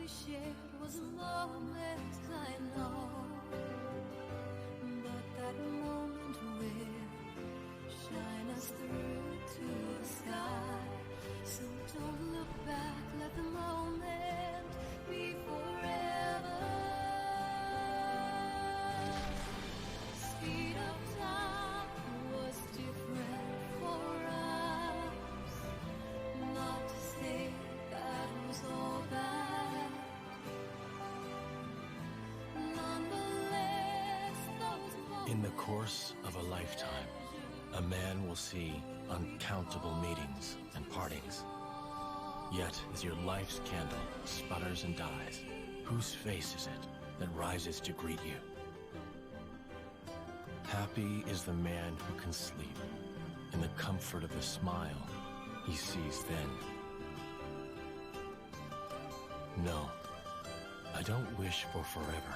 shared was a moment, I know, but that moment will shine us through to the sky. So don't look back, let the moment be forever. Speed of time was different for us, not to say that was all bad. Nonetheless, those moments. In the course of a lifetime, a man will see uncountable meetings and partings. Yet, as your life's candle sputters and dies, whose face is it that rises to greet you? Happy is the man who can sleep in the comfort of the smile he sees then. No, I don't wish for forever.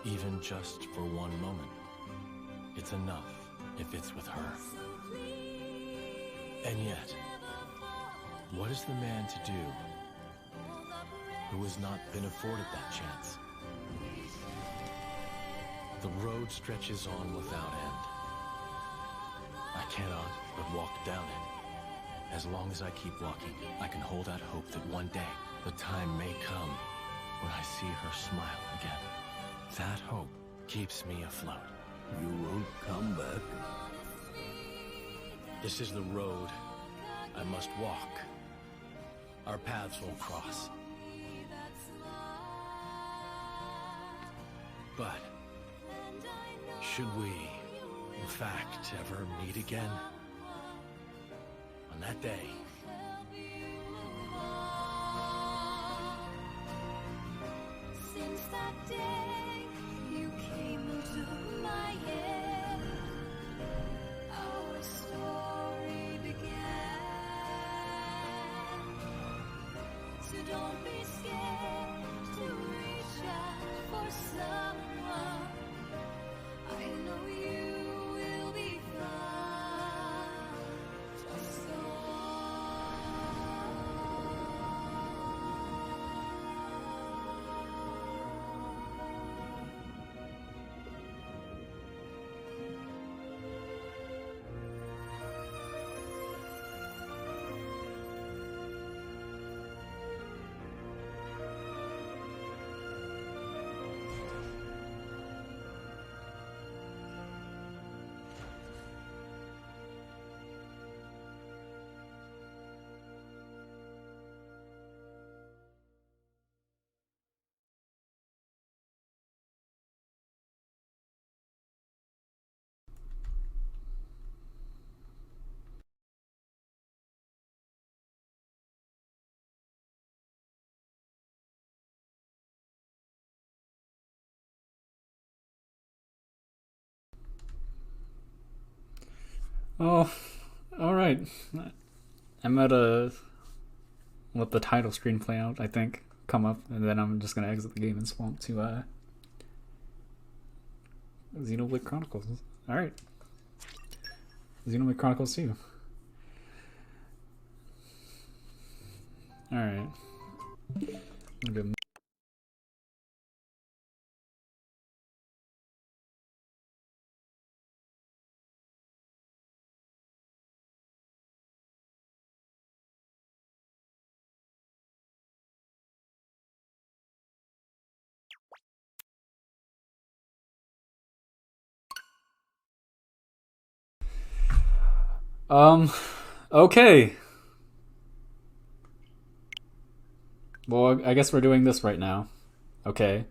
Even just for one moment. It's enough if it's with her. And yet, what is the man to do who has not been afforded that chance? The road stretches on without end. I cannot but walk down it. As long as I keep walking, I can hold out hope that one day the time may come when I see her smile again. That hope keeps me afloat. You won't come back. This is the road I must walk. Our paths will cross. But should we, in fact, ever meet again? On that day, Since that day you came into my head, our story began. So don't be scared to reach out for someone. I know you will be fine. Just go Oh, alright. I'm at let the title screen play out, I think, come up, and then I'm just gonna exit the game and swamp to, XenoBlade Chronicles. Alright. XenoBlade Chronicles 2. Alright. I'm gonna okay. Well, I guess we're doing this right now. Okay.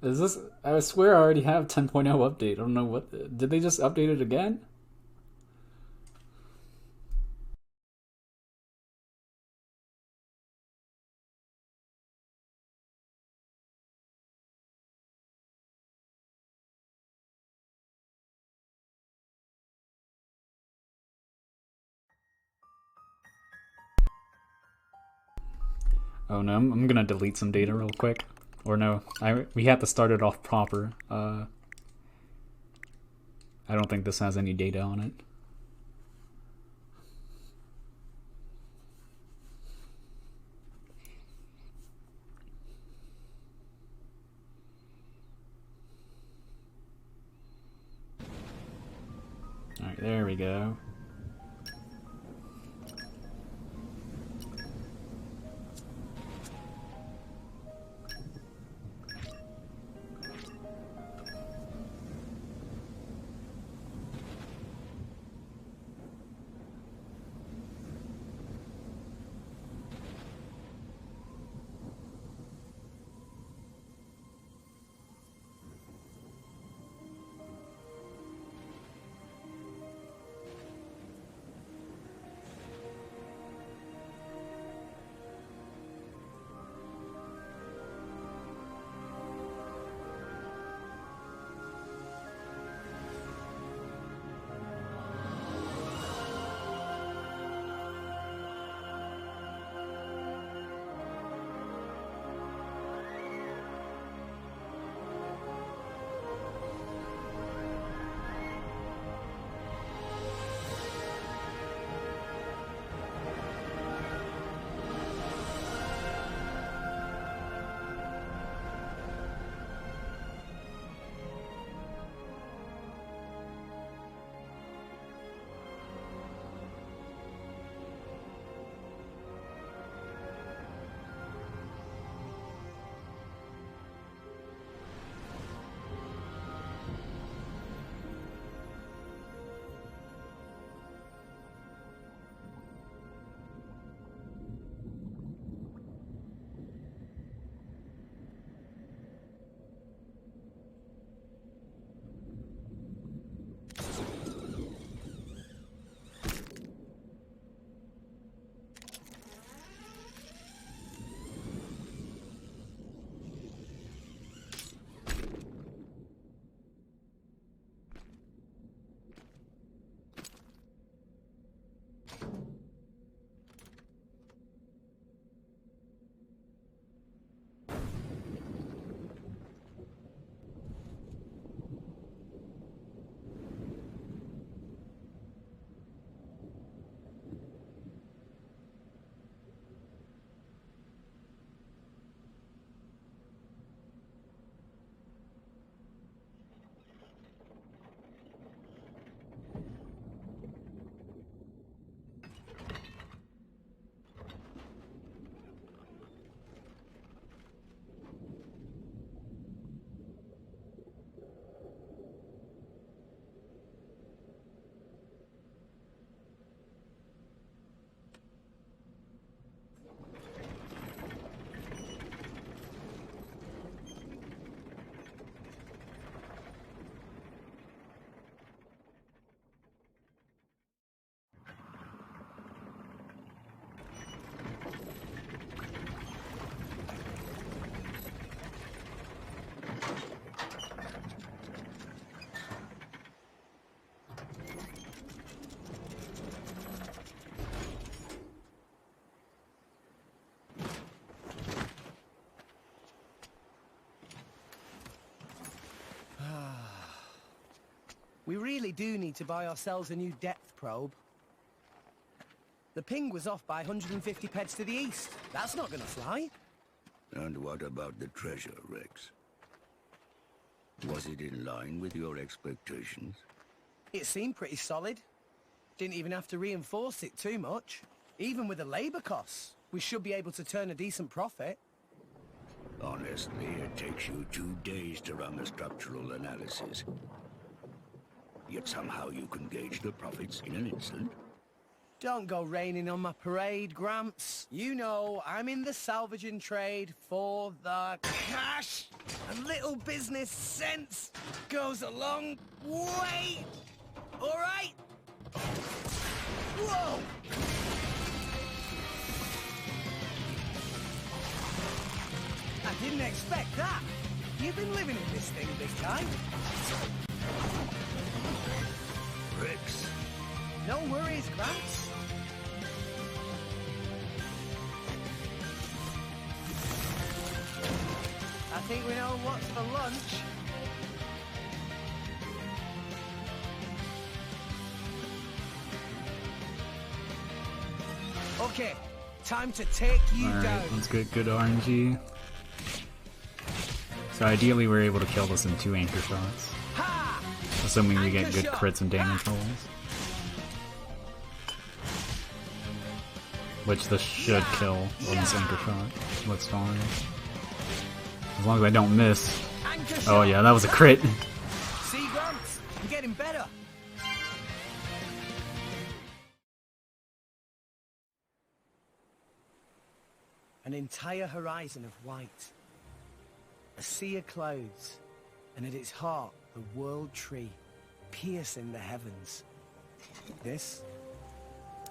Is this? I swear I already have 10.0 update. I don't know what. Did they just update it again? Oh no, I'm gonna delete some data real quick. Or no, we have to start it off proper. I don't think this has any data on it. Alright, there we go. We really do need to buy ourselves a new depth probe. The ping was off by 150 peds to the east. That's not gonna fly. And what about the treasure, Rex? Was it in line with your expectations? It seemed pretty solid. Didn't even have to reinforce it too much. Even with the labor costs, we should be able to turn a decent profit. Honestly, it takes you 2 days to run a structural analysis. Yet somehow you can gauge the profits in an instant. Don't go raining on my parade, Gramps. You know, I'm in the salvaging trade for the cash. A little business sense goes a long way. All right? Whoa! I didn't expect that. You've been living in this thing big time. Rex. No worries, Gramps. think we know what's for lunch. Okay, time to take you down. Alright, let's get good RNG. So ideally we're able to kill this in 2 anchor shots. Ha! Assuming we get Anchor good shot. crits and damage rolls. Which this should kill on this anchor shot. Looks fine. As long as I don't miss. Anchor Oh shot. yeah, that was a crit. See, Gramps? I'm getting better. An entire horizon of white. A sea of clouds. And at its heart, the world tree, piercing the heavens. This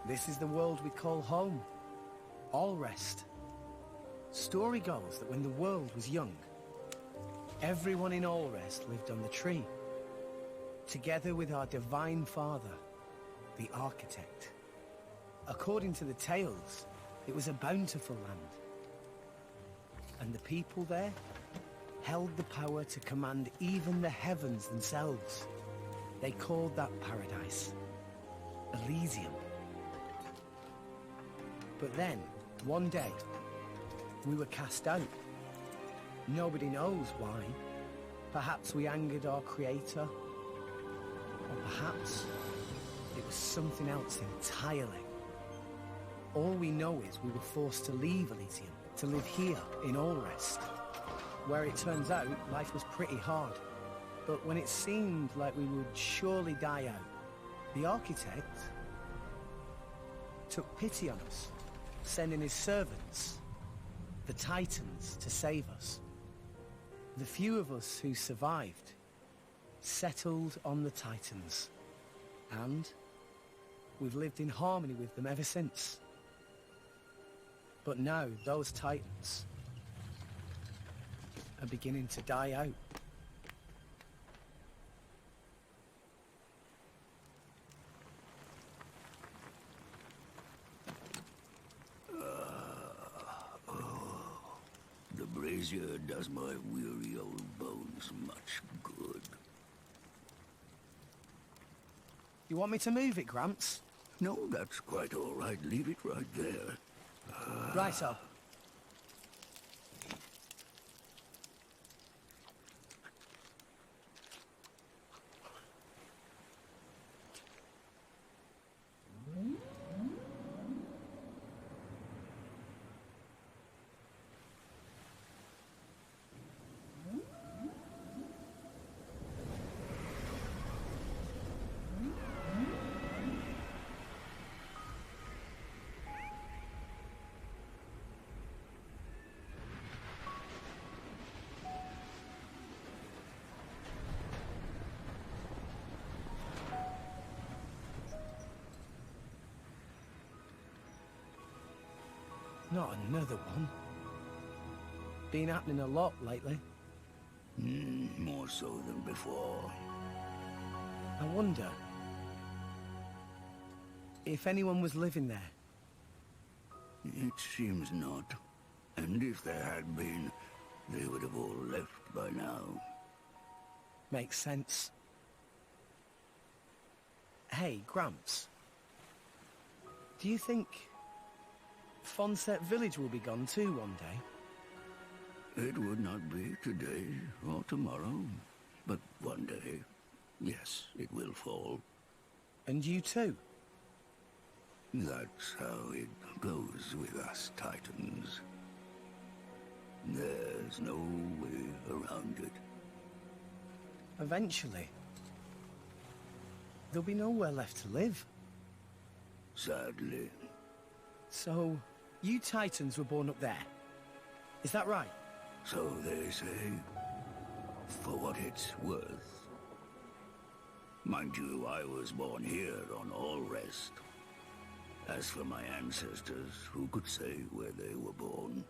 is the world we call home. Allrest. Story goes that when the world was young, everyone in Allrest lived on the tree, together with our divine father, the architect. According to the tales, it was a bountiful land. And the people there held the power to command even the heavens themselves. They called that paradise Elysium. But then, one day, we were cast out. Nobody knows why. Perhaps we angered our creator. Or perhaps it was something else entirely. All we know is we were forced to leave Elysium, to live here in Allrest, where it turns out life was pretty hard. But when it seemed like we would surely die out, the architect took pity on us, sending his servants, the Titans, to save us. The few of us who survived settled on the Titans, and we've lived in harmony with them ever since. But now those Titans are beginning to die out. The brazier does my weary old bones much good. You want me to move it, Gramps? No, that's quite all right. Leave it right there. Right, sir. Not another one. Been happening a lot lately. More so than before. I wonder if anyone was living there. It seems not. And if there had been, they would have all left by now. Makes sense. Hey, Gramps. Do you think Fonset Village will be gone too one day? It would not be today or tomorrow, but one day, yes, it will fall. And you too? That's how it goes with us Titans. There's no way around it. Eventually. There'll be nowhere left to live. Sadly. So, you Titans were born up there. Is that right? So they say. For what it's worth. Mind you, I was born here on Allrest. As for my ancestors, who could say where they were born?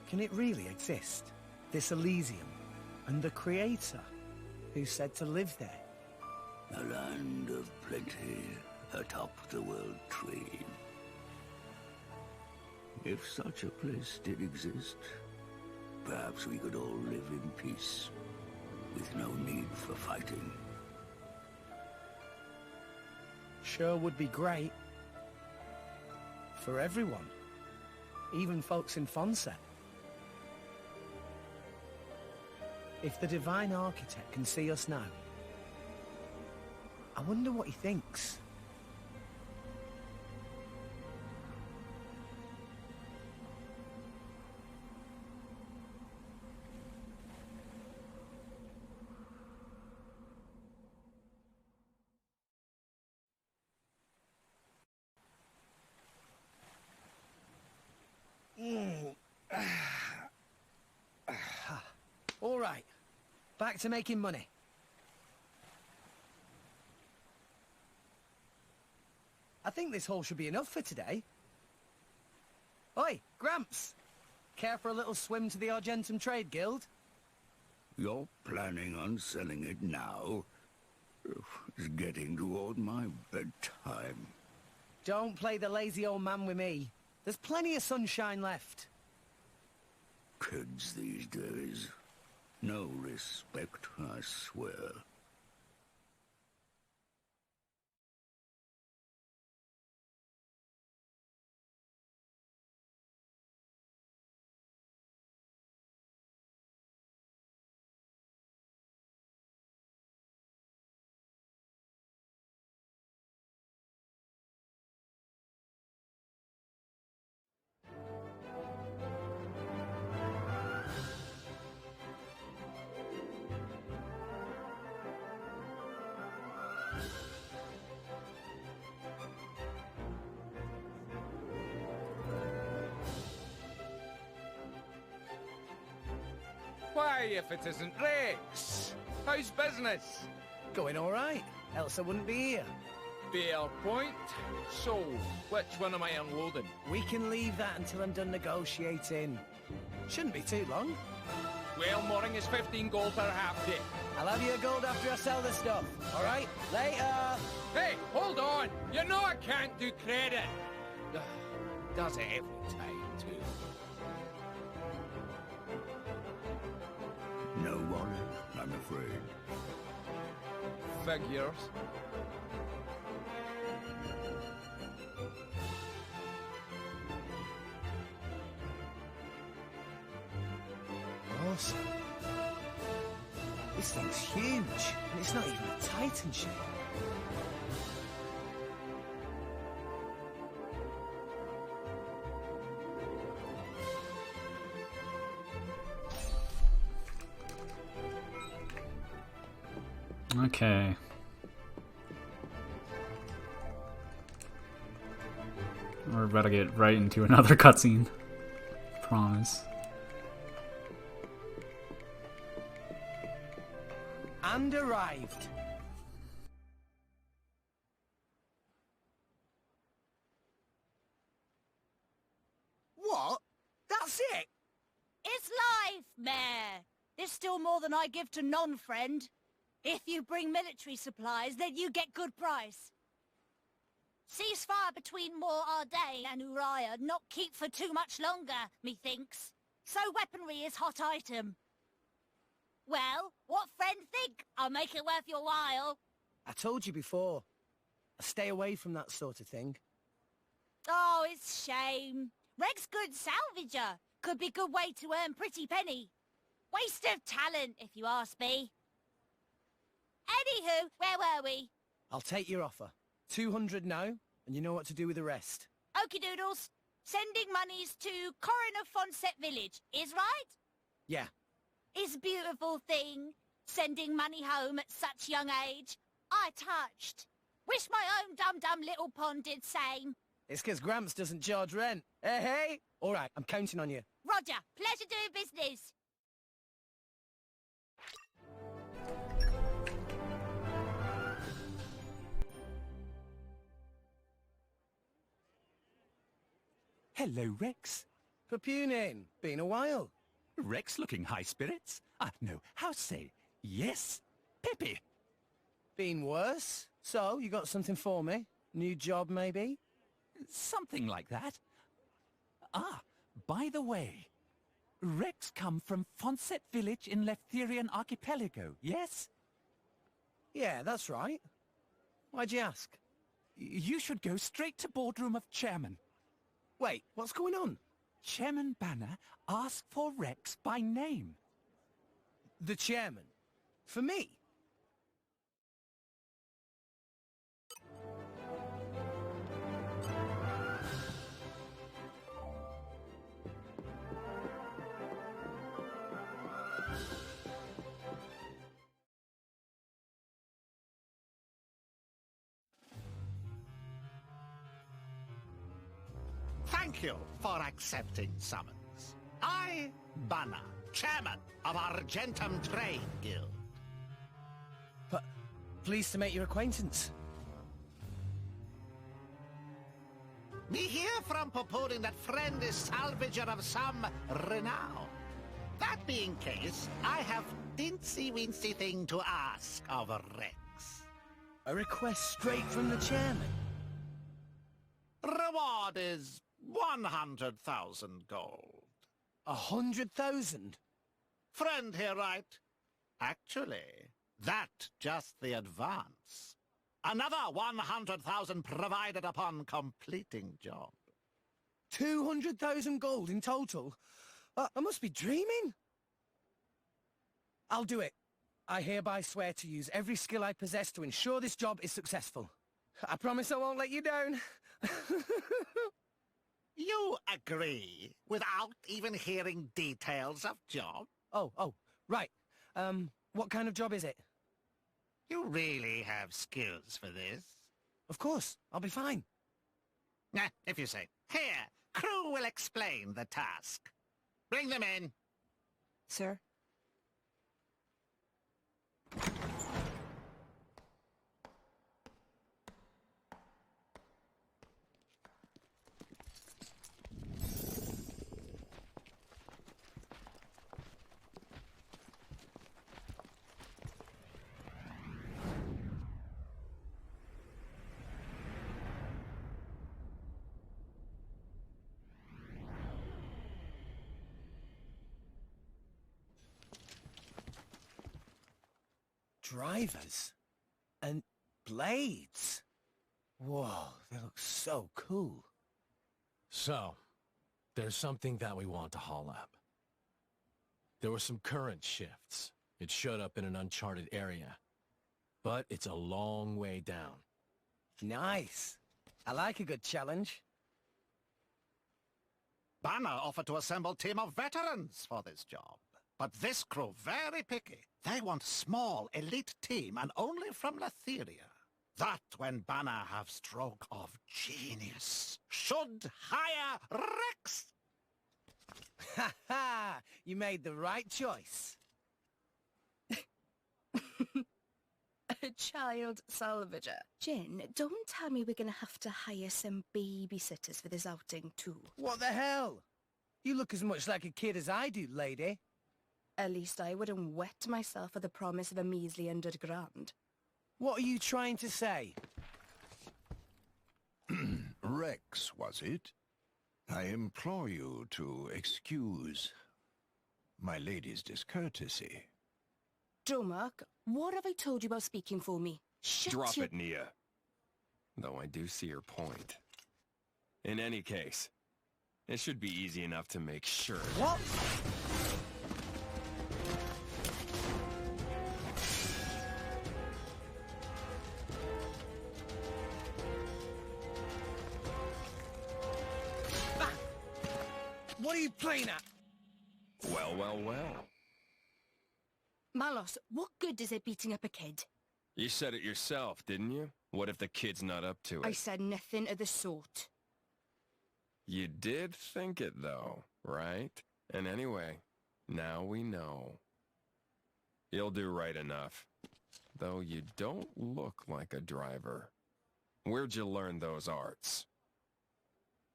Can it really exist? This Elysium? And the Creator, who said to live there? A land of plenty atop the world tree. If such a place did exist, Perhaps we could all live in peace, with no need for fighting. Sure would be great. For everyone. Even folks in Fonset. If the Divine Architect can see us now, I wonder what he thinks. All right, back to making money. I think this haul should be enough for today. Oi, Gramps! Care for a little swim to the Argentum Trade Guild? You're planning on selling it now? It's getting toward my bedtime. Don't play the lazy old man with me. There's plenty of sunshine left. Kids these days. No respect, I swear. Why, if it isn't Rex? How's business? Going all right, else I wouldn't be here. Fair point. So, which one am I unloading? We can leave that until I'm done negotiating. Shouldn't be too long. Well, mooring is 15 gold per half day. I'll have your gold after I sell the stuff, all right? Later! Hey, hold on! You know I can't do credit! Does it every time, too. No worries, I'm afraid. Figures. Awesome. This thing's huge, and it's not even a Titan ship. Okay. We're about to get right into another cutscene. Promise. And arrived. What? That's it? It's life, Mayor. There's still more than I give to non-friend. If you bring military supplies, then you get good price. Ceasefire between Moor Ardain and Uriah not keep for too much longer, methinks. So weaponry is hot item. Well, what friend think? I'll make it worth your while. I told you before. I stay away from that sort of thing. Oh, it's shame. Reg's good salvager. Could be good way to earn pretty penny. Waste of talent, if you ask me. Anywho, where were we? I'll take your offer. 200 now, and you know what to do with the rest. Okie doodles. Sending monies to Coroner Fonset Village, is right? Yeah. Is beautiful thing. Sending money home at such young age. I touched. Wish my own dum-dum little pond did same. It's 'cause Gramps doesn't charge rent. Hey, hey! All right, I'm counting on you. Roger. Pleasure doing business. Hello, Rex. Poppunin, been a while. Rex looking high spirits? No, how say, yes, peppy. Been worse? So, you got something for me? New job, maybe? Something like that. By the way, Wrecks come from Fonset village in Leftherian archipelago, yes? Yeah, that's right. Why'd you ask? You should go straight to boardroom of chairman. Wait, what's going on? Chairman Banner asked for Rex by name. The chairman? For me? Thank you for accepting summons. I, Banner, chairman of Argentum Trade Guild. Pleased to make your acquaintance. Me hear from purporting that friend is salvager of some renown. That being case, I have dincy-wincy thing to ask of Rex. A request straight from the chairman? Reward is 100,000 gold. 100,000? Friend here, right? Actually, that just the advance. Another 100,000 provided upon completing job. 200,000 gold in total? I must be dreaming. I'll do it. I hereby swear to use every skill I possess to ensure this job is successful. I promise I won't let you down. You agree without even hearing details of job? Oh, right. What kind of job is it? You really have skills for this? Of course, I'll be fine. If you say. Here, crew will explain the task. Bring them in. Sir? Drivers? And blades? Whoa, they look so cool. So, there's something that we want to haul up. There were some current shifts. It showed up in an uncharted area. But it's a long way down. Nice. I like a good challenge. Banner offered to assemble a team of veterans for this job. But this crew very picky. They want small, elite team and only from Letheria. That when Banner have stroke of genius. Should hire Rex! Ha ha! You made the right choice. A child salvager. Jin, don't tell me we're gonna have to hire some babysitters for this outing too. What the hell? You look as much like a kid as I do, lady. At least I wouldn't wet myself for the promise of a measly £100,000. What are you trying to say? Rex, was it? I implore you to excuse my lady's discourtesy. Dromark, what have I told you about speaking for me? Shut Drop your... it, Nia. Though I do see your point. In any case, it should be easy enough to make sure. What? What are you playing at? Well. Malos, what good is it beating up a kid? You said it yourself, didn't you? What if the kid's not up to it? I said nothing of the sort. You did think it, though, right? And anyway, now we know. You'll do right enough. Though you don't look like a driver. Where'd you learn those arts?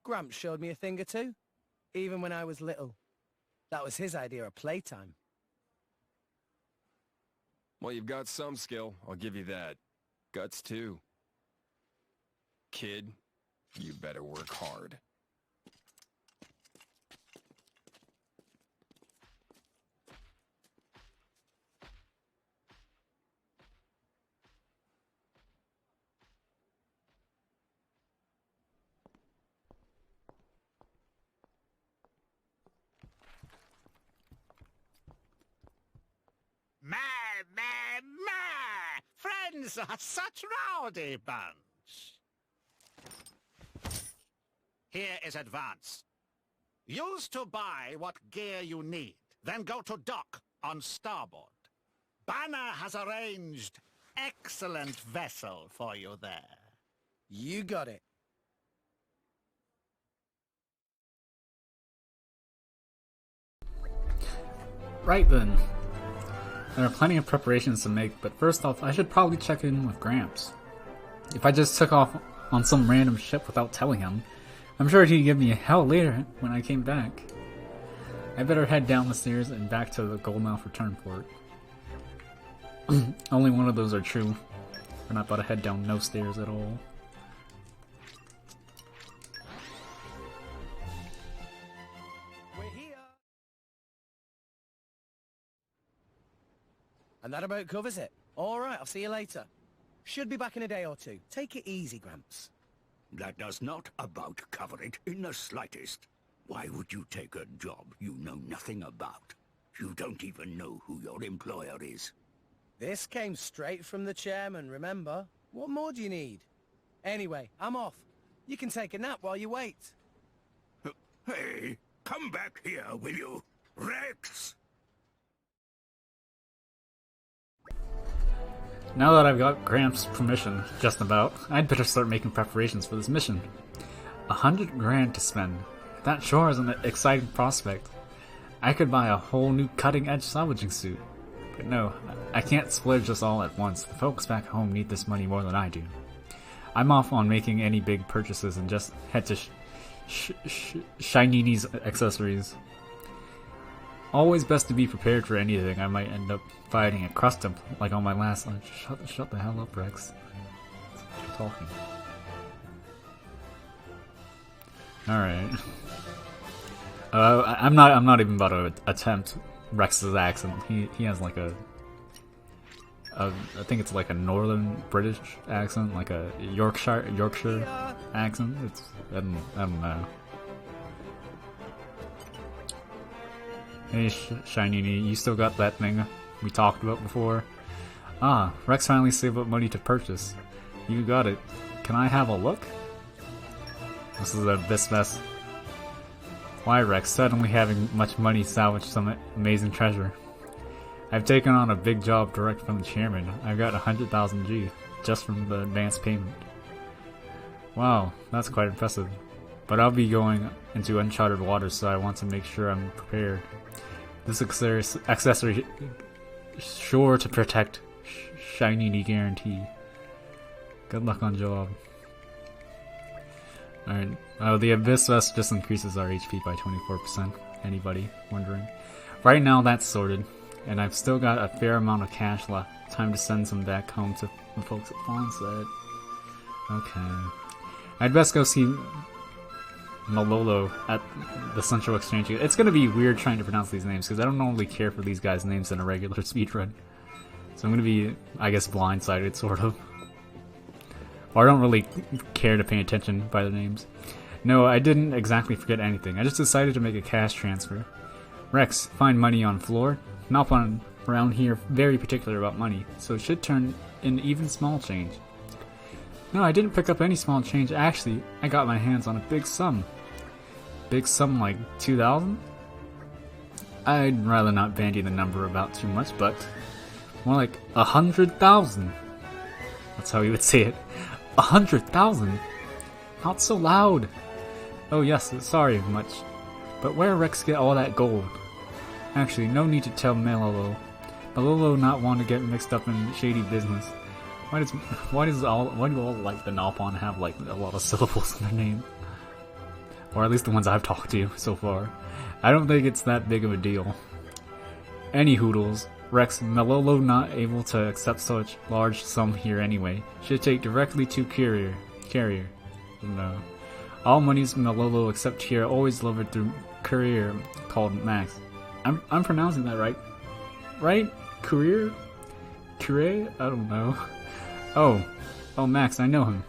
Gramps showed me a thing or two. Even when I was little. That was his idea of playtime. Well, you've got some skill, I'll give you that. Guts, too. Kid, you better work hard. Jin's such rowdy bunch. Here is advance. Use to buy what gear you need, then go to dock on starboard. Banner has arranged excellent vessel for you there. You got it. Right then. There are plenty of preparations to make, but first off, I should probably check in with Gramps. If I just took off on some random ship without telling him, I'm sure he'd give me hell later when I came back. I better head down the stairs and back to the Goldmouth return port. Only one of those are true. We're not about to head down no stairs at all. We're here. And that about covers it. Alright, I'll see you later. Should be back in a day or two. Take it easy, Gramps. That does not about cover it in the slightest. Why would you take a job you know nothing about? You don't even know who your employer is. This came straight from the chairman, remember? What more do you need? Anyway, I'm off. You can take a nap while you wait. Hey, come back here, will you? Rex! Now that I've got Gramps' permission, just about, I'd better start making preparations for this mission. 100 grand to spend. That sure is an exciting prospect. I could buy a whole new cutting-edge salvaging suit. But no, I can't splurge this all at once. The folks back home need this money more than I do. I'm off on making any big purchases and just head to Shinini's accessories. Always best to be prepared for anything. I might end up fighting at Crustum, like on my last lunch. Shut the hell up, Rex. Stop talking. Alright. I'm not even about to attempt Rex's accent. He has like a I think it's like a northern British accent, like a Yorkshire accent. It's I don't know. Hey Shinini, you still got that thing we talked about before? Ah, Rex finally saved up money to purchase. You got it. Can I have a look? This is a mess. Why, Rex, suddenly having much money salvaged some amazing treasure. I've taken on a big job direct from the chairman. I've got 100,000 G, just from the advance payment. Wow, that's quite impressive. But I'll be going into uncharted waters, so I want to make sure I'm prepared. This accessory sure to protect Shinini guarantee. Good luck on job. Alright, the Abyss Vest just increases our HP by 24%. Anybody wondering? Right now that's sorted, and I've still got a fair amount of cash left. Time to send some back home to the folks at Fawnset. Okay. I'd best go see Malolo at the Central Exchange. It's gonna be weird trying to pronounce these names, because I don't normally care for these guys' names in a regular speedrun. So I'm gonna be, I guess, blindsided, sort of. Or I don't really care to pay attention by the names. No, I didn't exactly forget anything. I just decided to make a cash transfer. Rex, find money on floor. Nalpon around here very particular about money, so it should turn in even small change. No, I didn't pick up any small change. Actually, I got my hands on a big sum. Big sum like 2,000? I'd rather not bandy the number about too much, but more like 100,000. That's how he would say it. 100,000? Not so loud. Oh yes, sorry much. But where Rex get all that gold? Actually, no need to tell Malolo. Malolo not want to get mixed up in shady business. Why do all like the Nalpon have like a lot of syllables in their name? Or at least the ones I've talked to so far. I don't think it's that big of a deal. Any hoodles. Rex, Malolo not able to accept such large sum here anyway. Should take directly to carrier. No. All monies Malolo except here always delivered through courier called Max. I'm pronouncing that right. Right? Courier? Courier? I don't know. Oh, Max, I know him.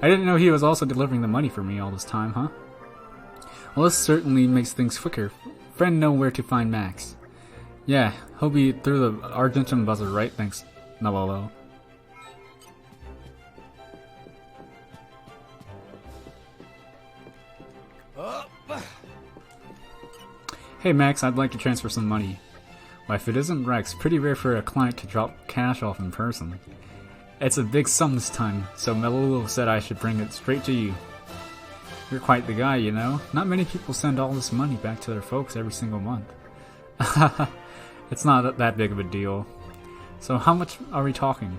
I didn't know he was also delivering the money for me all this time, huh? Well, this certainly makes things quicker. Friend know where to find Max. Yeah, he'll be through the Argentum buzzer, right? Thanks, Malolo. Hey Max, I'd like to transfer some money. Why, if it isn't Rex, pretty rare for a client to drop cash off in person. It's a big sum this time, so Melulu said I should bring it straight to you. You're quite the guy, you know? Not many people send all this money back to their folks every single month. It's not that big of a deal. So how much are we talking?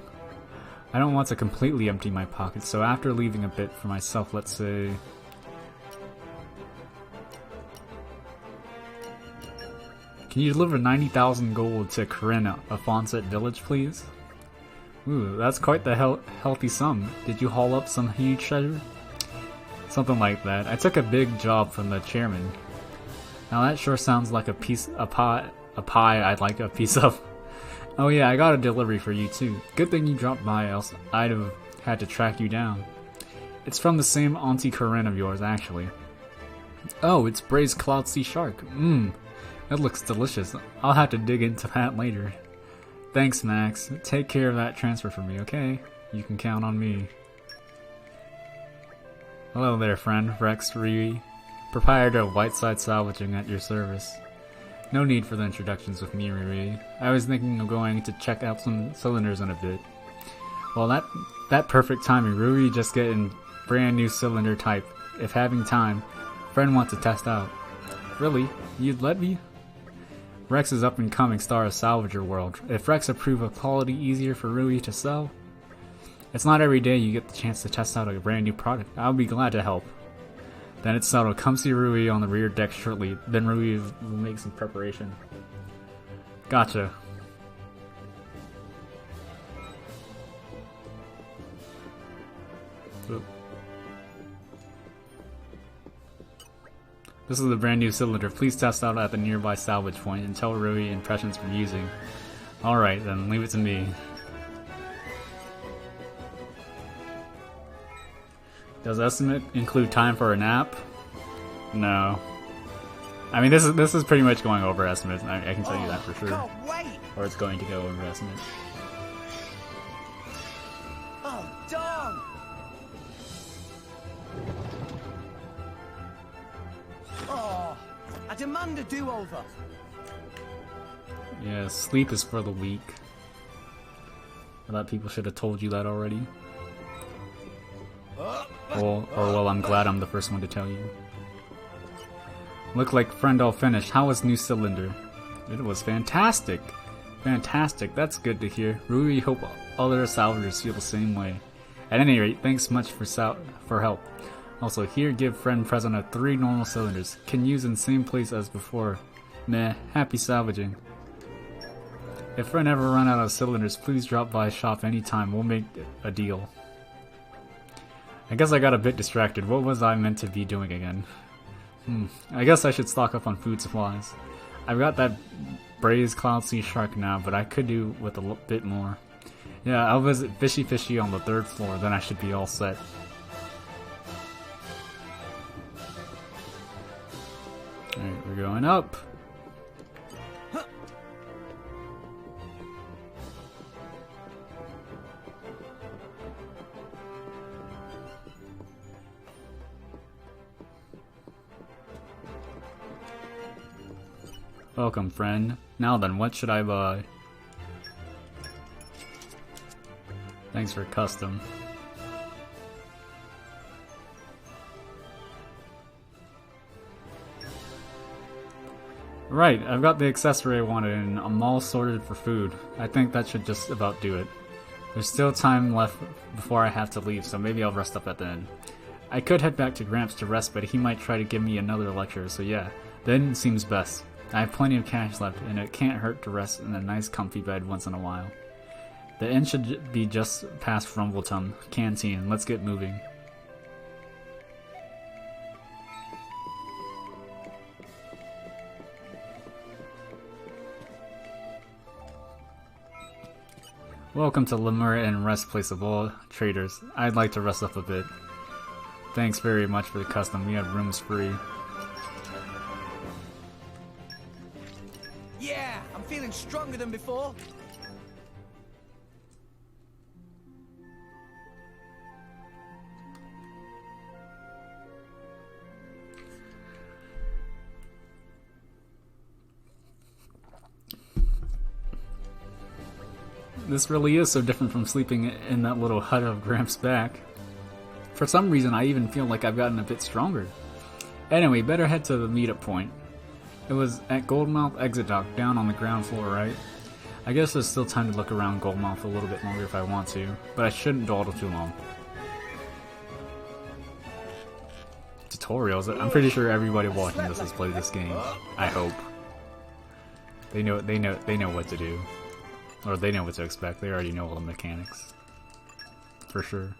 I don't want to completely empty my pockets, so after leaving a bit for myself, let's say... Can you deliver 90,000 gold to Corinna, a Fonset village, please? Ooh, that's quite the healthy sum. Did you haul up some huge treasure? Something like that. I took a big job from the chairman. Now that sure sounds like a pie I'd like a piece of. Oh yeah, I got a delivery for you too. Good thing you dropped by, else I'd have had to track you down. It's from the same Auntie Corinne of yours, actually. Oh, it's braised cloud sea shark. That looks delicious. I'll have to dig into that later. Thanks, Max. Take care of that transfer for me, okay? You can count on me. Hello there, friend. Rex Rui, proprietor of Whiteside Salvaging at your service. No need for the introductions with me, Rui. I was thinking of going to check out some cylinders in a bit. Well, that perfect timing. Rui just getting brand new cylinder type. If having time, friend wants to test out. Really? You'd let me? Rex is up and coming star of Salvager World. If Rex approve of quality easier for Rui to sell, it's not every day you get the chance to test out a brand new product. I'll be glad to help. Then it's settled. Come see Rui on the rear deck shortly. Then Rui will make some preparation. Gotcha. Oop. This is the brand new cylinder. Please test out at the nearby salvage point and tell Rui impressions from using. Alright then, leave it to me. Does estimate include time for a nap? No. I mean, this is pretty much going over estimate. I can tell you that for sure. Or it's going to go over estimate. Oh, darn! Oh, I demand a do-over. Yeah, sleep is for the weak. I thought people should have told you that already. Or well, I'm glad I'm the first one to tell you. Look like friend all finished. How was new cylinder? It was fantastic. Fantastic. That's good to hear. Rui, hope other salvagers feel the same way. At any rate, thanks much for help. Also, here, give friend present of 3 normal cylinders. Can use in same place as before. Meh. Happy salvaging. If friend ever run out of cylinders, please drop by shop anytime. We'll make a deal. I guess I got a bit distracted. What was I meant to be doing again? I guess I should stock up on food supplies. I've got that braised cloud sea shark now, but I could do with a bit more. Yeah, I'll visit Fishy Fishy on the 3rd floor, then I should be all set. Alright, we're going up. Welcome, friend. Now then, what should I buy? Thanks for custom. Right, I've got the accessory I wanted and I'm all sorted for food. I think that should just about do it. There's still time left before I have to leave, so maybe I'll rest up at the end. I could head back to Gramps to rest, but he might try to give me another lecture, so yeah, the end seems best. I have plenty of cash left, and it can't hurt to rest in a nice comfy bed once in a while. The inn should be just past Rumbletum Canteen. Let's get moving. Welcome to Lemur and Rest Place of all traders. I'd like to rest up a bit. Thanks very much for the custom. We have rooms free. Yeah, I'm feeling stronger than before. This really is so different from sleeping in that little hut of Gramps' back. For some reason, I even feel like I've gotten a bit stronger. Anyway, better head to the meetup point. It was at Goldmouth Exit Dock, down on the ground floor, right? I guess there's still time to look around Goldmouth a little bit longer if I want to, but I shouldn't dawdle too long. Tutorials? I'm pretty sure everybody watching this has played this game. I hope. They know what to do. Or they know what to expect. They already know all the mechanics. For sure.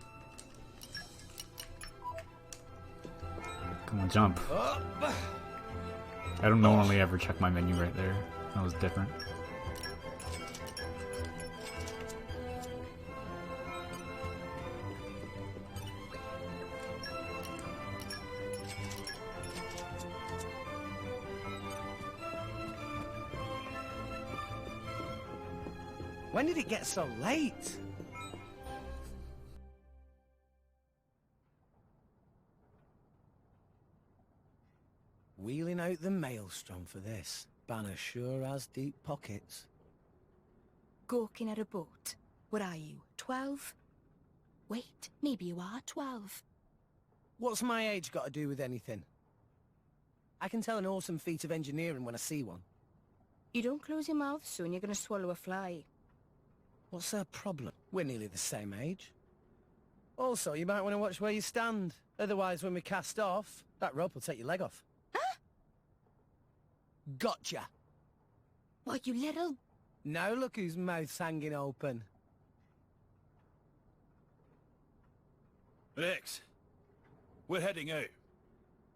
Come on, jump. I don't normally ever check my menu right there. That was different. When did it get so late? Wheeling out the maelstrom for this. Banner sure has deep pockets. Gawking at a boat. What are you, 12? Wait, maybe you are 12. What's my age got to do with anything? I can tell an awesome feat of engineering when I see one. You don't close your mouth soon, you're gonna swallow a fly. What's her problem? We're nearly the same age. Also, you might want to watch where you stand. Otherwise, when we cast off, that rope will take your leg off. Huh? Gotcha! What, you little... Now look whose mouth's hanging open. Rex, we're heading out.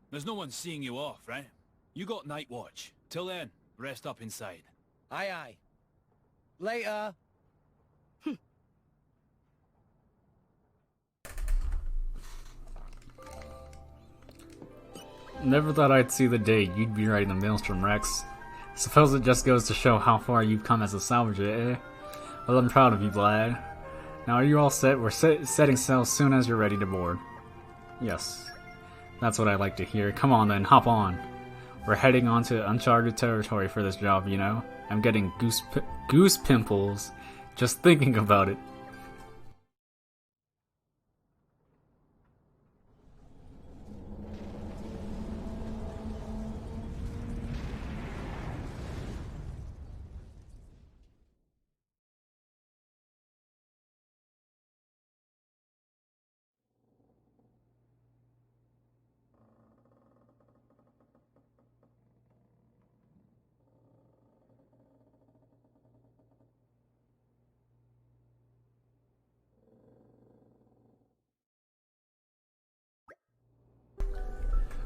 There's no one seeing you off, right? You got night watch. Till then, rest up inside. Aye, aye. Later. Never thought I'd see the day you'd be riding the Maelstrom, Rex. Suppose it just goes to show how far you've come as a salvager, eh? Well, I'm proud of you, lad. Now, are you all set? We're setting sail as soon as you're ready to board. Yes. That's what I like to hear. Come on then, hop on. We're heading onto uncharted territory for this job, you know? I'm getting goose pimples just thinking about it.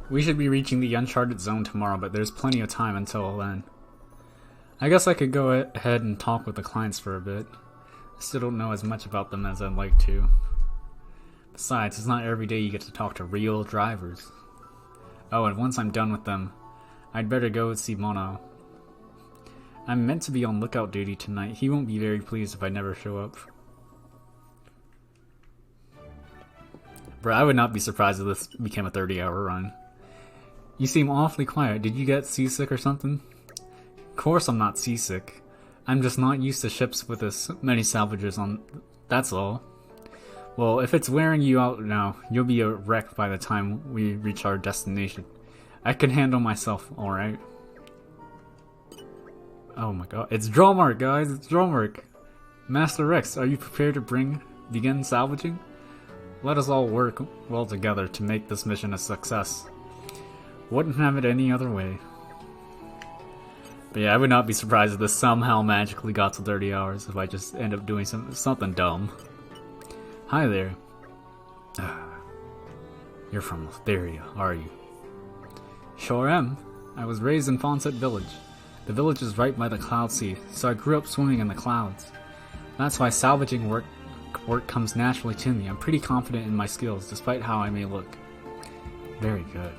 We should be reaching the uncharted zone tomorrow, but there's plenty of time until then. I guess I could go ahead and talk with the clients for a bit. I still don't know as much about them as I'd like to. Besides, it's not every day you get to talk to real drivers. Oh, and once I'm done with them, I'd better go see Mono. I'm meant to be on lookout duty tonight. He won't be very pleased if I never show up. Bro, I would not be surprised if this became a 30-hour run. You seem awfully quiet. Did you get seasick or something? Of course I'm not seasick. I'm just not used to ships with as many salvagers on... That's all. Well, if it's wearing you out now, you'll be a wreck by the time we reach our destination. I can handle myself, alright? Oh my god. It's Drommark, guys! It's Drommark! Master Rex, are you prepared to begin salvaging? Let us all work well together to make this mission a success. Wouldn't have it any other way. But yeah, I would not be surprised if this somehow magically got to 30 hours if I just end up doing something dumb. Hi there. You're from Elysium, are you? Sure am. I was raised in Fonset Village. The village is right by the Cloud Sea, so I grew up swimming in the clouds. That's why salvaging work comes naturally to me. I'm pretty confident in my skills, despite how I may look. Very good.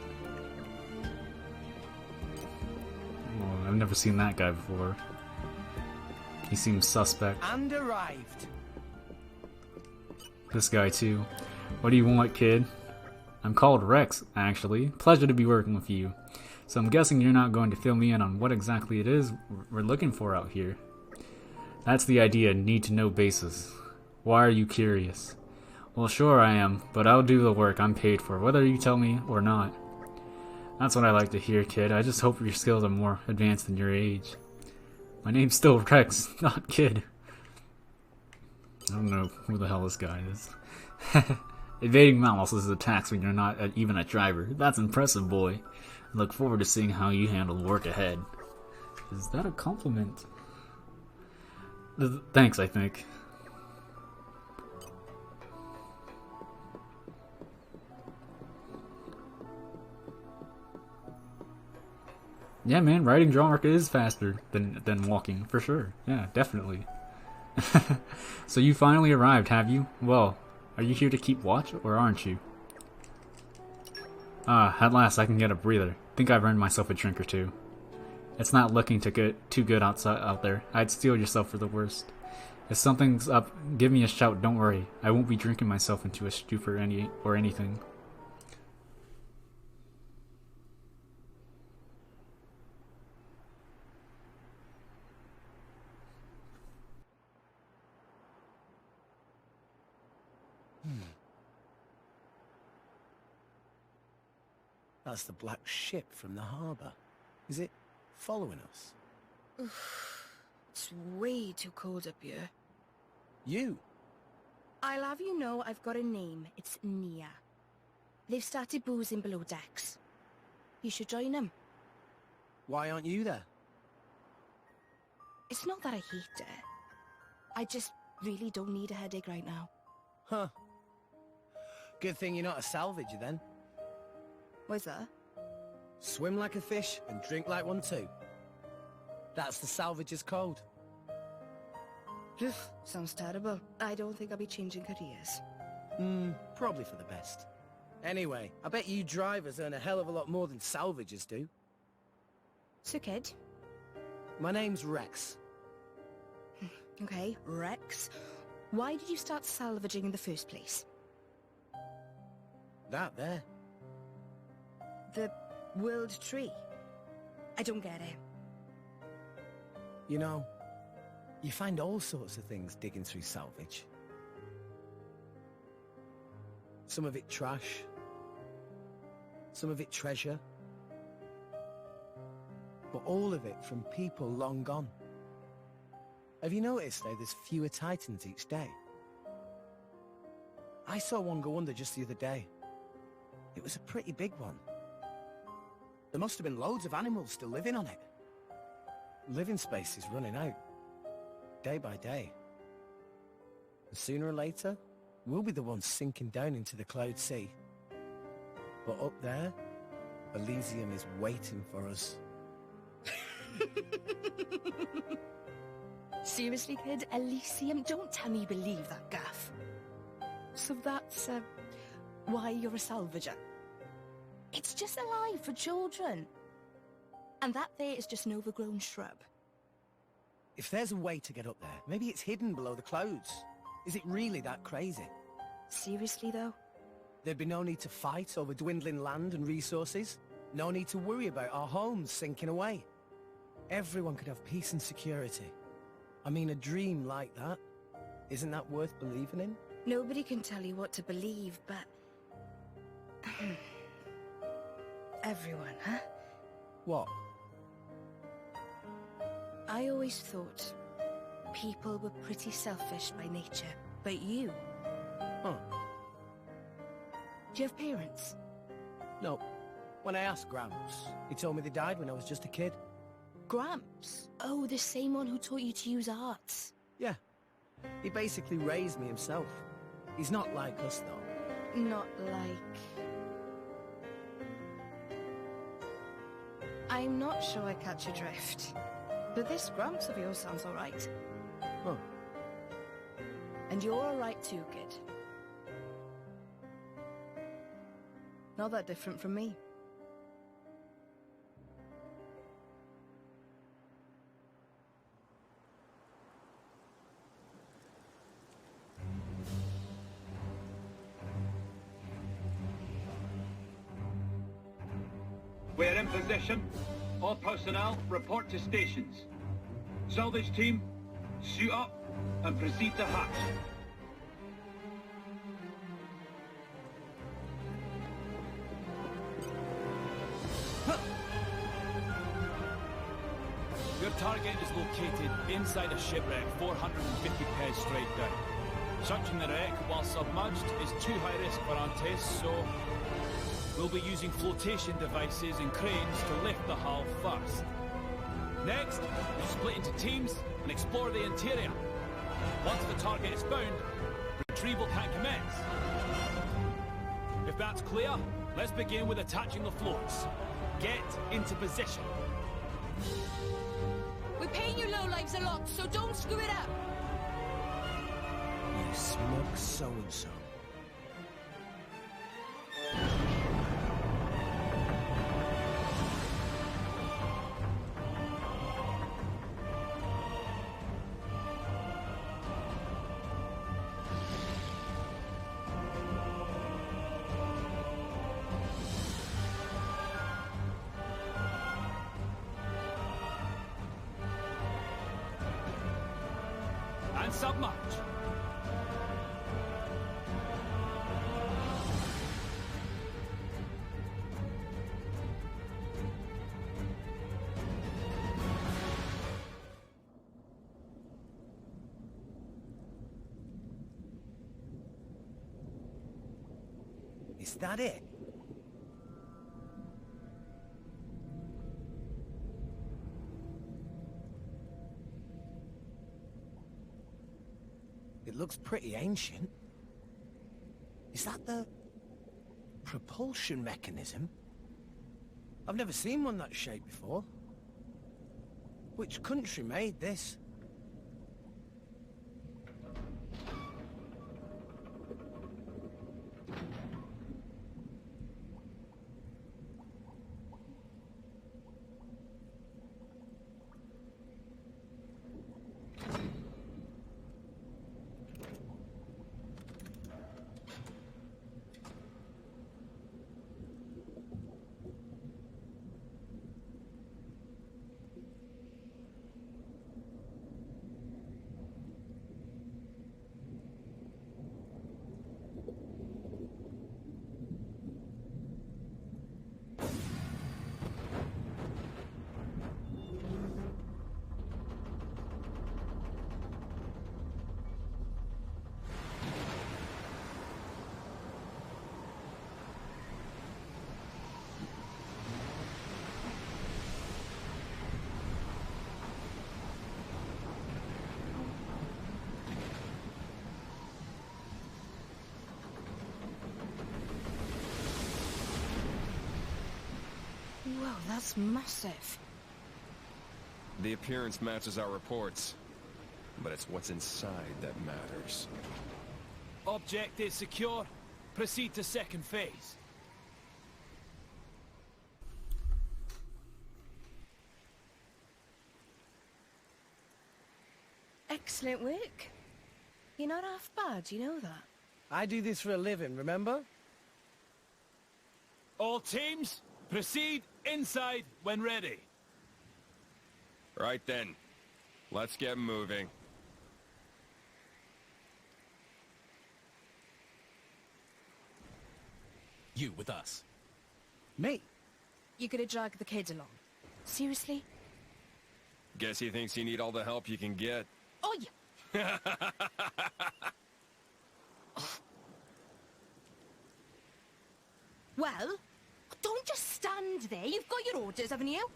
Well, I've never seen that guy before. He seems suspect. And arrived. This guy too. What do you want, kid? I'm called Rex, actually. Pleasure to be working with you. So I'm guessing you're not going to fill me in on what exactly it is we're looking for out here. That's the idea, need-to-know basis. Why are you curious? Well, sure I am, but I'll do the work I'm paid for, whether you tell me or not. That's what I like to hear, kid. I just hope your skills are more advanced than your age. My name's still Rex, not Kid. I don't know who the hell this guy is. Evading Malice's attacks when you're not even a driver. That's impressive, boy. I look forward to seeing how you handle work ahead. Is that a compliment? Thanks, I think. Yeah, man, riding Drawmark is faster than walking, for sure. Yeah, definitely. So you finally arrived, have you? Well, are you here to keep watch, or aren't you? Ah, at last I can get a breather. Think I've earned myself a drink or two. It's not looking too good out there. I'd steel yourself for the worst. If something's up, give me a shout, don't worry. I won't be drinking myself into a stupor or anything. That's the black ship from the harbour. Is it following us? It's way too cold up here. You? I'll have you know I've got a name. It's Nia. They've started boozing below decks. You should join them. Why aren't you there? It's not that I hate it. I just really don't need a headache right now. Huh. Good thing you're not a salvager then. What's that? Swim like a fish and drink like one too. That's the salvager's code. Sounds terrible. I don't think I'll be changing careers. Probably for the best. Anyway, I bet you drivers earn a hell of a lot more than salvagers do. So, kid? My name's Rex. Okay, Rex. Why did you start salvaging in the first place? That there. The world tree? I don't get it. You know, you find all sorts of things digging through salvage. Some of it trash. Some of it treasure. But all of it from people long gone. Have you noticed how there's fewer titans each day? I saw one go under just the other day. It was a pretty big one. There must have been loads of animals still living on it. Living space is running out. Day by day. And sooner or later, we'll be the ones sinking down into the cloud sea. But up there, Elysium is waiting for us. Seriously, kid? Elysium? Don't tell me you believe that gaff. So that's, why you're a salvager? It's just a lie for children. And that there is just an overgrown shrub. If there's a way to get up there, maybe it's hidden below the clouds. Is it really that crazy? Seriously, though? There'd be no need to fight over dwindling land and resources. No need to worry about our homes sinking away. Everyone could have peace and security. I mean, a dream like that, isn't that worth believing in? Nobody can tell you what to believe, but... Everyone, huh? What? I always thought people were pretty selfish by nature, but you... Huh. Do you have parents? No. When I asked Gramps, he told me they died when I was just a kid. Gramps? Oh, the same one who taught you to use arts. Yeah. He basically raised me himself. He's not like us, though. Not like... I'm not sure I catch your drift. But this Gramps of yours sounds alright. Huh. And you're alright too, kid. Not that different from me. We're in position. All personnel report to stations. Salvage team, Suit up and proceed to hatch. Your target is located inside a shipwreck 450 pairs straight down. Searching the wreck while submerged is too high risk for Antes, so we'll be using flotation devices and cranes to lift the hull first. Next, you split into teams and explore the interior. Once the target is found, retrieval can commence. If that's clear, let's begin with attaching the floats. Get into position. We're paying you lowlives a lot, so don't screw it up. You smug so-and-so. And submerge. Is that it? It looks pretty ancient. Is that the propulsion mechanism? I've never seen one that shape before. Which country made this? Whoa, that's massive. The appearance matches our reports, but it's what's inside that matters. Object is secure. Proceed to second phase. Excellent work. You're not half bad, you know that. I do this for a living, remember? All teams, proceed inside when ready. Right then. Let's get moving. You with us. Me? You're gonna drag the kids along. Seriously? Guess he thinks you need all the help you can get. Oh, yeah. Well, don't just stand there. You've got your orders, haven't you?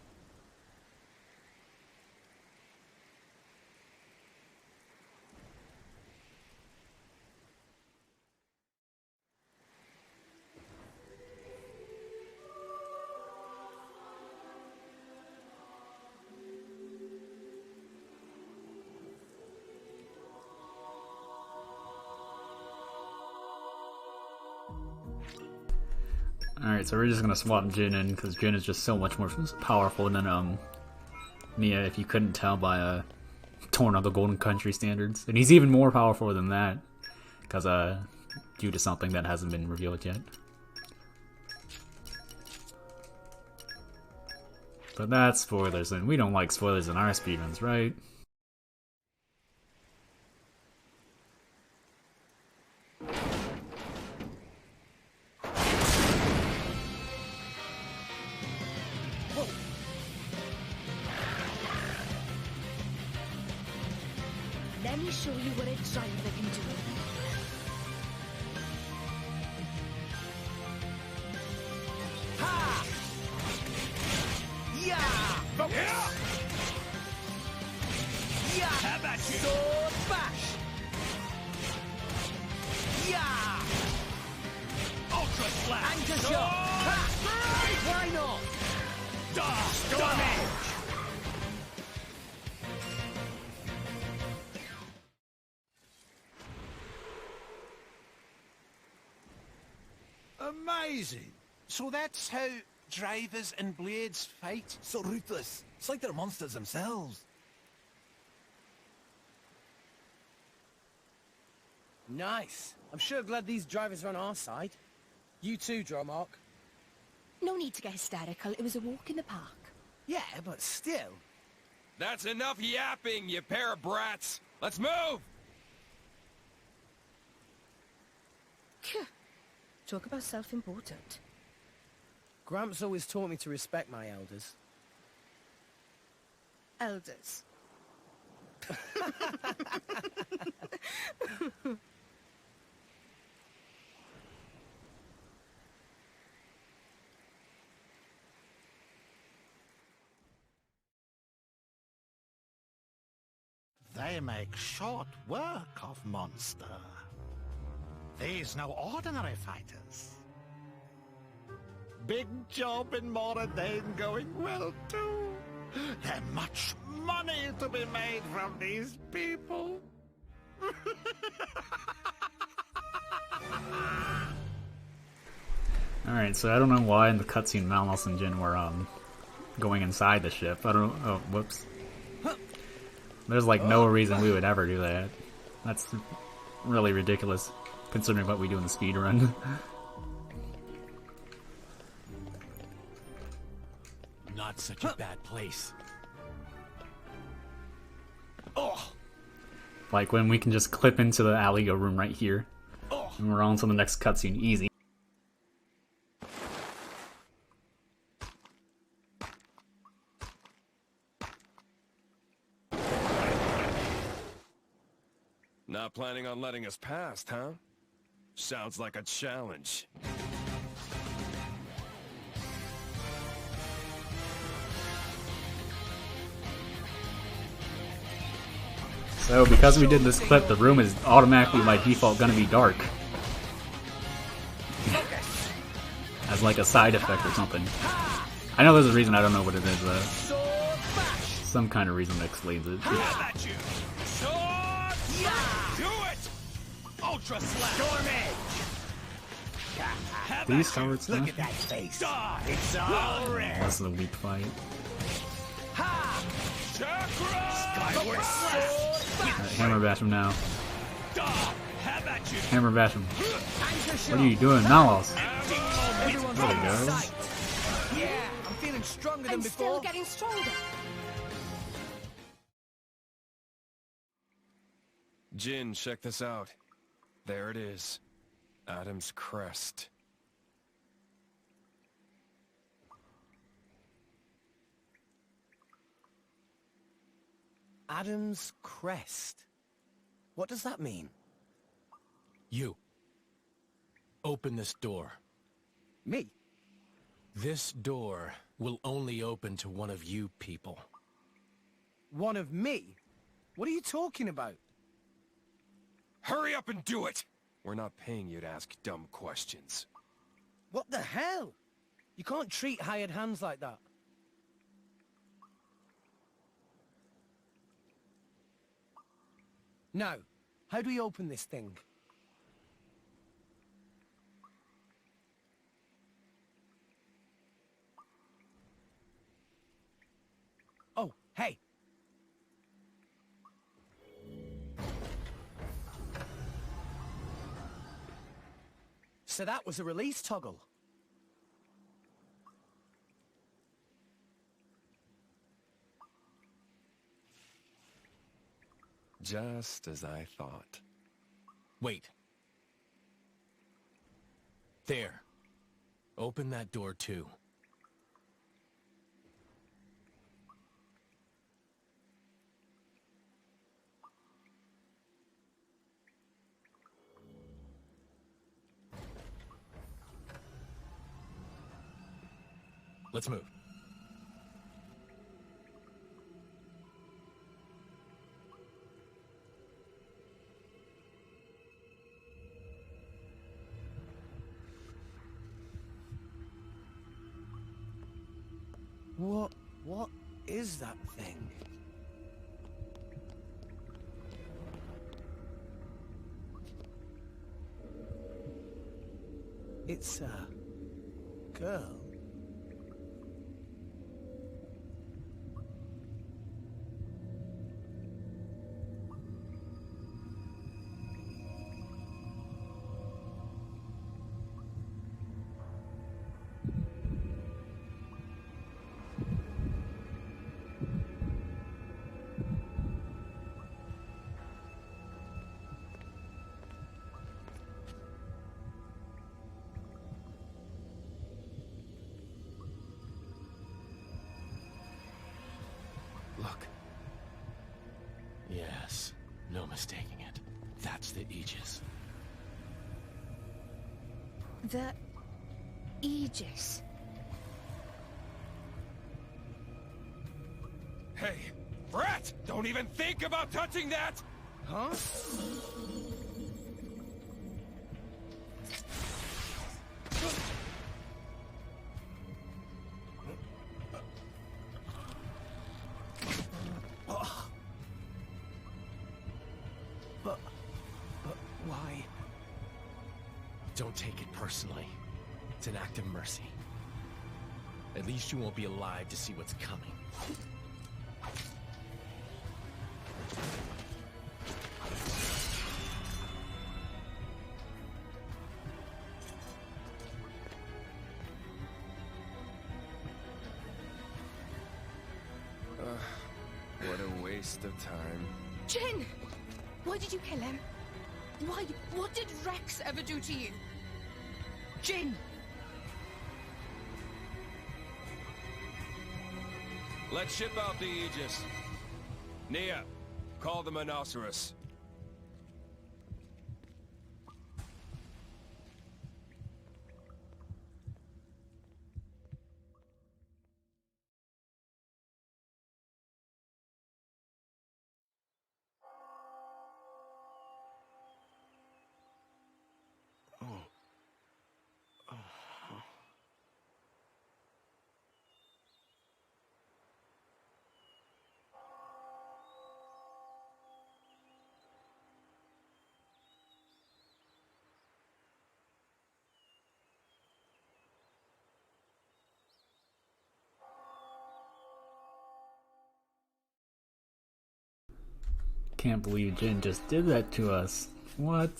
Alright, so we're just gonna swap Jin in, because Jin is just so much more powerful than, Mia, if you couldn't tell by, Torn of the Golden Country standards. And he's even more powerful than that, because, due to something that hasn't been revealed yet. But that's spoilers, and we don't like spoilers in our speedruns, right? me show you what a driver can do. Ha! Yeah! Yeah! Yeah! How about you? Sword bash! Yeah! Ultra slap! Anchor shot! Ha! Why not? Storm edge! Amazing. So that's how drivers and blades fight? So ruthless. It's like they're monsters themselves. Nice. I'm sure glad these drivers are on our side. You too, Gormott. No need to get hysterical. It was a walk in the park. Yeah, but still. That's enough yapping, you pair of brats. Let's move! Phew. Talk about self-important. Gramps always taught me to respect my elders. Elders. They make short work of monster. These no ordinary fighters. Big job in Moradane going well too. There's much money to be made from these people. Alright, so I don't know why in the cutscene Malnos and Jin were going inside the ship. I don't oh whoops. There's like no reason we would ever do that. That's really ridiculous, considering what we do in the speedrun. Not such a bad place. Oh! Like when we can just clip into the Alio room right here. And we're on to the next cutscene, easy. Not planning on letting us past, huh? Sounds like a challenge. So because we did this clip, the room is automatically by default gonna be dark. As like a side effect or something. I know there's a reason, I don't know what it is though. Some kind of reason that explains it. How about you? Do it! Ultra slap! Storm edge! These cowards Look now? at that face! It's all red! That's the weak fight. Ha! Chakra! Skyward Alright, hammer bash him now. How about you? Hammer bash him. What are you doing, Malnos? There he goes. Yeah, I'm feeling stronger than I'm before. still getting stronger. Jin, check this out. There it is. Adam's crest. Adam's crest. What does that mean? You. Open this door. Me? This door will only open to one of you people. One of me? What are you talking about? Hurry up and do it! We're not paying you to ask dumb questions. What the hell? You can't treat hired hands like that. Now, how do we open this thing? Oh, hey! So that was a release toggle. Just as I thought. Wait. There. Open that door too. Let's move. What is that thing? It's a girl. Look. Yes, no mistaking it. That's the Aegis. The Aegis. Hey, brat! Don't even think about touching that! Huh? But why? Don't take it personally. It's an act of mercy. At least you won't be alive to see what's coming. What a waste of time. Jin! Why did you kill him? Why? What did Rex ever do to you? Jin! Let's ship out the Aegis. Nia, call the Monoceros. Can't believe Jin just did that to us. What?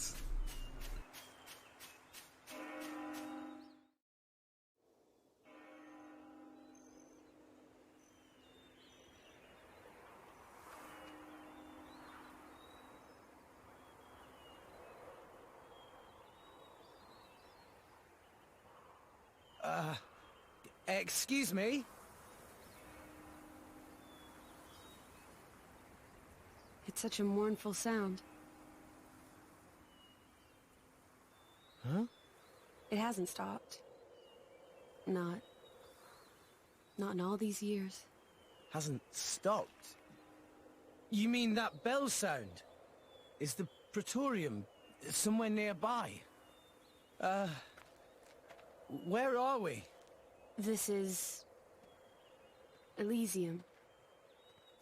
Excuse me? It's such a mournful sound. Huh? It hasn't stopped. Not in all these years. Hasn't stopped? You mean that bell sound? Is the Praetorium somewhere nearby? Where are we? This is Elysium.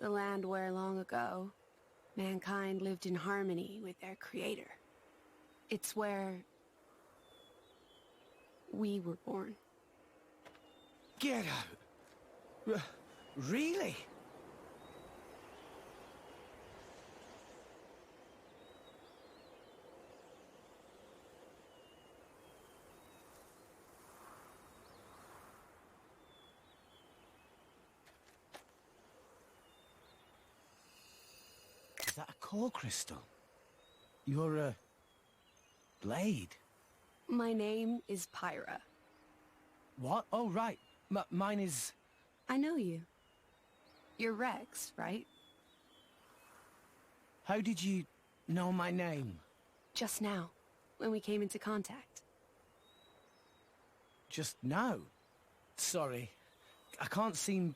The land where long ago, mankind lived in harmony with their creator. It's where we were born. Get out! Really? Is that a core crystal? You're a blade. My name is Pyra. What? Oh, right. Mine is... I know you. You're Rex, right? How did you know my name? Just now, when we came into contact. Just now? Sorry. I can't seem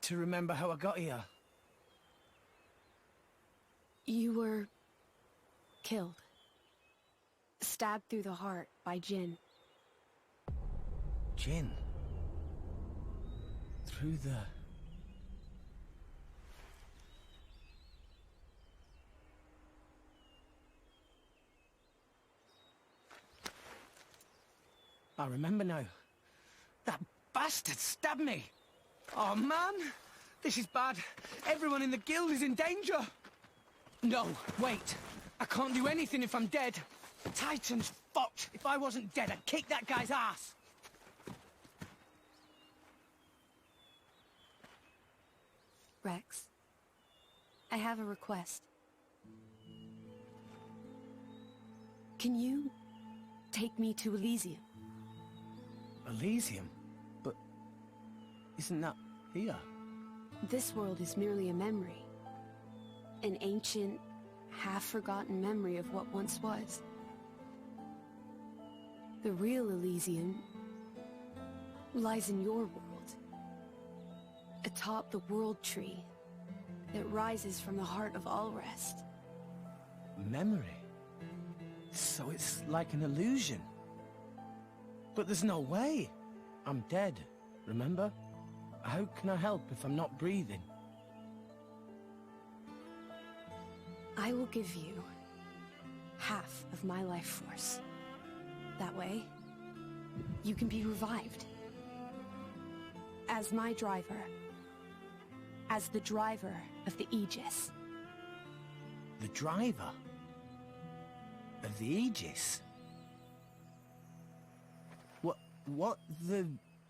to remember how I got here. You were killed. Stabbed through the heart by Jin. Jin? Through the... I remember now. That bastard stabbed me. Oh, man. This is bad. Everyone in the guild is in danger. No, wait. I can't do anything if I'm dead. Titan's fucked. If I wasn't dead, I'd kick that guy's ass. Rex, I have a request. Can you take me to Elysium? Elysium? But isn't that here? This world is merely a memory. An ancient, half-forgotten memory of what once was. The real Elysium lies in your world. Atop the world tree that rises from the heart of all rest. Memory? So it's like an illusion. But there's no way. I'm dead, remember? How can I help if I'm not breathing? I will give you half of my life force. That way, you can be revived. As my driver. As the driver of the Aegis. The driver? Of the Aegis? What the...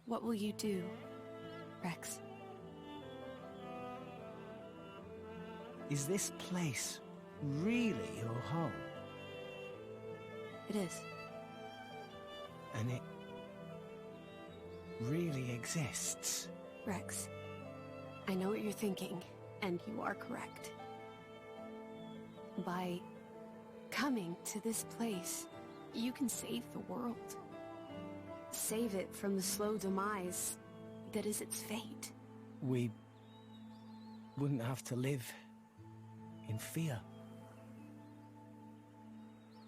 What will you do, Rex? Is this place really your home? It is. And it really exists? Rex, I know what you're thinking, and you are correct. By coming to this place, you can save the world. Save it from the slow demise that is its fate. We wouldn't have to live in fear.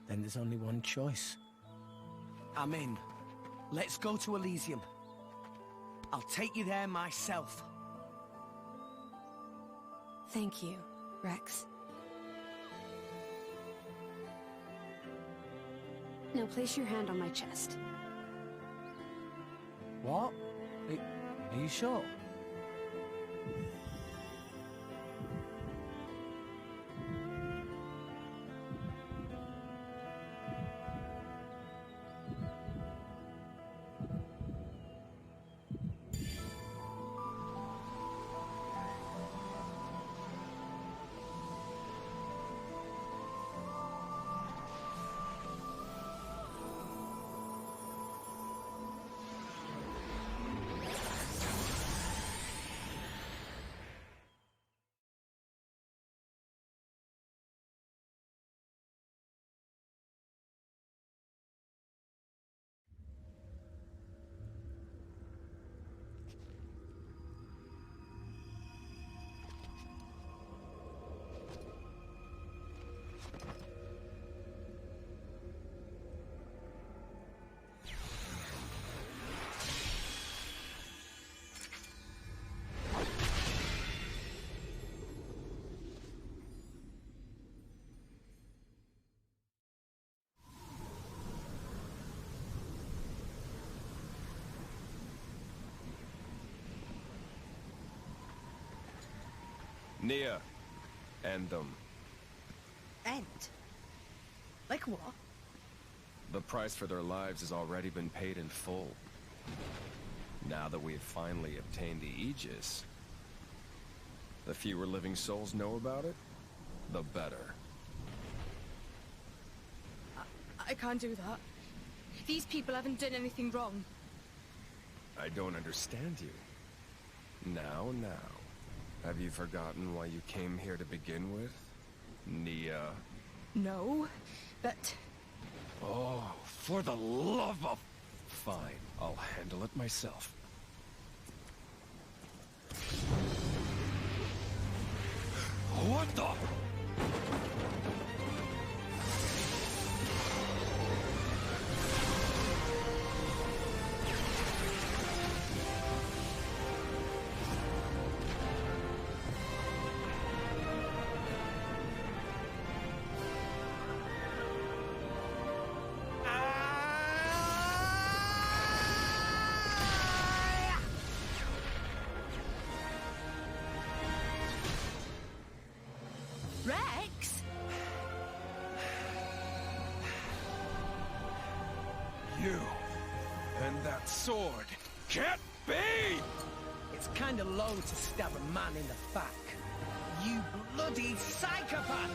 Then there's only one choice. I'm in. Let's go to Elysium. I'll take you there myself. Thank you, Rex. Now place your hand on my chest. What? Are you sure? Nia, end them. End? Like what? The price for their lives has already been paid in full. Now that we have finally obtained the Aegis, the fewer living souls know about it, the better. I can't do that. These people haven't done anything wrong. I don't understand you. Now. Have you forgotten why you came here to begin with, Nia? No, but... Oh, for the love of... Fine, I'll handle it myself. What the? Rex? You and that sword can't be! It's kinda low to stab a man in the back. You bloody psychopath!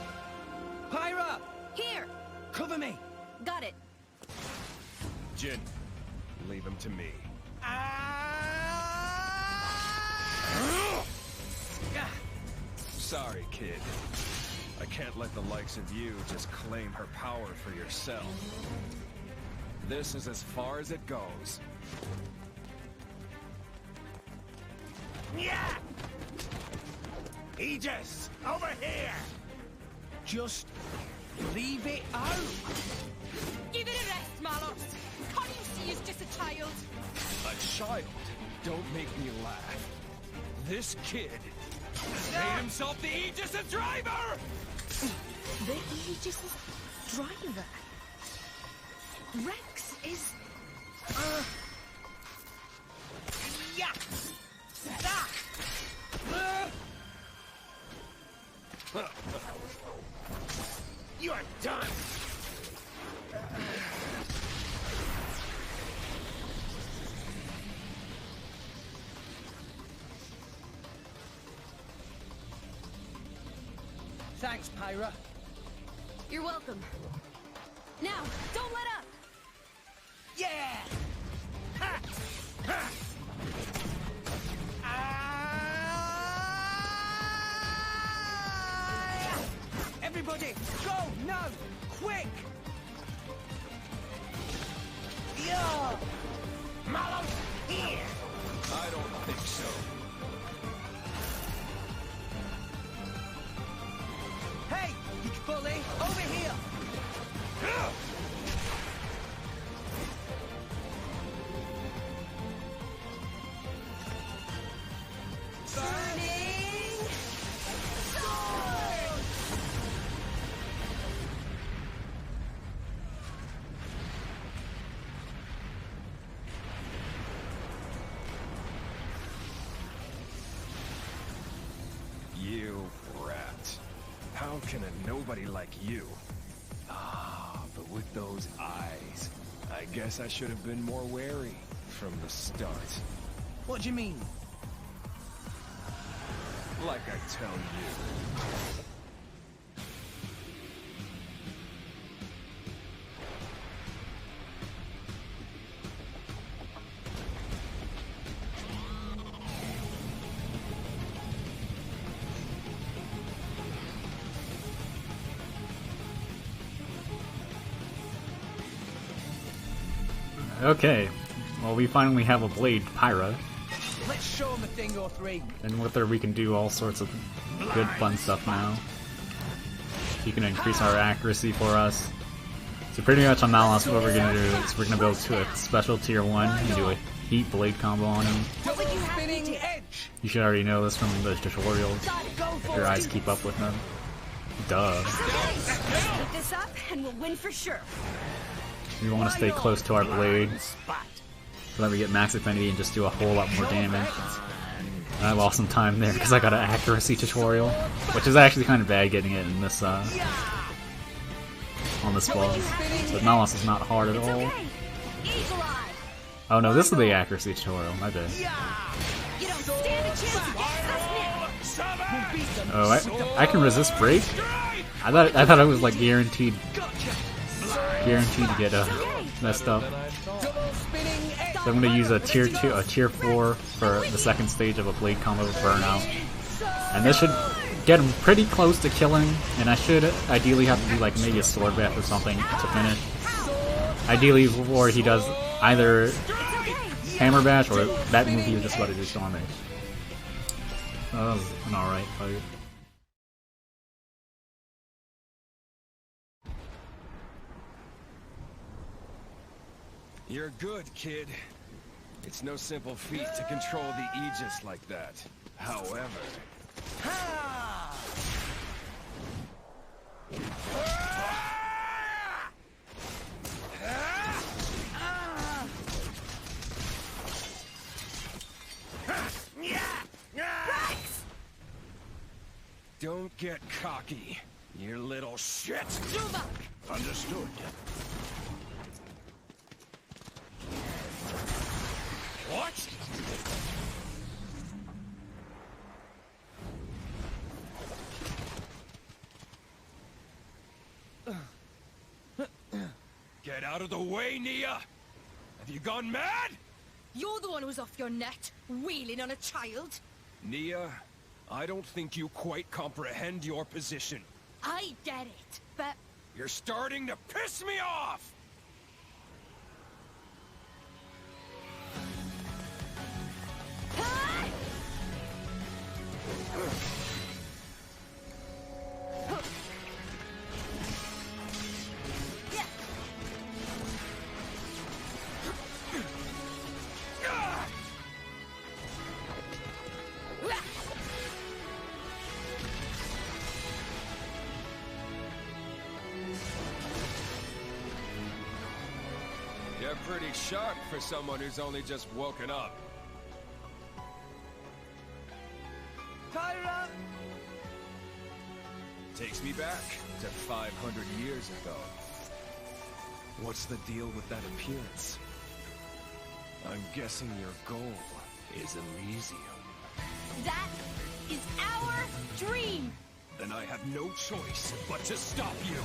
Pyra! Here! Cover me! Got it. Jin, leave him to me. Sorry, kid. I can't let the likes of you just claim her power for yourself. This is as far as it goes. Yeah! Aegis! Over here! Just leave it out! Give it a rest, Malos. Can't you see he's just a child? A child? Don't make me laugh. This kid made himself the Aegis' driver! The Aegis' driver? Rex is... Yeah! You are done! Thanks, Pyra. You're welcome. Now, don't let up! Yeah! Ha! Ha! Everybody, go now! Quick! Yeah! Malos, here! I don't think so. Hey, you bully! Over here! Burning sword! You rat. How can a nobody like you? Ah, but with those eyes, I guess I should have been more wary from the start. What do you mean? Like I tell you. Okay, well we finally have a blade, Pyra, Let's show him a thing or three. and with her we can do all sorts of good fun stuff now. She can increase our accuracy for us. So pretty much on Malos what we're gonna do is we're gonna build to a special tier 1 and do a heat blade combo on him. Double spinning edge! You should already know this from the tutorials, if your eyes keep up with them. Duh. Put this up and we'll win for sure. We want to stay close to our blade so that we get max affinity and just do a whole lot more damage. And I lost some time there because I got an accuracy tutorial, which is actually kind of bad getting it in this on this boss. But Malos is not hard at all. Oh no, this is the accuracy tutorial. My bad. You don't stand a chance against us, Nick. Oh, I can resist break. I thought I was like guaranteed to get messed up. So I'm gonna use a tier 2, a tier 4 for the second stage of a blade combo burnout, and this should get him pretty close to killing. And I should ideally have to do like maybe a sword bath or something to finish. Ideally, before he does either hammer bash or that move he was just about to do storm. That was an alright fight. You're good, kid. It's no simple feat to control the Aegis like that. However... Ha! Don't get cocky, you little shit! Understood. What? Get out of the way, Nia! Have you gone mad? You're the one who's off your nut, wheeling on a child. Nia, I don't think you quite comprehend your position. I get it, but... You're starting to piss me off! You're pretty sharp for someone who's only just woken up. Tyra! Takes me back to 500 years ago. What's the deal with that appearance? I'm guessing your goal is Elysium. That is our dream! Then I have no choice but to stop you!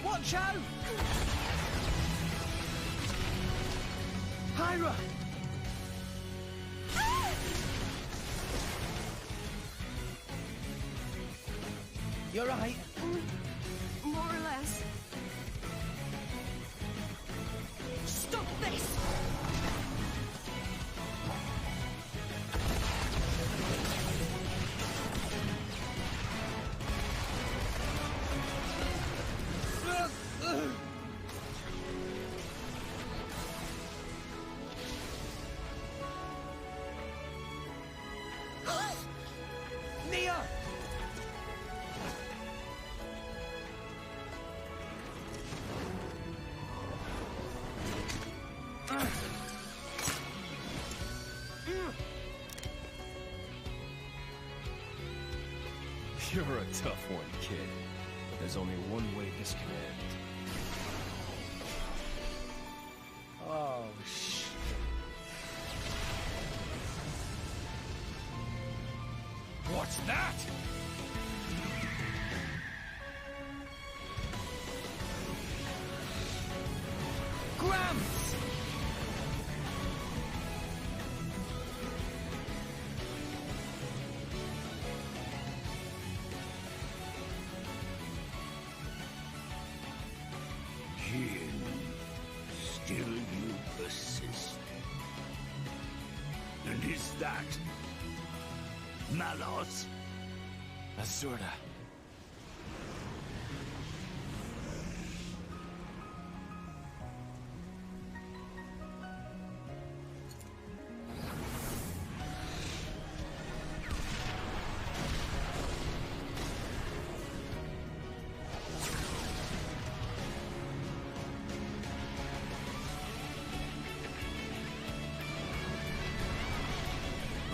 Watch out! Pyra! You're right. More or less. Stop this! Nia! You're a tough one, kid. But there's only one way this can end. Oh, shit. What's that? Gramps! Jin, still you persist. And is that Malos? Azurda.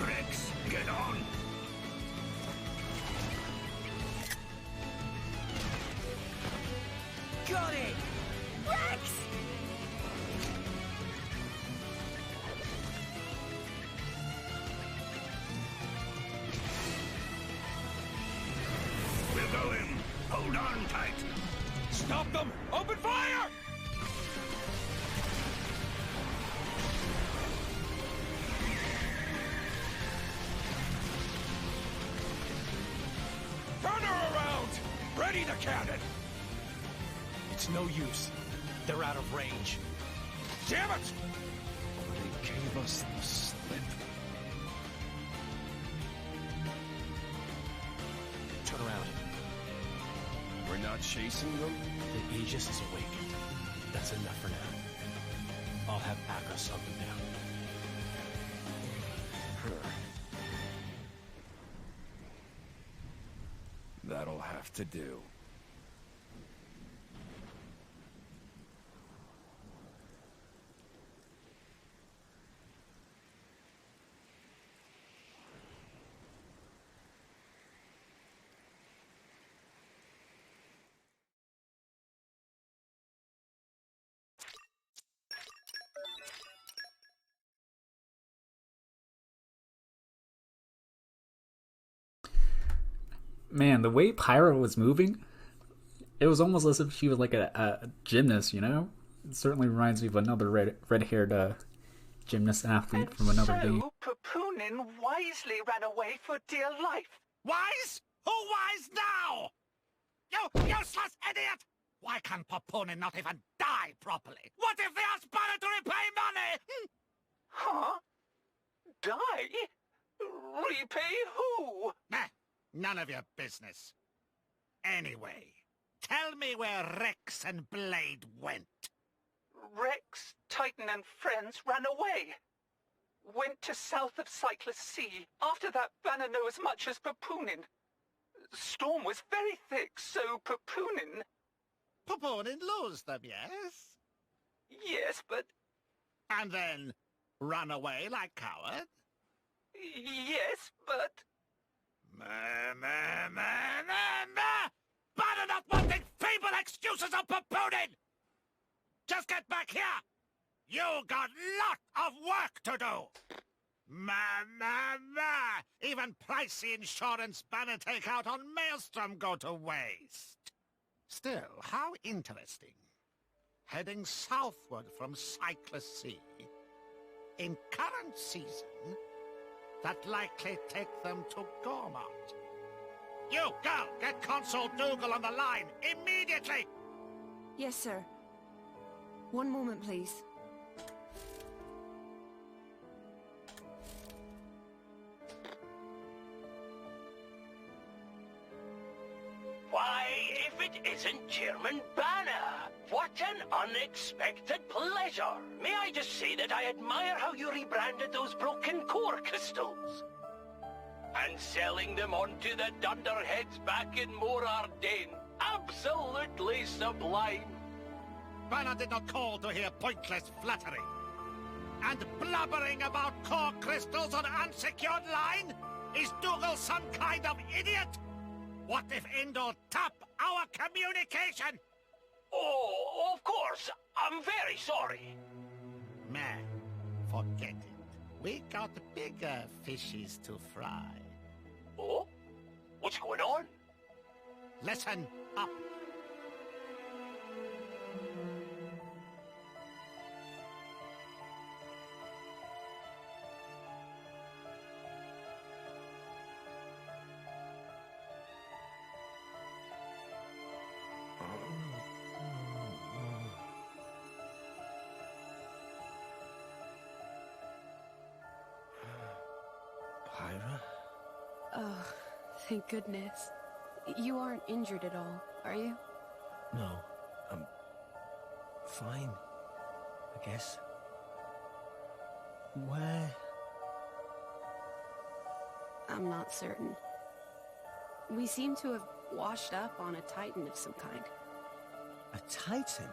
Rex, get on! Got it! Rex! We'll go in. Hold on tight. Stop them! Open fire! Ready the cannon! It's no use. They're out of range. Damn it! They gave us the slip. Turn around. We're not chasing them? The Aegis is awakened. That's enough for now. I'll have Akros hunt them down. That'll have to do. Man, the way Pyra was moving, it was almost as if she was like a gymnast, you know? It certainly reminds me of another red-haired gymnast athlete from another game. Popoonin wisely ran away for dear life. Wise? Who wise now? You useless idiot! Why can Popoonin not even die properly? What if they ask Banner to repay money? Huh? Die? Repay who? None of your business. Anyway, tell me where Rex and Blade went. Rex, Titan and friends ran away. Went to south of Cyclus Sea. After that, Banner know as much as Popoonin. Storm was very thick, so Popoonin... Popoonin lose them, yes? Yes, but... And then run away like coward? Yes, but... Banner not wanting feeble excuses of Popoonin! Just get back here! You got lot of work to do! Even pricey insurance Banner take out on Maelstrom go to waste. Still, how interesting. Heading southward from Cyclus Sea. In current season, that likely take them to Gormott. You, girl, get Consul Dougal on the line, immediately! Yes, sir. One moment, please. Why, if it isn't Chairman Banner! What an unexpected pleasure! May I just say that I admire how you rebranded those broken core crystals. And selling them on to the dunderheads back in More Ardennes. Absolutely sublime. Banner did not call to hear pointless flattery. And blubbering about core crystals on unsecured line? Is Dougal some kind of idiot? What if Indor tap our communication? Oh, of course. I'm very sorry. Man, forget it. We got bigger fishes to fry. Oh? What's going on? Listen up. Oh, thank goodness. You aren't injured at all, are you? No, I'm fine, I guess. Where? I'm not certain. We seem to have washed up on a Titan of some kind. A Titan?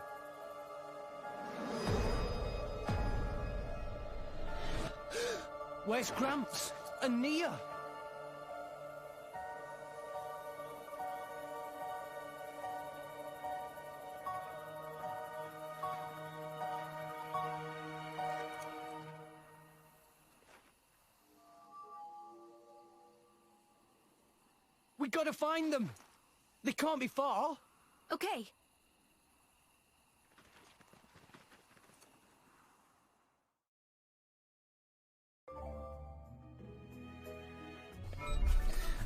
Where's Gramps and Nia? We gotta find them. They can't be far. Okay.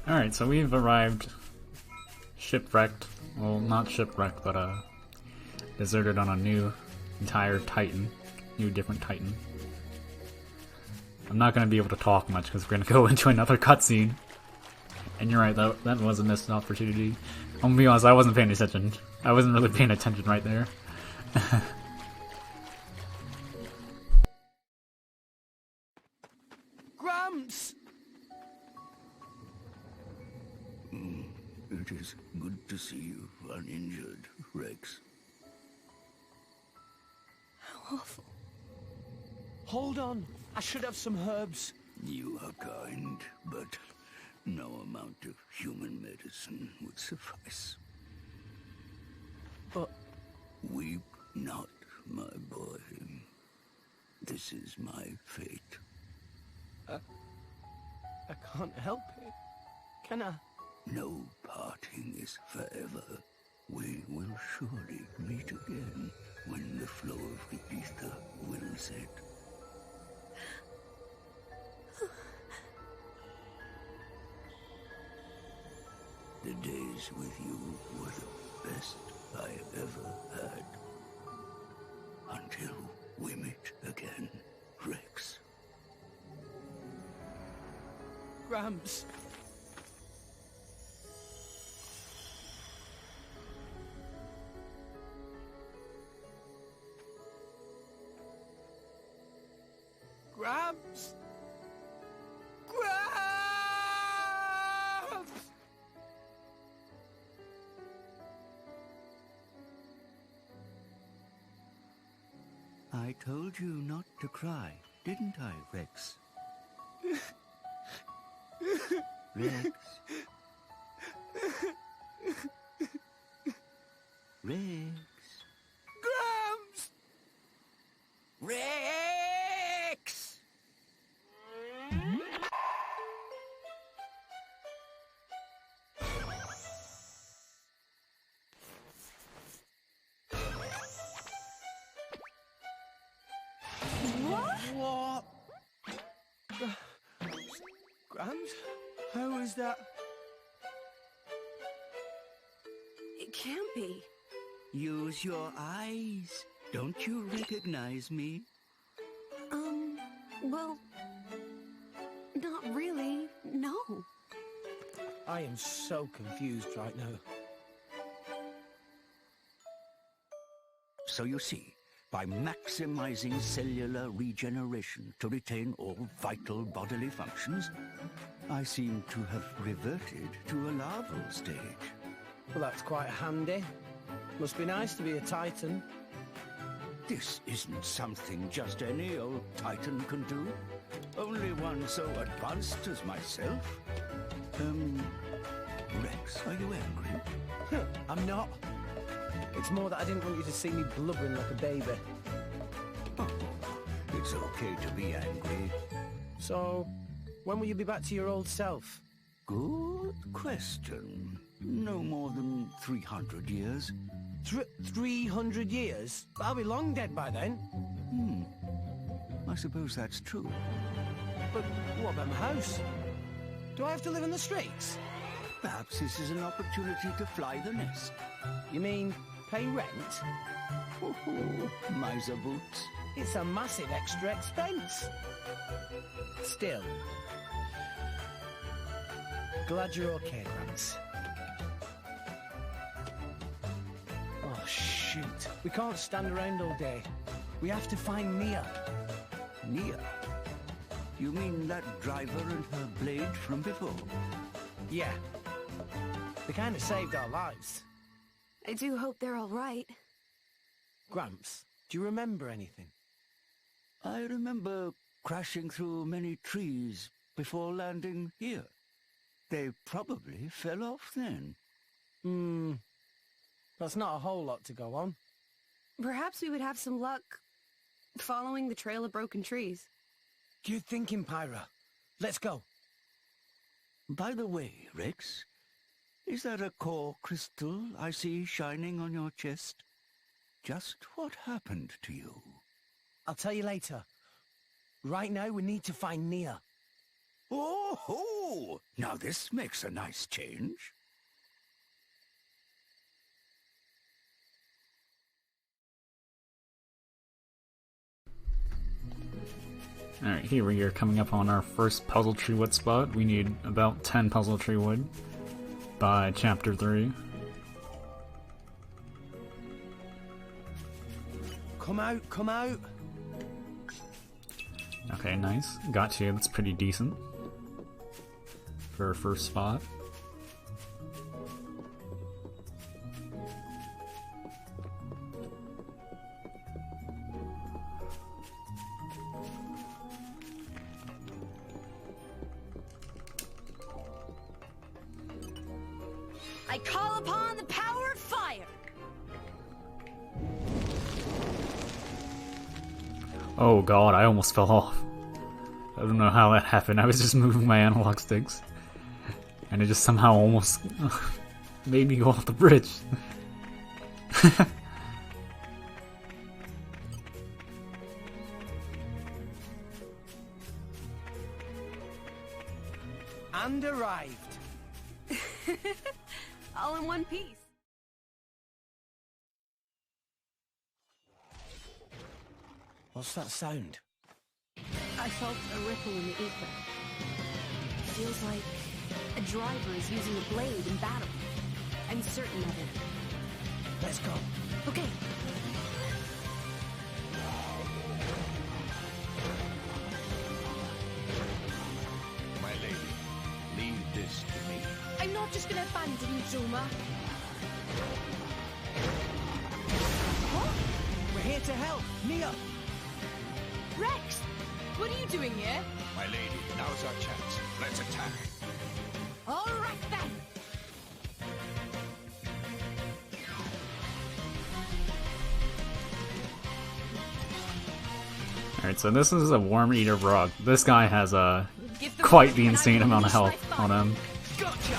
Alright, so we've arrived shipwrecked well, not shipwrecked, but deserted on a new entire Titan, different Titan. I'm not gonna be able to talk much because we're gonna go into another cutscene. And you're right, that was a missed opportunity. I'm gonna be honest, I wasn't paying attention. I wasn't really paying attention right there. Gramps! It is good to see you uninjured, Rex. How awful. Hold on, I should have some herbs. You are kind, but no amount of human medicine would suffice. But... Weep not, my boy. This is my fate. I can't help it. Can I? No parting is forever. We will surely meet again when the flow of the ether wills it. The days with you were the best I ever had. Until we meet again, Rex. Gramps. Gramps. Gramps. I told you not to cry, didn't I, Rex? Rex. Rex. Gramps. Rex! What? Gramps? How is that? It can't be. Use your eyes. Don't you recognize me? Well, not really, no. I am so confused right now. So you see, by maximizing cellular regeneration to retain all vital bodily functions, I seem to have reverted to a larval stage. Well, that's quite handy. Must be nice to be a Titan. This isn't something just any old Titan can do. Only one so advanced as myself. Rex, are you angry? I'm not. It's more that I didn't want you to see me blubbering like a baby. Oh, it's okay to be angry. So, when will you be back to your old self? Good question. No more than 300 years. 300 years? I'll be long dead by then. I suppose that's true. But what about my house? Do I have to live in the streets? Perhaps this is an opportunity to fly the nest. You mean pay rent? Oh, miser boots. It's a massive extra expense. Still. Glad you're okay, Gramps. Oh, shoot. We can't stand around all day. We have to find Nia. Nia? You mean that driver and her blade from before? Yeah. They kind of saved our lives. I do hope they're all right. Gramps, do you remember anything? I remember crashing through many trees before landing here. They probably fell off then. That's not a whole lot to go on. Perhaps we would have some luck following the trail of broken trees. Good thinking, Pyra. Let's go. By the way, Rex, is that a core crystal I see shining on your chest? Just what happened to you? I'll tell you later. Right now, we need to find Nia. Oh, now this makes a nice change. Alright, here we are coming up on our first puzzle tree wood spot. We need about 10 puzzle tree wood by chapter 3. Come out, come out. Okay, nice. Got you. That's pretty decent for our first spot. I call upon the power of fire. Oh god, I almost fell off. I don't know how that happened. I was just moving my analog sticks. And it just somehow almost made me go off the bridge. And arrived. All in one piece. What's that sound? I felt a ripple in the ether. Feels like a driver is using a blade in battle. I'm certain of it. Let's go. Okay. My lady, leave this to me. I'm not just gonna abandon you, Joma. What? We're here to help. Nia. Rex, what are you doing here? My lady, now's our chance. Let's attack. All right then. Alright, so this is a Worm Eater Brog. This guy has quite the insane amount of health on him. Gotcha.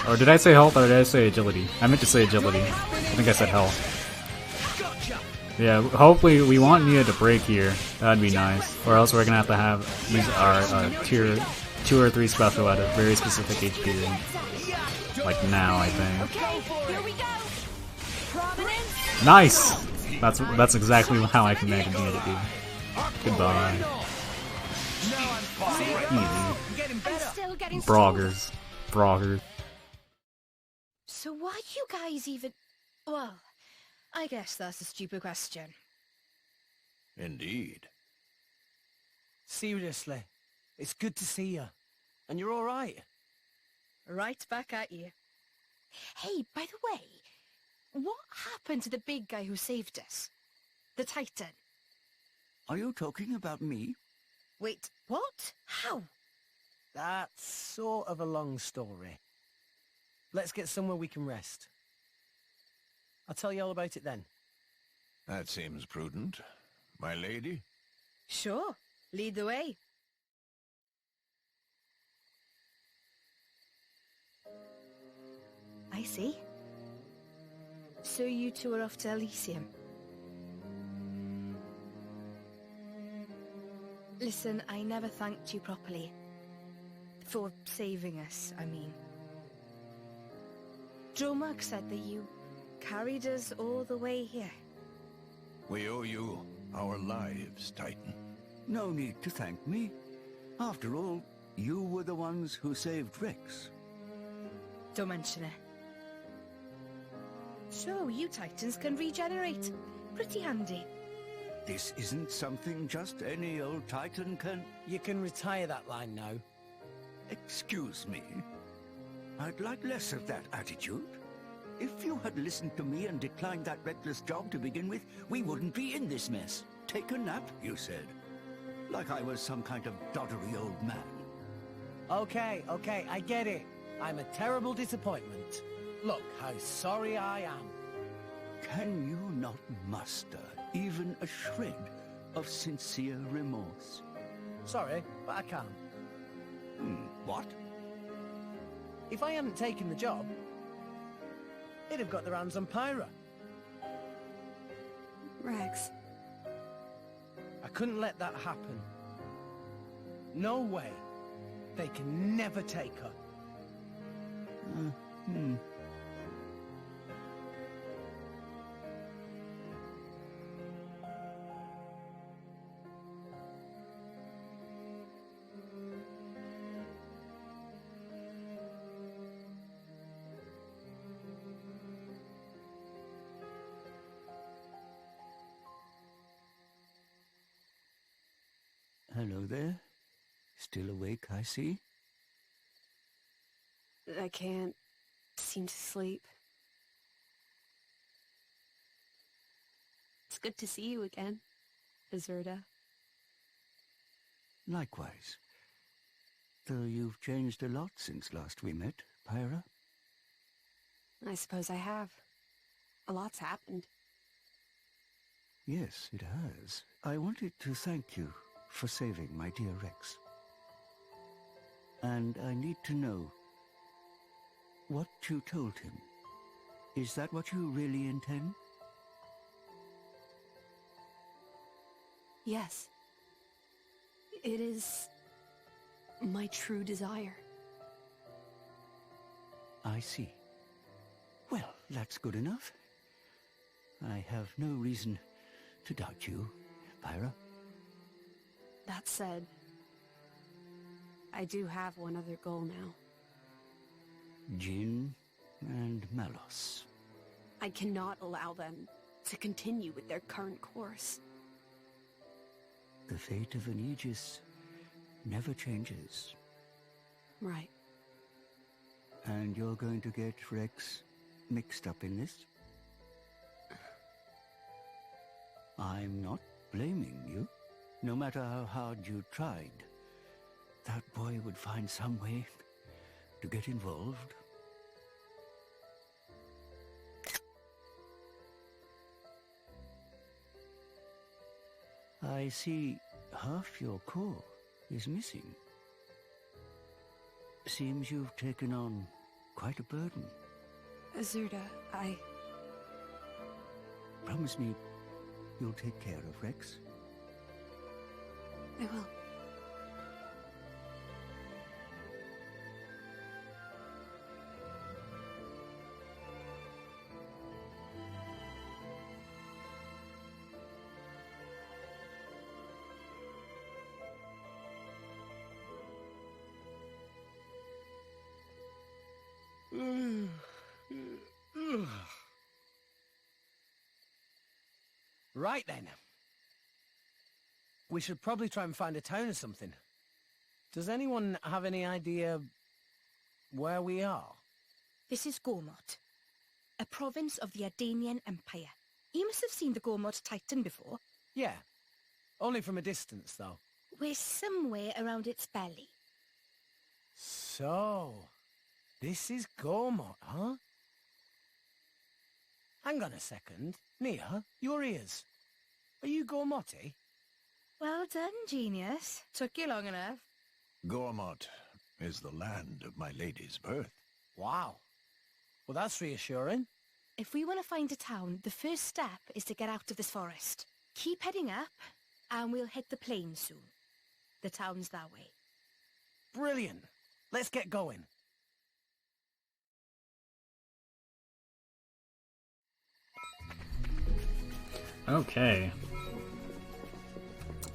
Or did I say health or did I say agility? I meant to say agility. I think I said health. Yeah, hopefully we want Nia to break here. That'd be nice. Or else we're gonna have to use our tier 2 or 3 special at a very specific HP range. Like now, I think. Here we go. Prominence. Nice! That's exactly how I can imagine Nia to be. Goodbye. Easy. Broggers. Broggers. So why you guys even... Well, I guess that's a stupid question. Indeed. Seriously, it's good to see you. And you're alright? Right back at you. Hey, by the way, what happened to the big guy who saved us? The Titan. Are you talking about me? Wait, what? How? That's sort of a long story. Let's get somewhere we can rest. I'll tell you all about it then. That seems prudent. My lady? Sure. Lead the way. I see. So you two are off to Elysium. Listen, I never thanked you properly. For saving us, I mean. Dromark said that you carried us all the way here. We owe you our lives, Titan. No need to thank me. After all, you were the ones who saved Rex. Don't mention it. So, you Titans can regenerate. Pretty handy. This isn't something just any old Titan can... You can retire that line now. Excuse me. I'd like less of that attitude. If you had listened to me and declined that reckless job to begin with, we wouldn't be in this mess. Take a nap, you said. Like I was some kind of doddery old man. Okay, I get it. I'm a terrible disappointment. Look how sorry I am. Can you not muster even a shred of sincere remorse? Sorry, but I can't. What? If I hadn't taken the job, they'd have got their hands on Pyra. Rex. I couldn't let that happen. No way. They can never take her. Hello there. Still awake, I see. I can't seem to sleep. It's good to see you again, Azurda. Likewise. Though you've changed a lot since last we met, Pyra. I suppose I have. A lot's happened. Yes, it has. I wanted to thank you for saving my dear Rex. And I need to know what you told him. Is that what you really intend? Yes. It is my true desire. I see. Well, that's good enough. I have no reason to doubt you, Pyra. That said, I do have one other goal now. Jin and Malos. I cannot allow them to continue with their current course. The fate of an Aegis never changes. Right. And you're going to get Rex mixed up in this? I'm not blaming you. No matter how hard you tried, that boy would find some way to get involved. I see half your core is missing. Seems you've taken on quite a burden. Azurda, I... Promise me you'll take care of Rex. I will. Right then. We should probably try and find a town or something. Does anyone have any idea where we are? This is Gormott, a province of the Ardanian Empire. You must have seen the Gormott Titan before. Yeah. Only from a distance, though. We're somewhere around its belly. So, this is Gormott, huh? Hang on a second. Nia, your ears. Are you Gormotti? Well done, genius. Took you long enough. Gormott is the land of my lady's birth. Wow. Well, that's reassuring. If we want to find a town, the first step is to get out of this forest. Keep heading up, and we'll hit the plain soon. The town's that way. Brilliant. Let's get going. Okay.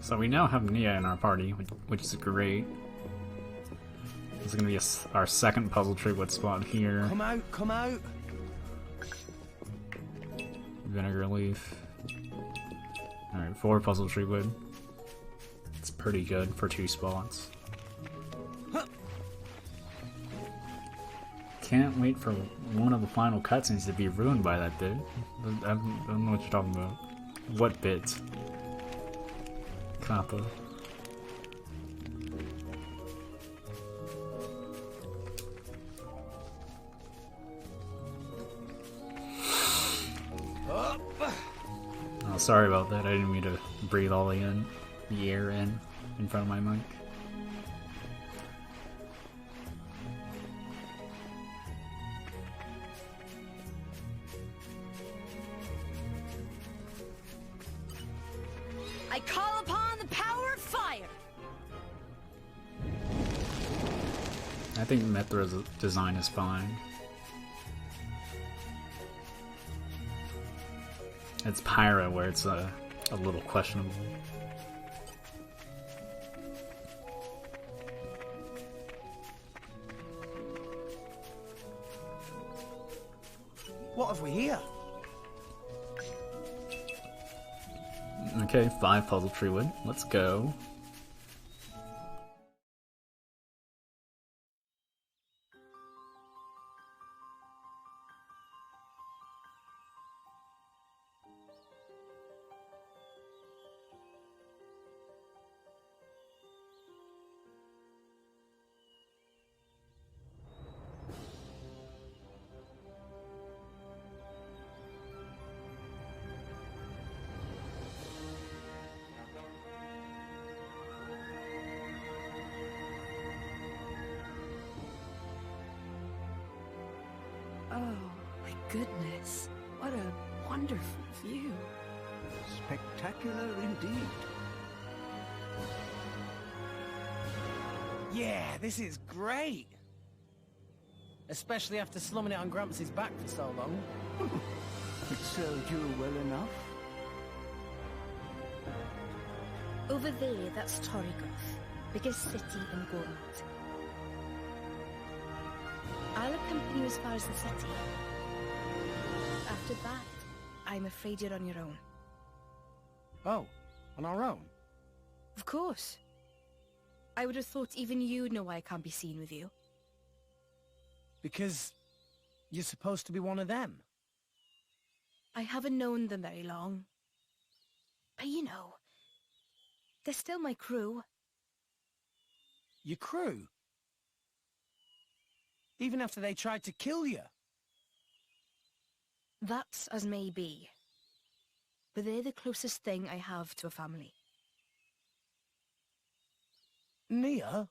So we now have Nia in our party, which is great. This is going to be our second puzzle tree wood spot here. Come out, come out! Vinegar leaf. Alright, 4 puzzle tree wood. It's pretty good for 2 spots. Can't wait for one of the final cutscenes to be ruined by that dude. I don't know what you're talking about. What bit? Kappa. Oh, sorry about that. I didn't mean to breathe all the air in front of my mic. I call upon the power of fire! I think Mithra's design is fine. It's Pyra where it's a little questionable. What have we here? Okay, 5 puzzle tree wood. Let's go. goodness. What a wonderful view. Spectacular indeed. Yeah, this is great. Especially after slumming it on Gramps' back for so long. It served you well enough. Over there, that's Torigoth, biggest city in Gormott. I'll accompany you as far as the city. After that, I'm afraid you're on your own. Oh, on our own? Of course. I would have thought even you know I can't be seen with you. Because you're supposed to be one of them. I haven't known them very long. But you know, they're still my crew. Your crew? Even after they tried to kill you? That's as may be. But they're the closest thing I have to a family. Nia?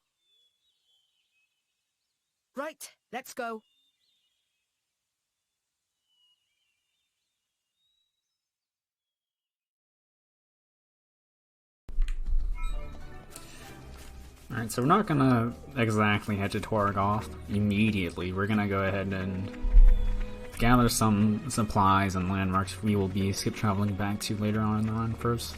Right, let's go. Alright, so we're not gonna exactly head to Torigoth immediately. We're gonna go ahead and gather some supplies and landmarks we will be skip traveling back to later on in the run first.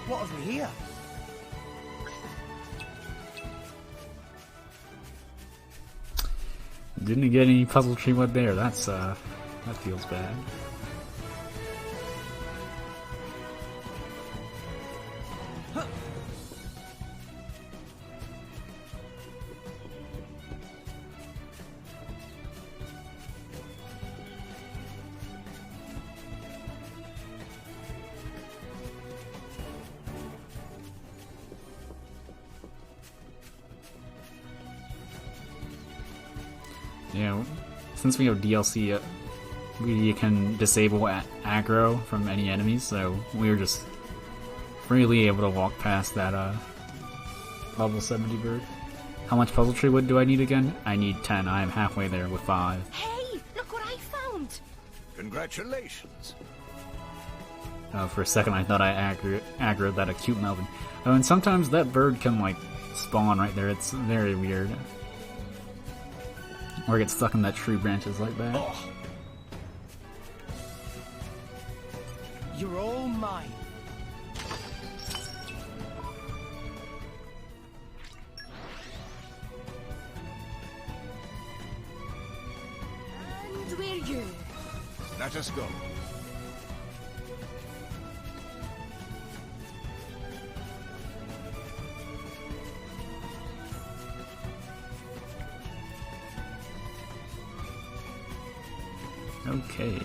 What have we here? Didn't get any puzzle tree wood there. That's that feels bad. Yeah, since we have DLC, we can disable aggro from any enemies, so we were just freely able to walk past that level 70 bird. How much puzzle tree wood do I need again? I need 10. I am halfway there with 5. Hey, look what I found! Congratulations. For a second I thought I aggroed that acute Melvin. Oh, and sometimes that bird can like spawn right there. It's very weird. Or get stuck in that tree branches like that. Oh. You're all mine. And where you? Let us go. Okay.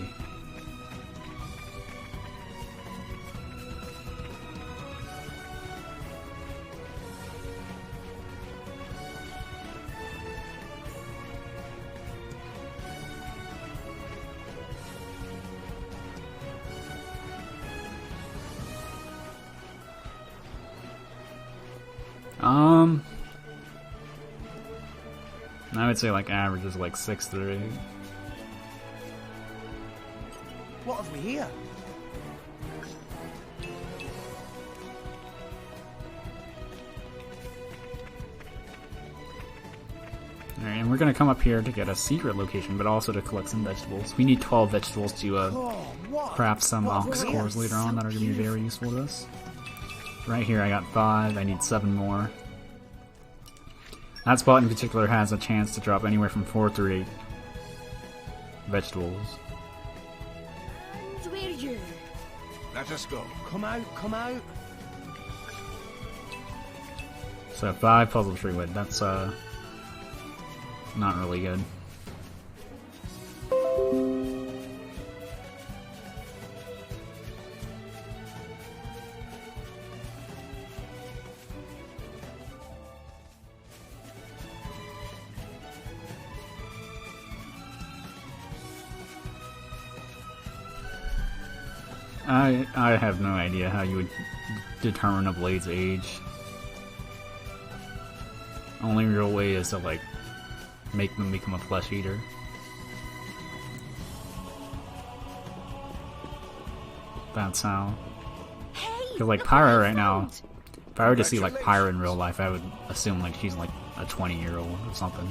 I would say like average is like 6 through 8. What have we here? Alright, and we're gonna come up here to get a secret location, but also to collect some vegetables. We need 12 vegetables to craft some ox cores later on that are gonna be very useful to us. Right here I got 5, I need 7 more. That spot in particular has a chance to drop anywhere from 4 through 8 vegetables. And where you? Let us go. Come out, come out. So 5 puzzle tree wood, that's not really good. I have no idea how you would determine a blade's age. Only real way is to like make them become a flesh eater. That's how. Cause like Pyra right now, if I were to see like Pyra in real life, I would assume like she's like a 20-year-old or something.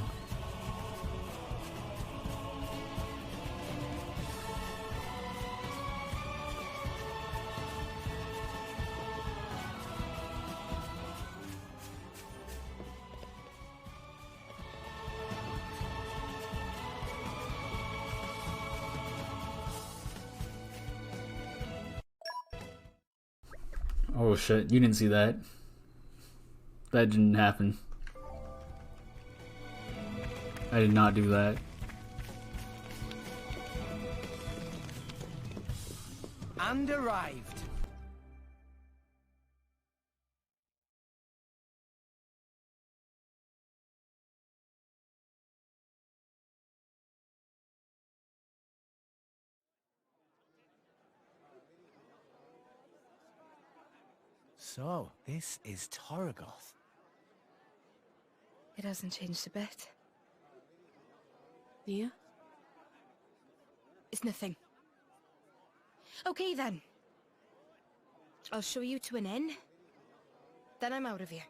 Oh shit, you didn't see that. That didn't happen. I did not do that. And arrived. So, this is Torigoth. It hasn't changed a bit. Yeah? It's nothing. Okay then. I'll show you to an inn. Then I'm out of here.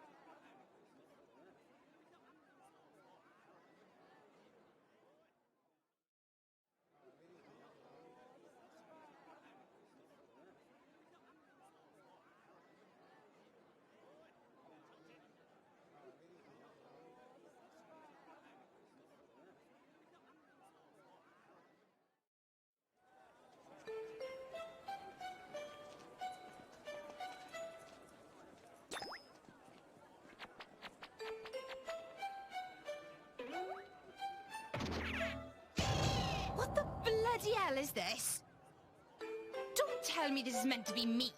What the bloody hell is this? Don't tell me this is meant to be me.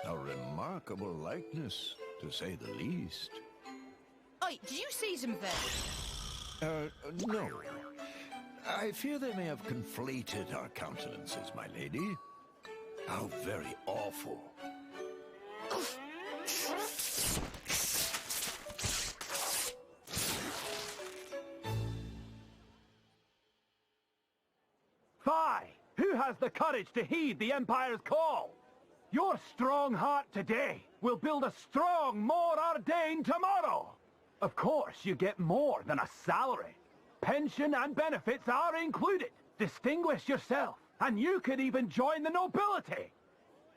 A remarkable likeness, to say the least. Oi, did you see something? No. I fear they may have conflated our countenances, my lady. How very awful. Fie! Who has the courage to heed the Empire's call? Your strong heart today will build a strong, more ordained tomorrow. Of course, you get more than a salary. Pension and benefits are included. Distinguish yourself, and you could even join the nobility.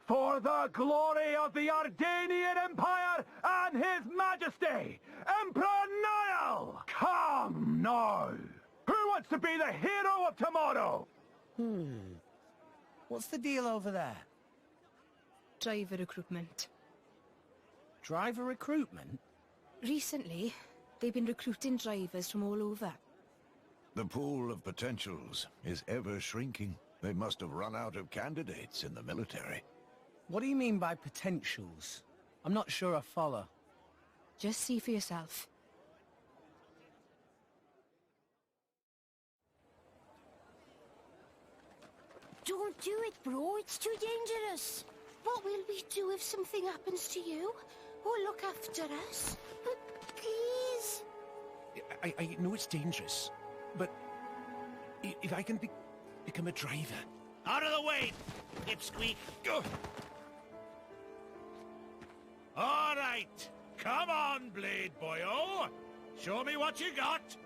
For the glory of the Ardanian Empire and His Majesty, Emperor Niall! Come now! Who wants to be the hero of tomorrow? What's the deal over there? Driver recruitment. Driver recruitment? Recently, they've been recruiting drivers from all over. The pool of potentials is ever shrinking. They must have run out of candidates in the military. What do you mean by potentials? I'm not sure I follow. Just see for yourself. Don't do it, bro. It's too dangerous. What will we do if something happens to you? Or look after us? Please. I know it's dangerous, but if I can become a driver... Out of the way, dipsqueak. Go. All right. Come on, Blade Boyo. Show me what you got.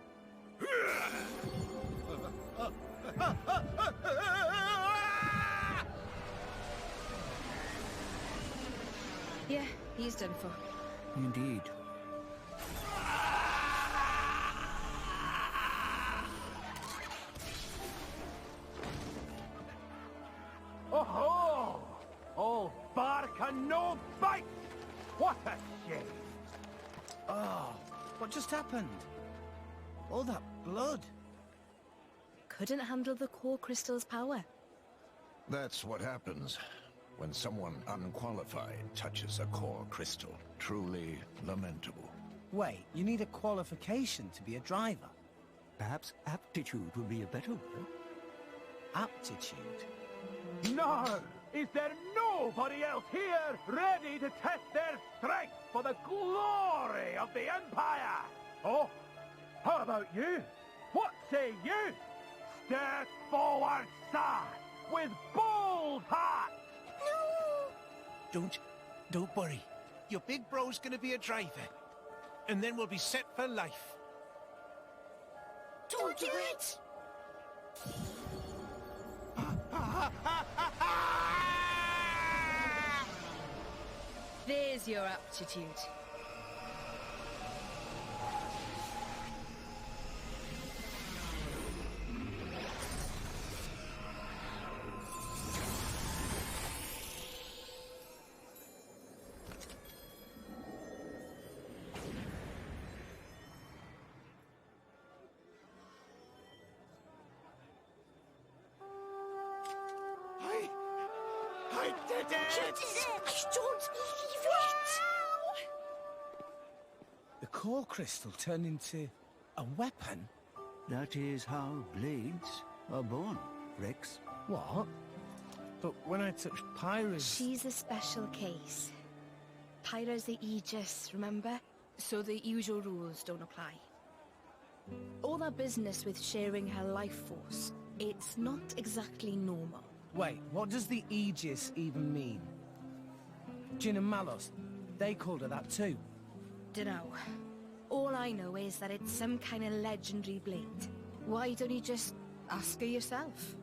Yeah, he's done for. Indeed. Oh-ho! All bark and no bite! What a shame! Oh, what just happened? All that blood. Couldn't handle the core crystal's power. That's what happens when someone unqualified touches a core crystal. Truly lamentable. Wait, you need a qualification to be a driver? Perhaps aptitude would be a better word. Aptitude? No! Is there nobody else here ready to test their strength for the glory of the Empire? Oh, how about you? What say you? Step forward, sir, with bold heart! Don't worry. Your big bro's gonna be a driver. And then we'll be set for life. Don't do it! There's your aptitude. I did it! You did it! I don't believe it! The core crystal turned into a weapon? That is how blades are born, Rex. What? But when I touched Pyra's... She's a special case. Pyra's the Aegis, remember? So the usual rules don't apply. All that business with sharing her life force, it's not exactly normal. Wait, what does the Aegis even mean? Jin and Malos, they called her that too. Dunno. All I know is that it's some kind of legendary blade. Why don't you just ask her yourself?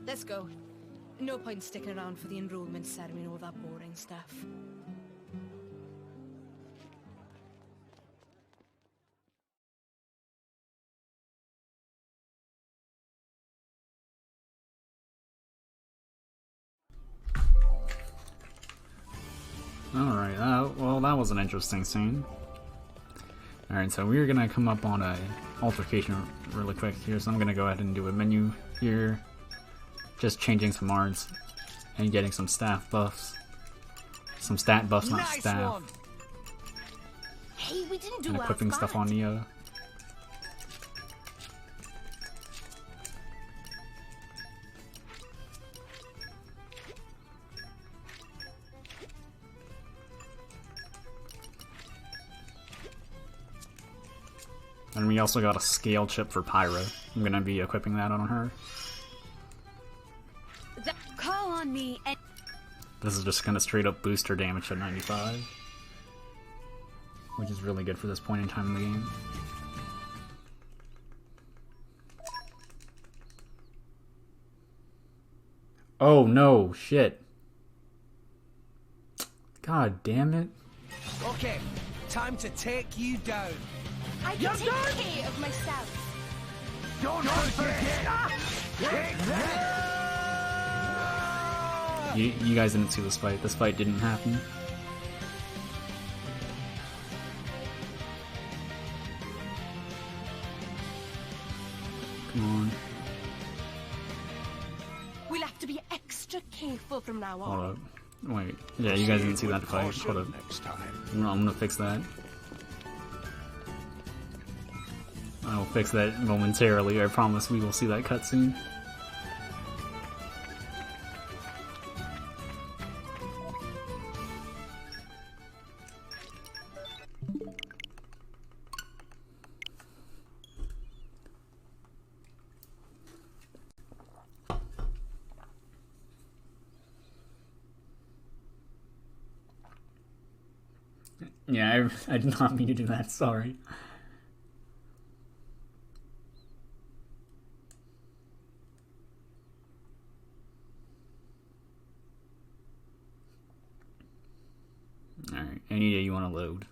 Let's go. No point sticking around for the enrollment ceremony and all that boring stuff. Alright, well that was an interesting scene. Alright, so we're gonna come up on a altercation really quick here, so I'm gonna go ahead and do a menu here. Just changing some arts and getting some staff buffs. Some stat buffs, not Nice staff. one. Hey, we didn't do And half equipping stuff bad. on Neo. And we also got a scale chip for Pyra. I'm gonna be equipping that on her. Call on me and... This is just gonna straight up boost her damage to 95. Which is really good for this point in time in the game. Oh no, shit. God damn it. Okay, time to take you down. I can take care of myself. Don't forget! Take that! You guys didn't see this fight. This fight didn't happen. Come on. We'll have to be extra careful from now on. Hold up. Wait. Yeah, you guys didn't see that fight. Hold up. I'm gonna fix that. I will fix that momentarily. I promise we will see that cutscene. Yeah, I did not mean to do that, sorry. Alright, any day you want to load.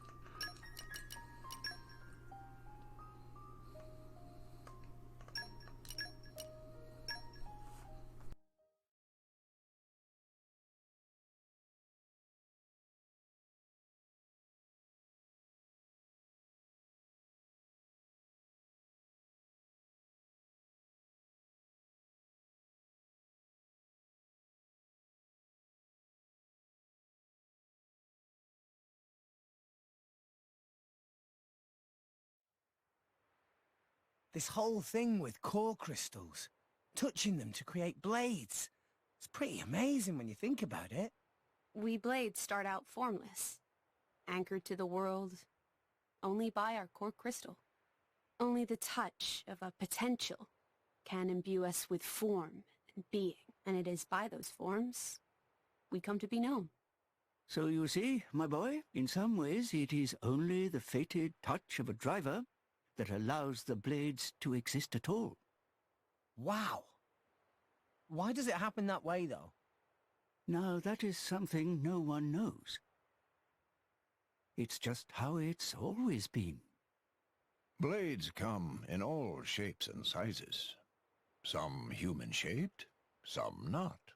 This whole thing with core crystals, touching them to create blades. It's pretty amazing when you think about it. We blades start out formless, anchored to the world only by our core crystal. Only the touch of a potential can imbue us with form and being, and it is by those forms we come to be known. So you see, my boy, in some ways it is only the fated touch of a driver that allows the blades to exist at all. Wow. Why does it happen that way, though? Now, that is something no one knows. It's just how it's always been. Blades come in all shapes and sizes. Some human-shaped, some not.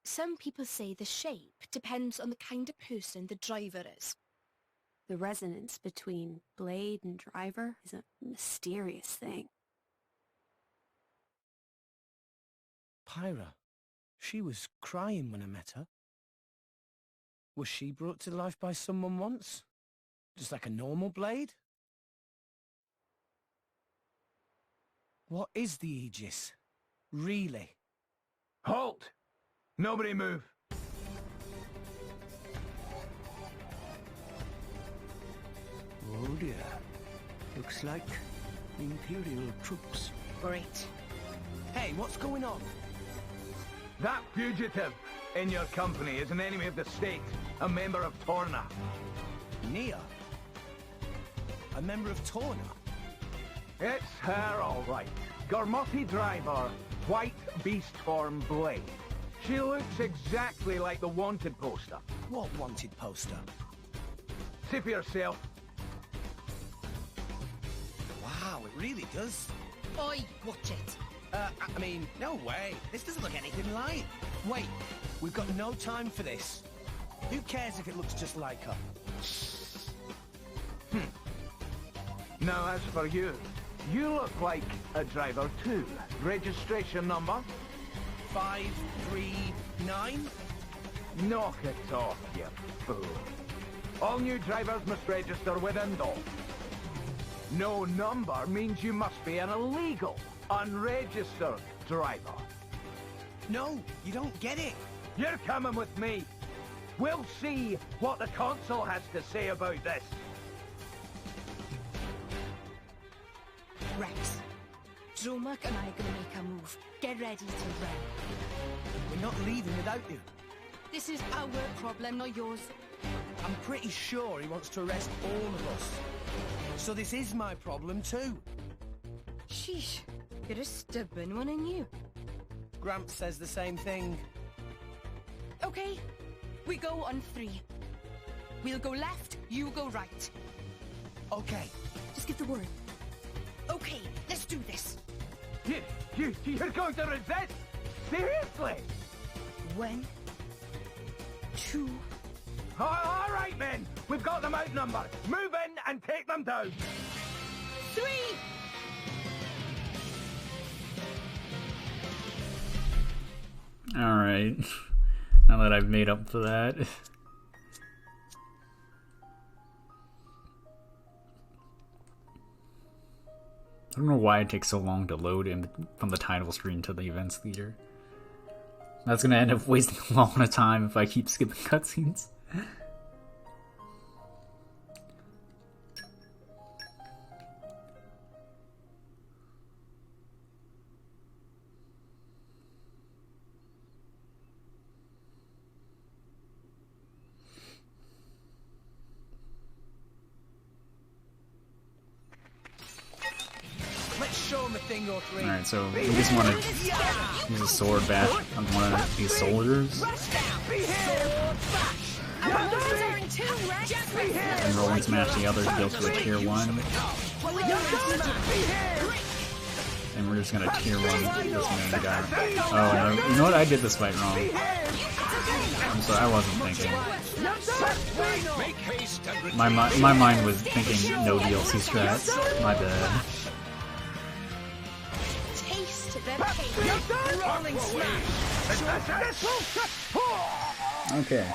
Some people say the shape depends on the kind of person the driver is. The resonance between blade and driver is a mysterious thing. Pyra, she was crying when I met her. Was she brought to life by someone once? Just like a normal blade? What is the Aegis? Really? Halt! Nobody move. Oh dear. Looks like Imperial troops. Great. Hey, what's going on? That fugitive in your company is an enemy of the state, a member of Torna. Nia? A member of Tora? It's her, all right. Gormott driver, white beast form blade. She looks exactly like the wanted poster. What wanted poster? See for yourself. Wow, it really does. Oi, watch it. I mean, no way. This doesn't look anything like. Wait, we've got no time for this. Who cares if it looks just like her? Now, as for you, you look like a driver too. Registration number? 539? Knock it off, you fool. All new drivers must register with Indol. No number means you must be an illegal, unregistered driver. No, you don't get it. You're coming with me. We'll see what the Consul has to say about this. Rex, Dromark and I are gonna make a move. Get ready to run. We're not leaving without you. This is our problem, not yours. I'm pretty sure he wants to arrest all of us. So this is my problem too. Sheesh, you're a stubborn one, ain't you? Gramps says the same thing. Okay, we go on 3. We'll go left, you go right. Okay. Just give the word. Okay, let's do this. You're going to resist? Seriously? 1, 2... All right, men. We've got them outnumbered. Move in and take them down. 3! Alright. Now that I've made up for that. I don't know why it takes so long to load in from the title screen to the events theater. That's gonna end up wasting a lot of time if I keep skipping cutscenes. Alright, so we just want to use a sword bash on one of these soldiers. And roll and smash the other to go to a tier 1. And we're just gonna tier 1 this main guy. Oh no, you know what? I did this fight wrong. I'm sorry, I wasn't thinking. My mind was thinking no DLC strats. My bad. Okay.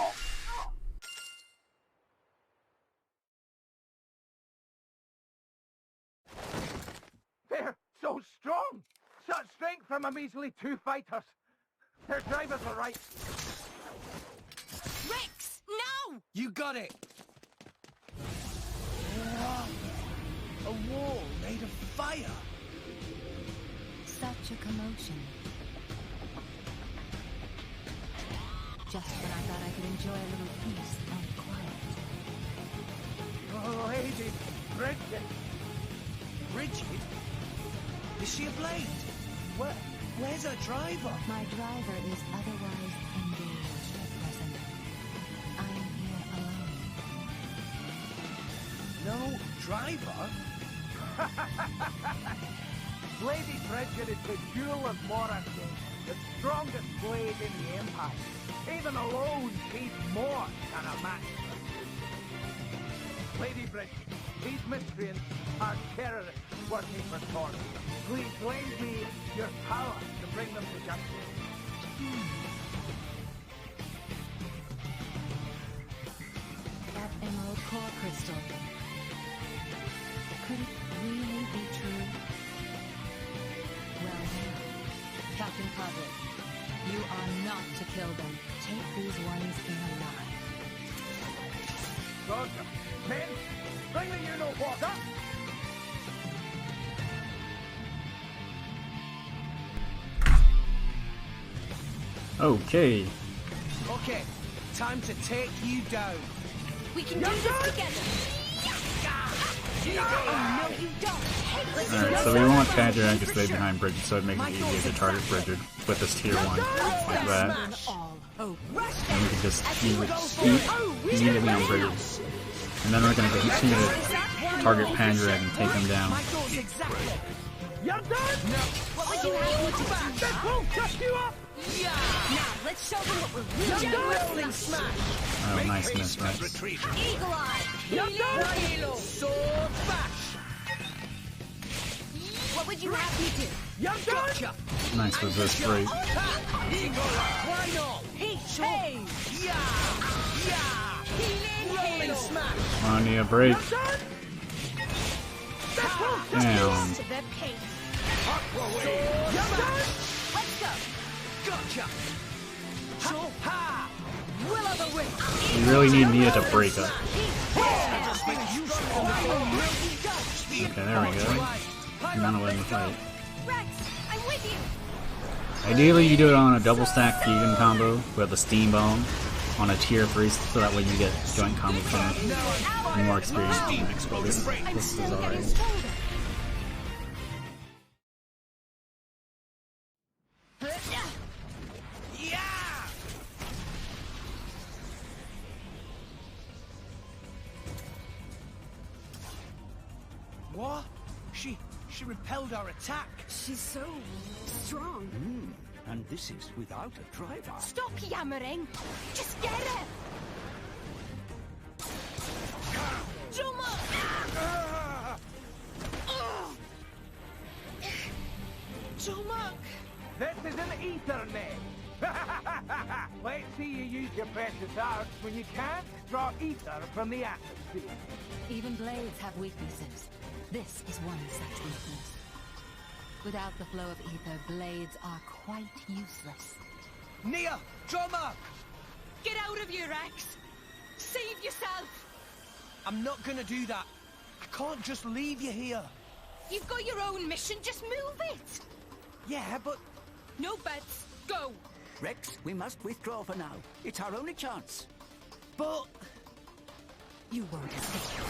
They're so strong! Such strength from a measly 2 fighters! Their driver's all right. Rex, no! You got it! Whoa. A wall made of fire! Such a commotion. Just when I thought I could enjoy a little peace and quiet. Oh, Lady Bridget. Bridget? Is she a blade? Where's her driver? My driver is otherwise engaged at present. I am here alone. No driver? Lady Bridget is the jewel of Morrison, the strongest blade in the Empire. Even alone, she's more than a match. Lady Bridget, these miscreants are terrorists working for Tora. Please lend me your power to bring them to justice. That emerald core crystal. Could it really be true? Well, Captain Padre, you are not to kill them. Take these ones in alive. Roger. Men, bring me you no water. Okay. Okay, time to take you down. We can do this together. Oh, no, you don't. Alright, so we want Patrick to stay behind Bridget so it makes it easier to target Bridget with this tier 1, like that. And we can just immediately on Bridget. And then we're going to continue to target Pandrag and take him down. You're done? No. What would you have me do? That won't shut you up! Yeah. Now, let's show them what we're really Wrestling smash! Oh, nice miss, Rex. Eagle Eye! Hilo sword bash! What would you have me do? Gotcha! Nice resist break. Eagle Eye! Why not? Hey! Yeah! Rolling smash! On you, break. Down. To their pace. Let's go! Gotcha! Ha! Will of the wind! You really need Nia to break up. Okay, there we go. I'm not letting the fight. Rex, I'm with you! Ideally, you do it on a double stack fusion combo with a steam bomb on a tier 3 so that way you get joint combo finish and more experience. This is alright. What? She repelled our attack. She's so strong. And this is without a driver. Stop yammering! Just get it! Juma! Juma! This is an ether net. Let's see you use your precious arts when you can't draw ether from the atmosphere. Even blades have weaknesses. This is one such weakness. Without the flow of ether, blades are quite useless. Nia! Drummer! Get out of here, Rex! Save yourself! I'm not gonna do that. I can't just leave you here. You've got your own mission, just move it! Yeah, but... No bets, go! Rex, we must withdraw for now. It's our only chance. But... You won't escape.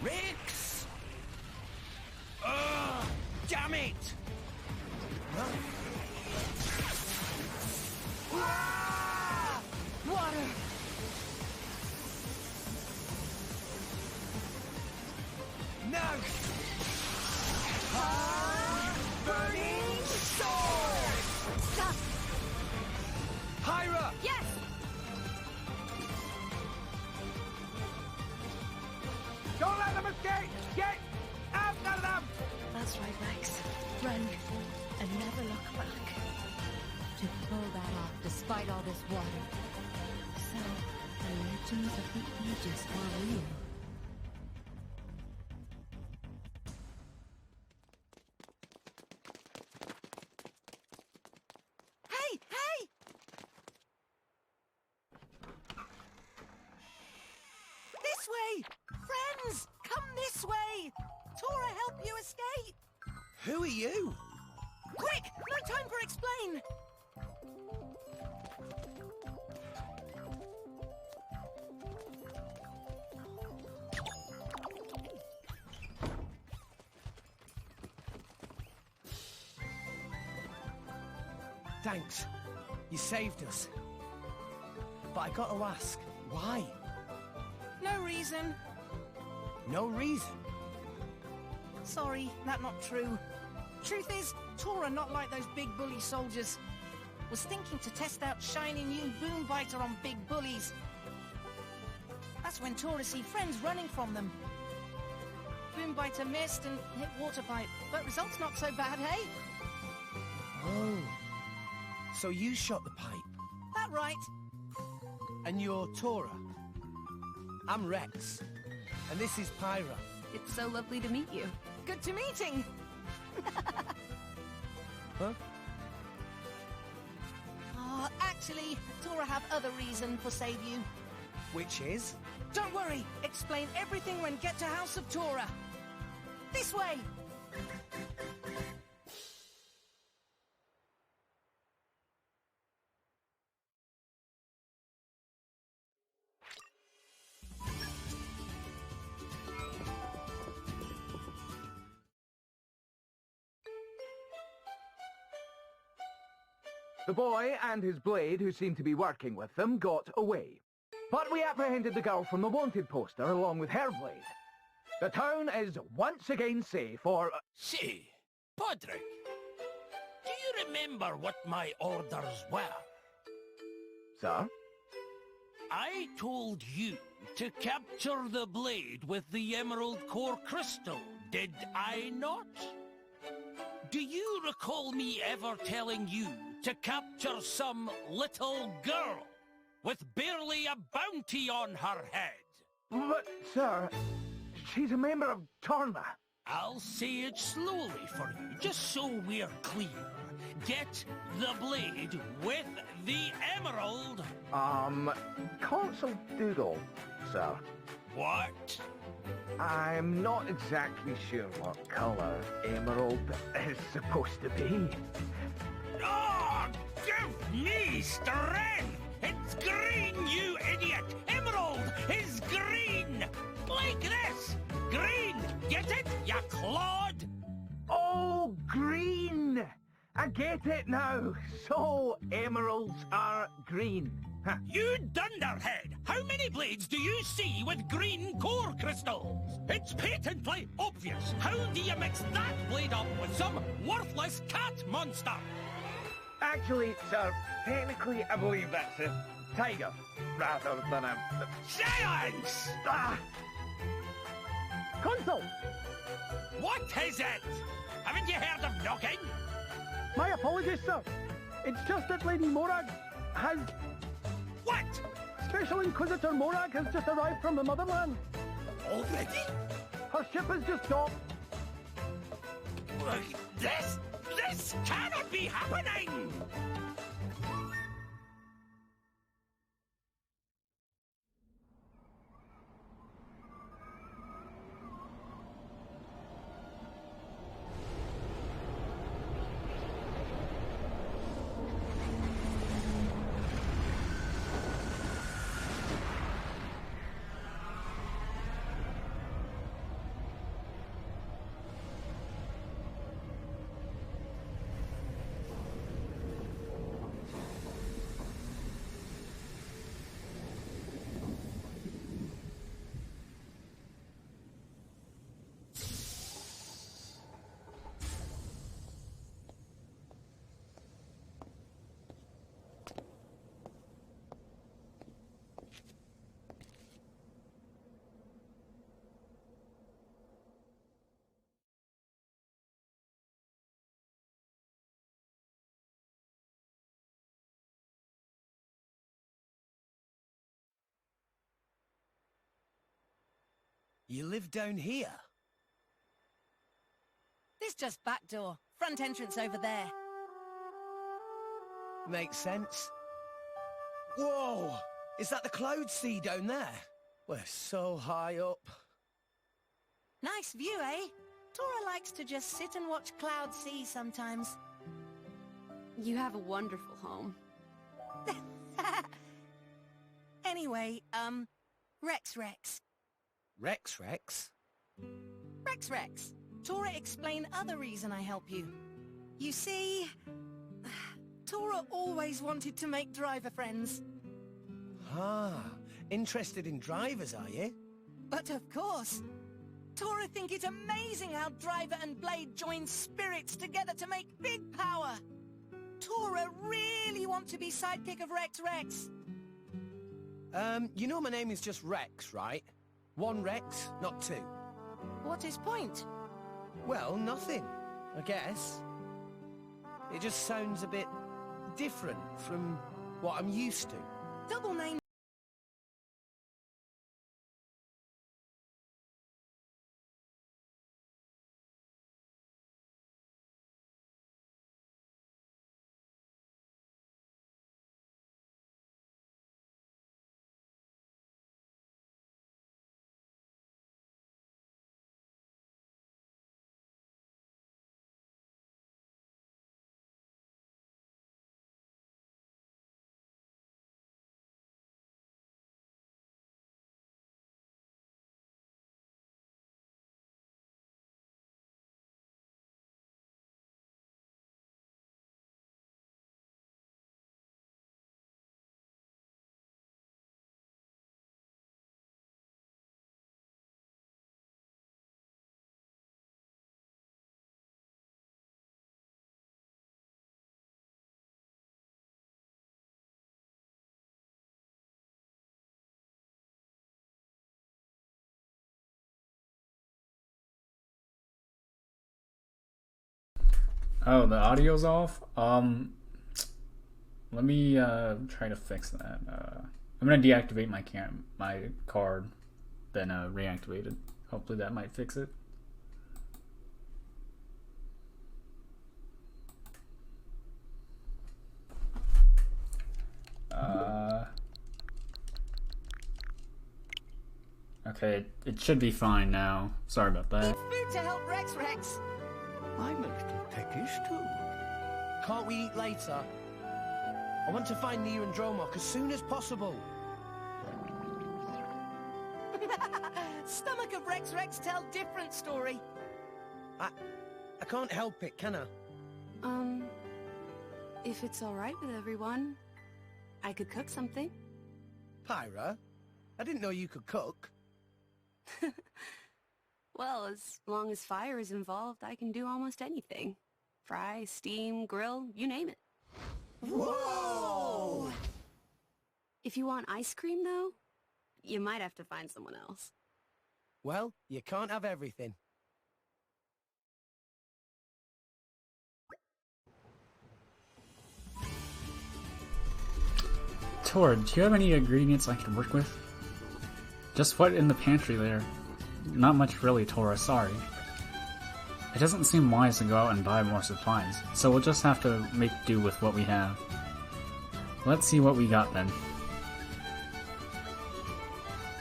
Rex! Damn it! Water! No! Burning sword! Stop! Hyra! Yes! Don't let them escape! Get after them! That's right, Rex. Run and never look back. To pull that off despite all this water. So, the legends of the Aegis were real. Hey! Friends, come this way! Tora help you escape! Who are you? Quick! No time for explain! Thanks. You saved us. But I gotta ask, why? No reason. No reason? Sorry, that not true. Truth is, Tora not like those big bully soldiers. Was thinking to test out shiny new boom biter on big bullies. That's when Tora see friends running from them. Boom biter missed and hit water pipe, but results not so bad, hey? Oh. So you shot the pipe? That right. And you're Tora? I'm Rex. And this is Pyra. It's so lovely to meet you. Good to meeting! Huh? Actually, Tora have other reason for save you. Which is? Don't worry, explain everything when get to House of Tora. This way! The boy and his blade, who seemed to be working with them, got away. But we apprehended the girl from the wanted poster along with her blade. The town is once again safe for... Say, Podrick, do you remember what my orders were? Sir? I told you to capture the blade with the emerald core crystal, did I not? Do you recall me ever telling you to capture some little girl with barely a bounty on her head? But, sir, she's a member of Torna. I'll say it slowly for you, just so we're clear. Get the blade with the emerald. Console Doodle, sir. What? I'm not exactly sure what color emerald is supposed to be. Oh, give me strength! It's green, you idiot! Emerald is green! Like this! Green! Get it, you clod? Oh, green! I get it now. So, emeralds are green. Huh. You dunderhead! How many blades do you see with green core crystals? It's patently obvious. How do you mix that blade up with some worthless cat monster? Actually, sir, technically I believe that's a tiger, rather than a... Silence! Console! What is it? Haven't you heard of knocking? My apologies, sir. It's just that Lady Morag has... What? Special Inquisitor Morag has just arrived from the Motherland. Already? Her ship has just docked. This cannot be happening! You live down here? This just back door. Front entrance over there. Makes sense. Whoa! Is that the cloud sea down there? We're so high up. Nice view, eh? Tora likes to just sit and watch clouds see sometimes. You have a wonderful home. Anyway, Rex. Rex? Rex. Tora explain other reason I help you. You see, Tora always wanted to make driver friends. Ah, interested in drivers, are you? But of course. Tora think it amazing how Driver and Blade join spirits together to make big power. Tora really want to be sidekick of Rex. You know my name is just Rex, right? One Rex, not two. What is point? Well, nothing, I guess. It just sounds a bit different from what I'm used to. Double name. Oh, the audio's off? Let me try to fix that. I'm gonna deactivate my card, then reactivate it. Hopefully that might fix it. Okay, it should be fine now. Sorry about that. Eat food to help Rex. I'm a little peckish too. Can't we eat later? I want to find Nia and Dromok as soon as possible. Stomach of Rex tell different story. I can't help it, can I? If it's alright with everyone, I could cook something. Pyra? I didn't know you could cook. Well, as long as fire is involved, I can do almost anything. Fry, steam, grill, you name it. Whoa! If you want ice cream, though, you might have to find someone else. Well, you can't have everything. Tora, do you have any ingredients I can work with? Just what in the pantry there? Not much really, Tora, sorry. It doesn't seem wise to go out and buy more supplies, so we'll just have to make do with what we have. Let's see what we got then.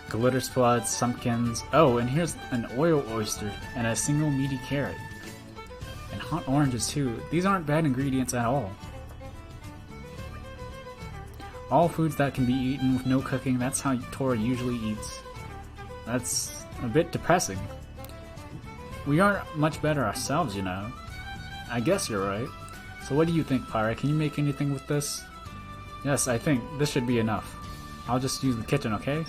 Glitter spuds, sumpkins. Oh, and here's an oil oyster and a single meaty carrot. And hot oranges too. These aren't bad ingredients at all. All foods that can be eaten with no cooking, that's how Tora usually eats. That's a bit depressing. We aren't much better ourselves, you know. I guess you're right. So what do you think, Pyra? Can you make anything with this? Yes, I think this should be enough. I'll just use the kitchen, okay?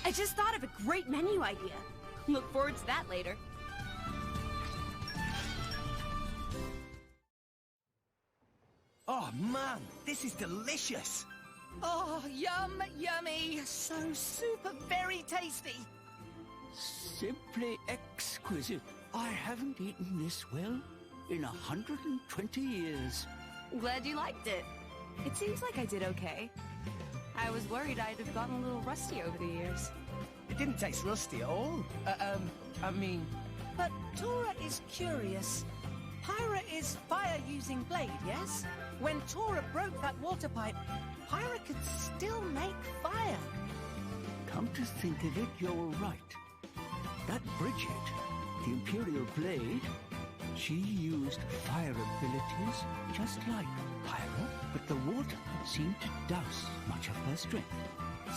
I just thought of a great menu idea. Look forward to that later. Oh man, this is delicious! Oh, yummy. So super very tasty. Simply exquisite. I haven't eaten this well in 120 years. Glad you liked it. It seems like I did okay. I was worried I'd have gotten a little rusty over the years. It didn't taste rusty at all. I mean... But Tora is curious. Pyra is fire-using blade, yes? When Tora broke that water pipe, Pyra could still make fire. Come to think of it, you're right. That Bridget, the Imperial blade, she used fire abilities just like Pyra, but the water seemed to douse much of her strength.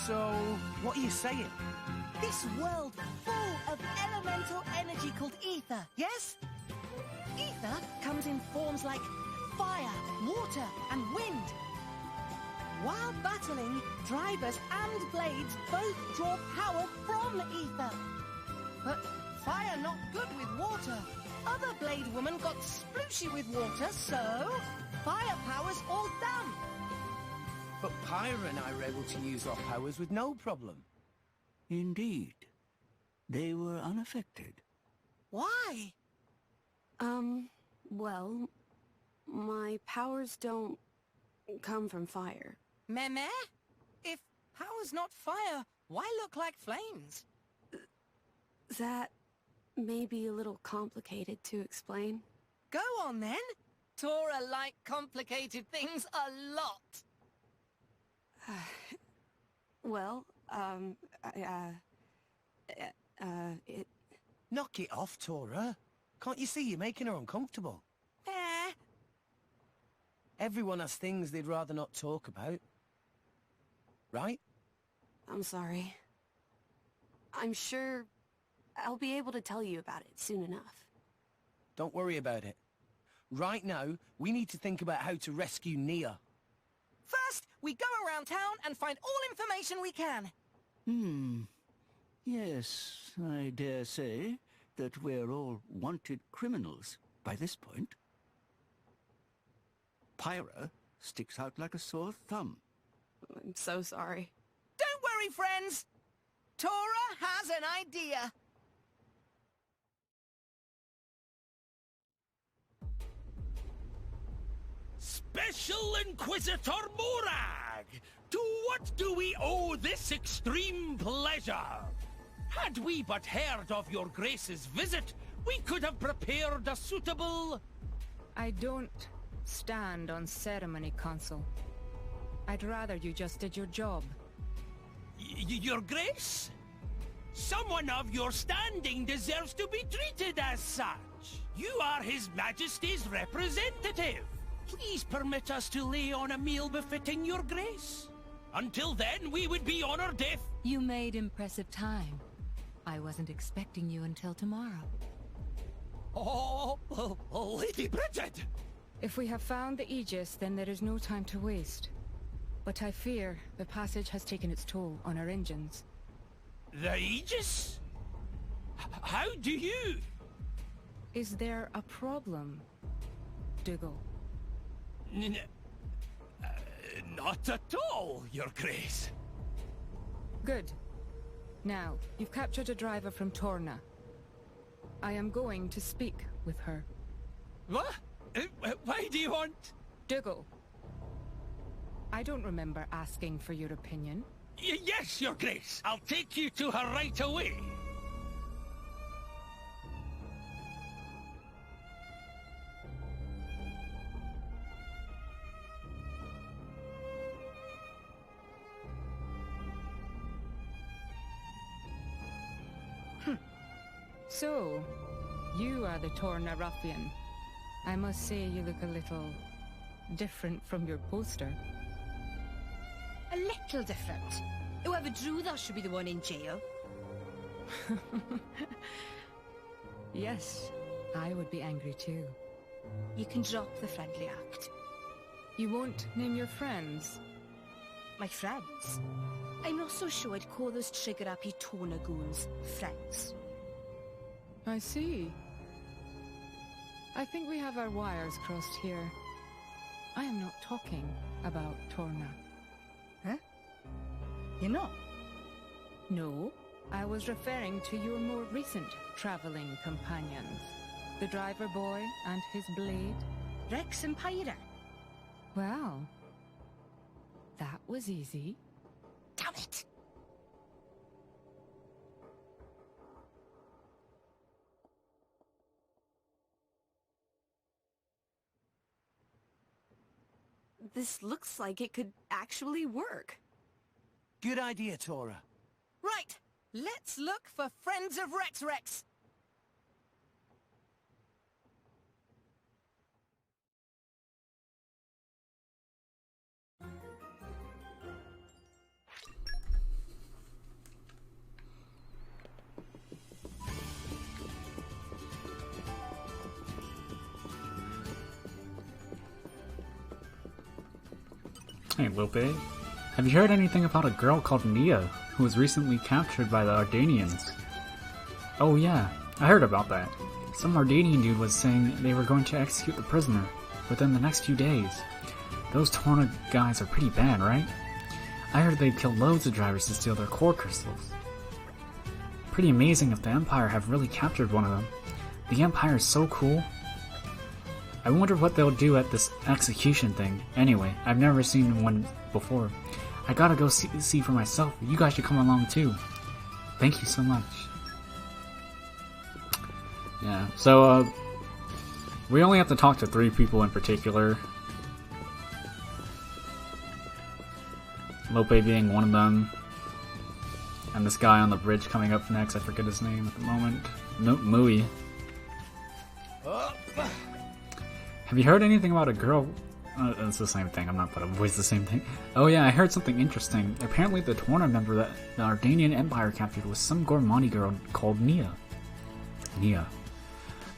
So, what are you saying? This world full of elemental energy called ether, yes? Ether comes in forms like fire, water, and wind. While battling, drivers and blades both draw power from ether. But fire not good with water. Other blade women got splooshy with water, so firepower's all done. But Pyra and I were able to use our powers with no problem. Indeed. They were unaffected. Why? Well, my powers don't come from fire. Meh? If power's not fire, why look like flames? That may be a little complicated to explain. Go on then. Tora like complicated things a lot. Well, it... Knock it off, Tora. Can't you see you're making her uncomfortable? Everyone has things they'd rather not talk about. Right? I'm sorry. I'm sure I'll be able to tell you about it soon enough. Don't worry about it. Right now, we need to think about how to rescue Nia. First, we go around town and find all information we can. Yes, I dare say that we're all wanted criminals by this point. Pyra sticks out like a sore thumb. I'm so sorry. Don't worry, friends. Tora has an idea. Special Inquisitor Morag! To what do we owe this extreme pleasure? Had we but heard of your Grace's visit, we could have prepared a suitable... I don't stand on ceremony, Consul. I'd rather you just did your job. Your Grace? Someone of your standing deserves to be treated as such. You are His Majesty's representative. Please permit us to lay on a meal befitting your Grace. Until then, we would be honored if... You made impressive time. I wasn't expecting you until tomorrow. Oh, Lady Bridget! If we have found the Aegis, then there is no time to waste. But I fear the passage has taken its toll on our engines. The Aegis? How do you... Is there a problem, Dougal? Not at all, Your Grace. Good. Now, you've captured a driver from Torna. I am going to speak with her. What? Why do you want... Dougal. I don't remember asking for your opinion. Yes, Your Grace. I'll take you to her right away. So, you are the Torna ruffian. I must say you look a little different from your poster. A little different. Whoever drew that should be the one in jail. Yes, I would be angry too. You can drop the friendly act. You won't name your friends? My friends? I'm not so sure I'd call those trigger-happy Torna goons friends. I see. I think we have our wires crossed here. I am not talking about Torna. Huh? You're not? No, I was referring to your more recent traveling companions. The driver boy and his blade. Rex and Pyra. Well, that was easy. Damn it! this looks like it could actually work. Good idea, Tora. Right, let's look for friends of Rex. Hey, Lope. Have you heard anything about a girl called Nia, who was recently captured by the Ardanians? Oh yeah, I heard about that. Some Ardanian dude was saying they were going to execute the prisoner within the next few days. Those Tora guys are pretty bad, right? I heard they'd killed loads of drivers to steal their core crystals. Pretty amazing if the Empire have really captured one of them. The Empire is so cool. I wonder what they'll do at this execution thing. Anyway, I've never seen one before. I gotta go see for myself. You guys should come along too. Thank you so much. Yeah, so, we only have to talk to 3 people in particular. Lope being one of them. And this guy on the bridge coming up next, I forget his name at the moment. Nope, Mui. Have you heard anything about a girl? It's the same thing, I'm not gonna voice the same thing. Oh yeah, I heard something interesting. Apparently the Tora member that the Ardanian Empire captured was some Gormott girl called Nia. Nia.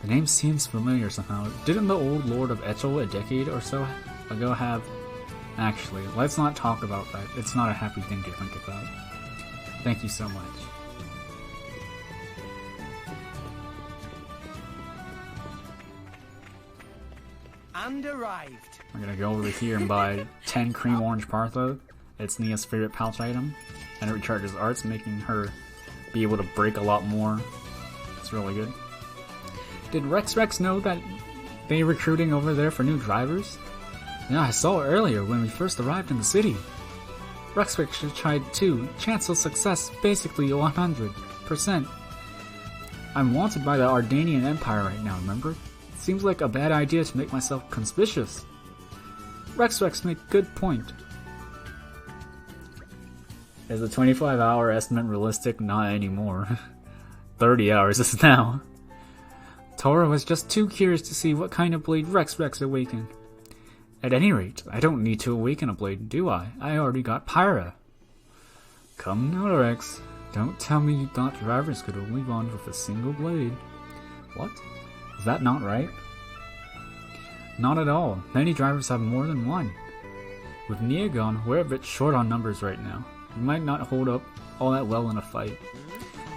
The name seems familiar somehow. Didn't the old Lord of Echel a decade or so ago have... Actually, let's not talk about that. It's not a happy thing to think about. Thank you so much. And arrived. We're gonna go over here and buy 10 cream orange partha. It's Nia's favorite pouch item, and it recharges arts, making her be able to break a lot more. It's really good. Did Rex know that they're recruiting over there for new drivers? Yeah, I saw it earlier when we first arrived in the city. Rex tried too. Chance of success basically 100%. I'm wanted by the Ardanian Empire right now, remember? Seems like a bad idea to make myself conspicuous. Rex made good point. Is the 25-hour estimate realistic? Not anymore. 30 hours is now. Tora was just too curious to see what kind of blade Rex awakened. At any rate, I don't need to awaken a blade, do I? I already got Pyra. Come now, Rex. Don't tell me you thought drivers could only bond with a single blade. What? Is that not right? Not at all. Many drivers have more than one. With Nia gone, we're a bit short on numbers right now. You might not hold up all that well in a fight.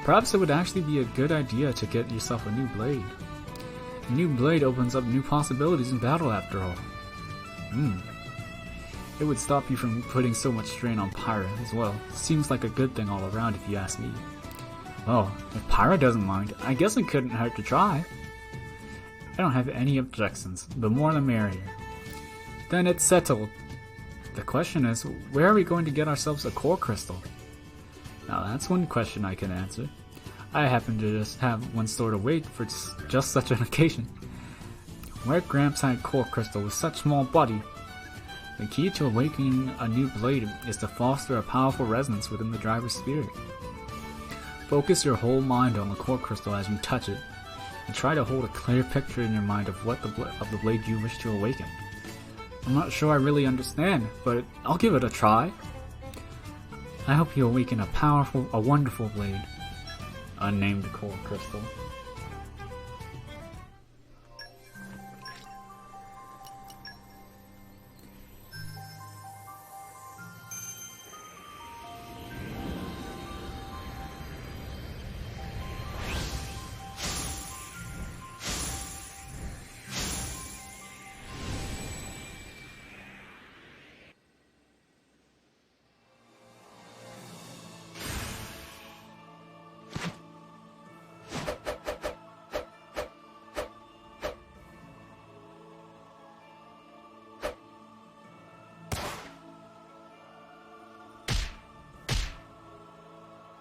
Perhaps it would actually be a good idea to get yourself a new blade. A new blade opens up new possibilities in battle after all. It would stop you from putting so much strain on Pyra as well. Seems like a good thing all around if you ask me. Well, if Pyra doesn't mind, I guess it couldn't hurt to try. I don't have any objections. The more the merrier. Then it's settled. The question is, where are we going to get ourselves a core crystal? Now that's one question I can answer. I happen to just have one stored away for just such an occasion. Where Gramps had core crystal with such small body. The key to awakening a new blade is to foster a powerful resonance within the driver's spirit. Focus your whole mind on the core crystal as you touch it, and try to hold a clear picture in your mind of what the blade you wish to awaken. I'm not sure I really understand, but I'll give it a try. I hope you awaken a wonderful blade. Unnamed core crystal.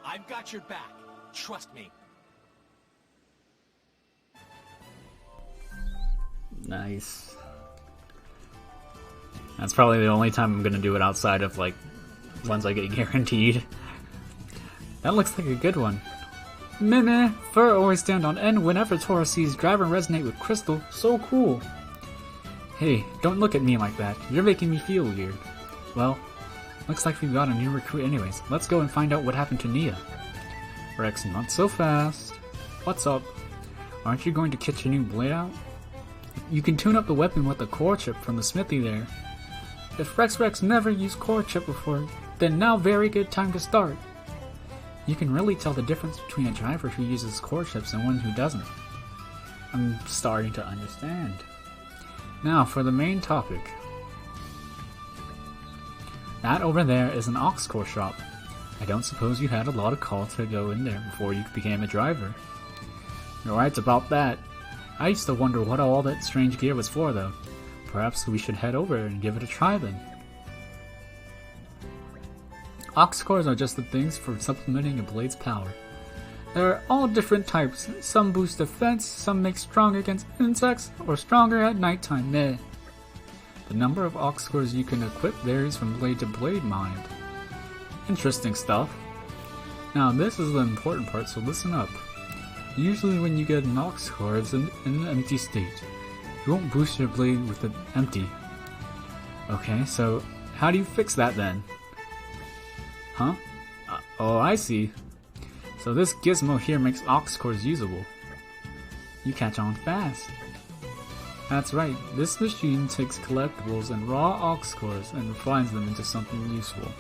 I've got your back. Trust me. Nice. That's probably the only time I'm gonna do it outside of, like, ones I get guaranteed. That looks like a good one. Meh, fur always stand on end whenever Tora sees driver resonate with crystal. So cool. Hey, don't look at me like that. You're making me feel weird. Well, looks like we've got a new recruit anyways. Let's go and find out what happened to Nia. Rex, not so fast. What's up? Aren't you going to kit your new blade out? You can tune up the weapon with the core chip from the smithy there. If Rex never used core chip before, then now very good time to start. You can really tell the difference between a driver who uses core chips and one who doesn't. I'm starting to understand. Now for the main topic. That over there is an aux core shop. I don't suppose you had a lot of call to go in there before you became a driver. You're right about that. I used to wonder what all that strange gear was for though. Perhaps we should head over and give it a try then. Aux cores are just the things for supplementing a blade's power. There are all different types. Some boost defense, some make strong against insects, or stronger at nighttime. Meh. The number of aux cores you can equip varies from blade to blade, mind. Interesting stuff. Now this is the important part, so listen up. Usually when you get an aux core, it's in an empty state. You won't boost your blade with it empty. Okay, so how do you fix that then? Huh? Oh, I see. So this gizmo here makes aux cores usable. You catch on fast. That's right, this machine takes collectibles and raw aux cores and refines them into something useful.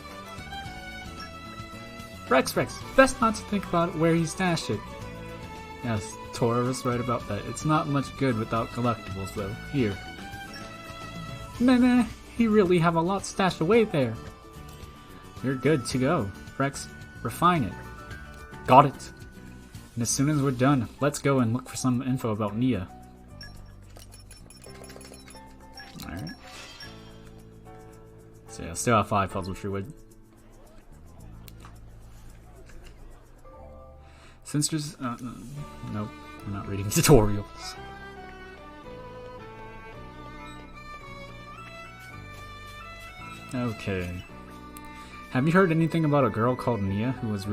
Rex, best not to think about where he stashed it. Yes, Tora was right about that. It's not much good without collectibles though. Here. Meh, he really have a lot stashed away there. You're good to go. Rex, refine it. Got it. And as soon as we're done, let's go and look for some info about Nia. Alright. So yeah, still have 5 puzzle tree wood. Since there's... nope, I'm not reading tutorials. Okay. Have you heard anything about a girl called Nia who was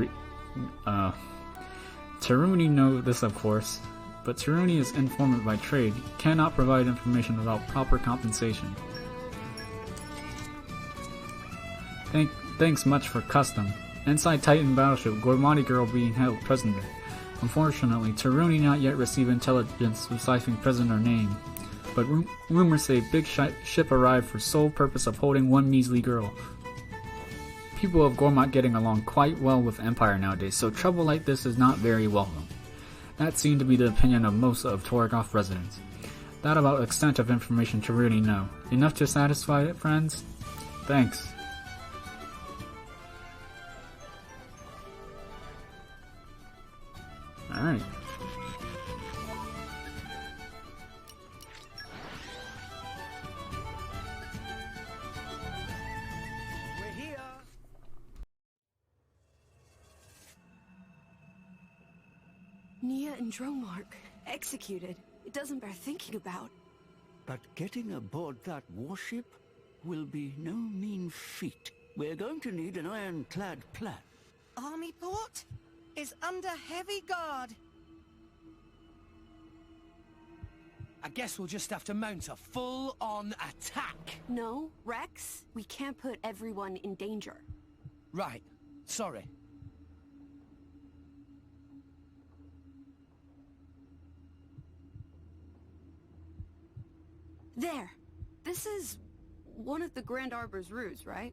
Taruni know this of course, but Taruni is informant by trade, cannot provide information without proper compensation. Thanks much for custom. Inside Titan battleship, Gormott girl being held prisoner. Unfortunately, Taruni not yet received intelligence deciphering prisoner name, but rumors say big ship arrived for sole purpose of holding one measly girl. People of Gormott getting along quite well with Empire nowadays, so trouble like this is not very welcome. That seemed to be the opinion of most of Torigoth residents. That about extent of information to really know. Enough to satisfy it, friends? Thanks. Alright. Nia and Dromark, executed. It doesn't bear thinking about. But getting aboard that warship will be no mean feat. We're going to need an ironclad plan. Army port is under heavy guard. I guess we'll just have to mount a full-on attack. No, Rex, we can't put everyone in danger. Right, sorry. There! This is one of the Grand Arbor's routes, right?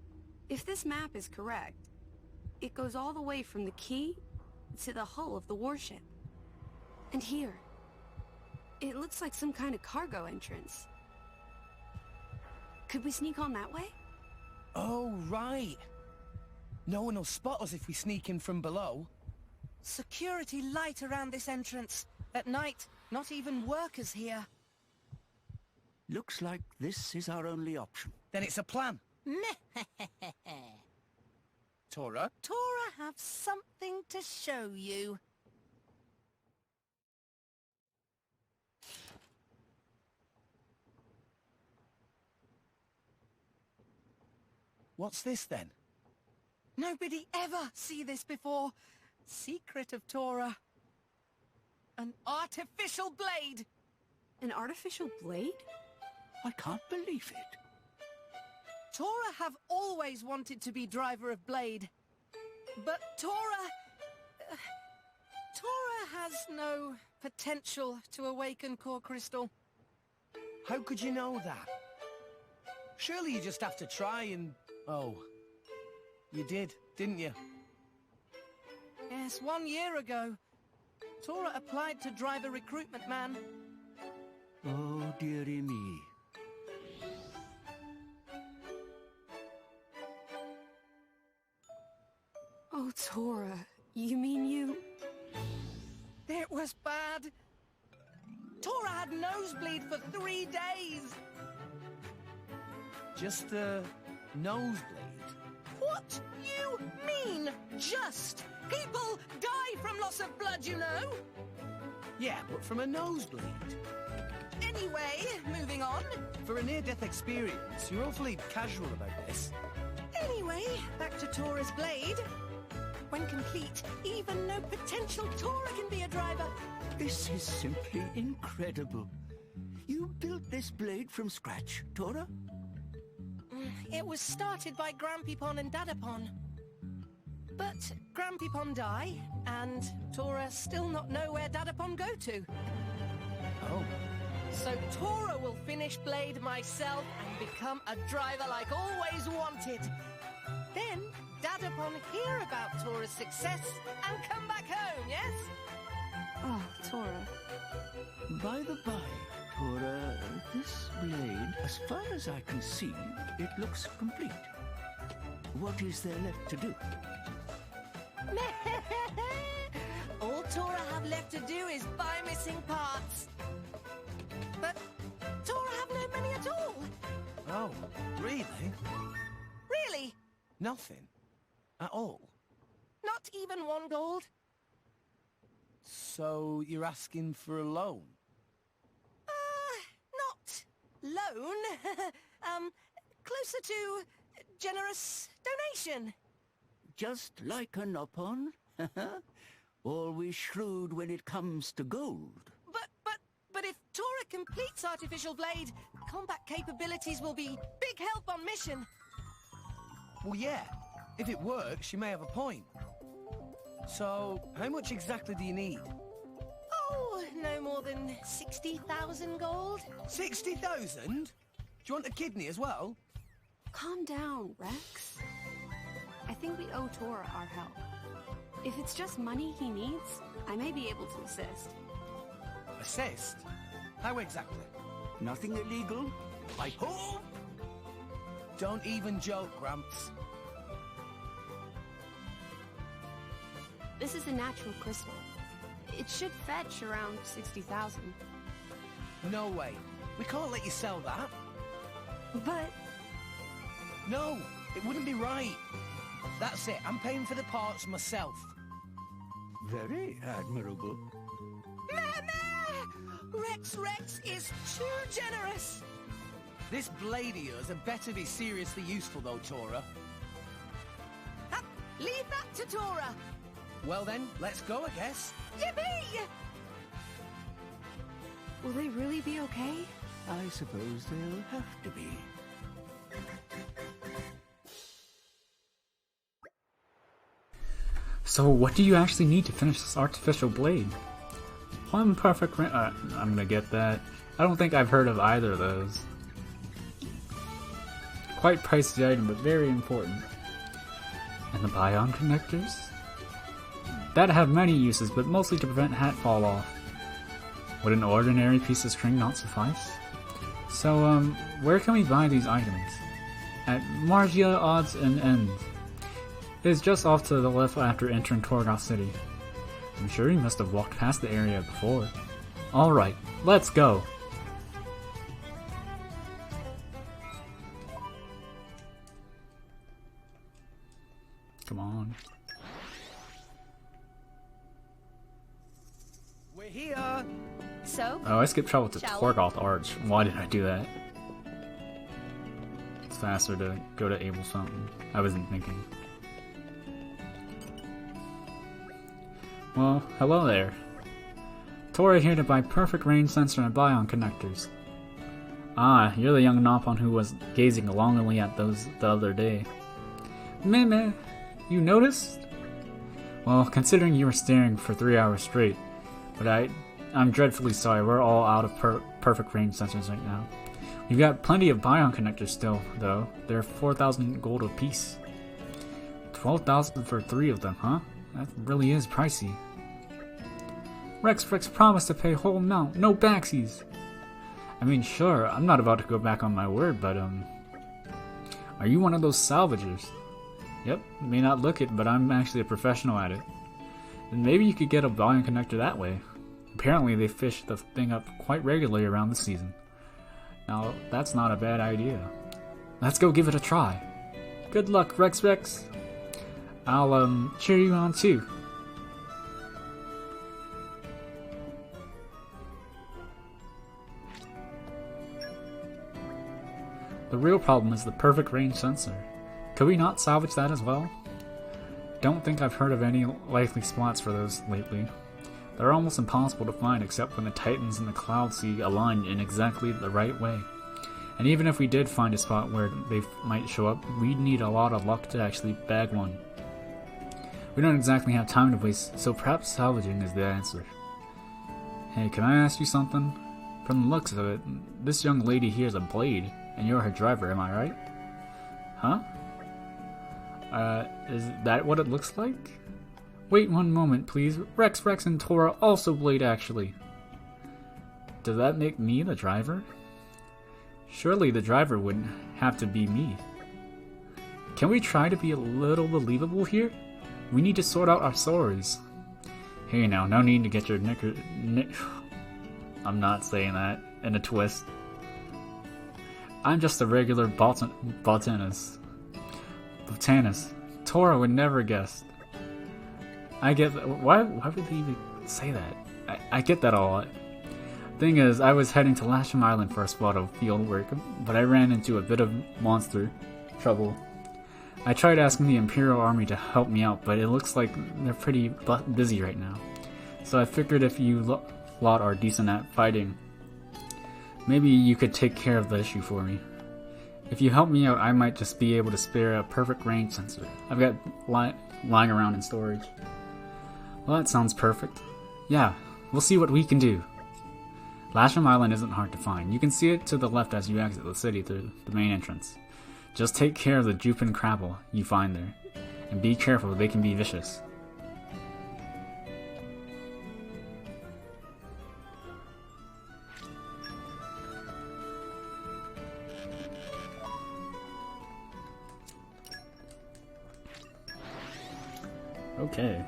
If this map is correct, it goes all the way from the quay to the hull of the warship. And here, it looks like some kind of cargo entrance. Could we sneak on that way? Oh, right. No one will spot us if we sneak in from below. Security light around this entrance. At night, not even workers here. Looks like this is our only option. Then it's a plan. Tora? Tora have something to show you. What's this then? Nobody ever see this before. Secret of Tora. An artificial blade. An artificial blade? I can't believe it. Tora have always wanted to be driver of blade. But Tora has no potential to awaken core crystal. How could you know that? Surely you just have to try and... Oh. You did, didn't you? Yes, 1 year ago. Tora applied to drive a recruitment man. Oh, dearie me. Oh, Tora, you mean you... It was bad. Tora had nosebleed for 3 days. Just a nosebleed? What you mean, just? People die from loss of blood, you know? Yeah, but from a nosebleed. Anyway, moving on. For a near-death experience, you're awfully casual about this. Anyway, back to Tora's blade. When complete, even no potential Tora can be a driver. This is simply incredible. You built this blade from scratch, Tora? It was started by Grampipon and Dadapon. But Grampipon die, and Tora still not know where Dadapon go to. Oh. So Tora will finish blade myself and become a driver like always wanted. Then Dadapon hear about Tora's success and come back home, yes? Oh, Tora. By the by, Tora, this blade, as far as I can see, it looks complete. What is there left to do? All Tora have left to do is buy missing parts. But Tora have no money at all. Oh, really? Really? Nothing? At all? Not even 1 gold? So you're asking for a loan? Not loan. Closer to generous donation. Just like an Opon? Always shrewd when it comes to gold. But if Tora completes Artificial Blade, combat capabilities will be big help on mission. Well, yeah. If it works, you may have a point. So, how much exactly do you need? Oh, no more than 60,000 gold. 60,000? Do you want a kidney as well? Calm down, Rex. I think we owe Tora our help. If it's just money he needs, I may be able to assist. Assist? How exactly? Nothing illegal, I hope. Don't even joke, Gramps. This is a natural crystal. It should fetch around 60,000. No way. We can't let you sell that. But... No, it wouldn't be right. That's it. I'm paying for the parts myself. Very admirable. Mama! Rex is too generous. This blade of yours had better be seriously useful, though, Tora. Leave that to Tora. Well then, let's go, I guess. Yippee! Will they really be okay? I suppose they'll have to be. So what do you actually need to finish this artificial blade? Plum perfect I'm gonna get that. I don't think I've heard of either of those. Quite pricey item, but very important. And the bion connectors? That have many uses, but mostly to prevent hat fall off. Would an ordinary piece of string not suffice? So, where can we buy these items? At Margia Odds and Ends. It is just off to the left after entering Torigoth City. I'm sure you must have walked past the area before. Alright, let's go! Come on. We're here! So? Oh, I skipped travel to Torigoth Arch. Why did I do that? faster to go to Abel's Fountain. I wasn't thinking. Well, hello there. Tora here to buy perfect range sensor and bion connectors. Ah, you're the young Nopon who was gazing longingly at those the other day. Meh, you noticed? Well, considering you were staring for 3 hours straight, but I'm dreadfully sorry, we're all out of perfect range sensors right now. We've got plenty of bion connectors still, though. They're 4,000 gold apiece. 12,000 for 3 of them, huh? That really is pricey. Rex promised to pay whole amount, no backsies. I mean, sure, I'm not about to go back on my word, but, are you one of those salvagers? Yep, may not look it, but I'm actually a professional at it. Then maybe you could get a bion connector that way. Apparently they fish the thing up quite regularly around the season. Now, that's not a bad idea. Let's go give it a try. Good luck, Rex. I'll, cheer you on too. The real problem is the perfect range sensor. Could we not salvage that as well? Don't think I've heard of any likely spots for those lately. They're almost impossible to find except when the Titans and the Cloud Sea align in exactly the right way. And even if we did find a spot where they might show up, we'd need a lot of luck to actually bag one. We don't exactly have time to waste, so perhaps salvaging is the answer. Hey, can I ask you something? From the looks of it, this young lady here is a blade, and you're her driver, am I right? Huh? Is that what it looks like? Wait one moment, please. Rex and Tora also blade, actually. Does that make me the driver? Surely the driver wouldn't have to be me. Can we try to be a little believable here? We need to sort out our stories. Hey now, no need to get your I'm not saying that in a twist. I'm just a regular botanist. Tora would never guess. I get that. Why would they even say that? I get that a lot. Thing is, I was heading to Elysium Island for a spot of field work, but I ran into a bit of monster trouble. I tried asking the Imperial army to help me out, but it looks like they're pretty busy right now. So I figured if you lot are decent at fighting, maybe you could take care of the issue for me. If you help me out, I might just be able to spare a perfect range sensor I've got lying around in storage. Well, that sounds perfect. Yeah, we'll see what we can do. Elysium Island isn't hard to find. You can see it to the left as you exit the city through the main entrance. Just take care of the Jupe and Crabble you find there. And be careful, they can be vicious. Okay.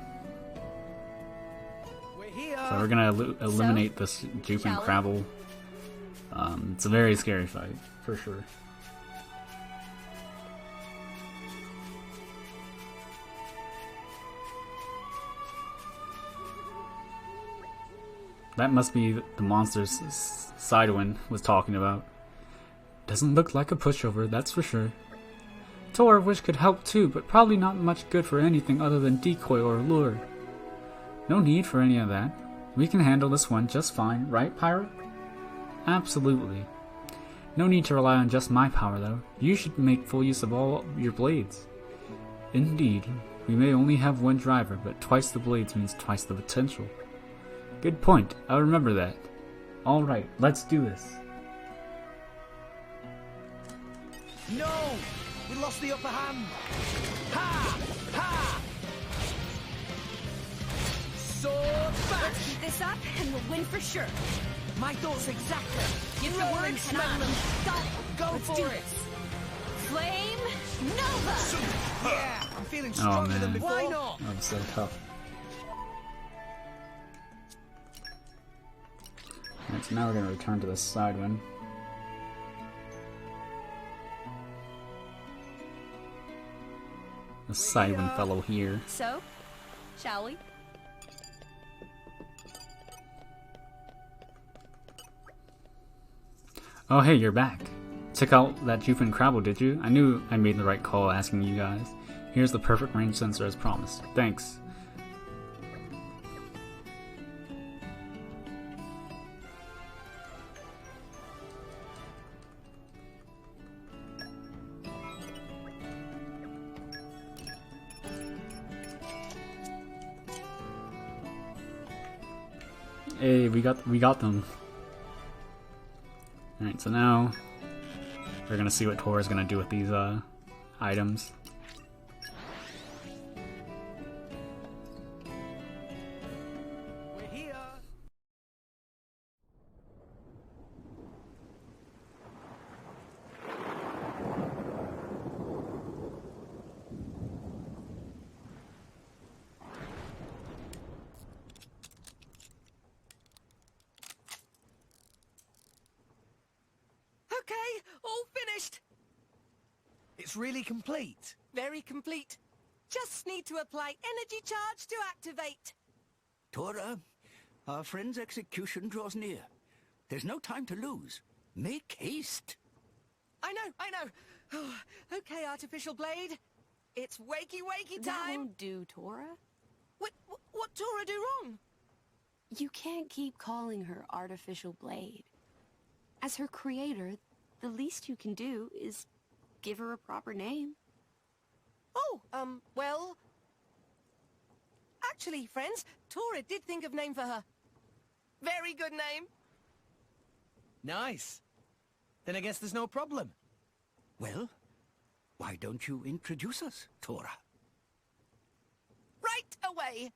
So we're gonna eliminate this Jupe and Crabble. It's a very scary fight, for sure. That must be the monsters Sidewind was talking about. Doesn't look like a pushover, that's for sure. Tora wish could help too, but probably not much good for anything other than decoy or lure. No need for any of that. We can handle this one just fine, right, Pirate? Absolutely. No need to rely on just my power, though. You should make full use of all your blades. Indeed, we may only have one driver, but twice the blades means twice the potential. Good point. I'll remember that. Alright, let's do this. No! We lost the upper hand! Ha! Ha! Sword back! Let's keep this up and we'll win for sure. My thoughts exactly. Get the words and I'm done. Go for it! Flame Nova! Yeah, I'm feeling stronger than before. Why not? That was so tough. Alright, so now we're going to return to the Sidewind. The Sidewind fellow here. So, shall we? Oh hey, you're back. Took out that Juve and Crabble, did you? I knew I made the right call asking you guys. Here's the perfect range sensor as promised. Thanks. Hey, we got them. Alright, so now we're gonna see what Tora's gonna do with these items. We're here. Okay, all finished. It's really complete. Very complete. Just need to apply energy charge to activate. Tora, our friend's execution draws near. There's no time to lose. Make haste. I know. Oh, okay, Artificial Blade. It's wakey time. That won't do, Tora. What Tora do wrong? You can't keep calling her Artificial Blade. As her creator, the least you can do is give her a proper name. Oh, well... Actually, friends, Tora did think of name for her. Very good name. Nice. Then I guess there's no problem. Well, why don't you introduce us, Tora? Right away.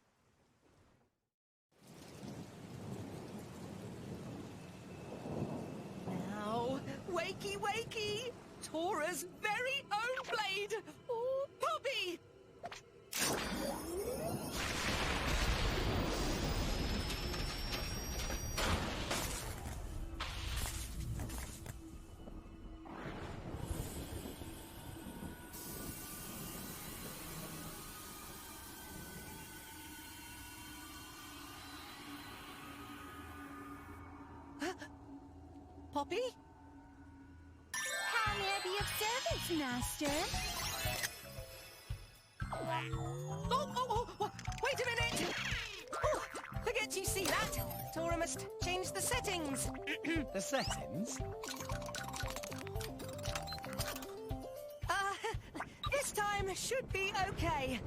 Now, wakey, Tora's very own blade. Oh, Poppi! Poppi? How may I be of service, Master? Oh, wait a minute! Oh, forget you see that. Tora must change the settings. The settings? This time should be okay.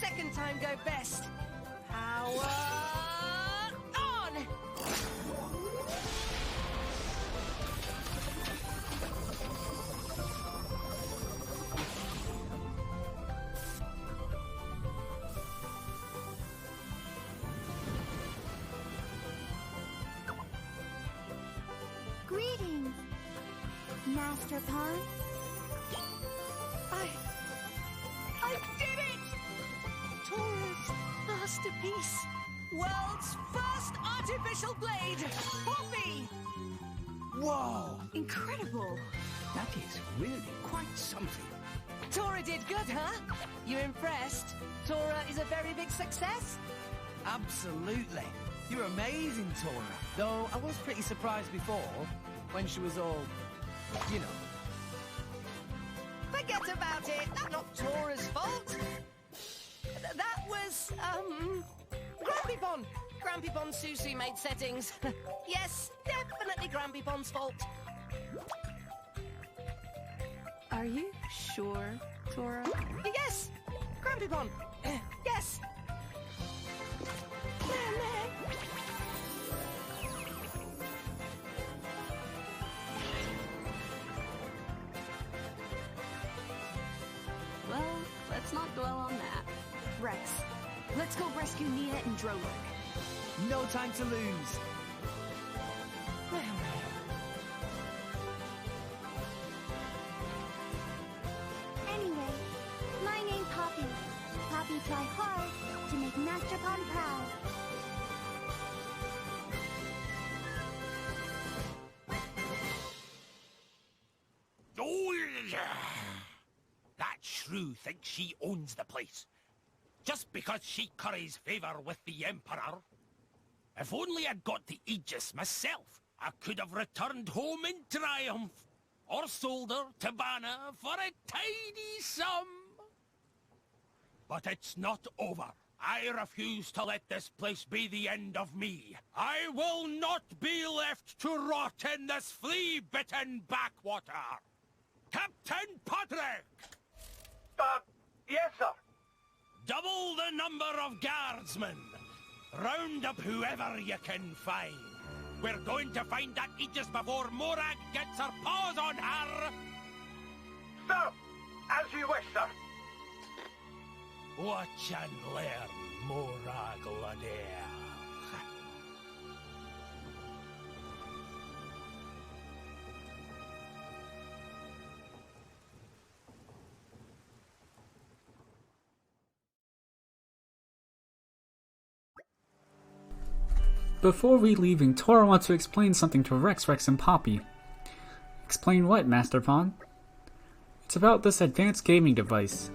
Second time go best. Power on! Greetings, Master Pawn. I did it! Tora's masterpiece. World's first artificial blade, Poppi! Whoa! Incredible. That is really quite something. Tora did good, huh? You impressed? Tora is a very big success? Absolutely. You're amazing, Tora. Though I was pretty surprised before, when she was all, you know. Forget about it. That's not Tora's fault. That was, Grampy Bon Susu made settings. Yes, definitely Grampy Bon's fault. Are you sure, Tora? Yes! Grampy Bon! Yes! Well, let's not dwell on that. Rex, let's go rescue Nia and Drolek. No time to lose. Anyway, my name's Poppi. Poppi try hard to make Master Pawn proud. Oh, that shrew thinks she owns the place. Just because she curries favour with the Emperor. If only I'd got the Aegis myself, I could have returned home in triumph. or sold her to Banner for a tidy sum. But it's not over. I refuse to let this place be the end of me. I will not be left to rot in this flea-bitten backwater. Captain Patrick! Yes, sir. Double the number of guardsmen. Round up whoever you can find. We're going to find that Aegis before Morag gets her paws on her. Sir, as you wish, sir. Watch and learn, Morag Lanier. Before we leaving, Tora wants to explain something to Rex, and Poppi. Explain what, Master Pawn? It's about this advanced gaming device.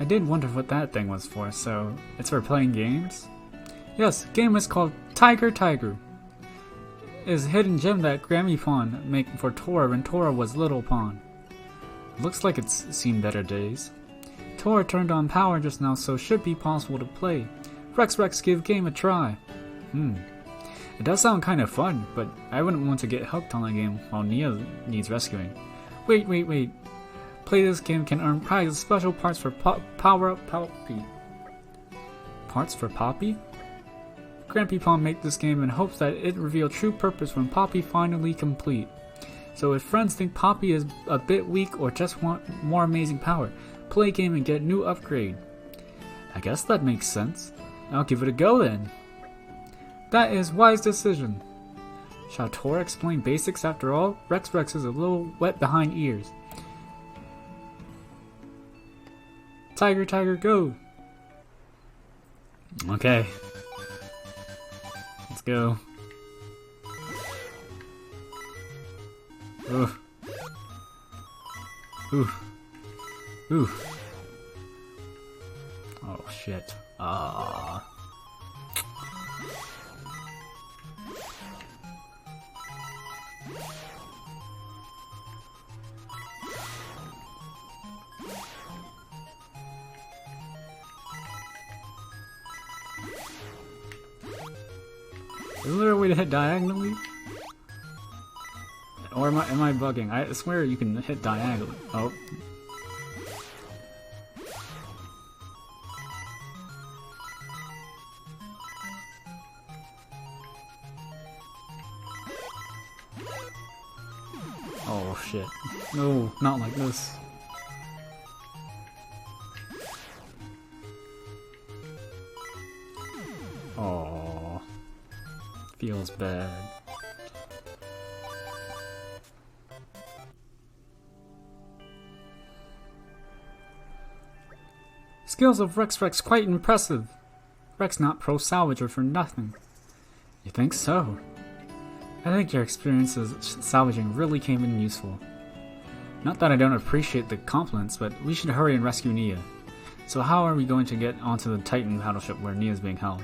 I did wonder what that thing was for, so it's for playing games? Yes, the game is called Tiger. It is a hidden gem that Grammy Pawn made for Tora when Tora was Little Pawn. Looks like it's seen better days. Tora turned on power just now, so it should be possible to play. Rex, give game a try. It does sound kind of fun, but I wouldn't want to get hooked on a game while Nia needs rescuing. Wait. Play this game can earn prizes, special parts for power-up Poppi. Parts for Poppi? Grampy Pawn made this game in hopes that it reveal true purpose when Poppi finally complete. So if friends think Poppi is a bit weak or just want more amazing power, play game and get new upgrade. I guess that makes sense. I'll give it a go then. That is wise decision. Shall Tora explain basics after all? Rex is a little wet behind ears. Tiger, go! Okay. Let's go. Ooh. Oh shit. Is there a way to hit diagonally? Or am I bugging? I swear you can hit diagonally. Oh. Oh shit. No, not like this. Oh. Feels bad. Skills of Rex quite impressive. Rex not pro salvager for nothing. You think so? I think your experiences salvaging really came in useful. Not that I don't appreciate the compliments, but we should hurry and rescue Nia. So how are we going to get onto the Titan battleship where Nia is being held?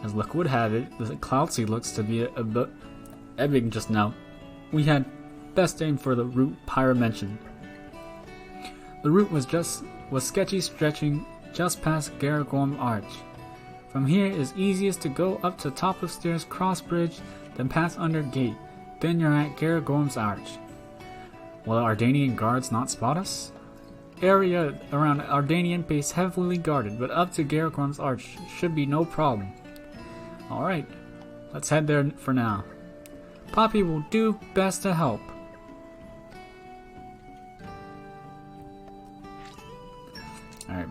As luck would have it, the cloud sea looks to be a bit ebbing just now. We had best aim for the route Pyra mentioned. The route was sketchy, stretching just past Garagorm Arch. From here it is easiest to go up to top of stairs, cross bridge, then pass under gate. Then you're at Garagorm's Arch. Will the Ardanian guards not spot us? Area around Ardanian base heavily guarded, but up to Garagorm's Arch should be no problem. Alright, let's head there for now. Poppi will do best to help. Alright,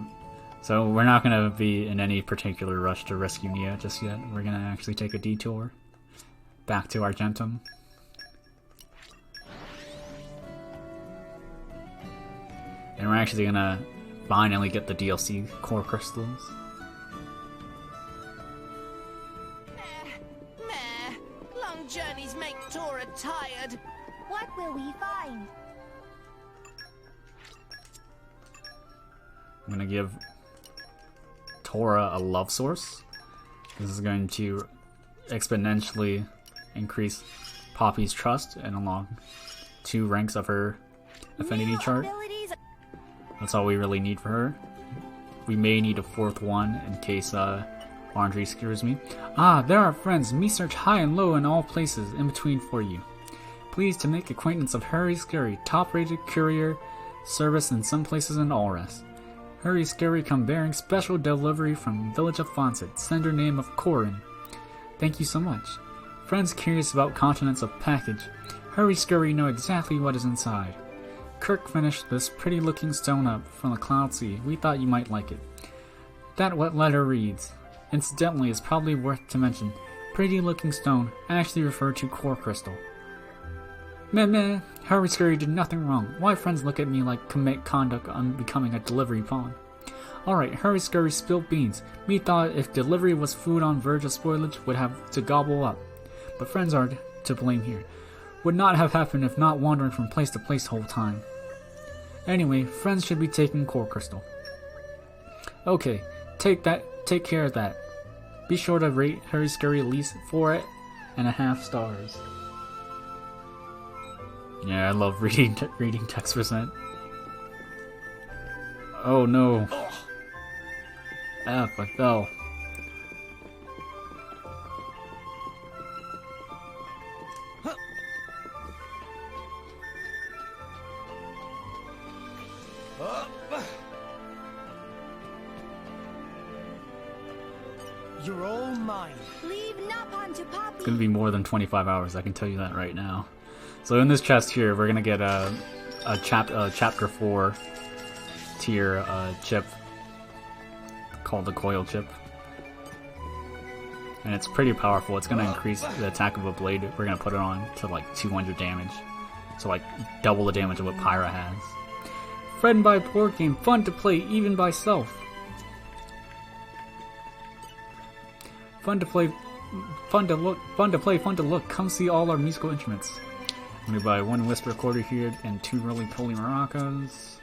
so we're not going to be in any particular rush to rescue Nia just yet. We're going to actually take a detour back to Argentum. And we're actually going to finally get the DLC core crystals. Long journeys make Tora tired. What will we find? I'm going to give Tora a love source. This is going to exponentially increase Poppi's trust and along 2 ranks of her affinity chart. That's all we really need for her. We may need a 4th one in case Laundry scares me. Ah, there are friends. Me search high and low in all places in between for you. Pleased to make acquaintance of Hurry Scurry, top-rated courier service in some places and all rest. Hurry Scurry come bearing special delivery from village of Fonset, sender name of Corin. Thank you so much. Friends curious about contents of package. Hurry Scurry know exactly what is inside. Kirk finished this pretty-looking stone up from the Cloud Sea. We thought you might like it. That what letter reads. Incidentally, it's probably worth to mention. Pretty-looking stone actually referred to core crystal. Meh, Hurry Scurry did nothing wrong. Why friends look at me like commit conduct on becoming a delivery pawn? Alright, Hurry Scurry spilled beans. Me thought if delivery was food on verge of spoilage, would have to gobble up. But friends are to blame here. Would not have happened if not wandering from place to place the whole time. Anyway, friends should be taking core crystal. Okay, take care of that. Be sure to rate Hurry Scurry at least 4.5 stars. Yeah, I love reading text percent. Oh no. F, I fell. You're all mine. Leave Napon to Poppi. It's gonna be more than 25 hours, I can tell you that right now. So in this chest here, we're gonna get a chapter 4 tier chip called the coil chip, and it's pretty powerful. It's gonna increase the attack of a blade. We're gonna put it on to like 200 damage, so like double the damage of what Pyra has. Friend by board game, fun to play even by self. Fun to play, fun to look. Come see all our musical instruments. I'm gonna buy 1 whisper recorder here and 2 roly-poly maracas.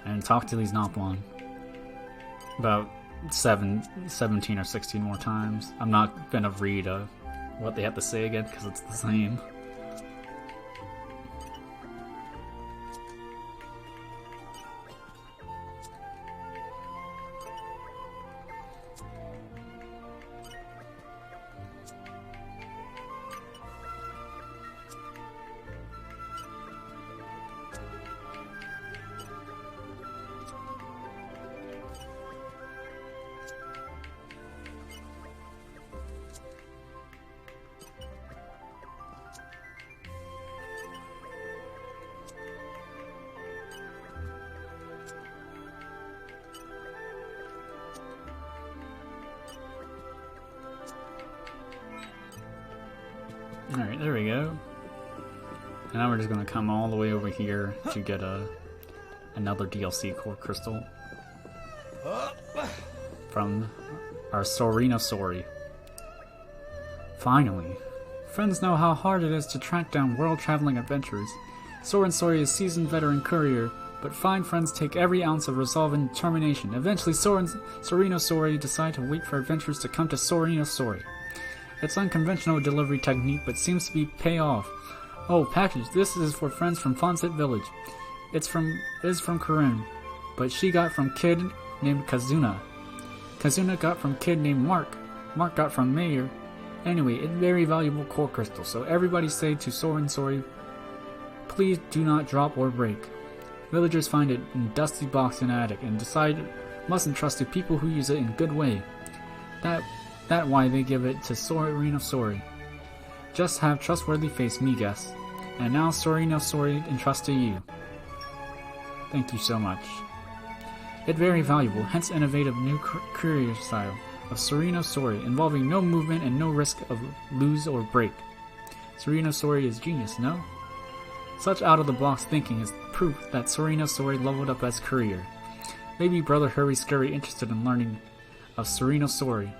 And talk to these Nopon about 17 or 16 more times. I'm not gonna read what they have to say again because it's the same. Alright, there we go. And now we're just gonna come all the way over here to get another DLC core crystal from our Sorino. Finally, friends know how hard it is to track down world-traveling adventurers. Soren Sori is seasoned veteran courier, but fine friends take every ounce of resolve and determination. Eventually, Sorino decide to wait for adventurers to come to Sorino. It's unconventional delivery technique, but seems to be pay off. Oh, package! This is for friends from Fonset Village. It is from Corinne, but she got from kid named Kazuna. Kazuna got from kid named Mark. Mark got from Mayor. Anyway, it's very valuable core crystal. So everybody say to Soren, please do not drop or break. Villagers find it in dusty box in attic and decide mustn't trust the people who use it in good way. That why they give it to Sorino. Just have trustworthy face, me guess. And now Sorino entrusts to you. Thank you so much. It very valuable, hence innovative new courier style of Sorino involving no movement and no risk of lose or break. Sorino is genius, no? Such out-of-the-box thinking is proof that Sorino leveled up as courier. Maybe Brother Hurry Scurry interested in learning of Sorino.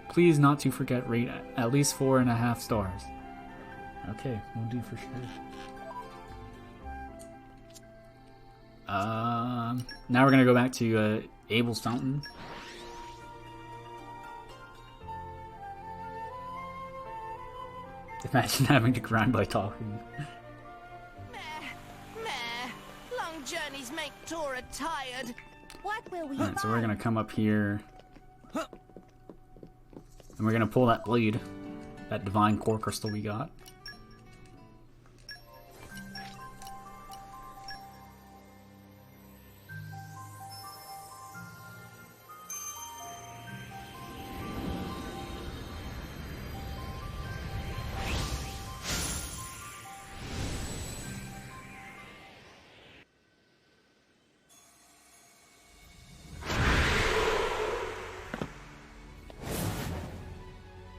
Please not to forget rate at least 4.5 stars. Okay, we'll do for sure. Now we're gonna go back to Abel's Fountain. Imagine having to grind by talking. journeys make Tora tired. What will we Alright, so we're gonna come up here. And we're gonna pull that blade. That divine core crystal we got.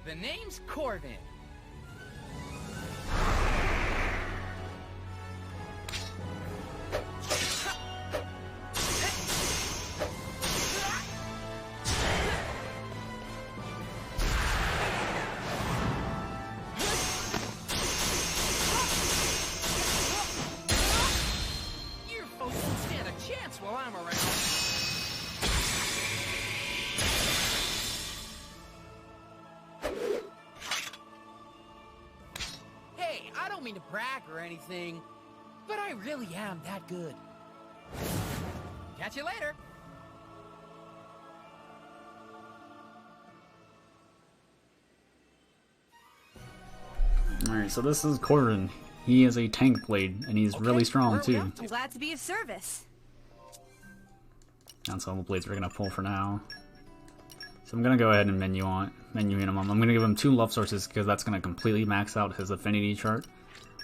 The name's Corvin. Your folks won't stand a chance while I'm around. To brag or anything, but I really am that good. Catch you later. Alright, so this is Corvin. He is a tank blade, and he's really strong too. I'm glad to be of service. That's all the blades we're gonna pull for now. So I'm gonna go ahead and menu in him. I'm gonna give him 2 love sources because that's gonna completely max out his affinity chart.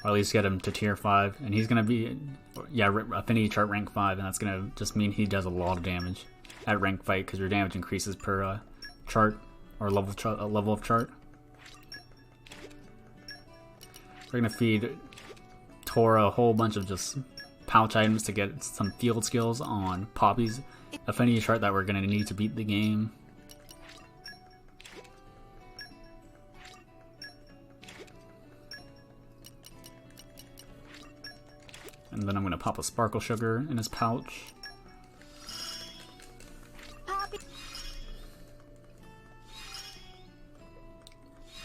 Or at least get him to tier 5, and he's gonna be, yeah, affinity chart rank 5, and that's gonna just mean he does a lot of damage at rank fight because your damage increases per chart or level of chart. We're gonna feed Tora a whole bunch of just pouch items to get some field skills on Poppi's affinity chart that we're gonna need to beat the game. And then I'm gonna pop a sparkle sugar in his pouch.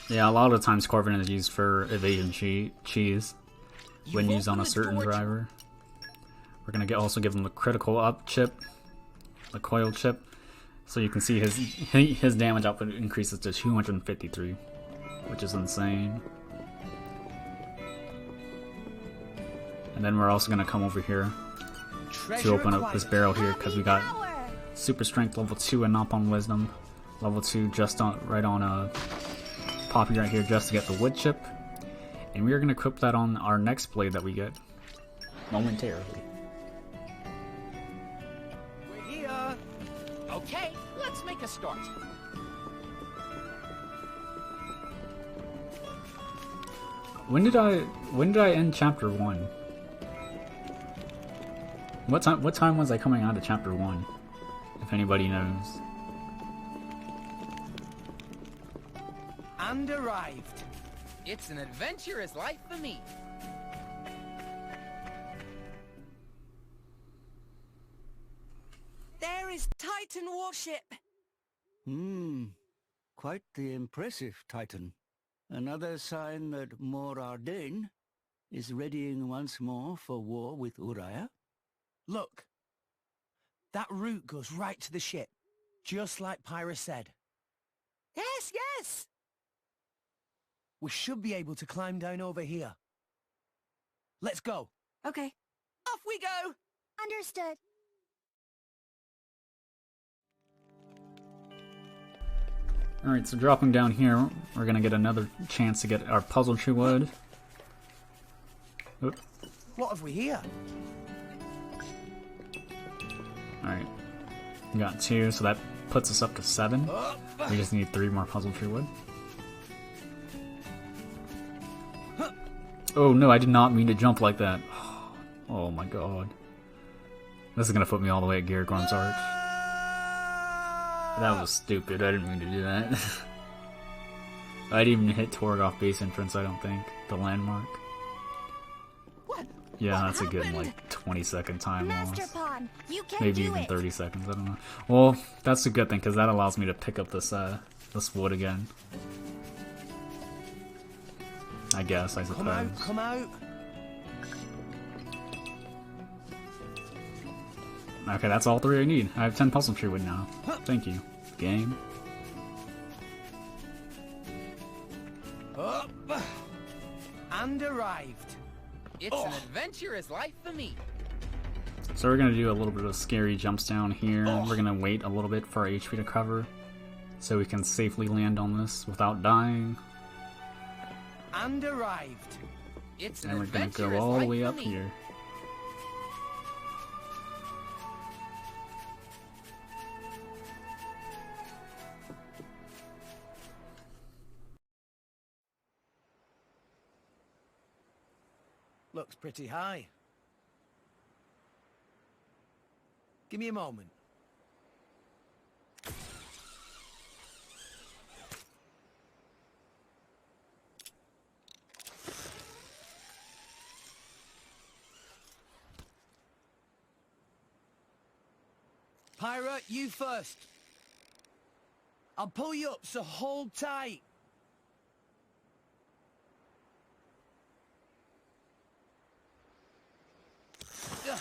Yeah, a lot of times Corvin is used for evasion cheese when used on a certain driver. We're gonna also give him the critical up chip, the coil chip, so you can see his damage output increases to 253, which is insane. And then we're also going to come over here to open up this barrel here because we got super strength level 2 and up on wisdom, level 2 just on right on Poppi right here just to get the wood chip, and we are going to equip that on our next blade that we get momentarily. We're here. Okay, let's make a start. When did I end chapter 1? What time was I coming out of chapter 1? If anybody knows. And arrived. It's an adventurous life for me. There is Titan warship. Quite the impressive Titan. Another sign that Mor Ardain is readying once more for war with Uriah. Look, that route goes right to the ship, just like Pyra said. Yes, yes! We should be able to climb down over here. Let's go. Okay. Off we go! Understood. Alright, so dropping down here, we're gonna get another chance to get our puzzle tree wood. Oop. What have we here? Alright, we got 2, so that puts us up to 7. We just need 3 more puzzle tree wood. Oh no, I did not mean to jump like that. Oh my god. This is gonna put me all the way at Gear Gorm's Arch. That was stupid, I didn't mean to do that. I didn't even hit Torigoth base entrance, I don't think. The landmark. Yeah, that's a good, like, 20-second time loss. Maybe even 30 seconds, I don't know. Well, that's a good thing, because that allows me to pick up this wood again. I guess, I suppose. Come out, come out. Okay, that's all 3 I need. I have 10 puzzle tree wood now. Thank you, game. Up and arrived. It's an adventurous life for me. So we're gonna do a little bit of scary jumps down here. We're gonna wait a little bit for our HP to cover, so we can safely land on this without dying. And arrived. It's And we're gonna go all the way up here. Looks pretty high. Give me a moment. Pirate, you first. I'll pull you up, so hold tight. Ugh.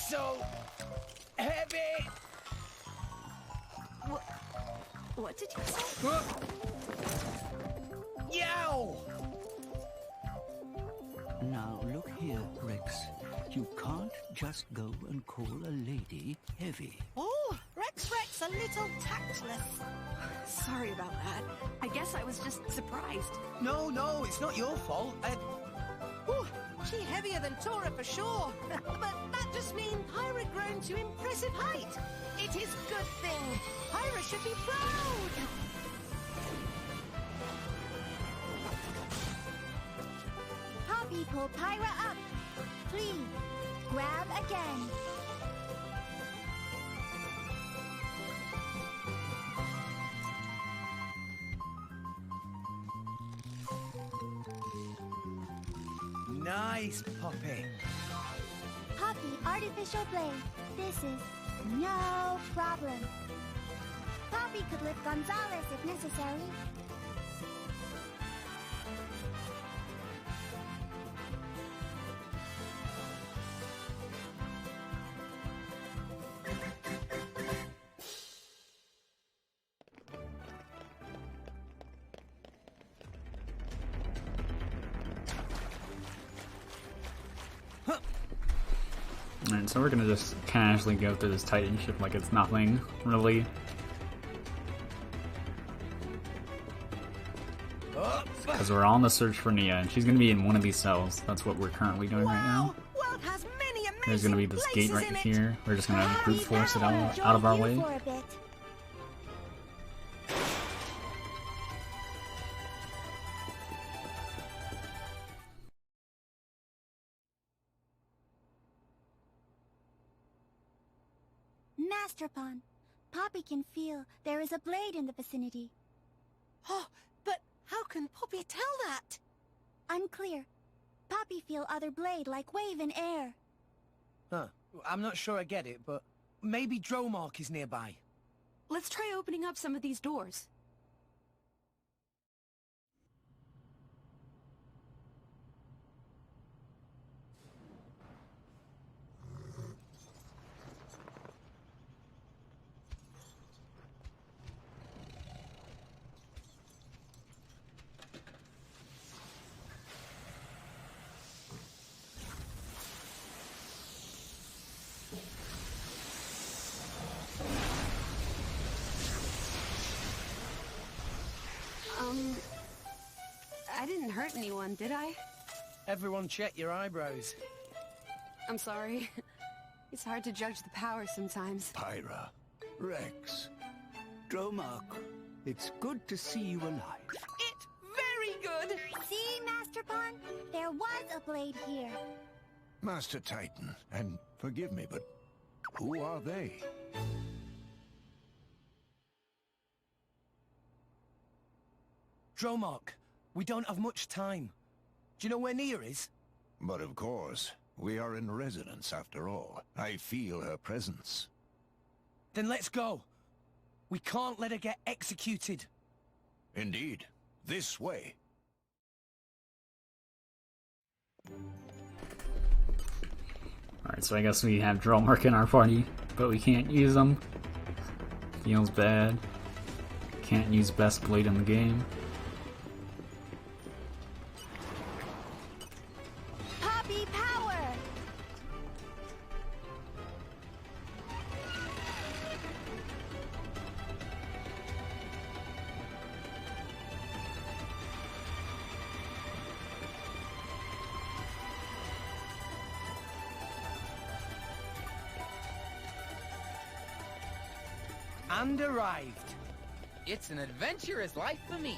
So heavy. What did you say? Yow! Now, look here, Rex. You can't just go and call a lady heavy. Oh, Rex, a little tactless. Sorry about that. I guess I was just surprised. No, it's not your fault. Ooh, she heavier than Tora for sure. But that just means Hyra grown to impressive height. It is good thing. Hyra should be proud. Poppi, pull Pyra up. Please, grab again. Nice, Poppi. Poppi, artificial blade. This is no problem. Poppi could lift Gonzalez if necessary. Alright, so we're gonna just casually go through this Titan ship like it's nothing, really. Because we're on the search for Nia, and she's gonna be in one of these cells. That's what we're currently doing right now. World has many amazing There's gonna be this gate right places in it. here. We're just gonna brute force it out of our way. For a bit. Master Pawn, Poppi can feel there is a blade in the vicinity. Oh, but how can Poppi tell that? Unclear. Poppi feel other blade like wave in air. Huh. I'm not sure I get it, but maybe Dromark is nearby. Let's try opening up some of these doors. I didn't hurt anyone, did I? Everyone check your eyebrows. I'm sorry. It's hard to judge the power sometimes. Pyra, Rex, Dromark, it's good to see you alive. It's very good. See, Master Pawn? There was a blade here. Master Titan, and forgive me, but who are they? Dromark, we don't have much time. Do you know where Nia is? But of course, we are in residence after all. I feel her presence. Then let's go. We can't let her get executed. Indeed. This way. Alright, Alright, so I guess we have Drill Mark in our party, but we can't use them. Feels bad. Can't use best blade in the game. Poppi power! And arrived. It's an adventurous life for me.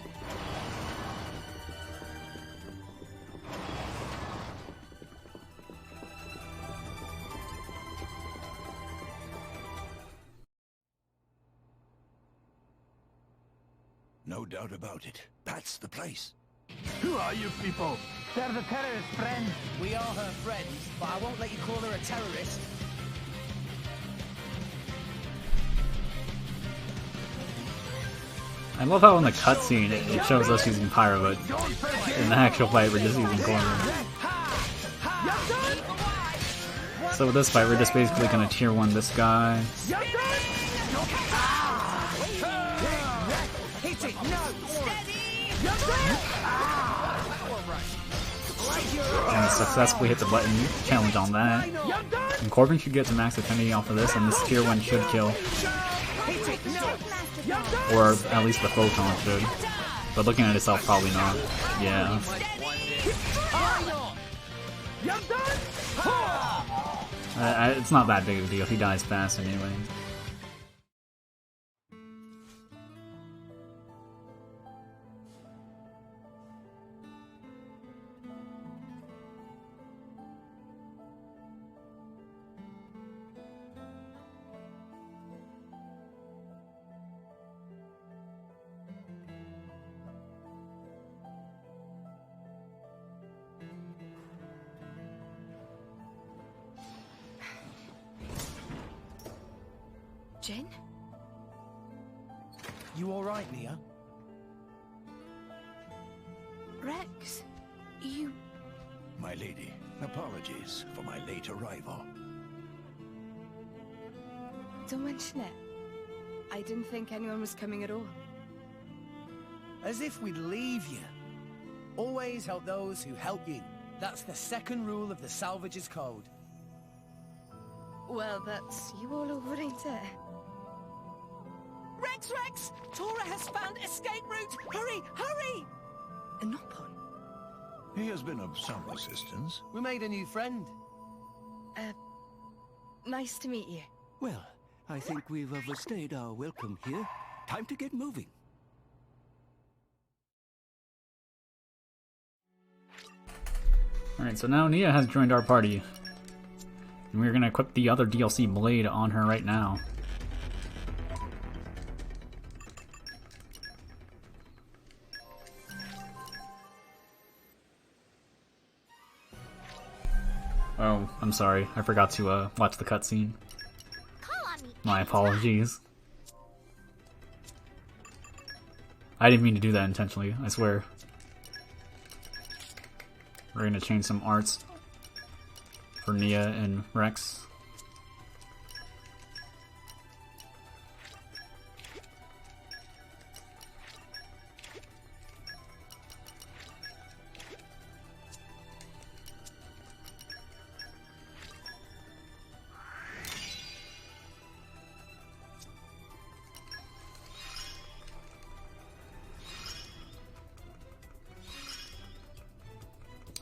No doubt about it. That's the place. Who are you people? They're the terrorist friends. We are her friends, but I won't let you call her a terrorist. I love how in the cutscene it shows us using Pyro, but in the actual fight we're just using Gormott. So with this fight we're just basically gonna tier 1 this guy. And successfully hit the button challenge on that. And Corbin should get to max affinity off of this, and this tier 1 should kill. Or at least the photon should. But looking at itself, probably not. Yeah. It's not that big of a deal. He dies fast anyway. Jin? You alright, Nia? Rex, you... My lady, apologies for my late arrival. Don't mention it. I didn't think anyone was coming at all. As if we'd leave you. Always help those who help you. That's the second rule of the Salvage's Code. Well, that's you all over, ain't it? Rex! Tora has found escape route! Hurry! Hurry! Anopon? He has been of some assistance. We made a new friend. Nice to meet you. Well, I think we've overstayed our welcome here. Time to get moving. Alright, so now Nia has joined our party. And we're gonna equip the other DLC blade on her right now. Oh, I'm sorry. I forgot to watch the cutscene. My apologies. I didn't mean to do that intentionally, I swear. We're gonna change some arts for Nia and Rex.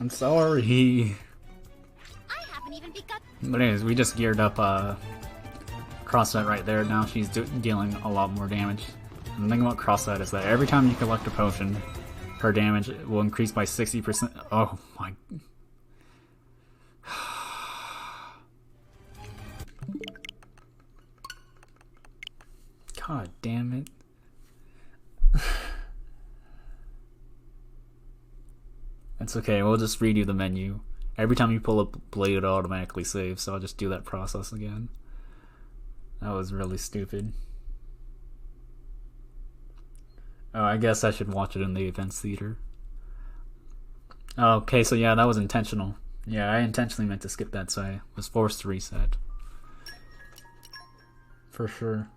I'm sorry. I haven't even begun. But anyways, we just geared up Crossset right there. Now she's dealing a lot more damage. And the thing about Crossset is that every time you collect a potion, her damage will increase by 60%. Oh my. God damn it. It's okay, we'll just redo the menu. Every time you pull a blade, it automatically saves, so I'll just do that process again. That was really stupid. Oh, I guess I should watch it in the events theater. Okay, so yeah, that was intentional. Yeah, I intentionally meant to skip that, so I was forced to reset. For sure.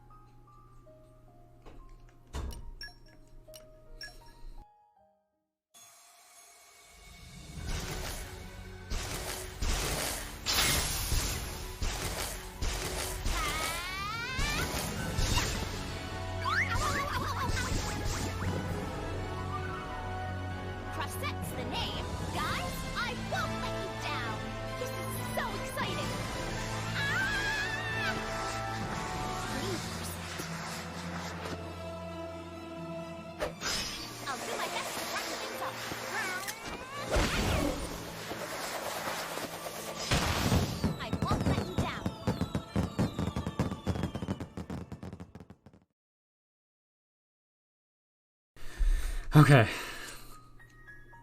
Okay.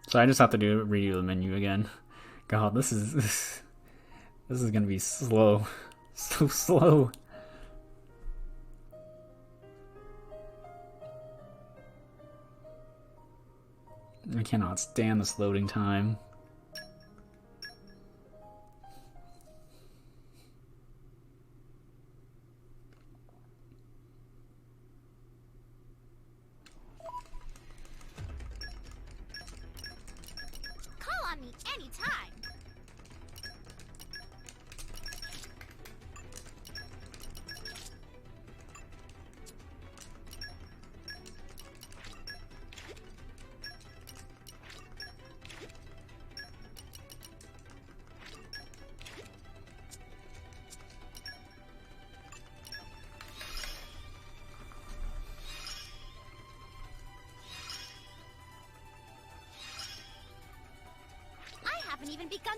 So I just have to redo the menu again. God, this is gonna be slow. So slow. I cannot stand this loading time.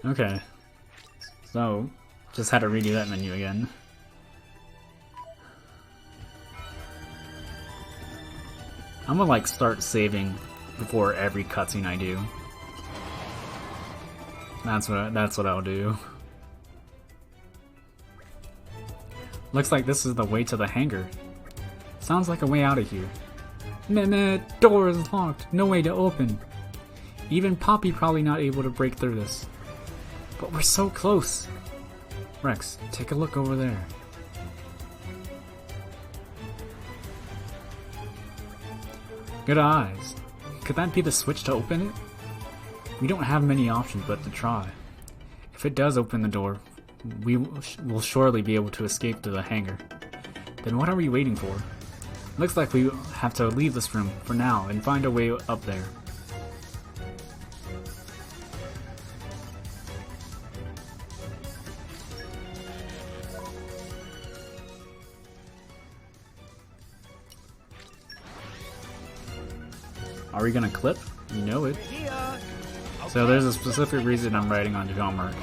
Okay. So, just had to redo that menu again. I'm gonna like start saving before every cutscene I do. That's what I'll do. Looks like this is the way to the hangar. Sounds like a way out of here. Meh, door is locked. No way to open. Even Poppi probably not able to break through this. But we're so close. Rex, take a look over there. Good eyes. Could that be the switch to open it? We don't have many options but to try. If it does open the door, we will surely be able to escape to the hangar. Then what are we waiting for? Looks like we have to leave this room for now and find a way up there. Are we gonna clip? You know it. So there's a specific reason I'm writing on Gormott.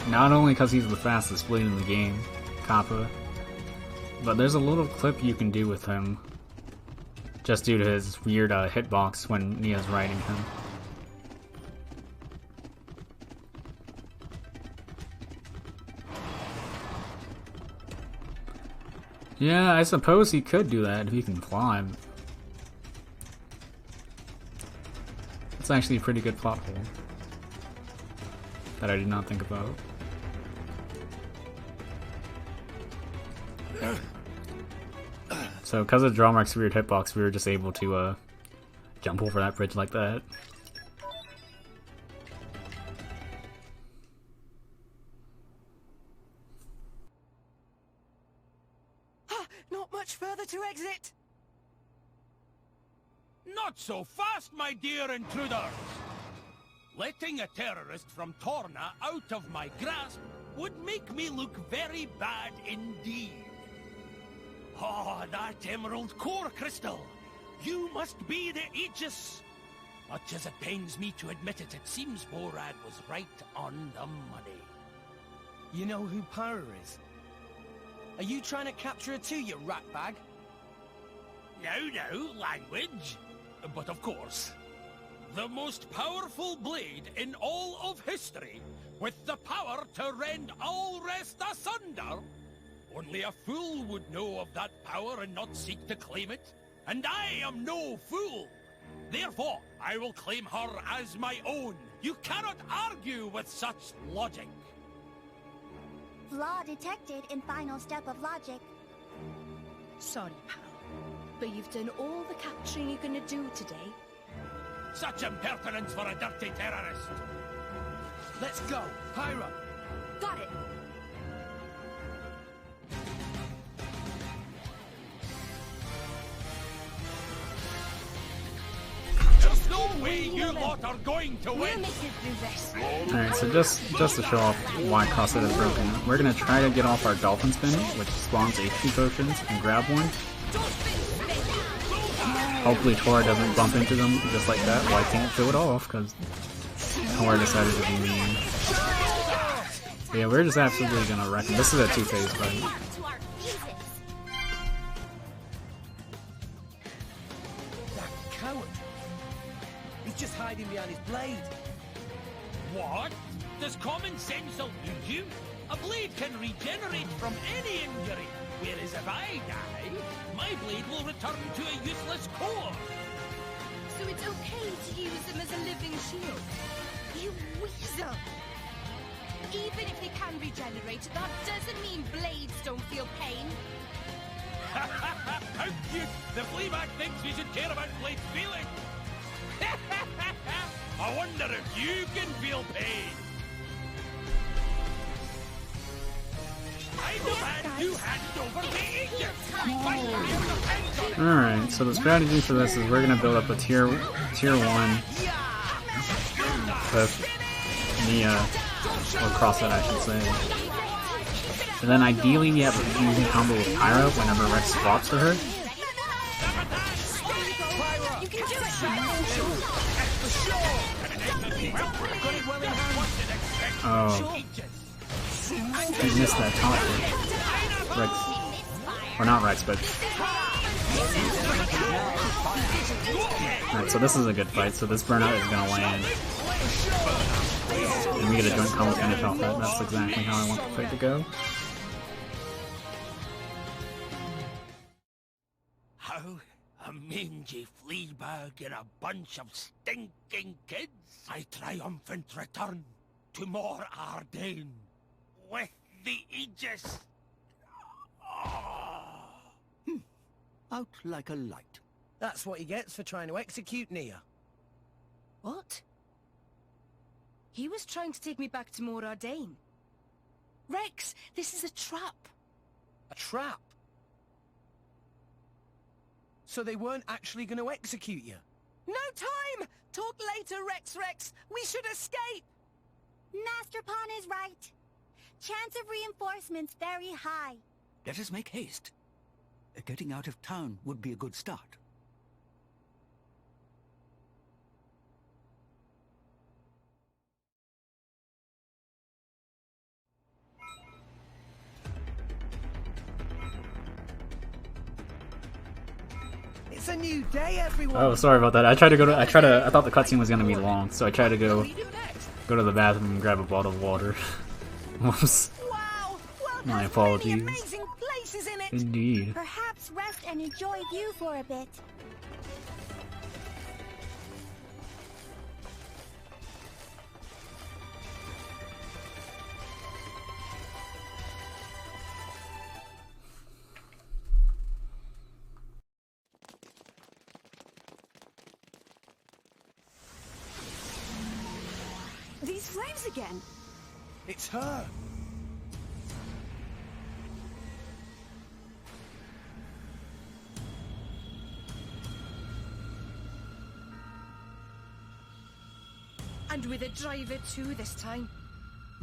Not only because he's the fastest blade in the game, Kappa, but there's a little clip you can do with him, just due to his weird hitbox when Nia's riding him. Yeah, I suppose he could do that if he can climb. It's actually a pretty good plot hole that I did not think about. So, because of Gormott's weird hitbox, we were just able to jump over that bridge like that. Not much further to exit. Not so fast, my dear intruders! Letting a terrorist from Torna out of my grasp would make me look very bad indeed. Oh, that emerald core crystal! You must be the Aegis! Much as it pains me to admit it, it seems Borad was right on the money. You know who Pyra is? Are you trying to capture her too, you ratbag? No, language. But of course, the most powerful blade in all of history, with the power to rend all rest asunder. Only a fool would know of that power and not seek to claim it. And I am no fool. Therefore, I will claim her as my own. You cannot argue with such logic. Flaw detected in final step of logic. Sorry, pal, but you've done all the capturing you're gonna do today. Such impertinence for a dirty terrorist. Let's go. Pyro. Got it. There's no way you lot are going to win. We'll make it through this. Alright, so just to show off why CrossFit is broken, we're gonna try to get off our dolphin spin, which spawns HP potions, and grab one. Hopefully Tora doesn't bump into them just like that. Well, I can't show it off because Tora decided to be mean. Yeah, we're just absolutely gonna wreck him. This is a two-phase fight. That coward. He's just hiding behind his blade. What? Does common sense elude you? A blade can regenerate from any injury, whereas if I die, my blade will return to a useless core. So it's okay to use them as a living shield? You weasel! Even if they can regenerate, that doesn't mean blades don't feel pain. How cute! The Fleabag thinks we should care about blades feeling. I wonder if you can feel pain. I demand you hand over the Aegis! Alright, so the strategy for this is we're gonna build up a tier 1 with Mia, or CrossFit I should say. And then ideally we have a fusion combo with Pyra whenever Rex swaps for her. Oh. I missed that taunt. Rex. Or not Rex, but... Alright, so this is a good fight, so this burnout is gonna land. And we get a joint combo finish off that, that's exactly how I want the fight to go. How? A mangy Fleabag and a bunch of stinking kids? I triumphant return to more Ardennes with the Aegis. Out like a light. That's what he gets for trying to execute Nia. What? He was trying to take me back to More Ardennes. Rex, this is a trap. A trap? So they weren't actually going to execute you? No time! Talk later, Rex. We should escape! Master Pawn is right. Chance of reinforcements very high. Let us make haste. Getting out of town would be a good start. It's a new day, everyone. Oh, sorry about that. I thought the cutscene was gonna be long, so I tried to go to the bathroom and grab a bottle of water. Whoops. Wow, my apologies. amazing places in it. Indeed. Perhaps rest and enjoy view for a bit. These flames again! It's her! And with a driver too this time.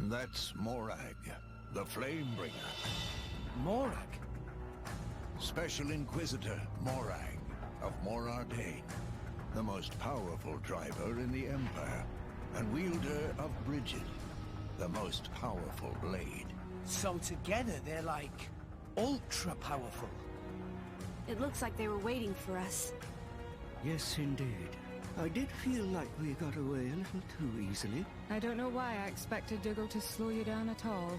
That's Morag, the Flamebringer. Morag? Special Inquisitor Morag of More Ardennes, the most powerful driver in the Empire, and wielder of Bridget, the most powerful blade. So together they're like ultra powerful. It looks like they were waiting for us. Yes, indeed. I did feel like we got away a little too easily. I don't know why I expected Dougal to slow you down at all.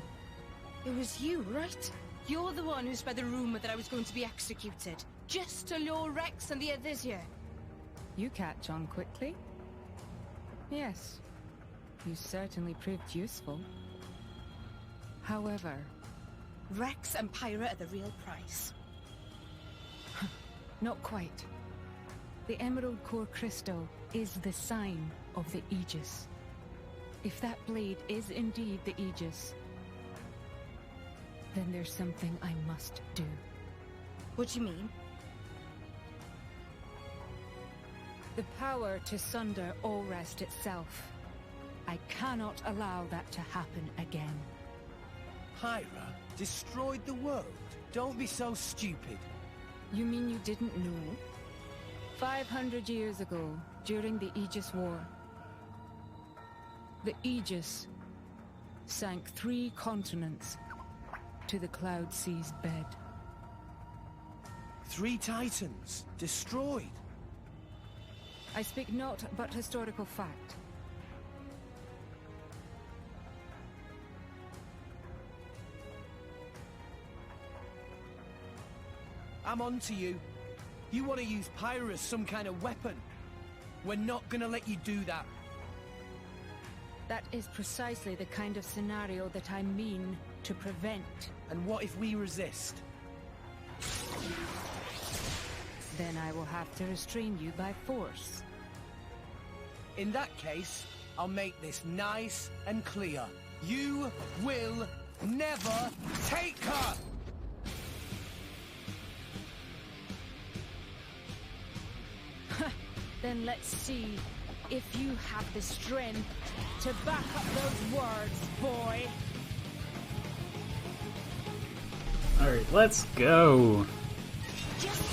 It was you, right? You're the one who spread the rumor that I was going to be executed. Just to lure Rex and the others here. You catch on quickly. Yes, You certainly proved useful. However... Rex and Pyra are the real price. Not quite. The Emerald Core Crystal is the sign of the Aegis. If that blade is indeed the Aegis, then there's something I must do. What do you mean? The power to sunder all rest itself. I cannot allow that to happen again. Pyra destroyed the world. Don't be so stupid. You mean you didn't know? 500 years ago, during the Aegis War, the Aegis sank 3 continents to the Cloud Sea's bed. 3 titans destroyed. I speak not but historical fact. I'm on to you. You want to use Pyra as some kind of weapon. We're not gonna let you do that. That is precisely the kind of scenario that I mean to prevent. And what if we resist? Then I will have to restrain you by force. In that case, I'll make this nice and clear. You will never take her! Then let's see if you have the strength to back up those words, boy. Alright, let's go!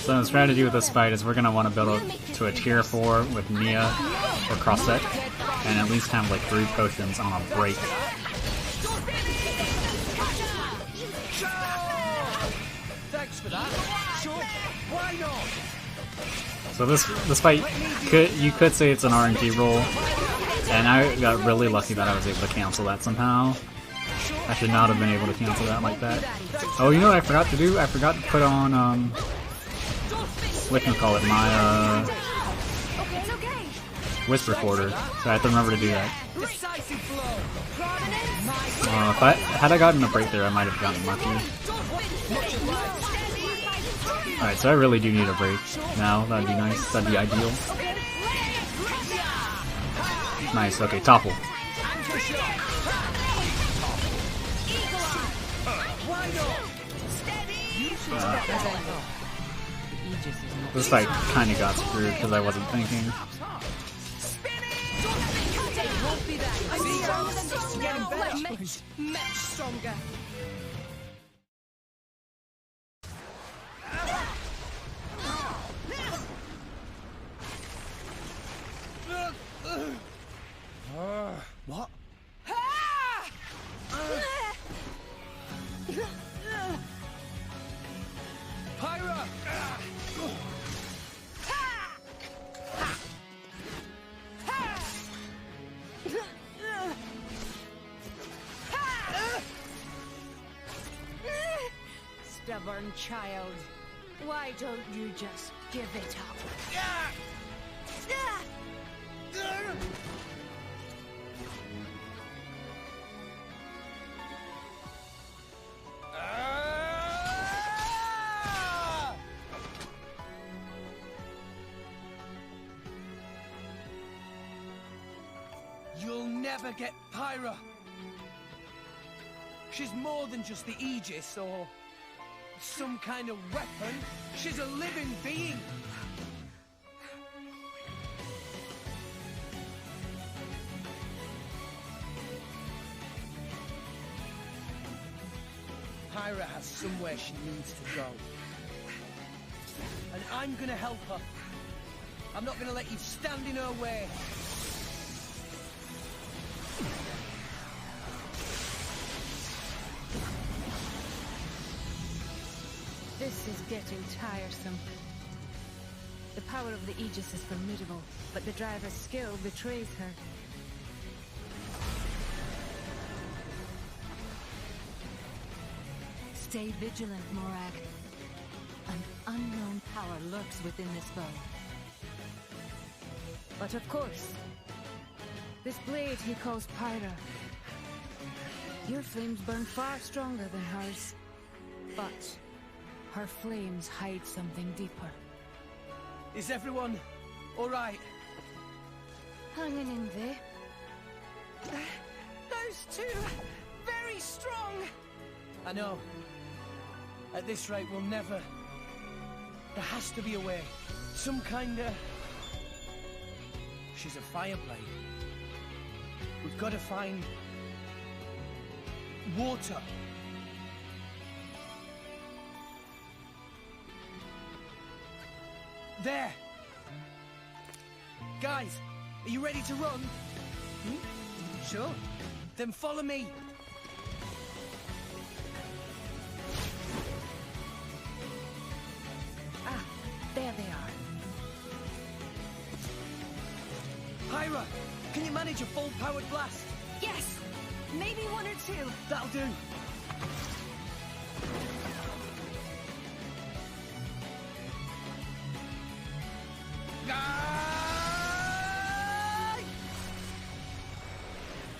So the strategy with this fight is we're going to want to build up to a tier 4 with Mia or Crossset, and at least have like 3 potions on a break. Thanks for that. Sure. Why not? So this fight, you could say it's an RNG roll, and I got really lucky that I was able to cancel that somehow. I should not have been able to cancel that like that. Oh, you know what I forgot to do? I forgot to put on, what can we call it, my, Whisper Quarter, so I have to remember to do that. Had I gotten a break there, I might have gotten lucky. Alright, so I really do need a break now. That'd be nice. That'd be ideal. Nice, okay, topple. This fight kinda got screwed because I wasn't thinking. Much stronger. What? Pyra! Stubborn child, why don't you just give it up? You'll never get Pyra. She's more than just the Aegis or some kind of weapon. She's a living being. Pyra has somewhere she needs to go. And I'm gonna help her. I'm not gonna let you stand in her way. This is getting tiresome. The power of the Aegis is formidable, but the driver's skill betrays her. Stay vigilant, Morag. An unknown power lurks within this bow. But of course, This blade he calls Pyra. Your flames burn far stronger than hers, but her flames hide something deeper. Is everyone all right? Hanging in there. Those two, very strong. I know. At this rate, we'll never... There has to be a way. Some kind of... She's a fireblade. We've got to find... water. There! Guys, are you ready to run? Sure. Then follow me. Ah, there they are. Pyra, can you manage a full-powered blast? Yes! Maybe one or two. That'll do.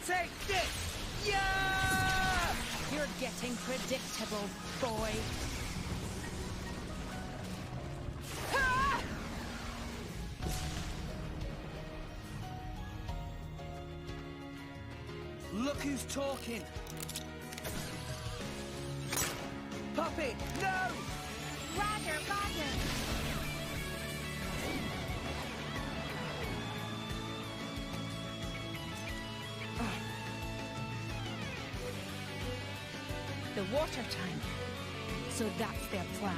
Take this! Yeah! You're getting predictable, boy. Ah! Look who's talking. Poppi, no! Roger, roger. The water tank. So that's their plan.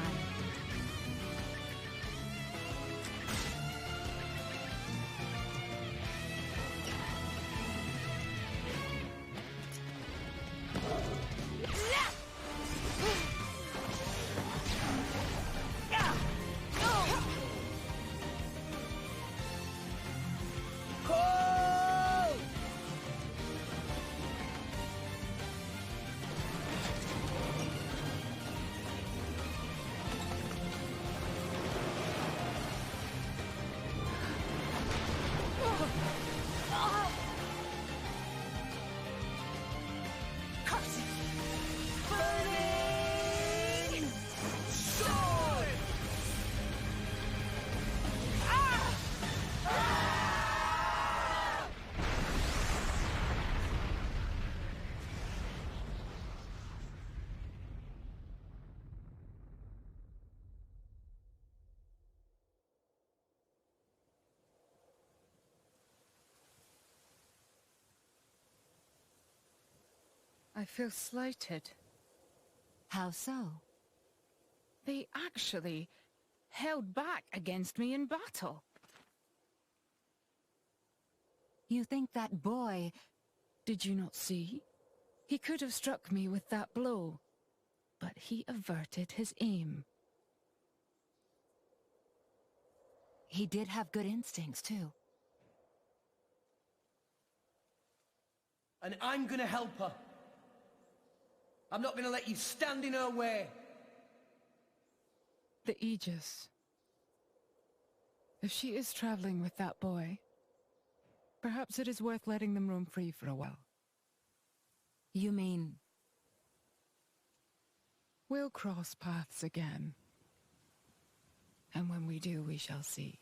I feel slighted. How so? They actually held back against me in battle. You think that boy... Did you not see? He could have struck me with that blow, but he averted his aim. He did have good instincts, too. And I'm gonna help her. I'm not gonna let you stand in her way. The Aegis. If she is traveling with that boy, perhaps it is worth letting them roam free for a while. You mean... We'll cross paths again. And when we do, we shall see.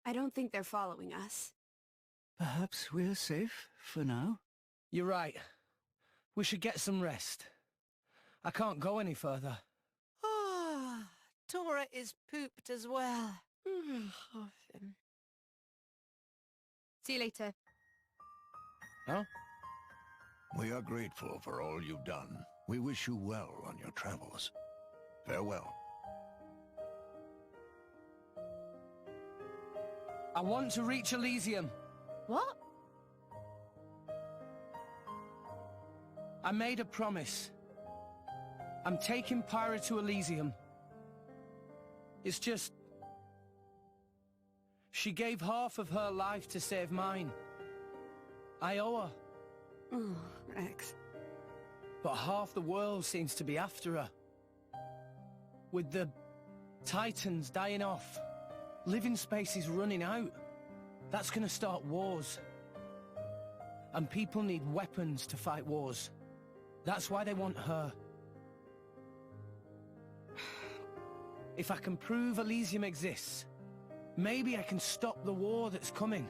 I don't think they're following us. Perhaps we're safe for now? You're right. We should get some rest. I can't go any further. Ah, Tora is pooped as well. See you later. Huh? We are grateful for all you've done. We wish you well on your travels. Farewell. I want to reach Elysium. What? I made a promise. I'm taking Pyra to Elysium. It's just... She gave half of her life to save mine. I owe her. Oh, Rex. But half the world seems to be after her. With the Titans dying off, living space is running out. That's gonna start wars. And people need weapons to fight wars. That's why they want her. If I can prove Elysium exists, maybe I can stop the war that's coming.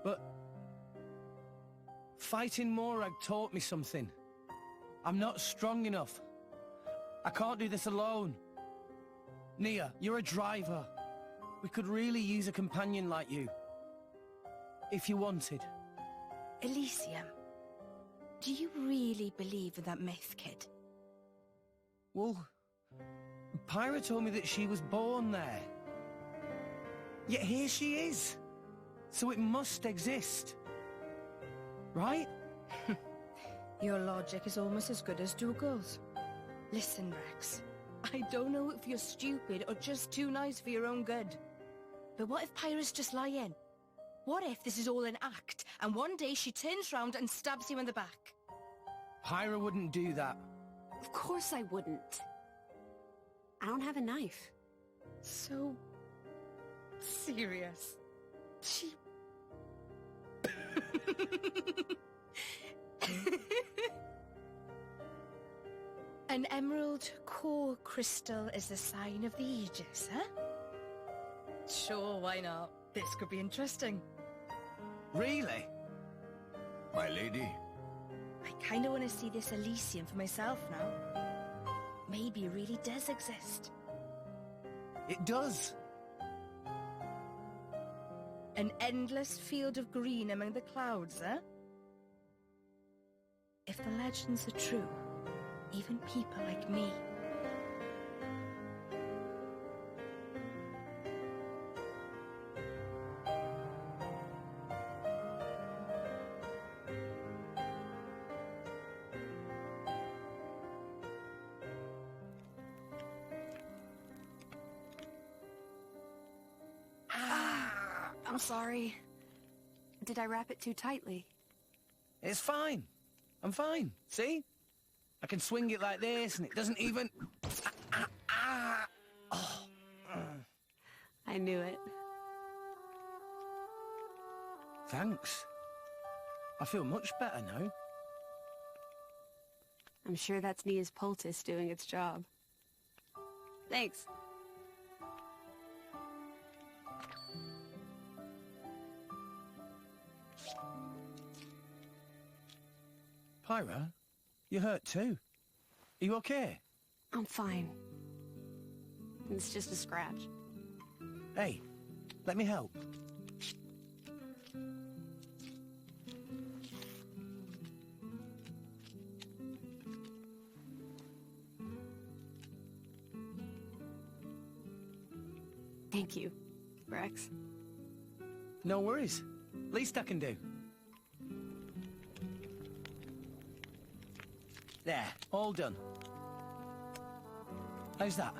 But fighting Morag taught me something. I'm not strong enough. I can't do this alone. Nia, you're a driver. We could really use a companion like you. If you wanted. Elysium, do you really believe in that myth, kid? Well, Pyra told me that she was born there. Yet here she is. So it must exist. Right? Your logic is almost as good as Dougal's. Listen, Rex. I don't know if you're stupid or just too nice for your own good. But what if Pyra's just lying? What if this is all an act, and one day she turns round and stabs you in the back? Pyra wouldn't do that. Of course I wouldn't. I don't have a knife. So... serious. She... An emerald core crystal is the sign of the Aegis, huh? Sure, why not? This could be interesting. Really? My lady? I kinda wanna see this Elysium for myself now. Maybe it really does exist. It does. An endless field of green among the clouds, huh? If the legends are true, even people like me. I'm sorry. Did I wrap it too tightly? It's fine. I'm fine. See? I can swing it like this and it doesn't even... Oh. I knew it. Thanks. I feel much better now. I'm sure that's Nia's poultice doing its job. Thanks. Pyra, you hurt too. Are you okay? I'm fine. It's just a scratch. Hey, let me help. Thank you, Rex. No worries. Least I can do. There, all done. How's that?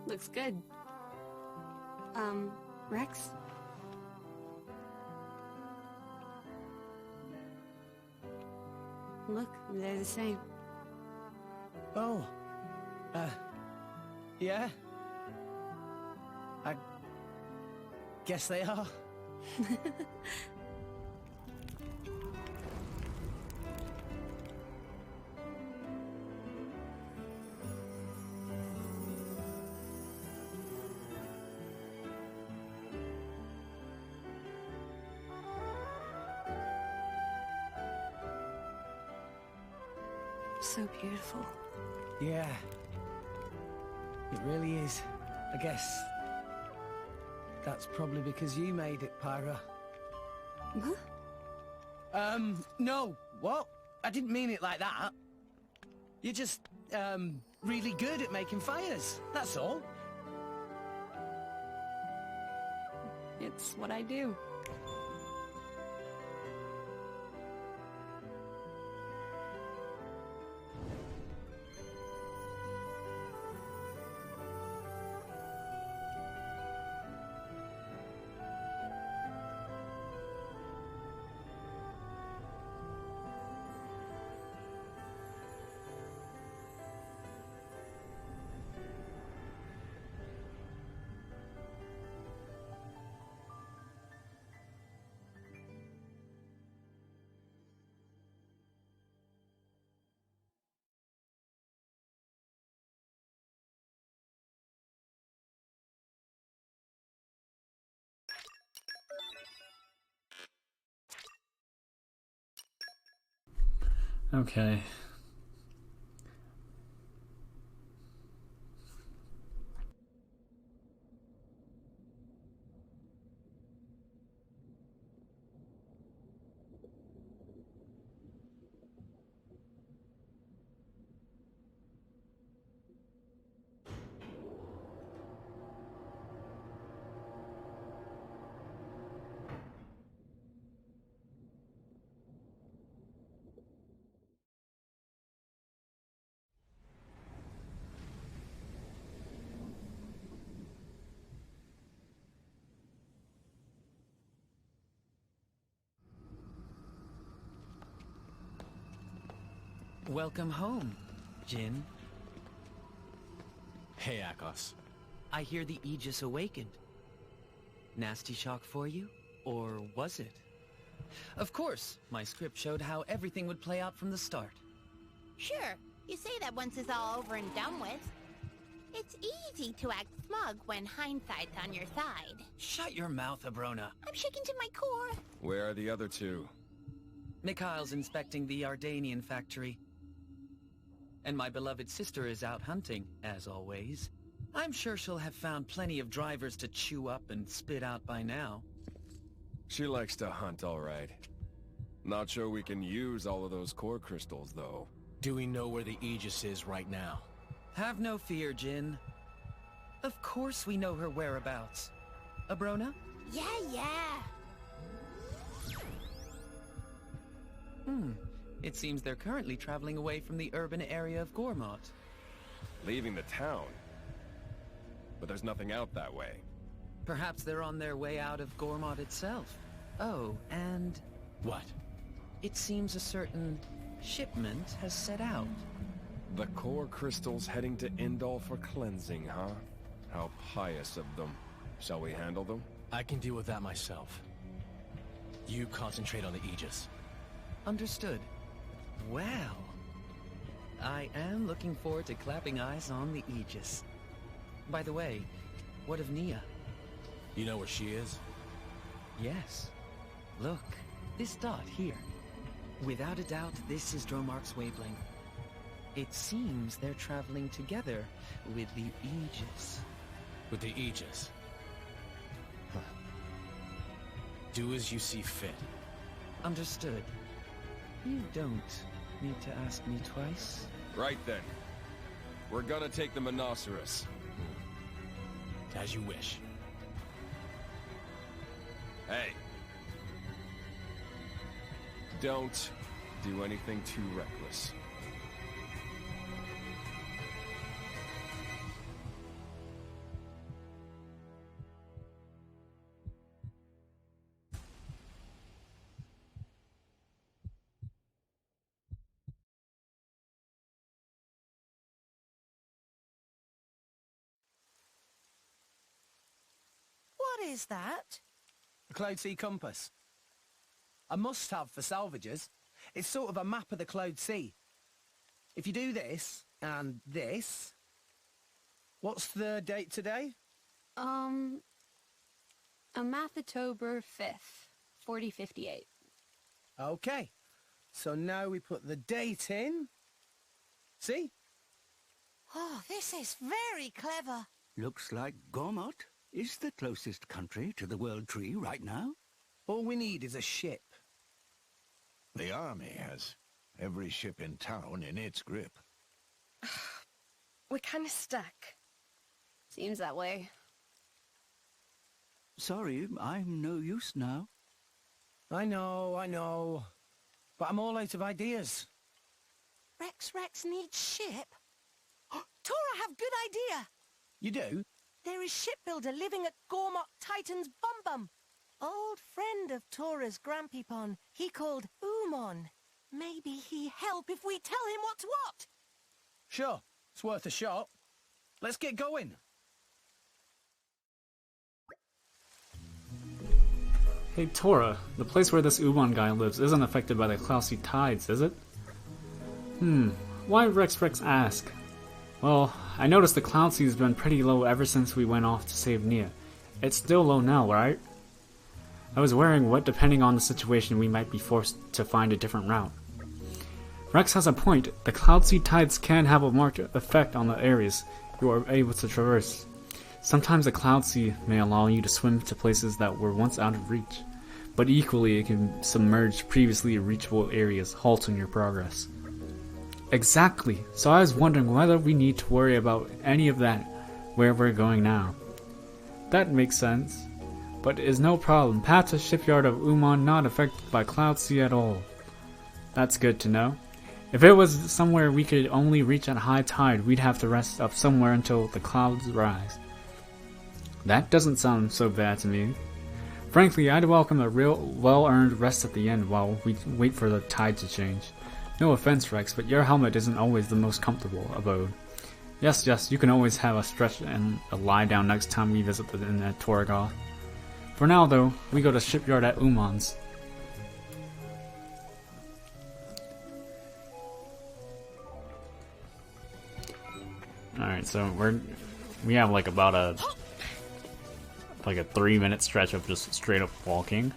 Looks good. Rex? Look, they're the same. Oh. Yeah? I guess they are. So beautiful. Yeah. It really is. I guess that's probably because you made it, Pyra. Huh? No. What? I didn't mean it like that. You're just, really good at making fires. That's all. It's what I do. Okay. Welcome home, Jin. Hey, Akos. I hear the Aegis awakened. Nasty shock for you? Or was it? Of course, my script showed how everything would play out from the start. Sure, you say that once it's all over and done with. It's easy to act smug when hindsight's on your side. Shut your mouth, Abrona. I'm shaking to my core. Where are the other two? Mikhail's inspecting the Ardanian factory. And my beloved sister is out hunting, as always. I'm sure she'll have found plenty of drivers to chew up and spit out by now. She likes to hunt, all right. Not sure we can use all of those core crystals, though. Do we know where the Aegis is right now? Have no fear, Jin. Of course we know her whereabouts. Abrona? Yeah. It seems they're currently traveling away from the urban area of Gormott. Leaving the town? But there's nothing out that way. Perhaps they're on their way out of Gormott itself. Oh, and... What? It seems a certain shipment has set out. The core crystals heading to Indal for cleansing, huh? How pious of them. Shall we handle them? I can deal with that myself. You concentrate on the Aegis. Understood. Well, I am looking forward to clapping eyes on the Aegis. By the way, what of Nia? You know where she is? Yes. Look, this dot here. Without a doubt, this is Dromark's wavelength. It seems they're traveling together with the Aegis. With the Aegis? Huh. Do as you see fit. Understood. You don't need to ask me twice. Right then. We're gonna take the Monoceros. As you wish. Hey. Don't do anything too reckless. What is that? A Cloud Sea compass. A must-have for salvagers. It's sort of a map of the Cloud Sea. If you do this, and this... What's the date today? Amathatober 5th, 4058. Okay. So now we put the date in. See? Oh, this is very clever. Looks like Gormott is the closest country to the World Tree right now. All we need is a ship. The army has every ship in town in its grip. We're kind of stuck. Seems that way. Sorry, I'm no use now. I know. But I'm all out of ideas. Rex needs ship. Tora have good idea. You do? There is shipbuilder living at Gormott Titan's Bum. Old friend of Tora's Grampipon. He called Umon. Maybe he help if we tell him what's what. Sure, it's worth a shot. Let's get going. Hey Tora, the place where this Umon guy lives isn't affected by the Clousey tides, is it? Why Rex ask? Well, I noticed the Clousey's been pretty low ever since we went off to save Nia. It's still low now, right? I was worrying what, depending on the situation, we might be forced to find a different route. Rex has a point. The cloud sea tides can have a marked effect on the areas you are able to traverse. Sometimes the cloud sea may allow you to swim to places that were once out of reach, but equally it can submerge previously reachable areas, halting your progress. Exactly, so I was wondering whether we need to worry about any of that where we're going now. That makes sense, but is no problem. Path to shipyard of Uman not affected by cloud sea at all. That's good to know. If it was somewhere we could only reach at high tide, we'd have to rest up somewhere until the clouds rise. That doesn't sound so bad to me. Frankly, I'd welcome a real well-earned rest at the end while we wait for the tide to change. No offense, Rex, but your helmet isn't always the most comfortable abode. Yes, you can always have a stretch and a lie down next time we visit the inn at Torigoth. For now, though, we go to shipyard at Uman's. Alright, so we have like about a 3-minute stretch of just straight up walking.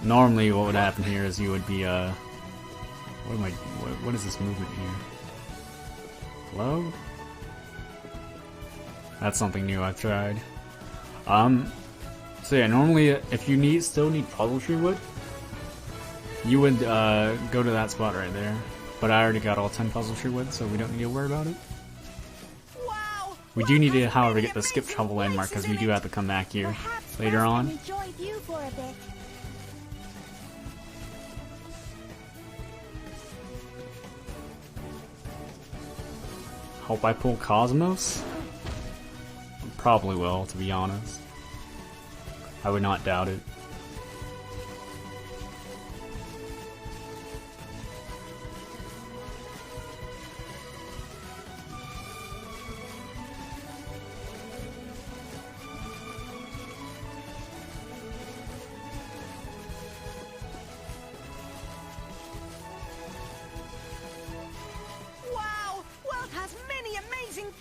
Normally what would happen here is you would be what is this movement here? Hello? That's something new I've tried. So yeah, normally if you still need puzzle tree wood, you would go to that spot right there. But I already got all 10 puzzle tree wood, so we don't need to worry about it. Wow. We do need to, however, get the skip travel landmark because we do have to come back here later on. Hope I pull Cosmos? Probably will, to be honest. I would not doubt it.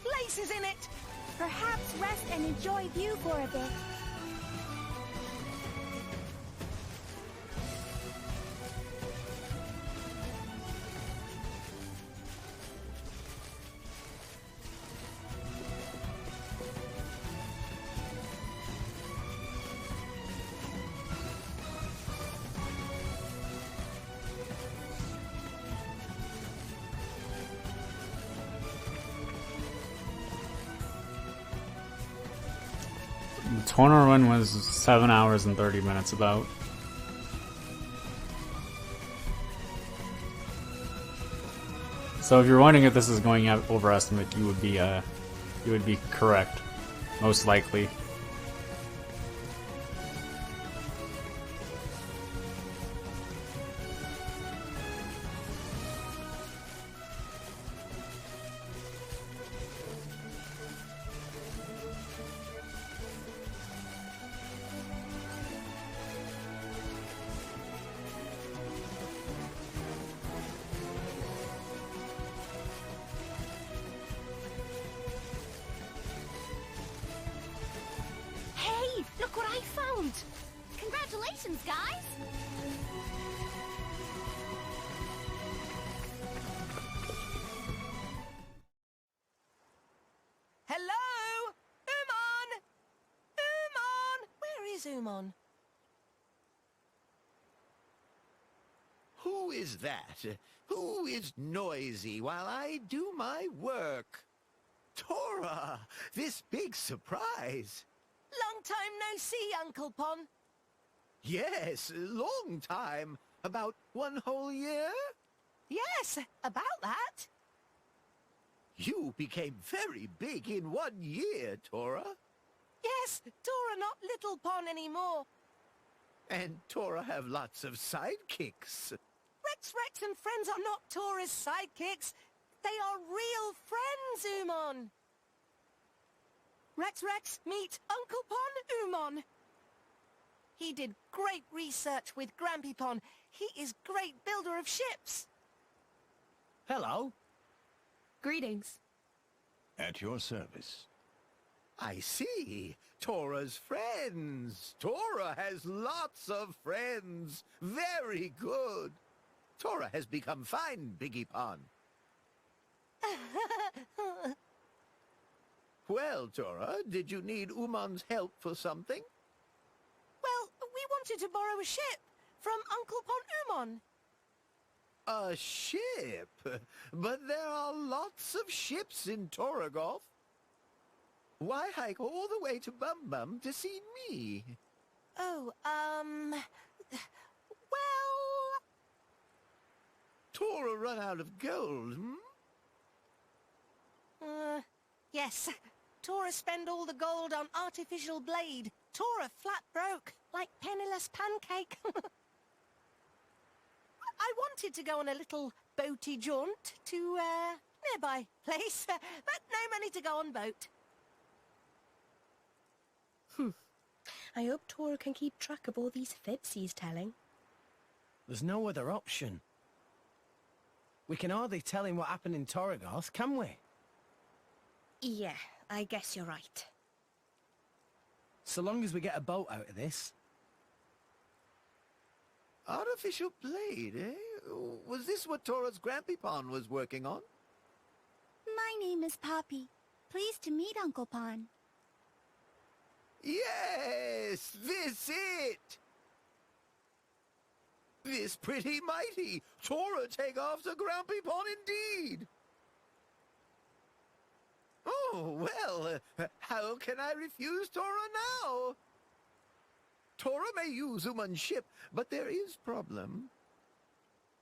Places in it. Perhaps rest and enjoy view for a bit. The Tora run was 7 hours and 30 minutes about. So if you're wondering if this is going out overestimate, you would be correct, most likely. Look what I found! Congratulations, guys! Hello? Uman! Uman! Where is Uman? Who is that? Who is noisy while I do my work? Tora! This big surprise! Long time no see, Uncle Pon. Yes, long time. About 1 whole year? Yes, about that. You became very big in 1 year, Tora. Yes, Tora not Little Pon anymore. And Tora have lots of sidekicks. Rex and friends are not Tora's sidekicks. They are real friends, Uman. Rex, meet Uncle Pon Uman. He did great research with Grampy Pon. He is great builder of ships. Hello. Greetings. At your service. I see. Tora's friends. Tora has lots of friends. Very good. Tora has become fine, Biggie Pon. Well, Tora, did you need Uman's help for something? Well, we wanted to borrow a ship from Uncle Pon Uman. A ship? But there are lots of ships in Torigoth. Why hike all the way to Bum Bum to see me? Oh, well... Tora run out of gold, Yes. Tora spend all the gold on artificial blade. Tora flat broke, like penniless pancake. I wanted to go on a little boaty jaunt to, nearby place, but no money to go on boat. I hope Tora can keep track of all these fibs he's telling. There's no other option. We can hardly tell him what happened in Torigoth, can we? Yeah, I guess you're right. So long as we get a boat out of this. Artificial blade, eh? Was this what Tora's Grampy-Pon was working on? My name is Poppi. Pleased to meet Uncle Pon. Yes, this it! This pretty mighty! Tora take after Grampy-Pon indeed! Oh, well, how can I refuse Tora now? Tora may use Uman's ship, but there is problem.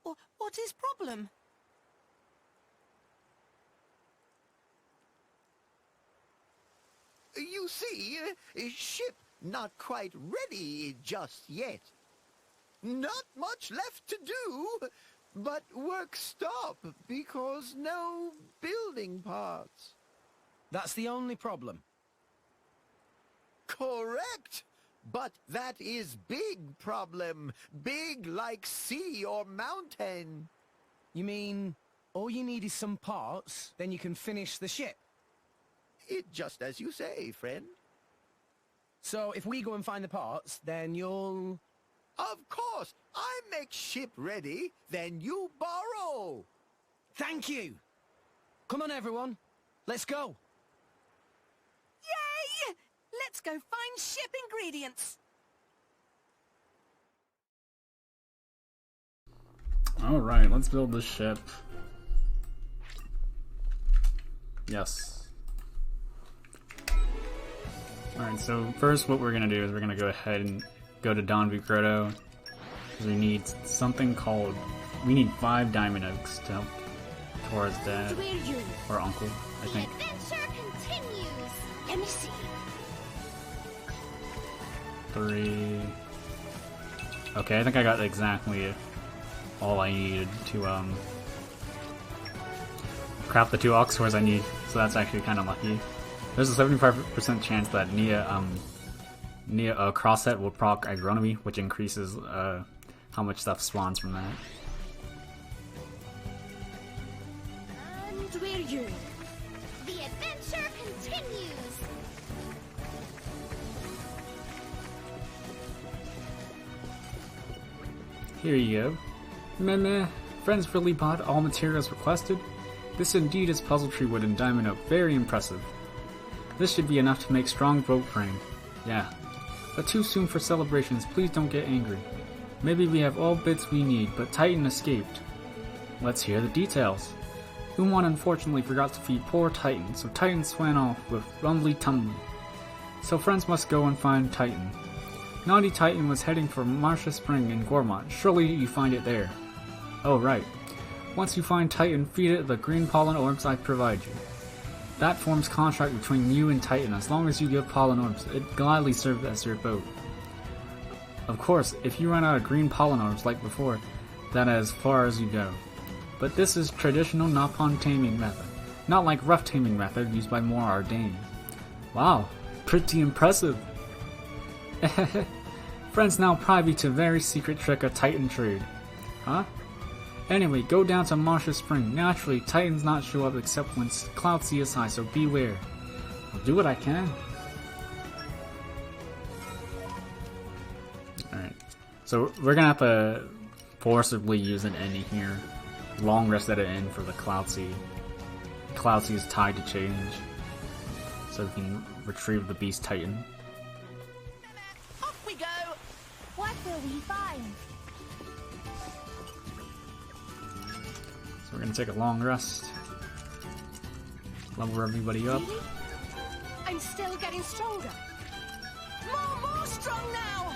What is problem? You see, ship not quite ready just yet. Not much left to do, but work stop because no building parts. That's the only problem. Correct, but that is big problem. Big like sea or mountain. You mean all you need is some parts, then you can finish the ship? It just as you say, friend. So if we go and find the parts, then you'll... Of course! I make ship ready, then you borrow! Thank you! Come on, everyone. Let's go! Yay! Let's go find ship ingredients! Alright, let's build the ship. Yes. Alright, so first what we're gonna do is we're gonna go ahead and go to Don Bucroto. Because we need something called... We need 5 diamond oaks to help Tora's dad. Or uncle, I think. The adventure continues! Let me see. 3... Okay, I think I got exactly all I needed to craft the 2 ox cores I need, so that's actually kind of lucky. There's a 75% chance that Nia Crossset will proc agronomy, which increases how much stuff spawns from that. And we're you. The adventure continues! Here you go. Meh. Friends really bought all materials requested? This indeed is puzzle tree wood and diamond oak. Very impressive. This should be enough to make strong boat frame. Yeah. But too soon for celebrations, please don't get angry. Maybe we have all bits we need, but Titan escaped. Let's hear the details. Uman unfortunately forgot to feed poor Titan, so Titan swam off with rumbly-tumbly. So friends must go and find Titan. Naughty Titan was heading for Marcia Spring in Gormott. Surely you find it there. Oh right. Once you find Titan, feed it the green pollen orbs I provide you. That forms contract between you and Titan. As long as you give pollen orbs, it gladly serves as your boat. Of course, if you run out of green pollen orbs like before, that as far as you go. But this is traditional Napon taming method, not like rough taming method used by more Ardanes. Wow, pretty impressive. Friends now privy to very secret trick of Titan trade. Huh? Anyway, go down to Marcia Spring. Naturally, Titans not show up except when cloud sea is high, so beware. I'll do what I can. Alright. So we're gonna have to forcibly use an ending here. Long rest at an end for the Cloud Sea. Cloud Sea is tied to change, so we can retrieve the Beast Titan. Off we go! What will we find? So we're gonna take a long rest. Level everybody up. Really? I'm still getting stronger. More strong now!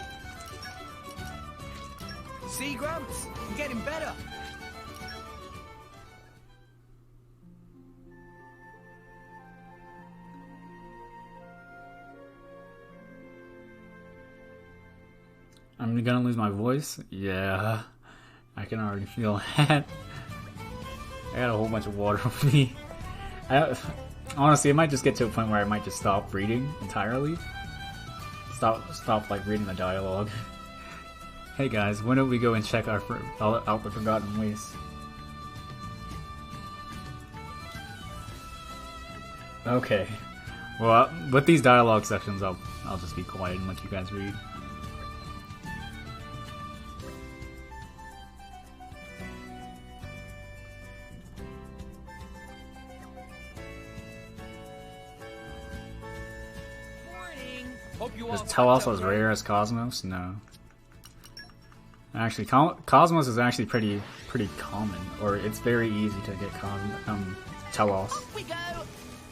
See, Gramps? You're getting better. I'm gonna lose my voice? Yeah, I can already feel that. I got a whole bunch of water with me. Honestly, it might just get to a point where I might just stop reading entirely. Stop like reading the dialogue. Hey guys, when don't we go and check out the Forgotten Waste? Okay. Well, with these dialogue sections, I'll just be quiet and let you guys read. Is Telos as rare as Cosmos? No. Actually, Cosmos is actually pretty common, or it's very easy to get Telos. Off we go.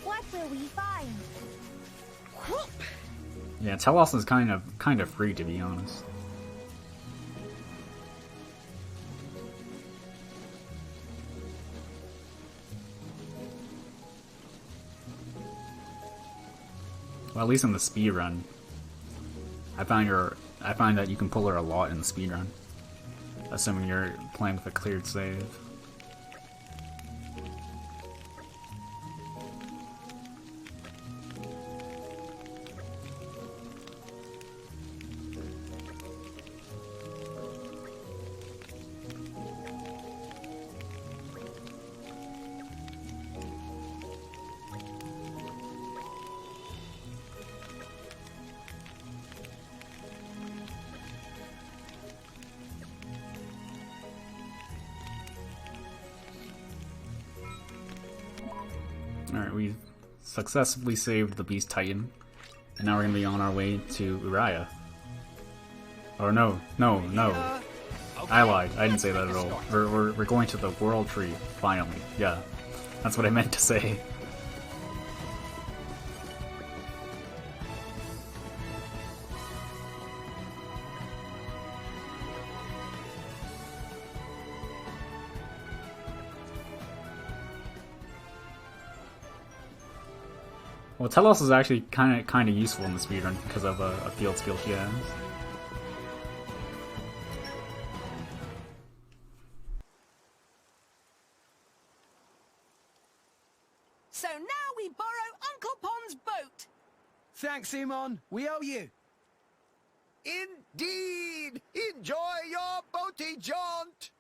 What will we find? Whoop. Yeah, Telos is kind of free, to be honest. Well, at least in the speedrun. I find that you can pull her a lot in the speedrun. Assuming you're playing with a cleared save. Alright, we successfully saved the Beast Titan, and now we're gonna be on our way to Uriah. Or no. I lied. I didn't say that at all. We're going to the World Tree, finally. Yeah, that's what I meant to say. Well, Telos is actually kind of useful in the speedrun because of a field skill she has. So now we borrow Uncle Pond's boat. Thanks, Simon. We owe you. Indeed! Enjoy your boaty jaunt!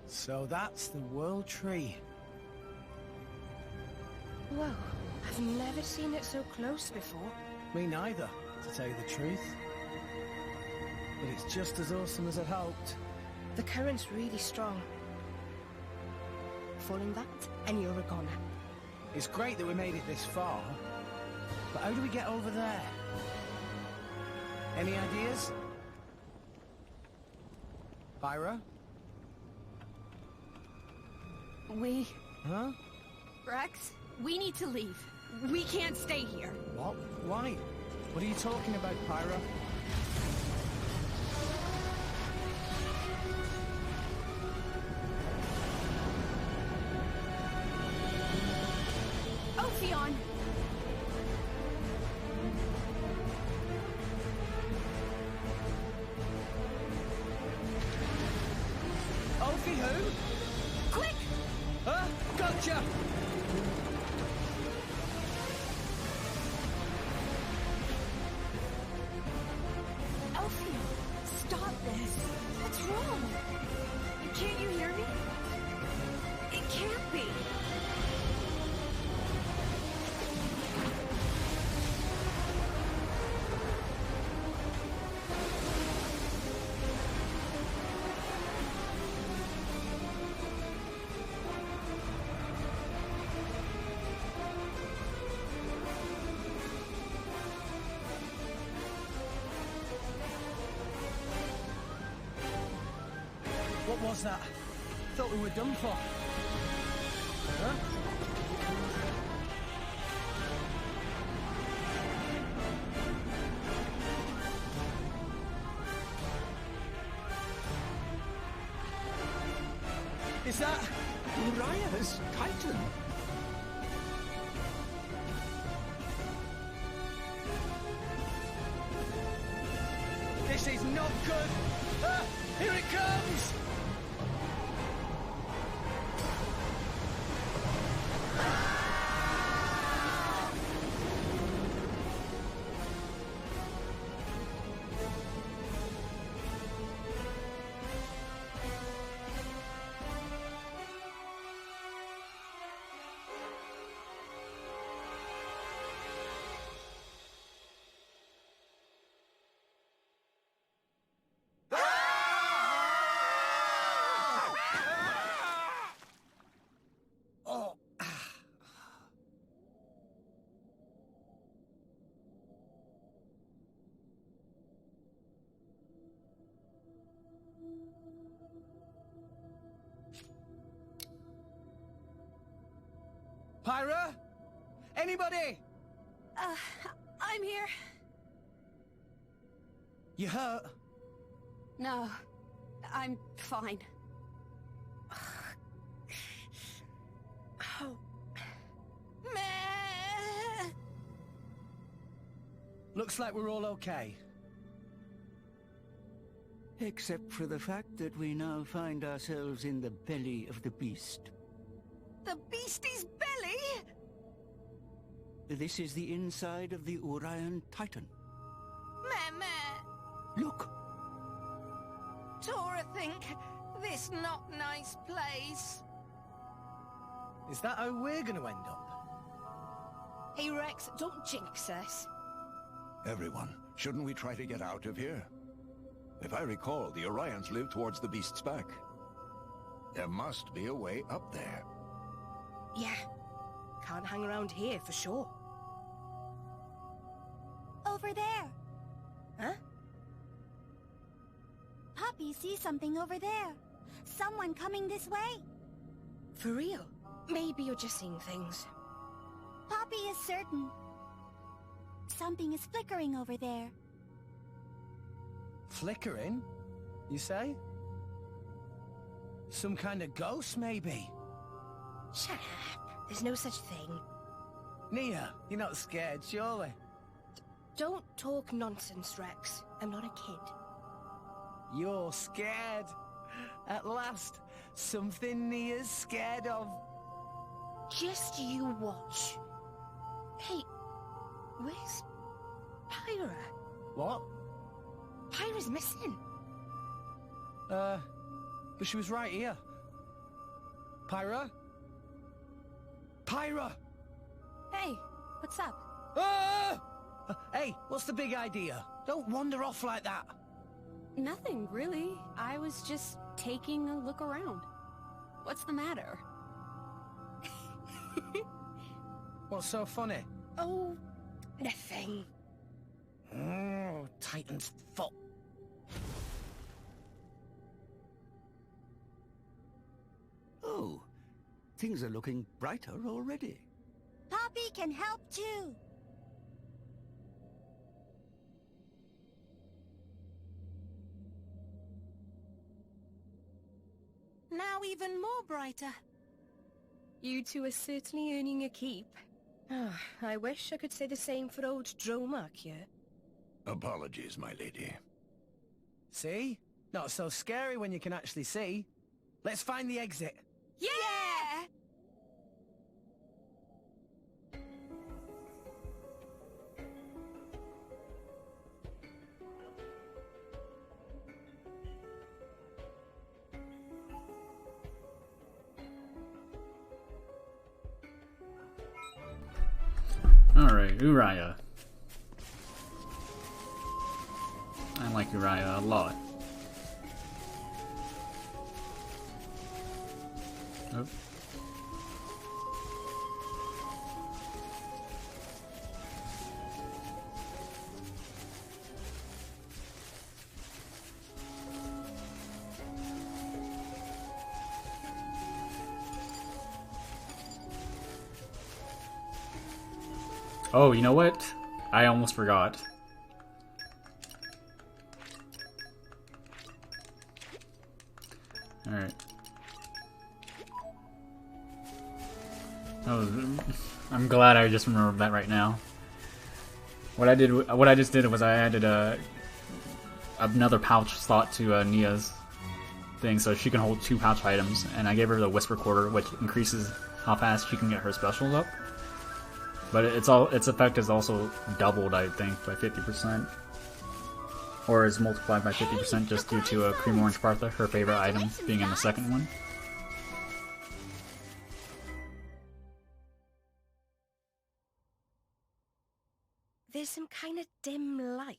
So that's the World Tree. Whoa, I've never seen it so close before. Me neither, to tell you the truth. But it's just as awesome as I'd hoped. The current's really strong. Following that, and you're a goner. It's great that we made it this far, but how do we get over there? Any ideas? Pyra? Huh? Rex, we need to leave. We can't stay here. What? Why? What are you talking about, Pyra? Ophion! Alfie who? Quick! Gotcha! Alfie, stop this. What's wrong? Can't you hear me? It can't be. What was that? Thought we were done for. Huh? Is that Uriah's Titan? This is not good! Here it comes! Pyra? Anybody? I'm here. You hurt? No, I'm fine. Oh. Meh. Looks like we're all okay. Except for the fact that we now find ourselves in the belly of the beast. The beastie's belly? This is the inside of the Urian Titan. Meh. Look! Tora think this not nice place. Is that how we're gonna end up? Hey Rex, don't jinx us. Everyone, shouldn't we try to get out of here? If I recall, the Orions live towards the beast's back. There must be a way up there. Yeah. Can't hang around here for sure. Over there. Huh? Poppi sees something over there. Someone coming this way. For real? Maybe you're just seeing things. Poppi is certain. Something is flickering over there. Flickering? You say? Some kind of ghost, maybe? Shut up. There's no such thing. Nia, you're not scared, surely? Don't talk nonsense, Rex. I'm not a kid. You're scared. At last, something Nia's scared of. Just you watch. Hey, where's Pyra? What? Pyra's missing. But she was right here. Pyra? Pyra! Hey, what's up? Ah! Hey, what's the big idea? Don't wander off like that. Nothing, really. I was just taking a look around. What's the matter? What's so funny? Oh, nothing. Oh, Titan's fault. Oh, things are looking brighter already. Poppi can help too. Now even more brighter. You two are certainly earning a keep. I wish I could say the same for old Dromark here. Apologies, my lady. See? Not so scary when you can actually see. Let's find the exit. Yeah! Alright, Uriah. I like Uriah a lot. Oh. Oh, you know what? I almost forgot. Alright. Oh, I'm glad I just remembered that right now. What I just did was I added another pouch slot to Nia's thing so she can hold 2 pouch items, and I gave her the Whisper Quarter, which increases how fast she can get her specials up. But its effect is also doubled, I think, by 50%. Or is multiplied by 50% just due to Cream Orange Partha, her favorite item, being in the second one. There's some kind of dim light.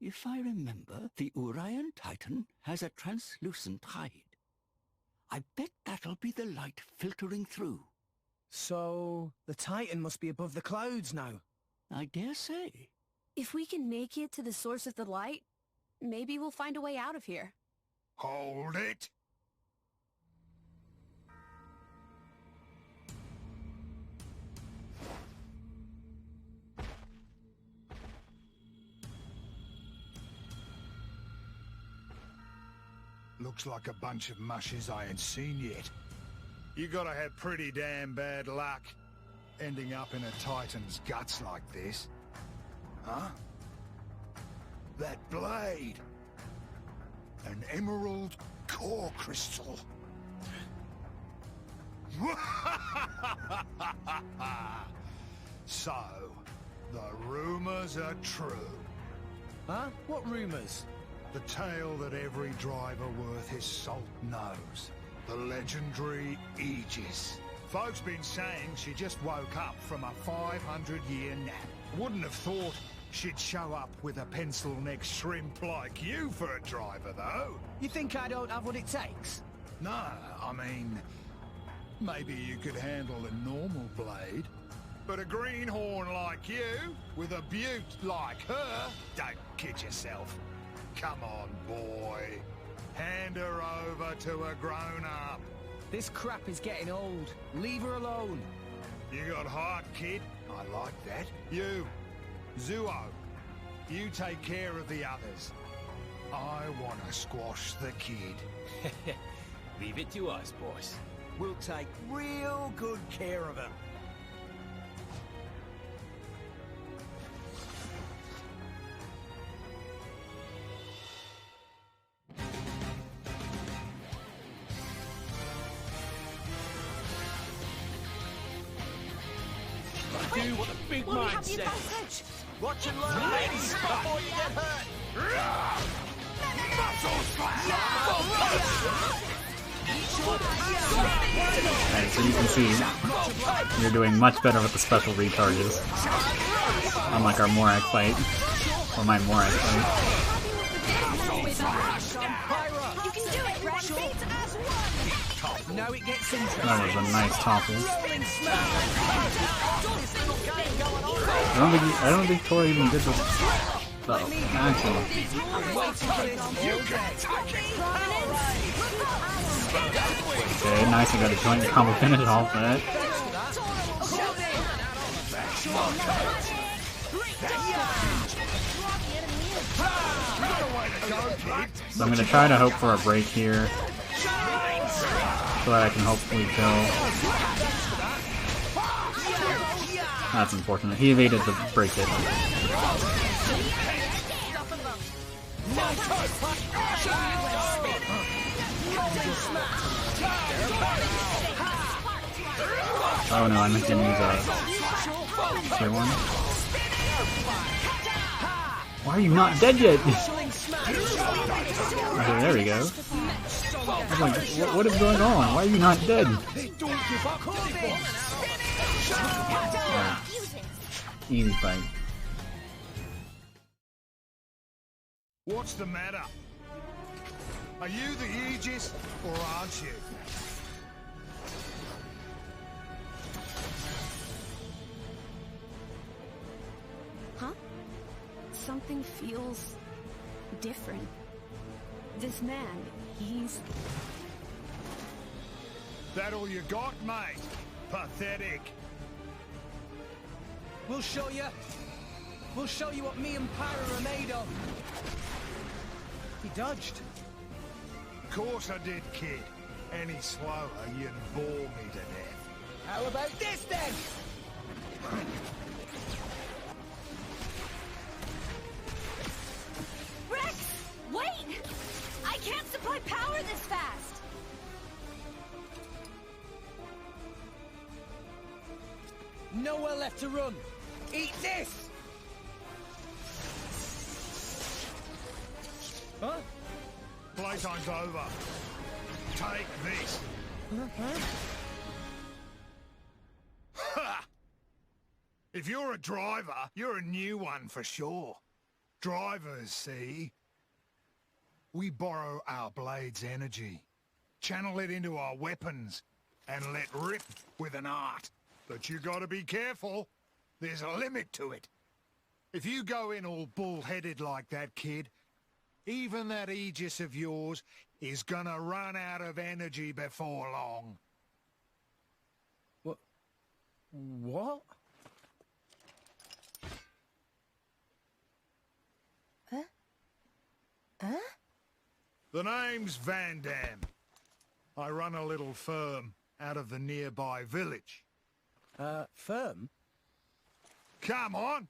If I remember, the Urian Titan has a translucent hide. I bet that'll be the light filtering through. So, the Titan must be above the clouds now. I dare say. If we can make it to the source of the light, maybe we'll find a way out of here. Hold it! Looks like a bunch of mushes I ain't seen yet. You gotta have pretty damn bad luck, ending up in a Titan's guts like this. Huh? That blade! An emerald core crystal! So, the rumors are true. Huh? What rumors? The tale that every driver worth his salt knows. The legendary Aegis. Folks been saying she just woke up from a 500-year nap. Wouldn't have thought she'd show up with a pencil-neck shrimp like you for a driver, though. You think I don't have what it takes? No, I mean, maybe you could handle a normal blade. But a greenhorn like you, with a beaut like her, don't kid yourself. Come on, boy. Hand her over to a grown-up. This crap is getting old. Leave her alone. You got heart, kid. I like that. You, Zuo, you take care of the others. I want to squash the kid. Leave it to us, boss. We'll take real good care of him. Do what the big man says. Watch and learn, ladies, before you get hurt. Alright, so you can see you're doing much better with the special recharges. Unlike our Morak fight. Or my Morak fight. You can do it, Gramps! Now it gets interesting. That was a nice topple. I don't think Tora even did this. Oh, actually. Okay, nice. I got a joint combo finish off that. So I'm gonna try to hope for a break here, so that I can hopefully kill. That's unfortunate. He evaded the break hit. Oh no, I meant to use tier 1. Why are you not dead yet? Okay, there we go. I was like, what is going on? Why are you not dead? Ah, easy fight. What's the matter? Are you the Aegis, or aren't you? Huh? Something feels different. This man, he's... That all you got, mate? Pathetic. We'll show you. We'll show you what me and Pyra are made of. He dodged. Of course I did, kid. Any slower, you'd bore me to death. How about this, then? Rex! Wait! I can't supply power this fast! Nowhere left to run. Eat this! Huh? Playtime's over. Take this. Ha! If you're a driver, you're a new one for sure. Drivers, see? We borrow our blade's energy, channel it into our weapons, and let rip with an art. But you gotta be careful. There's a limit to it. If you go in all bull-headed like that, kid, even that Aegis of yours is gonna run out of energy before long. What? Huh? Huh? The name's Van Dam. I run a little firm out of the nearby village. Firm? Come on!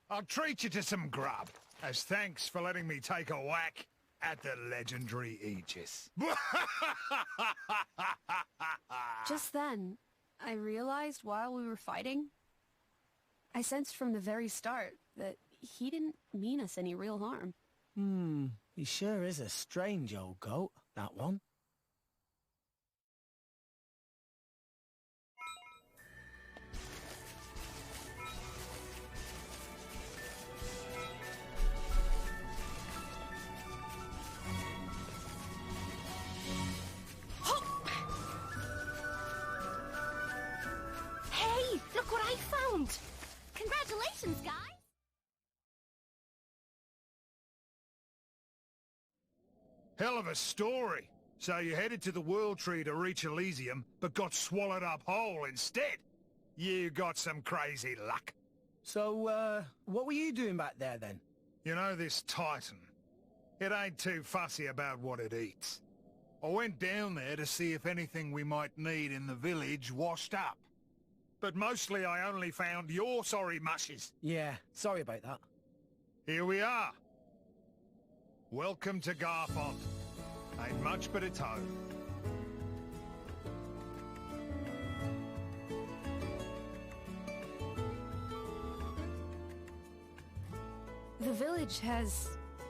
I'll treat you to some grub, as thanks for letting me take a whack at the legendary Aegis. Just then, I realized while we were fighting, I sensed from the very start that he didn't mean us any real harm. He sure is a strange old goat, that one. Hey, look what I found! Congratulations, guys! Hell of a story. So you headed to the World Tree to reach Elysium, but got swallowed up whole instead. You got some crazy luck. So, what were you doing back there, then? You know this Titan? It ain't too fussy about what it eats. I went down there to see if anything we might need in the village washed up. But mostly I only found your sorry mushes. Yeah, sorry about that. Here we are. Welcome to Garfont. Ain't much but a toe. The village has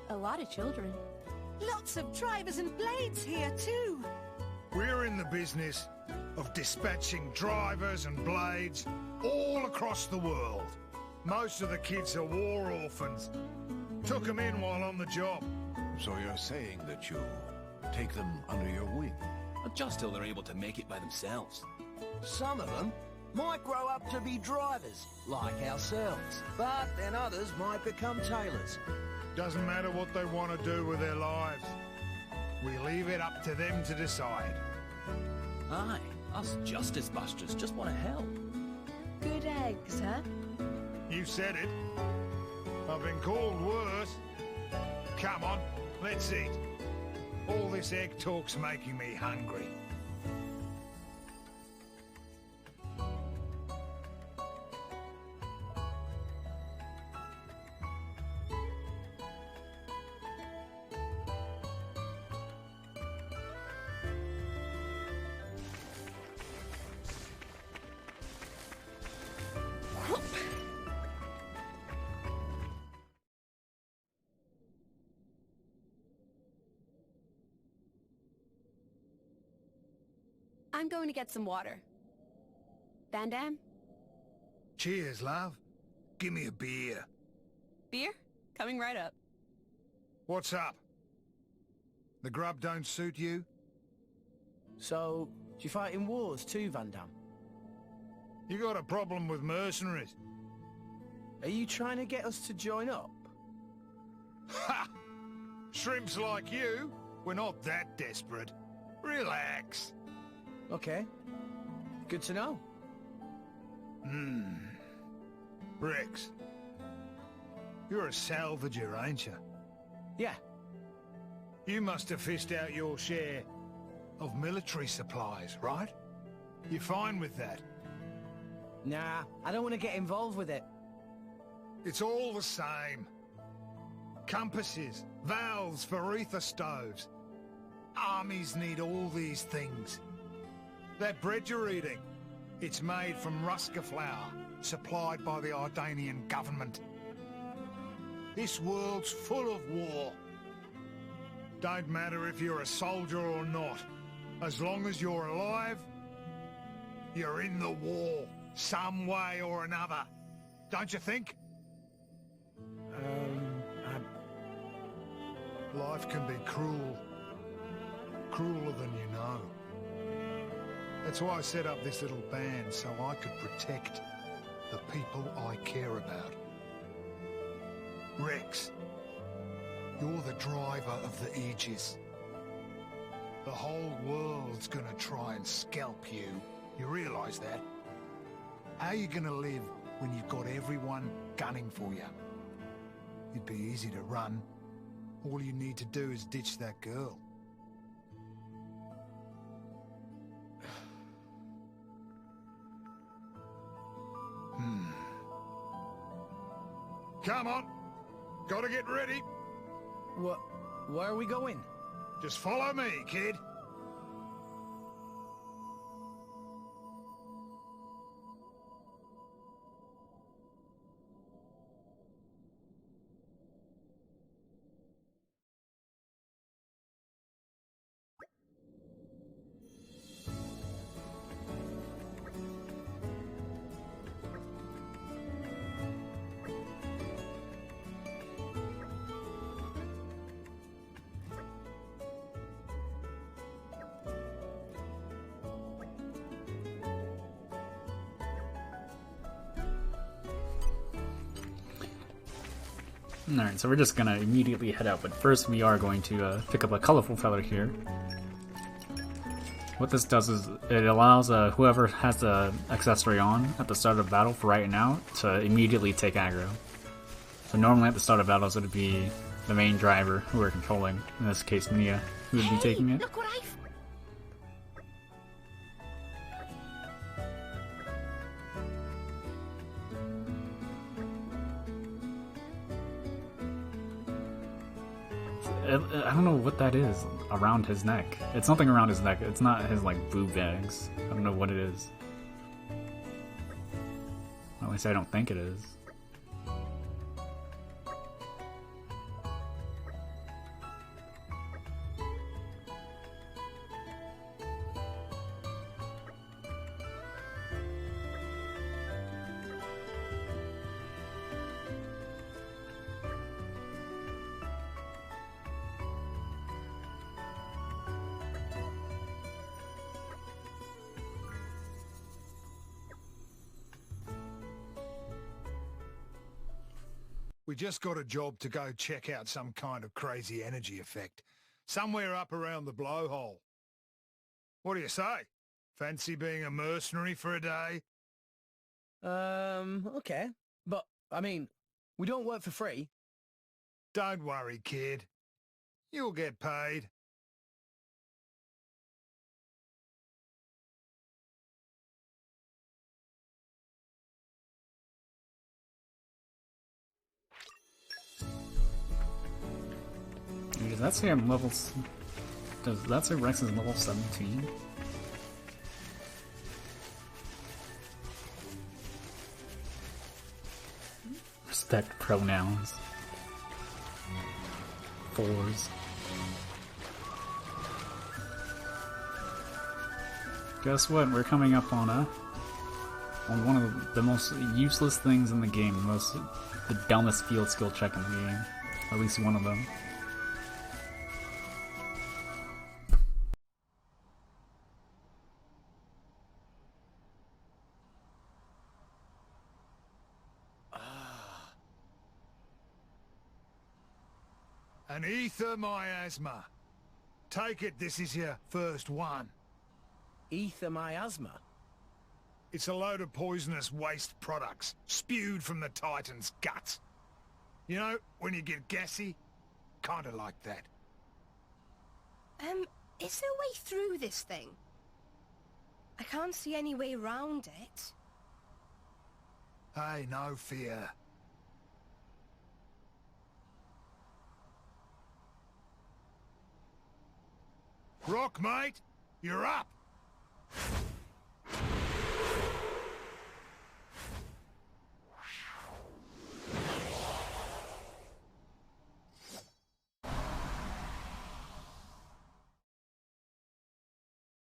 a lot of children. Lots of drivers and blades here, too. We're in the business of dispatching drivers and blades all across the world. Most of the kids are war orphans. Took them in while on the job. So you're saying that you take them under your wing? Just till they're able to make it by themselves. Some of them might grow up to be drivers, like ourselves. But then others might become tailors. Doesn't matter what they want to do with their lives. We leave it up to them to decide. Aye, us Justice Busters just want to help. Good eggs, huh? You said it. I've been called worse. Come on, let's eat. All this egg talk's making me hungry. I'm going to get some water. Van Dam? Cheers, love. Give me a beer. Beer? Coming right up. What's up? The grub don't suit you? So, do you fight in wars too, Van Dam? You got a problem with mercenaries? Are you trying to get us to join up? Ha! Shrimps like you, we're not that desperate. Relax. Okay. Good to know. Rex. You're a salvager, ain't you? Yeah. You must have fished out your share of military supplies, right? You fine with that? Nah, I don't want to get involved with it. It's all the same. Compasses, valves for ether stoves. Armies need all these things. That bread you're eating, it's made from Ruska flour, supplied by the Ardanian government. This world's full of war. Don't matter if you're a soldier or not. As long as you're alive, you're in the war, some way or another. Don't you think? Life can be cruel. Crueler than you know. That's why I set up this little band, so I could protect the people I care about. Rex, you're the driver of the Aegis. The whole world's gonna try and scalp you. You realize that? How are you gonna live when you've got everyone gunning for you? It'd be easy to run. All you need to do is ditch that girl. Come on. Gotta get ready. Where are we going? Just follow me, kid. Alright, so we're just gonna immediately head out, but first we are going to pick up a colorful feather here. What this does is it allows whoever has the accessory on at the start of battle for right now to immediately take aggro. So normally at the start of battles it would be the main driver who we're controlling, in this case Mia, who would be taking it. Look what I I don't know what that is around his neck. It's something around his neck. It's not his, like, boob bags. I don't know what it is. At least I don't think it is. We just got a job to go check out some kind of crazy energy effect. Somewhere up around the blowhole. What do you say? Fancy being a mercenary for a day? Okay. But, I mean, we don't work for free. Don't worry, kid. You'll get paid. Does that say I'm level... Does that say Rex is level 17? Respect pronouns. Fours. Guess what? We're coming up on one of the most useless things in the game, the dumbest field skill check in the game. At least one of them. An ether miasma. Take it this is your first one. Ether miasma? It's a load of poisonous waste products spewed from the Titan's guts. You know, when you get gassy? Kinda like that. Is there a way through this thing? I can't see any way around it. Hey, no fear. Rock, mate! You're up!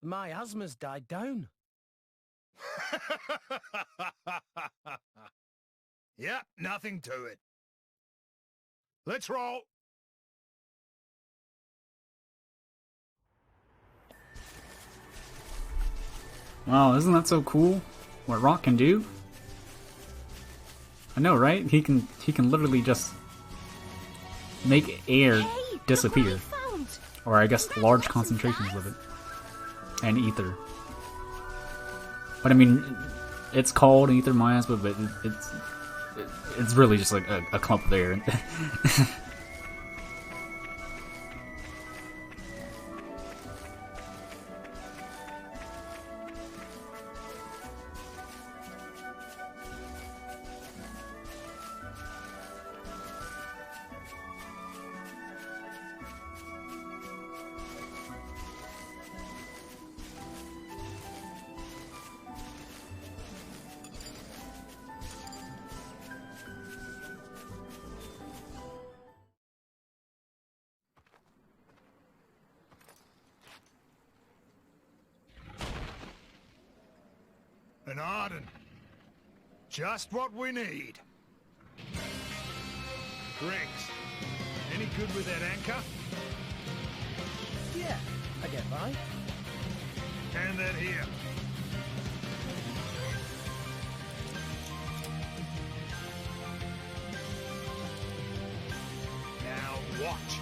Miasma's died down. Yep, nothing to it. Let's roll! Wow, isn't that so cool? What Rock can do? I know, right? He can literally just make air disappear. Or I guess large concentrations of it. And ether. But I mean, it's called ether miasma, but it's really just like a clump of air. An Arden. Just what we need. Greggs, any good with that anchor? Yeah, I get by. Hand that here. Now watch.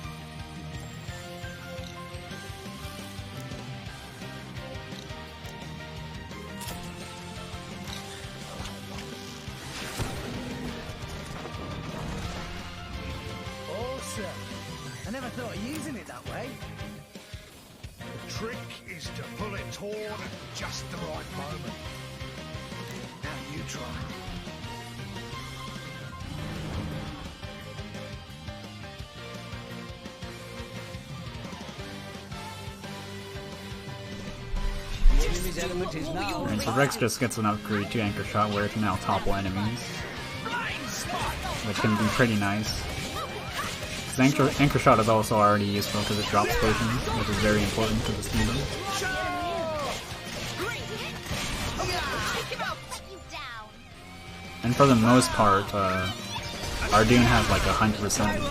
I never thought of using it that way. The trick is to pull it toward at just the right moment. Now you try. And so Rex just gets an upgrade to Anchor Shot where it can now topple enemies. Which can be pretty nice. Anchor Shot is also already useful because it drops potions, which is very important to this kingdom. And for the most part, Arjun has like 100%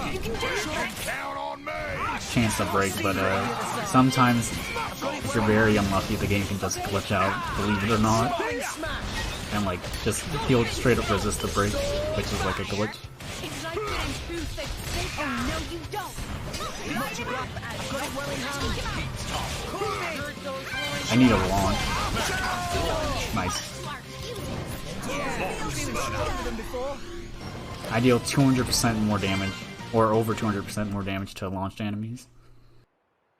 chance to break, but sometimes if you're very unlucky, the game can just glitch out, believe it or not, and like he'll straight up resist the break, which is like a glitch. Oh, no, you don't. I need a launch. Nice. I deal 200% more damage, or over 200% more damage to launched enemies.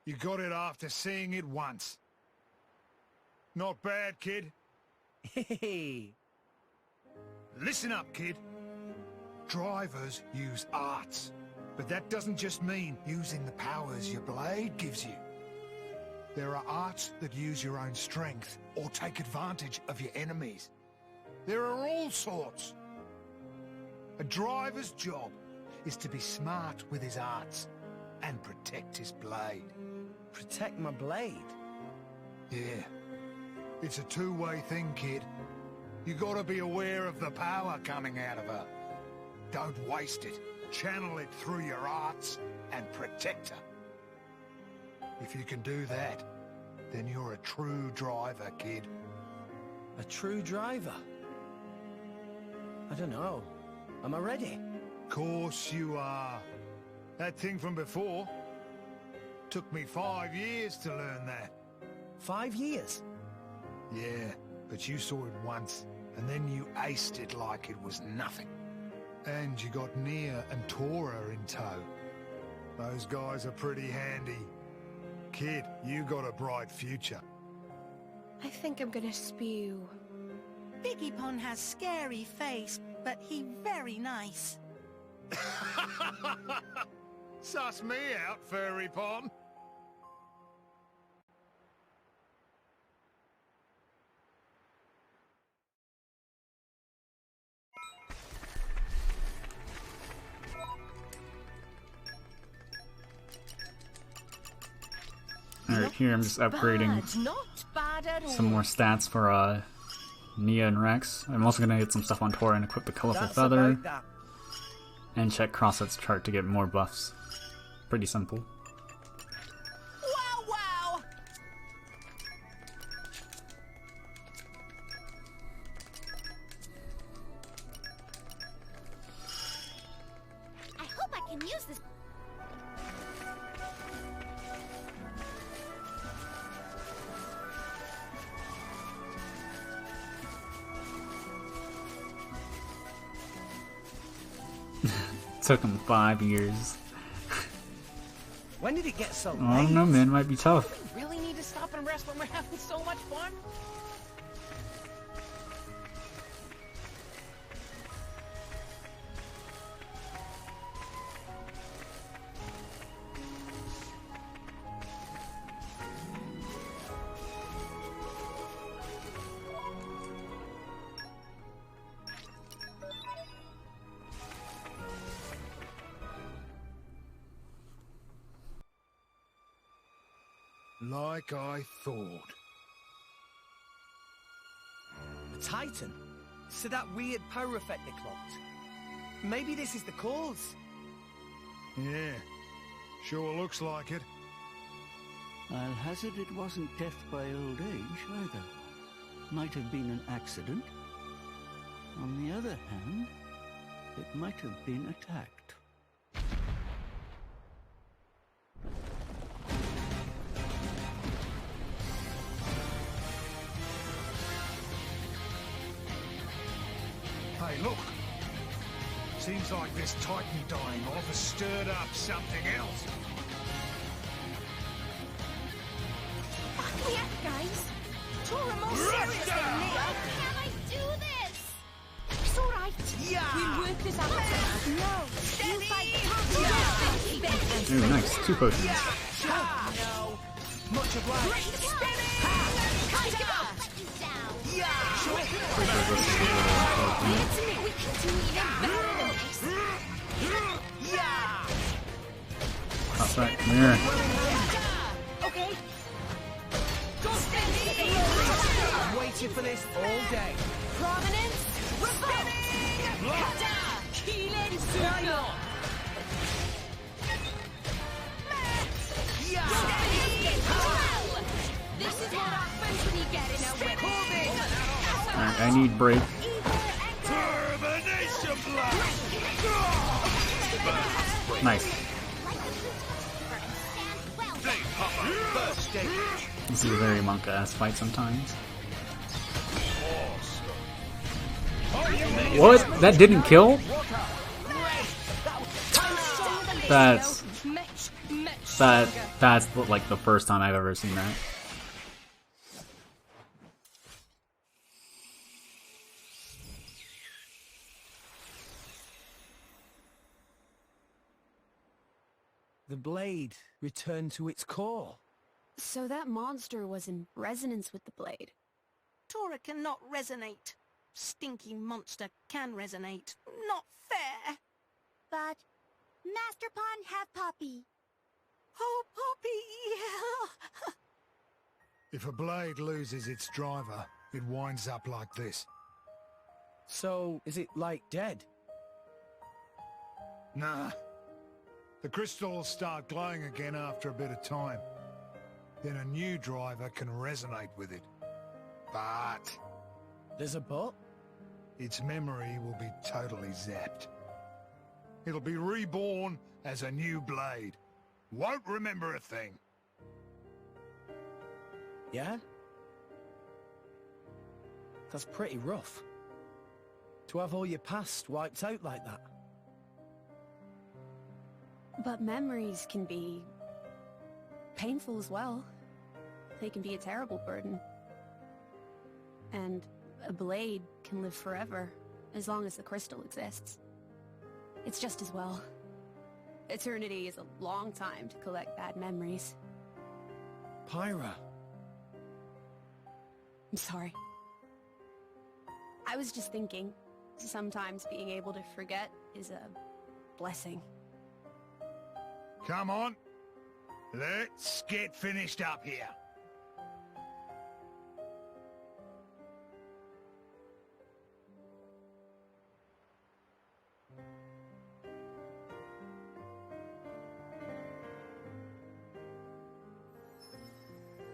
You got it after seeing it once. Not bad, kid. Hey. Listen up, kid. Drivers use arts. But that doesn't just mean using the powers your blade gives you. There are arts that use your own strength or take advantage of your enemies. There are all sorts. A driver's job is to be smart with his arts and protect his blade. Protect my blade? Yeah. It's a two-way thing, kid. You gotta be aware of the power coming out of her. Don't waste it. Channel it through your arts and protect her. If you can do that, then you're a true driver, kid. A true driver? I don't know. Am I ready? Course you are. That thing from before took me 5 years to learn that. 5 years? Yeah, but you saw it once, and then you aced it like it was nothing. And you got Nia and Tora in tow. Those guys are pretty handy. Kid, you got a bright future. I think I'm gonna spew. Biggie Pon has scary face, but he very nice. Suss me out, Furry Pon. Alright, here I'm just upgrading Not bad at all. some more stats for Nia and Rex. I'm also gonna get some stuff on Tora and equip the colorful feather. And check Crosset's chart to get more buffs. Pretty simple. Wow, wow! I hope I can use this. Took him 5 years. When did it get so late? I don't know, man. Might be tough. We really need to stop and rest when we're having so much fun? Like I thought. A Titan? So that weird power effect they clocked. Maybe this is the cause. Yeah, sure looks like it. I'll hazard it wasn't death by old age, either. Might have been an accident. On the other hand, it might have been attacked. Hey, look! Seems like this Titan dying off has stirred up something else. Back me up, guys. Tora more serious than me. Can I do this? It's all right. Yeah. We'll work this out. No. You fight. Ooh, nice. 2 potions. No. Much obliged. Praetor versus the little We can do even better than this. Cross right. Come here. Okay. I've waited for this all day. Prominence. Revolt. Kata. Keelan Suno. This is what happens when you get in a whip. Alright, I need break. Nice. This is a very monk-ass fight sometimes. What? That didn't kill? That's like the first time I've ever seen that. The blade returned to its core. So that monster was in resonance with the blade. Tora cannot resonate. Stinky monster can resonate. Not fair. But Master Pond have Poppi. Oh, Poppi, If a blade loses its driver, it winds up like this. So, is it, like, dead? Nah. The crystals start glowing again after a bit of time. Then a new driver can resonate with it. But... There's a but? Its memory will be totally zapped. It'll be reborn as a new blade. Won't remember a thing. Yeah? That's pretty rough. To have all your past wiped out like that. But memories can be painful as well. They can be a terrible burden. And a blade can live forever, as long as the crystal exists. It's just as well. Eternity is a long time to collect bad memories. Pyra. I'm sorry. I was just thinking, sometimes being able to forget is a blessing. Come on. Let's get finished up here.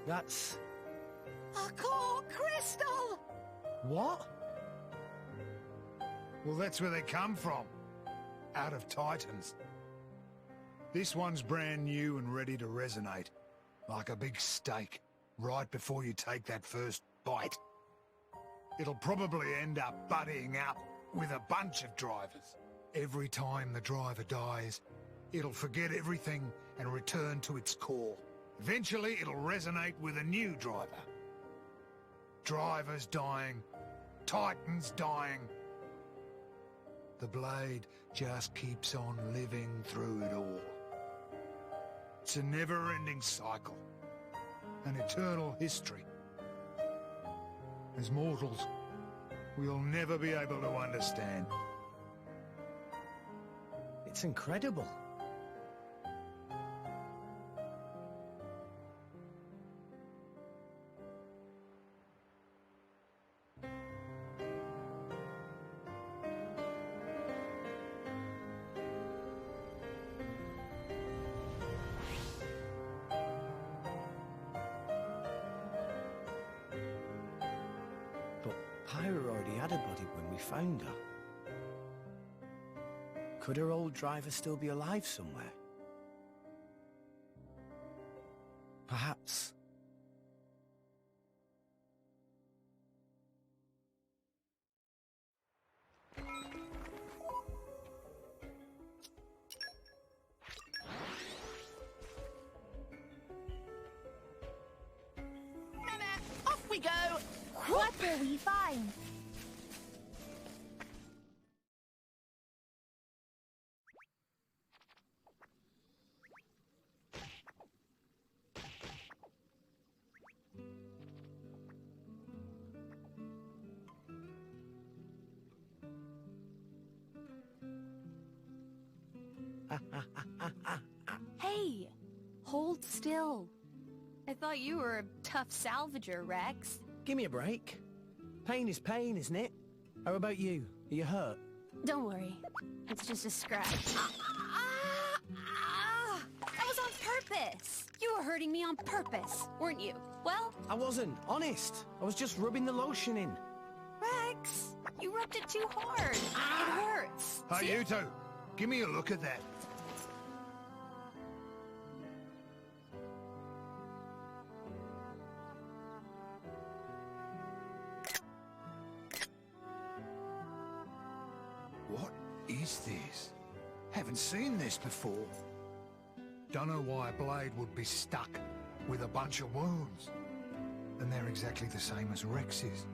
That's... A core crystal! What? Well, that's where they come from. Out of Titans. This one's brand new and ready to resonate. Like a big steak, right before you take that first bite. It'll probably end up buddying up with a bunch of drivers. Every time the driver dies, it'll forget everything and return to its core. Eventually, it'll resonate with a new driver. Drivers dying, Titans dying. The blade just keeps on living through it all. It's a never-ending cycle, an eternal history. As mortals, we'll never be able to understand. It's incredible. Pyra already had a body when we found her. Could her old driver still be alive somewhere? Perhaps. Off we go! What will we find? Hey! Hold still. I thought you were a tough salvager, Rex. Give me a break. Pain is pain, isn't it? How about you? Are you hurt? Don't worry. It's just a scratch. That was on purpose! You were hurting me on purpose, weren't you? Well... I wasn't, honest. I was just rubbing the lotion in. Rex! You rubbed it too hard. It hurts. Hey, See? you two. Give me a look at that. What is this? Haven't seen this before. Don't know why a blade would be stuck with a bunch of wounds. And they're exactly the same as Rex's.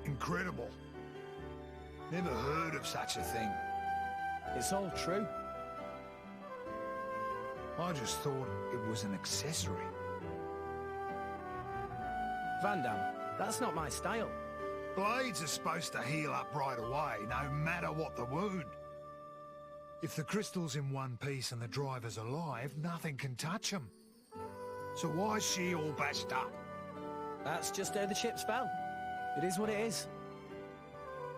Incredible. Never heard of such a thing. It's all true. I just thought it was an accessory. Van Damme, that's not my style. Blades are supposed to heal up right away, no matter what the wound. If the crystal's in one piece and the driver's alive, nothing can touch him. So why is she all bashed up? That's just how the chips fell. It is what it is.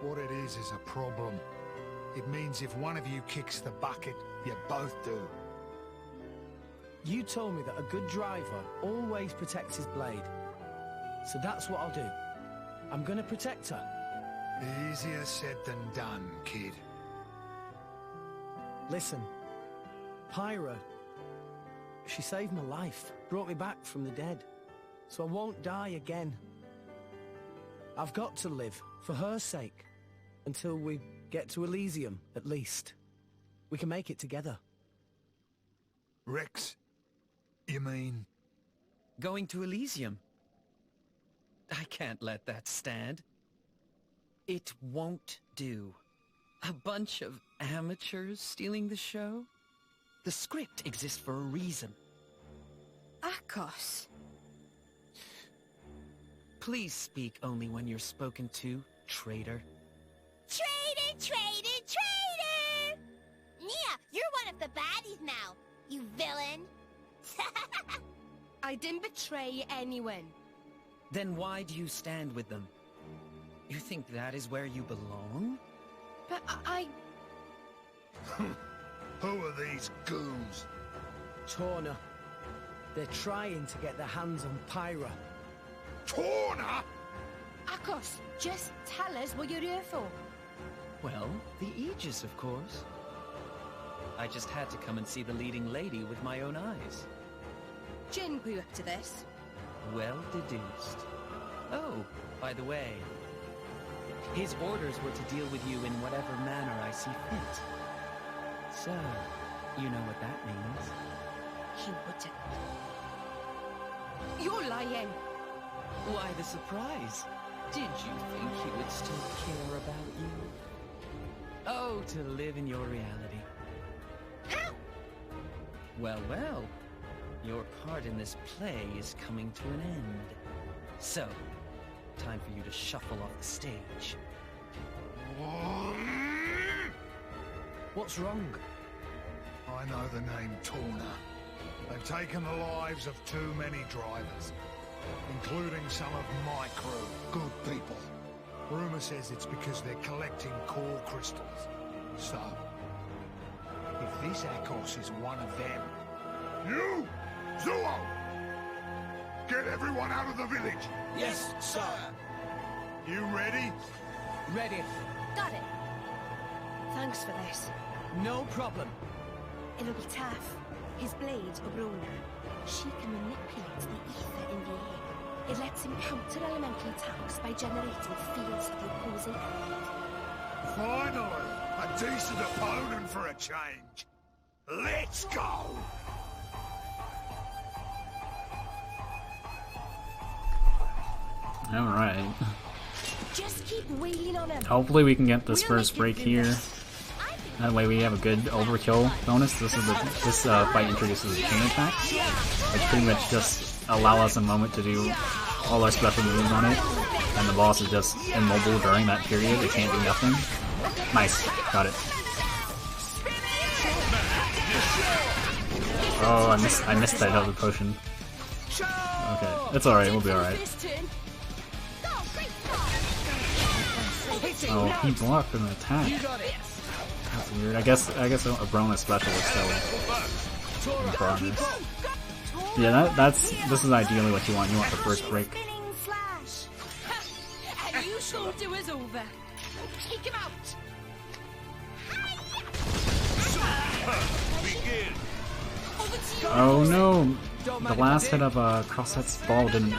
What it is a problem. It means if one of you kicks the bucket, you both do. You told me that a good driver always protects his blade. So that's what I'll do. I'm gonna protect her. Easier said than done, kid. Listen, Pyra, she saved my life, brought me back from the dead, so I won't die again. I've got to live, for her sake, until we get to Elysium, at least. We can make it together. Rex, you mean? Going to Elysium? I can't let that stand. It won't do. A bunch of amateurs stealing the show? The script exists for a reason. Akos. Please speak only when you're spoken to, traitor. Traitor, traitor, traitor! Yeah, you're one of the baddies now, you villain. I didn't betray anyone. Then why do you stand with them? You think that is where you belong? But I... Who are these goons? Torna. They're trying to get their hands on Pyra. Torna? Akos, just tell us what you're here for. Well, the Aegis, of course. I just had to come and see the leading lady with my own eyes. Jin put you up to this? Well deduced. Oh, by the way, his orders were to deal with you in whatever manner I see fit. So, you know what that means. He wouldn't. You're lying. Why the surprise? Did you think he would still care about you? Oh, to live in your reality. Well, well. Your part in this play is coming to an end. So, time for you to shuffle off the stage. What's wrong? I know the name Torna. They've taken the lives of too many drivers, including some of my crew, good people. Rumor says it's because they're collecting core crystals. So, if this Akos is one of them... You! Zuo! Get everyone out of the village! Yes, sir! You ready? Ready. Got it. Thanks for this. No problem. It'll be tough. His blade, Obrona, she can manipulate the ether in the air. It lets him counter elemental attacks by generating fields of the opposing element. Finally! A decent opponent for a change! Let's go! Alright. Just keep wailing on him. Hopefully we can get this first break here. That way we have a good overkill bonus. This fight introduces a chain attack, which pretty much just allow us a moment to do all our special moves on it, and the boss is just immobile during that period. It can't do nothing. Nice, got it. Oh, I missed that other potion. Okay, it's alright, we'll be alright. Oh, he blocked an attack. That's weird. I guess a bonus special is still in progress. Yeah, this is ideally what you want. You want the first break. And you thought it was over. Take him out. Oh no! The last hit of Crossset's ball didn't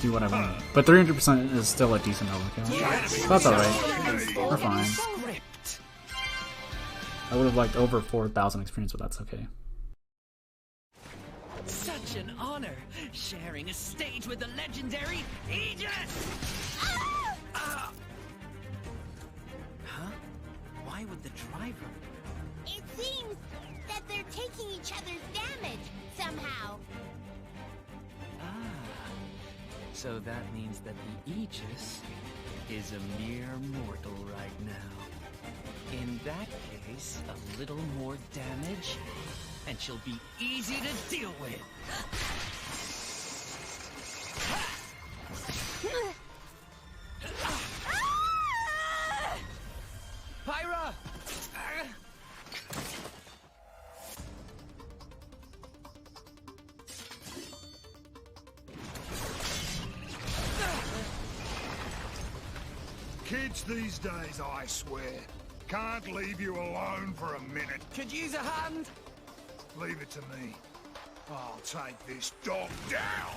do what I wanted. But 300% is still a decent overkill. So that's alright. We're fine. I would have liked over 4,000 experience, but that's okay. Such an honor, sharing a stage with the legendary Aegis! Huh? Why would the driver? It seems that they're taking each other's damage, somehow. So that means that the Aegis is a mere mortal right now. In that case, a little more damage, and she'll be easy to deal with. Pyra! Kids these days, I swear, can't leave you alone for a minute. Could use a hand? Leave it to me. I'll take this dog down!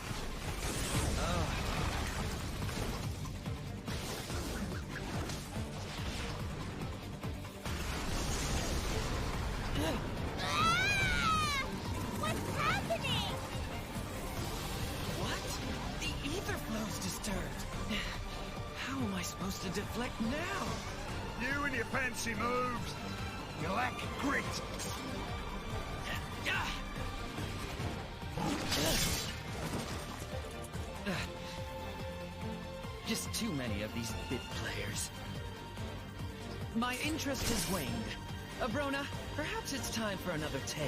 What's happening? What? The ether flow's disturbed. How am I supposed to deflect now? You and your fancy moves. You lack grit. Just too many of these bit players. My interest has waned. Abrona, perhaps it's time for another tale.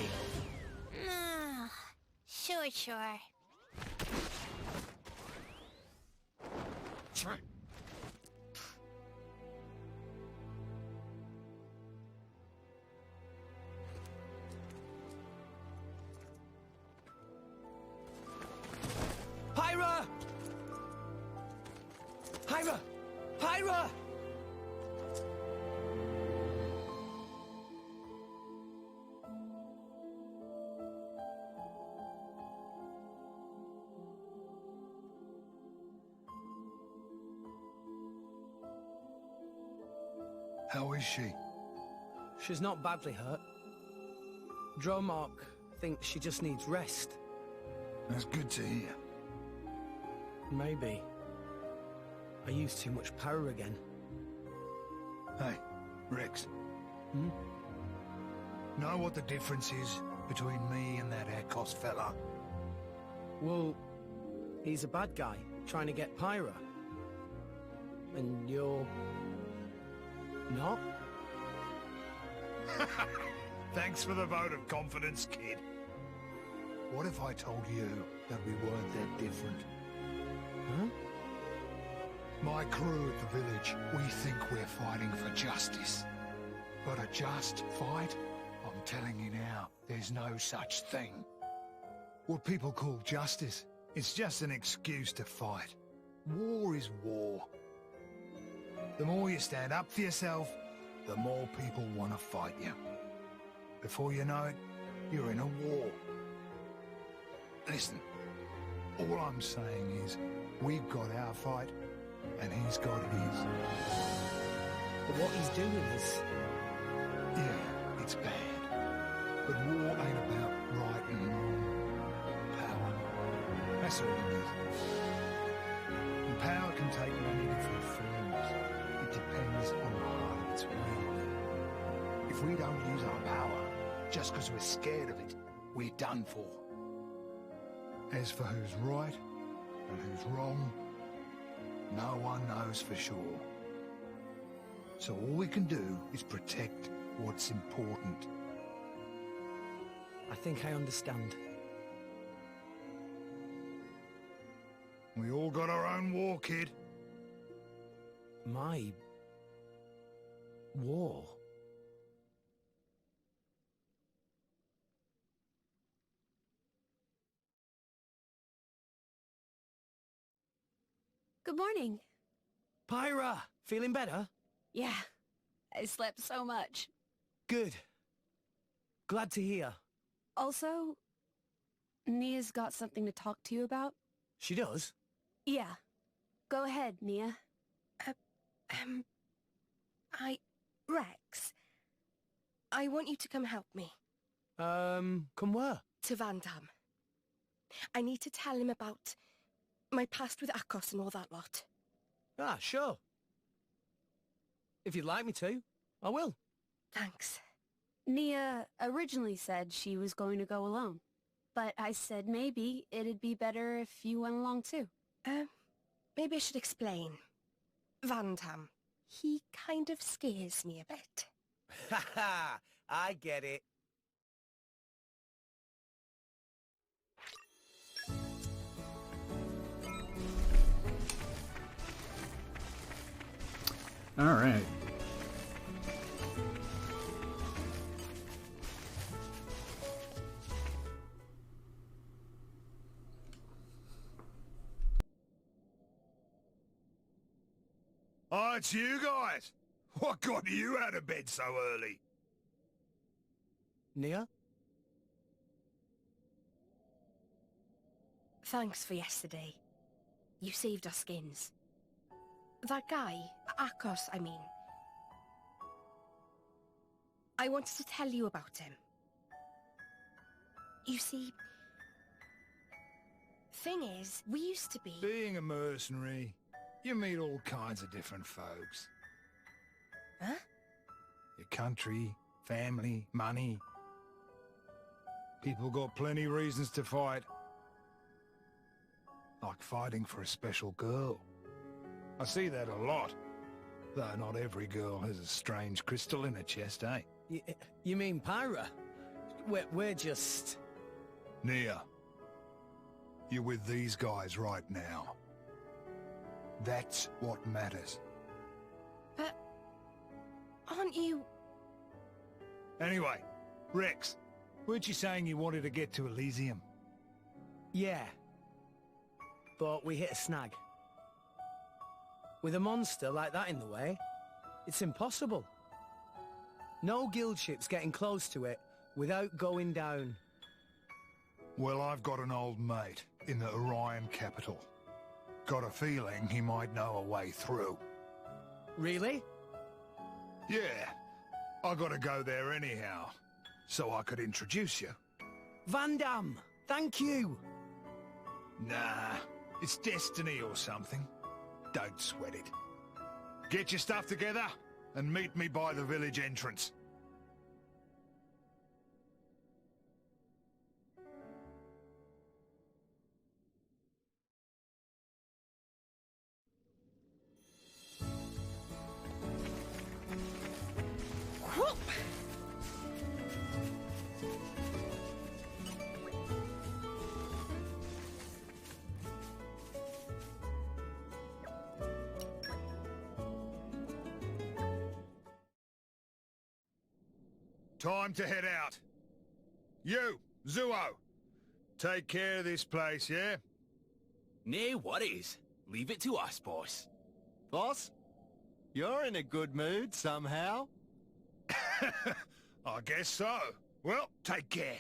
Sure. Pyra! Pyra! Pyra! How is she? She's not badly hurt. Dromark thinks she just needs rest. That's good to hear. Maybe. I used too much power again. Hey, Rex. Know what the difference is between me and that Akos fella? Well, he's a bad guy, trying to get Pyra. And you're... not? Thanks for the vote of confidence, kid. What if I told you that we weren't that different? Huh? My crew at the village, we think we're fighting for justice. But a just fight? I'm telling you now, there's no such thing. What people call justice, it's just an excuse to fight. War is war. The more you stand up for yourself, the more people want to fight you. Before you know it, you're in a war. Listen, all I'm saying is, we've got our fight, and he's got his. But what he's doing is... Yeah, it's bad. But war ain't about right and wrong. Power. That's all it is. And power can take many different forms. It depends on the heart of its wielder. If we don't use our power, just because we're scared of it, we're done for. As for who's right and who's wrong, no one knows for sure. So all we can do is protect what's important. I think I understand. We all got our own war, kid. My... war? Good morning. Pyra! Feeling better? Yeah, I slept so much. Good. Glad to hear. Also, Nia's got something to talk to you about. She does? Yeah. Go ahead, Nia. Rex, I want you to come help me. Come where? To Van Damme. I need to tell him about my past with Akos and all that lot. Ah, sure. If you'd like me to, I will. Thanks. Nia originally said she was going to go alone, but I said maybe it'd be better if you went along too. Maybe I should explain. Van Damme, he kind of scares me a bit. Ha ha! I get it. All right. Oh, it's you guys. What got you out of bed so early? Nia? Thanks for yesterday. You saved our skins. That guy, Akos, I mean. I wanted to tell you about him. You see, thing is, we used to be... Being a mercenary, you meet all kinds of different folks. Huh? Your country, family, money. People got plenty reasons to fight. Like fighting for a special girl. I see that a lot. Though not every girl has a strange crystal in her chest, eh? You mean Pyra? We're just... Nia, you're with these guys right now. That's what matters. But... aren't you... Anyway, Rex, weren't you saying you wanted to get to Elysium? Yeah. But we hit a snag. With a monster like that in the way, it's impossible. No guild ship's getting close to it without going down. Well, I've got an old mate in the Orion capital. Got a feeling he might know a way through. Really? Yeah. I gotta go there anyhow, so I could introduce you. Van Damme, thank you! Nah, it's destiny or something. Don't sweat it. Get your stuff together and meet me by the village entrance. Time to head out. You, Zuo, take care of this place, yeah? No worries. Leave it to us, boss. Boss? You're in a good mood somehow. I guess so. Well, take care.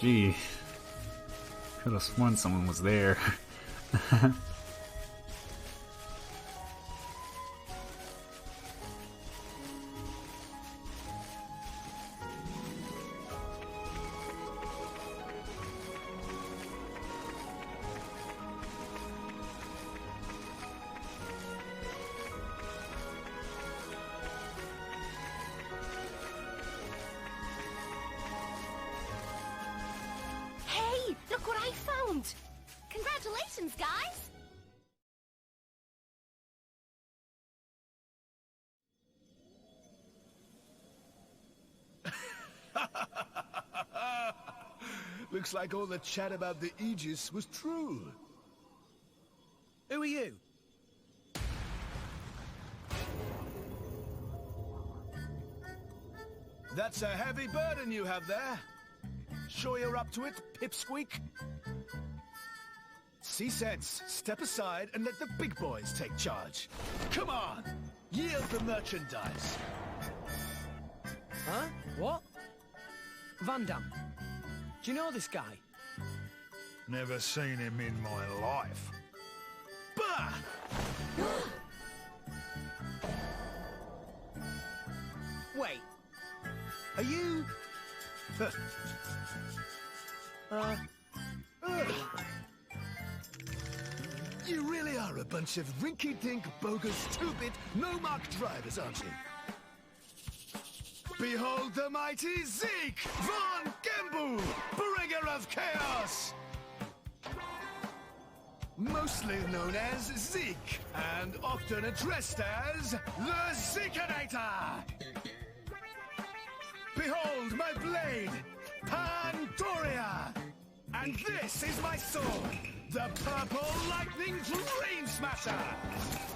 Gee. Could have sworn someone was there. Congratulations, guys! Looks like all the chat about the Aegis was true. Who are you? That's a heavy burden you have there. Sure you're up to it, pipsqueak? See sense, step aside and let the big boys take charge. Come on! Yield the merchandise. Huh? What? Van Damme. Do you know this guy? Never seen him in my life. Bah! Wait. Are you... You really are a bunch of rinky-dink, bogus, two-bit, no-mark drivers, aren't you? Behold the mighty Zeke von Gembu, bringer of chaos! Mostly known as Zeke, and often addressed as the Zekenator! Behold my blade, Pandoria! And this is my sword, the Purple Lightning Dream Smasher!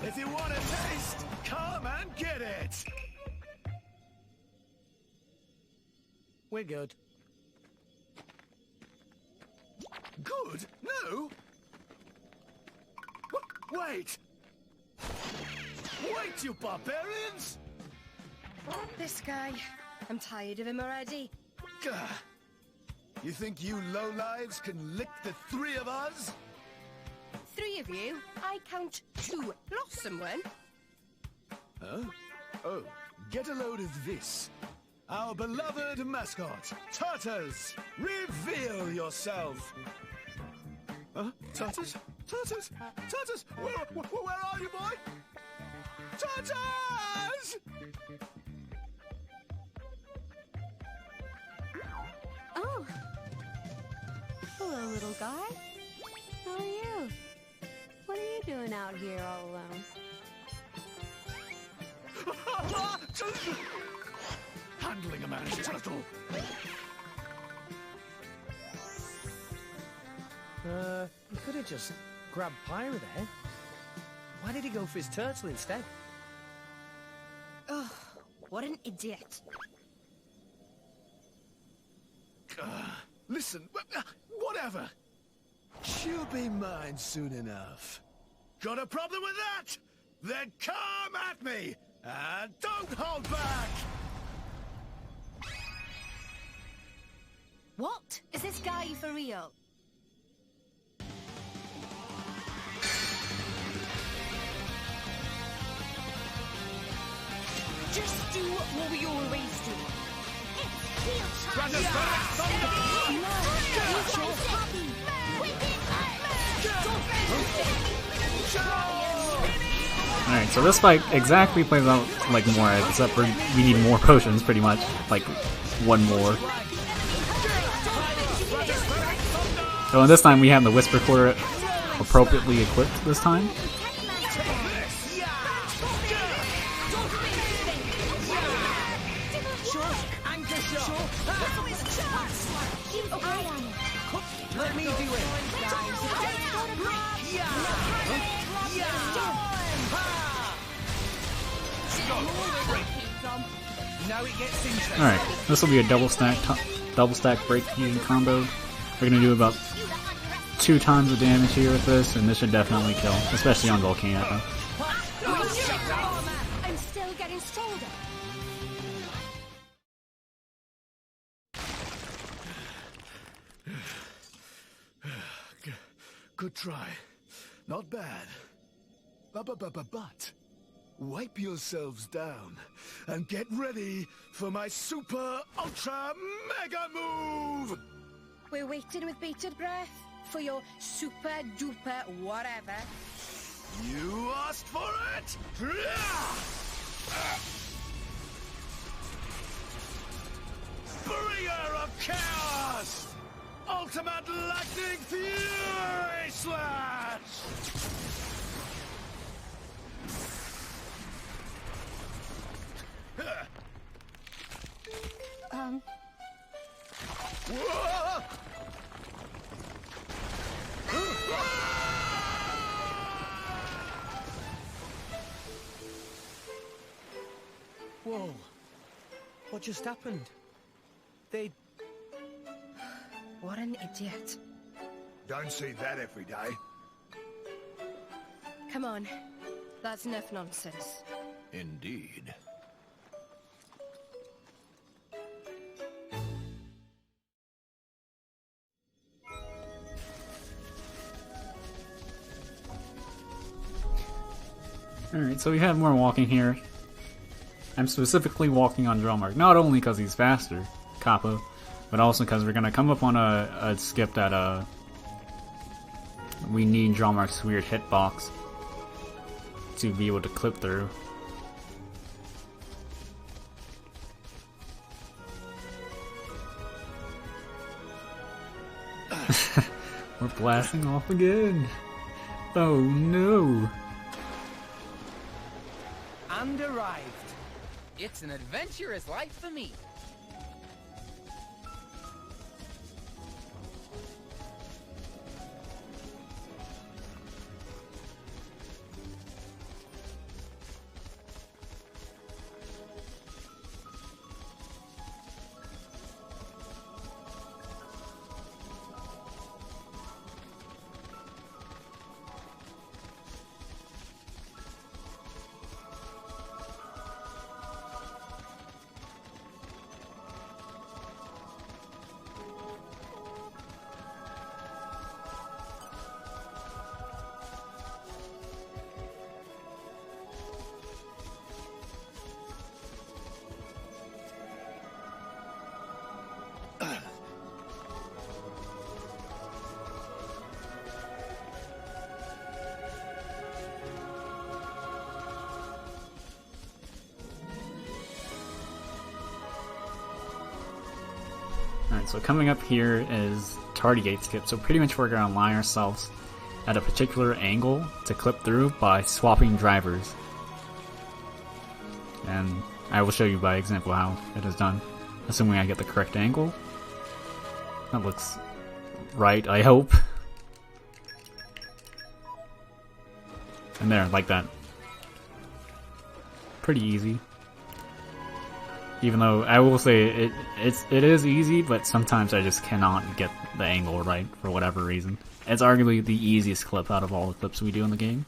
If you want a taste, come and get it! We're good. Good? No? Wait! Wait, you barbarians! This guy. I'm tired of him already. Gah. You think you lowlives can lick the three of us? 3 of you? I count 2. Lost someone? Huh? Oh, get a load of this. Our beloved mascot, Tartars! Reveal yourself! Huh? Tartars? Tartars? Tartars! Where are you, boy? Tartars! Oh. Hello, little guy. How are you? What are you doing out here all alone? Handling a man's turtle! You could have just grabbed Pyra there. Why did he go for his turtle instead? Oh, what an idiot. Listen, whatever. She'll be mine soon enough. Got a problem with that? Then come at me! And don't hold back! What? Is this guy for real? Just do what we always do. Alright, so this fight exactly plays out like more, except for we need more potions, pretty much. Like, one more. So this time we have the Whisper Quarter appropriately equipped this time. Let me do it. Now it gets interesting. Alright, this will be a double stack break heating combo. We're gonna do about 2 times the damage here with this, and this should definitely kill, especially on Volcano. I'm still getting stronger. Good try. Not bad. But wipe yourselves down and get ready for my super ultra mega move! We're waiting with bated breath for your super duper whatever. You asked for it! Bringer of chaos! Ultimate lightning fury slash! Whoa! Whoa. What just happened? They... What an idiot. Don't see that every day. Come on. That's enough nonsense. Indeed. Alright, so we have more walking here. I'm specifically walking on Drummark, not only because he's faster, Kappa, but also because we're gonna come up on a skip that we need Drummark's weird hitbox to be able to clip through. We're blasting off again. Oh no. And arrived. It's an adventurous life for me. Alright, so coming up here is tardy gate skip, so pretty much we're going to line ourselves at a particular angle to clip through by swapping drivers. And I will show you by example how it is done, assuming I get the correct angle. That looks right, I hope. And there, like that. Pretty easy. Even though I will say it is easy, but sometimes I just cannot get the angle right for whatever reason. It's arguably the easiest clip out of all the clips we do in the game.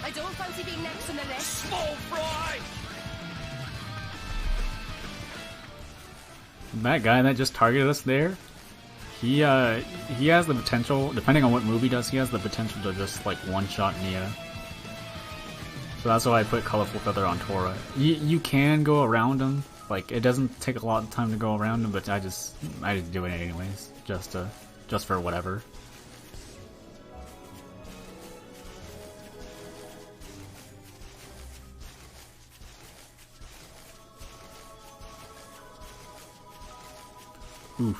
I don't fancy being next on the list. Small fry! That guy that just targeted us there, he has the potential, depending on what move he does, he has the potential to just like one-shot Nia. So that's why I put Colorful Feather on Tora. You can go around him, like it doesn't take a lot of time to go around him, but I just do it anyways, just for whatever. Oof.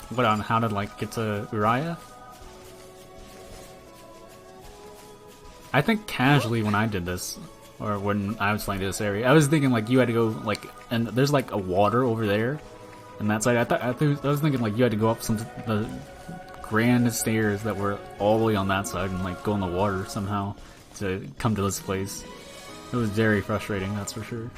What on how to like get to Uriah? I think casually when I did this, or when I was playing this area, I was thinking like you had to go like, and there's like a water over there. And that side, I was thinking like you had to go up the grand stairs that were all the way on that side and like go in the water somehow to come to this place. It was very frustrating, that's for sure.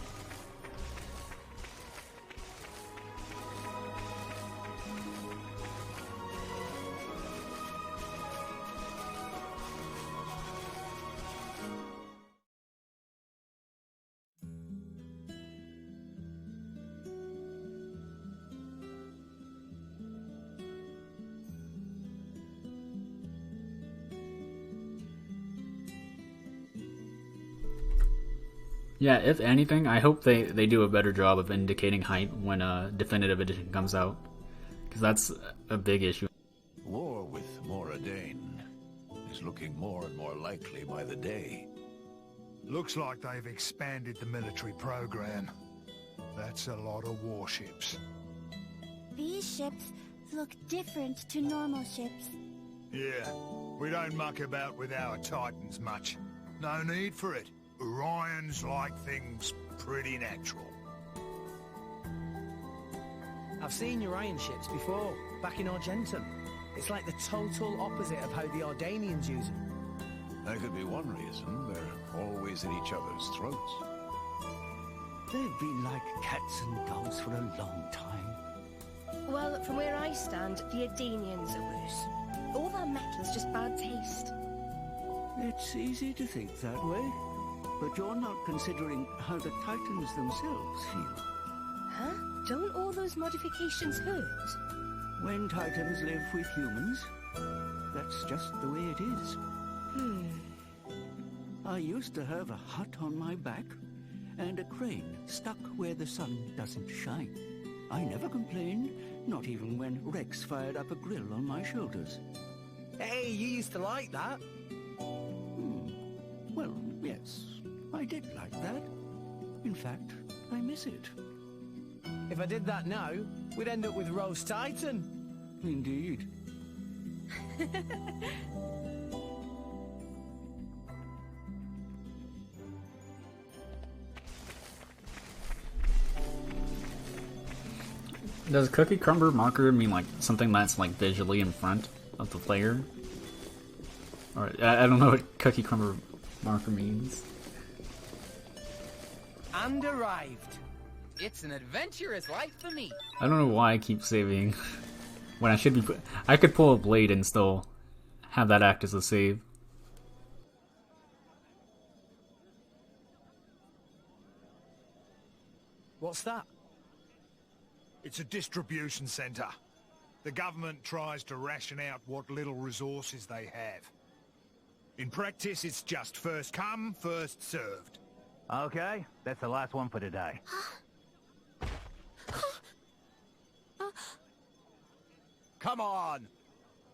Yeah, if anything, I hope they do a better job of indicating height when a definitive edition comes out, because that's a big issue. War with Moradane is looking more and more likely by the day. Looks like they've expanded the military program. That's a lot of warships. These ships look different to normal ships. Yeah, we don't muck about with our Titans much. No need for it. Orions like things pretty natural. I've seen Orion ships before, back in Argentum. It's like the total opposite of how the Ardanians use them. That could be one reason. They're always at each other's throats. They've been like cats and dogs for a long time. Well, from where I stand, the Ardanians are worse. All that metal's just bad taste. It's easy to think that way. But you're not considering how the Titans themselves feel. Huh? Don't all those modifications hurt? When Titans live with humans, that's just the way it is. I used to have a hut on my back and a crane stuck where the sun doesn't shine. I never complained, not even when Rex fired up a grill on my shoulders. Hey, you used to like that. Well, yes. I did like that. In fact, I miss it. If I did that now, we'd end up with Roast Titan. Indeed. Does cookie crumber marker mean like something that's like visually in front of the player? Or I don't know what cookie crumber marker means. And arrived. It's an adventurous life for me. I don't know why I keep saving when I should be. I could pull a blade and still have that act as a save. What's that? It's a distribution center. The government tries to ration out what little resources they have. In practice, it's just first come, first served. Okay, that's the last one for today. Come on!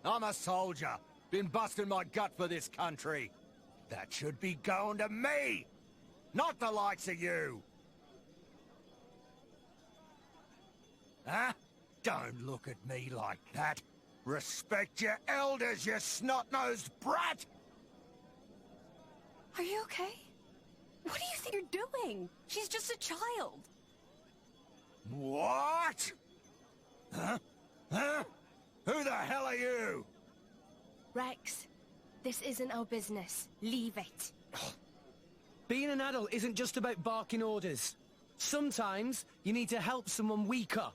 I'm a soldier. Been busting my gut for this country. That should be going to me! Not the likes of you! Huh? Don't look at me like that. Respect your elders, you snot-nosed brat! Are you okay? What do you think you're doing? She's just a child. What? Huh? Huh? Who the hell are you? Rex, this isn't our business. Leave it. Being an adult isn't just about barking orders. Sometimes you need to help someone weaker.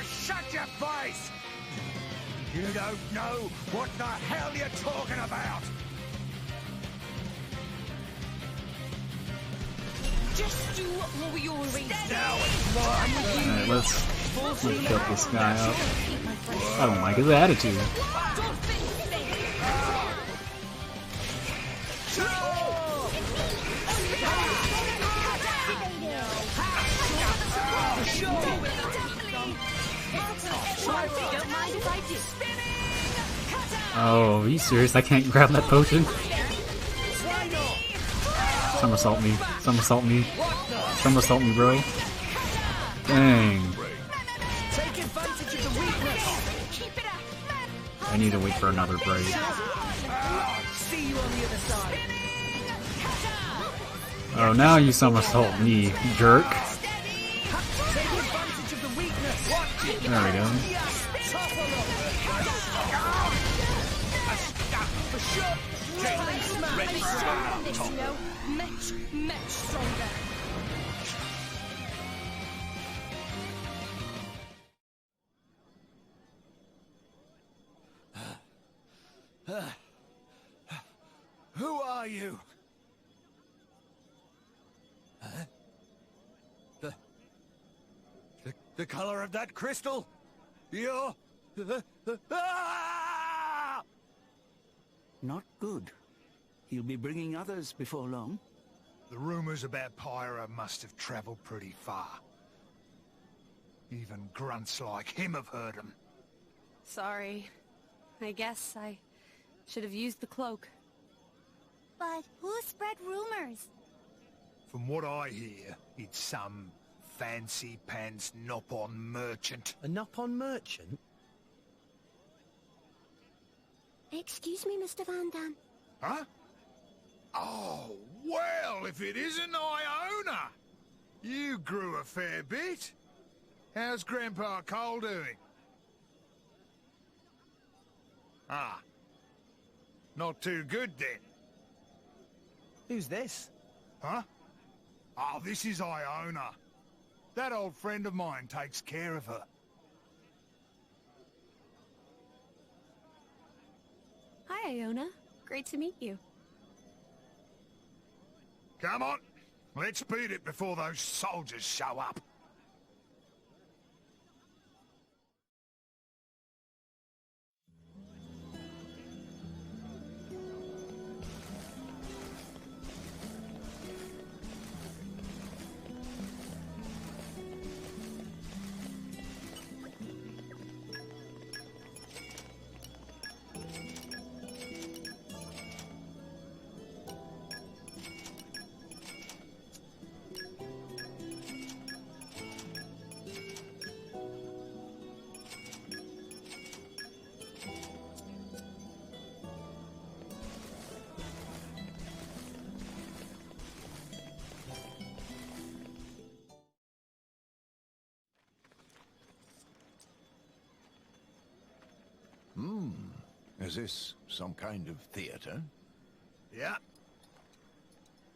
Shut your face! You don't know what the hell you're talking about! Just do what we always do. Alright, let's kill this guy up. I don't like his attitude. Oh, are you serious? I can't grab that potion? Somersault me. Somersault me. Somersault me, bro. Dang. I need to wait for another break. Oh, now you somersault me, jerk. the advantage of the weakness. Watch it. There we go. Yes, tougher up. A stab for sure. Ready, Ready, much stronger. Who are you? Huh? The color of that crystal? You're... Ah! Not good. He'll be bringing others before long. The rumors about Pyra must have traveled pretty far. Even grunts like him have heard them. Sorry. I guess I should have used the cloak. But who spread rumors? From what I hear, it's some fancy-pants Nopon merchant. A Nopon merchant? Excuse me, Mr. Van Dam. Huh? Oh, well, if it isn't Iona! You grew a fair bit. How's Grandpa Cole doing? Ah. Not too good, then. Who's this? Huh? Oh, this is Iona. That old friend of mine takes care of her. Hi, Iona. Great to meet you. Come on. Let's beat it before those soldiers show up. Is this some kind of theater? Yeah.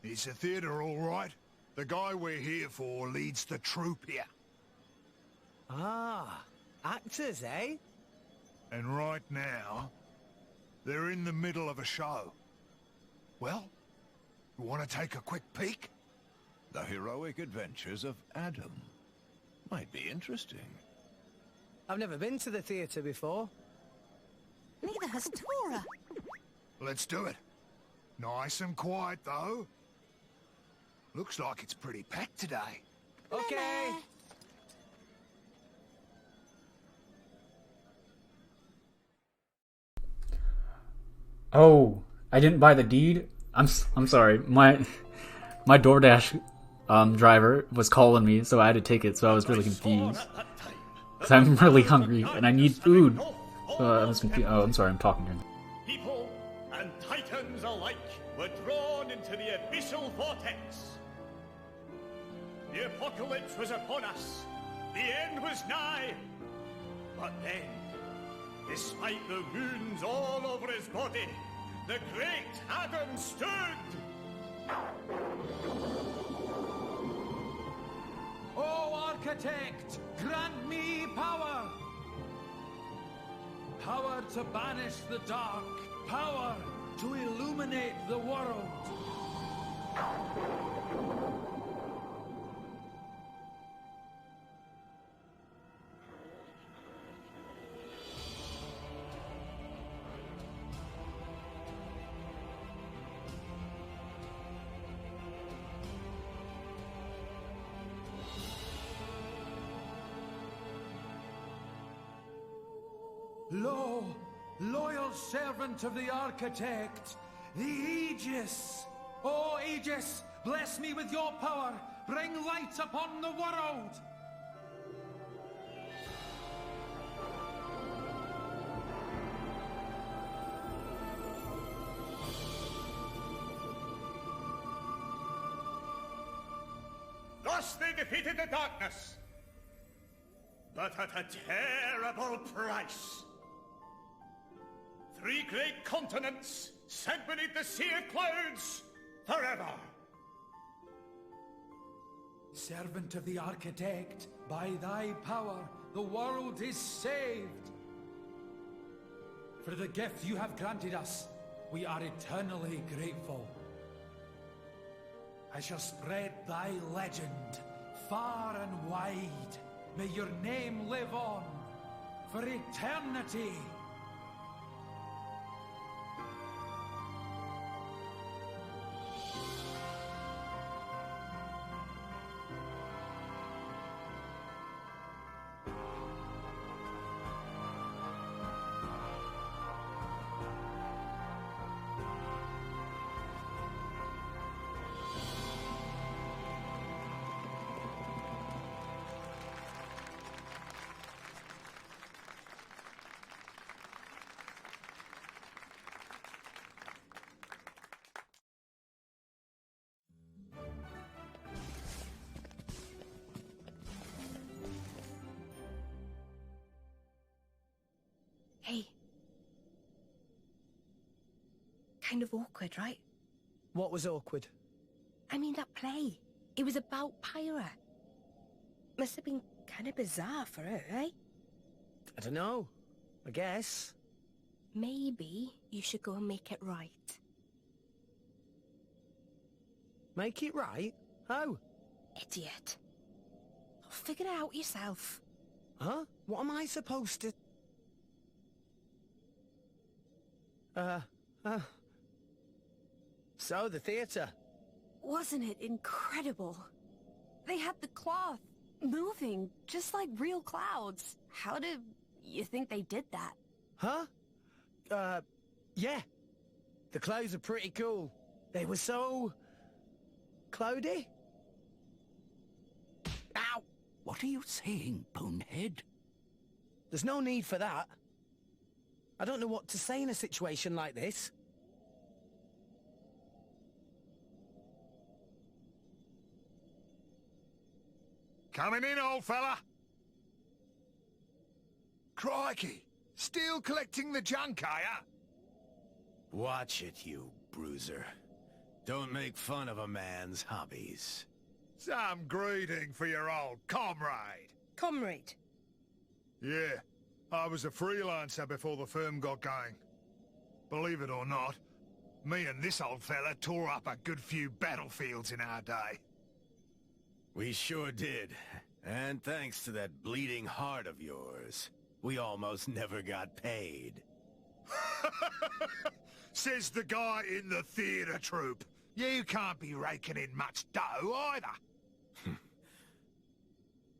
It's a theater, all right. The guy we're here for leads the troupe here. Ah, actors, eh? And right now, they're in the middle of a show. Well, you want to take a quick peek? The heroic adventures of Adam. Might be interesting. I've never been to the theatre before. Neither has Tora. Let's do it. Nice and quiet, though. Looks like it's pretty packed today. Okay. Oh, I didn't buy the deed. I'm sorry. My DoorDash driver was calling me, so I had to take it. So I was really confused because I'm really hungry and I need food. I was confused. Oh, I'm sorry. I'm talking to him. People and titans alike were drawn into the abyssal vortex. The apocalypse was upon us. The end was nigh. But then, despite the wounds all over his body, the great Adam stood. O Architect, grant me power! Power to banish the dark. Power to illuminate the world. Lo, loyal servant of the Architect, the Aegis. O Aegis, bless me with your power. Bring light upon the world. Thus they defeated the darkness. but at a terrible price. 3 great continents sent beneath the sea of clouds forever. Servant of the Architect, by thy power, the world is saved. For the gift you have granted us, we are eternally grateful. I shall spread thy legend far and wide. May your name live on for eternity. Hey. Kind of awkward, right? What was awkward? I mean, that play. It was about Pyra. Must have been kind of bizarre for her, eh? I don't know. I guess. Maybe you should go and make it right. Make it right? How? Idiot. Figure it out yourself. Huh? What am I supposed to... So, the theatre. Wasn't it incredible? They had the cloth moving, just like real clouds. How do you think they did that? Huh? Yeah. The clothes are pretty cool. They were so... cloudy? Ow! What are you saying, bonehead? There's no need for that. I don't know what to say in a situation like this. Coming in, old fella. Crikey! Still collecting the junk, are ya? Watch it, you bruiser. Don't make fun of a man's hobbies. Some greeting for your old comrade. Comrade? Yeah, I was a freelancer before the firm got going. Believe it or not, me and this old fella tore up a good few battlefields in our day. We sure did. And thanks to that bleeding heart of yours, we almost never got paid. Says the guy in the theatre troupe. You can't be raking in much dough either.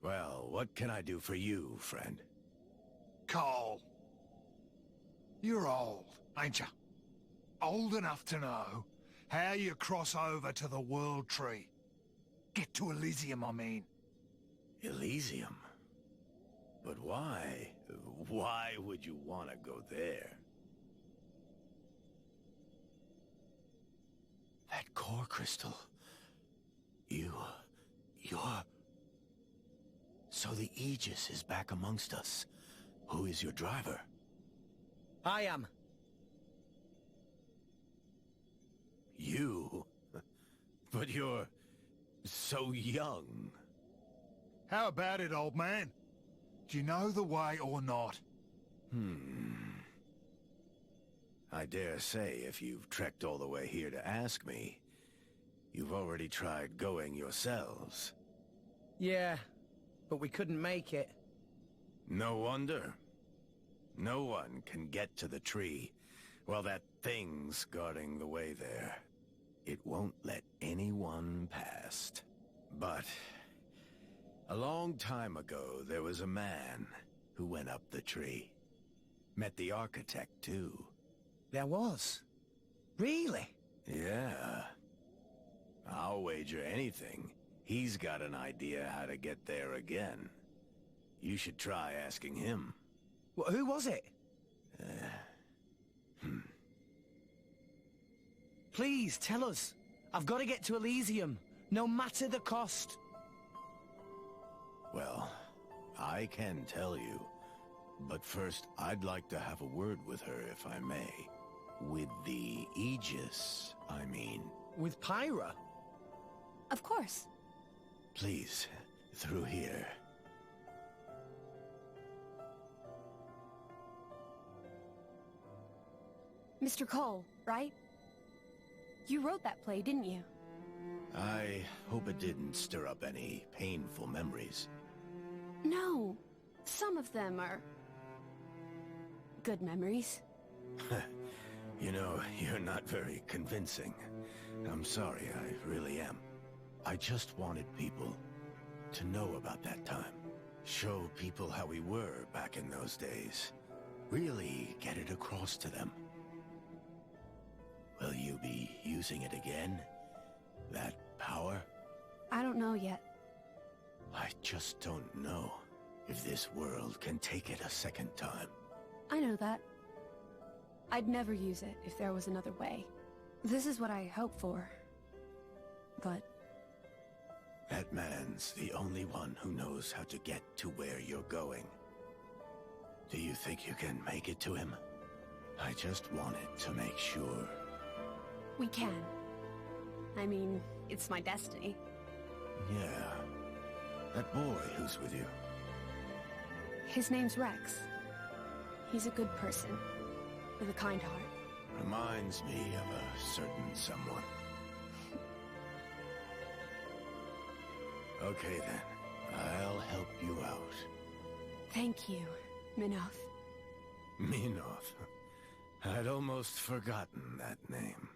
Well, what can I do for you, friend? Cole. You're old, ain't you? Old enough to know how you cross over to the World Tree. Get to Elysium, I mean. Elysium? But why? Why would you want to go there? That core crystal. You're... So the Aegis is back amongst us. Who is your driver? I am. You? But you're... so young. How about it, old man? Do you know the way or not? I dare say if you've trekked all the way here to ask me, you've already tried going yourselves. Yeah, but we couldn't make it. No wonder. No one can get to the tree while that thing's guarding the way there. It won't let anyone past. But a long time ago, there was a man who went up the tree. Met the architect, too. There was? Really? Yeah. I'll wager anything. He's got an idea how to get there again. You should try asking him. Well, who was it? Please, tell us. I've got to get to Elysium, no matter the cost. Well, I I can tell you. But first, I'd like to have a word with her, if I may. With the Aegis, I mean. With Pyra? Of course. Please, through here. Mr. Cole, right? You wrote that play, didn't you? I hope it didn't stir up any painful memories. No. Some of them are... good memories. You know, you're not very convincing. I'm sorry, I really am. I just wanted people to know about that time. Show people how we were back in those days. Really get it across to them. Will you be using it again? That power? I don't know yet. I just don't know if this world can take it a second time. I know that. I'd never use it if there was another way. This is what I hope for. But... that man's the only one who knows how to get to where you're going. Do you think you can make it to him? I just wanted to make sure. We can. I mean, it's my destiny. Yeah. That boy who's with you. His name's Rex. He's a good person, with a kind heart. Reminds me of a certain someone. Okay then, I'll help you out. Thank you, Minoth. Minoth. I'd almost forgotten that name.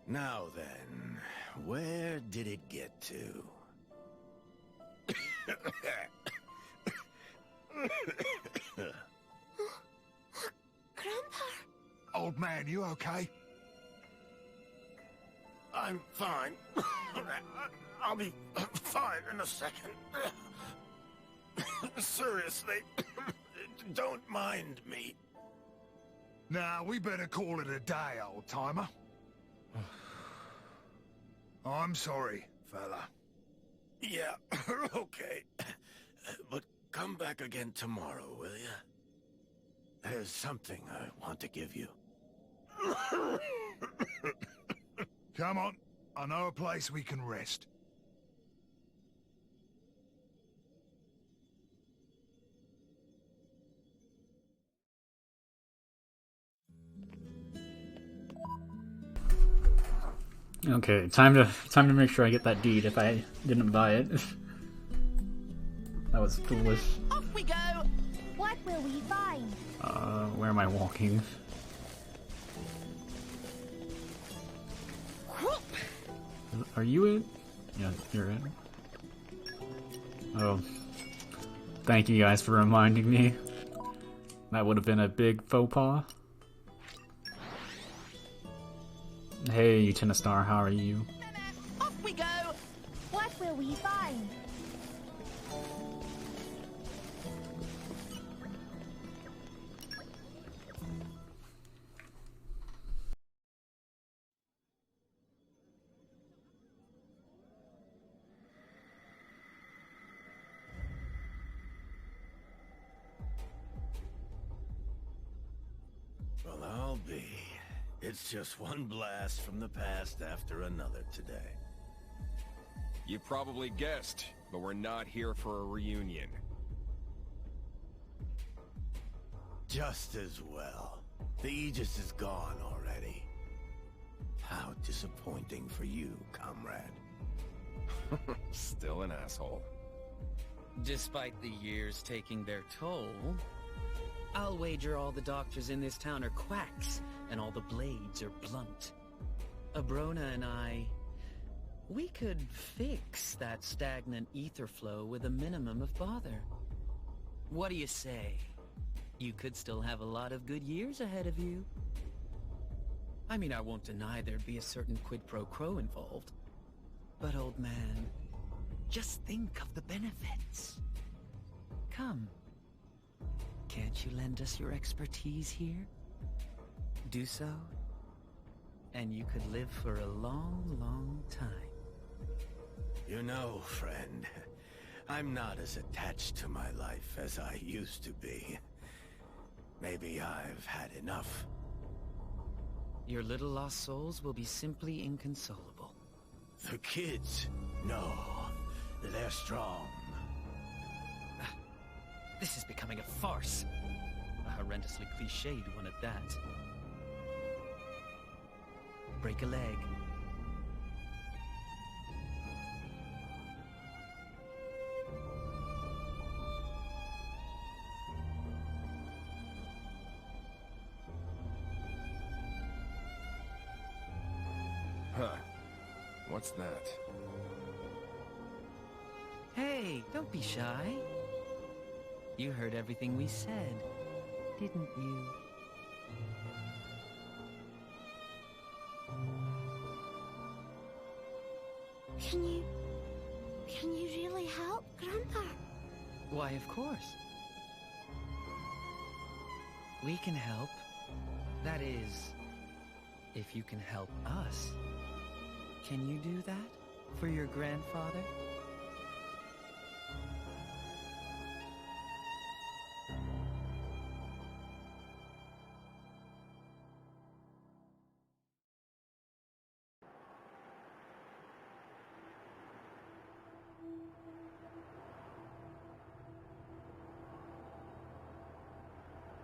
Now then, where did it get to? Grandpa! Old man, you okay? I'm fine. I'll be fine in a second. Seriously, don't mind me. Nah, we better call it a day, old-timer. I'm sorry, fella. Yeah, okay. But come back again tomorrow, will ya? There's something I want to give you. Come on, I know a place we can rest. Okay, time to make sure I get that deed if I didn't buy it. That was foolish. Off we go! What will we find? Where am I walking? Are you it? Yeah, you're it. Oh. Thank you guys for reminding me. That would have been a big faux pas. Hey, Tenistar, how are you? Off we go! What will we find? Well, I'll be. It's just one blast from the past after another today. You probably guessed, but we're not here for a reunion. Just as well. The Aegis is gone already. How disappointing for you, comrade. Still an asshole. Despite the years taking their toll, I'll wager all the doctors in this town are quacks, and all the blades are blunt. Abrona and I... we could fix that stagnant ether flow with a minimum of bother. What do you say? You could still have a lot of good years ahead of you. I mean, I won't deny there'd be a certain quid pro quo involved. But old man, just think of the benefits. Come. Can't you lend us your expertise here? Do so, and you could live for a long, long time. You know, friend, I'm not as attached to my life as I used to be. Maybe I've had enough. Your little lost souls will be simply inconsolable. The kids? No. They're strong. This is becoming a farce. A horrendously cliched one at that. Break a leg. Huh. What's that? Hey, don't be shy. You heard everything we said, didn't you? Can you really help, Grandpa? Why, of course. We can help. That is, if you can help us. Can you do that for your grandfather?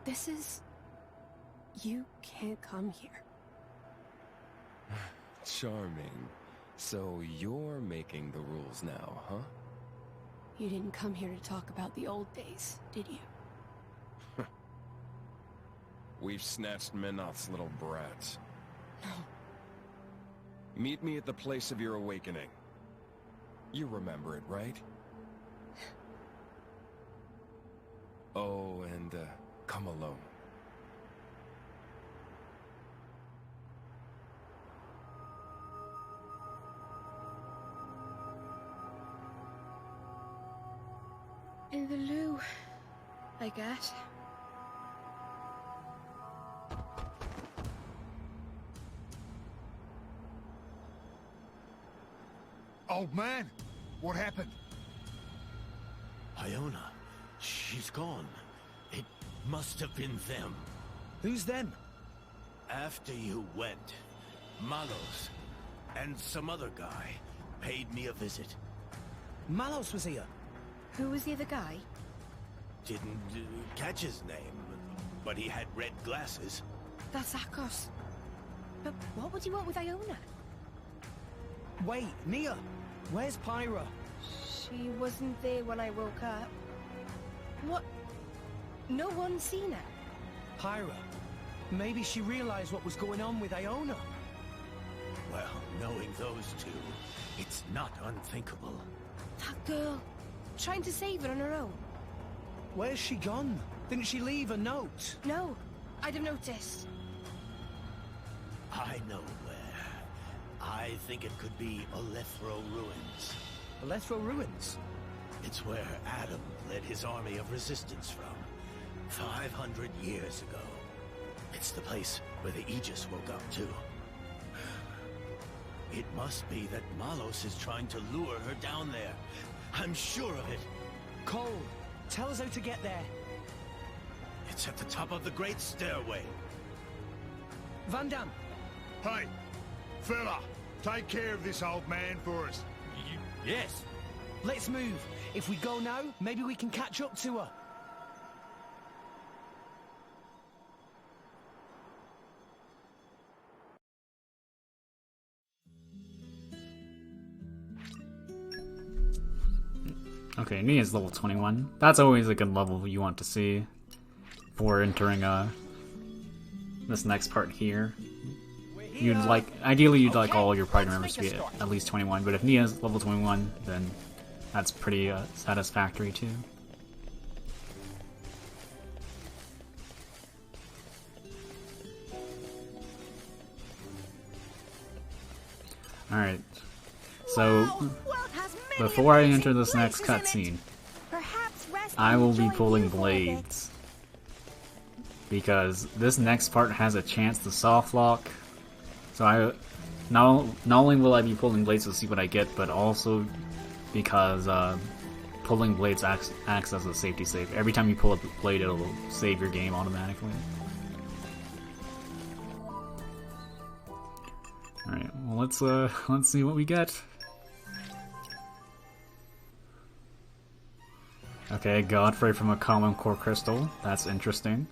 This is... You can't come here. Charming. So you're making the rules now, huh? You didn't come here to talk about the old days, did you? We've snatched Menoth's little brats. No. Meet me at the place of your awakening. You remember it, right? Oh, and, come alone. In the loo, I guess. Old man, what happened? Iona, she's gone. It must have been them. Who's them? After you went, Malos and some other guy paid me a visit. Malos was here. Who was the other guy? Didn't catch his name, but he had red glasses. That's Akos. But what would you want with Iona? Wait, Mia! Where's Pyra? She wasn't there when I woke up. What? No one's seen her? Pyra. Maybe she realized what was going on with Iona. Well, knowing those two, it's not unthinkable. That girl, trying to save her on her own. Where's she gone? Didn't she leave a note? No, I'd have noticed. I know where. I think it could be Olethro Ruins. Olethro Ruins? It's where Adam led his army of resistance from, 500 years ago. It's the place where the Aegis woke up too. It must be that Malos is trying to lure her down there. I'm sure of it. Cole, tell us how to get there. It's at the top of the Great Stairway. Van Dam. Hey, fella, take care of this old man for us. Yes. Let's move. If we go now, maybe we can catch up to her. Okay, Nia's level 21. That's always a good level you want to see for entering this next part here. You'd like, ideally you'd like all your party members to be at least 21, but if Nia's level 21, then that's pretty satisfactory too. Alright, so before I enter this next cutscene, I will be pulling blades. Because this next part has a chance to soft lock. So not only will I be pulling blades to see what I get, but also because pulling blades acts as a safety save. Every time you pull a blade, it'll save your game automatically. Alright, well let's see what we get. Okay, Godfrey from a common core crystal. That's interesting.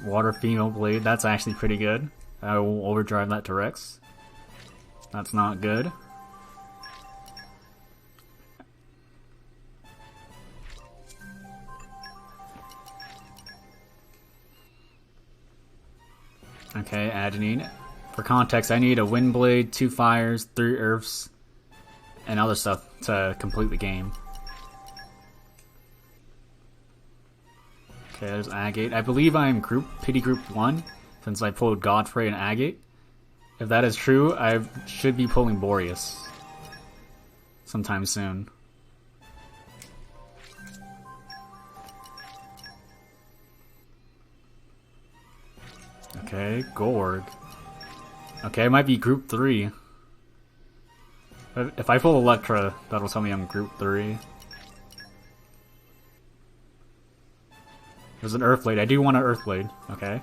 Water female blade. That's actually pretty good. I will overdrive that to Rex. That's not good. Okay, Adenine. For context, I need a wind blade, 2 fires, 3 earths, and other stuff to complete the game. Okay, there's Agate. I believe I am pity group 1, since I pulled Godfrey and Agate. If that is true, I should be pulling Boreas sometime soon. Okay, Gorg. Okay, I might be group 3. If I pull Electra, that'll tell me I'm group 3. There's an Earthblade. I do want an Earthblade. Okay.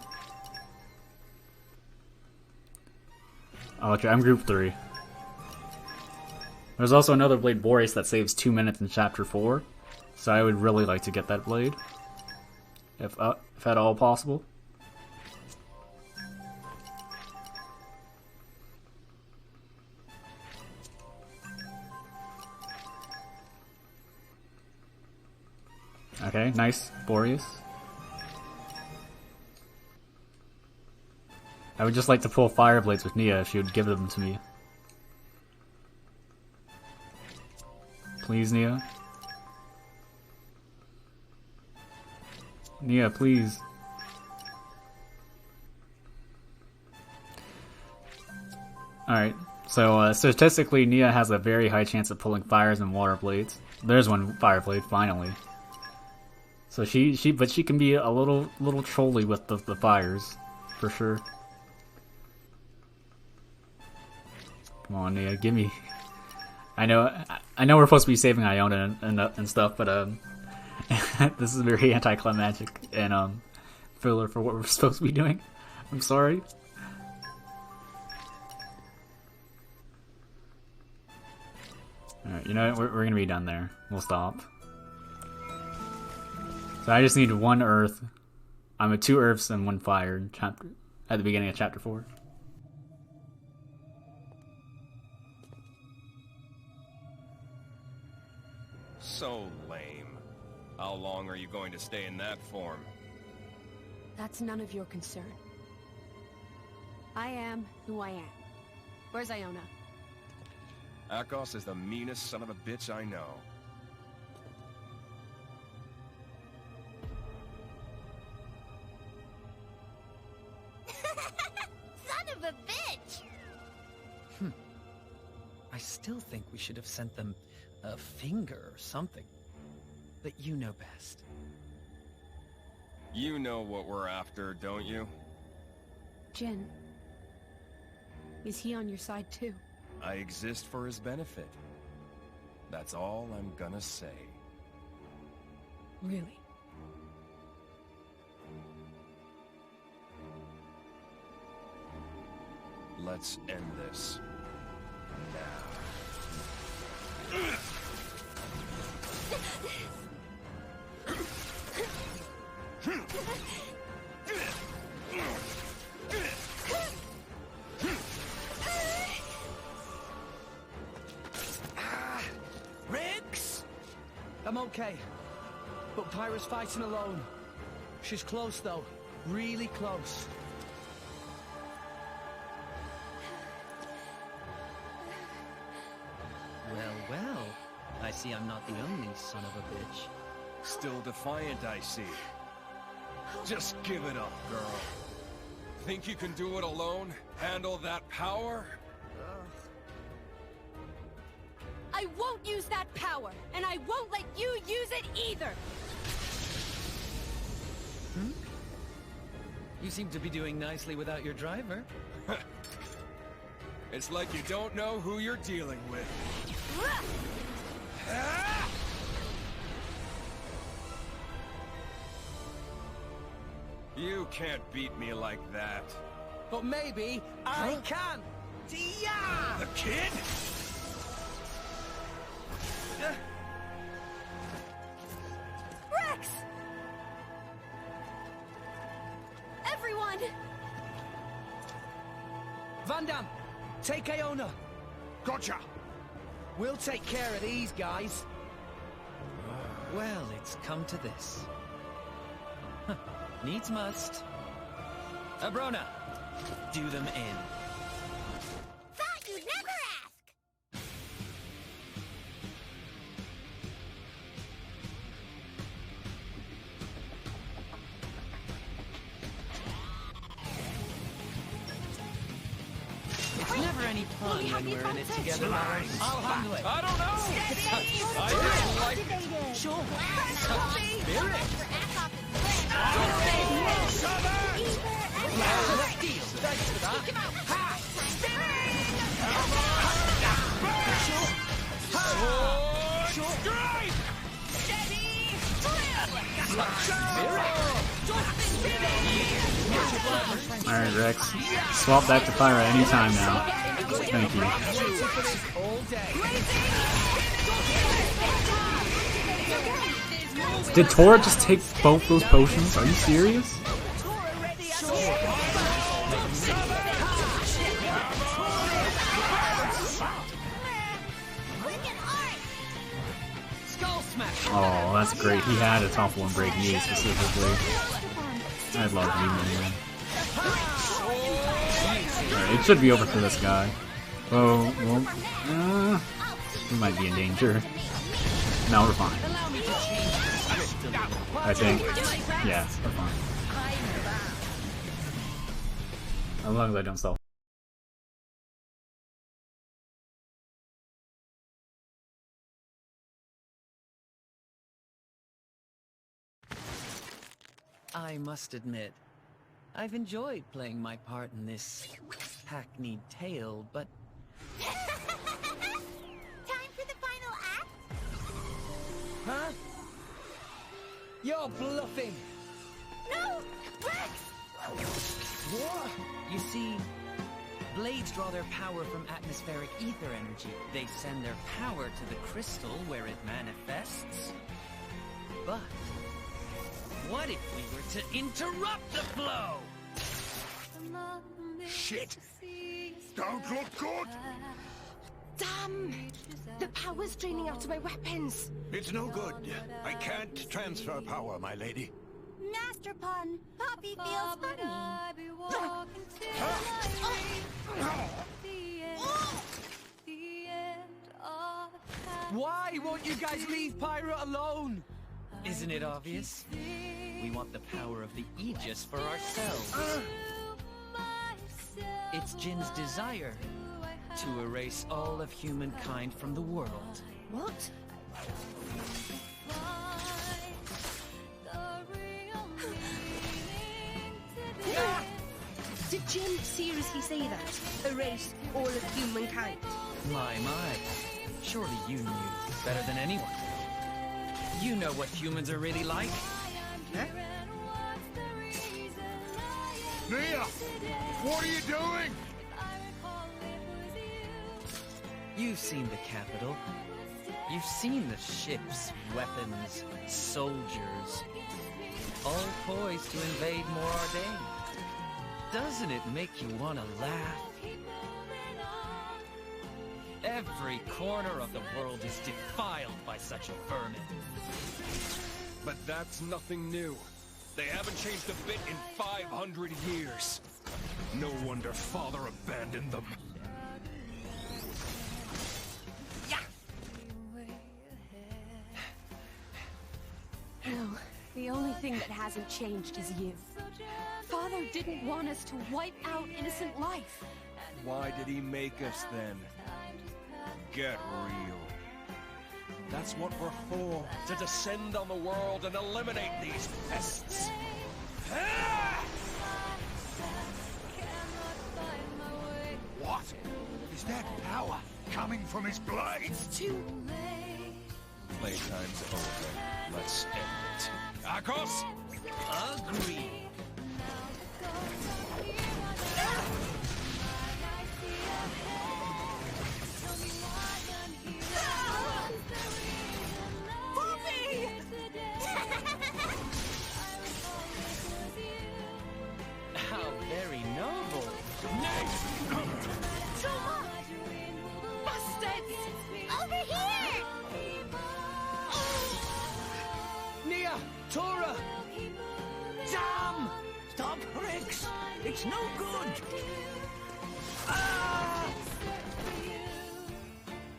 Okay, I'm group 3. There's also another blade, Boreas, that saves 2 minutes in chapter 4. So I would really like to get that blade. If at all possible. Okay, nice, Boreas. I would just like to pull Fire Blades with Nia if she would give them to me. Please, Nia. Nia, please. Alright, so statistically, Nia has a very high chance of pulling fires and water blades. There's one Fire Blade, finally. So but she can be a little trolly with the fires, for sure. Come on, Nia, give me. I know we're supposed to be saving Iona and stuff, but this is very anticlimactic and filler for what we're supposed to be doing. I'm sorry. All right, you know what? We're gonna be done there. We'll stop. So I just need 1 earth. I'm at 2 earths and 1 fire at the beginning of chapter 4. So lame. How long are you going to stay in that form? That's none of your concern. I am who I am. Where's Iona? Akos is the meanest son of a bitch I know. Son of a bitch! I still think we should have sent them a finger or something. But you know best. You know what we're after, don't you? Jin. Is he on your side too? I exist for his benefit. That's all I'm gonna say. Really? Let's end this. Now. Riggs? I'm okay. But Pyra's fighting alone. She's close though. Really close. Well. I see I'm not the only son of a bitch. Still defiant, I see. Just give it up, girl. Think you can do it alone? Handle that power? I won't use that power, and I won't let you use it either! You seem to be doing nicely without your driver. It's like you don't know who you're dealing with. You can't beat me like that. But maybe I can! The kid? Rex! Everyone! Van Damme, take Iona. Gotcha! We'll take care of these guys. Well, it's come to this. Needs must. Abrona, do them in. Thought you'd never ask! It's never any fun when we're in it together. I'll handle it. I don't know! I don't like it. Sure. Such spirit! Thanks for that. Alright, Rex. Swap back to Pyra anytime now. Thank you. Did Tora just take both those potions? Are you serious? Oh, that's great. He had a top 1 break knee specifically. I love you, man. Alright, it should be over for this guy. Oh, well, we might be in danger. No, we're fine. I think. Yeah, we're fine. As long as I don't sell. I must admit, I've enjoyed playing my part in this hackneyed tale, but... Time for the final act? Huh? You're bluffing! No! Rex! What? You see, blades draw their power from atmospheric ether energy. They send their power to the crystal where it manifests. But what if we were to interrupt the flow? Shit! Don't look good! Damn! The power's draining out of my weapons! It's no good. I can't transfer power, my lady. Master Pun, Poppi feels funny. Why won't you guys leave Pyra alone? Isn't it obvious? We want the power of the Aegis for ourselves. It's Jin's desire to erase all of humankind from the world. What? Did Jin seriously say that? Erase all of humankind? My. Surely you knew better than anyone. You know what humans are really like. Huh? Mia! What are you doing? You've seen the capital. You've seen the ships, weapons, soldiers, all poised to invade Morardain. Doesn't it make you want to laugh? Every corner of the world is defiled by such vermin. But that's nothing new. They haven't changed a bit in 500 years. No wonder Father abandoned them. No, the only thing that hasn't changed is you. Father didn't want us to wipe out innocent life. Why did he make us then? Get real. That's what we're for, to descend on the world and eliminate these pests. What? Is that power coming from his blades? Too... Playtime's over. Let's end it. Akos? Agreed. Poppi! How very noble. Tora! Bastards! Over here! Nia! Tora! Damn! Stop, Rex! It's no good! Ah!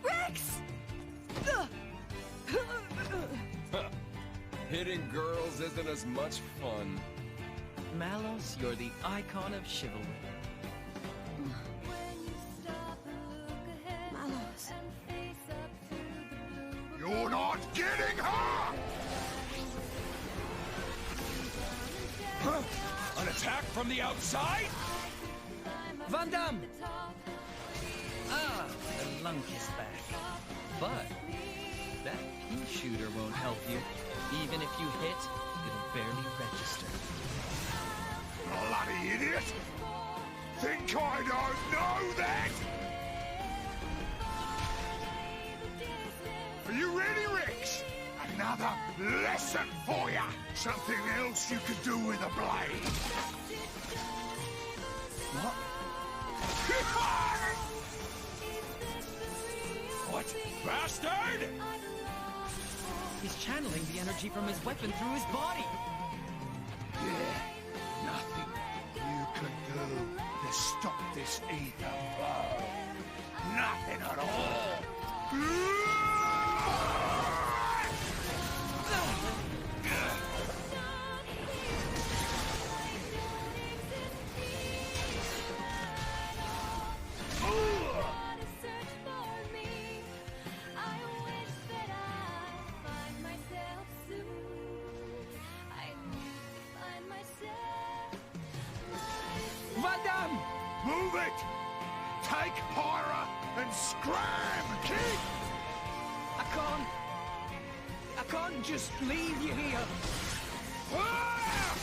Rex! Hitting girls isn't as much fun. Malos, you're the icon of chivalry. Malos. You're not getting her! An attack from the outside? Van Damme! Ah, the lunk is back. But that pea shooter won't help you. Even if you hit, it'll barely register. Bloody idiot! Think I don't know that? Are you ready, Rex? Another lesson for ya! Something else you could do with a blade. What? What? Bastard! He's channeling the energy from his weapon through his body. Yeah, nothing you can do to stop this ether flow. Nothing at all. Van Damme! Move it! Take Pyra and scram, kid! I can't just leave you here. Ah!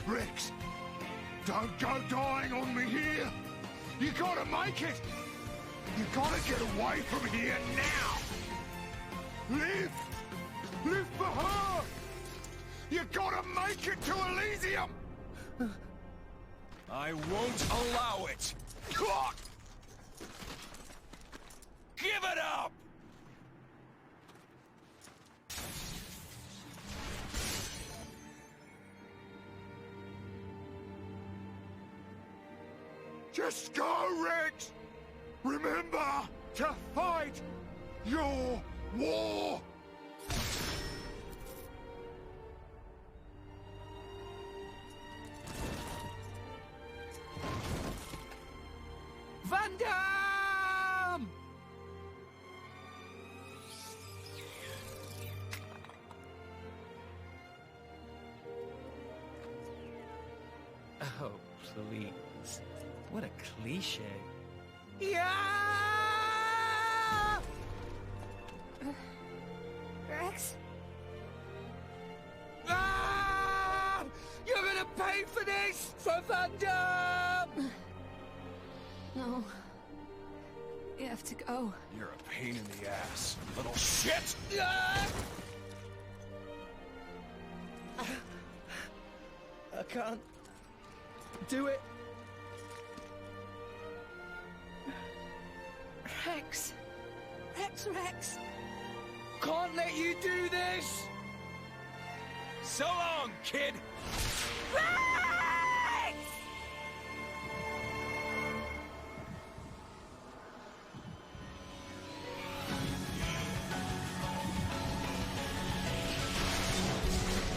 Rex, don't go dying on me here. You gotta make it. You gotta get away from here now. Live! Live for her! You gotta make it to Elysium! I won't allow it! Give it up! Just go, Rex! Remember to fight your war! Van Damme! Oh, please. What a cliche. Yeah! Rex? Ah! You're gonna pay for this! For Van Damme! No. You have to go. You're a pain in the ass, little shit! Ah! I can't do it. Rex. Rex. Can't let you do this! So long, kid! Rex!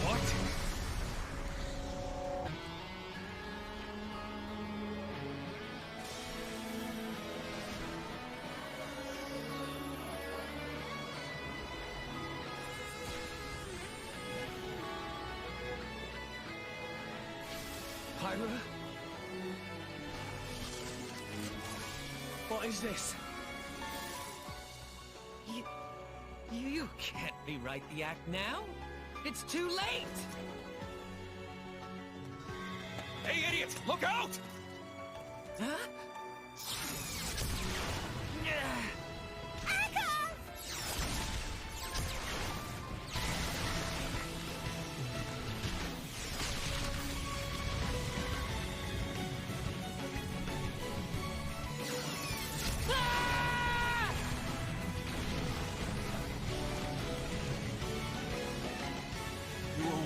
What? Pyra? What is this? You can't rewrite the act now. It's too late. Hey, idiots! Look out! Huh?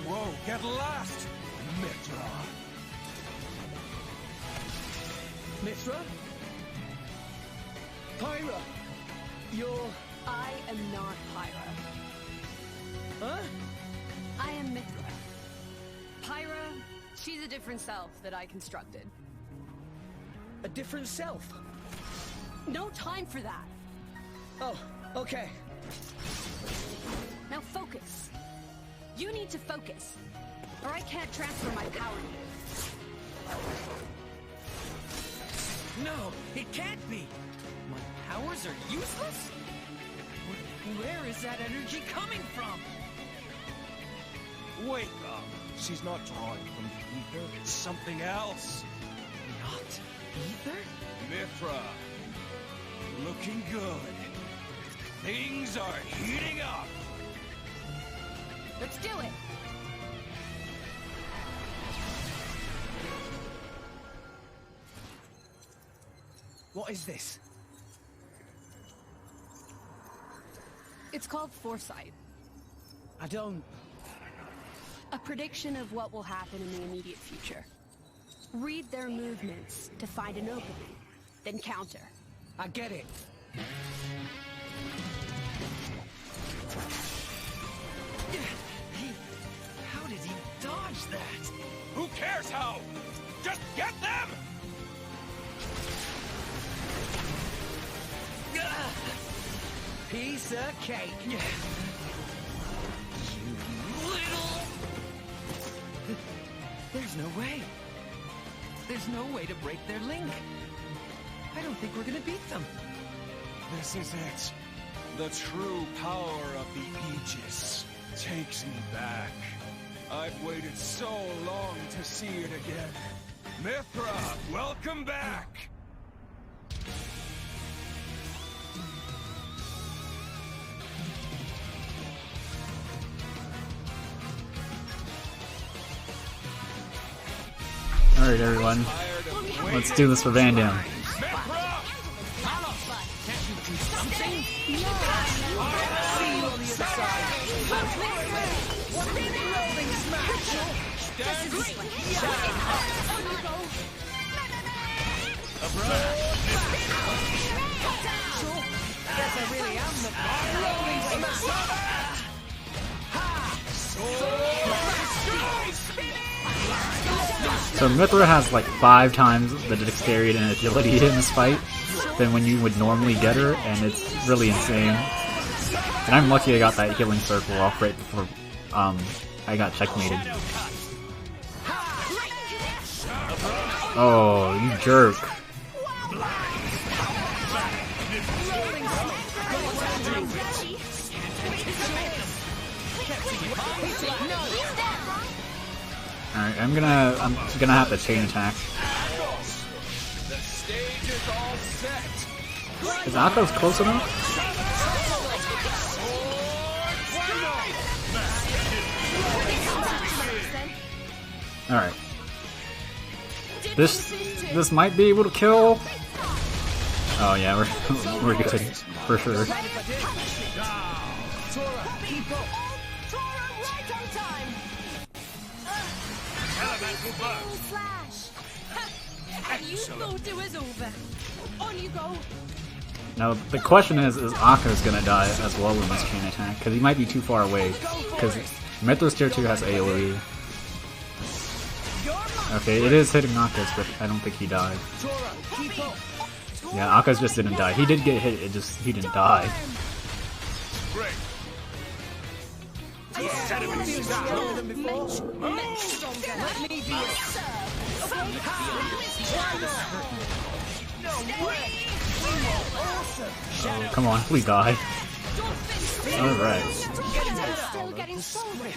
Whoa, get lost! Mithra! Mithra? Pyra! You're... I am not Pyra. Huh? I am Mithra. Pyra, she's a different self that I constructed. A different self? No time for that. Oh, okay. Now focus. You need to focus, or I can't transfer my power to you. No, it can't be. My powers are useless? Where is that energy coming from? Wake up! She's not drawing from the ether, it's something else! Not ether? Mithra! Looking good. Things are heating up! Let's do it! What is this? It's called foresight. I don't... A prediction of what will happen in the immediate future. Read their movements to find an opening, then counter. I get it. How did he dodge that? Who cares how? Just get them! Piece of cake. You little... There's no way. There's no way to break their link. I don't think we're gonna beat them. This is it. The true power of the Aegis takes me back. I've waited so long to see it again. Mithra, welcome back! Alright everyone, let's do this for Van Dam. So Mithra has like 5 times the dexterity and agility in this fight than when you would normally get her, and it's really insane. And I'm lucky I got that healing circle off right before I got checkmated. Oh, you jerk. Alright, I'm gonna have to chain attack. The stage is all set. Is Akko's close enough? Alright. This might be able to kill. Oh yeah, we're good for sure. And you thought it was over. On you go. Now the question is Akko's gonna die as well in this chain attack? Because he might be too far away. Because Mithra's tier 2 has AoE. Okay, it is hitting Akko's, but I don't think he died. Yeah, Akko's just didn't die. He did get hit, he didn't die. Great. Oh, come on, please die. Alright. Still getting stronger.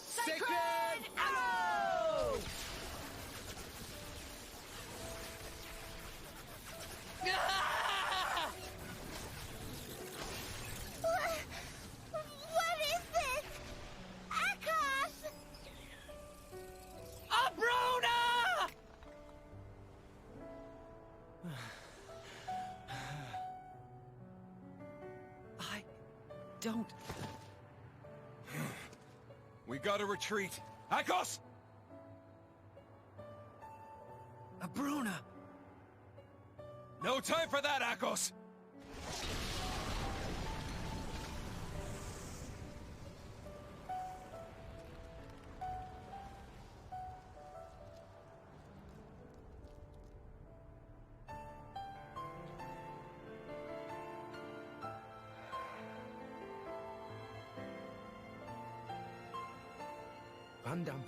Sacred arrow! What is this? Akash! Abrona! I don't... We gotta retreat. Akos! Abrona! No time for that, Akos! Van Damme.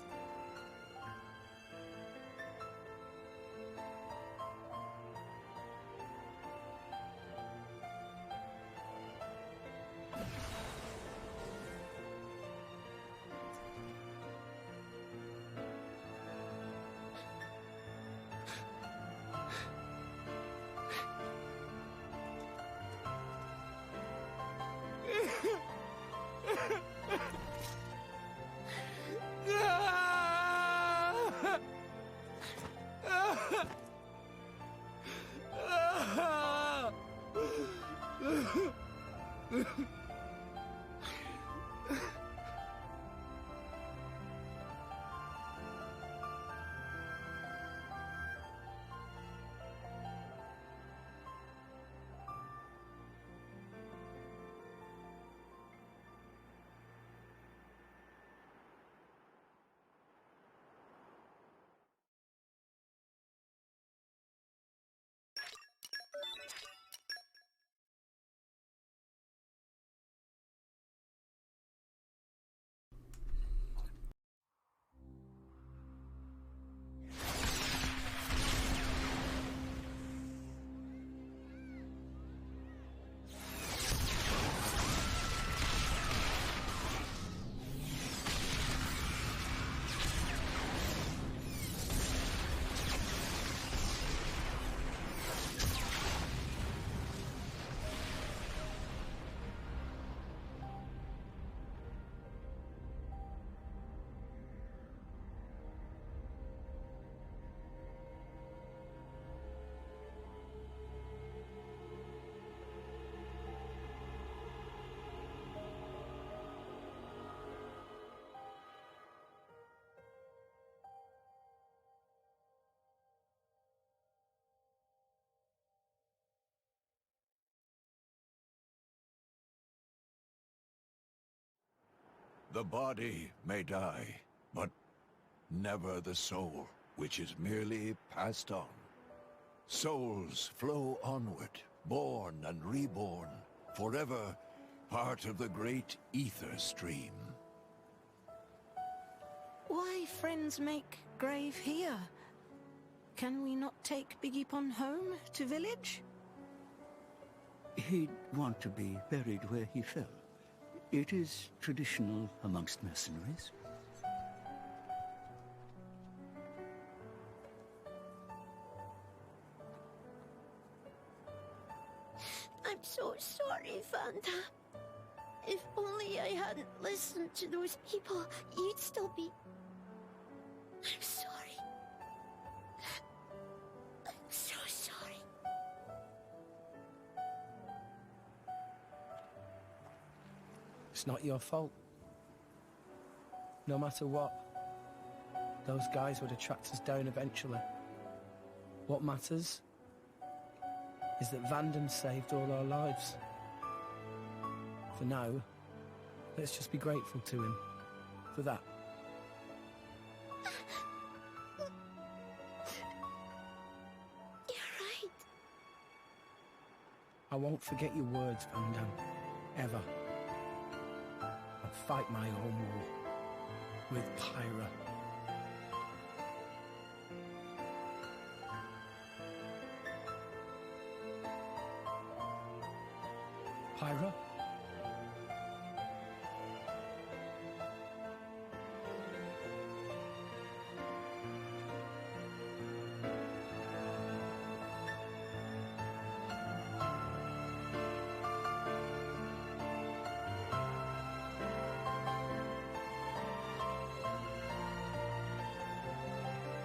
The body may die, but never the soul, which is merely passed on. Souls flow onward, born and reborn, forever part of the great ether stream. Why friends make grave here? Can we not take Biggie Pon home to village? He'd want to be buried where he fell. It is traditional amongst mercenaries. I'm so sorry, Vanda. If only I hadn't listened to those people, you'd still be... I'm sorry. I'm so sorry. It's not your fault. No matter what, those guys would have tracked us down eventually. What matters is that Vandam saved all our lives. For now, let's just be grateful to him for that. You're right. I won't forget your words, Vandam. Ever. I'll fight my own war. with Pyra. Pyra?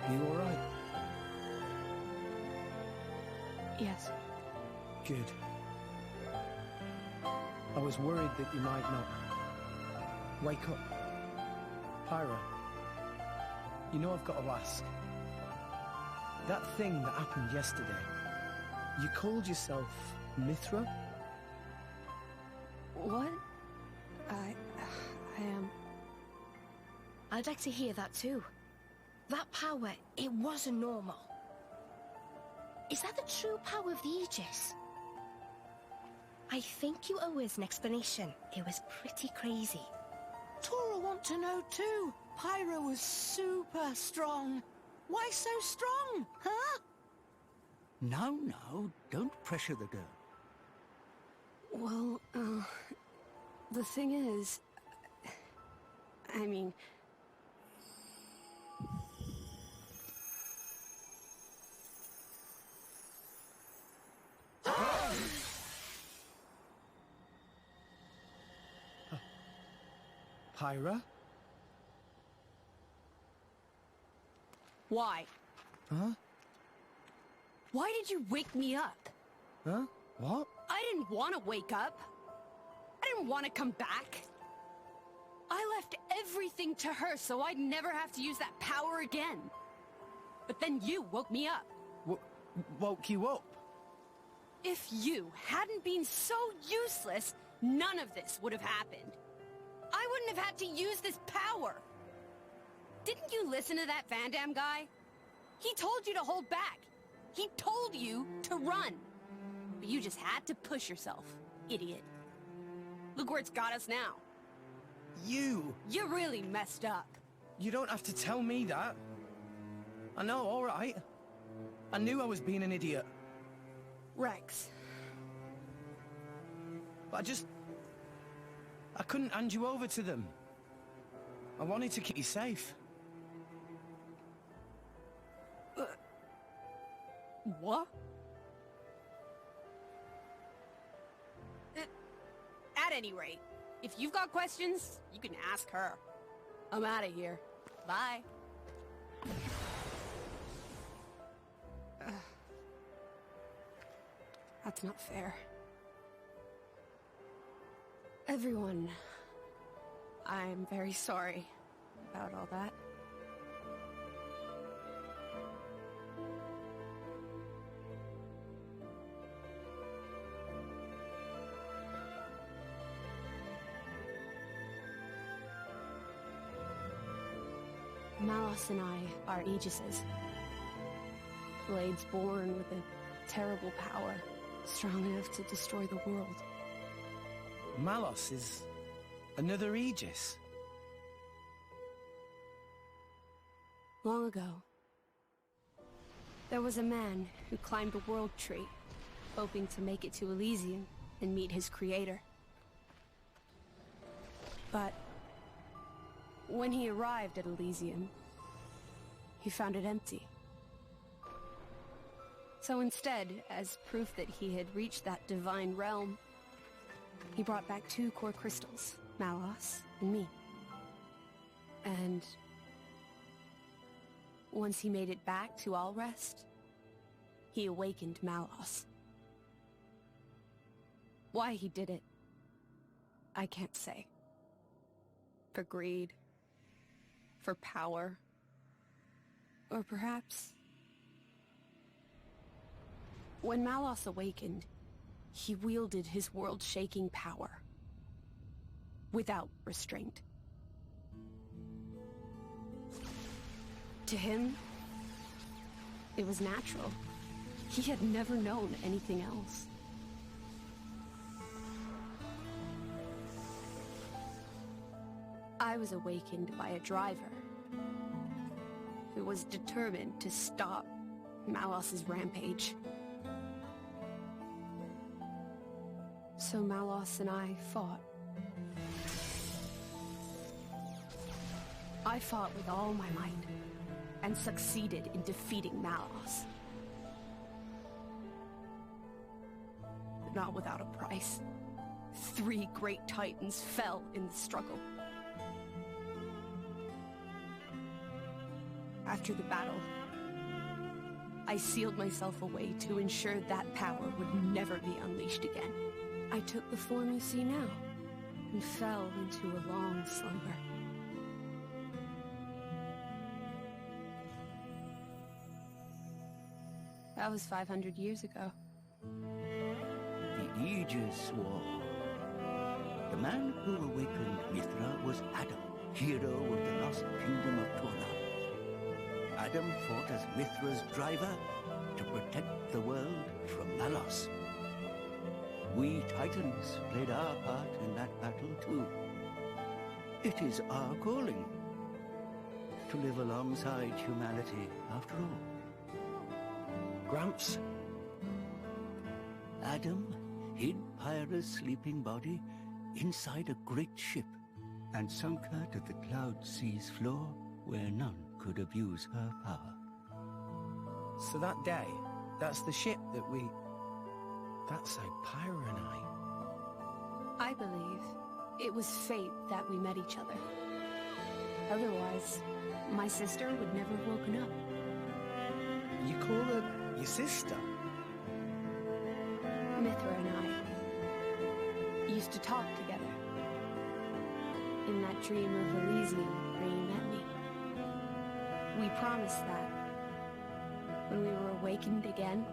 You alright? Yes. Good. I was worried that you might not. Wake up. Pyra. You know I've got to ask. That thing that happened yesterday, you called yourself Mithra? What? I am... I'd like to hear that too. That power, it wasn't normal. Is that the true power of the Aegis? I think you owe us an explanation. It was pretty crazy. Tora want to know too. Pyra was super strong. Why so strong, huh? No, don't pressure the girl. Well, the thing is... I mean... Pyra? Why? Huh? Why did you wake me up? Huh? What? I didn't want to wake up. I didn't want to come back. I left everything to her so I'd never have to use that power again. But then you woke me up. Woke you up? If you hadn't been so useless, none of this would have happened. I wouldn't have had to use this power. Didn't you listen to that Van Damme guy? He told you to hold back. He told you to run. But you just had to push yourself, idiot. Look where it's got us now. You really messed up. You don't have to tell me that. I know, all right. I knew I was being an idiot. Rex. But I couldn't hand you over to them. I wanted to keep you safe. What? At any rate, if you've got questions, you can ask her. I'm out of here. Bye. That's not fair. Everyone, I'm very sorry about all that. Malos and I are Aegises. Blades born with a terrible power, strong enough to destroy the world. Malos is another Aegis. Long ago, there was a man who climbed a world tree, hoping to make it to Elysium and meet his creator. But when he arrived at Elysium, he found it empty. So instead, as proof that he had reached that divine realm, he brought back 2 core crystals, Malos and me. And once he made it back to Allrest, he awakened Malos. Why he did it, I can't say. For greed, for power, or perhaps... When Malos awakened, he wielded his world-shaking power, without restraint. To him, it was natural. He had never known anything else. I I was awakened by a driver who was determined to stop Malos's rampage. So Malos and I fought. I fought with all my might, and succeeded in defeating Malos. But not without a price. 3 great titans fell in the struggle. After the battle, I sealed myself away to ensure that power would never be unleashed again. I took the form you see now, and fell into a long slumber. That was 500 years ago. The Aegis War. The man who awakened Mithra was Adam, hero of the lost kingdom of Tora. Adam fought as Mithra's driver to protect the world from Malos. We Titans played our part in that battle too. It is our calling to live alongside humanity after all. Gramps? Adam hid Pyra's sleeping body inside a great ship and sunk her to the cloud sea's floor where none could abuse her power. So that day, that's the ship that we... That's how Pyra and I believe it was fate that we met each other. Otherwise, my sister would never have woken up. You call her your sister? Mithra and I used to talk together. In that dream of Elysium where you met me. We promised that when we were awakened again,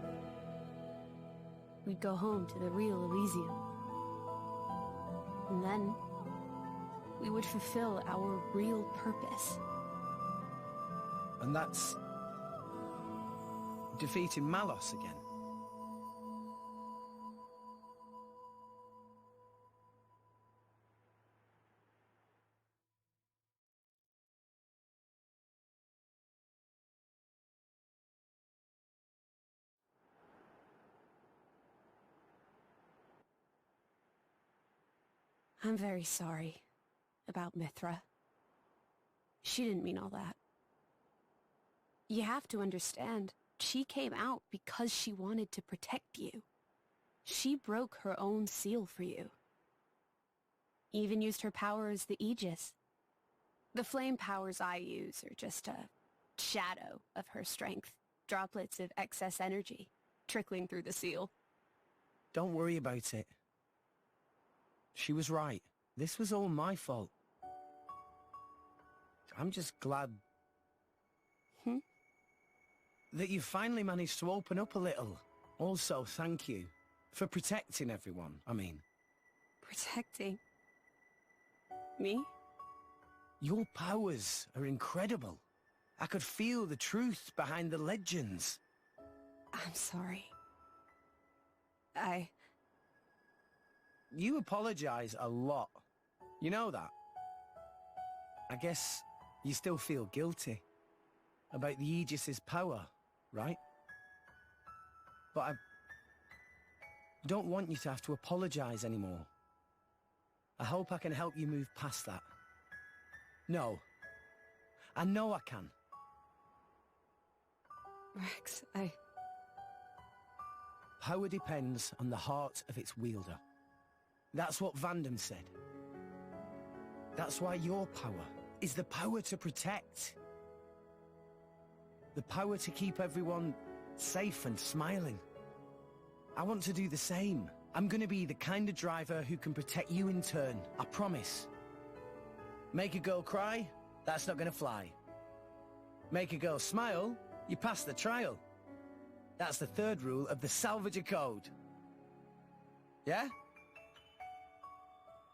we'd go home to the real Elysium. And then we would fulfill our real purpose. And that's... defeating Malos again. I'm very sorry about Mithra. She didn't mean all that. You have to understand, she came out because she wanted to protect you. She broke her own seal for you. Even used her power as the Aegis. The flame powers I use are just a shadow of her strength. Droplets of excess energy trickling through the seal. Don't worry about it. She was right. This was all my fault. I'm just glad... that you finally managed to open up a little. Also, thank you. For protecting everyone, I mean. Protecting? Me? Your powers are incredible. I could feel the truth behind the legends. I'm sorry. You apologize a lot. You know that? I guess you still feel guilty about the Aegis's power, right? But I don't want you to have to apologize anymore. I hope I can help you move past that. No. I know I can. Rex, Power depends on the heart of its wielder. That's what Vandam said. That's why your power is the power to protect. The power to keep everyone safe and smiling. I want to do the same. I'm gonna be the kind of driver who can protect you in turn, I promise. Make a girl cry? That's not gonna fly. Make a girl smile? You pass the trial. That's the 3rd rule of the Salvager Code. Yeah?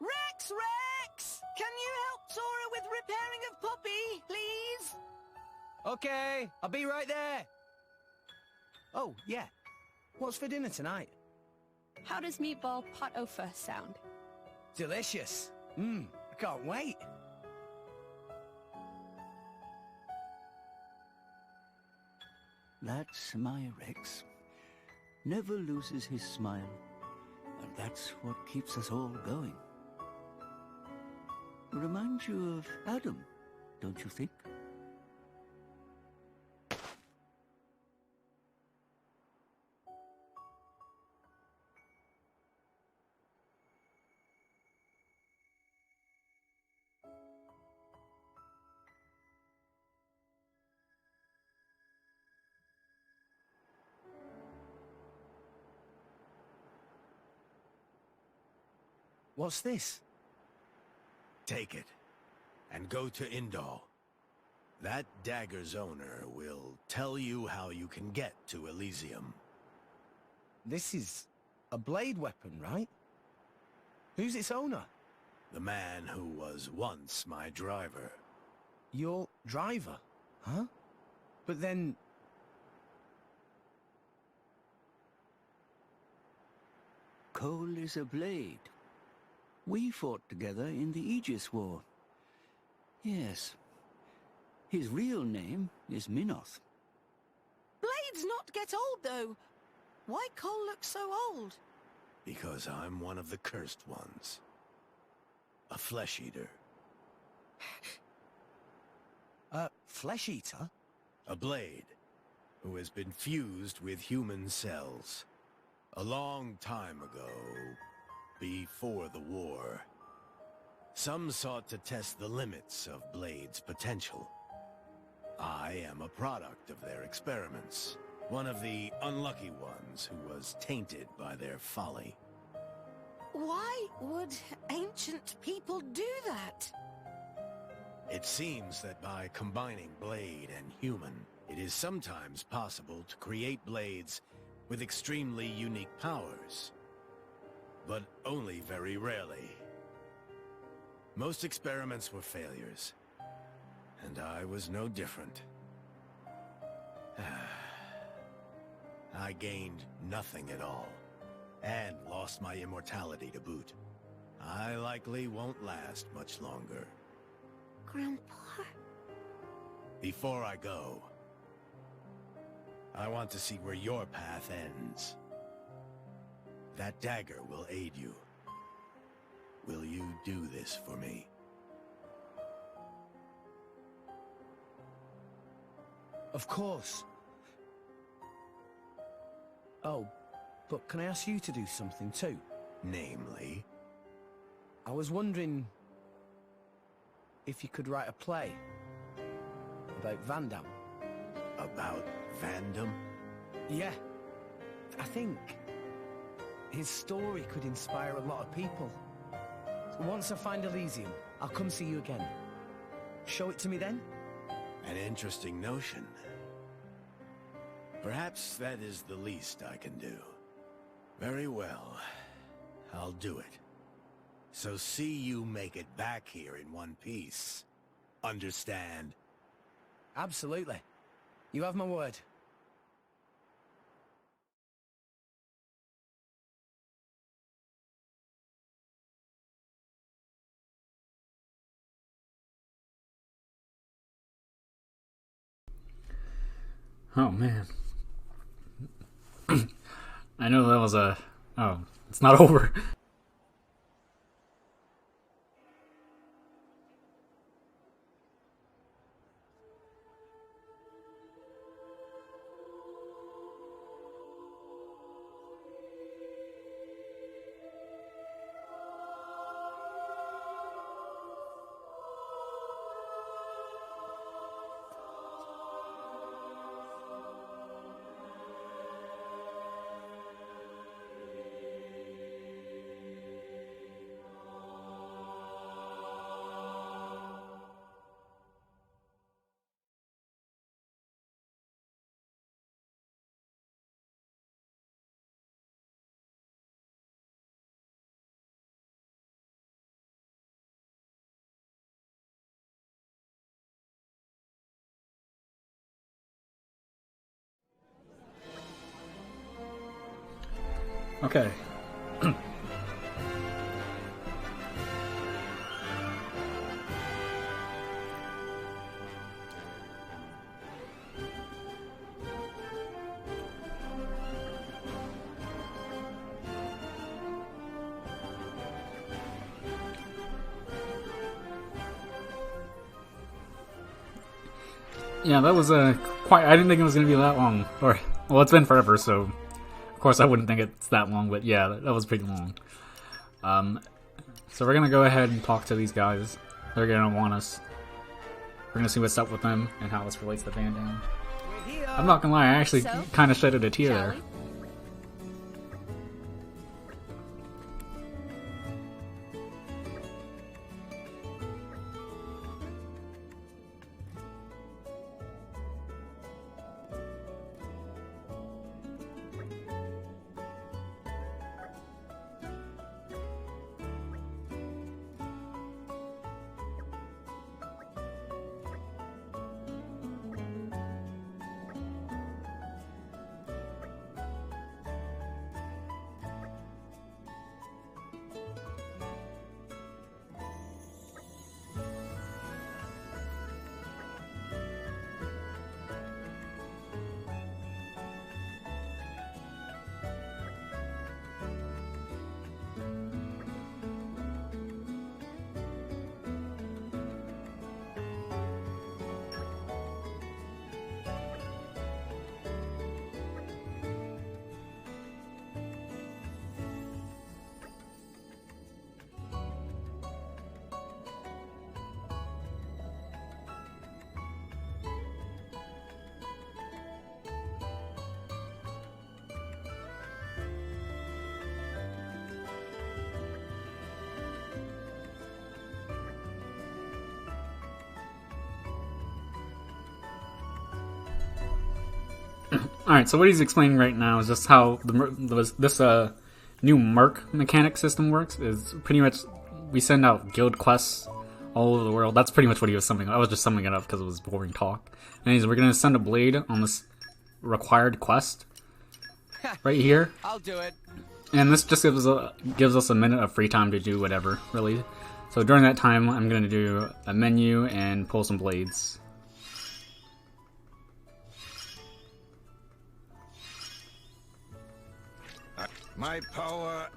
Rex! Can you help Tora with repairing of Poppi, please? Okay, I'll be right there. Oh, yeah. What's for dinner tonight? How does meatball pot-ofa sound? Delicious. I can't wait. That's my Rex. Never loses his smile, and that's what keeps us all going. Reminds you of Adam, don't you think? What's this? Take it, and go to Indal. That dagger's owner will tell you how you can get to Elysium. This is a blade weapon, right? Who's its owner? The man who was once my driver. Your driver? Huh? But then... Cole is a blade. We fought together in the Aegis War. Yes. His real name is Minoth. Blades not get old, though. Why Cole look so old? Because I'm one of the cursed ones. A flesh-eater. A flesh-eater? A blade, who has been fused with human cells. A long time ago, before the war, some sought to test the limits of Blade's potential. I am a product of their experiments, one of the unlucky ones who was tainted by their folly. Why would ancient people do that? It seems that by combining Blade and human, it is sometimes possible to create blades with extremely unique powers. But only very rarely. Most experiments were failures, and I was no different. I gained nothing at all, and lost my immortality to boot. I likely won't last much longer. Grandpa? Before I go, I want to see where your path ends. That dagger will aid you. Will you do this for me? Of course. Oh, but can I ask you to do something too? Namely? I was wondering if you could write a play about Vandam. About Vandam? Yeah. I think his story could inspire a lot of people. Once I find Elysium, I'll come see you again. Show it to me then? An interesting notion. Perhaps that is the least I can do. Very well. I'll do it. So see you make it back here in one piece. Understand? Absolutely. You have my word. Oh man. I know that was a... Oh, it's not over. Okay. Yeah, that was quite. I didn't think it was gonna be that long. Or well, it's been forever, so of course I wouldn't think it's that long. But yeah, that was pretty long. So we're gonna go ahead and talk to these guys. They're gonna want us. We're gonna see what's up with them and how this relates to Van Dam. I'm not gonna lie, I actually kind of shedded a tear there. Alright, so what he's explaining right now is just how this new merc mechanic system works. Is pretty much we send out guild quests all over the world. That's pretty much what he was summing up. I was just summing it up because it was boring talk. And we're going to send a blade on this required quest right here. I'll do it. And this just gives us a minute of free time to do whatever, really. So during that time, I'm going to do a menu and pull some blades. My power...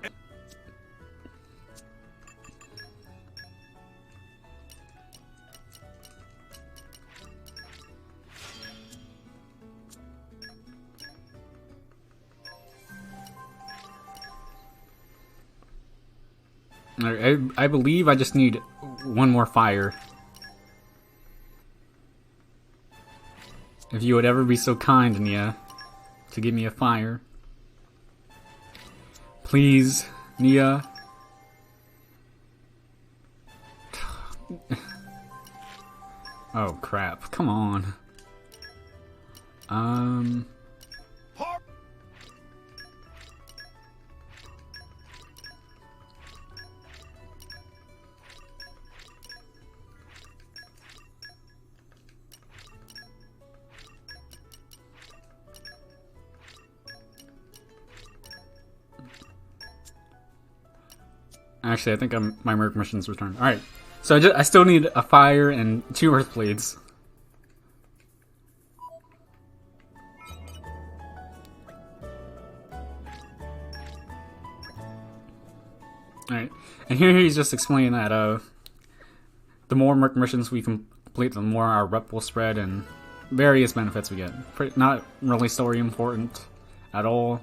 I believe I just need one more fire. If you would ever be so kind, Nia, to give me a fire. Please, Nia. Oh crap, come on. Actually, I think my merc mission's returned. Alright, so I still need a fire and 2 earth blades. Alright, and here he's just explaining that the more merc missions we complete, the more our rep will spread and various benefits we get. Not really story important at all.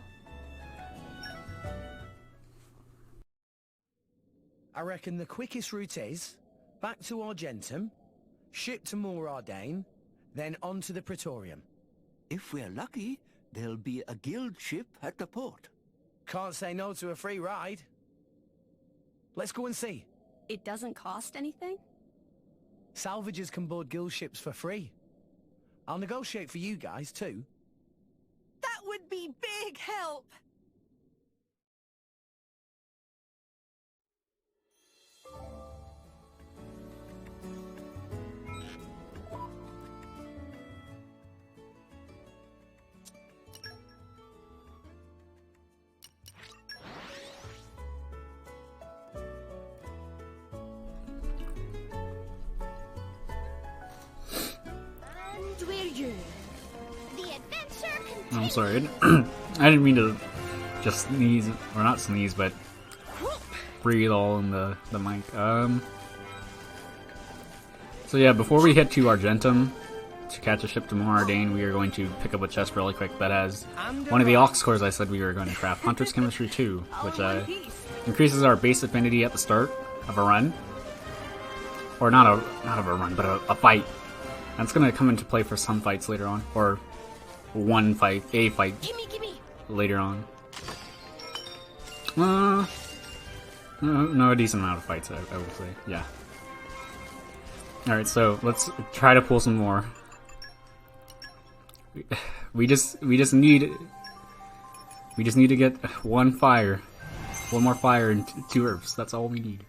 I reckon the quickest route is back to Argentum, ship to Moradane, then on to the Praetorium. If we're lucky, there'll be a guild ship at the port. Can't say no to a free ride. Let's go and see. It doesn't cost anything? Salvagers can board guild ships for free. I'll negotiate for you guys too. That would be big help! I'm sorry, I didn't mean to just sneeze, or not sneeze, but breathe all in the mic. So yeah, before we head to Argentum, to catch a ship to Moradane, we are going to pick up a chest really quick that has one of the aux cores I said we were going to craft, Hunter's Chemistry 2, which increases our base affinity at the start of a run. Or not of a run, but a fight. And it's going to come into play for some fights later on, or one fight, a fight later on. No, a decent amount of fights, I would say. Yeah. Alright, so let's try to pull some more. We just need to get one more fire and 2 herbs. That's all we need.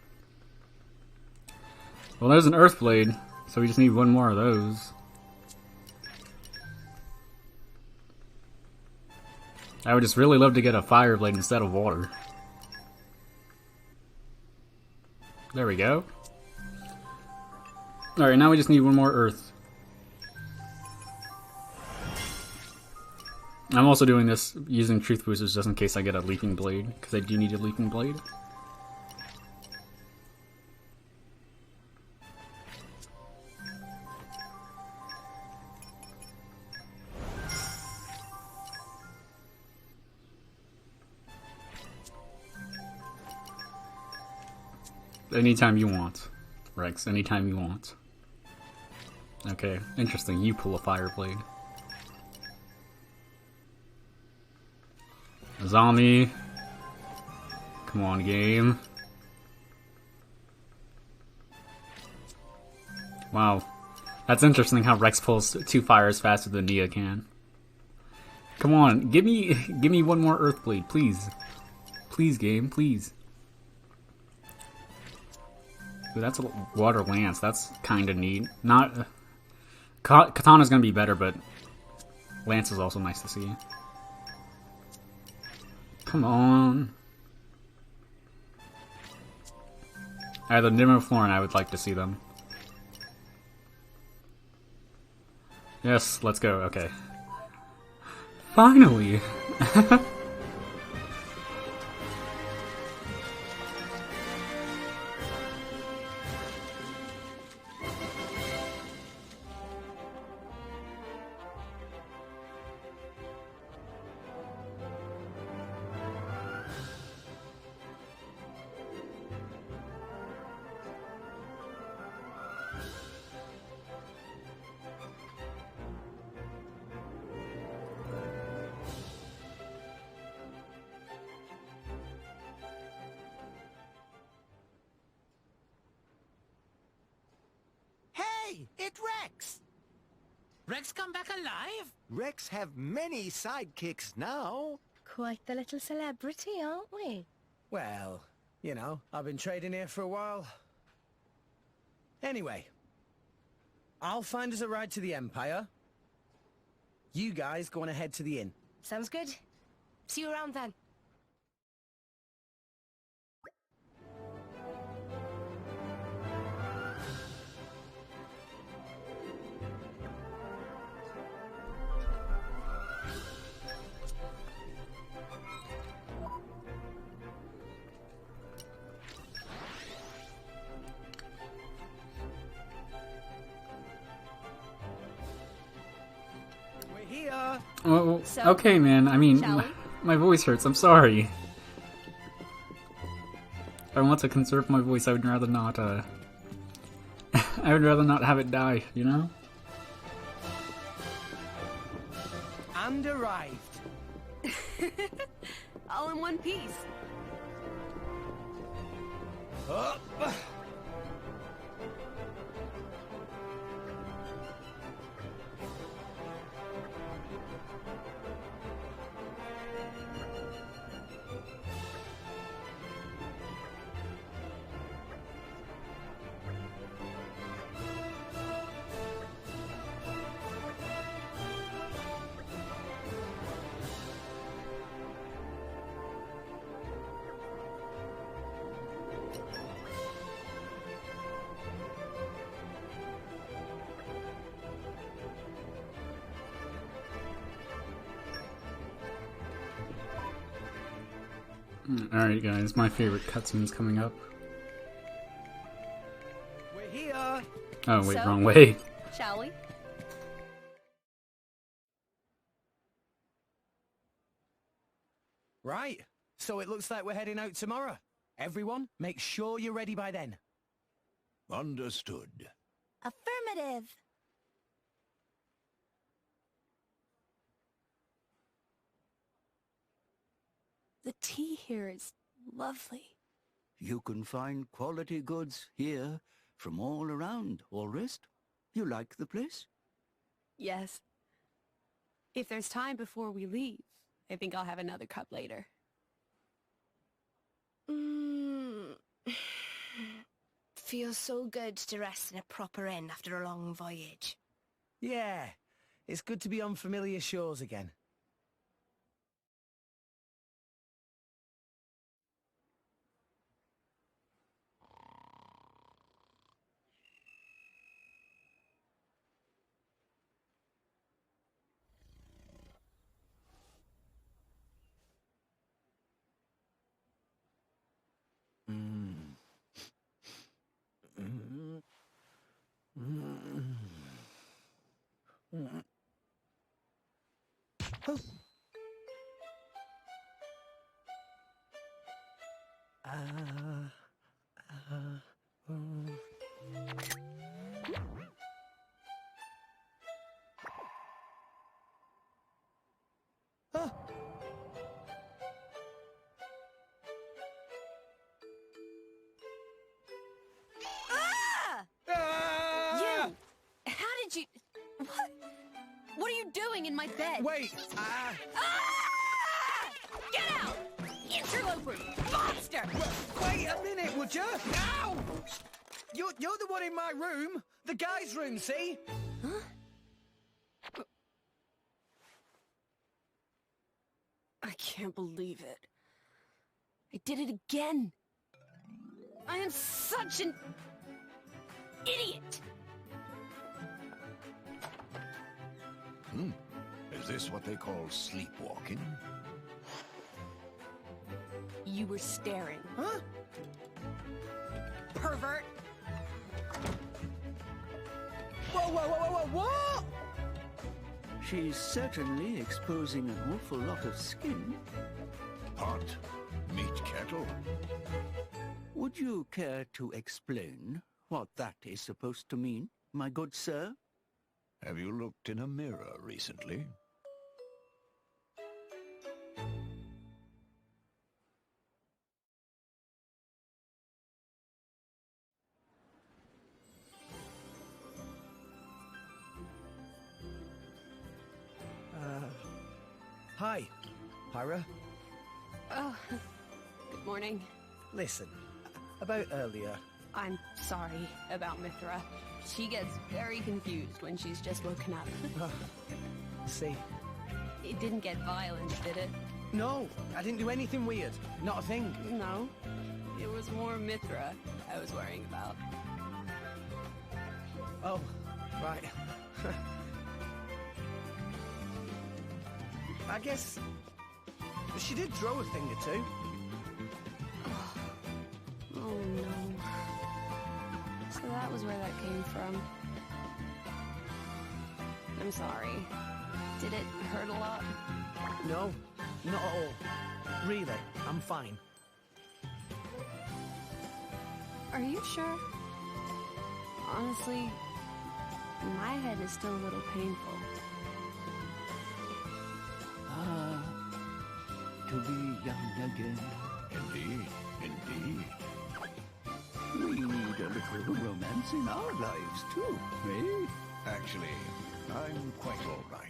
Well, there's an earth blade, so we just need 1 more of those. I would just really love to get a fire blade instead of water. There we go. Alright, now we just need 1 more earth. I'm also doing this using truth boosters just in case I get a leaping blade, because I do need a leaping blade. Anytime you want, Rex. Anytime you want. Okay, interesting. You pull a fire blade. A zombie. Come on, game. Wow. That's interesting how Rex pulls 2 fires faster than Nia can. Come on, give me 1 more earth blade, please. Please, game, please. Ooh, that's a water lance. That's kind of neat. Not Katana's gonna be better, but lance is also nice to see. Come on. Either Nim or Florin, I would like to see them. Yes, let's go. Okay. Finally. It's Rex! Rex come back alive? Rex have many sidekicks now. Quite the little celebrity, aren't we? Well, you know, I've been trading here for a while. Anyway, I'll find us a ride to the Empire. You guys go on ahead to the inn. Sounds good. See you around then. Well, okay, man. I mean, my voice hurts. I'm sorry. If I want to conserve my voice, I would rather not, I would rather not have it die, you know? And arrived. All in one piece. Up. Alright guys, my favorite cutscene's coming up. We're here. Oh wait, So, wrong way. Shall we? Right. So it looks like we're heading out tomorrow. Everyone, make sure you're ready by then. Understood. Affirmative. The tea here is lovely. You can find quality goods here from all around, Allrest. You like the place? Yes. If there's time before we leave, I think I'll have another cup later. Feels so good to rest in a proper inn after a long voyage. Yeah, it's good to be on familiar shores again. You! How did you... What are you doing in my bed? Wait! Ah! Get out! Interloper! Monster! Wait a minute, would you? Ow! You're the one in my room. The guy's room, see? Huh? I can't believe it. I did it again. I am such an idiot. Is this what they call sleepwalking? You were staring. Huh? Pervert! What? She's certainly exposing an awful lot of skin. Pot, meat kettle. Would you care to explain what that is supposed to mean, my good sir? Have you looked in a mirror recently? Hi, Pyra. Oh, good morning. Listen, about earlier. I'm sorry about Mithra. She gets very confused when she's just woken up. See? It didn't get violent, did it? No, I didn't do anything weird. Not a thing. No. It was more Mithra I was worrying about. Oh, right. I guess she did throw a thing or two. Oh no. So that was where that came from. I'm sorry. Did it hurt a lot? No, not at all. Really, I'm fine. Are you sure? Honestly, my head is still a little painful. To be young again. Indeed, indeed. We need a little romance in our lives, too, eh? Actually, I'm quite all right.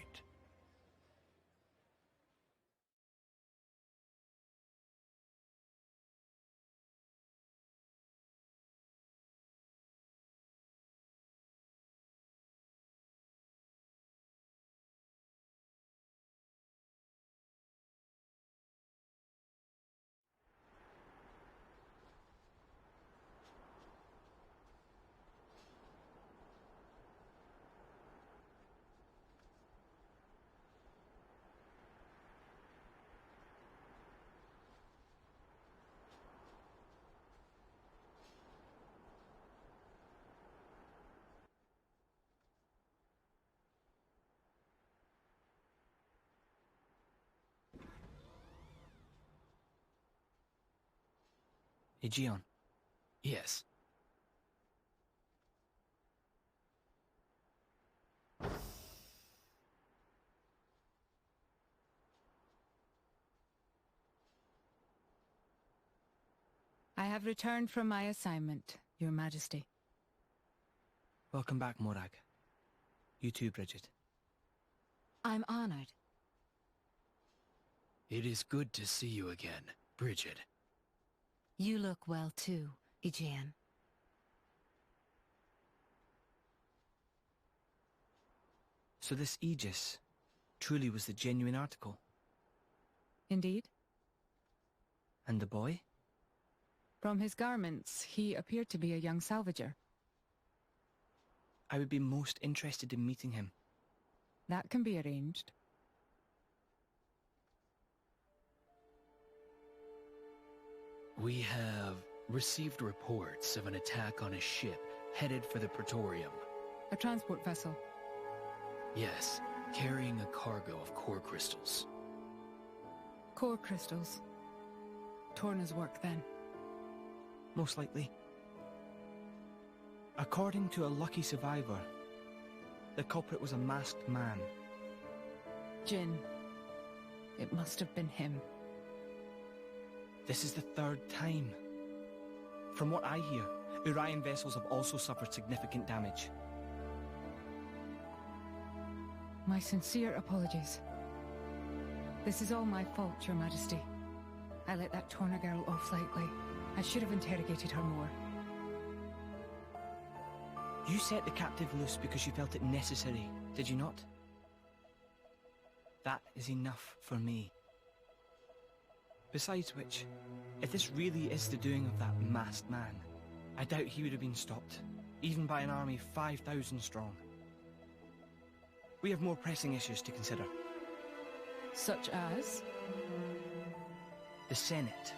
Aegeon. Yes. I have returned from my assignment, Your Majesty. Welcome back, Morag. You too, Bridget. I'm honored. It is good to see you again, Bridget. You look well too, Aegeon. So this Aegis truly was the genuine article? Indeed. And the boy? From his garments, he appeared to be a young salvager. I would be most interested in meeting him. That can be arranged. We have received reports of an attack on a ship headed for the Praetorium. A transport vessel? Yes, carrying a cargo of core crystals. Core crystals. Torna's work, then. Most likely. According to a lucky survivor, the culprit was a masked man. Jin. It must have been him. This is the third time. From what I hear, Urian vessels have also suffered significant damage. My sincere apologies. This is all my fault, Your Majesty. I let that Torna girl off lightly. I should have interrogated her more. You set the captive loose because you felt it necessary, did you not? That is enough for me. Besides which, if this really is the doing of that masked man, I doubt he would have been stopped, even by an army 5,000 strong. We have more pressing issues to consider. Such as? The Senate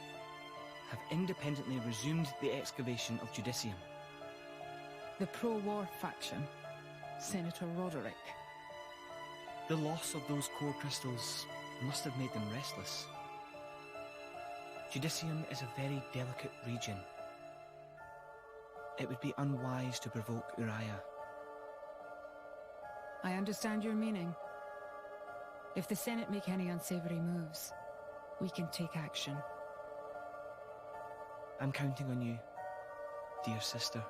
have independently resumed the excavation of Judicium. The pro-war faction. Senator Roderick. The loss of those core crystals must have made them restless. Judicium is a very delicate region. It would be unwise to provoke Uriah. I understand your meaning. If the Senate make any unsavory moves, we can take action. I'm counting on you, dear sister.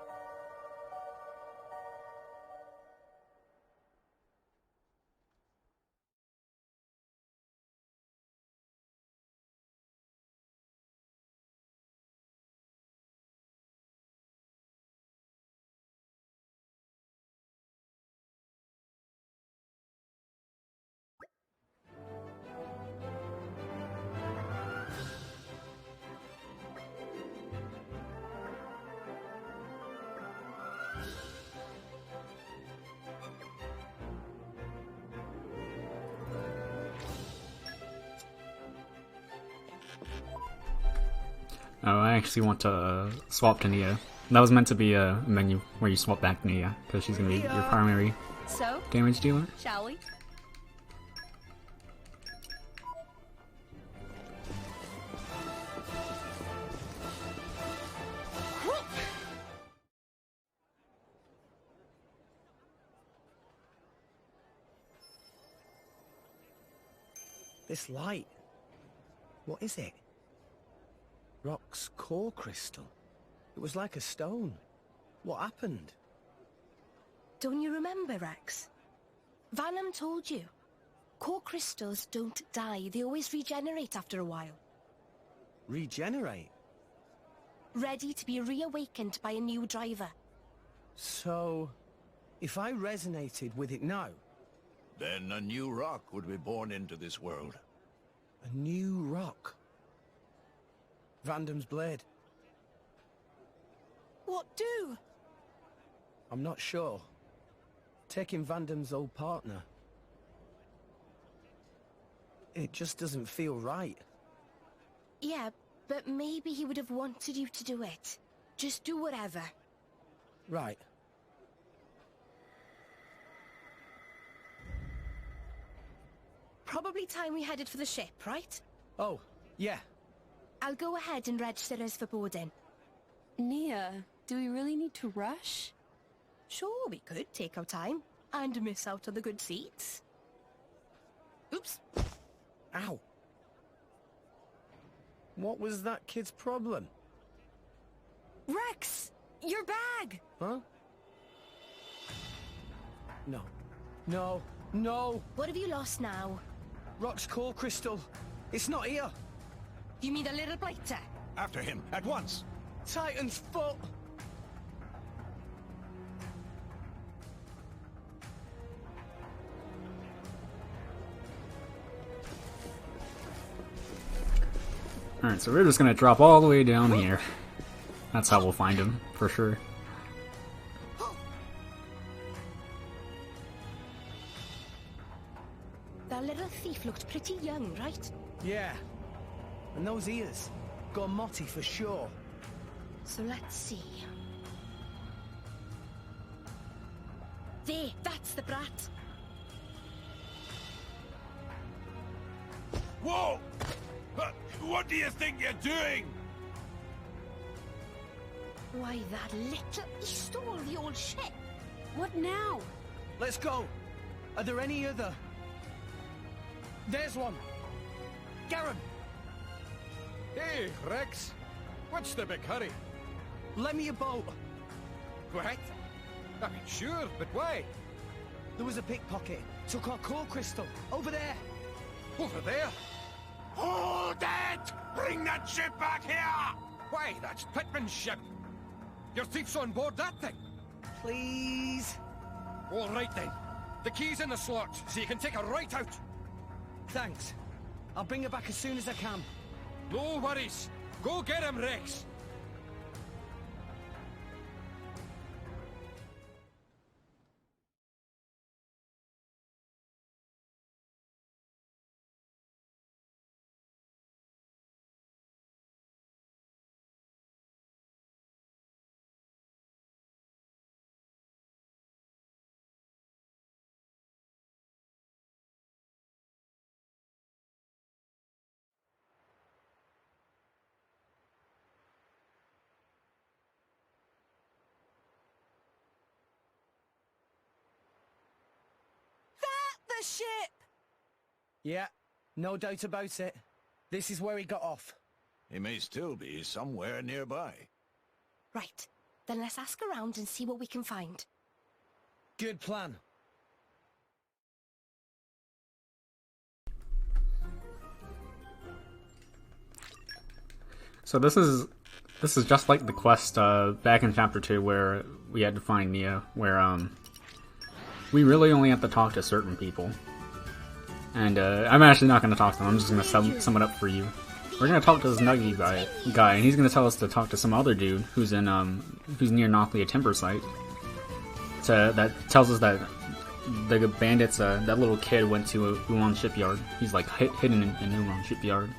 Oh, I actually want to swap to Nia. That was meant to be a menu where you swap back to Nia, because she's going to be your primary damage dealer. Shall we? This light. What is it? Rock's core crystal. It was like a stone. What happened? Don't you remember, Rex? Vanham told you. Core crystals don't die, they always regenerate after a while. Regenerate? Ready to be reawakened by a new driver. So, if I resonated with it now... Then a new rock would be born into this world. A new rock? Vandam's blade. What do? I'm not sure. Taking Vandam's old partner. It just doesn't feel right. Yeah, but maybe he would have wanted you to do it. Just do whatever. Right. Probably time we headed for the ship, right? Oh, yeah. I'll go ahead and register us for boarding. Nia, do we really need to rush? Sure, we could take our time and miss out on the good seats. Oops. Ow. What was that kid's problem? Rex! Your bag! Huh? No. No. No! What have you lost now? Rock's core crystal. It's not here. You mean the little blighter? After him, at once! Titan's foot! Alright, so we're just gonna drop all the way down here. That's how we'll find him, for sure. That little thief looked pretty young, right? Yeah. And those ears. Gormott for sure. So let's see. There, that's the brat. Whoa! What do you think you're doing? Why, that little... He stole the old ship. What now? Let's go. Are there any other? There's one. Garen. Hey, Rex. What's the big hurry? Lend me a boat. What? I mean, sure, but why? There was a pickpocket. Took our core crystal. Over there. Over there? Hold it! Bring that ship back here! Why, that's Pittman's ship. Your thief's on board that thing. Please. All right, then. The key's in the slot, so you can take her right out. Thanks. I'll bring her back as soon as I can. No worries. Go get him, Rex. The ship! Yeah, no doubt about it. This is where he got off. He may still be somewhere nearby. Right, then let's ask around and see what we can find. Good plan. So this is just like the quest back in chapter 2 where we had to find Nia, where we really only have to talk to certain people. And I'm actually not going to talk to them, I'm just going to sum it up for you. We're going to talk to this Nuggy guy, and he's going to tell us to talk to some other dude who's in who's near Nochlea timber site. That tells us that the bandits, that little kid went to Ulan shipyard. He's like hidden in Ulan shipyard.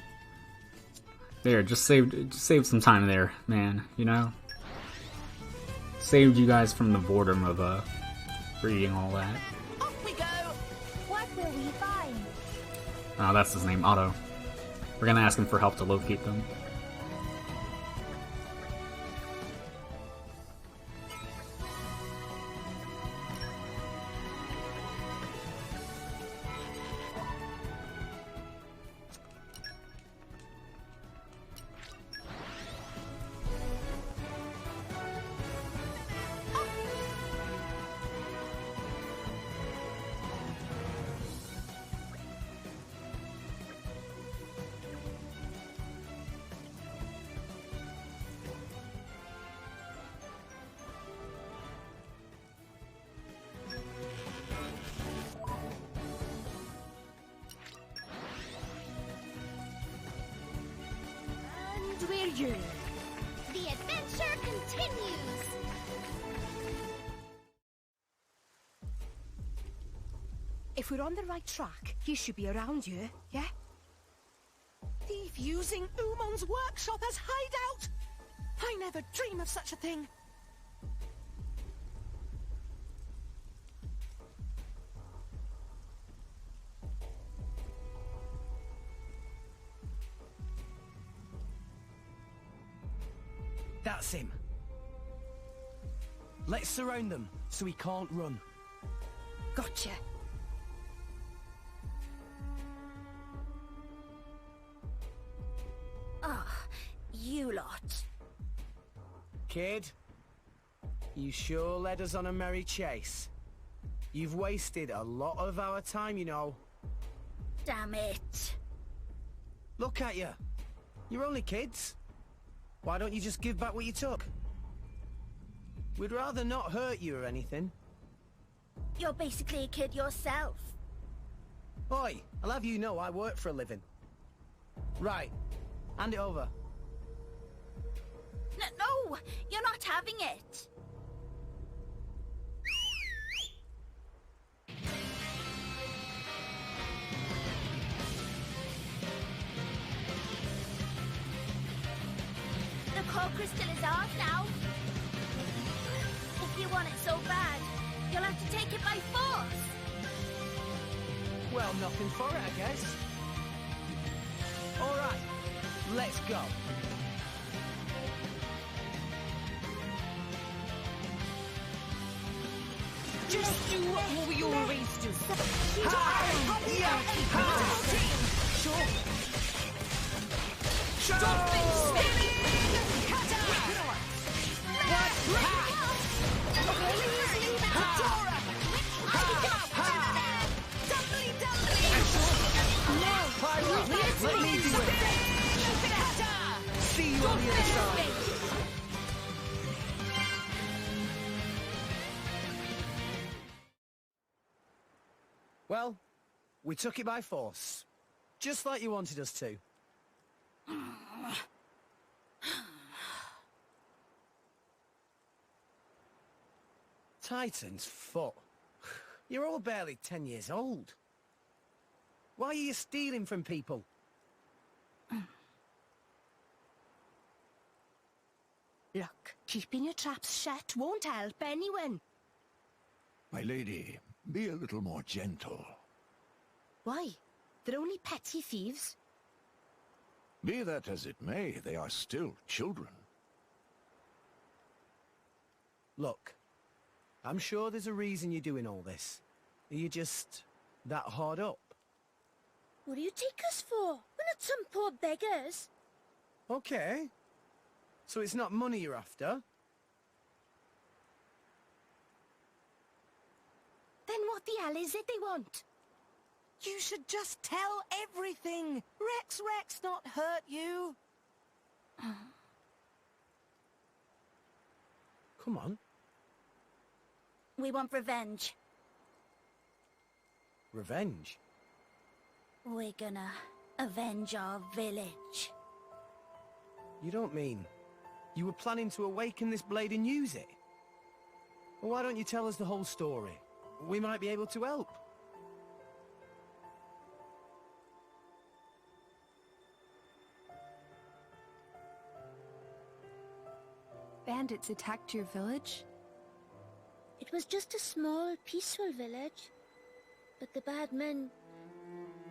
There, just saved some time there, man, you know? Saved you guys from the boredom of reading all that. Off we go! What will we find? Oh, that's his name, Otto. We're gonna ask him for help to locate them. The adventure continues! If we're on the right track, he should be around here, yeah? Thief using Umon's workshop as hideout! I never dream of such a thing! That's him. Let's surround them, so he can't run. Gotcha. Ah, you lot. Kid, you sure led us on a merry chase. You've wasted a lot of our time, you know. Damn it. Look at you. You're only kids. Why don't you just give back what you took? We'd rather not hurt you or anything. You're basically a kid yourself. Oi, I'll have you know I work for a living. Right, hand it over. No, you're not having it. The core crystal is ours now. If you want it so bad, you'll have to take it by force. Well, nothing for it, I guess. All right, let's go. Just do what we always do. Stop Let me do it. See you on the other side. Well, we took it by force. Just like you wanted us to. Titan's foot. You're all barely 10 years old. Why are you stealing from people? Look, keeping your traps shut won't help anyone. My lady, be a little more gentle. Why? They're only petty thieves. Be that as it may, they are still children. Look, I'm sure there's a reason you're doing all this. Are you just that hard up? What do you take us for? We're not some poor beggars. Okay. So it's not money you're after? Then what the hell is it they want? You should just tell everything. Rex not hurt you. Come on. We want revenge. Revenge? We're gonna avenge our village. You don't mean you were planning to awaken this blade and use it? Well, why don't you tell us the whole story? We might be able to help. Bandits attacked your village? It was just a small, peaceful village. But the bad men,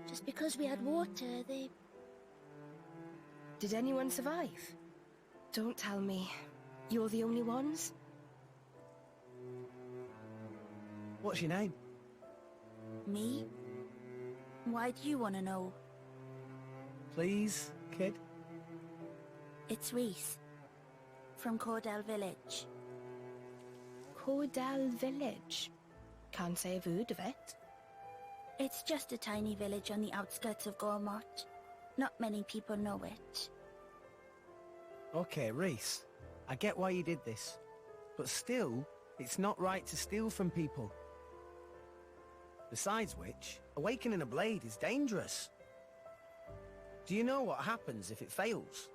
just because we had water, they... Did anyone survive? Don't tell me. You're the only ones? What's your name? Me? Why do you want to know? Please, kid? It's Reese. From Cordell Village. Cordell Village? Can't say I've heard of it. It's just a tiny village on the outskirts of Gormott. Not many people know it. Okay, Reese. I get why you did this. But still, it's not right to steal from people. Besides which, awakening a blade is dangerous. Do you know what happens if it fails?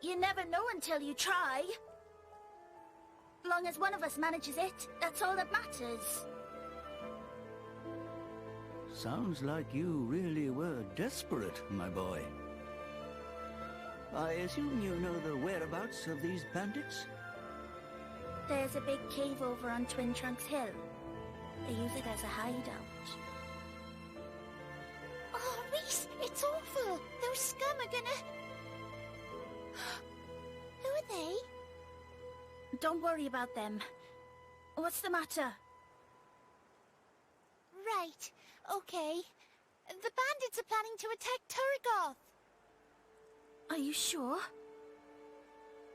You never know until you try. Long as one of us manages it, that's all that matters. Sounds like you really were desperate, my boy. I assume you know the whereabouts of these bandits? There's a big cave over on Twin Trunks Hill. They use it as a hideout. Oh, Reese, it's awful. Those scum are gonna... Who are they? Don't worry about them. What's the matter? Right, okay. The bandits are planning to attack Torigoth. Are you sure?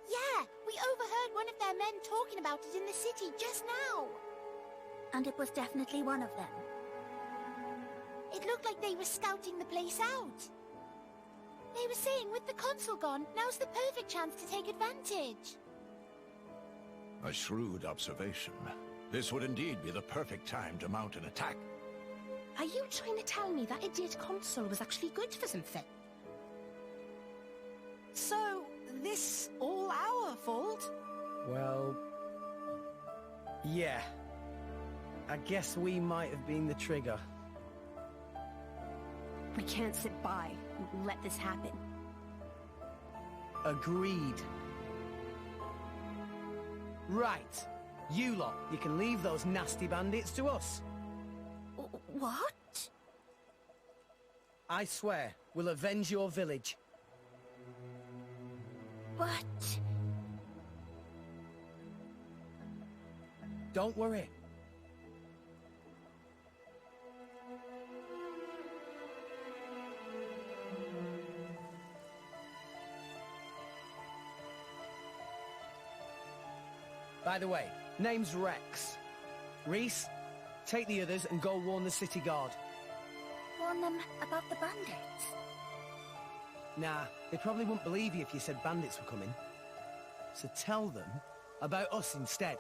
Yeah, we overheard one of their men talking about it in the city just now. And it was definitely one of them. It looked like they were scouting the place out. They were saying with the consul gone, now's the perfect chance to take advantage. A shrewd observation. This would indeed be the perfect time to mount an attack. Are you trying to tell me that idiot consul was actually good for something? So, this all our fault? Well... yeah. I guess we might have been the trigger. We can't sit by and let this happen. Agreed. Right. You lot, you can leave those nasty bandits to us. What? I swear, we'll avenge your village. But... Don't worry. By the way, name's Rex. Reese, take the others and go warn the city guard. Warn them about the bandits? Nah, they probably wouldn't believe you if you said bandits were coming. So tell them about us instead.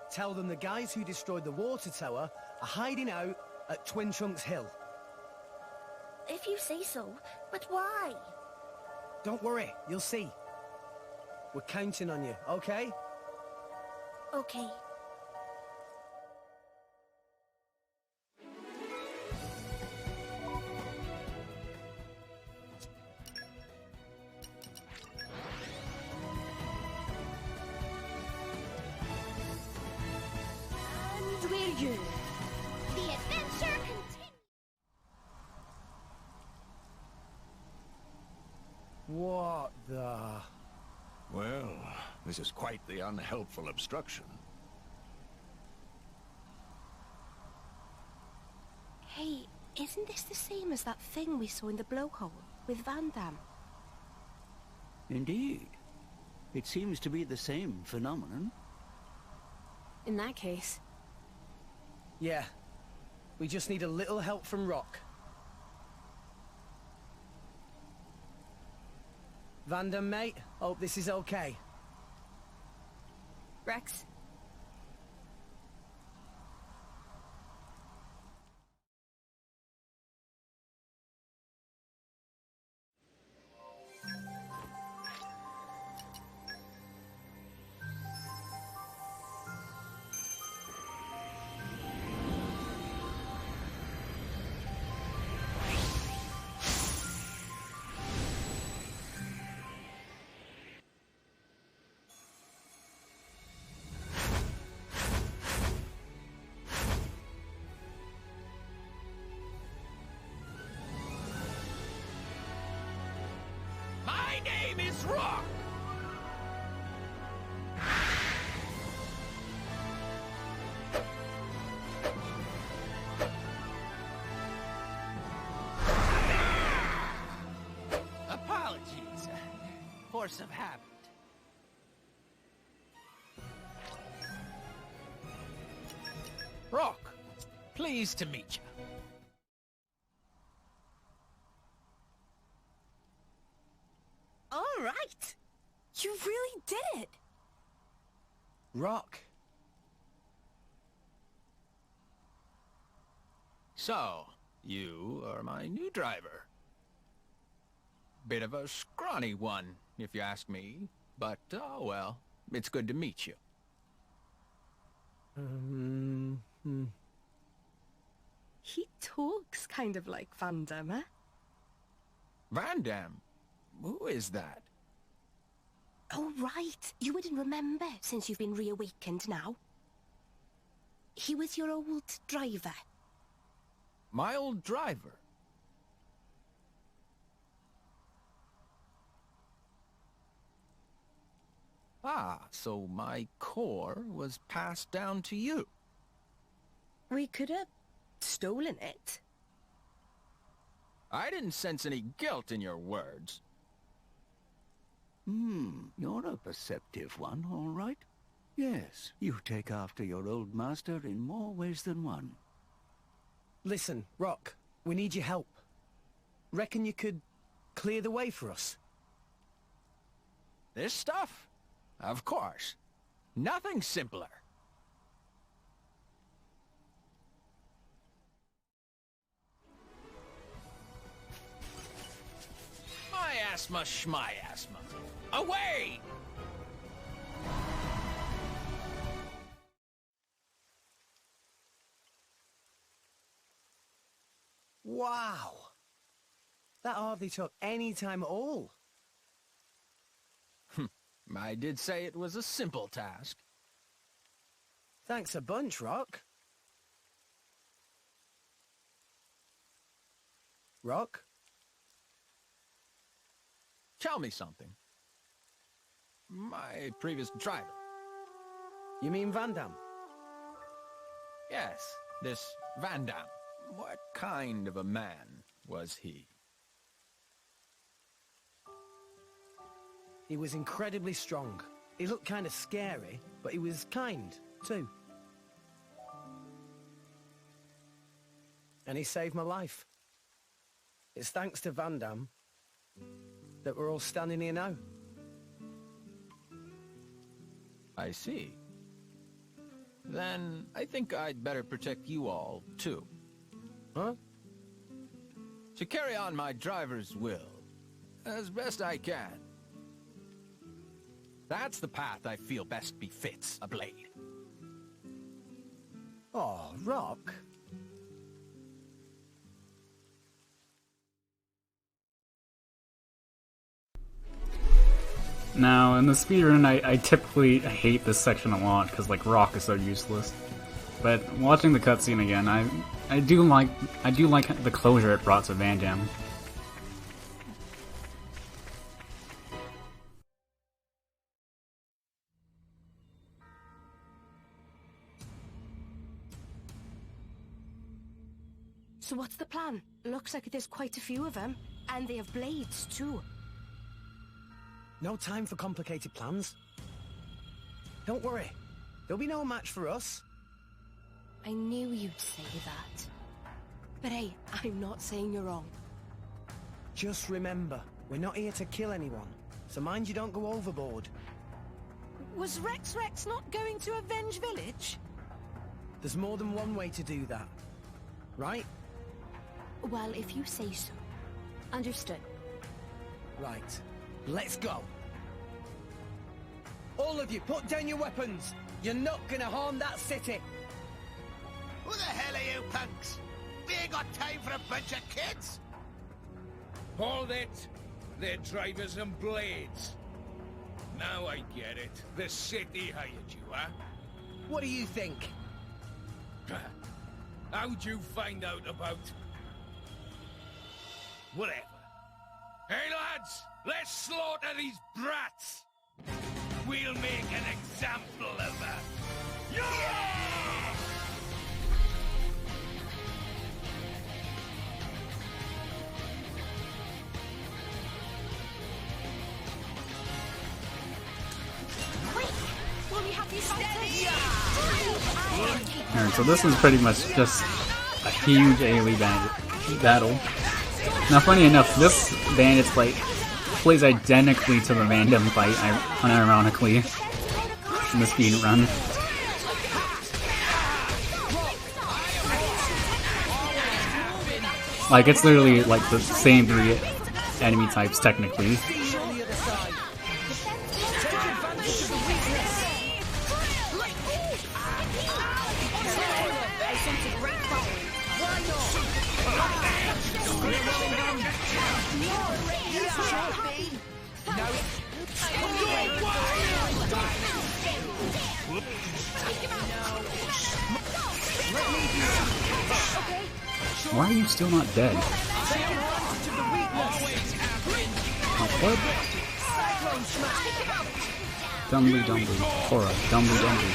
Tell them the guys who destroyed the water tower are hiding out at Twin Trunks Hill. If you say so, but why? Don't worry, you'll see. We're counting on you, okay? Okay. And will you? The adventure continues. What the... Well, this is quite the unhelpful obstruction. Hey, isn't this the same as that thing we saw in the blowhole with Van Damme? Indeed. It seems to be the same phenomenon. In that case... Yeah. We just need a little help from Rock. Van Damme, mate, hope this is okay. Rex? My name is Rock! Apologies. Force of habit. Rock, pleased to meet you. All right! You really did it! Rock. So, you are my new driver. Bit of a scrawny one, if you ask me. But, oh well, it's good to meet you. He talks kind of like Van Damme, eh? Van Damme? Who is that? Oh, right. You wouldn't remember since you've been reawakened now. He was your old driver. My old driver? Ah, so my core was passed down to you. We could have stolen it. I didn't sense any guilt in your words. You're a perceptive one, all right. Yes, you take after your old master in more ways than one. Listen, Rock, we need your help. Reckon you could clear the way for us? This stuff? Of course. Nothing simpler. Miasma schmiasma. Away! Wow! That hardly took any time at all. I did say it was a simple task. Thanks a bunch, Rock. Rock? Tell me something. My previous driver. You mean Van Damme? Yes, this Van Damme. What kind of a man was he? He was incredibly strong. He looked kind of scary, but he was kind, too. And he saved my life. It's thanks to Van Damme that we're all standing here now. I see. Then I think I'd better protect you all, too. Huh? To carry on my driver's will, as best I can. That's the path I feel best befits a blade. Oh, Rock. Now, in the speedrun, I typically hate this section a lot, because, like, Rock is so useless. But watching the cutscene again, I do like the closure it brought to Van Damme. So what's the plan? Looks like there's quite a few of them, and they have blades too. No time for complicated plans. Don't worry, there'll be no match for us. I knew you'd say that. But hey, I'm not saying you're wrong. Just remember, we're not here to kill anyone, so mind you don't go overboard. Was Rex not going to avenge Village? There's more than one way to do that, right? Well, if you say so. Understood. Right. Let's go. All of you, put down your weapons. You're not gonna harm that city. Who the hell are you punks? We ain't got time for a bunch of kids. Hold it! They're drivers and blades. Now I get it. The city hired you, huh? What do you think? How'd you find out about... Whatever. Hey lads! Let's slaughter these brats! We'll make an example of her. Yeah! Alright, so this is pretty much just a huge AoE battle. Now, funny enough, this bandit's fight plays identically to the Van Damme fight, unironically, in the speedrun. Like, it's literally like the same three enemy types, technically. Why are you still not dead? Dumbly Dumbly. Tora, Dumbly Dumbly.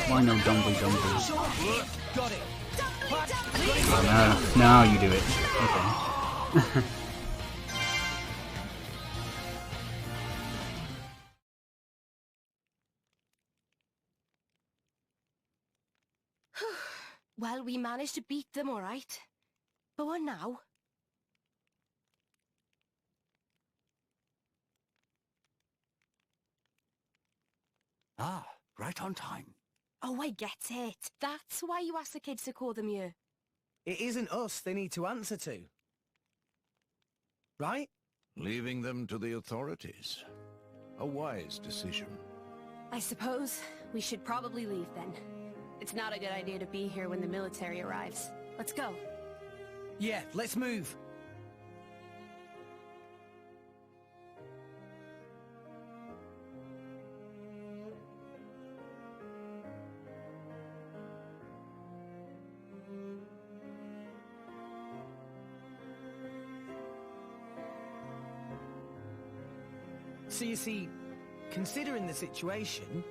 Why no Dumbly Dumbly? Got it. Oh, now you do it. Okay. Well, we managed to beat them, all right. But what now? Ah, right on time. Oh, I get it. That's why you asked the kids to call them here. It isn't us they need to answer to. Right? Leaving them to the authorities. A wise decision. I suppose we should probably leave then. It's not a good idea to be here when the military arrives. Let's go. Yeah, let's move. So you see, considering the situation,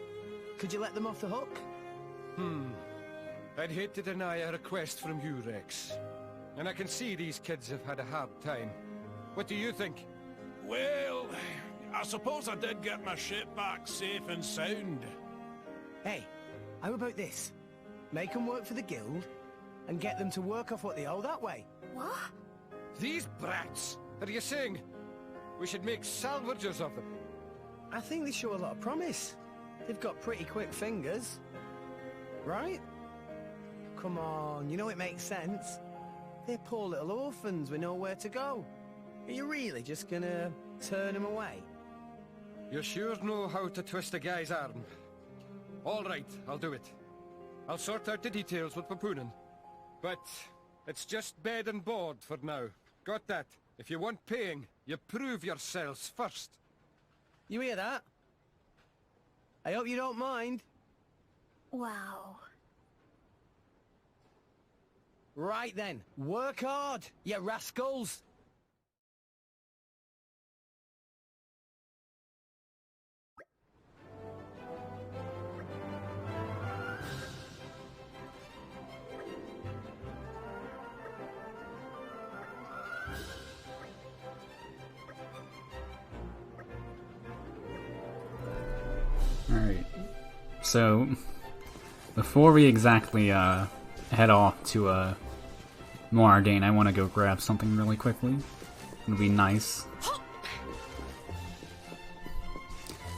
could you let them off the hook? I'd hate to deny a request from you, Rex. And I can see these kids have had a hard time. What do you think? Well, I suppose I did get my ship back safe and sound. Hey, how about this? Make them work for the guild, and get them to work off what they owe that way. What? These brats! Are you saying we should make salvagers of them? I think they show a lot of promise. They've got pretty quick fingers. Right? Come on, you know it makes sense. They're poor little orphans with nowhere to go. Are you really just gonna turn them away? You sure know how to twist a guy's arm. All right, I'll do it. I'll sort out the details with Papunen. But it's just bed and board for now. Got that? If you want paying, you prove yourselves first. You hear that? I hope you don't mind. Wow. Right then, work hard, you rascals! Alright. So, before we exactly head off to Moradane, I want to go grab something really quickly. It'll be nice.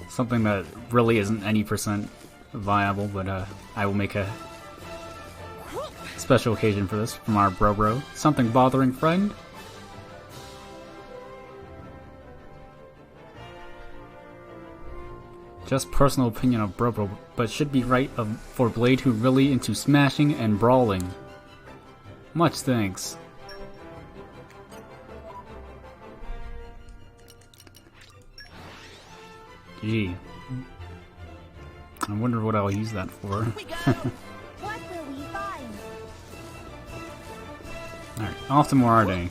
Something that really isn't any percent viable, but I will make a special occasion for this from our bro. Something bothering friend. Just personal opinion of bro, but should be right for Blade who really into smashing and brawling. Much thanks. Gee. I wonder what I'll use that for. What will we find? Alright, off to Moradane.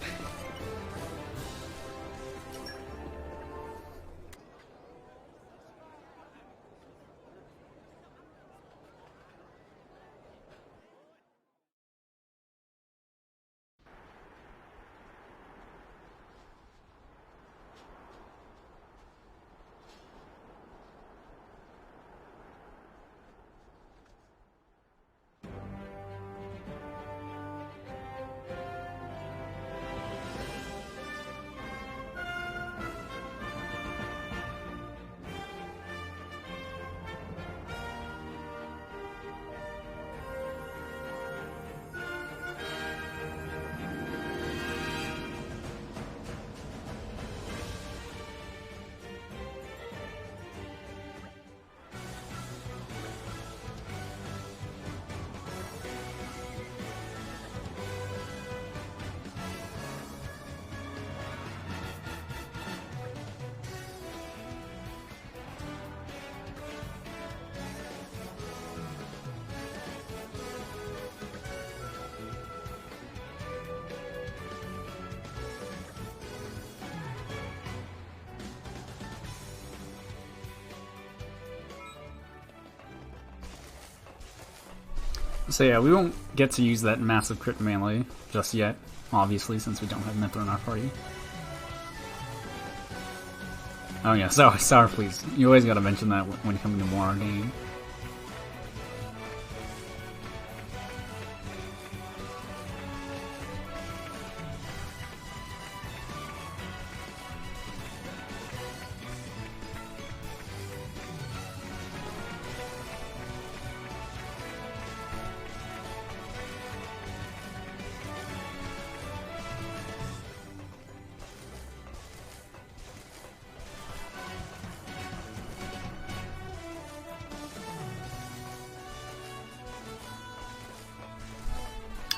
So yeah, we won't get to use that massive crit melee just yet, obviously, since we don't have Mithra in our party. Oh yeah, Sour, please. You always gotta mention that when you come into more game.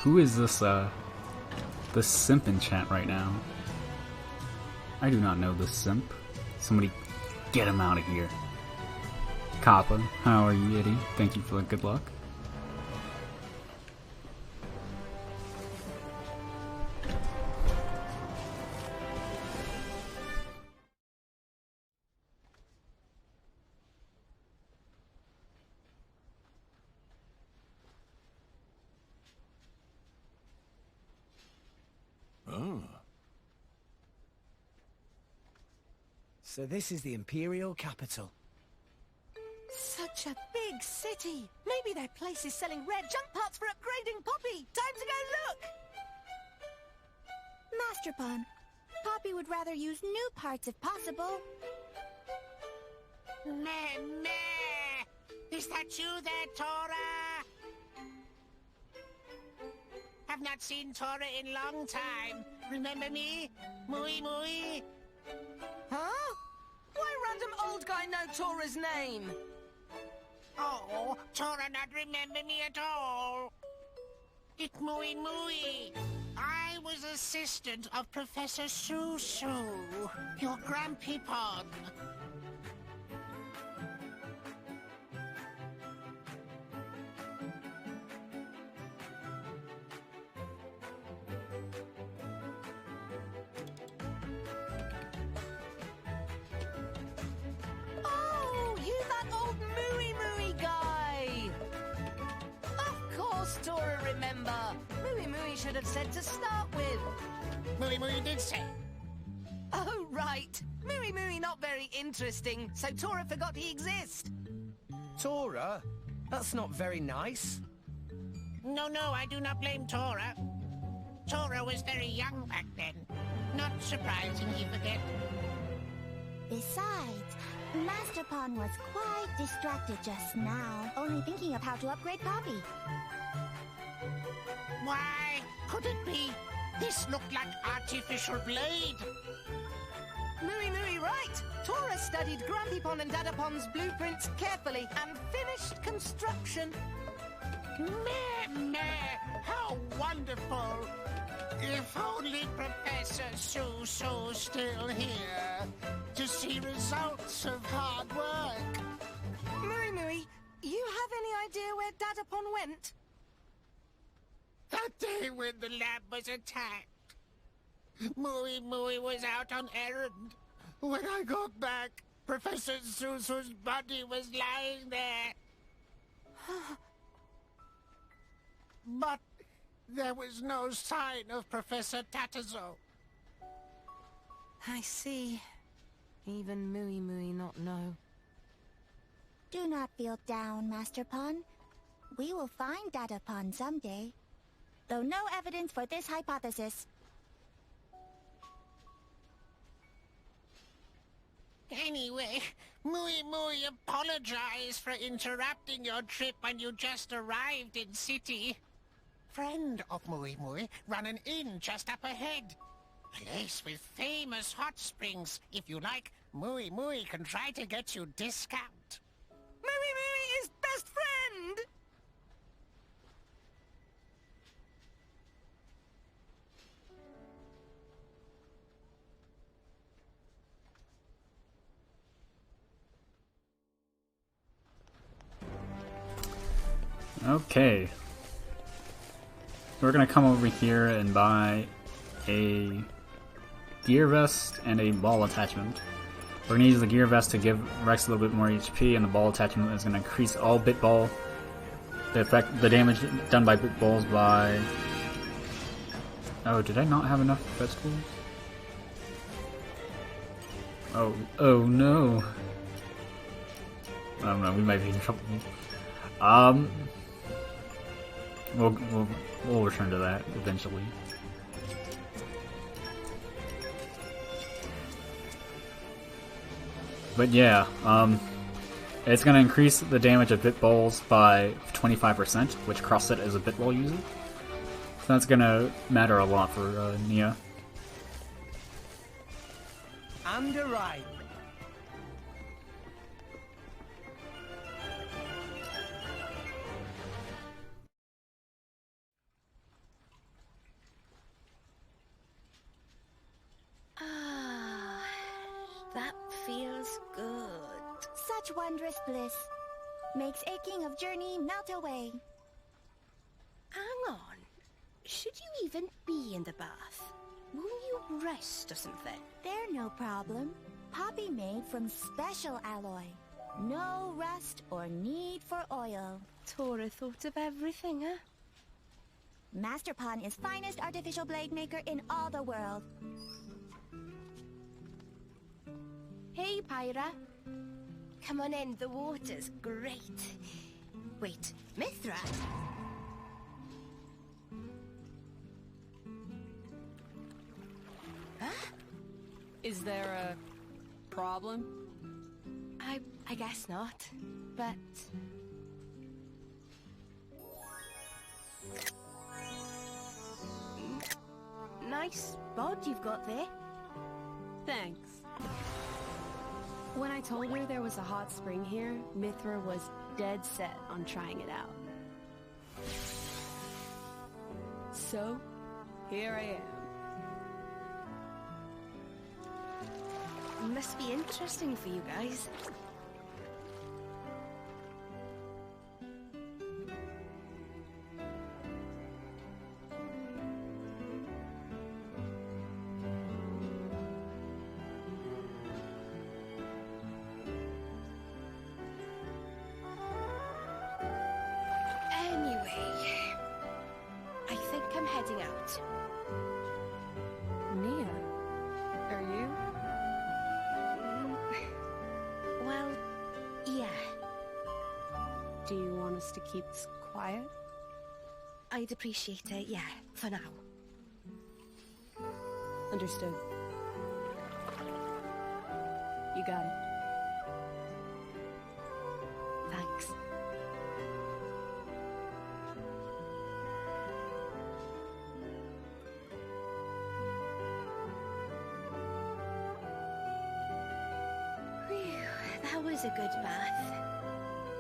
Who is this simp in chat right now? I do not know this simp. Somebody get him out of here. Kappa, how are you, Eddie? Thank you for the good luck. So this is the Imperial capital. Such a big city. Maybe their place is selling rare junk parts for upgrading Poppi. Time to go look. Master Pawn, Poppi would rather use new parts if possible. Meh. Is that you there, Tora? Have not seen Tora in long time. Remember me? Mui. Huh? Why random old guy know Tora's name? Oh, Tora not remember me at all. It Mui. I was assistant of Professor Su, your grandpapon. Tora, remember. Mui should have said to start with. Mui did say. Oh, right. Mui not very interesting, so Tora forgot he exists. Tora? That's not very nice. No, I do not blame Tora. Tora was very young back then. Not surprising he forget. Besides, Master Pawn was quite distracted just now, only thinking of how to upgrade Poppi. Why? Could it be? This looked like artificial blade. Mui, right. Tora studied Grandpapon and Dadapon's blueprints carefully and finished construction. Meh. How wonderful. If only Professor Su still here to see results of hard work. Mui, you have any idea where Dadapon went? That day when the lab was attacked. Mui was out on errand. When I got back, Professor Su's body was lying there. But there was no sign of Professor Tatazo. I see. Even Mui not know. Do not feel down, Master Pawn. We will find Dadapon someday. Though no evidence for this hypothesis. Anyway, Mui apologize for interrupting your trip when you just arrived in city. Friend of Mui run an inn just up ahead. Place with famous hot springs. If you like, Mui can try to get you discount. Mui is best friend! Okay. We're gonna come over here and buy a gear vest and a ball attachment. We're gonna use the gear vest to give Rex a little bit more HP, and the ball attachment is gonna increase all bit ball the damage done by bit balls by... Oh, did I not have enough vegetables? Oh no. I don't know, we might be in trouble. We'll return to that eventually. But yeah, it's gonna increase the damage of bit balls by 25%, which Crosset is a bit ball user. So that's gonna matter a lot for Nia. And a right. Ah, that feels good. Such wondrous bliss. Makes aching of journey melt away. Hang on. Should you even be in the bath? Won't you rest or something? They're no problem. Poppi made from special alloy. No rust or need for oil. Tora thought of everything, huh? Master Pawn is finest artificial blade maker in all the world. Hey, Pyra. Come on in, the water's great. Wait, Mithra? Huh? Is there a problem? I guess not, but... Nice bod you've got there. Thanks. When I told her there was a hot spring here, Mithra was dead set on trying it out. So, here I am. Must be interesting for you guys. To keep this quiet? I'd appreciate it, yeah, for now. Understood. You got it. Thanks. Whew, that was a good bath.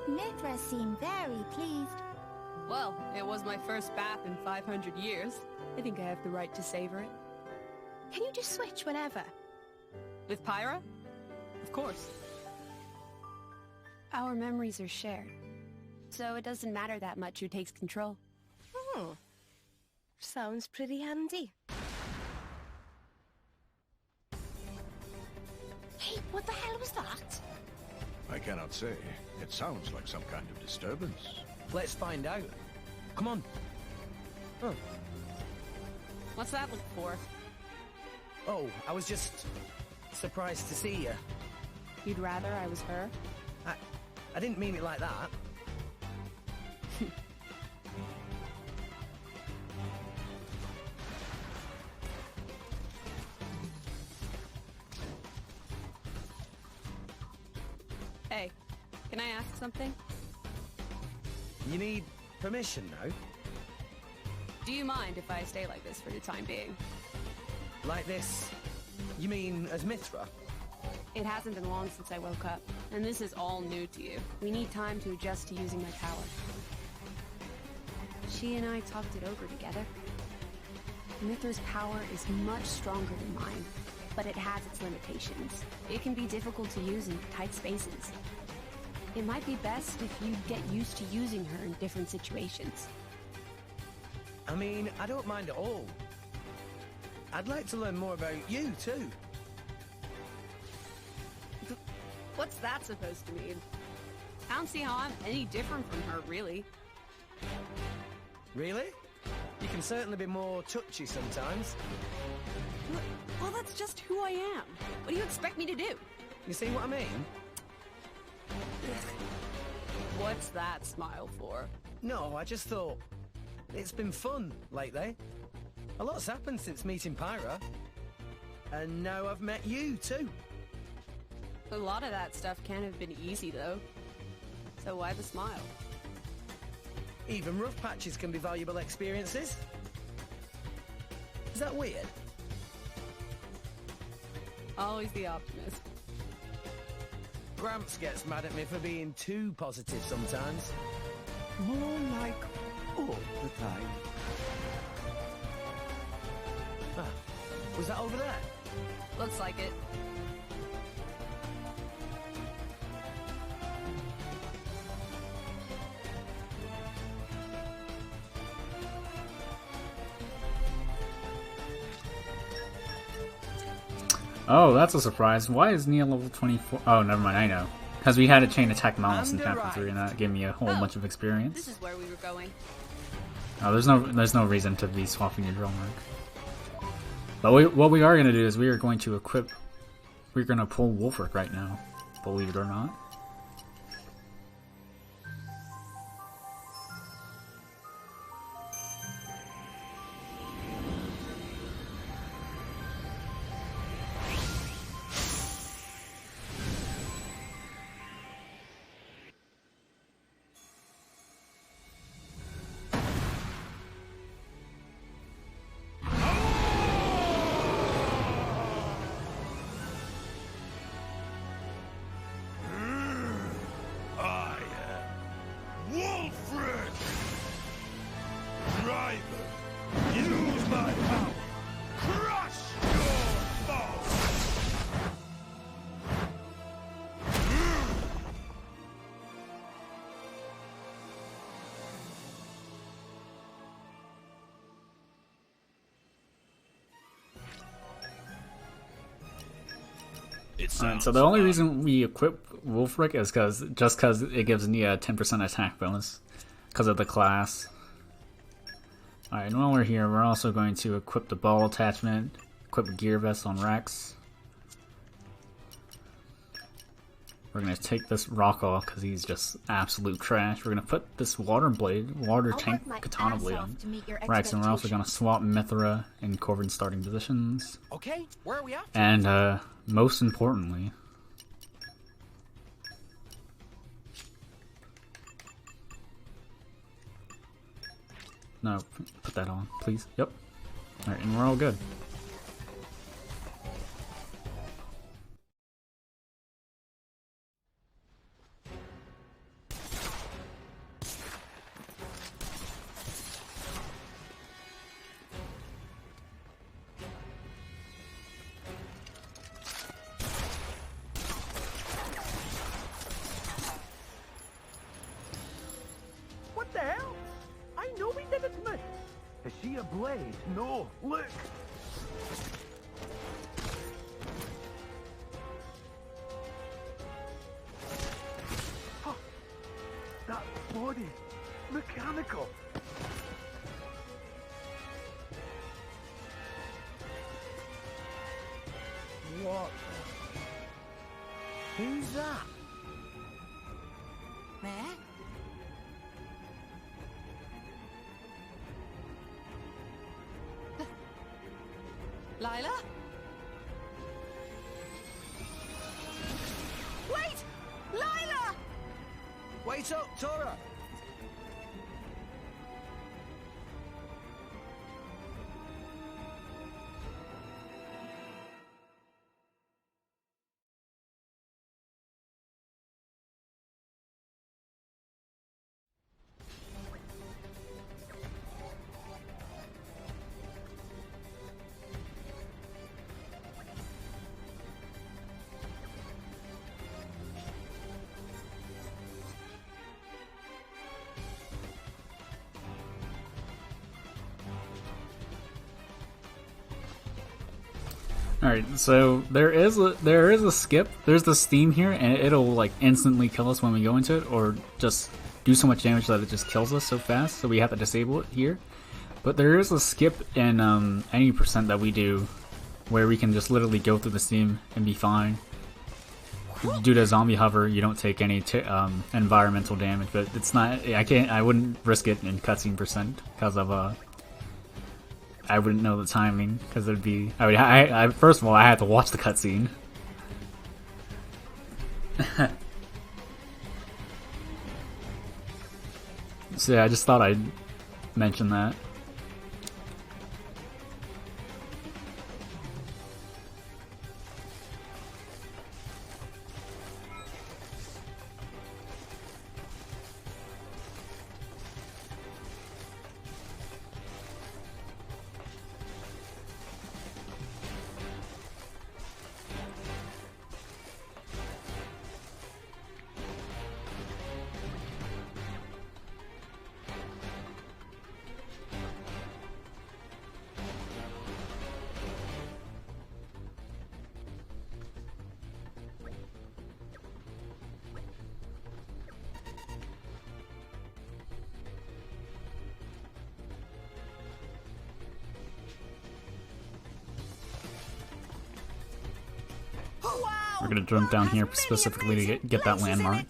Mithra seemed very pleased. Well, it was my first bath in 500 years. I think I have the right to savor it. Can you just switch whenever? With Pyra? Of course. Our memories are shared, so it doesn't matter that much who takes control. Hmm. Sounds pretty handy. Hey, what the hell was that? I cannot say. It sounds like some kind of disturbance. Let's find out. Come on. Oh. What's that look for? Oh, I was just surprised to see you. You'd rather I was her? I didn't mean it like that. Hey, can I ask something? You need permission now? Do you mind if I stay like this for the time being? Like this? You mean as Mithra? It hasn't been long since I woke up, and this is all new to you. We need time to adjust to using my power. She and I talked it over together. Mithra's power is much stronger than mine, but it has its limitations. It can be difficult to use in tight spaces. It might be best if you get used to using her in different situations. I mean, I don't mind at all. I'd like to learn more about you, too. What's that supposed to mean? I don't see how I'm any different from her, really. Really? You can certainly be more touchy sometimes. Well, that's just who I am. What do you expect me to do? You see what I mean? What's that smile for? No, I just thought... It's been fun lately. A lot's happened since meeting Pyra. And now I've met you, too. A lot of that stuff can't have been easy, though. So why the smile? Even rough patches can be valuable experiences. Is that weird? Always the optimist. Gramps gets mad at me for being too positive sometimes. More like all the time. Ah, was that over there? Looks like it. Oh, that's a surprise. Why is Nia level 24? Oh, never mind, I know. Because we had a chain attack Malus in chapter 3 and that gave me a whole bunch of experience. This is where we were going. Oh, there's no reason to be swapping your drill mark. But what we are going to do is we are going to equip... We're going to pull Wolfric right now, believe it or not. Alright, so the only reason we equip Wolfric is just because it gives Nia a 10% attack bonus because of the class. Alright, and while we're here, we're also going to equip the ball attachment, equip Gear Vest on Rex. We're going to take this rock off because he's just absolute trash. We're going to put this water tank katana blade on Rex, and we're also going to swap Mithra and Corvin starting positions. Okay, where are we at? And most importantly, no, put that on, please. Yep. All right, and we're all good. What the hell? I know we didn't miss. Is she a blade? No, look. Huh. That body, mechanical. What? Who's that? Where? Lila? Wait! Lila! Wait up, Tora! Alright, so there is a skip. There's this theme here, and it'll like instantly kill us when we go into it, or just do so much damage that it just kills us so fast, so we have to disable it here. But there is a skip in any percent that we do where we can just literally go through the steam and be fine. Due to zombie hover, you don't take any environmental damage, but it's not. I wouldn't risk it in cutscene percent because of I wouldn't know the timing because it'd be. I first of all I had to watch the cutscene. So yeah, I just thought I'd mention that. We're gonna jump down here specifically to get that landmark.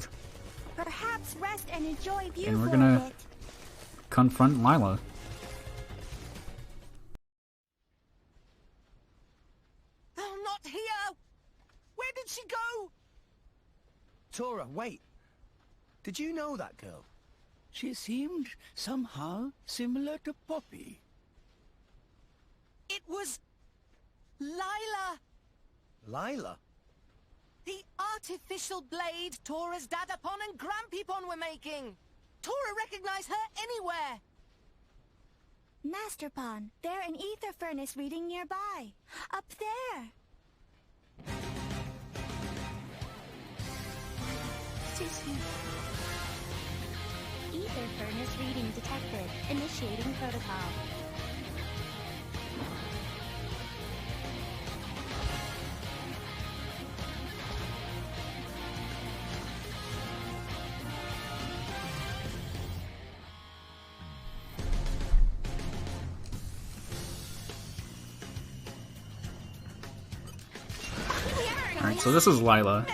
Perhaps rest and enjoy view And we're for gonna a bit. confront Lila. Oh, not here! Where did she go? Tora, wait. Did you know that girl? She seemed somehow similar to Poppi. It was Lila. Lila? The artificial blade Tora's Dadapon and Grampipon were making. Tora recognized her anywhere. Master Pon, they're an ether furnace reading nearby. Up there. Tis you. Ether furnace reading detected. Initiating protocol. Alright, so this is Lila.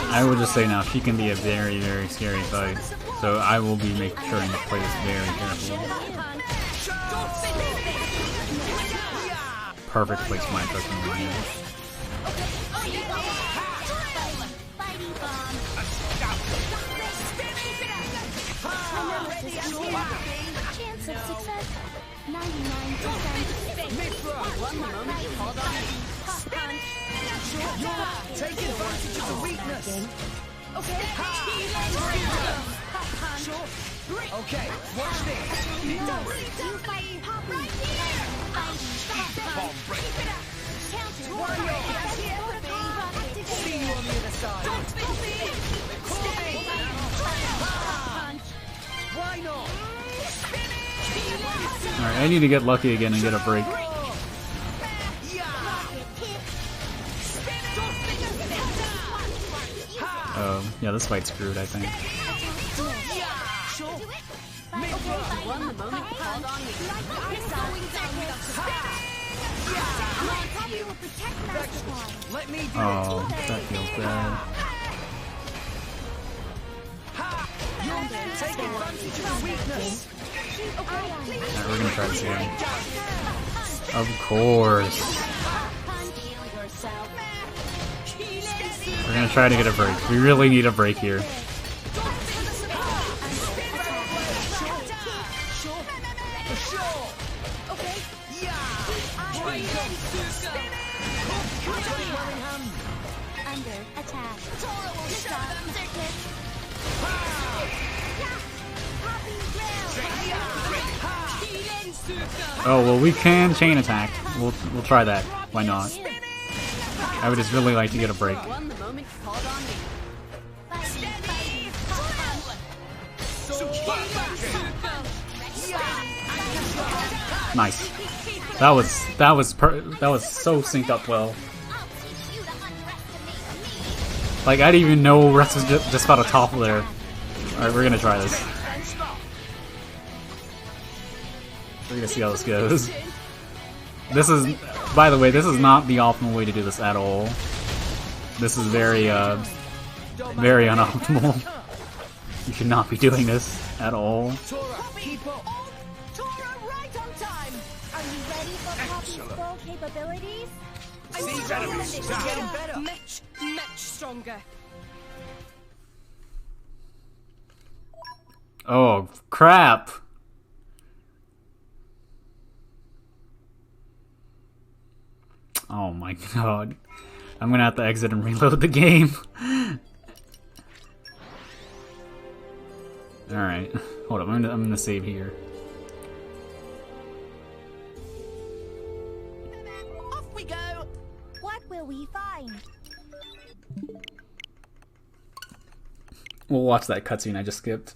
I would just say now, she can be a very, very scary fight. So I will be making sure to play this very carefully. Perfect place for my person right here. Chance of success, 99%. Mithra! One moment, hold on. Take advantage of the weakness! Okay, okay, watch this! You fight Pop right here! Bomb break! Counter! See you on the other side! Why not? Alright, I need to get lucky again and get a break. Yeah, this fight's screwed, I think. Oh, that feels bad. Alright, we're gonna try this again. Of course. We're gonna try to get a break. We really need a break here. Under attack. Oh well, we can chain attack. We'll try that. Why not? I would just really like to get a break. Nice. That was so synced up well. Like I didn't even know Rex was just about to topple there. Alright, we're gonna try this. We're gonna see how this goes. This is, by the way, this is not the optimal way to do this at all. This is very, very unoptimal. You should not be doing this at all. Tora, keep up! Tora, right on time! Are you ready for Poppi's full capabilities? These enemies are getting better! Much stronger. Oh, crap! Oh my god. I'm gonna have to exit and reload the game. Alright. Hold up, I'm gonna save here. Off we go! What will we find? We'll watch that cutscene I just skipped.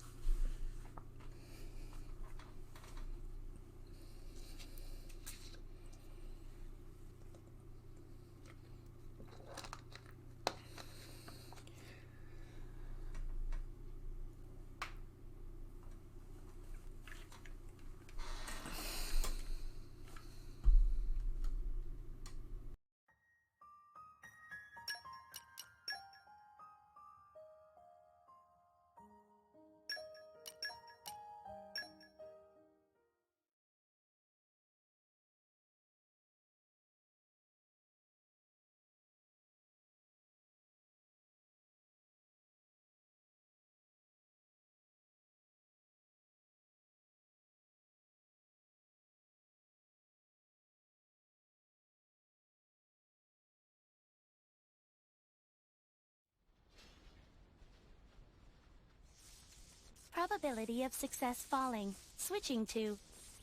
Probability of success falling. Switching to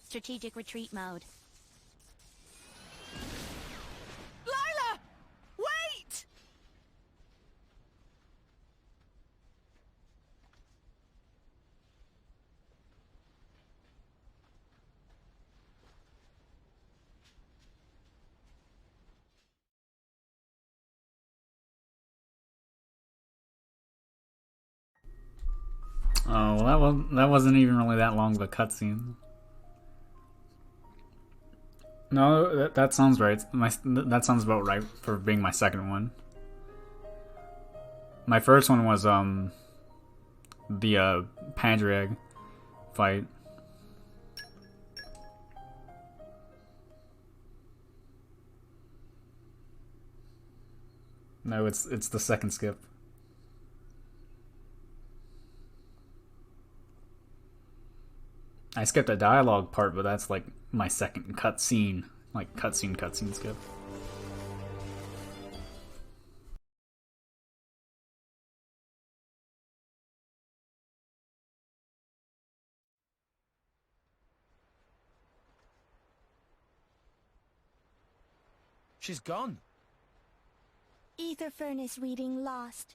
strategic retreat mode. Lila! Wait! Oh, well, that wasn't even really that long of a cutscene. No, that sounds right. That sounds about right for being my second one. My first one was the Padraig fight. No, it's the second skip. I skipped a dialogue part, but that's like my second cutscene, like cutscene skip. She's gone. Ether furnace reading lost.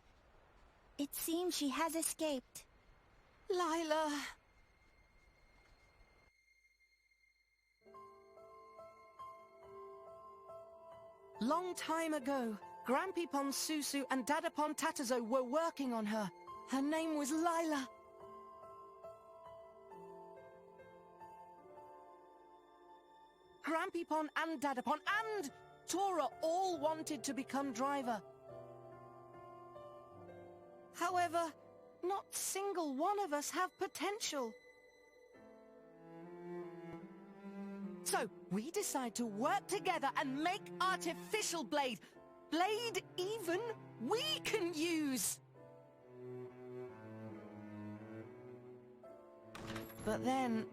It seems she has escaped. Lila. Long time ago, Grampipon Susu and Dadapon Tatazo were working on her. Her name was Lila. Grampipon and Dadapon and Tora all wanted to become driver. However, not single one of us have potential. So, we decide to work together and make artificial blade. Blade even we can use. But then...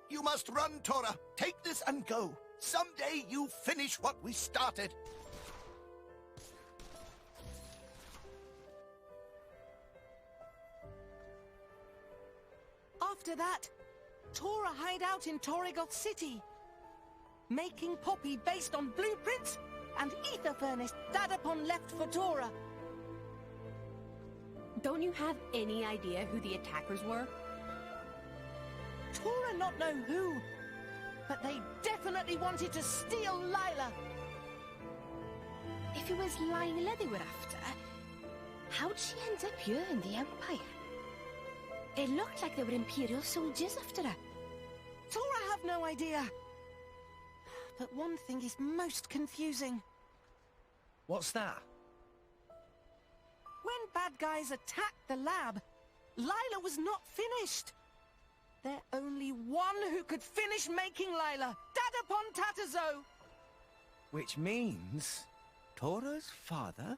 You must run, Tora. Take this and go. Someday you finish what we started. After that, Tora hide out in Torigoth City, making Poppi based on blueprints and ether furnace Dadapon left for Tora. Don't you have any idea who the attackers were? Tora not know who, but they definitely wanted to steal Lila. If it was Lila they were after, how'd she end up here in the Empire? It looked like there were Imperial soldiers after her. Tora have no idea. But one thing is most confusing. What's that? When bad guys attacked the lab, Lila was not finished. There's only one who could finish making Lila, Dadapon Tatazo. Which means Tora's father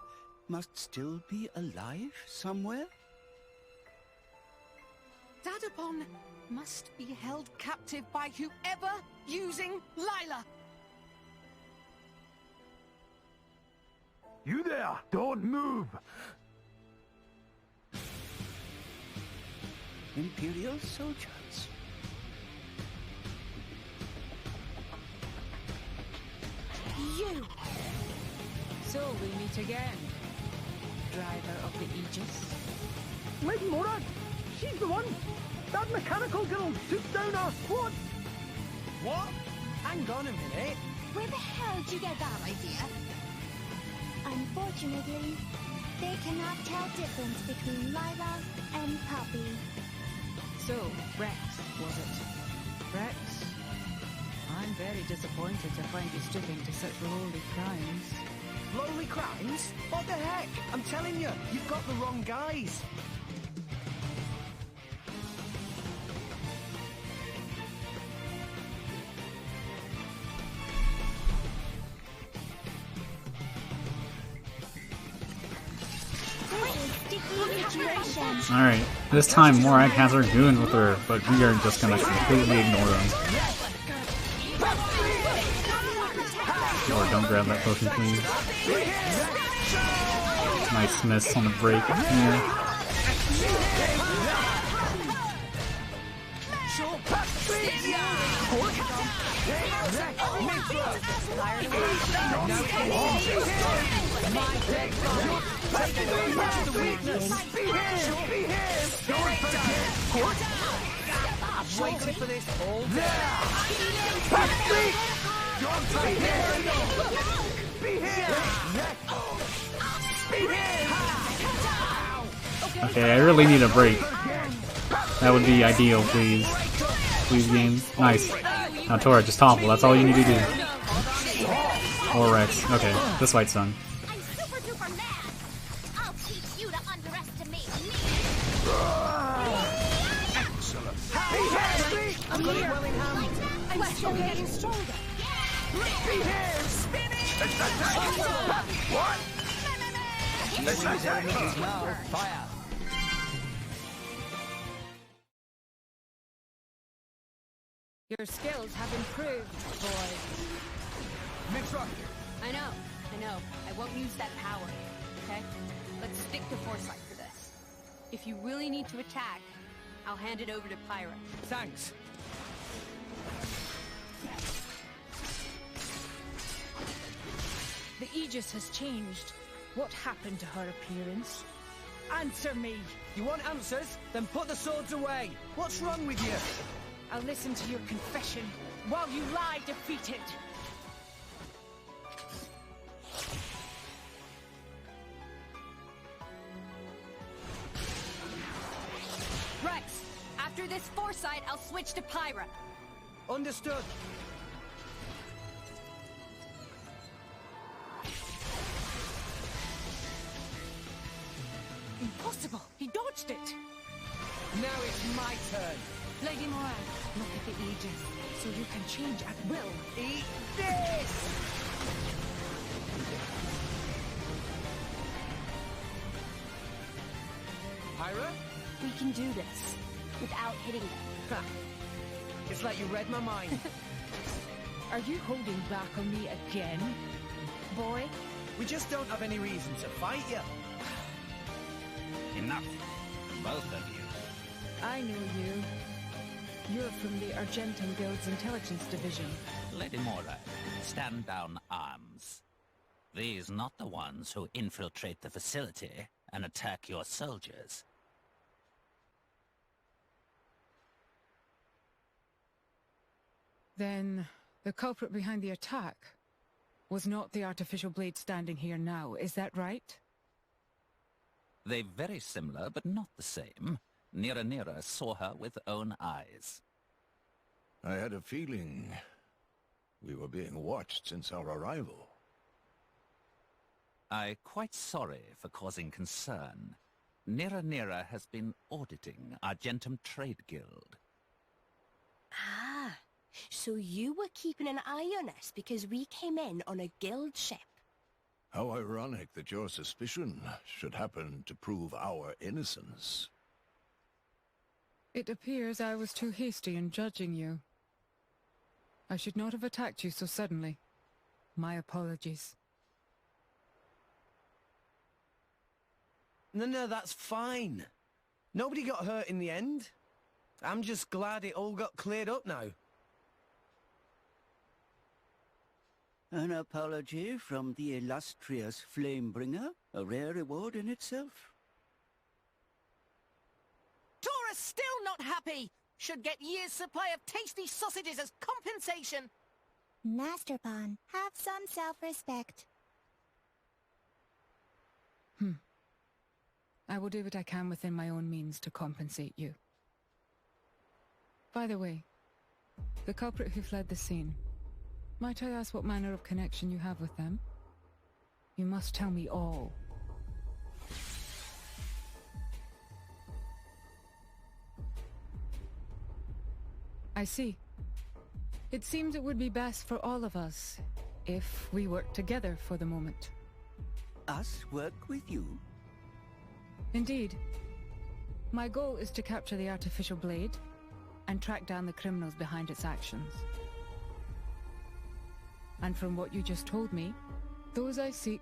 must still be alive somewhere? Dadapon must be held captive by whoever using Lila. You there! Don't move! Imperial soldiers. You! So we meet again, driver of the Aegis. Lady Morag! She's the one! That mechanical girl took down our squad! What? Hang on a minute. Where the hell did you get that idea? Unfortunately, they cannot tell difference between Lila and Poppi. So, Rex, was it? Rex? I'm very disappointed to find you stooping to such lowly crimes. Lowly crimes? What the heck? I'm telling you, you've got the wrong guys. Alright, this time Morag has her goons with her, but we are just gonna completely ignore them. Or don't grab that potion, please. Nice miss on the break. Yeah. I've waited for this all day. Okay, I really need a break. That would be ideal, please. Please, game. Nice. Now, Tora, just topple. That's all you need to do. Or Rex. Okay, this fight's done. I'm super duper mad. I'll teach you to underestimate me. Excellent. I've got it well in hand. I'm still getting stronger. What? Let's use enemies now. Fire. Your skills have improved, boy. Mithra. I know. I won't use that power, okay? Let's stick to foresight for this. If you really need to attack, I'll hand it over to Pyra. Thanks. The Aegis has changed. What happened to her appearance? Answer me! You want answers? Then put the swords away. What's wrong with you? I'll listen to your confession while you lie defeated. Rex, after this foresight, I'll switch to Pyra. Understood. Impossible! He dodged it! Now it's my turn. Lady Morag, look at the Aegis, so you can change at will. Eat this! Pyra? We can do this without hitting them. Ha. It's like you read my mind. Are you holding back on me again, boy? We just don't have any reason to fight you. Enough, both of you. I know you. You're from the Argentum Guild's intelligence division. Lady Mora, stand down arms. These not the ones who infiltrate the facility and attack your soldiers. Then, the culprit behind the attack was not the artificial blade standing here now, is that right? They're very similar, but not the same. Nira saw her with own eyes. I had a feeling we were being watched since our arrival. I'm quite sorry for causing concern. Nira has been auditing Argentum Trade Guild. Ah, so you were keeping an eye on us because we came in on a guild ship. How ironic that your suspicion should happen to prove our innocence. It appears I was too hasty in judging you. I should not have attacked you so suddenly. My apologies. No, that's fine. Nobody got hurt in the end. I'm just glad it all got cleared up now. An apology from the illustrious Flamebringer, a rare reward in itself. Tora's still not happy! Should get year's supply of tasty sausages as compensation! Master Pawn, have some self-respect. I will do what I can within my own means to compensate you. By the way, the culprit who fled the scene, might I ask what manner of connection you have with them? You must tell me all. I see. It seems it would be best for all of us if we work together for the moment. Us work with you? Indeed. My goal is to capture the artificial blade and track down the criminals behind its actions. And from what you just told me, those I seek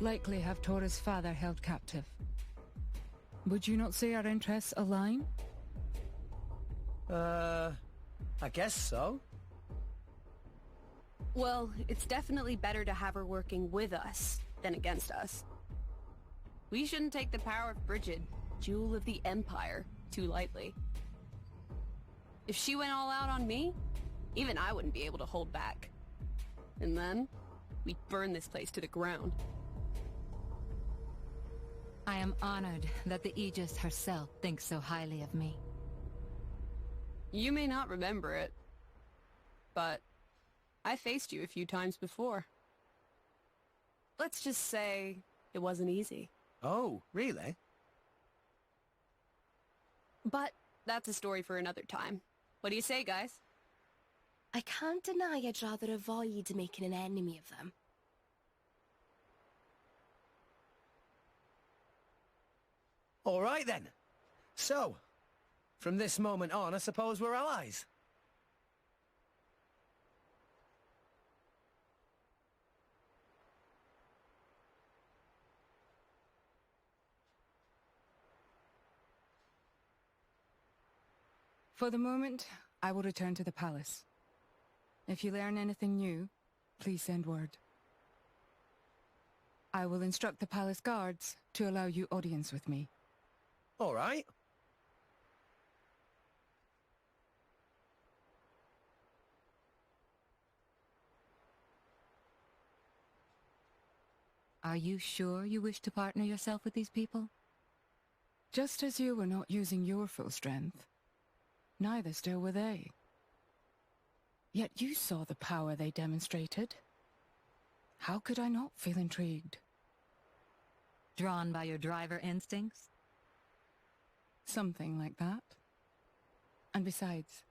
likely have Tora's father held captive. Would you not say our interests align? I guess so. Well, it's definitely better to have her working with us than against us. We shouldn't take the power of Brigid, Jewel of the Empire, too lightly. If she went all out on me, even I wouldn't be able to hold back. And then, we'd burn this place to the ground. I am honored that the Aegis herself thinks so highly of me. You may not remember it, but I faced you a few times before. Let's just say it wasn't easy. Oh, really? But that's a story for another time. What do you say, guys? I can't deny I'd rather avoid making an enemy of them. All right then. So, from this moment on, I suppose we're allies. For the moment, I will return to the palace. If you learn anything new, please send word. I will instruct the palace guards to allow you audience with me. All right. Are you sure you wish to partner yourself with these people? Just as you were not using your full strength, neither still were they. Yet you saw the power they demonstrated. How could I not feel intrigued? Drawn by your driver instincts? Something like that. And besides...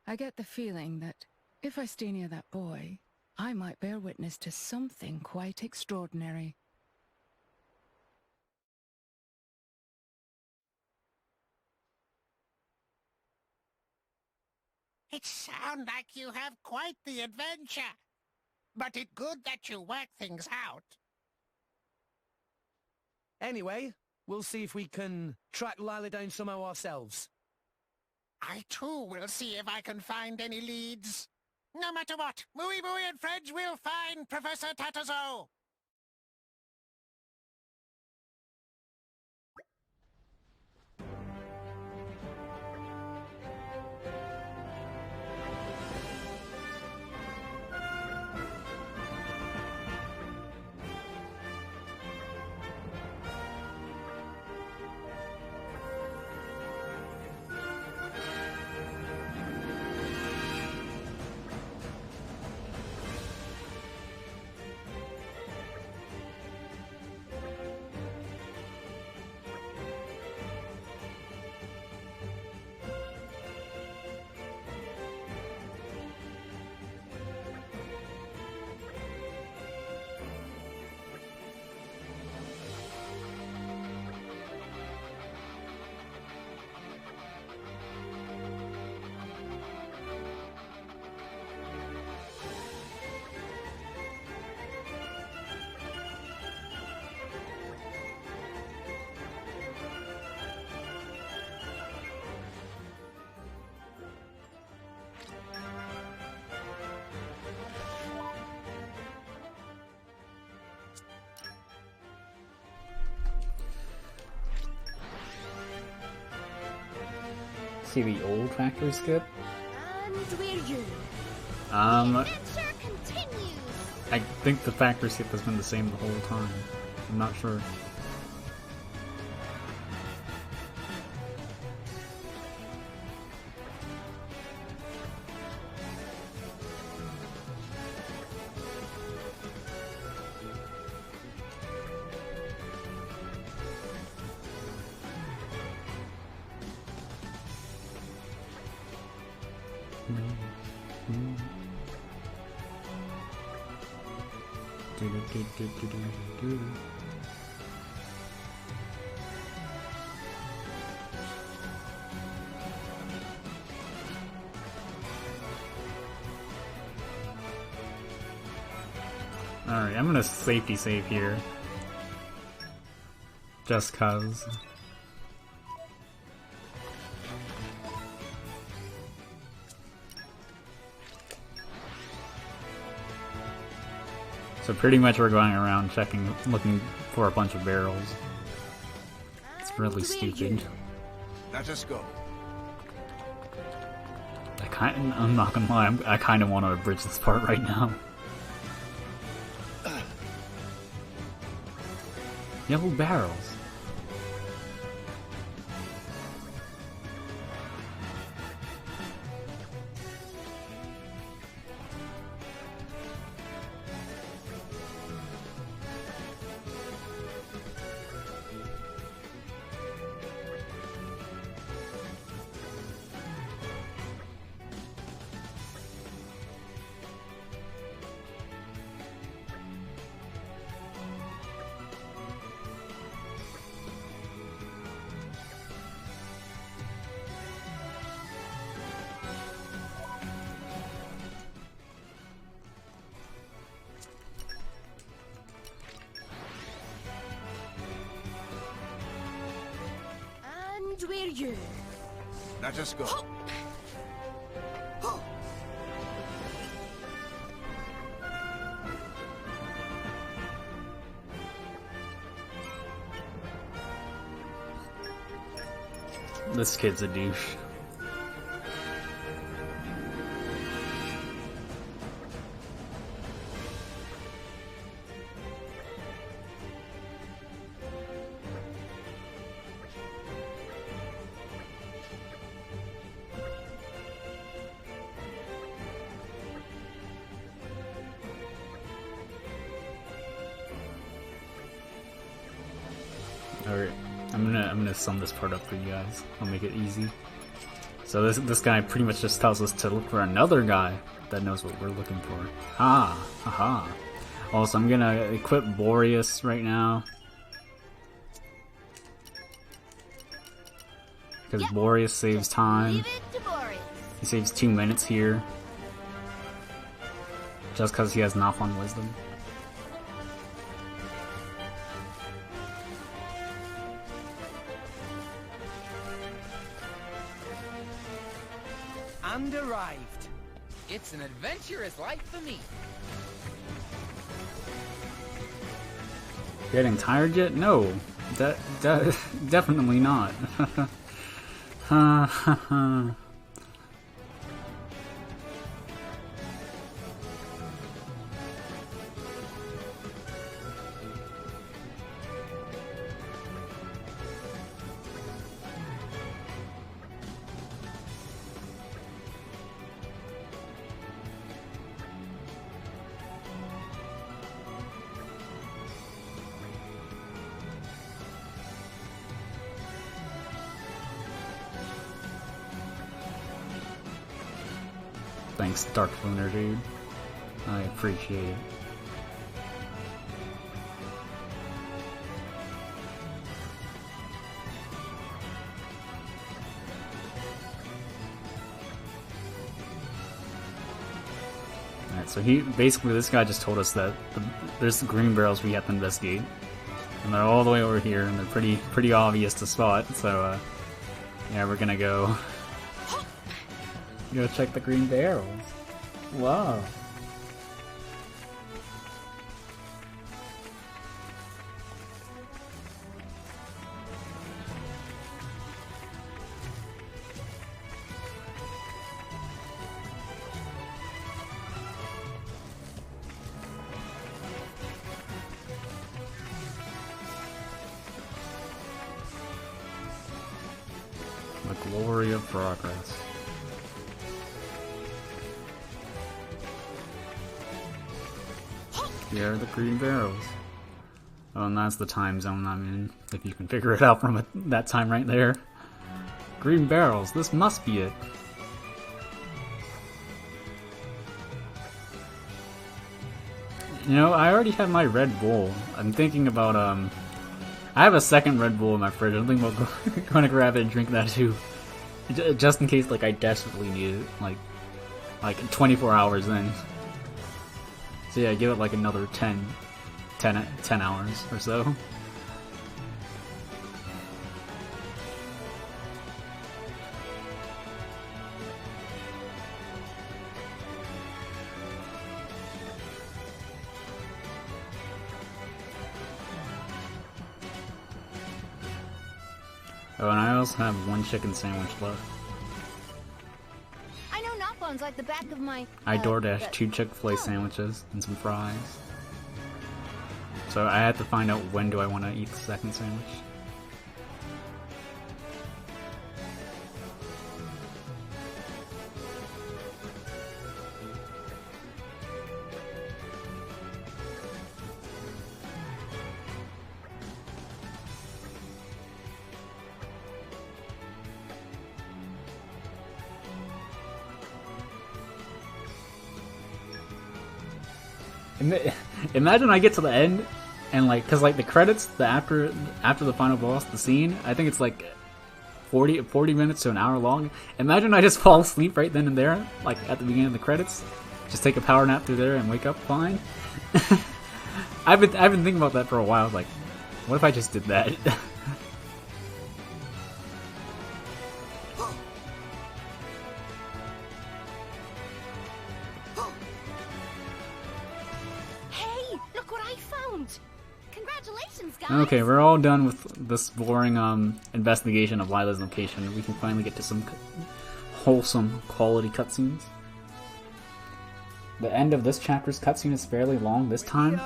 I get the feeling that if I stay near that boy, I might bear witness to something quite extraordinary. It sounds like you have quite the adventure. But it's good that you work things out. Anyway, we'll see if we can track Lila down somehow ourselves. I too will see if I can find any leads. No matter what, Mooey Mooey and friends will find Professor Tatazo! See the old factory skip? And we're you. I think the factory skip has been the same the whole time. I'm not sure. Alright, I'm gonna safety save here. Just cuz. So pretty much we're going around checking, looking for a bunch of barrels. It's really stupid. Let us go. I'm not gonna lie, I kind of want to abridge this part right now. Yellow barrels. We're you. Let us go. This kid's a douche. Alright, I'm gonna sum this part up for you guys. I'll make it easy. So this guy pretty much just tells us to look for another guy that knows what we're looking for. Haha. Also, I'm gonna equip Boreas right now. Because Boreas saves time. He saves 2 minutes here. Just because he has Knock on Wisdom. and arrived. It's an adventurous life for me. Getting tired yet? No. Definitely not. Thanks, Dark Lunar dude. I appreciate it. Alright, so this guy just told us that there's the green barrels we have to investigate. And they're all the way over here, and they're pretty obvious to spot, so yeah, we're gonna go check the green barrels. Wow. The glory of progress. Here are the green barrels. Oh, and that's the time zone I'm in, if you can figure it out from that time right there. Green barrels, this must be it. You know, I already have my Red Bull. I'm thinking about, I have a second Red Bull in my fridge. I'm thinking about going to grab it and drink that too. Just in case, like, I desperately need it, like 24 hours in. So yeah, give it like another 10 hours or so. Oh, and I also have one chicken sandwich left. I know Knock-On's like the back of my... I DoorDashed 2 Chick-fil-A sandwiches and some fries. So I had to find out when do I want to eat the second sandwich. Imagine I get to the end and like, cause like the credits, after the final boss, the scene, I think it's like 40 minutes to an hour long. Imagine I just fall asleep right then and there, like at the beginning of the credits, just take a power nap through there and wake up fine. I've been thinking about that for a while. Like, what if I just did that? Okay, we're all done with this boring investigation of Lila's location. We can finally get to some wholesome quality cutscenes. The end of this chapter's cutscene is fairly long this time.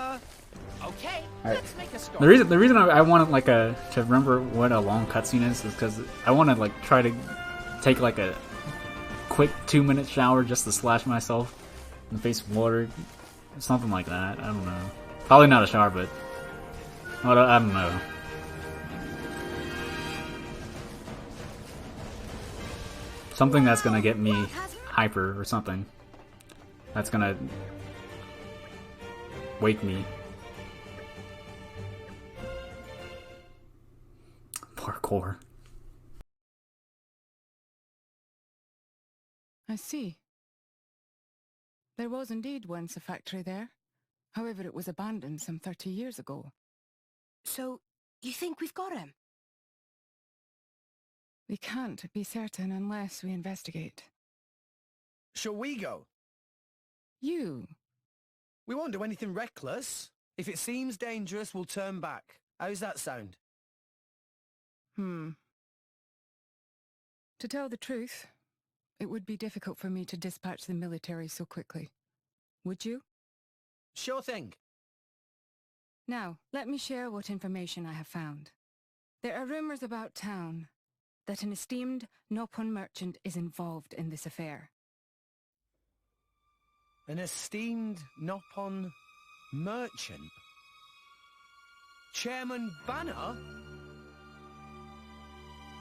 Okay, let's make a start. The reason I wanted like to remember what a long cutscene is because I want to like try to take like a quick 2-minute shower just to splash myself in the face with water, something like that. I don't know. Probably not a shower, but. Well, I don't know. Something that's gonna get me hyper or something. That's gonna wake me. Parkour. I see. There was indeed once a factory there. However, it was abandoned some 30 years ago. So, you think we've got him? We can't be certain unless we investigate. Shall we go? You? We won't do anything reckless. If it seems dangerous, we'll turn back. How's that sound? To tell the truth, it would be difficult for me to dispatch the military so quickly. Would you? Sure thing. Now, let me share what information I have found. There are rumors about town that an esteemed Nopon merchant is involved in this affair. An esteemed Nopon merchant? Chairman Banner?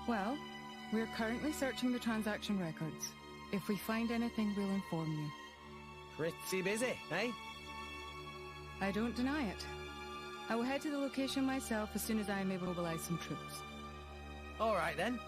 Well, we're currently searching the transaction records. If we find anything, we'll inform you. Pretty busy, eh? I don't deny it. I will head to the location myself as soon as I am able to mobilize some troops. All right, then.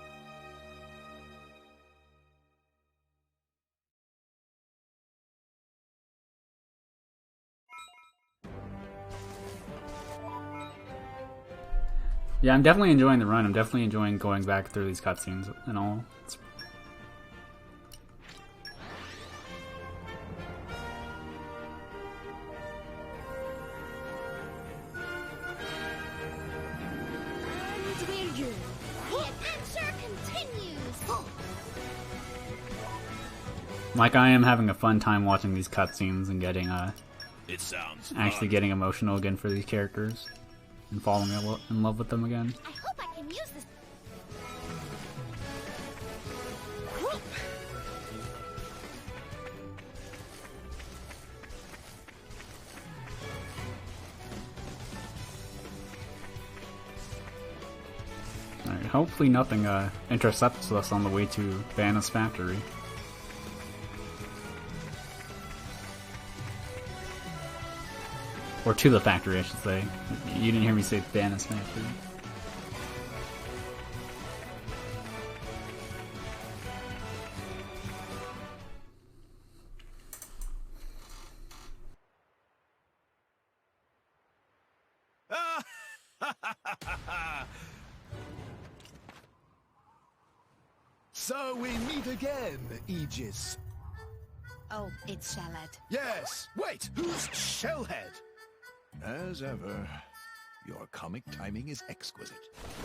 Yeah, I'm definitely enjoying the run. I'm definitely enjoying going back through these cutscenes and all. Like, I am having a fun time watching these cutscenes and getting, It sounds actually getting emotional again for these characters and falling in love with them again. I hope I can use this. Alright, hopefully nothing intercepts us on the way to Vanna's factory. Or to the factory, I should say. You didn't hear me say Vanna's factory. So we meet again, Aegis. Oh, it's Shellhead. Yes! Wait! Who's Shellhead? As ever, your comic timing is exquisite.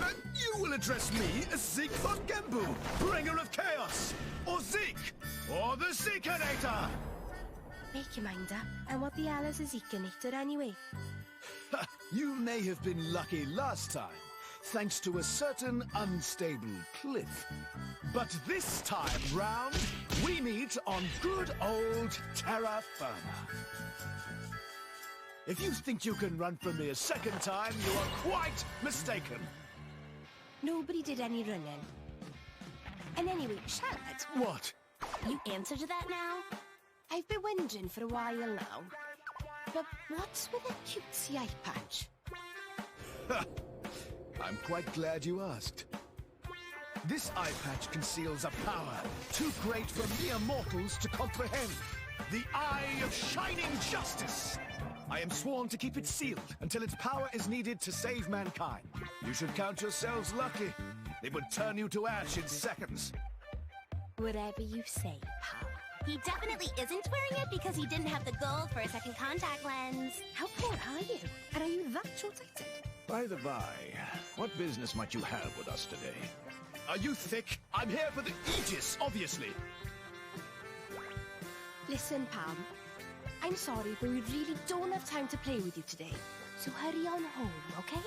And you will address me as Siegfried Gembu, bringer of chaos! Or Zeke! Or the Zeekinator! Make your mind up. And what the hell is a Zeekinator anyway? You may have been lucky last time, thanks to a certain unstable cliff. But this time round, we meet on good old terra firma. If you think you can run from me a second time, you are quite mistaken. Nobody did any running. And anyway, Shellhead. What? You answer to that now? I've been wondering for a while now. But what's with a cutesy eye patch? I'm quite glad you asked. This eye patch conceals a power too great for mere mortals to comprehend. The Eye of Shining Justice! I am sworn to keep it sealed until its power is needed to save mankind. You should count yourselves lucky. It would turn you to ash in seconds. Whatever you say, pal. He definitely isn't wearing it because he didn't have the gold for a second contact lens. How poor are you? And are you that short-sighted? By the by, what business might you have with us today? Are you thick? I'm here for the Aegis, obviously. Listen, Pam. I'm sorry, but we really don't have time to play with you today. So hurry on home, okay?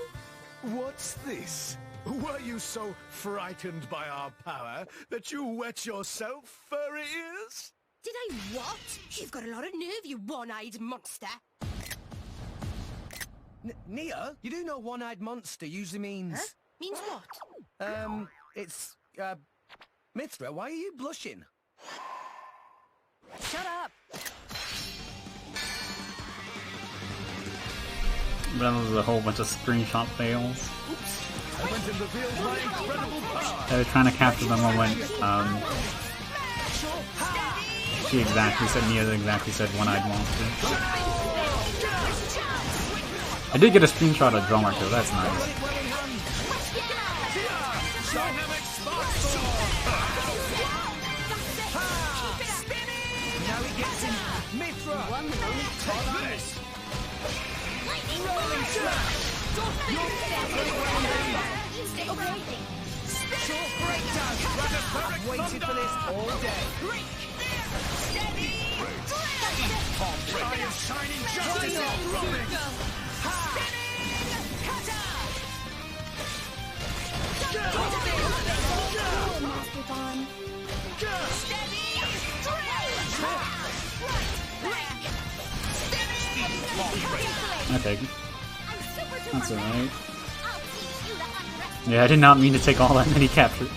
What's this? Were you so frightened by our power that you wet yourself, furry ears? Did I what? You've got a lot of nerve, you one-eyed monster. Nia, you do know one-eyed monster usually means... Huh? Means what? It's, Mithra, why are you blushing? Shut up! That was a whole bunch of screenshot fails. Oops. I went and revealed my incredible power. They were trying to capture the moment, Nia exactly said one-eyed monster. I did get a screenshot of Drummer though, that's nice. I'm the only Take this! Rolling smash! You're Stay breathing. short breakdown! I've waited for this all day. Steady! I am shining justice on rolling! Master Bond. Okay. That's alright. Yeah, I did not mean to take all that many captures.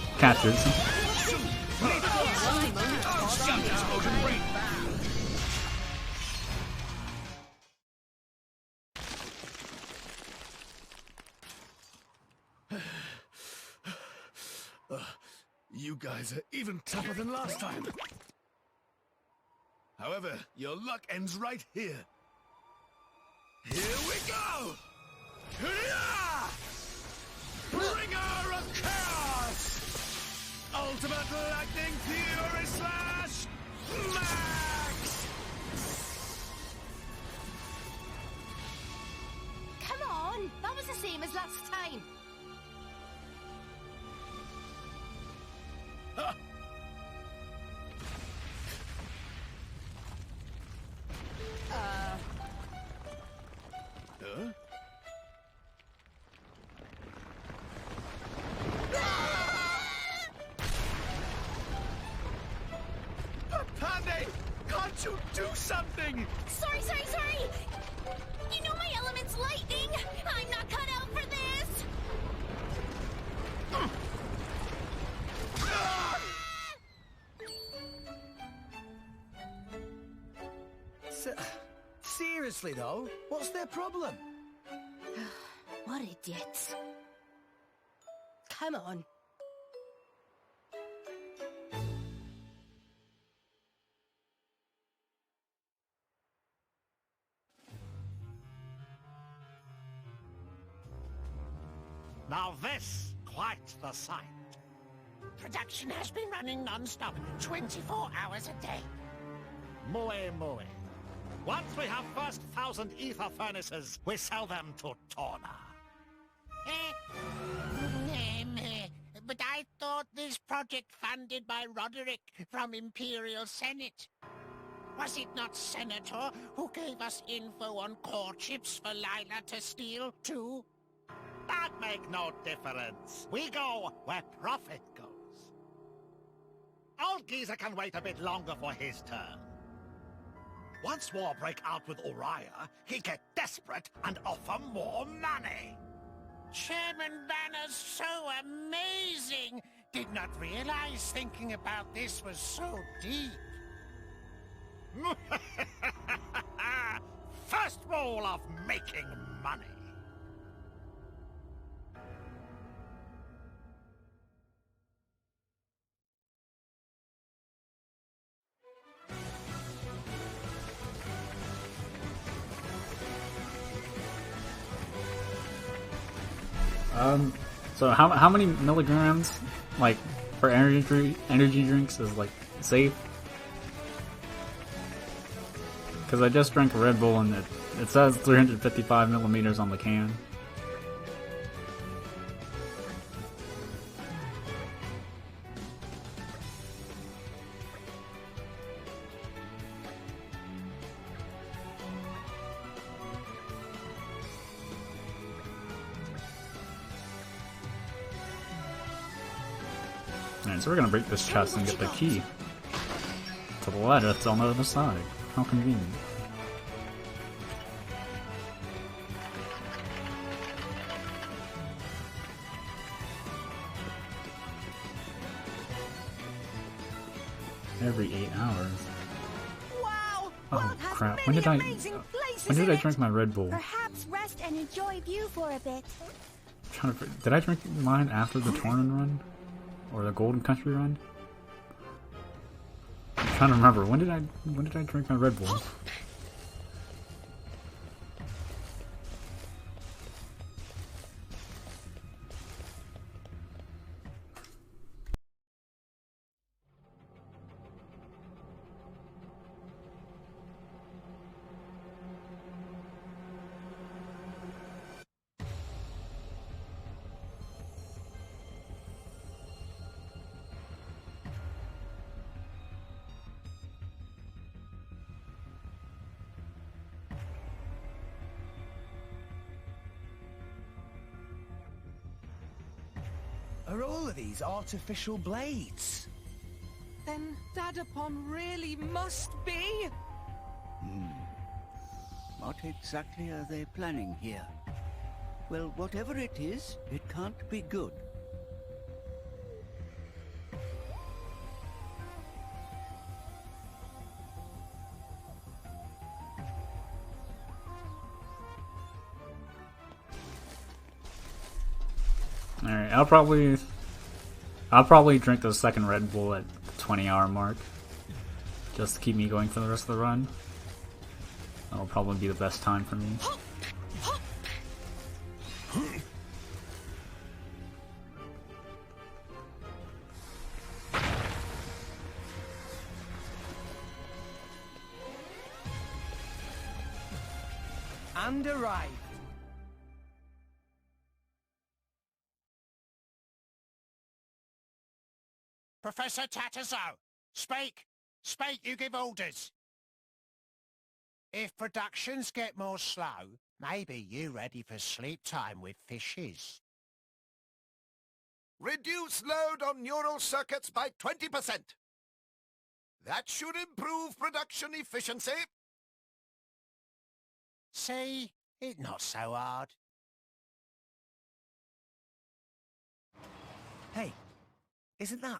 You guys are even tougher than last time. However, your luck ends right here. Here we go! Hyah! Bringer of Chaos! Ultimate Lightning Fury Slash! Max! Come on! That was the same as last time. Huh? Pande! Can't you do something? Sorry! You know my element's lightning! I'm not cut out for this! Seriously though, what's their problem? What idiots. Come on. Now this, quite the sight. Production has been running non-stop, 24 hours a day. Moe. Once we have first 1,000 ether furnaces, we sell them to Tora. But I thought this project funded by Roderick from Imperial Senate. Was it not Senator who gave us info on core chips for Lila to steal, too? That make no difference. We go where profit goes. Old geezer can wait a bit longer for his turn. Once war break out with Uriah, he get desperate and offer more money. Chairman Banner's so amazing. Did not realize thinking about this was so deep. First rule of making money. So how many milligrams, like, for energy drinks is, like, safe? Because I just drank a Red Bull and it says 355 millimeters on the can. Alright, so we're gonna break this chest and get the key to the ladder that's on the other side. How convenient. Every 8 hours. Wow! Oh crap! When did I drink my Red Bull? Perhaps rest and enjoy view for a bit. Did I drink mine after the Tornin run? Or the Golden Country run? I'm trying to remember. When did I drink my Red Bull? are all of these artificial blades? Then Dadapon really must be... What exactly are they planning here? Well, whatever it is, it can't be good. Alright, I'll probably drink the second Red Bull at the 20-hour mark. Just to keep me going for the rest of the run. That'll probably be the best time for me. And arrived. Professor Tatterzo, speak! Speak, you give orders! If productions get more slow, maybe you ready for sleep time with fishes. Reduce load on neural circuits by 20%. That should improve production efficiency. See? It's not so hard. Hey, isn't that...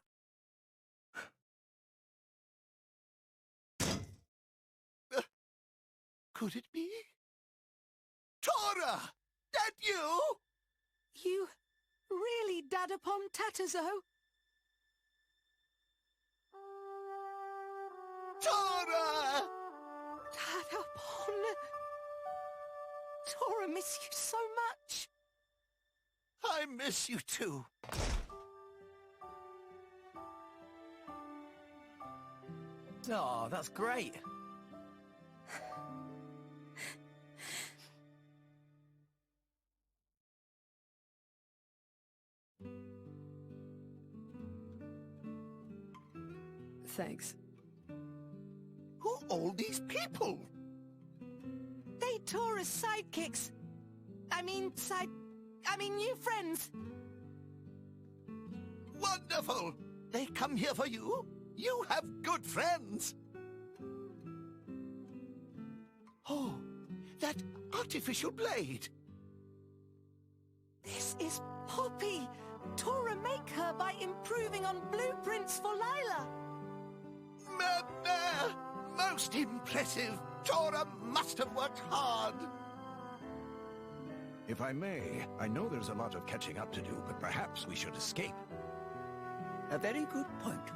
Could it be? Tora! That you? You really Dadapon Tatterzo? Tora! Dadapon... Tora, miss you so much. I miss you too. Oh, that's great. Thanks. Who are all these people? They Tora's sidekicks. I mean new friends. Wonderful! They come here for you? You have good friends. Oh, that artificial blade. This is Poppi. Tora make her by improving on blueprints for Lila. Most impressive. Tora must have worked hard. If I may, I know there's a lot of catching up to do, but perhaps we should escape. A very good point.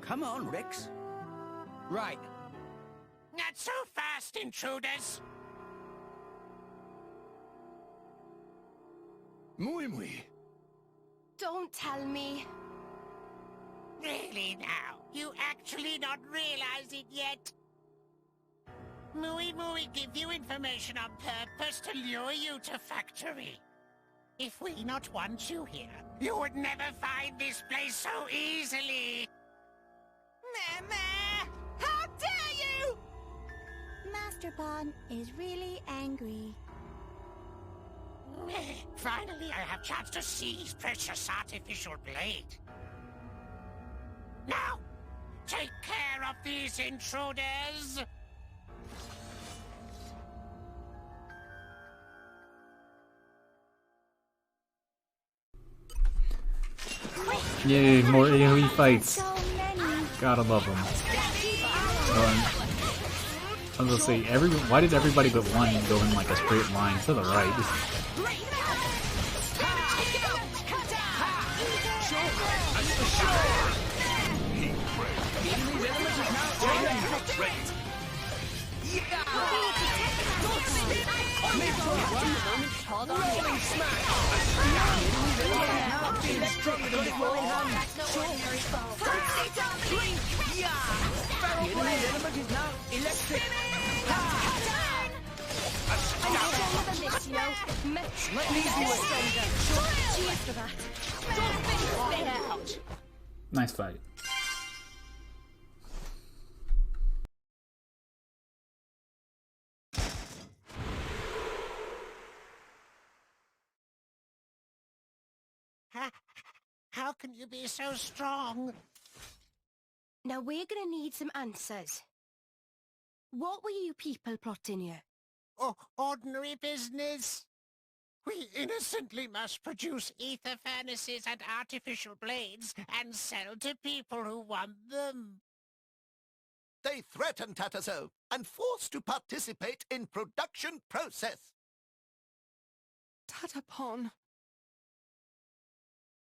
Come on, Rex. Right. Not so fast, intruders! Muy. Don't tell me. Really now? You actually not realize it yet? Muy give you information on purpose to lure you to factory. If we not want you here, you would never find this place so easily. How dare you! Master Bon is really angry. Finally, I have chance to seize precious artificial blade. Now, take care of these intruders! Yay, more AoE fights. Gotta love them. I was gonna say, why did everybody but one go in like a straight line to the right? Nice fight. How can you be so strong? Now we're gonna need some answers. What were you people plotting here? Oh, ordinary business. We innocently mass-produce ether furnaces and artificial blades and sell to people who want them. They threaten Tatazo and force to participate in production process. Tatapon.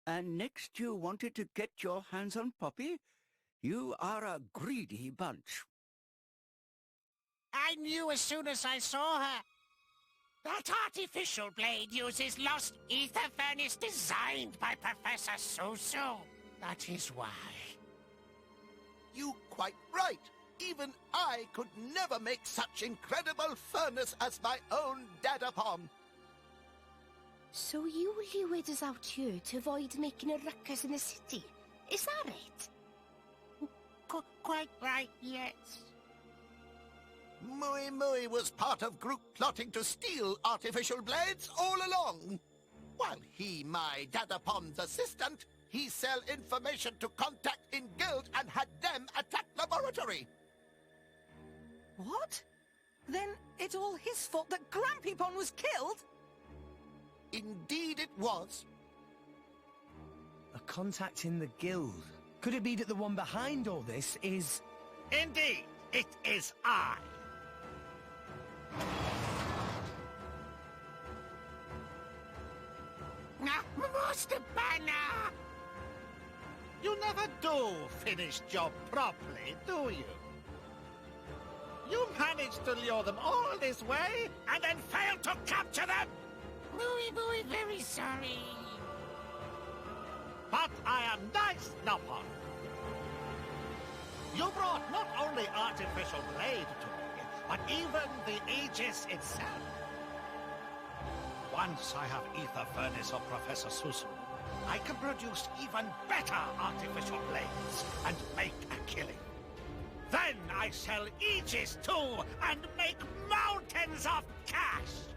And next you wanted to get your hands on Poppi? You are a greedy bunch. I knew as soon as I saw her. That artificial blade uses lost ether furnace designed by Professor Susu. That is why. You quite right. Even I could never make such incredible furnace as my own Dadapon. So you lured us out here to avoid making a ruckus in the city? Is that right? Quite right, yes. Mui Mui was part of group plotting to steal artificial blades all along. While he, my Dadapon's assistant, he sell information to contact in guild and had them attack laboratory. What? Then it's all his fault that Grampypon was killed? Indeed it was. A contact in the guild. Could it be that the one behind all this is... Indeed, it is I. Master Banner! You never do finish job properly, do you? You managed to lure them all this way, and then failed to capture them! Muy, very sorry. But I am nice, Nopon. You brought not only artificial blade to me, but even the Aegis itself. Once I have ether furnace of Professor Susu, I can produce even better artificial blades and make a killing. Then I sell Aegis too and make mountains of cash.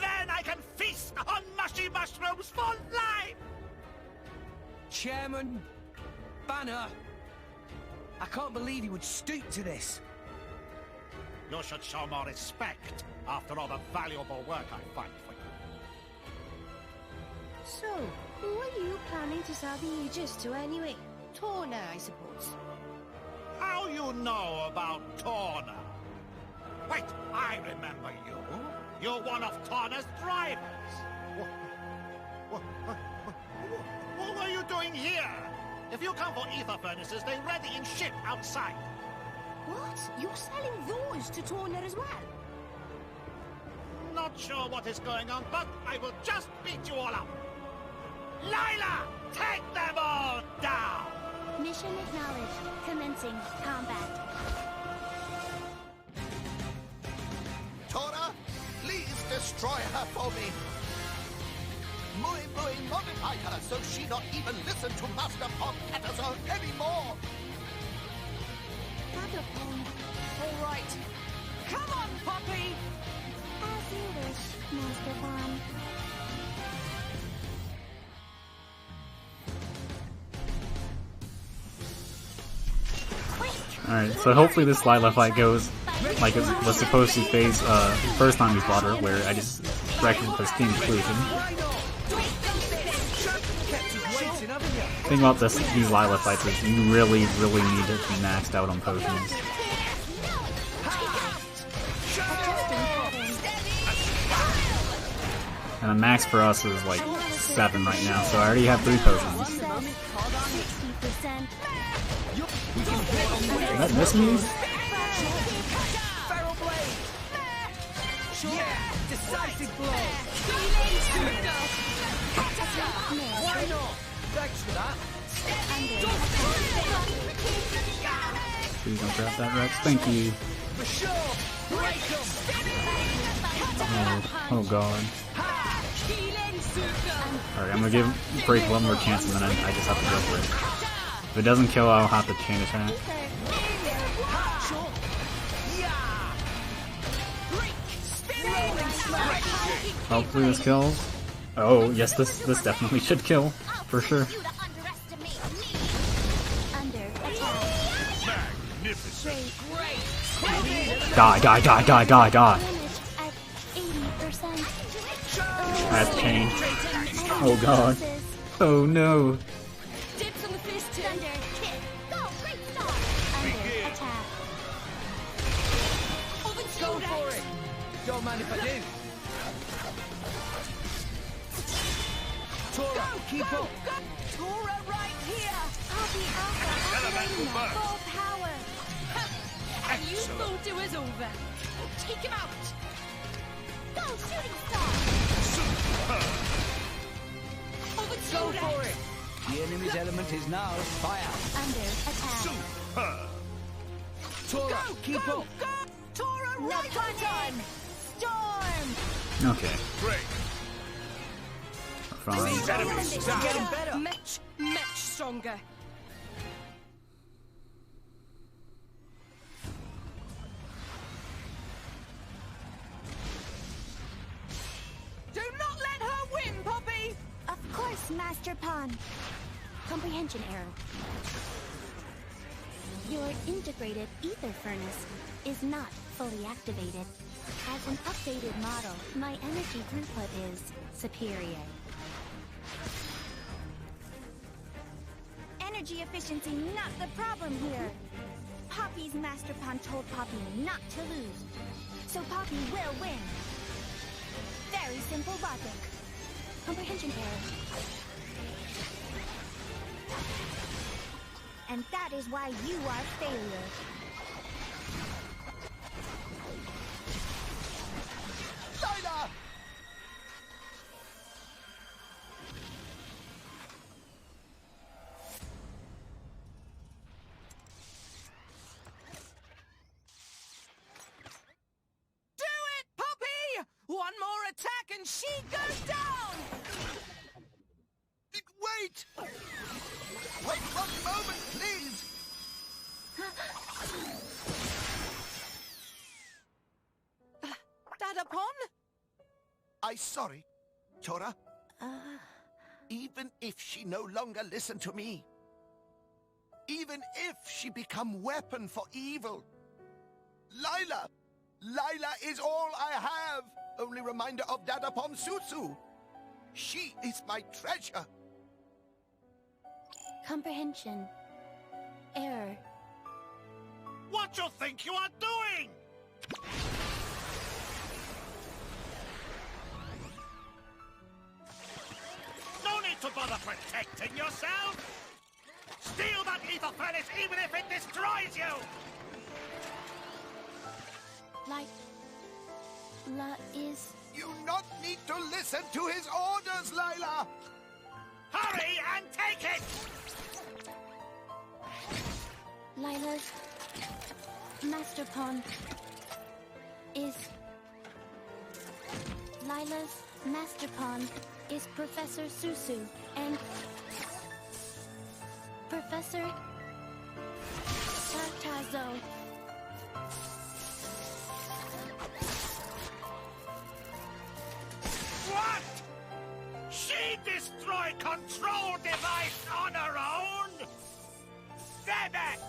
Then I can feast on mushy mushrooms for life! Chairman Banner, I can't believe he would stoop to this. You should show more respect after all the valuable work I find for you. So, who are you planning to sell the Aegis to anyway? Tora, I suppose. How you know about Tora? Wait, I remember you. You're one of Tora's drivers. What were you doing here? If you come for ether furnaces, they're ready in ship outside. What? You're selling those to Tora as well? Not sure what is going on, but I will just beat you all up. Lila, take them all down! Mission acknowledged. Commencing combat. Tora, please destroy her for me. Mui Mui modified her so she not even listen to Master Pop Patterson anymore. Dadapon. All right. Come on, Poppi! As you wish, Master Von. Alright, so hopefully this Lila fight goes like it was supposed to phase first time we fought her, where I just wrecked her with this team exclusion. The thing about these Lila fights is you really need to be maxed out on potions. And the max for us is like 7 right now, so I already have 3 potions. Did that miss me? Decisive blow. Why not? Thanks for that. Please don't grab that, Rex. Thank you. Oh god. Alright, I'm gonna give Break one more chance and then I just have to go for it. If it doesn't kill, I'll have to chain attack. Hopefully this kills. Oh, yes, this definitely should kill, for sure. artificer. Great. Die, die, die, die, die, die. Damage at 80%. That's changed. Oh god. Oh no. Dips on the fist. Thunder. Kick. Go. Great start. Under attack. Go for it. Don't mind if I do. Tora, keep up. Tora right here. Poppi Alpha activating full power. And you thought it was over. Take him out. Go, shooting star. Go for it. The enemy's element is now fire. Under attack. Tora, keep up. Go. Tora right on time. Storm. Okay. Great. These enemies are getting better. Much stronger. Do not let her win, Poppi! Of course, Master Pawn. Comprehension error. Your integrated ether furnace is not fully activated. As an updated model, my energy throughput is superior. Energy efficiency not the problem here. Poppi's Master Pawn told Poppi not to lose. So Poppi will win. Very simple logic. Comprehension error. And that is why you are failure. Lila! Do it, Poppi! One more attack and she goes down! Wait! Wait one moment, please! Dadapon? I'm sorry, Tora. Even if she no longer listened to me, even if she become weapon for evil, Lila is all I have. Only reminder of Dadapon Susu. She is my treasure. Comprehension error. What you think you are doing? No need to bother protecting yourself! Steal that ether furnace even if it destroys you! Lila is... You not need to listen to his orders, Lila! Hurry and take it! Lila's Master Pawn is... Lila's Master Pawn is Professor Susu and... Professor... Sartazo. What? She destroyed control device on her own? Damn it!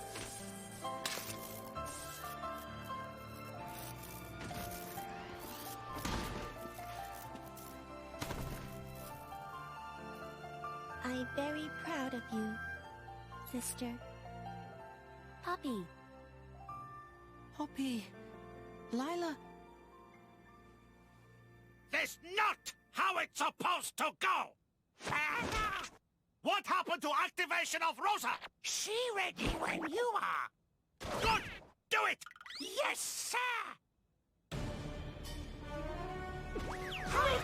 I'm very proud of you, sister. Poppi. Poppi. Lila. That's not how it's supposed to go! What happened to activation of Rosa? She ready when you are! Good! Do it! Yes, sir! Hurry!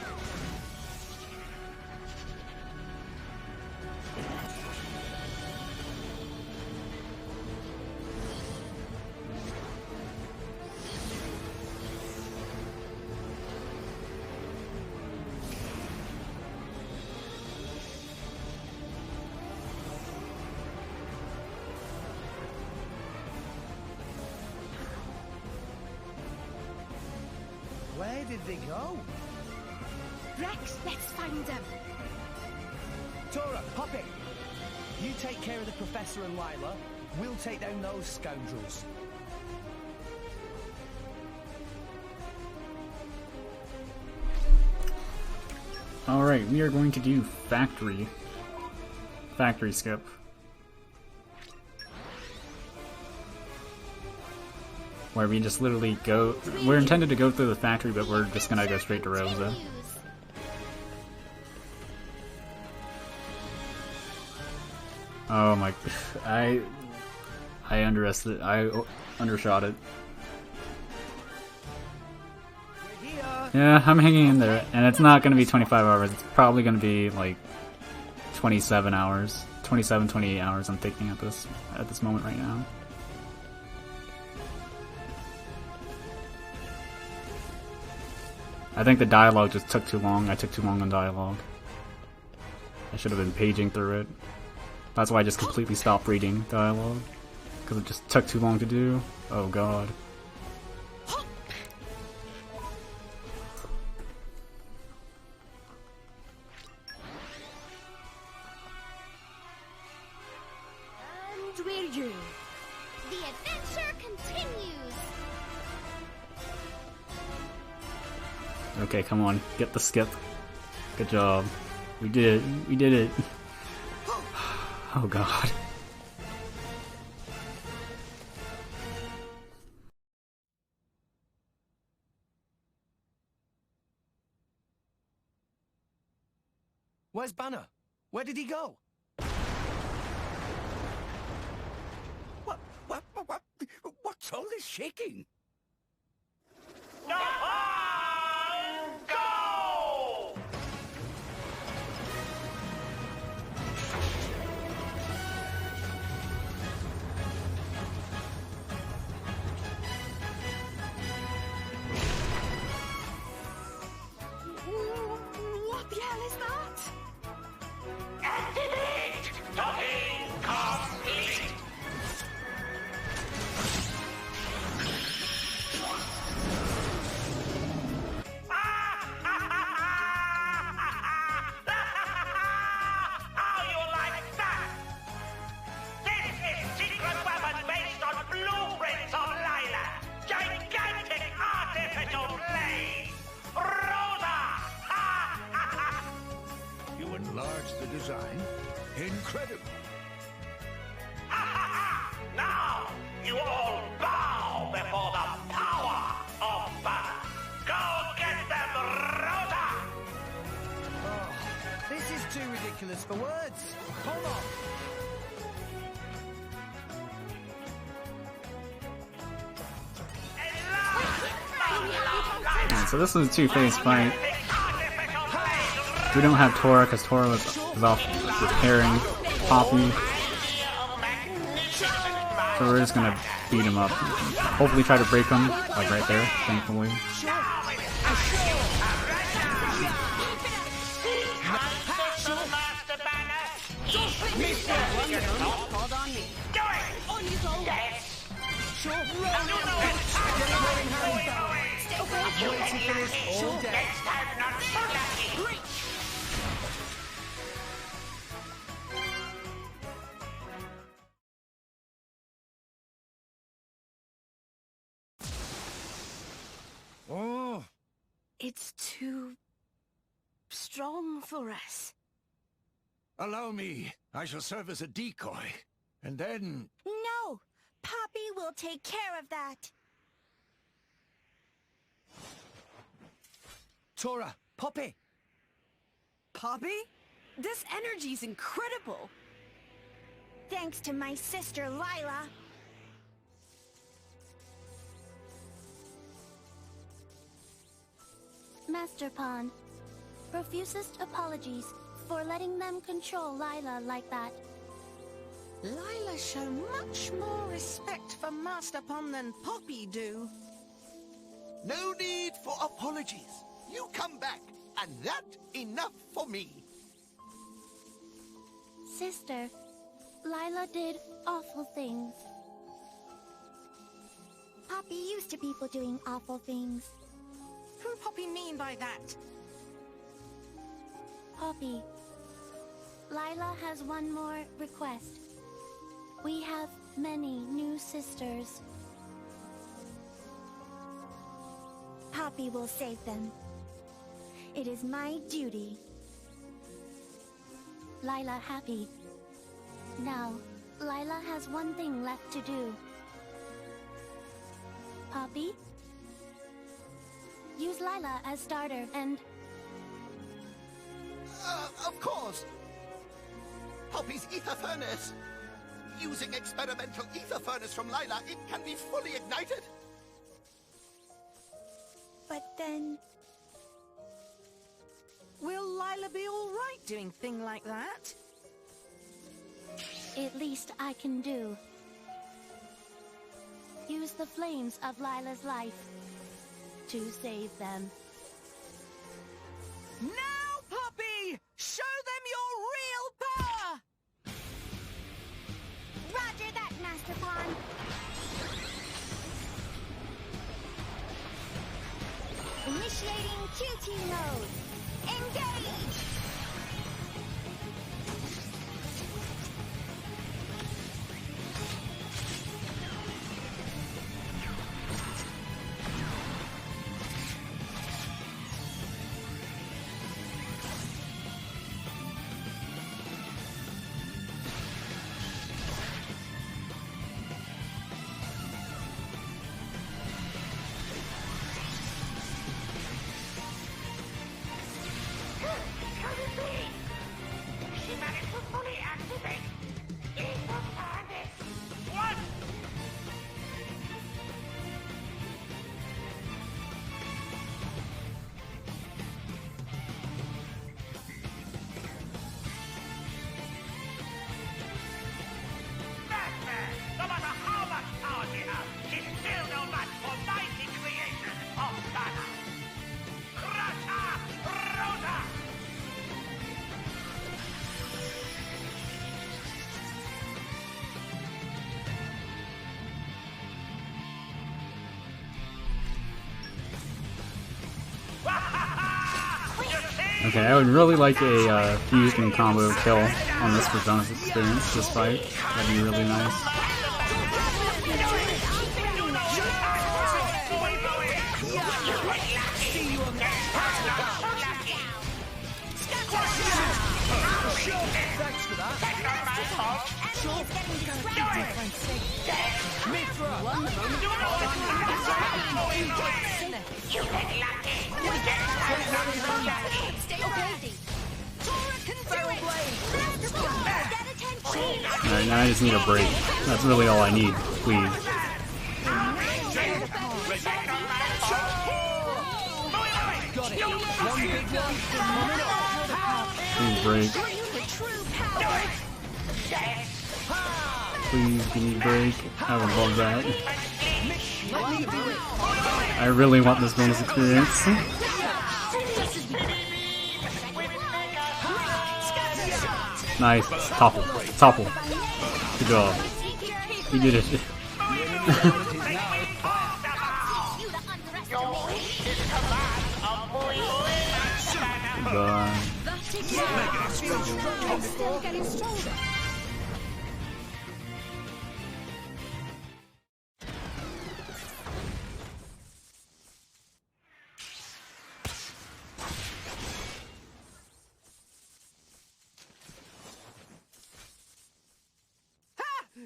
Where did they go? Rex, let's find them. Tora, Poppi, you take care of the Professor and Lila. We'll take down those scoundrels. Alright, we are going to do factory skip. Where we just literally go... We're intended to go through the factory, but we're just gonna go straight to Rosa. Oh my... I undershot it. Yeah, I'm hanging in there, and it's not gonna be 25 hours, it's probably gonna be like 27 hours. 27, 28 hours I'm thinking at this moment right now. I think the dialogue just took too long. I took too long on dialogue. I should have been paging through it. That's why I just completely stopped reading dialogue. Because it just took too long to do. Oh god. And we're you. The adventure continues! Okay, come on. Get the skip. Good job. We did it. We did it. Oh god. Where's Banner? Where did he go? What's all this shaking? What the hell is that? Activate! Docking complete! How you like that? This is secret weapon based on blueprints of Lila! Gigantic artificial blade! Rosa! You enlarged the design? Incredible! Now, you all bow before the power of Banner! Go get them, Rosa! Oh, this is too ridiculous for words. Hold on. Alright, so this is a two-phase fight. We don't have Tora because Tora was off repairing Poppi. So we're just gonna beat him up. Hopefully try to break him, like right there, thankfully. Hold on me. Do it! On you go. Yes! Sure. Waiting for this all day. Next time, not so lucky! Oh, It's too strong for us. Allow me. I shall serve as a decoy. And then... No! Poppi will take care of that. Tora, Poppi. Poppi? This energy's incredible. Thanks to my sister Lila. Master Pawn, profusest apologies for letting them control Lila like that. Lila show much more respect for Master Pawn than Poppi do. No need for apologies. You come back, and that enough for me. Sister, Lila did awful things. Poppi used to people doing awful things. Who Poppi mean by that? Poppi, Lila has one more request. We have many new sisters. Poppi will save them. It is my duty. Lila happy. Now, Lila has one thing left to do. Poppi? Use Lila as starter and... Of course! Poppi's ether furnace! Using experimental ether furnace from Lila, it can be fully ignited! But then... Will Lila be all right doing thing like that? At least I can do. Use the flames of Lila's life to save them. Now, Poppi! Show them your real power! Roger that, Master Pawn. Initiating QT mode. Engage! Okay, I would really like a fusion combo kill on this Persona's experience, this fight. That'd be really nice. Alright, now I just need a break. That's really all I need, please. Please break. Please give me a break. I would love that. I really want this bonus experience. Nice. Topple. Topple. Good job. You did it. Goodbye.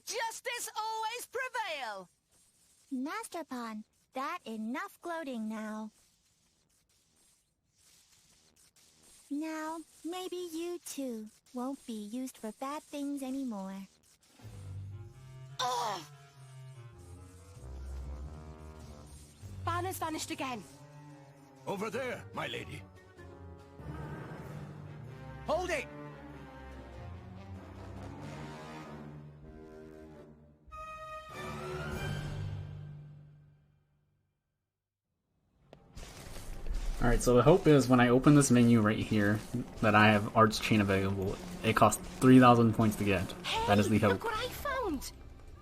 Justice always prevail! Master Pawn, that enough gloating now. Now, maybe you too won't be used for bad things anymore. Ugh! Banner's vanished again. Over there, my lady. Hold it! Alright, so the hope is when I open this menu right here that I have Art's Chain available. It costs 3,000 points to get. Hey, that is the hope. Look what I found!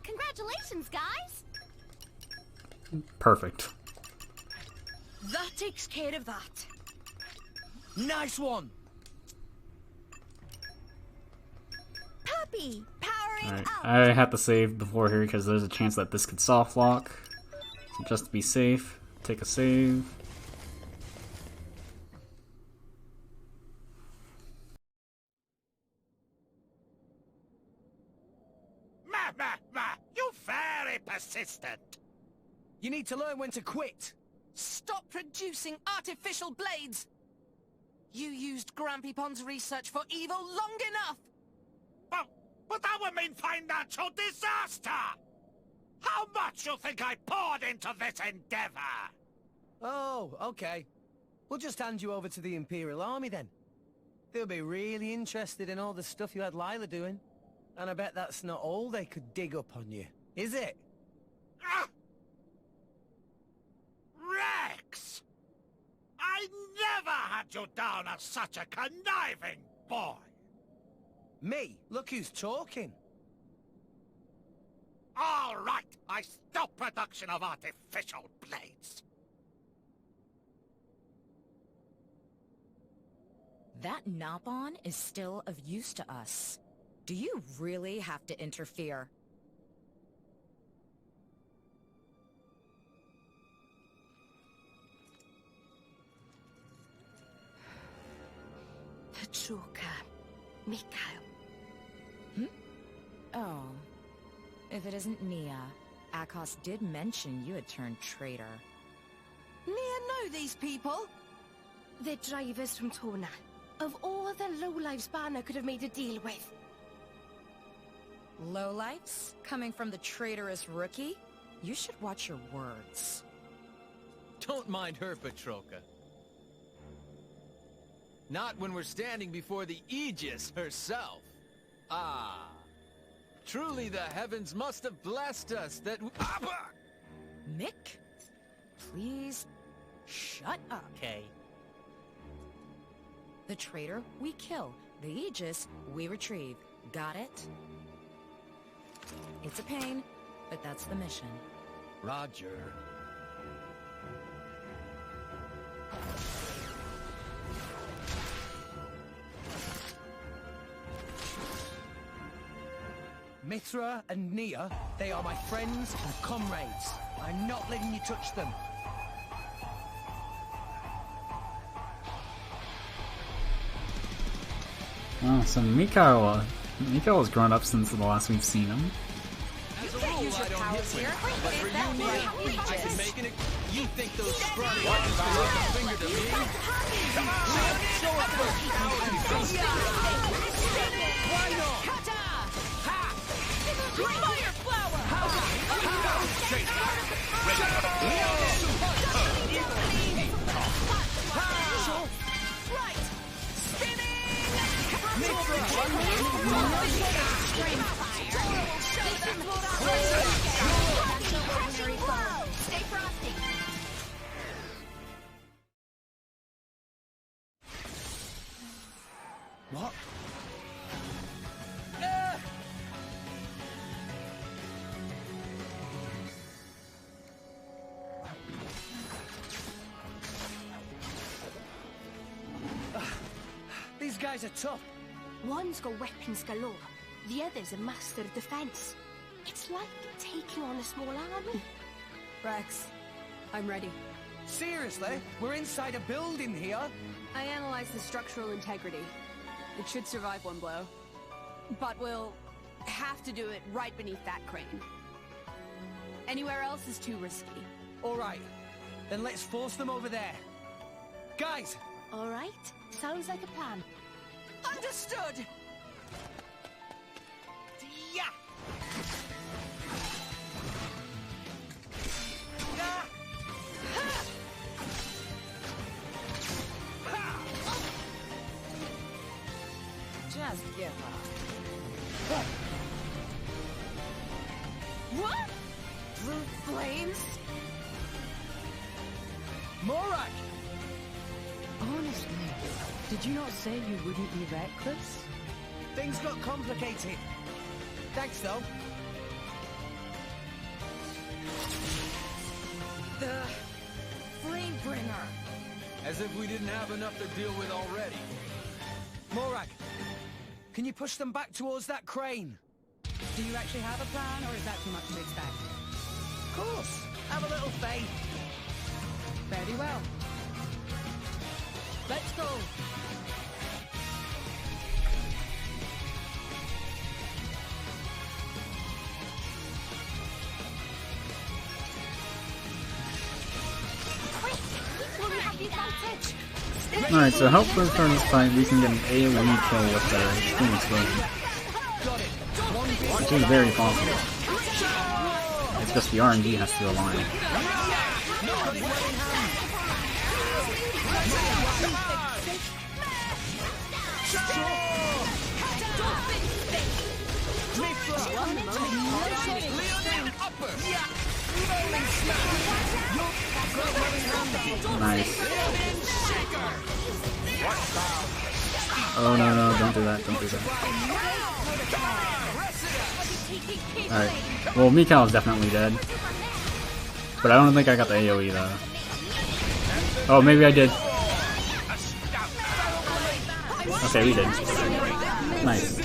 Congratulations, guys! Perfect. That takes care of that. Nice one! Poppi! Power Alright, I have to save before here because there's a chance that this could soft lock. So just to be safe, take a save. You very persistent. You need to learn when to quit. Stop producing artificial blades! You used Grampy Pond's research for evil long enough! But that would mean financial disaster! How much you think I poured into this endeavor? Oh, okay. We'll just hand you over to the Imperial Army then. They'll be really interested in all the stuff you had Lila doing. And I bet that's not all they could dig up on you, is it? Rex! I never had you down as such a conniving boy! Me? Look who's talking. All right, I stop production of artificial blades. That Nopon is still of use to us. Do you really have to interfere? Pachuca, Mikhail. Oh. If it isn't Nia, Akos did mention you had turned traitor. Nia know these people? They're drivers from Tona. Of all the lowlives Banner could have made a deal with. Lowlifes? Coming from the traitorous rookie? You should watch your words. Don't mind her, Petroka. Not when we're standing before the Aegis herself. Ah. Truly the heavens must have blessed us that Mick? Please, shut up. Okay. The traitor, we kill. The Aegis, we retrieve. Got it? It's a pain, but that's the mission. Roger. Mithra and Nia, they are my friends and comrades. I'm not letting you touch them. Oh, so Mikhail's grown up since the last we've seen him. As a rule, I don't hit women, but for you, Nia, I can make it. You think those scrawny ones can lift a finger to me? Come on, show up first. Why not? Fire flower! Right! Stay frosty. What? These guys are tough. One's got weapons galore, the other's a master of defense. It's like taking on a small army. Rex, I'm ready. Seriously? We're inside a building here? I analyzed the structural integrity. It should survive one blow. But we'll have to do it right beneath that crane. Anywhere else is too risky. Alright, then let's force them over there. Guys! Alright, sounds like a plan. Understood! Yeah! Just give up. What? Blue flames? Morak! Honestly, did you not say you wouldn't be reckless? Things got complicated. Thanks, though. The Flamebringer. As if we didn't have enough to deal with already. Morak, can you push them back towards that crane? Do you actually have a plan, or is that too much to expect? Of course. Have a little faith. Very well. Let's go. Alright, so hopefully for this fight we can get an AoE kill with the Steam Explosion. Which is very possible. It's just the RNG has to align. Nice. Oh no, don't do that, don't do that. Alright, well Mikau is definitely dead. But I don't think I got the AoE though. Oh, maybe I did. Okay, we did. Nice.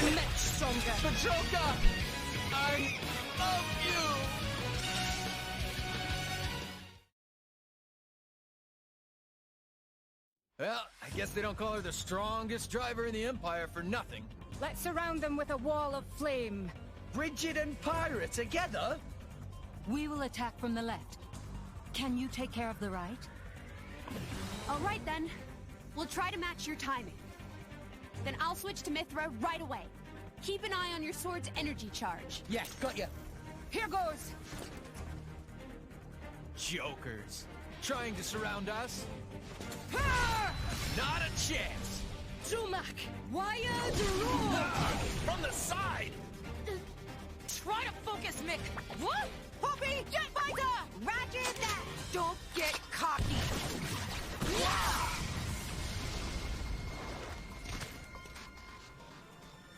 Well, I guess they don't call her the strongest driver in the Empire for nothing. Let's surround them with a wall of flame. Bridget and Pyra together? We will attack from the left. Can you take care of the right? All right then. We'll try to match your timing. Then I'll switch to Mithra right away. Keep an eye on your sword's energy charge. Yes, got you. Here goes. Jokers. Trying to surround us? Not a chance! Sumac! Wired roar! From the side! Try to focus, Mick! What? Poppi, get fighter! Roger that! Don't get cocky!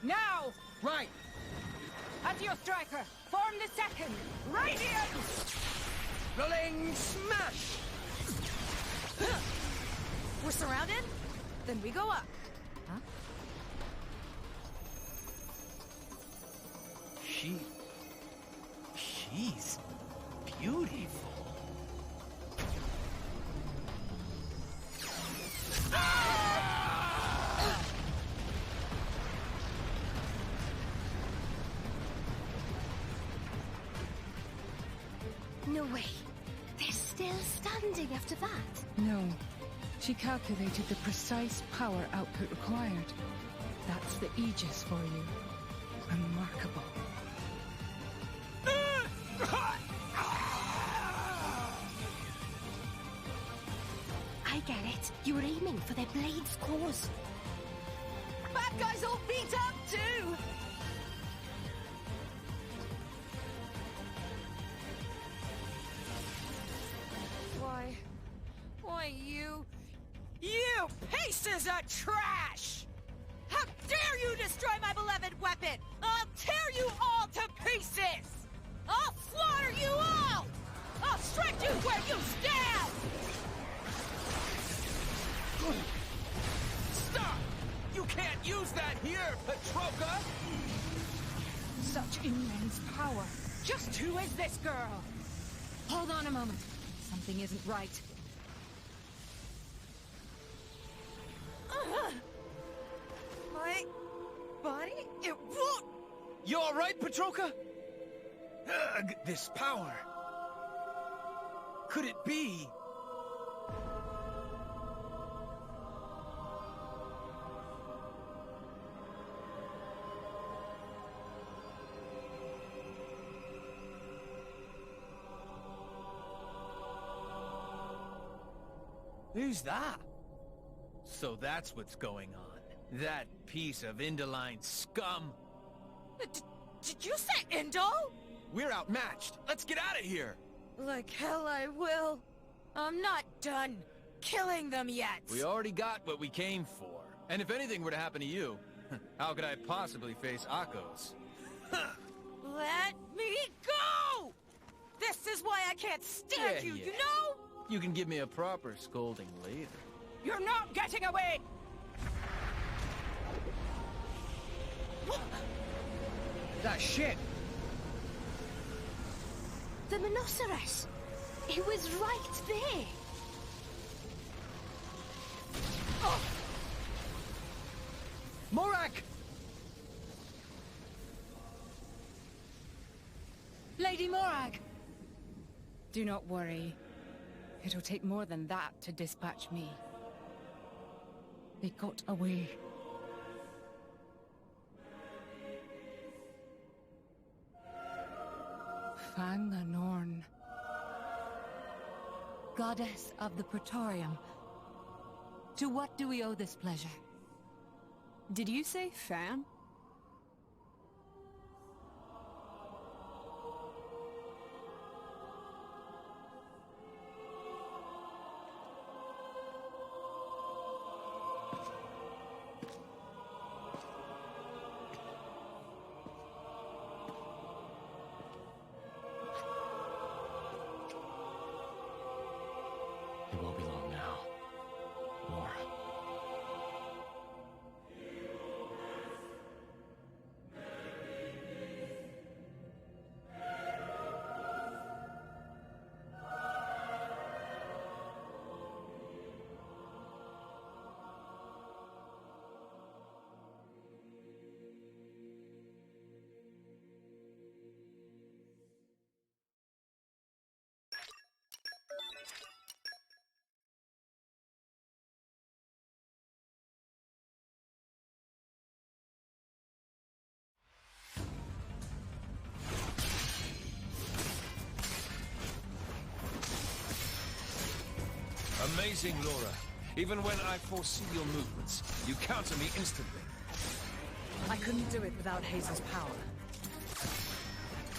Now! Right! As your striker, form the second! Radiance! Rolling smash! We're surrounded? Then we go up. Huh? She's beautiful. No way. They're still standing after that. No. She calculated the precise power output required. That's the Aegis for you. Remarkable. I get it. You were aiming for their blade's cause. Bad guys all beat up too! Why you pieces of trash! How dare you destroy my beloved weapon! I'll tear you all to pieces! I'll slaughter you all! I'll strike you where you stand! Stop! You can't use that here, Petroka! Such immense power. Just who is this girl? Hold on a moment. Something isn't right. My body? It won't... You alright, Petroka? This power... Could it be... Who's that? So that's what's going on. That piece of Indoline scum. Did you say Indo? We're outmatched. Let's get out of here. Like hell I will. I'm not done killing them yet. We already got what we came for. And if anything were to happen to you, how could I possibly face Akos? Let me go! This is why I can't stand you, you know? You can give me a proper scolding later. You're not getting away! That ship! The Rhinoceros! It was right there! Oh! Morak! Lady Morag! Do not worry. It'll take more than that to dispatch me. They got away. Fang the Norn. Goddess of the Praetorium. To what do we owe this pleasure? Did you say Fan? It won't be long now. More. Amazing, Laura. Even when I foresee your movements, you counter me instantly. I couldn't do it without Hazel's power.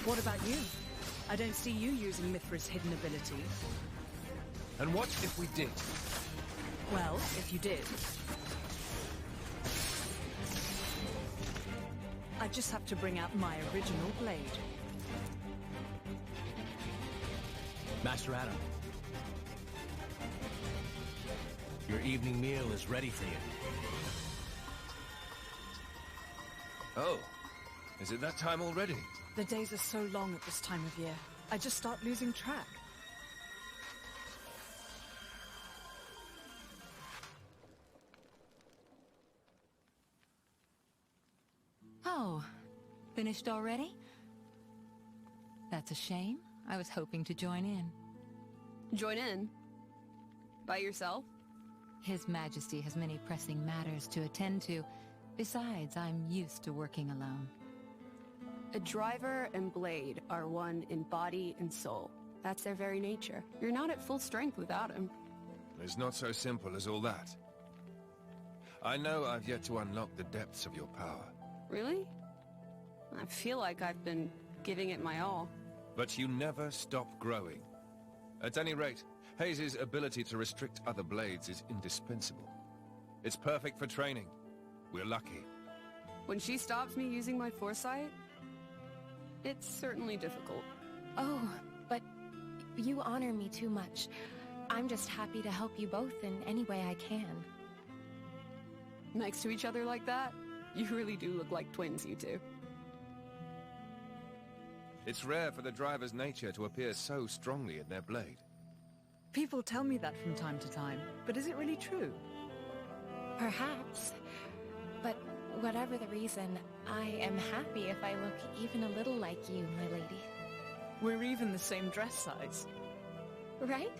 What about you? I don't see you using Mithra's hidden abilities. And what if we did? Well, if you did... I just have to bring out my original blade. Master Adam. Your evening meal is ready for you. Oh, is it that time already? The days are so long at this time of year. I just start losing track. Oh, finished already? That's a shame. I was hoping to join in. Join in? By yourself? His Majesty has many pressing matters to attend to. Besides, I'm used to working alone. A driver and blade are one in body and soul. That's their very nature. You're not at full strength without him. It's not so simple as all that. I know I've yet to unlock the depths of your power. Really? I feel like I've been giving it my all. But you never stop growing. At any rate, Hayes' ability to restrict other blades is indispensable. It's perfect for training. We're lucky. When she stops me using my foresight, it's certainly difficult. Oh, but you honor me too much. I'm just happy to help you both in any way I can. Next to each other like that, you really do look like twins, you two. It's rare for the driver's nature to appear so strongly in their blade. People tell me that from time to time, but is it really true? Perhaps. But whatever the reason, I am happy if I look even a little like you, my lady. We're even the same dress size. Right?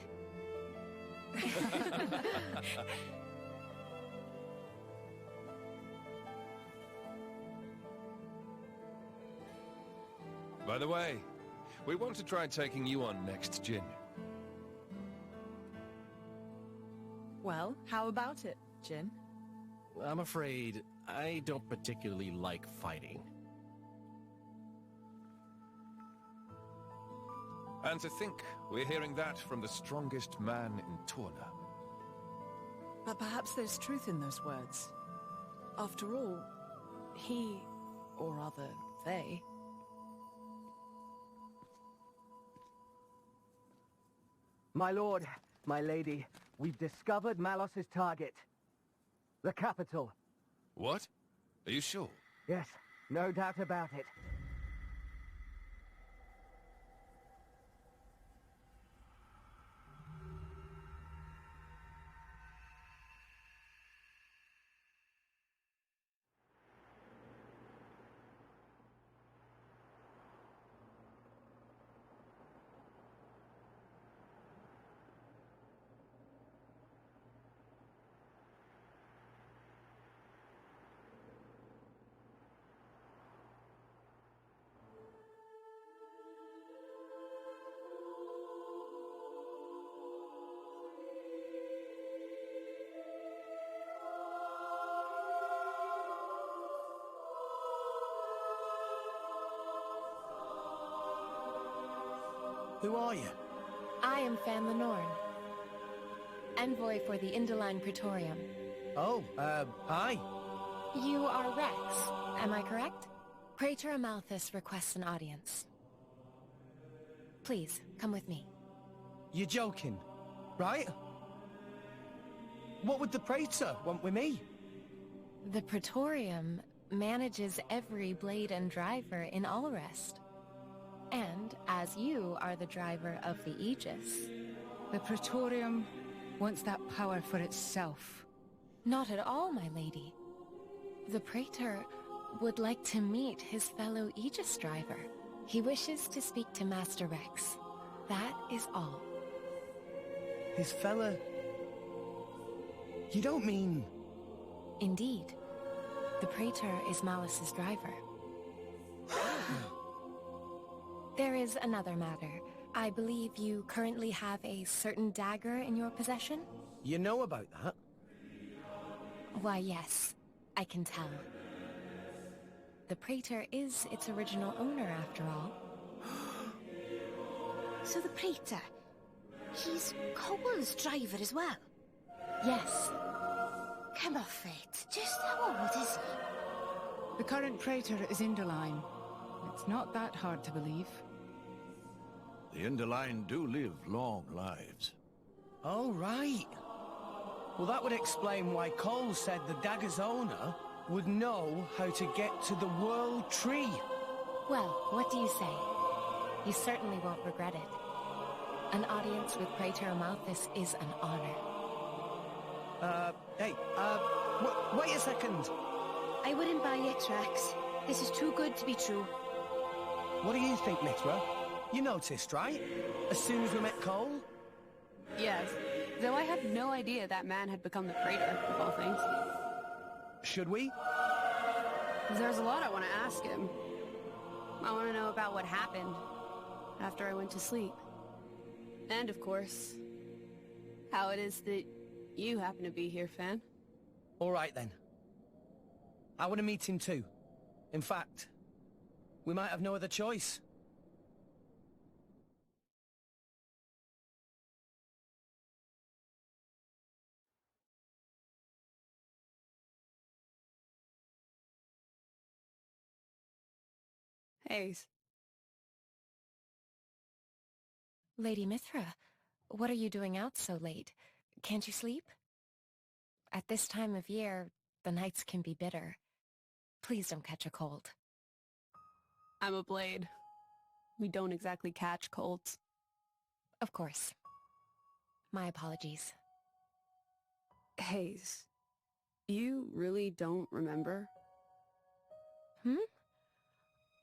By the way, we want to try taking you on next, Jin. Well, how about it, Jin? I'm afraid I don't particularly like fighting. And to think we're hearing that from the strongest man in Tora. But perhaps there's truth in those words. After all, he, or rather, they... My lord, my lady, we've discovered Malos's target. The capital. What? Are you sure? Yes, no doubt about it. Who are you? I am Fan Lenorn, envoy for the Indoline Praetorium. Oh, hi. You are Rex, am I correct? Praetor Amalthus requests an audience. Please, come with me. You're joking, right? What would the Praetor want with me? The Praetorium manages every blade and driver in Allrest. And as you are the driver of the Aegis... The Praetorium wants that power for itself. Not at all, my lady. The Praetor would like to meet his fellow Aegis driver. He wishes to speak to Master Rex. That is all. His fella... You don't mean... Indeed. The Praetor is Malice's driver. There is another matter. I believe you currently have a certain dagger in your possession? You know about that? Why, yes. I can tell. The Praetor is its original owner, after all. So the Praetor, he's Cole's driver as well? Yes. Come off it. Just how old is he? The current Praetor is Indoline. It's not that hard to believe. The Indoline do live long lives. Oh, right. Well, that would explain why Cole said the dagger's owner would know how to get to the World Tree. Well, what do you say? You certainly won't regret it. An audience with Praetor Amalthus is an honor. Wait a second. I wouldn't buy it, Rex. This is too good to be true. What do you think, Mithra? You noticed, right? As soon as we met Cole? Yes, though I had no idea that man had become the Praetor, of all things. Should we? There's a lot I want to ask him. I want to know about what happened after I went to sleep. And, of course, how it is that you happen to be here, Fan. All right, then. I want to meet him too. In fact, we might have no other choice. Haze. Lady Mithra, what are you doing out so late? Can't you sleep? At this time of year, the nights can be bitter. Please don't catch a cold. I'm a blade. We don't exactly catch colds. Of course. My apologies. Haze, you really don't remember?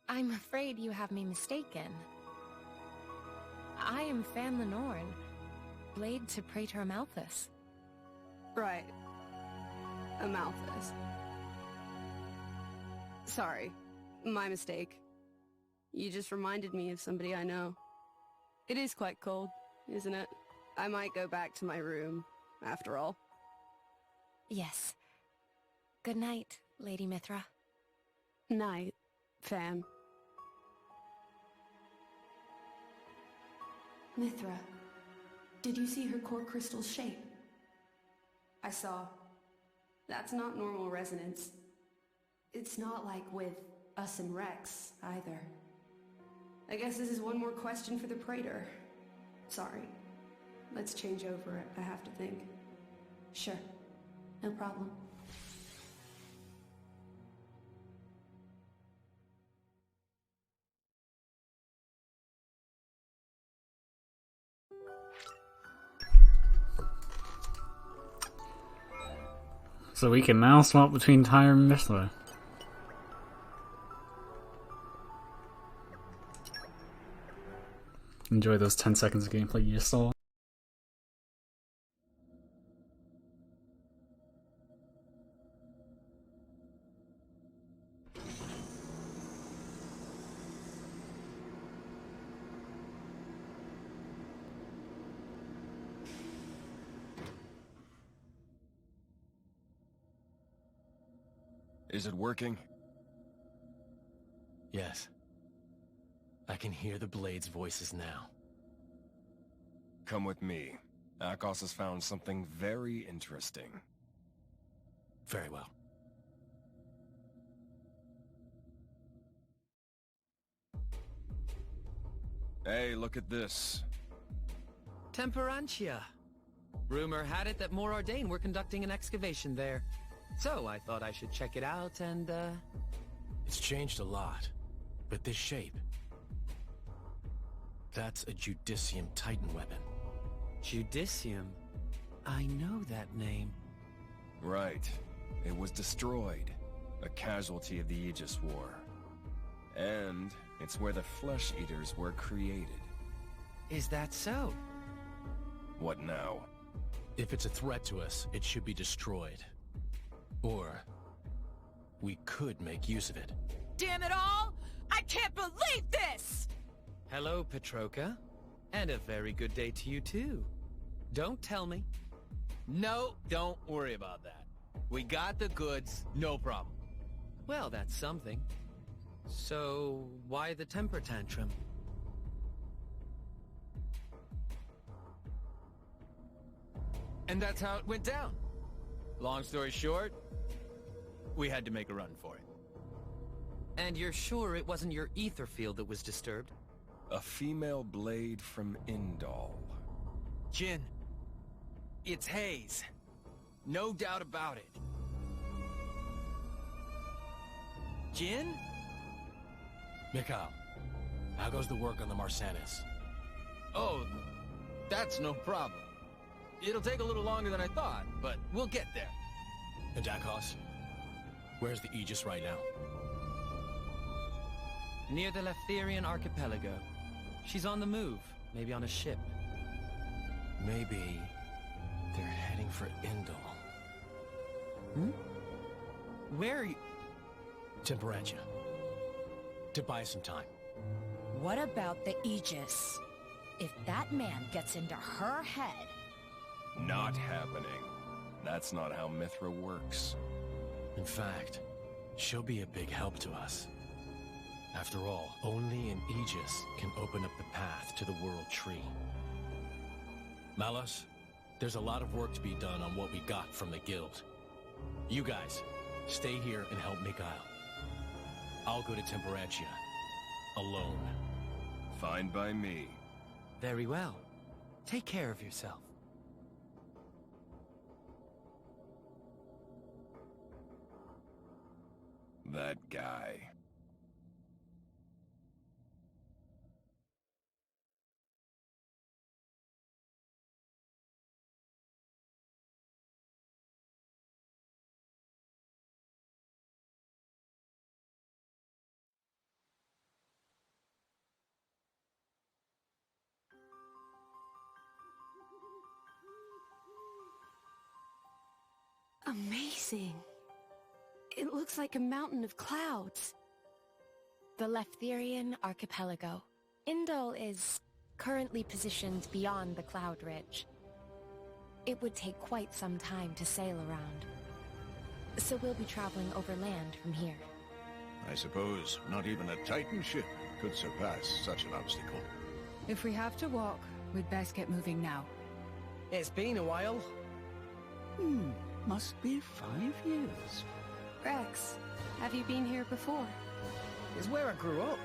I'm afraid you have me mistaken. I am Fan Lenorn, blade to Praetor Amalthus. Right. Amalthus. Sorry, my mistake. You just reminded me of somebody I know. It is quite cold, isn't it? I might go back to my room, after all. Yes. Good night, Lady Mithra. Night, Fan. Mithra, did you see her core crystal's shape? I saw. That's not normal resonance. It's not like with us and Rex, either. I guess this is one more question for the Praetor. Sorry. Let's change over it. I have to think. Sure. No problem. So we can now swap between Tyre and Mithra. Enjoy those 10 seconds of gameplay you just saw. Is it working? Yes. I can hear the Blade's voices now. Come with me. Akos has found something very interesting. Very well. Hey, look at this. Temperantia. Rumor had it that More Ordain were conducting an excavation there. So I thought I should check it out and, It's changed a lot. But this shape... That's a Judicium Titan weapon. Judicium? I know that name. Right. It was destroyed. A casualty of the Aegis War. And it's where the Flesh Eaters were created. Is that so? What now? If it's a threat to us, it should be destroyed. Or... we could make use of it. Damn it all! I can't believe this! Hello, Petroka. And a very good day to you, too. Don't tell me. No, don't worry about that. We got the goods, no problem. Well, that's something. So, why the temper tantrum? And that's how it went down. Long story short, we had to make a run for it. And you're sure it wasn't your ether field that was disturbed? A female blade from Indal. Jin. It's Hayes. No doubt about it. Jin? Mikhail, how goes the work on the Marsanis? Oh, that's no problem. It'll take a little longer than I thought, but we'll get there. And Akos? Where's the Aegis right now? Near the Leftherian archipelago. She's on the move, maybe on a ship. Maybe they're heading for Indal. Hmm? Where are you? Temperantia. To buy some time. What about the Aegis? If that man gets into her head... Not happening. That's not how Mithra works. In fact, she'll be a big help to us. After all, only an Aegis can open up the path to the World Tree. Malos, there's a lot of work to be done on what we got from the Guild. You guys, stay here and help Mikhail. I'll go to Temperantia. Alone. Fine by me. Very well. Take care of yourself. That guy. Amazing. It looks like a mountain of clouds. The Leftherian archipelago. Indal is currently positioned beyond the cloud ridge. It would take quite some time to sail around. So we'll be traveling over land from here. I suppose not even a Titan ship could surpass such an obstacle. If we have to walk, we'd best get moving now. It's been a while. Must be 5 years. Rex, have you been here before? It's where I grew up.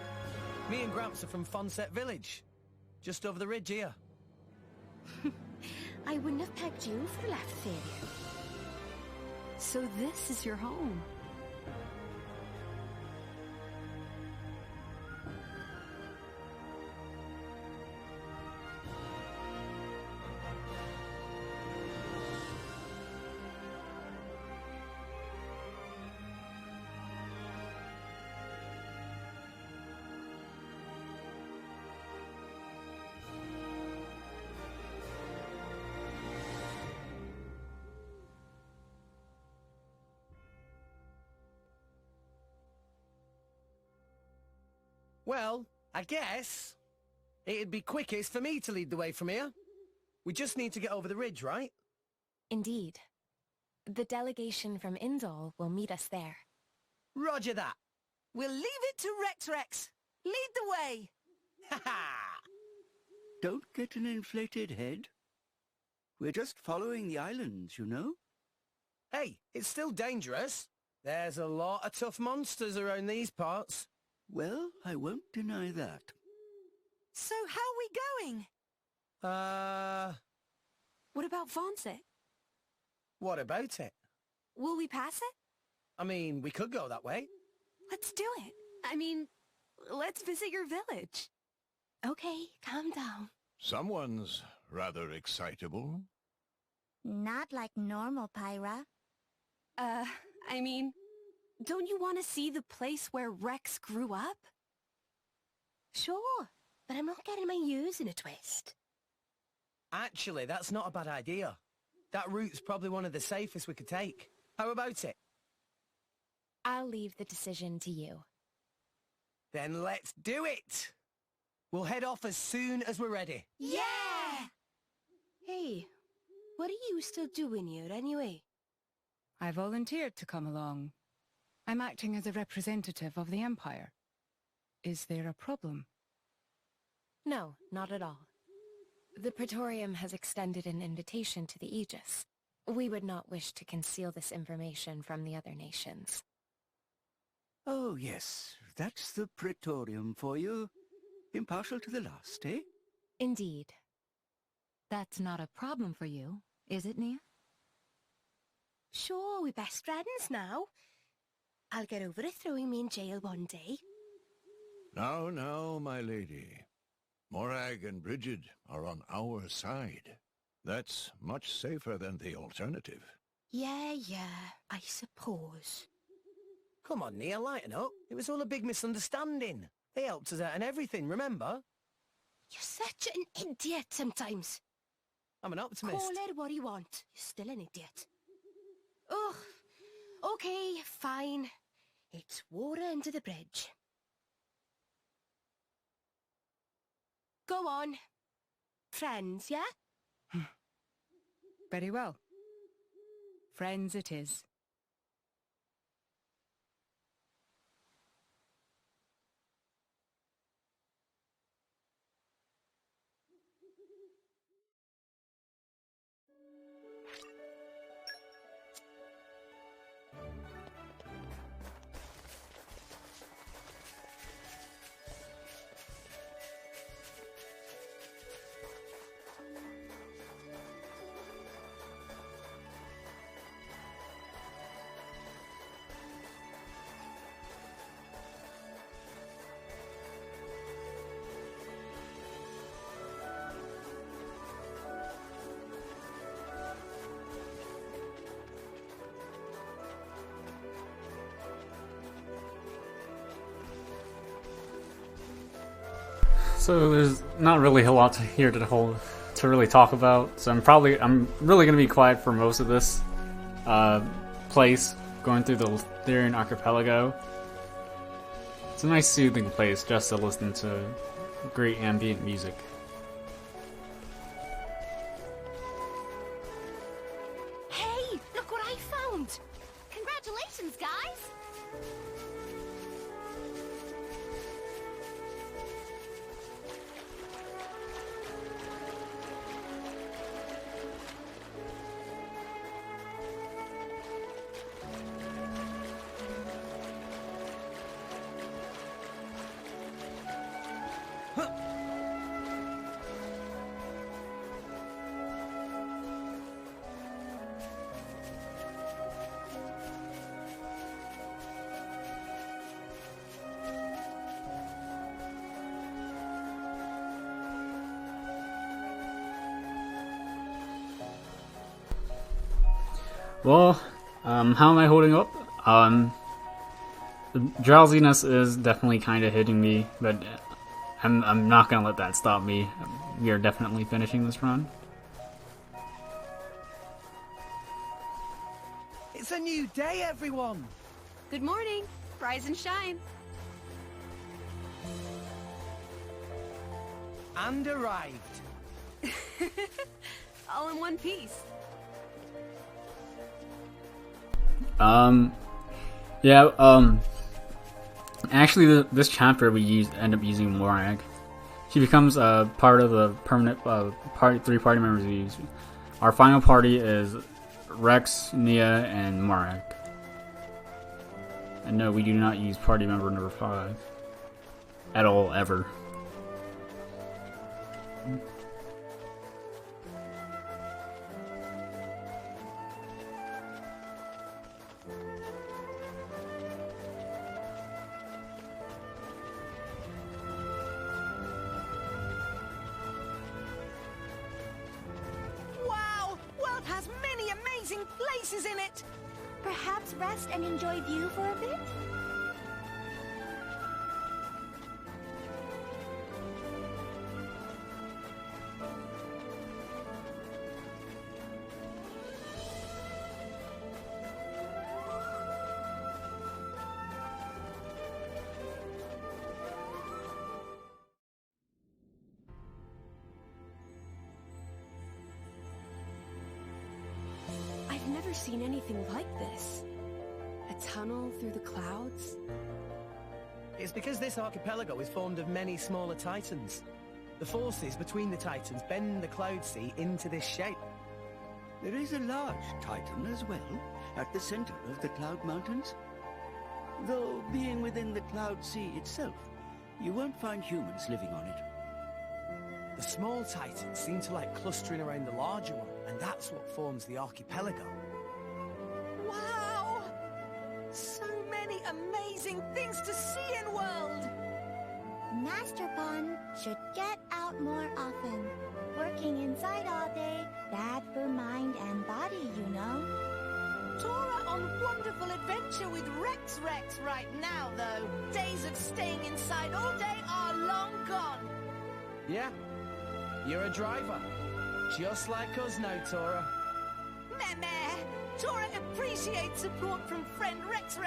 Me and Gramps are from Fonset Village. Just over the ridge here. I wouldn't have pegged you for Leftherian. So this is your home. Well, I guess it'd be quickest for me to lead the way from here. We just need to get over the ridge, right? Indeed. The delegation from Indal will meet us there. Roger that. We'll leave it to Rex. Lead the way. Ha ha! don't get an inflated head. We're just following the islands, you know? Hey, it's still dangerous. There's a lot of tough monsters around these parts. Well, I won't deny that. So how are we going? What about Fonset? What about it? Will we pass it? I mean, we could go that way. Let's do it. I mean, let's visit your village. Okay, calm down. Someone's rather excitable. Not like normal Pyra. I mean, don't you want to see the place where Rex grew up? Sure, but I'm not getting my ears in a twist. Actually, that's not a bad idea. That route's probably one of the safest we could take. How about it? I'll leave the decision to you. Then let's do it! We'll head off as soon as we're ready. Yeah! Hey, what are you still doing here anyway? I volunteered to come along. I'm acting as a representative of the Empire. Is there a problem? No, not at all. The Praetorium has extended an invitation to the Aegis. We would not wish to conceal this information from the other nations. Oh, yes, that's the Praetorium for you. Impartial to the last, eh? Indeed. That's not a problem for you, is it, Nia? Sure, we're best friends now. I'll get over it throwing me in jail one day. Now, now, my lady. Morag and Bridget are on our side. That's much safer than the alternative. Yeah, I suppose. Come on, Nia, lighten up. It was all a big misunderstanding. They helped us out and everything, remember? You're such an idiot sometimes. I'm an optimist. Call it what you want. You're still an idiot. Ugh. Okay, fine. It's water under the bridge. Go on. Friends, yeah? Very well. Friends it is. So there's not really a lot here to really talk about. So I'm really gonna be quiet for most of this place, going through the Lyrian archipelago. It's a nice soothing place just to listen to great ambient music. Hey, look what I found! Congratulations, guys! Well, how am I holding up? The drowsiness is definitely kind of hitting me, but I'm not gonna let that stop me. We are definitely finishing this run. It's a new day, everyone! Good morning. Rise and shine. And arrived. All in one piece. Actually, this chapter we end up using Morag. She becomes a part of the permanent three party members we use. Our final party is Rex, Nia, and Marek. And no, we do not use party member number 5 at all, ever. Wow! World has many amazing places in it! Perhaps rest and enjoy view for a bit? I've never seen anything like this. A tunnel through the clouds? It's because this archipelago is formed of many smaller titans. The forces between the titans bend the cloud sea into this shape. There is a large titan as well, at the center of the Cloud Mountains. Though, being within the Cloud Sea itself, you won't find humans living on it. The small titans seem to like clustering around the larger one, and that's what forms the archipelago. Wow! So many amazing things to see in world! Master Pun should get out more often. Working inside all day, bad for mind and body, you know. Tora on wonderful adventure with Rex right now, though. Days of staying inside all day are long gone. Yeah, you're a driver. Just like us now, Tora. Meh. Tora appreciates support from friend Rex.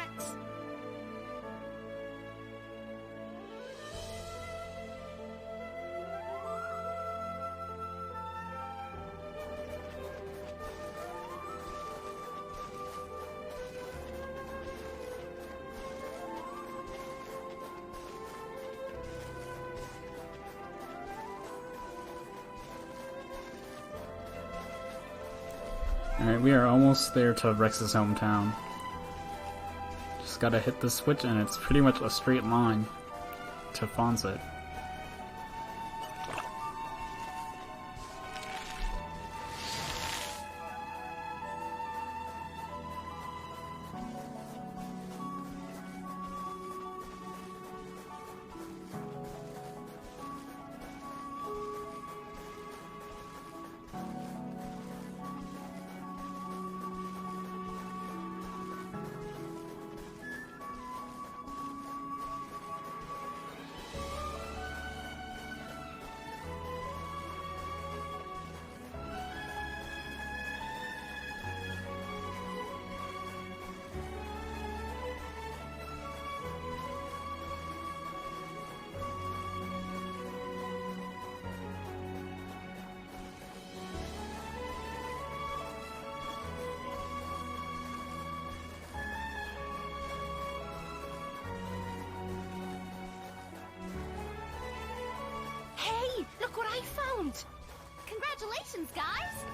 Alright, we are almost there to Rex's hometown. Just gotta hit the switch and it's pretty much a straight line to Fonset. Hey, look what I found! Congratulations, guys!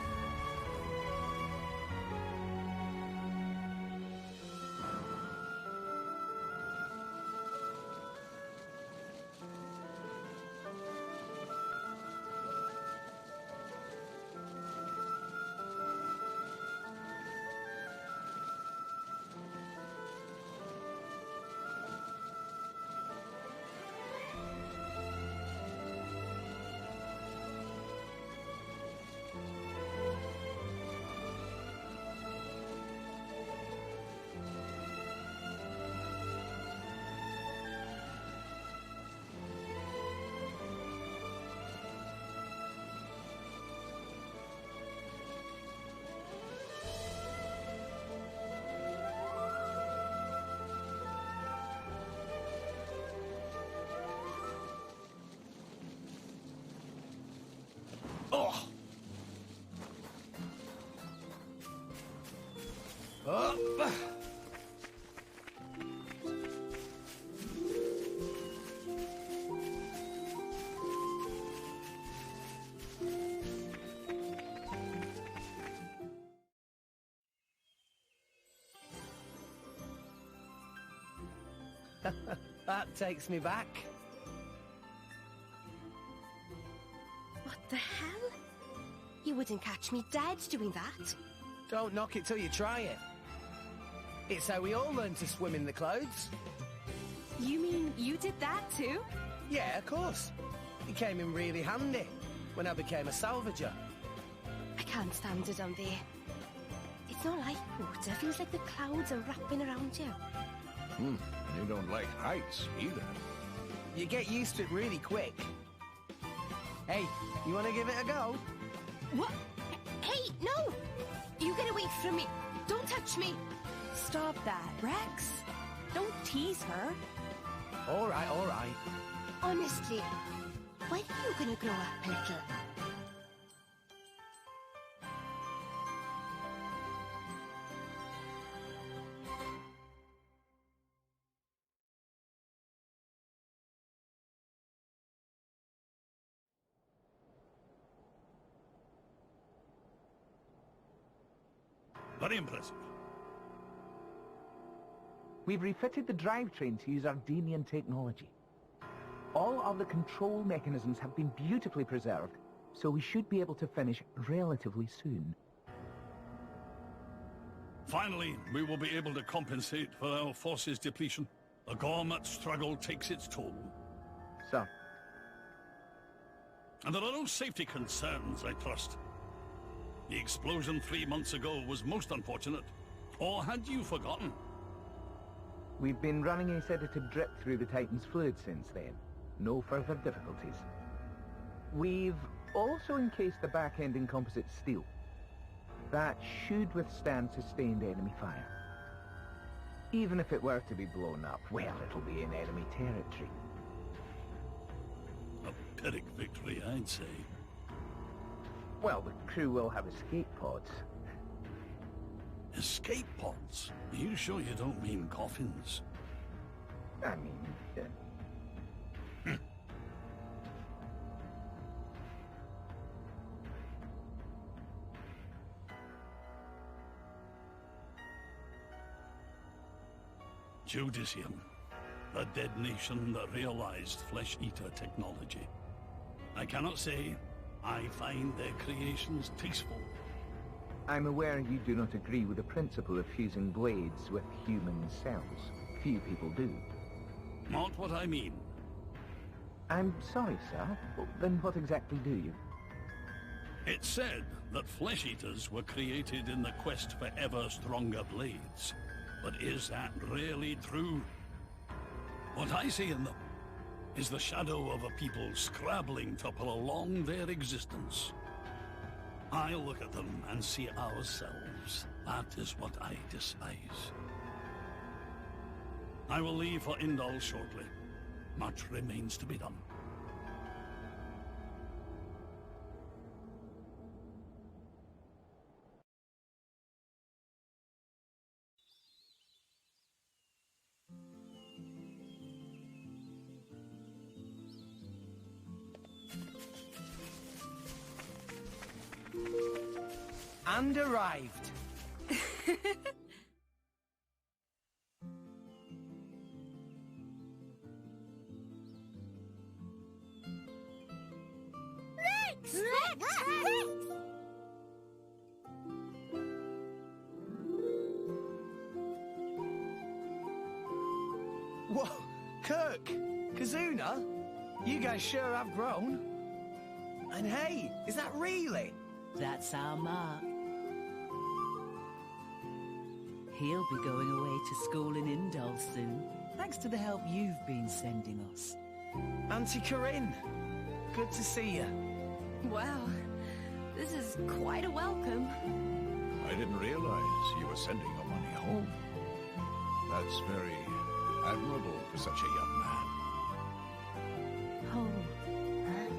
That takes me back. What the hell? You wouldn't catch me dead doing that. Don't knock it till you try it. It's how we all learn to swim in the clothes. You mean you did that too? Yeah, of course. It came in really handy when I became a salvager. I can't stand it down there. It's not like water. It feels like the clouds are wrapping around you. And you don't like heights either. You get used to it really quick. Hey, you want to give it a go? What? Hey, no! You get away from me! Don't touch me! Stop that, Rex. Don't tease her. All right, all right. Honestly, when are you gonna grow up a little? Very impressive. We've refitted the drivetrain to use Ardenian technology. All of the control mechanisms have been beautifully preserved, so we should be able to finish relatively soon. Finally, we will be able to compensate for our forces depletion. The Gormott struggle takes its toll. Sir. And there are no safety concerns, I trust. The explosion 3 months ago was most unfortunate. Or had you forgotten? We've been running a sedative drip through the Titan's fluid since then. No further difficulties. We've also encased the back end in composite steel. That should withstand sustained enemy fire. Even if it were to be blown up, well, it'll be in enemy territory. A Pyrrhic victory, I'd say. Well, the crew will have escape pods. Escape pods? Are you sure you don't mean coffins? I mean... Elysium, the dead nation that realized flesh-eater technology. I cannot say I find their creations tasteful. I'm aware you do not agree with the principle of fusing blades with human cells. Few people do. Not what I mean. I'm sorry, sir. Then what exactly do you? It's said that flesh-eaters were created in the quest for ever stronger blades. But is that really true? What I see in them is the shadow of a people scrabbling to prolong their existence. I look at them and see ourselves. That is what I despise. I will leave for Indal shortly. Much remains to be done. And arrived. Rex! Whoa, Kirk, Kazuna, you guys sure have grown. And hey, is that really? That's our Mark. He'll be going away to school in Indal soon, thanks to the help you've been sending us. Auntie Corinne, good to see you. Wow, this is quite a welcome. I didn't realize you were sending your money home. That's very admirable for such a young man. Home, huh?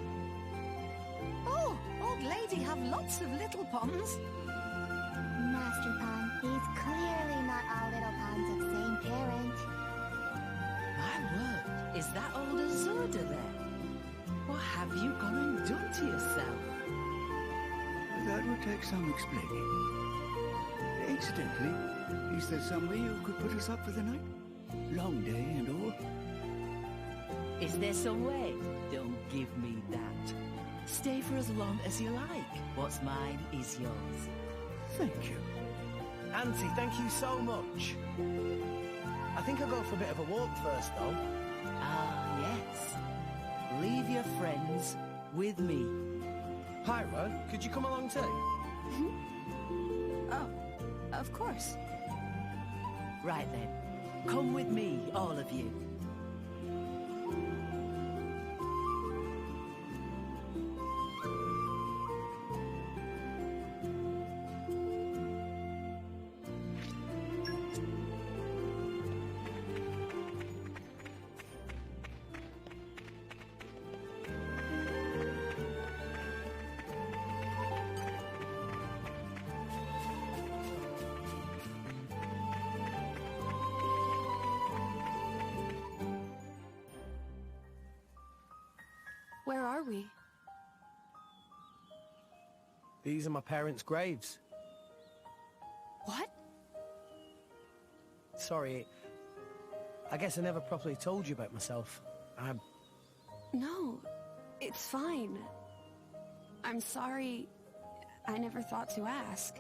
Oh, old lady have lots of little ponds. Master Pond, he's clearly not all little ponds of same parent. My word, is that old Azurda there? What have you gone and done to yourself? That would take some explaining. Incidentally, is there somewhere you could put us up for the night? Long day and all. Is there some way? Don't give me that. Stay for as long as you like. What's mine is yours. Thank you. Auntie, thank you so much. I think I'll go for a bit of a walk first, though. Ah, yes. Leave your friends with me. Pyro, could you come along too? Oh, of course. Right then. Come with me, all of you. Where are we? These are my parents' graves. What? Sorry, I guess I never properly told you about myself. No, it's fine. I'm sorry. I never thought to ask.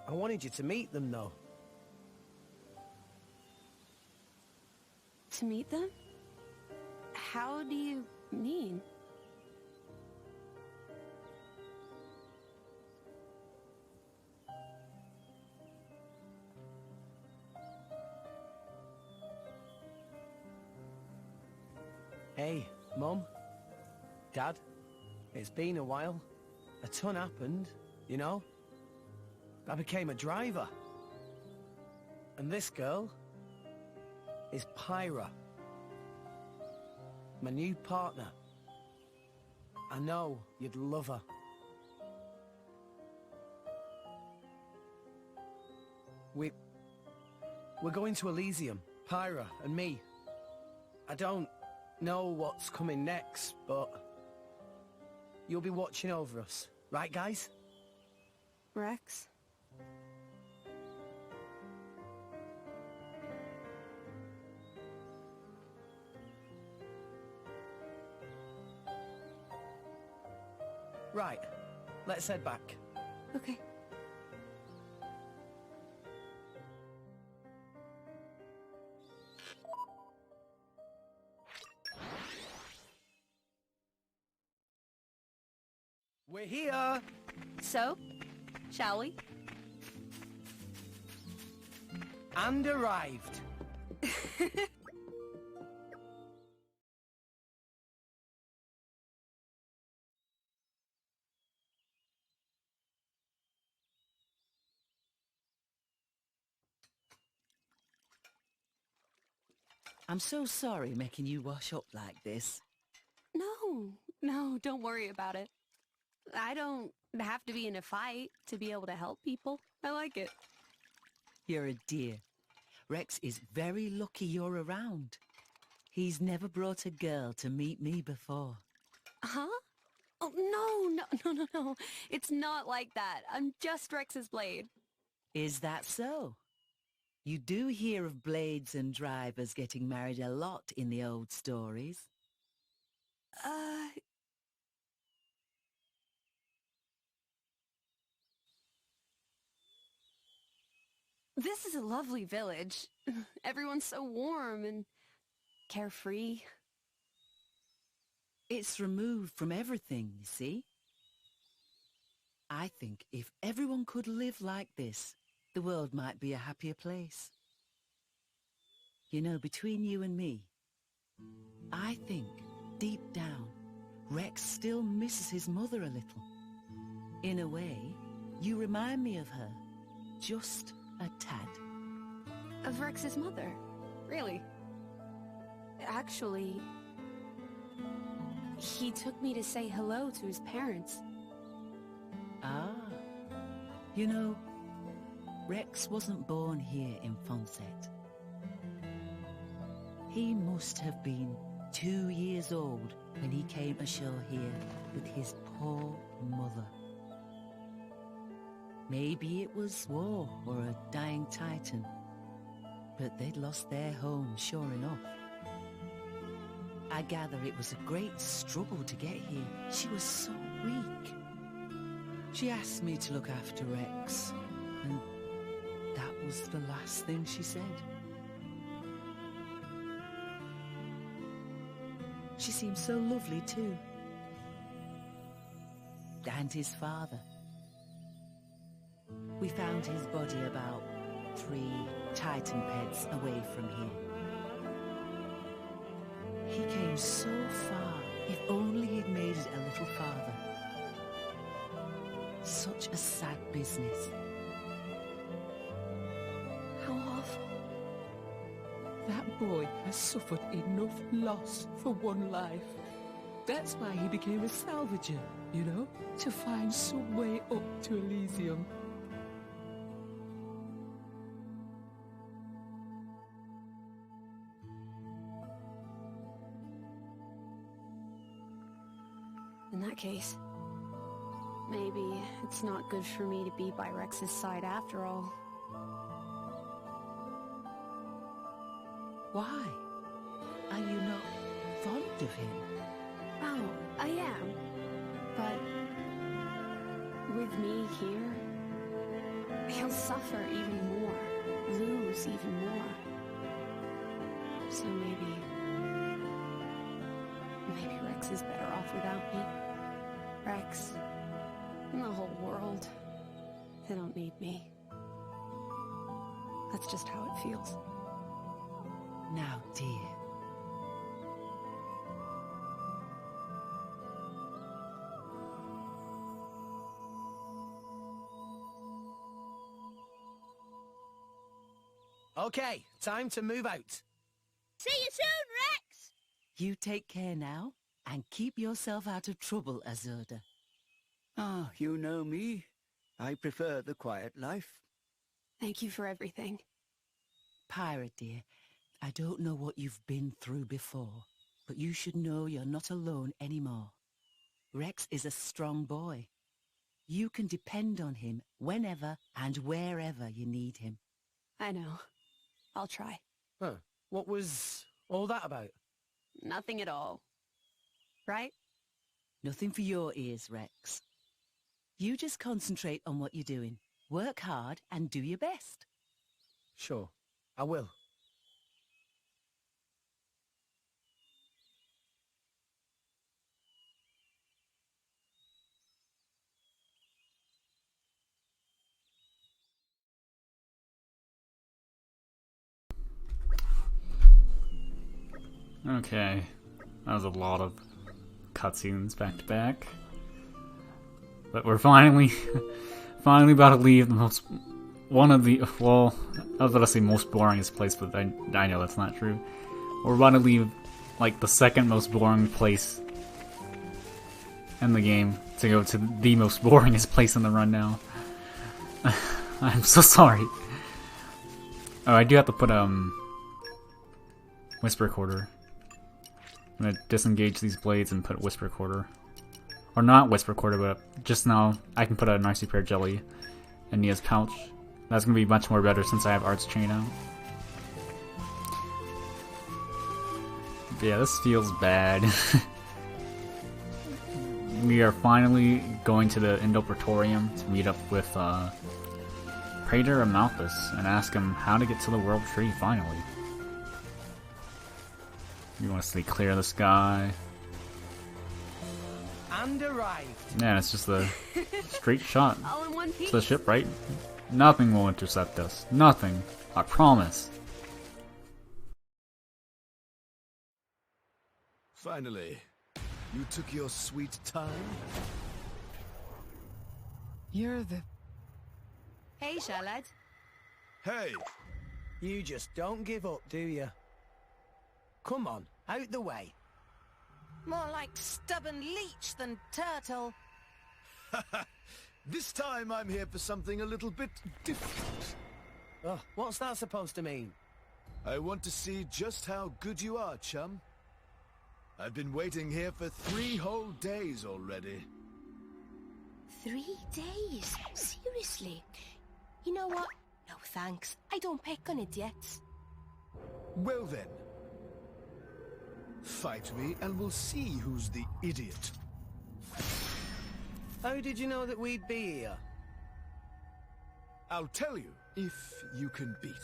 I wanted you to meet them, though. To meet them? How do you mean? Hey, Mum, Dad, it's been a while. A ton happened, you know? I became a driver. And this girl is Pyra, my new partner. I know you'd love her. We're going to Elysium, Pyra and me. I don't know what's coming next, but you'll be watching over us, right, guys? Rex? Right, let's head back. Okay. We're here! So, shall we? And arrived. I'm so sorry making you wash up like this. No, don't worry about it. I don't have to be in a fight to be able to help people. I like it. You're a dear. Rex is very lucky you're around. He's never brought a girl to meet me before. Huh? Oh, no. It's not like that. I'm just Rex's blade. Is that so? You do hear of blades and drivers getting married a lot in the old stories. This is a lovely village. Everyone's so warm and carefree. It's removed from everything, you see. I think if everyone could live like this, the world might be a happier place. You know, between you and me, I think, deep down, Rex still misses his mother a little. In a way, you remind me of her, just a tad. Of Rex's mother? Really? Actually, he took me to say hello to his parents. Ah. You know, Rex wasn't born here in Fonset. He must have been 2 years old when he came ashore here with his poor mother. Maybe it was war or a dying titan. but they'd lost their home, sure enough. I gather it was a great struggle to get here. She was so weak. She asked me to look after Rex, and that was the last thing she said. She seemed so lovely too. And his father. We found his body about 3 Titan peds away from here. He came so far. If only he'd made it a little farther. Such a sad business. How awful. That boy has suffered enough loss for one life. That's why he became a salvager, you know? To find some way up to Elysium. In that case, maybe it's not good for me to be by Rex's side after all. Why? Are you not fond of him? Oh, I am. But with me here, he'll suffer even more, lose even more. So maybe Rex is better off without me. Rex, and the whole world, they don't need me. That's just how it feels. Now, dear. Okay, time to move out. See you soon, Rex! You take care now, and keep yourself out of trouble, Azurda. Ah, you know me. I prefer the quiet life. Thank you for everything. Pirate, dear, I don't know what you've been through before, but you should know you're not alone anymore. Rex is a strong boy. You can depend on him whenever and wherever you need him. I know. I'll try. Huh. What was all that about? Nothing at all. Right? Nothing for your ears, Rex. You just concentrate on what you're doing. Work hard and do your best. Sure, I will. Okay, that was a lot of cutscenes back to back. But we're finally about to leave the most, one of the, well, I was about to say most boringest place, but I know that's not true. We're about to leave, like, the second most boring place in the game to go to the most boringest place in the run now. I'm so sorry. Oh, I do have to put, Whisper Quarter. I'm gonna disengage these blades and put Whisper Quarter. Or not Whisper Quarter, but just now I can put a Narcy Pear Jelly in Nia's pouch. That's gonna be much more better since I have Art's Chain out. But yeah, this feels bad. We are finally going to the Praetorium to meet up with Praetor and Malthus and ask him how to get to the World Tree finally. You want to stay clear of the sky. And arrived. Man, it's just a straight shot. All in one piece. It's the ship, right? Nothing will intercept us. Nothing. I promise. Finally, you took your sweet time. You're the... Hey, Shalad. Hey! You just don't give up, do you? Come on, out the way. More like stubborn leech than turtle. This time I'm here for something a little bit different. Oh, what's that supposed to mean? I want to see just how good you are, chum. I've been waiting here for 3 whole days already. 3 days? Seriously? You know what? No thanks. I don't pick on idiots. Well then. Fight me and we'll see who's the idiot. How did you know that we'd be here? I'll tell you if you can beat me.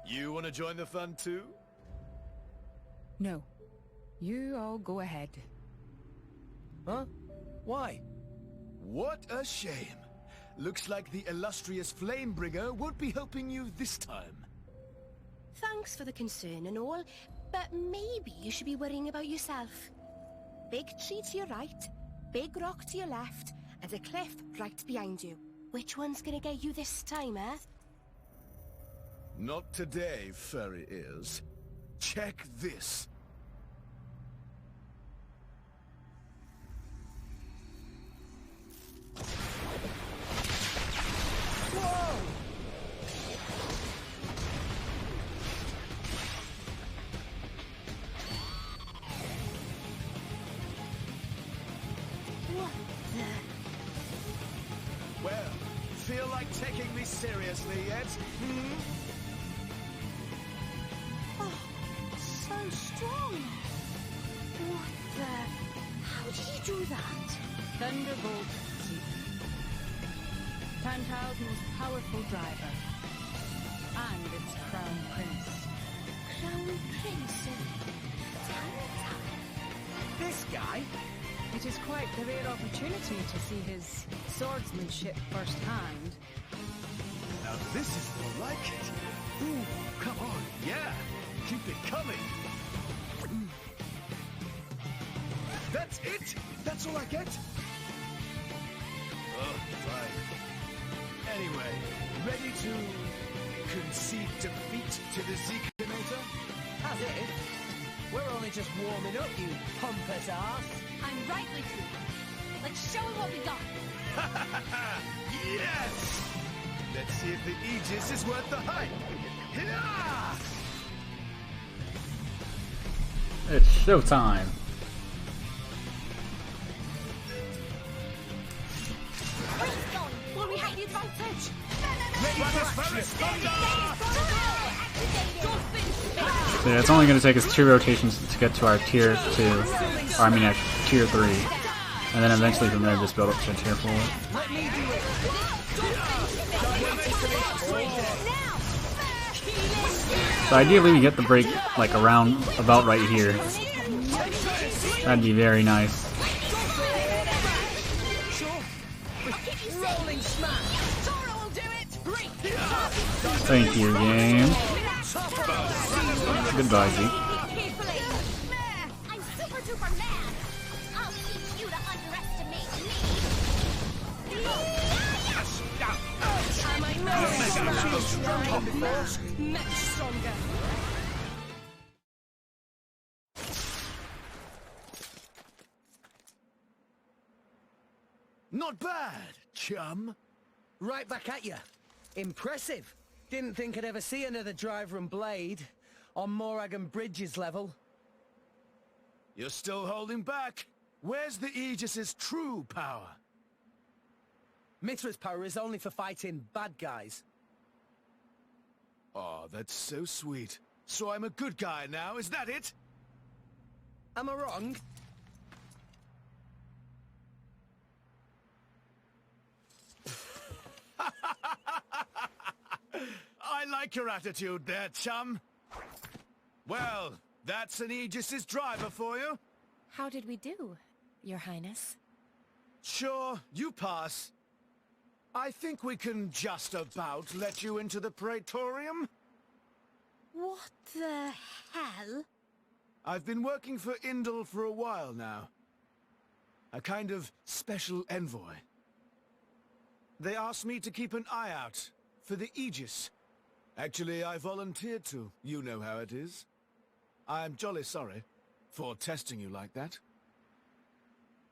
You want to join the fun too? No. You all go ahead. Huh? Why? What a shame. Looks like the illustrious Flamebringer won't be helping you this time. Thanks for the concern and all, but maybe you should be worrying about yourself. Big tree to your right, big rock to your left, and a cliff right behind you. Which one's gonna get you this time, eh? Not today, furry ears. Check this. Whoa! What the... Well, feel like taking me seriously yet? Hmm? Oh, so strong! What the... How did you do that? Thunderbolt Zeke. Tantal's most powerful driver. And its crown prince. Crown Prince of Tantal? This guy? It is quite the rare opportunity to see his swordsmanship firsthand. Now this is more like it. Ooh, come on, yeah. Keep it coming. That's it? That's all I get? Oh, fine. Anyway, ready to concede defeat to the Zekenator? As if. We're only just warming up, you pompous ass. I'm right with you. Let's show him what we got. Yes! Let's see if the Aegis is worth the hype. Hiya! It's showtime. Will we have the advantage? Yeah, it's only going to take us 2 rotations to get to our tier 2, or I mean tier 3, and then eventually from there just build up to tier 4. So ideally we get the break like around about right here. That'd be very nice. Thank you, game. Goodbye, Zeke. I'm super duper mad. I'll teach you to underestimate me. Much stronger. Not bad, chum. Right back at you. Impressive. Didn't think I'd ever see another driver and blade on Morag and Bridges level. You're still holding back. Where's the Aegis's true power? Mithra's power is only for fighting bad guys. Oh, that's so sweet. So I'm a good guy now, is that it? Am I wrong? I like your attitude there, chum. Well, that's an Aegis's driver for you. How did we do, Your Highness? Sure, you pass. I think we can just about let you into the Praetorium. What the hell? I've been working for Indal for a while now. A kind of special envoy. They asked me to keep an eye out for the Aegis. Actually, I volunteered to. You know how it is. I'm jolly sorry for testing you like that.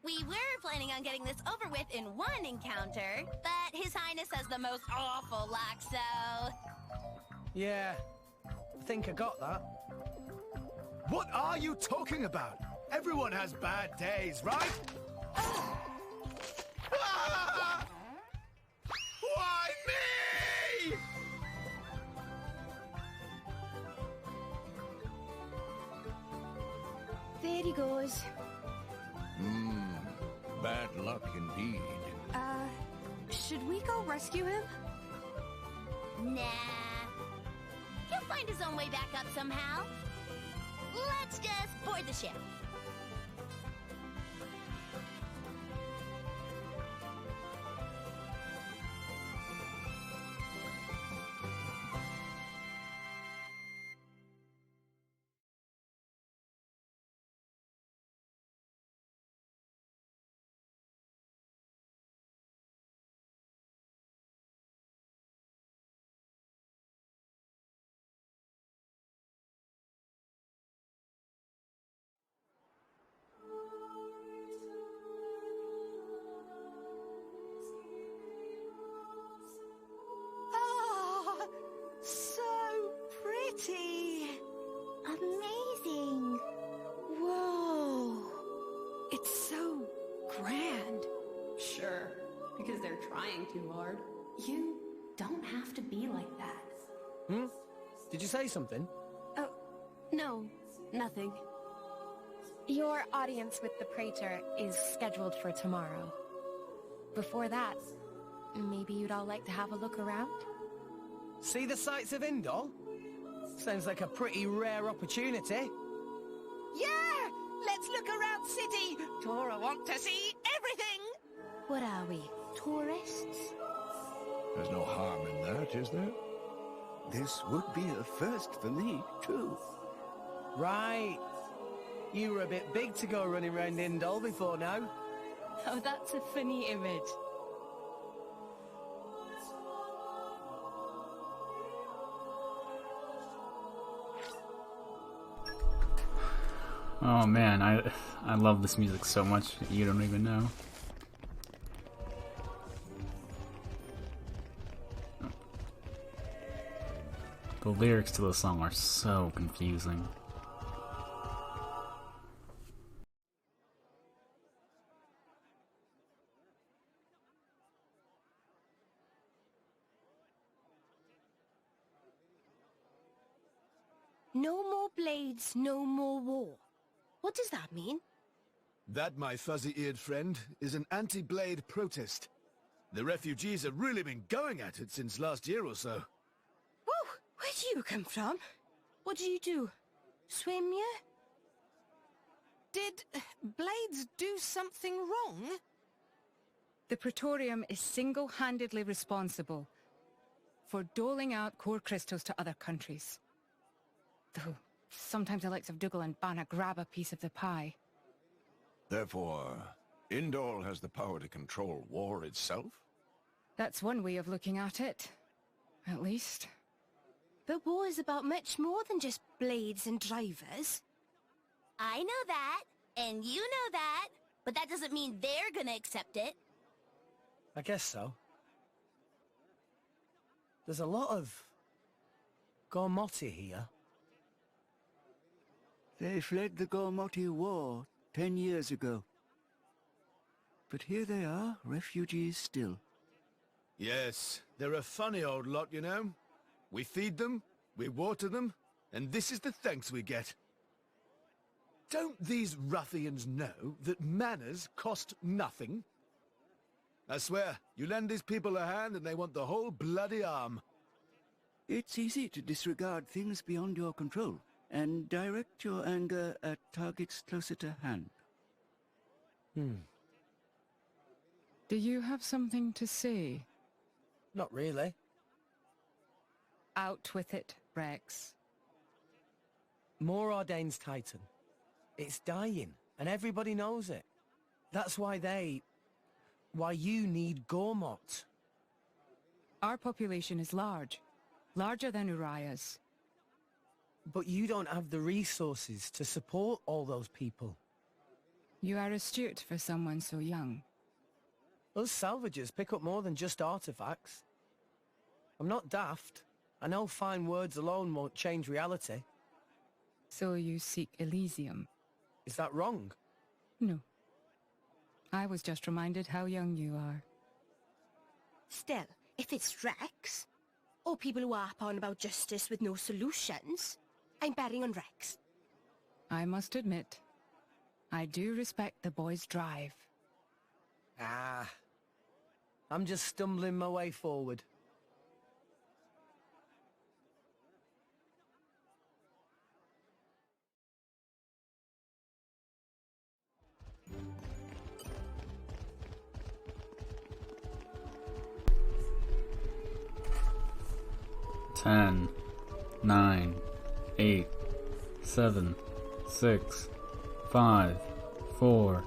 We were planning on getting this over with in one encounter, but His Highness has the most awful luck, so... Yeah, I think I got that. What are you talking about? Everyone has bad days, right? Ah! Why me? is. Bad luck indeed. Should we go rescue him? Nah. He'll find his own way back up somehow. Let's just board the ship. So pretty! Amazing! Whoa! It's so grand. Sure, because they're trying too hard. You don't have to be like that. Did you say something? Oh, no, nothing. Your audience with the Praetor is scheduled for tomorrow. Before that, maybe you'd all like to have a look around? See the sights of Indol? Sounds like a pretty rare opportunity. Yeah! Let's look around city! Tora want to see everything! What are we, tourists? There's no harm in that, is there? This would be a first for me, too. Right. You were a bit big to go running around Indol before now. Oh, that's a funny image. Oh man, I love this music so much, you don't even know. The lyrics to the song are so confusing. No more blades, no more war. What does that mean? That, my fuzzy-eared friend, is an anti-blade protest. The refugees have really been going at it since last year or so. Whoa! Where do you come from? What did you do? Swim, yeah? Did Blades do something wrong? The Praetorium is single-handedly responsible for doling out core crystals to other countries. Though, sometimes the likes of Dougal and Banna grab a piece of the pie. Therefore, Indol has the power to control war itself? That's one way of looking at it. At least. But war is about much more than just blades and drivers. I know that, and you know that, but that doesn't mean they're gonna accept it. I guess so. There's a lot of Gormotti here. They fled the Gormotti War 10 years ago. But here they are, refugees still. Yes, they're a funny old lot, you know. We feed them, we water them, and this is the thanks we get. Don't these ruffians know that manners cost nothing? I swear, you lend these people a hand and they want the whole bloody arm. It's easy to disregard things beyond your control and direct your anger at targets closer to hand. Do you have something to say? Not really. Out with it, Rex. More Ordain's Titan. It's dying, and everybody knows it. That's why why you need Gormott. Our population is large. Larger than Uriah's. But you don't have the resources to support all those people. You are astute for someone so young. Us salvagers pick up more than just artifacts. I'm not daft. I know fine words alone won't change reality. So you seek Elysium? Is that wrong? No. I was just reminded how young you are. Still, if it's Rex, or people who harp on about justice with no solutions, I'm betting on Rex. I must admit, I do respect the boy's drive. Ah, I'm just stumbling my way forward. Ten, 9, 8, 7, 6, 5, 4,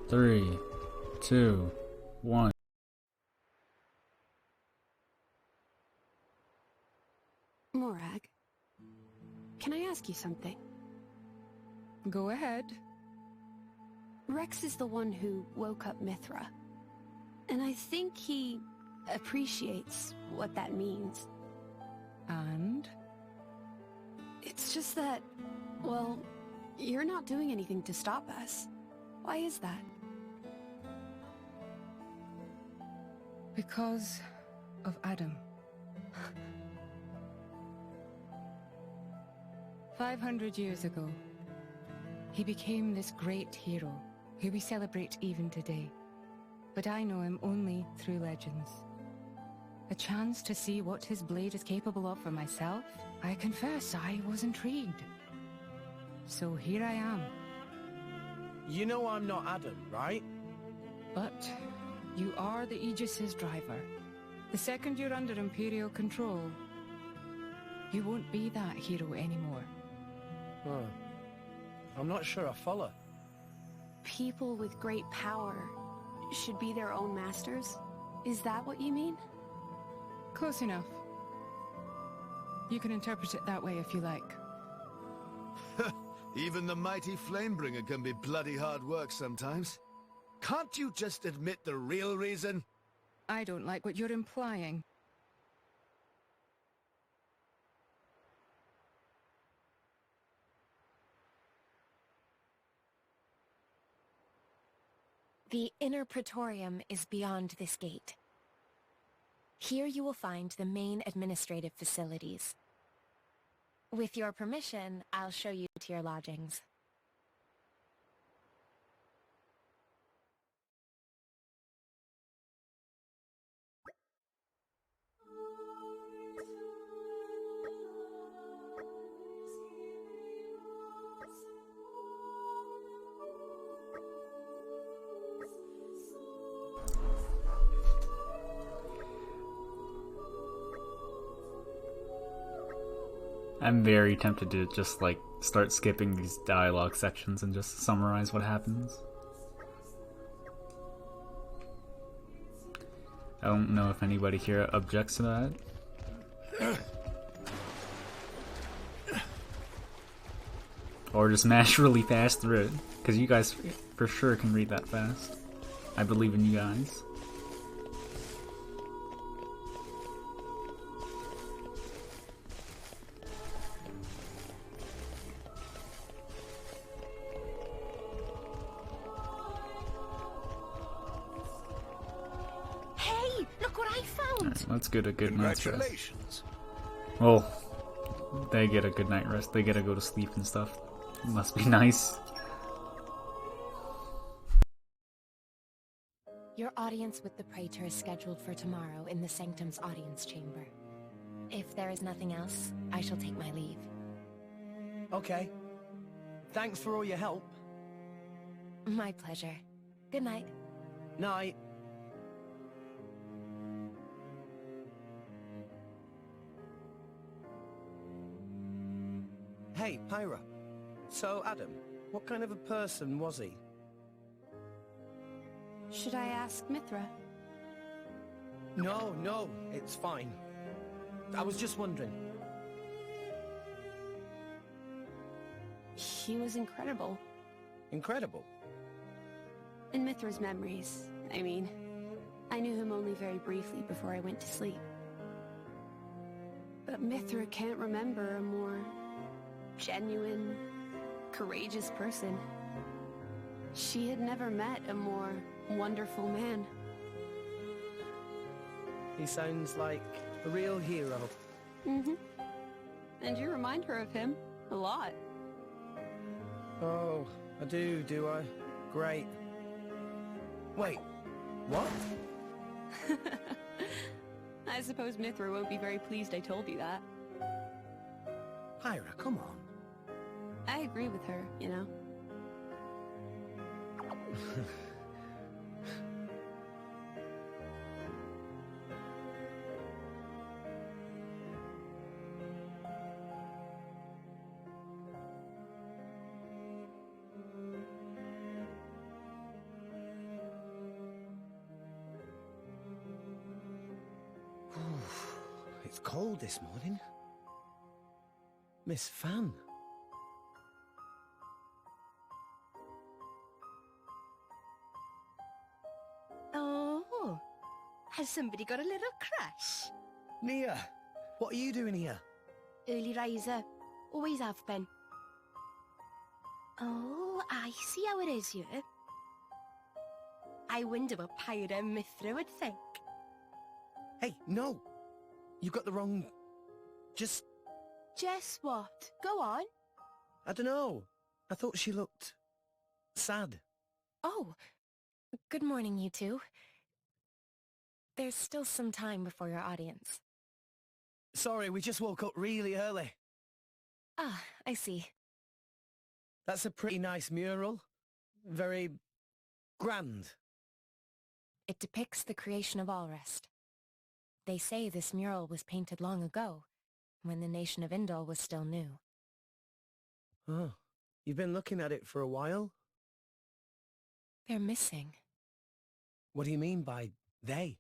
3, 2, 1. Morag, can I ask you something? Go ahead. Rex is the one who woke up Mithra. And I think he appreciates what that means. And? It's just that, well, you're not doing anything to stop us. Why is that? Because of Adam. 500 years ago, he became this great hero who we celebrate even today. But I know him only through legends. A chance to see what his blade is capable of for myself, I confess I was intrigued. So here I am. You know I'm not Adam, right? But you are the Aegis's driver. The second you're under Imperial control, you won't be that hero anymore. Huh. I'm not sure I follow. People with great power should be their own masters? Is that what you mean? Close enough. You can interpret it that way if you like. Even the mighty Flamebringer can be bloody hard work sometimes. Can't you just admit the real reason? I don't like what you're implying. The inner Praetorium is beyond this gate. Here you will find the main administrative facilities. With your permission, I'll show you to your lodgings. I'm very tempted to just like start skipping these dialogue sections and just summarize what happens. I don't know if anybody here objects to that. Or just mash really fast through it, because you guys for sure can read that fast. I believe in you guys. Let's get a good night's rest. Congratulations. Well, they get a good night rest. They get to go to sleep and stuff. It must be nice. Your audience with the Praetor is scheduled for tomorrow in the Sanctum's audience chamber. If there is nothing else, I shall take my leave. Okay. Thanks for all your help. My pleasure. Good night. Night. Hey, Pyra. So, Adam, what kind of a person was he? Should I ask Mithra? No, it's fine. I was just wondering. He was incredible. Incredible? In Mithra's memories, I mean. I knew him only very briefly before I went to sleep. But Mithra can't remember a more genuine, courageous person. She had never met a more wonderful man. He sounds like a real hero. Mm-hmm. And you remind her of him a lot. Oh, I do I? Great. Wait, what? I suppose Mithra won't be very pleased I told you that. Pyra, come on. I agree with her, you know. It's cold this morning. Miss Fan. Oh, has somebody got a little crush? Nia, what are you doing here? Early riser. Always have been. Oh, I see how it is here. I wonder what Pyra and Mithra would think. Hey, no! You got the wrong... Just what? Go on. I don't know. I thought she looked... sad. Oh, good morning, you two. There's still some time before your audience. Sorry, we just woke up really early. Ah, I see. That's a pretty nice mural. Very... grand. It depicts the creation of Allrest. They say this mural was painted long ago, when the nation of Indol was still new. Oh, you've been looking at it for a while? They're missing. What do you mean by they?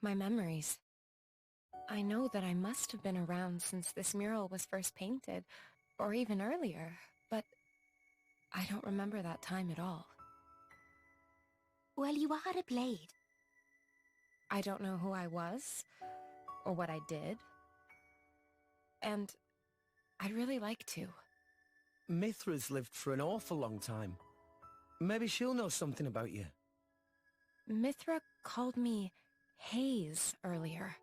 My memories. I know that I must have been around since this mural was first painted, or even earlier, but I don't remember that time at all. Well, you are a blade. I don't know who I was, or what I did. And I'd really like to. Mithra's lived for an awful long time. Maybe she'll know something about you. Mithra called me Haze earlier.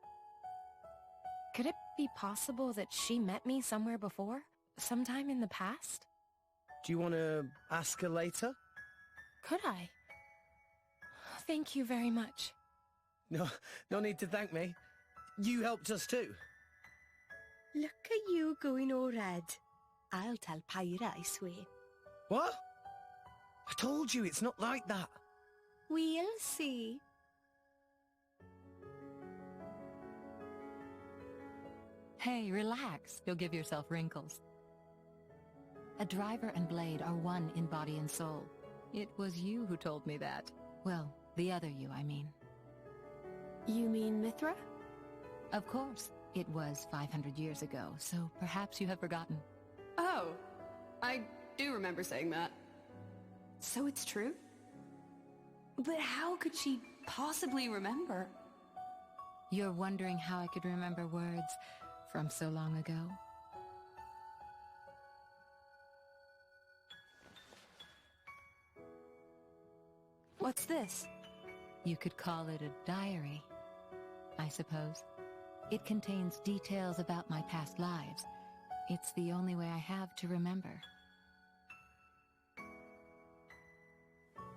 Could it be possible that she met me somewhere before? Sometime in the past? Do you want to ask her later? Could I? Thank you very much. No need to thank me. You helped us too. Look at you going all red. I'll tell Pyra, I swear. What? I told you, it's not like that. We'll see. Hey, relax. You'll give yourself wrinkles. A driver and blade are one in body and soul. It was you who told me that. Well, the other you, I mean. You mean Mithra? Of course. It was 500 years ago, so perhaps you have forgotten. Oh, I do remember saying that. So it's true? But how could she possibly remember? You're wondering how I could remember words from so long ago? What's this? You could call it a diary, I suppose. It contains details about my past lives. It's the only way I have to remember.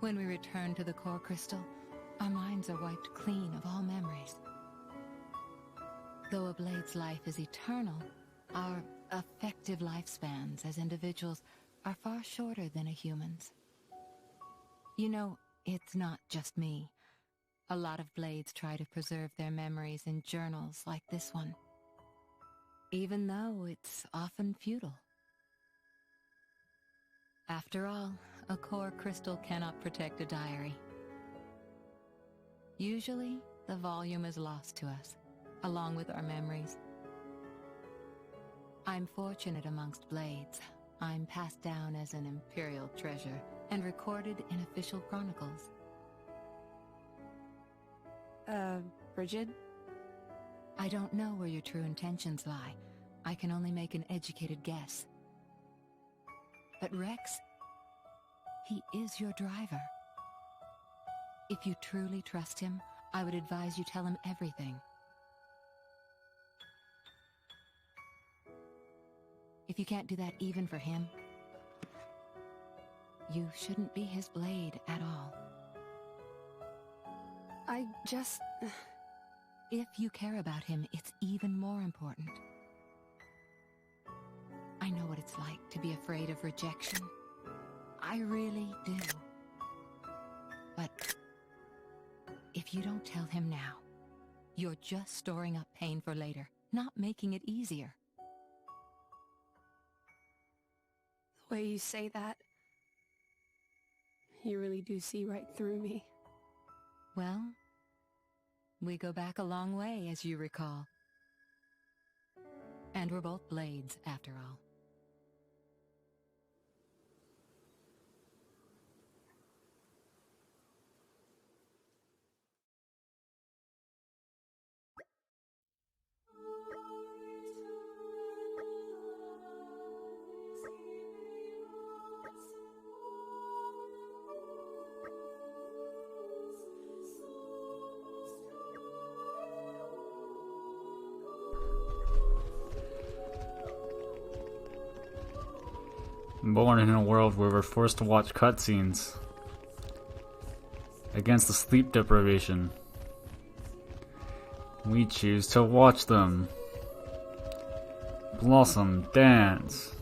When we return to the core crystal, our minds are wiped clean of all memories. Though a blade's life is eternal, our effective lifespans as individuals are far shorter than a human's. You know, it's not just me. A lot of blades try to preserve their memories in journals like this one, even though it's often futile. After all, a core crystal cannot protect a diary. Usually, the volume is lost to us, along with our memories. I'm fortunate amongst blades. I'm passed down as an Imperial treasure and recorded in official chronicles. Bridget? I don't know where your true intentions lie. I can only make an educated guess. But Rex, he is your driver. If you truly trust him, I would advise you tell him everything. If you can't do that even for him, you shouldn't be his blade at all. I just... If you care about him, it's even more important. I know what it's like to be afraid of rejection. I really do. But if you don't tell him now, you're just storing up pain for later, not making it easier. The way you say that, you really do see right through me. Well, we go back a long way, as you recall. And we're both blades, after all. Born in a world where we're forced to watch cutscenes. Against the sleep deprivation. We choose to watch them. Blossom dance.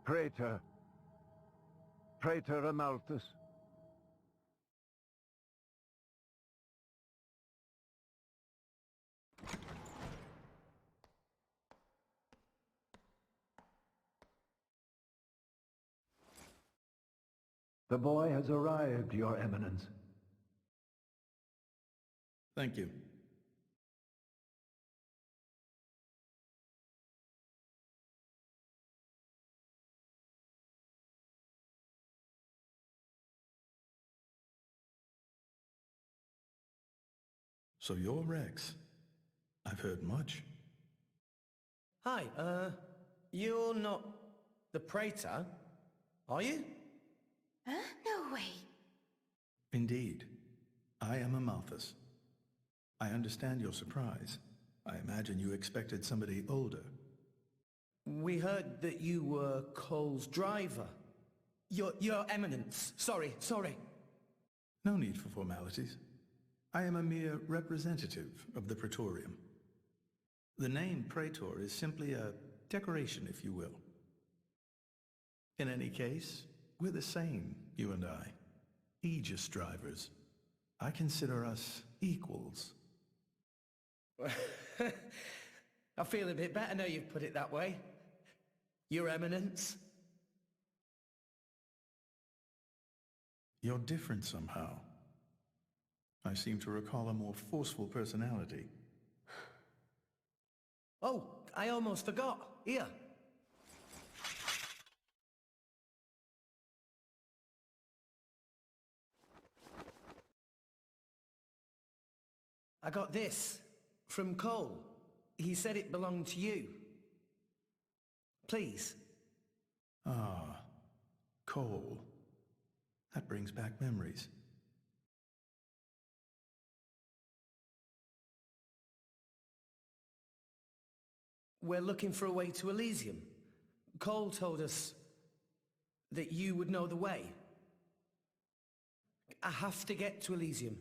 Praetor. Praetor Amalthus. The boy has arrived, Your Eminence. Thank you. So you're Rex. I've heard much. Hi, you're not the Praetor, are you? Huh? No way. Indeed. I am Amalthus. I understand your surprise. I imagine you expected somebody older. We heard that you were Cole's driver. Your Eminence. Sorry. No need for formalities. I am a mere representative of the Praetorium. The name Praetor is simply a decoration, if you will. In any case, we're the same, you and I. Aegis drivers. I consider us equals. I feel a bit better now you've put it that way. Your Eminence. You're different somehow. I seem to recall a more forceful personality. Oh, I almost forgot. Here. I got this from Cole. He said it belonged to you. Please. Ah, Cole. That brings back memories. We're looking for a way to Elysium. Cole told us that you would know the way. I have to get to Elysium.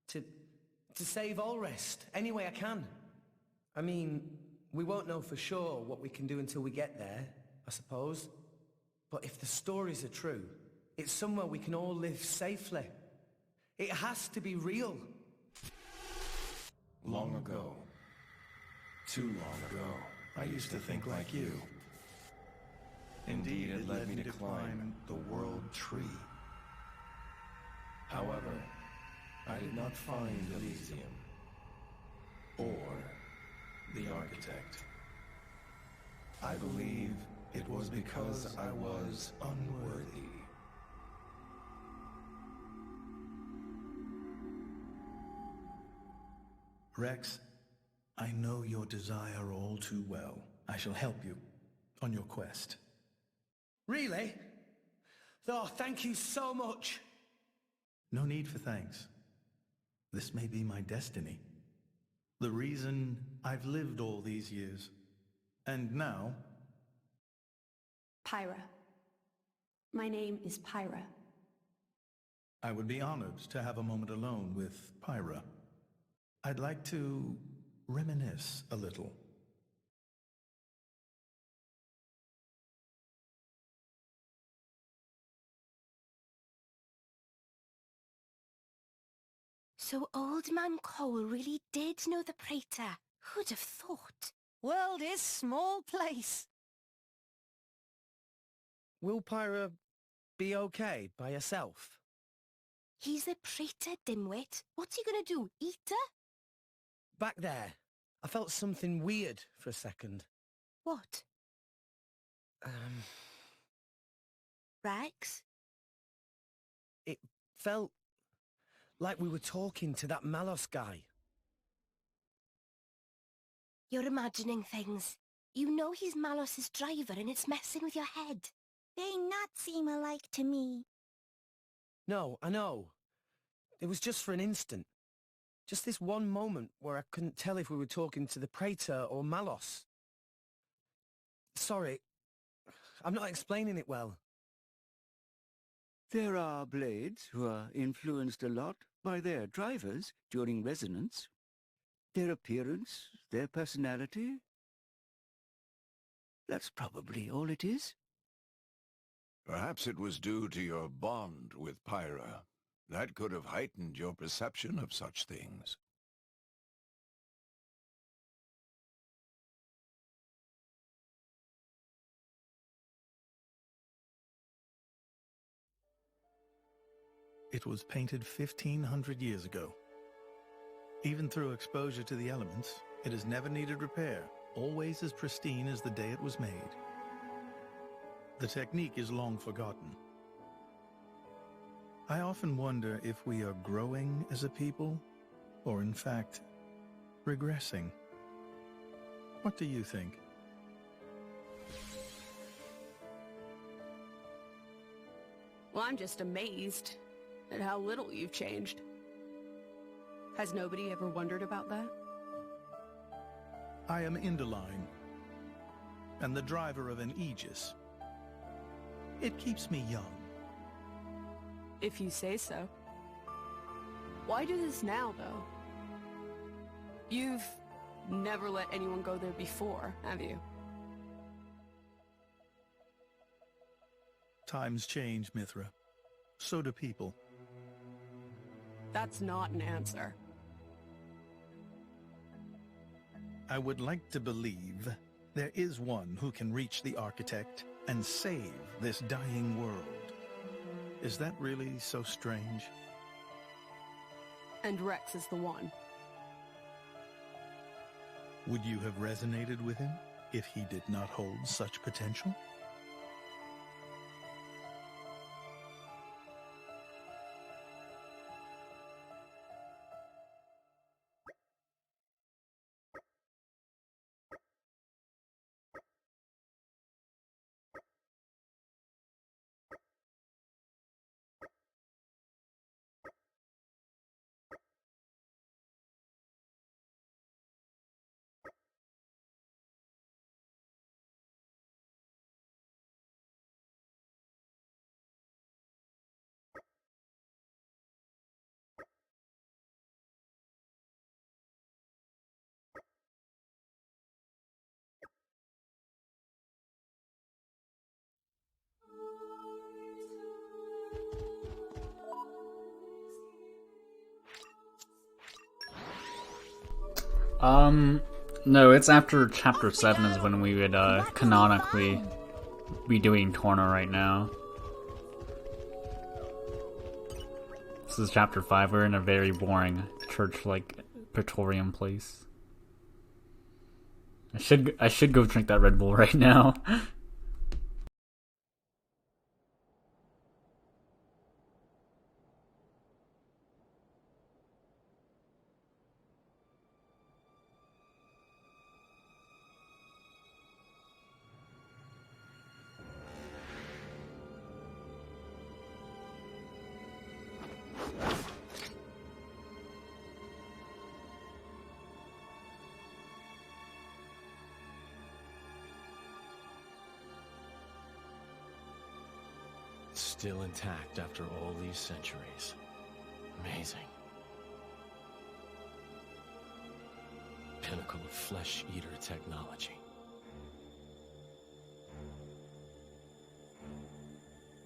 To save Allrest, any way I can. I mean, we won't know for sure what we can do until we get there, I suppose. But if the stories are true, it's somewhere we can all live safely. It has to be real. Long ago. Too long ago, I used to think like you. Indeed, it led me to climb the World Tree. However, I did not find Elysium. Or the Architect. I believe it was because I was unworthy. Rex, I know your desire all too well. I shall help you on your quest. Really? Oh, thank you so much. No need for thanks. This may be my destiny. The reason I've lived all these years. And now... Pyra. My name is Pyra. I would be honored to have a moment alone with Pyra. I'd like to reminisce a little. So Old Man Cole really did know the Praetor. Who'd have thought? World is small place. Will Pyra be okay by herself? He's a Praetor, dimwit. What's he gonna do, eat her? Back there, I felt something weird for a second. What? Rex? It felt like we were talking to that Malos guy. You're imagining things. You know he's Malos's driver and it's messing with your head. They not seem alike to me. No, I know. It was just for an instant. Just this one moment where I couldn't tell if we were talking to the Praetor or Malos. Sorry, I'm not explaining it well. There are blades who are influenced a lot by their drivers during resonance. Their appearance, their personality. That's probably all it is. Perhaps it was due to your bond with Pyra. That could have heightened your perception of such things. It was painted 1,500 years ago. Even through exposure to the elements, it has never needed repair, always as pristine as the day it was made. The technique is long forgotten. I often wonder if we are growing as a people, or in fact, regressing. What do you think? Well, I'm just amazed at how little you've changed. Has nobody ever wondered about that? I am Inderline. and the driver of an Aegis. It keeps me young. If you say so. Why do this now, though? You've never let anyone go there before, have you? Times change, Mithra. So do people. That's not an answer. I would like to believe there is one who can reach the Architect and save this dying world. Is that really so strange? And Rex is the one. Would you have resonated with him if he did not hold such potential? No, it's after chapter 7 is when we would, canonically be doing Tora right now. This is chapter 5, we're in a very boring church-like Praetorium place. I should go drink that Red Bull right now. Still intact after all these centuries. Amazing. Pinnacle of flesh-eater technology.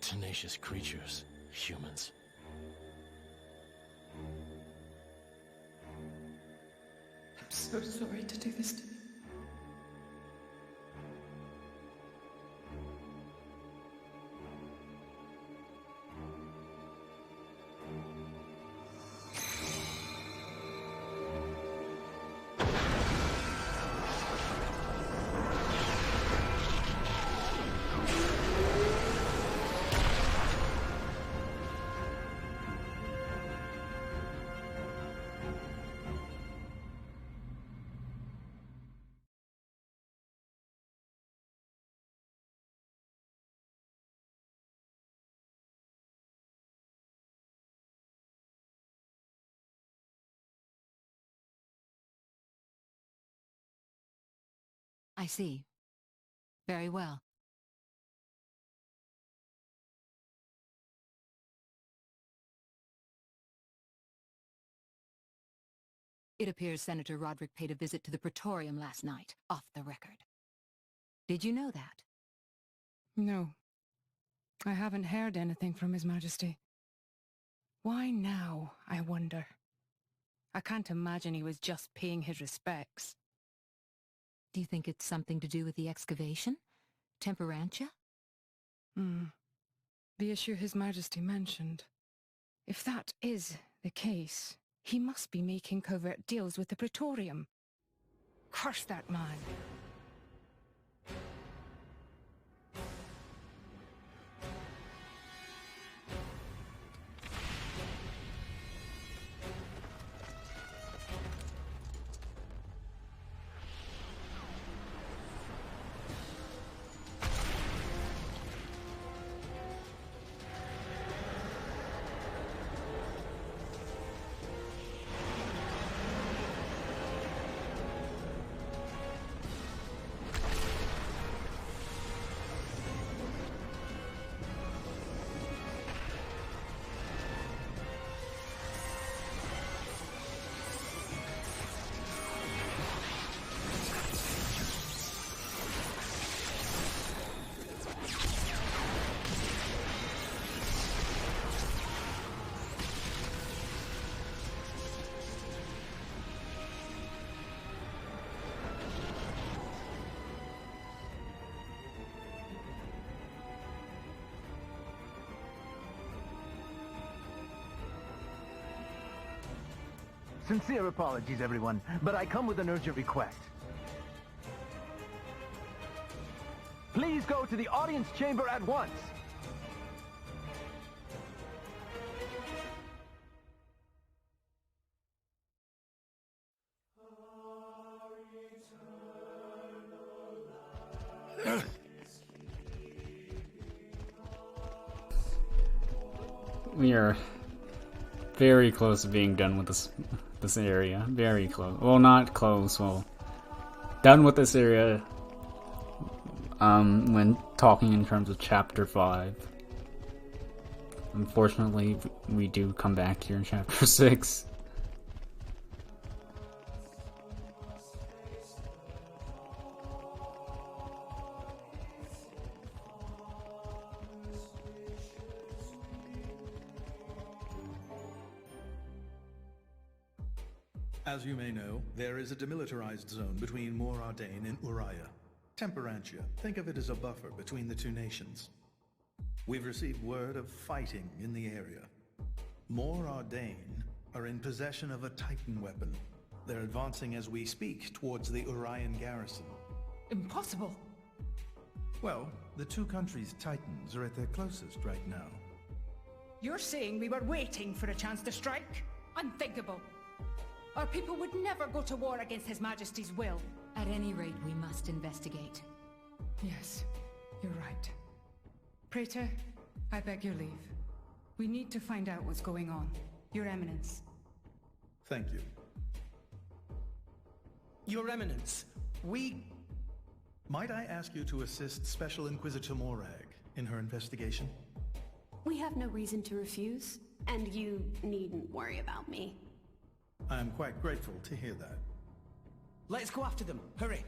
Tenacious creatures, humans. I'm so sorry to do this to you. I see. Very well. It appears Senator Roderick paid a visit to the Praetorium last night, off the record. Did you know that? No. I haven't heard anything from His Majesty. Why now, I wonder? I can't imagine he was just paying his respects. Do you think it's something to do with the excavation? Temperantia? The issue His Majesty mentioned. If that is the case, he must be making covert deals with the Praetorium. Curse that man. Sincere apologies, everyone, but I come with an urgent request. Please go to the audience chamber at once. We are very close to being done with this area. Very close. Well, not close. Well, done with this area. When talking in terms of Chapter 5. Unfortunately, we do come back here in Chapter 6. As you may know, there is a demilitarized zone between Mor Ardain and Uriah. Temperantia. Think of it as a buffer between the two nations. We've received word of fighting in the area. Mor Ardain are in possession of a Titan weapon. They're advancing as we speak towards the Urian garrison. Impossible! Well, the two countries' Titans are at their closest right now. You're saying we were waiting for a chance to strike? Unthinkable! Our people would never go to war against His Majesty's will. At any rate, we must investigate. Yes, you're right. Praetor, I beg your leave. We need to find out what's going on. Your Eminence. Thank you. Your Eminence, we... Might I ask you to assist Special Inquisitor Morag in her investigation? We have no reason to refuse, and you needn't worry about me. I'm quite grateful to hear that. Let's go after them. Hurry.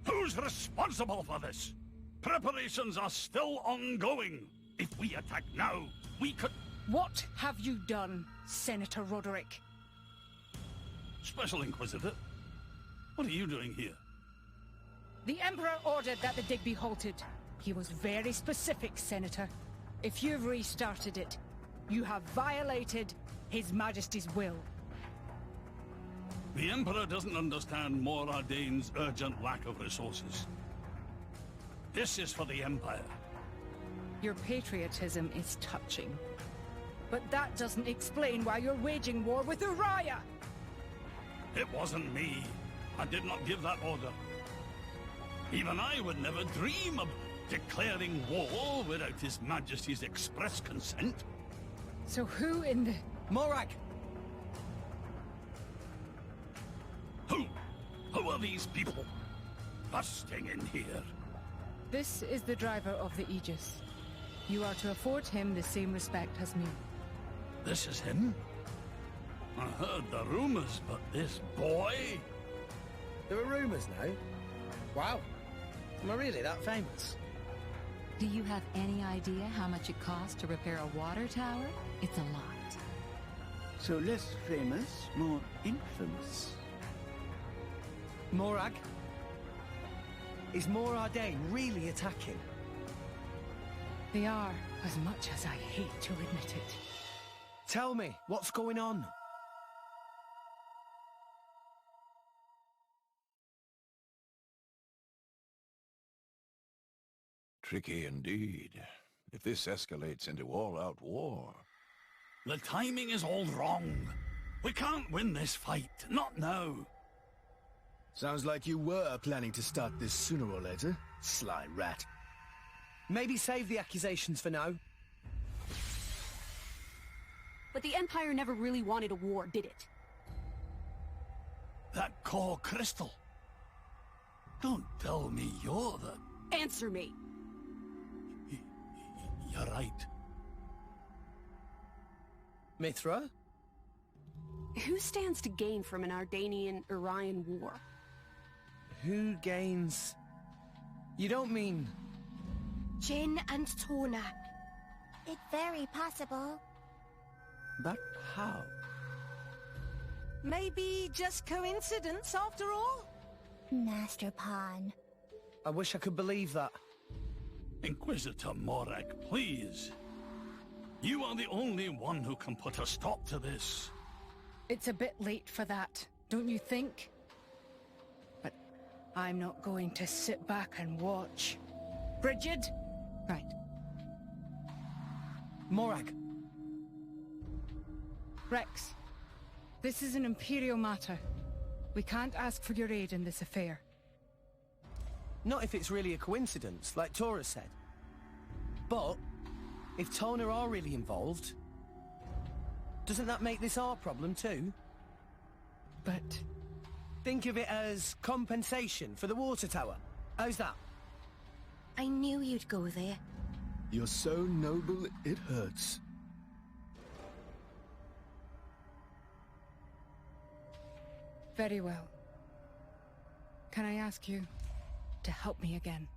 Who's responsible for this? Preparations are still ongoing. If we attack now, we could... What have you done, Senator Roderick? Special Inquisitor, what are you doing here? The Emperor ordered that the dig be halted. He was very specific, Senator. If you've restarted it, you have violated His Majesty's will. The Emperor doesn't understand Mor Ardain's urgent lack of resources. This is for the Empire. Your patriotism is touching. But that doesn't explain why you're waging war with Uriah! It wasn't me. I did not give that order. Even I would never dream of declaring war without His Majesty's express consent. So who in the... Morag! Who are these people? Busting in here. This is the driver of the Aegis. You are to afford him the same respect as me. This is him? I heard the rumors, but this boy? There are rumors now? Wow. Am I really that famous? Do you have any idea how much it costs to repair a water tower? It's a lot. So less famous, more infamous. Morag? Is Mor Ardain really attacking? They are, as much as I hate to admit it. Tell me, what's going on? Tricky indeed. If this escalates into all-out war... The timing is all wrong. We can't win this fight, not now. Sounds like you were planning to start this sooner or later, sly rat. Maybe save the accusations for now. But the Empire never really wanted a war, did it? That core crystal. Don't tell me you're the... Answer me! You're right. Mithra? Who stands to gain from an Ardanian-Orion war? Who gains... You don't mean... Jin and Tora. It's very possible. But how? Maybe just coincidence after all? Master Pawn. I wish I could believe that. Inquisitor Morag, please. You are the only one who can put a stop to this. It's a bit late for that, don't you think? But I'm not going to sit back and watch. Brigid? Right. Morag. Rex, this is an Imperial matter. We can't ask for your aid in this affair. Not if it's really a coincidence, like Tora said. But, if Tona are really involved, doesn't that make this our problem too? But... Think of it as compensation for the water tower. How's that? I knew you'd go there. You're so noble, it hurts. Very well. Can I ask you to help me again?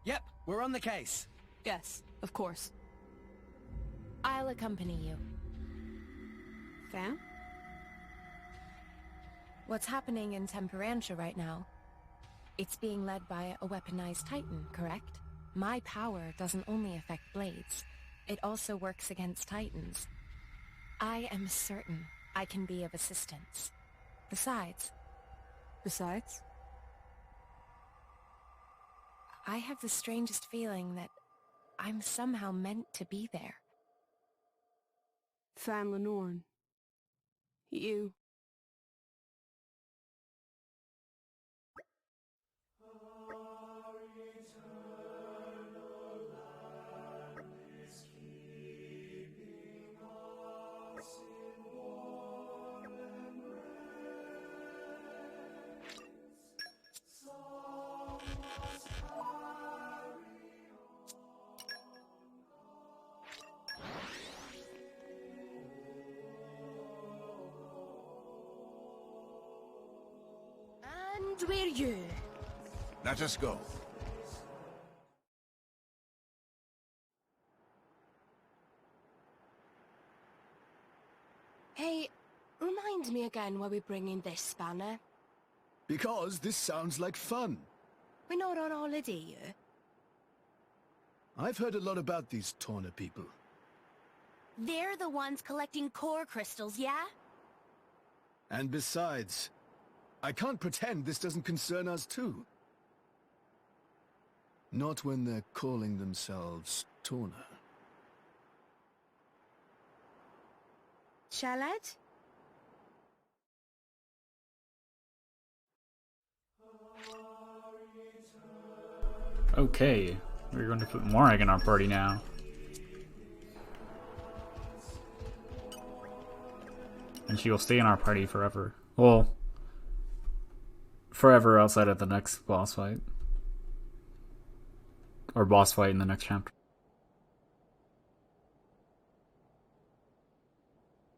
Yep, we're on the case. Yes, of course. I'll accompany you. Fam? What's happening in Temperantia right now? It's being led by a weaponized Titan, correct? My power doesn't only affect blades. It also works against Titans. I am certain I can be of assistance. Besides? I have the strangest feeling that I'm somehow meant to be there. Fan Lenorn. You. And we're you. Let us go. Hey, remind me again why we're bringing this spanner. Because this sounds like fun. We're not on holiday here. I've heard a lot about these Tora people. They're the ones collecting core crystals, yeah? And besides, I can't pretend this doesn't concern us too. Not when they're calling themselves Tora. Shalad? Okay, we're going to put Morag in our party now. And she will stay in our party forever. Well, forever outside of the next boss fight. Or boss fight in the next chapter.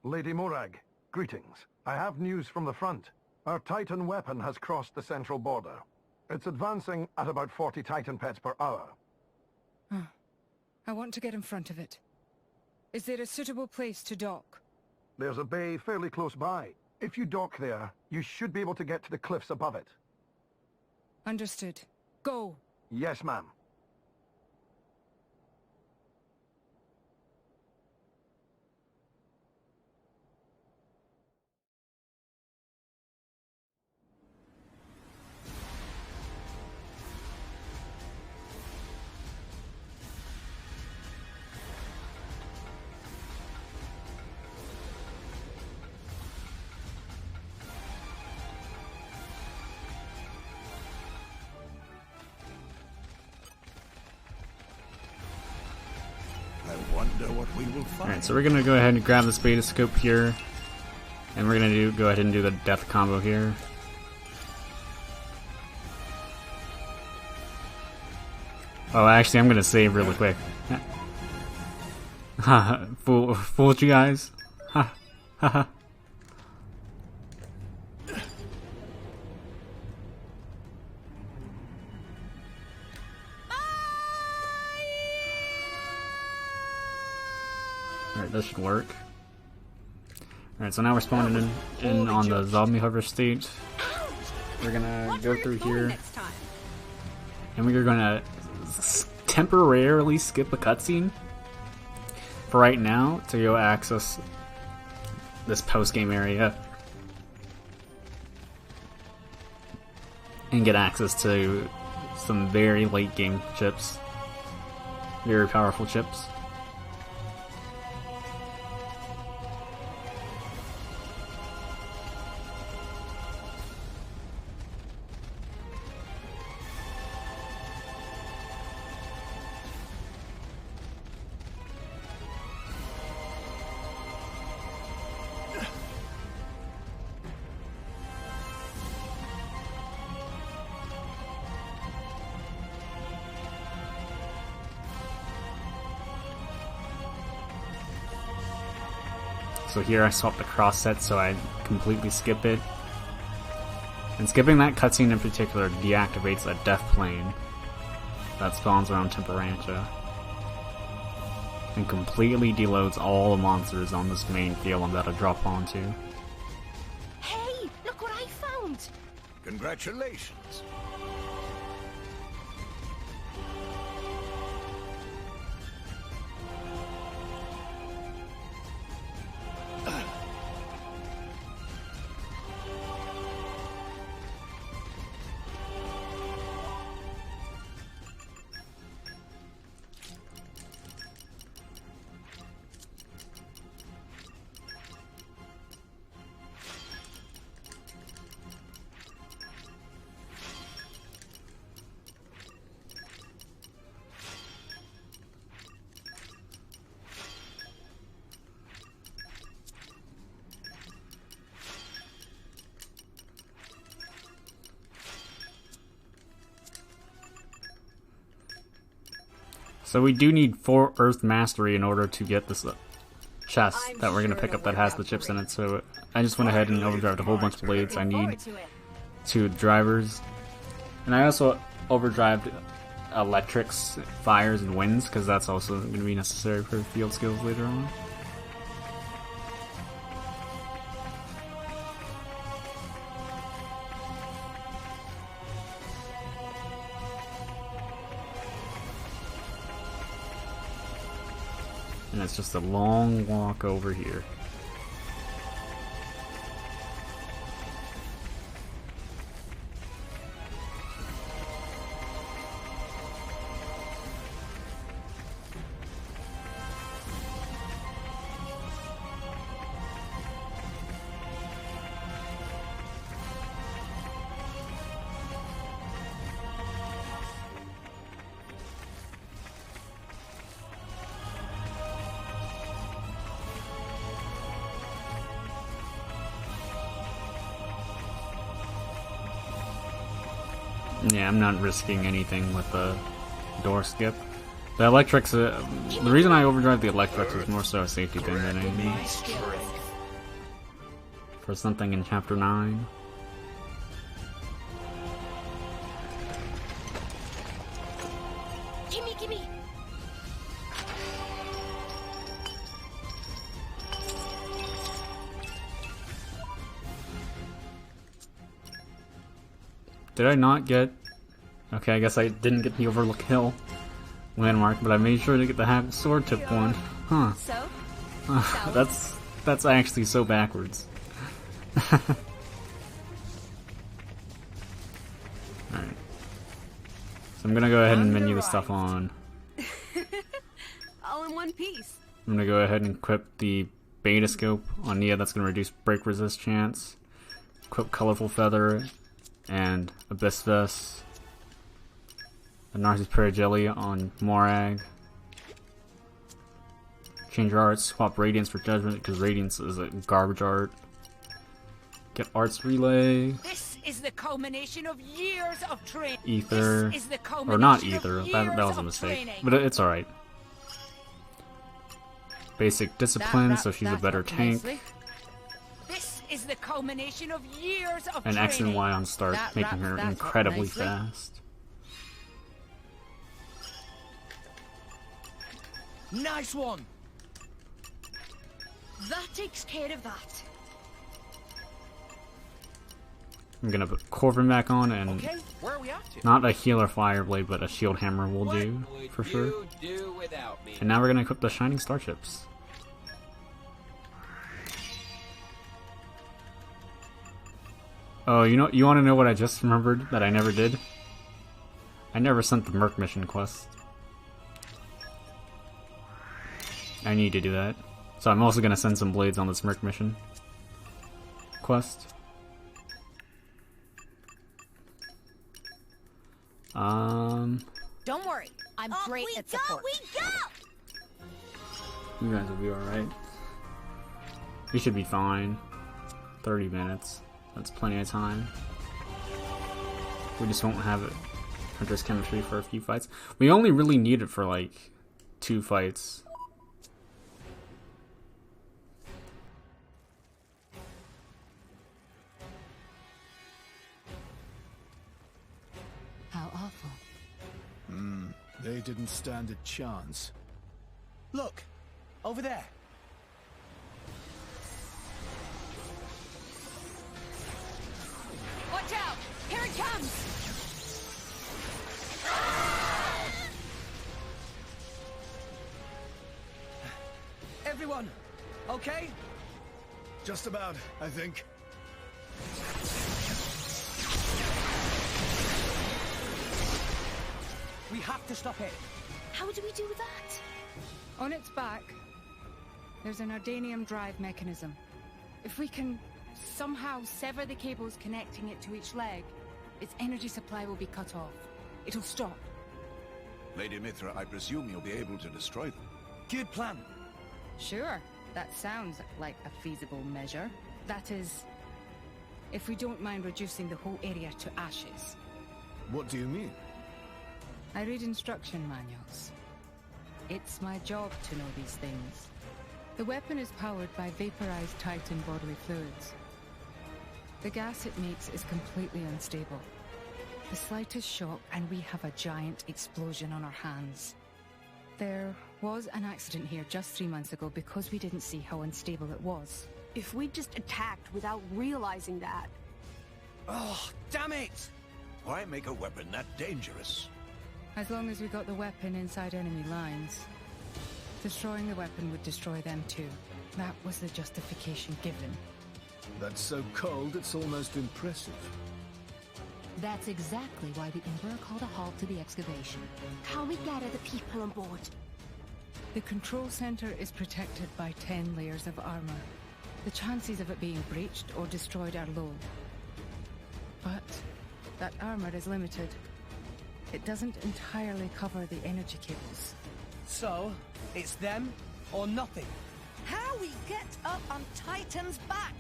Lady Morag, greetings. I have news from the front. Our Titan weapon has crossed the central border. It's advancing at about 40 Titan pets per hour. I want to get in front of it. Is there a suitable place to dock? There's a bay fairly close by. If you dock there, you should be able to get to the cliffs above it. Understood. Go! Yes, ma'am. What we will find. Alright, so we're gonna go ahead and grab the spadescope here. And we're gonna go ahead and do the death combo here. Oh, actually, I'm gonna save really quick. Fooled you guys. Ha ha ha. Alright, this should work. Alright, so now we're spawning in on the zombie hover state. We're gonna go through here. And we're gonna temporarily skip a cutscene for right now to go access this post-game area. And get access to some very late game chips. Very powerful chips. So here I swapped the cross set so I completely skip it. And skipping that cutscene in particular deactivates a death plane that spawns around Temperantia. And completely deloads all the monsters on this main field I'm about to drop onto. Hey, look what I found! Congratulations. So we do need 4 Earth Mastery in order to get this chest that we're going to pick up that has the chips in it. So I just went ahead and overdrived a whole bunch of blades. I need 2 drivers. And I also overdrived electrics, fires, and winds because that's also going to be necessary for field skills later on. And it's just a long walk over here. Yeah, I'm not risking anything with the door skip. The electrics, the reason I overdrive the electrics is more so a safety thing than anything. For something in Chapter 9. Gimme, gimme! Did I not get... Okay, I guess I didn't get the Overlook Hill landmark, but I made sure to get the Hackle Sword Tip one. Huh. That's actually so backwards. Alright. So I'm gonna go ahead and menu the stuff on. All in one piece. I'm gonna go ahead and equip the Beta Scope on Nia, that's gonna reduce break resist chance. Equip Colorful Feather and Abyss Vest. The Narcissus Prayer Jelly on Morag. Change your arts, swap Radiance for Judgment because Radiance is a garbage art. Get Arts Relay. This is the culmination of years of training. Ether, This is the or not culmination ether. of That years was a of mistake, training. but it's all right. Basic discipline, That so she's a wraps better up tank. nicely. This is the culmination of years of And training. X and Y on start, That making her wraps that up incredibly nicely. fast. Nice one. That takes care of that. I'm gonna put Corvin back on, and Okay, where are we off to? not a healer fire blade, but a shield hammer will do for sure. Do without me. And now we're gonna equip the shining starships. Oh, you want to know what I just remembered that I never did? I never sent the Merc mission quest. I need to do that. So I'm also gonna send some blades on this Merc mission quest. Don't worry, I'm great at support. You guys will be alright. We should be fine. 30 minutes. That's plenty of time. We just won't have it. Hunter's chemistry for a few fights. We only really need it for like 2 fights. How awful. They didn't stand a chance. Look, over there. Watch out! Here it comes! Everyone, okay? Just about, I think. We have to stop it. How do we do that? On its back, there's an Ardanium drive mechanism. If we can somehow sever the cables connecting it to each leg, its energy supply will be cut off. It'll stop. Lady Mithra, I presume you'll be able to destroy them. Good plan. Sure, that sounds like a feasible measure. That is, if we don't mind reducing the whole area to ashes. What do you mean? I read instruction manuals. It's my job to know these things. The weapon is powered by vaporized Titan bodily fluids. The gas it makes is completely unstable. The slightest shock and we have a giant explosion on our hands. There was an accident here just 3 months ago because we didn't see how unstable it was. If we just attacked without realizing that... Oh, damn it! Why make a weapon that dangerous? As long as we got the weapon inside enemy lines. Destroying the weapon would destroy them too. That was the justification given. That's so cold it's almost impressive. That's exactly why the Emperor called a halt to the excavation. Can we gather the people on board? The control center is protected by 10 layers of armor. The chances of it being breached or destroyed are low. But that armor is limited. It doesn't entirely cover the energy cables. So, it's them or nothing. How we get up on Titan's back?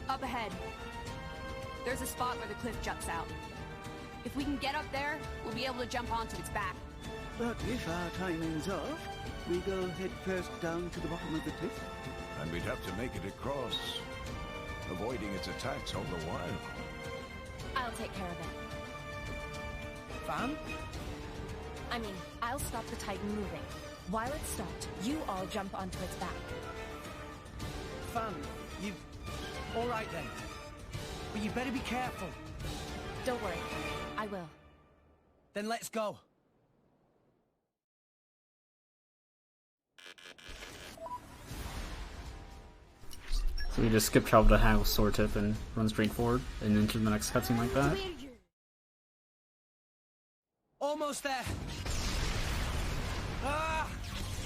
Up ahead. There's a spot where the cliff juts out. If we can get up there, we'll be able to jump onto its back. But if our timing's off, we go head first down to the bottom of the cliff. And we'd have to make it across, avoiding its attacks all the while. I'll take care of it. Fam? I mean, I'll stop the Titan moving. While it's stopped, you all jump onto its back. Fam, you've... All right then. But you better be careful. Don't worry, I will. Then let's go. So we just skip travel to Haggle's sword tip and run straight forward and into the next cutscene like that. Almost there. Ah!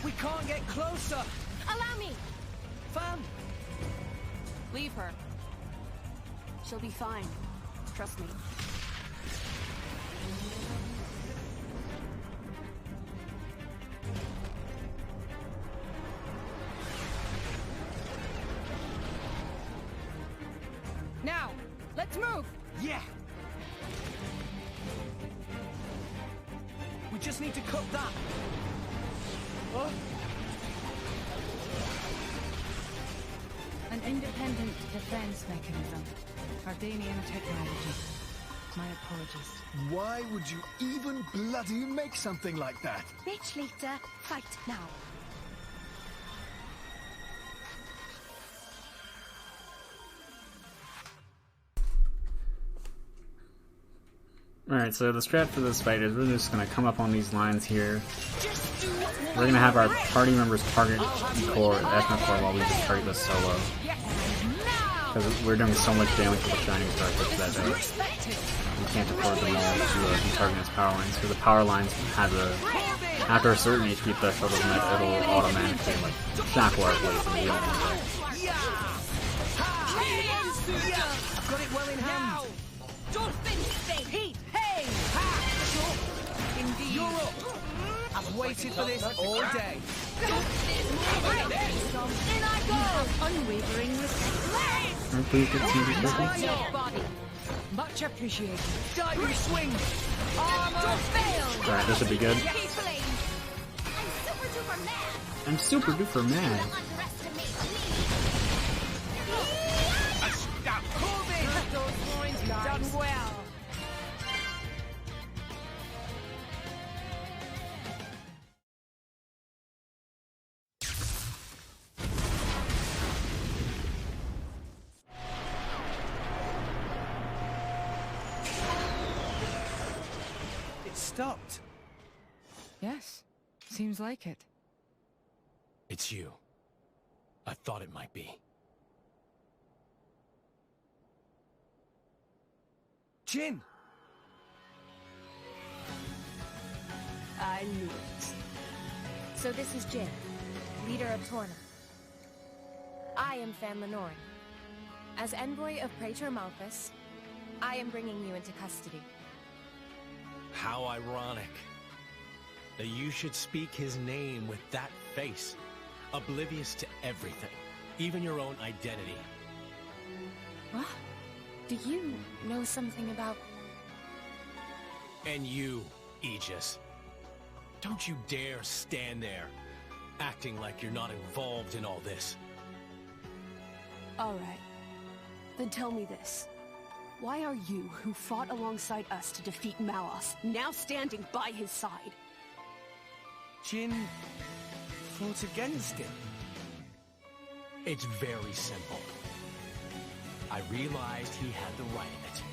We can't get closer. Allow me! Fam! Leave her. She'll be fine. Trust me. Let's move! Yeah! We just need to cut that. Oh. An independent defense mechanism. Ardanian technology. My apologies. Why would you even bloody make something like that? Bitch later, fight now. Alright, so the strat for this fight is we're just going to come up on these lines here. We're going to have our party members target core Ethnocore while we just target the solo. Because we're doing so much damage with the Shining Star that we can't afford them all to be targeting his power lines. Because the power lines have a... After a certain HP threshold, it'll automatically like shockwave away from the healing. I've got it well in hand. Heat! Hey! Indeed. You're up. I've waited for this all day. In I go! Unwavering respect. Please get Your body. Much appreciated. Diving swing. Armor failed. Alright, this should be good. Keep playing. I'm super duper mad. Those loins done well. It stopped. Yes, seems like it. It's you. I thought it might be. Jin! I knew it. So this is Jin, leader of Tora. I am Fan Lenoren. As envoy of Praetor Malphus, I am bringing you into custody. How ironic. That you should speak his name with that face. Oblivious to everything. Even your own identity. What? Do you know something about... And you, Aegis. Don't you dare stand there, acting like you're not involved in all this. All right. Then tell me this. Why are you, who fought alongside us to defeat Malos, now standing by his side? Jin fought against him. It's very simple. I realized he had the right of it.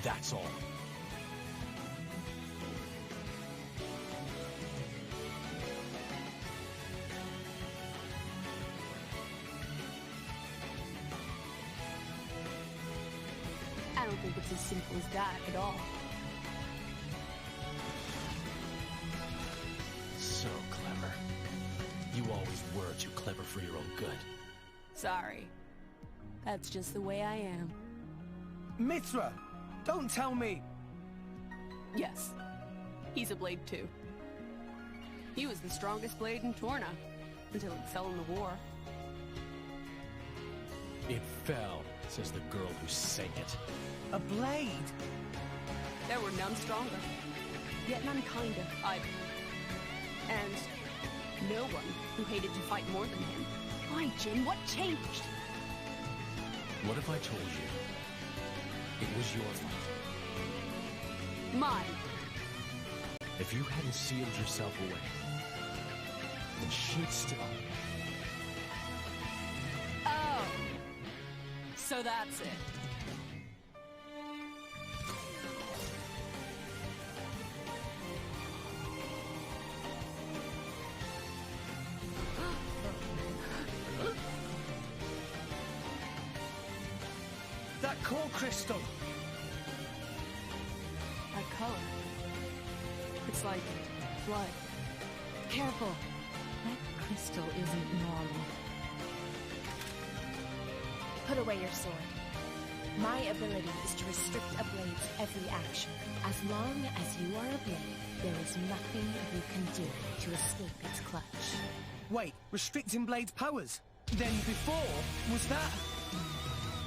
That's all. I don't think it's as simple as that at all. So clever. You always were too clever for your own good. Sorry. That's just the way I am. Mithra! Don't tell me! Yes. He's a blade too. He was the strongest blade in Torna, until it fell in the war. It fell, says the girl who sang it. A blade? There were none stronger, yet none kinder either. And no one who hated to fight more than him. Why, Jin? What changed? What if I told you it was your fault? Mine. If you hadn't sealed yourself away, then she'd still... Oh. So that's it. That core crystal! That color. It's like blood. Careful. That crystal isn't normal. Put away your sword. My ability is to restrict a blade's every action. As long as you are a blade, there is nothing you can do to escape its clutch. Wait, restricting Blade's powers? Then before, was that...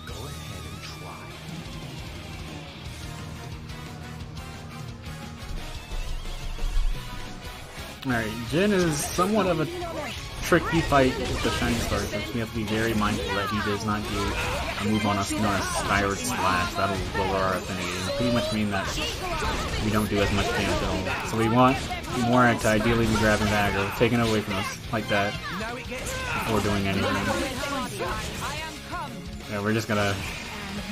Go ahead and try. Alright, Jin is somewhat of a tricky fight with the Shining Star, so we have to be very mindful that he does not do a move on us known as Skyward Slash. That'll lower our affinity, and pretty much mean that we don't do as much damage at all. So we want Morak to ideally be grabbing the aggro, taking it away from us, like that, before doing anything. Yeah, we're just gonna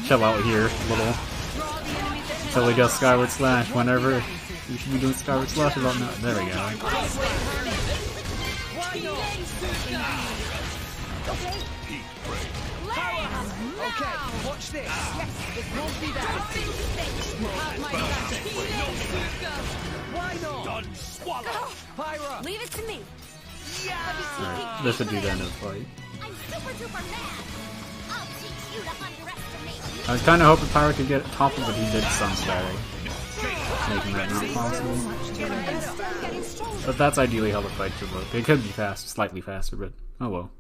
chill out here a little until we go Skyward Slash. Whenever we should be doing Skyward Slash about now. There we go. Okay, watch this. It won't be that. Why not? Done swallow. Pyra, Leave it to me. Alright, this should do the end of the fight. I'm super duper mad. I'll teach you to underestimate me. I was kind of hoping Pyro could get toppled, but he did Sun Static, making that not possible. But that's ideally how the fight should look. It could be fast, slightly faster, but oh well.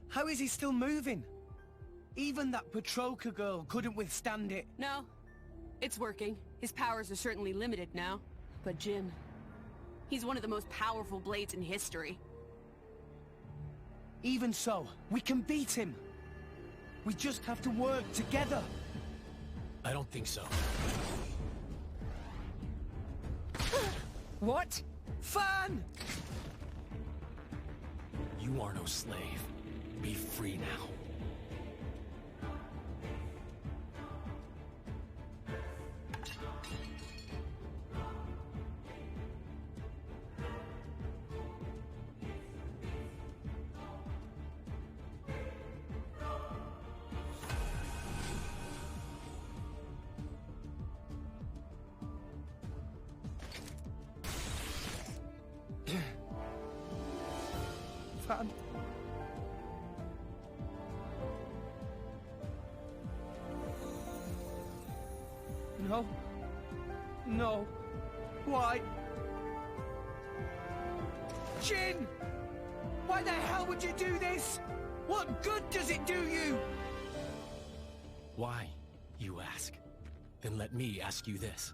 How is he still moving? Even that Petroka girl couldn't withstand it. No, it's working. His powers are certainly limited now. But Jin, he's one of the most powerful blades in history. Even so, we can beat him. We just have to work together. I don't think so. What? Fan! You are no slave. Be free now. Fan. No. No. Why? Jin! Why the hell would you do this? What good does it do you? Why, you ask? Then let me ask you this.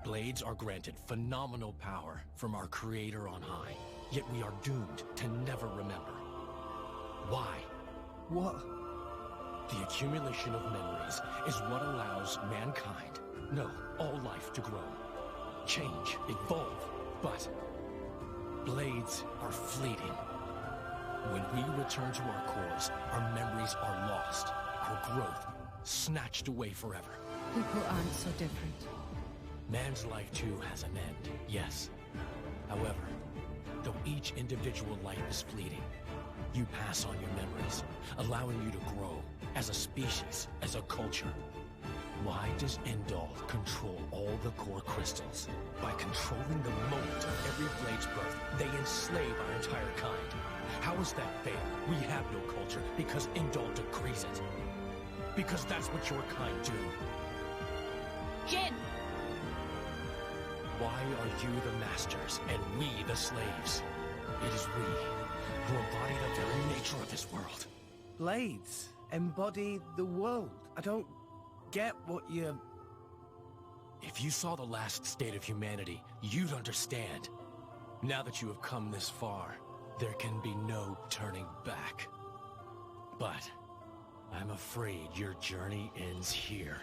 Blades are granted phenomenal power from our Creator on high, yet we are doomed to never remember. Why? What? The accumulation of memories is what allows mankind, no, all life to grow, change, evolve, but blades are fleeting. When we return to our cores, our memories are lost, our growth snatched away forever. People aren't so different. Man's life too has an end, yes. However, though each individual life is fleeting, you pass on your memories, allowing you to grow as a species, as a culture. Why does Indal control all the core crystals? By controlling the moment of every blade's birth, they enslave our entire kind. How is that fair? We have no culture because Indal decrees it. Because that's what your kind do. Jin! Why are you the masters and we the slaves? It is we who embody the very nature of this world. Blades embody the world. I don't get what you... If you saw the last state of humanity, you'd understand. Now that you have come this far, there can be no turning back. But I'm afraid your journey ends here.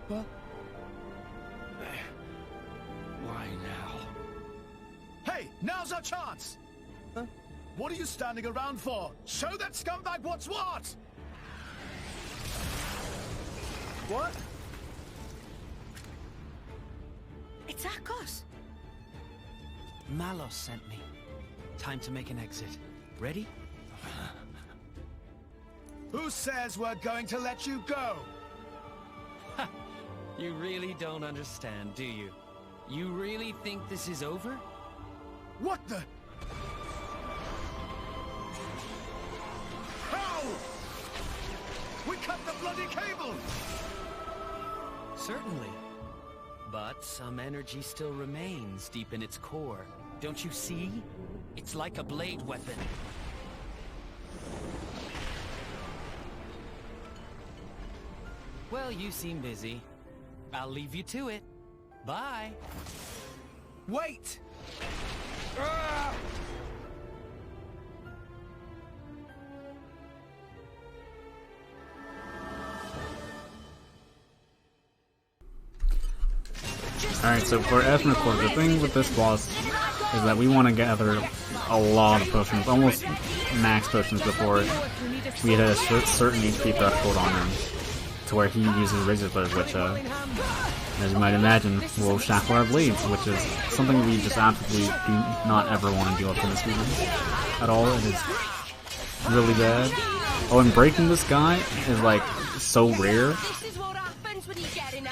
What? Why now? Hey, now's our chance! Huh? What are you standing around for? Show that scumbag what's what! What? It's Akos! Malos sent me. Time to make an exit. Ready? Who says we're going to let you go? You really don't understand, do you? You really think this is over? What the? How? We cut the bloody cable! Certainly. But some energy still remains deep in its core. Don't you see? It's like a blade weapon. Well, you seem busy. I'll leave you to it. Bye. Wait! Alright, so for Ethnic Core, the thing with this boss is that we want to gather a lot of potions, almost max potions before we hit a certain HP threshold on him, to where he uses Razor Blade, which, as you might imagine, will shackle our blades, which is something we just absolutely do not ever want to deal with in this region at all. It is really bad. Oh, and breaking this guy is, like, so rare.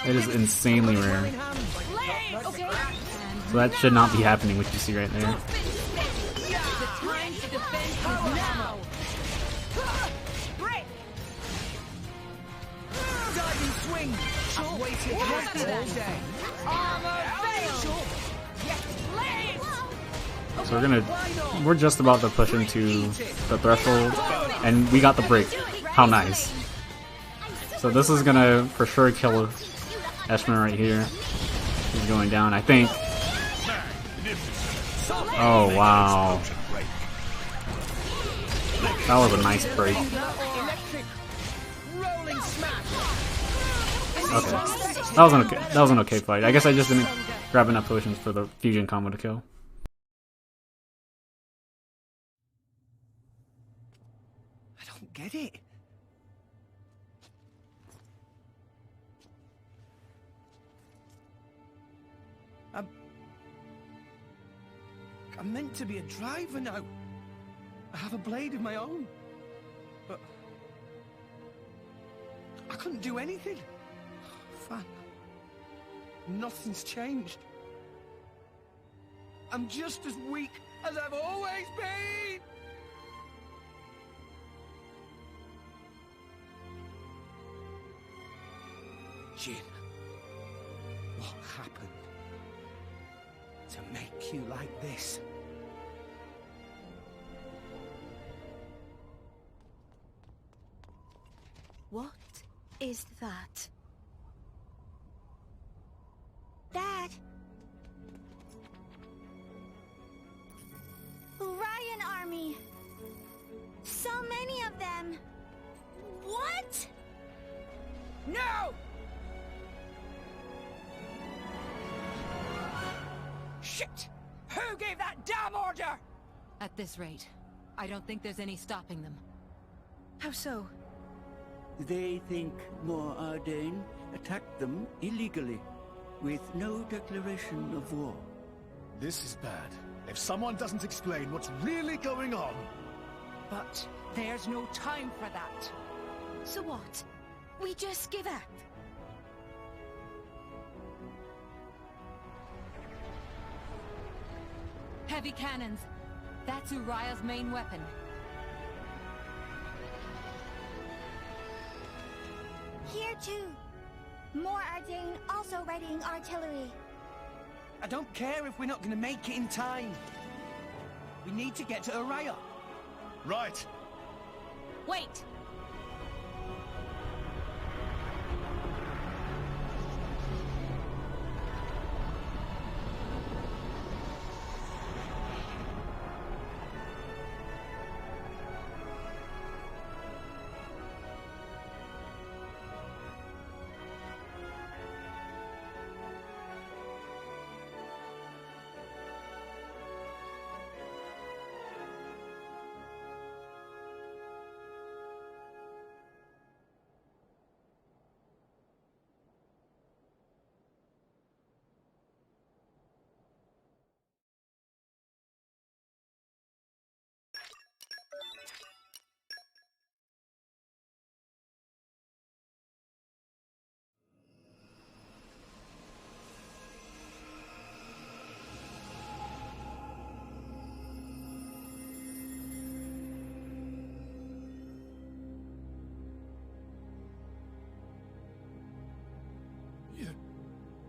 It is insanely rare. So that should not be happening, which you see right there. So we're just about to push into the threshold, and we got the break. How nice. So this is gonna for sure kill Eshman right here. He's going down, I think. Oh wow. That was a nice break. Okay. That was an okay fight. I guess I just didn't grab enough potions for the fusion combo to kill. I don't get it. I'm meant to be a driver now. I have a blade of my own. But I couldn't do anything. Fan. Nothing's changed. I'm just as weak as I've always been. Jin, what happened to make you like this? What is that? Dad! Orion army! So many of them! What? No! Shit! Who gave that damn order? At this rate, I don't think there's any stopping them. How so? They think more Ardain attacked them illegally, with no declaration of war. This is bad. If someone doesn't explain what's really going on... But there's no time for that. So what? We just give up? Heavy cannons. That's Uriah's main weapon. Here too. More Ardain also readying artillery. I don't care if we're not going to make it in time. We need to get to Uriah. Right. Wait!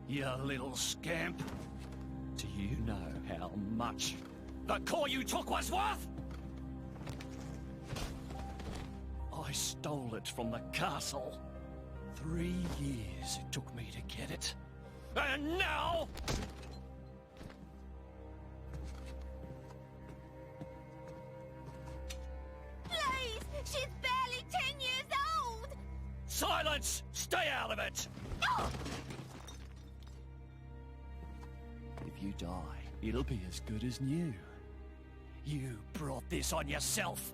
You little scamp. Do you know how much the core you took was worth? I stole it from the castle. 3 years it took me to get it. And now... Please! She's barely 10 years old! Silence! Stay out of it! Oh! If you die, it'll be as good as new. You brought this on yourself.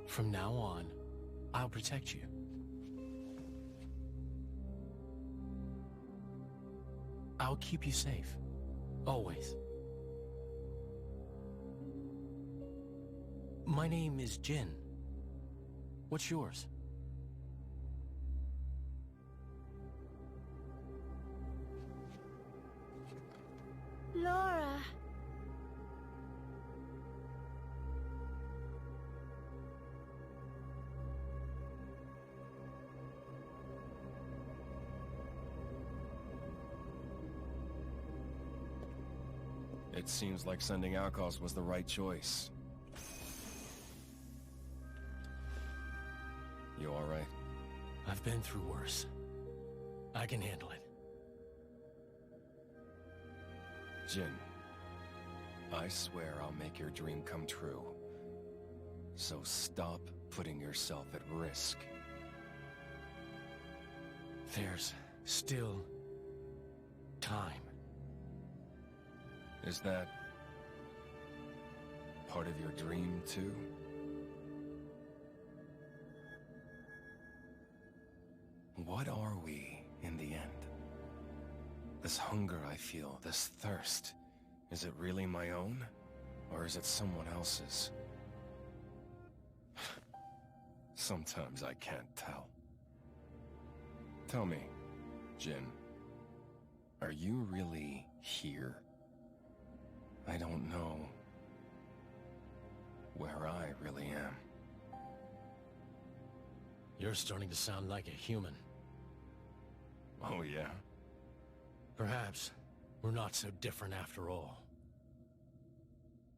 From now on, I'll protect you. I'll keep you safe. Always. My name is Jin. What's yours? Laura. It seems like sending outcasts was the right choice. You alright? I've been through worse. I can handle it. Jin, I swear I'll make your dream come true. So stop putting yourself at risk. There's still time. Is that part of your dream, too? What are we, in the end? This hunger I feel, this thirst, is it really my own? Or is it someone else's? Sometimes I can't tell. Tell me, Jin, are you really here? I don't know where I really am. You're starting to sound like a human. Oh, yeah? Perhaps we're not so different after all.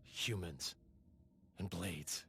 Humans and blades.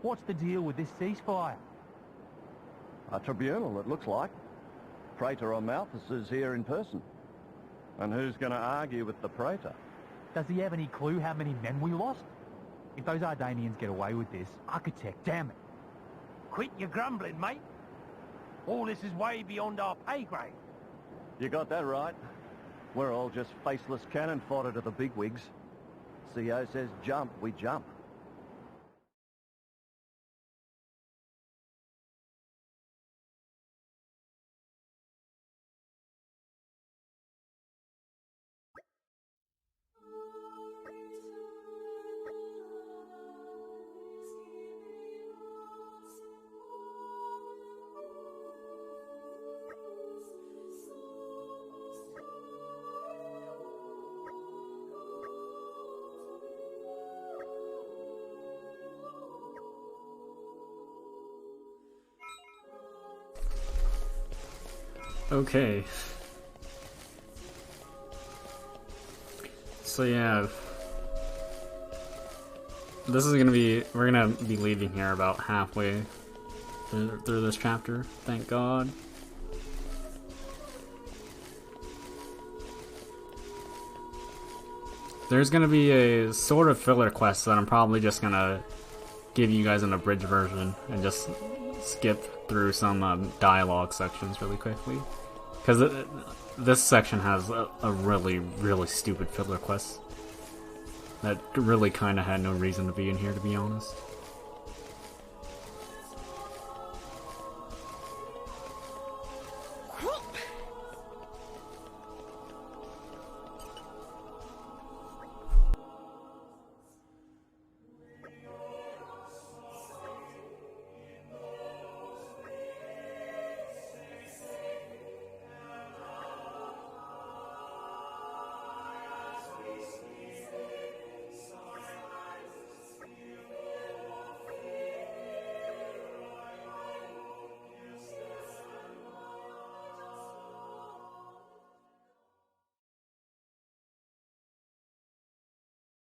What's the deal with this ceasefire? A tribunal, it looks like. Praetor or Malthus is here in person. And who's going to argue with the Praetor? Does he have any clue how many men we lost? If those Ardanians get away with this, Architect, damn it. Quit your grumbling, mate. All this is way beyond our pay grade. You got that right. We're all just faceless cannon fodder to the bigwigs. CO says jump, we jump. Okay. So yeah, this is gonna be, we're gonna be leaving here about halfway through this chapter, thank God. There's gonna be a sort of filler quest that I'm probably just gonna give you guys an abridged version and just skip through some dialogue sections really quickly. Because this section has a really, really stupid filler quest that really kind of had no reason to be in here, to be honest.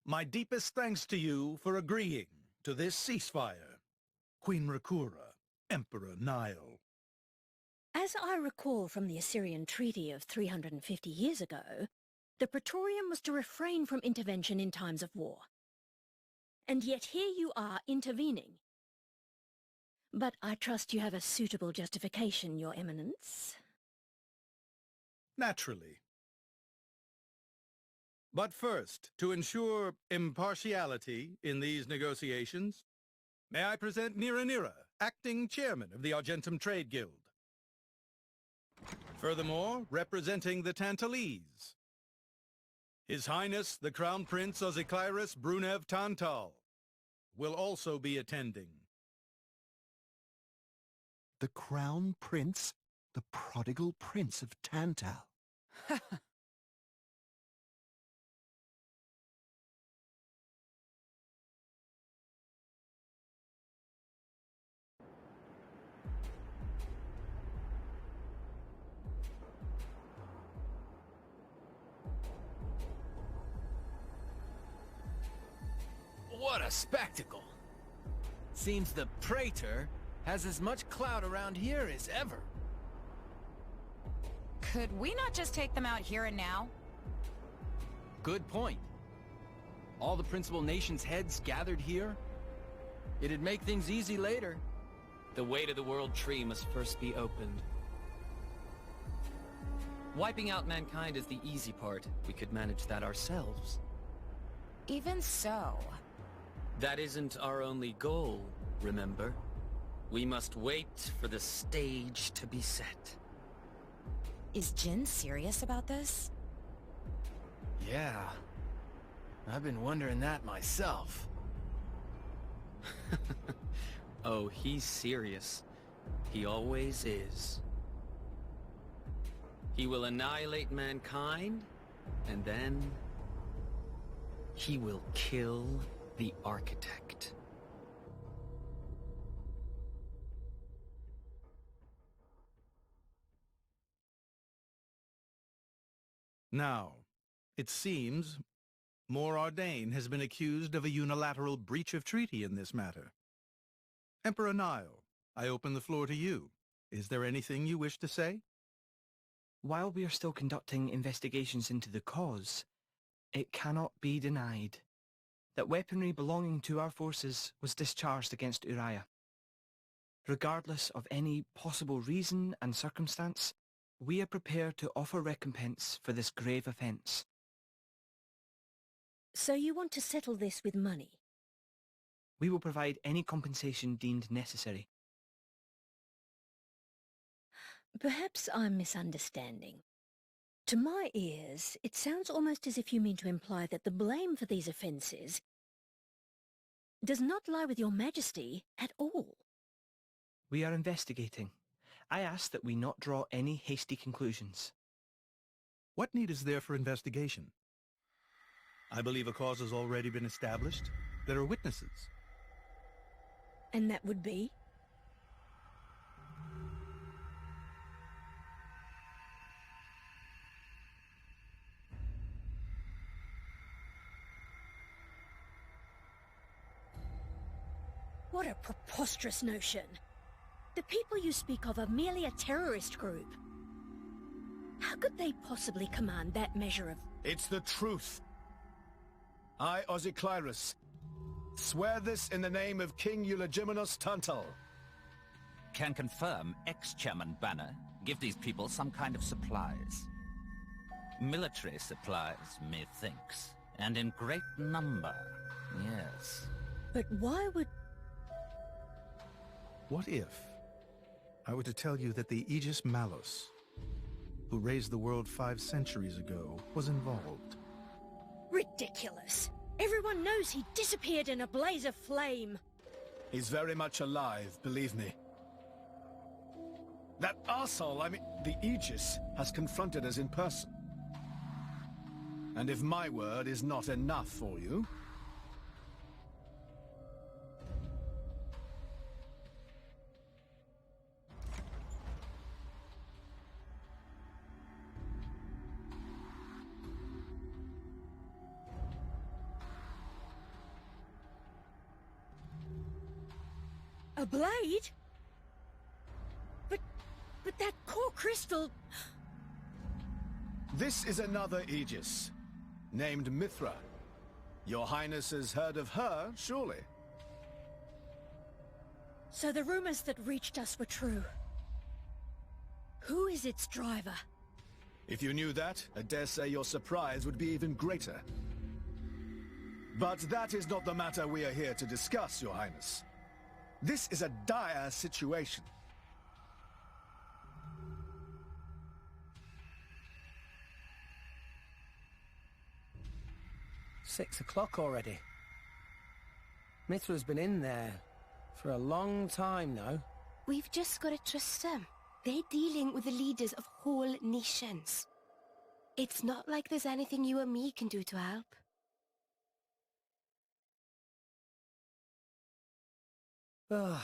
My deepest thanks to you for agreeing to this ceasefire, Queen Rakura, Emperor Nile. As I recall from the Assyrian treaty of 350 years ago, the Praetorium was to refrain from intervention in times of war. And yet here you are intervening. But I trust you have a suitable justification, Your Eminence. Naturally. But first, to ensure impartiality in these negotiations, may I present Nira, acting chairman of the Argentum Trade Guild. Furthermore, representing the Tantalese, His Highness the Crown Prince Ozikairis Brunev Tantal will also be attending. The Crown Prince? The prodigal Prince of Tantal. What a spectacle! Seems the Praetor has as much clout around here as ever. Could we not just take them out here and now? Good point. All the principal nations' heads gathered here? It'd make things easy later. The way to the World Tree must first be opened. Wiping out mankind is the easy part. We could manage that ourselves. Even so... That isn't our only goal, remember? We must wait for the stage to be set. Is Jin serious about this? Yeah. I've been wondering that myself. Oh, he's serious. He always is. He will annihilate mankind, and then... he will kill the architect. Now, it seems Mor Ardain has been accused of a unilateral breach of treaty in this matter. Emperor Nile, I open the floor to you. Is there anything you wish to say? While we are still conducting investigations into the cause, it cannot be denied that weaponry belonging to our forces was discharged against Uriah. Regardless of any possible reason and circumstance, we are prepared to offer recompense for this grave offence. So you want to settle this with money? We will provide any compensation deemed necessary. Perhaps I'm misunderstanding. To my ears, it sounds almost as if you mean to imply that the blame for these offences does not lie with your Majesty at all. We are investigating. I ask that we not draw any hasty conclusions. What need is there for investigation? I believe a cause has already been established. There are witnesses. And that would be? What a preposterous notion. The people you speak of are merely a terrorist group. How could they possibly command that measure of... It's the truth. I, Ozyclyrus, swear this in the name of King Eulogimenos Tantal. Can confirm ex-chairman Banner give these people some kind of supplies. Military supplies, methinks. And in great number, yes. But why would... What if I were to tell you that the Aegis Malus, who raised the world 5 centuries ago, was involved? Ridiculous. Everyone knows he disappeared in a blaze of flame. He's very much alive, believe me. That arsehole, I mean, the Aegis, has confronted us in person. And if my word is not enough for you... A blade? But that core crystal... This is another Aegis, named Mithra. Your Highness has heard of her, surely? So the rumors that reached us were true. Who is its driver? If you knew that, I dare say your surprise would be even greater. But that is not the matter we are here to discuss, Your Highness. This is a dire situation. "6 o'clock already. Mithra's been in there for a long time now. We've just got to trust them. They're dealing with the leaders of whole nations. It's not like there's anything you or me can do to help. Ugh.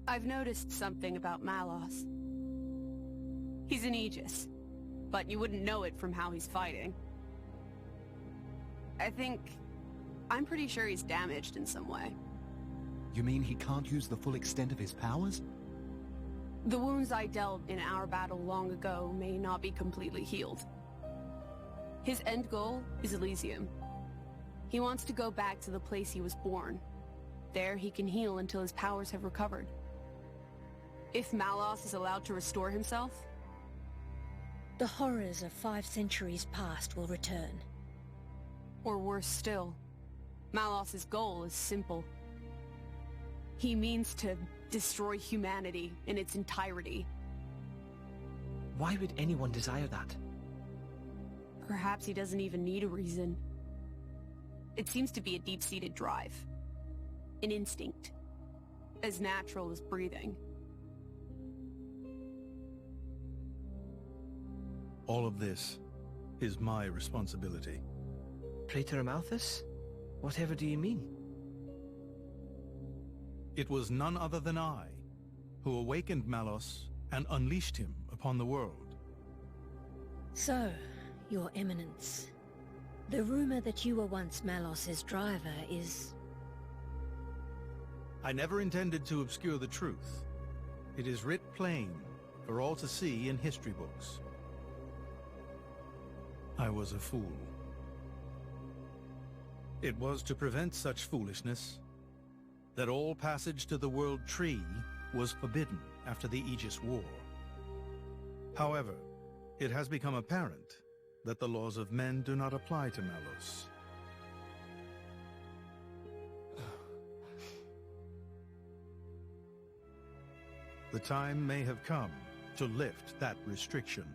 I've noticed something about Malos. He's an Aegis, but you wouldn't know it from how he's fighting. I'm pretty sure he's damaged in some way. You mean he can't use the full extent of his powers? The wounds I dealt in our battle long ago may not be completely healed. His end goal is Elysium. He wants to go back to the place he was born. There he can heal until his powers have recovered. If Malos is allowed to restore himself... The horrors of 5 centuries past will return. Or worse still, Malos's goal is simple. He means to destroy humanity in its entirety. Why would anyone desire that? Perhaps he doesn't even need a reason. It seems to be a deep-seated drive. An instinct. As natural as breathing. All of this is my responsibility. Praetor Amalthus? Whatever do you mean? It was none other than I who awakened Malos and unleashed him upon the world. So, Your Eminence, the rumor that you were once Malos's driver is... I never intended to obscure the truth. It is writ plain for all to see in history books. I was a fool. It was to prevent such foolishness that all passage to the World Tree was forbidden after the Aegis War. However, it has become apparent that the laws of men do not apply to Malos. The time may have come to lift that restriction.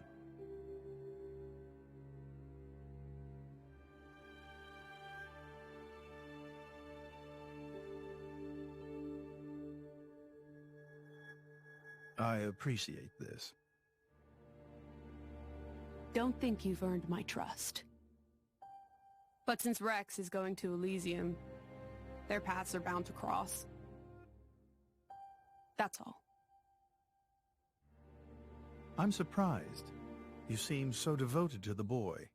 I appreciate this. Don't think you've earned my trust. But since Rex is going to Elysium, their paths are bound to cross. That's all. I'm surprised. You seem so devoted to the boy.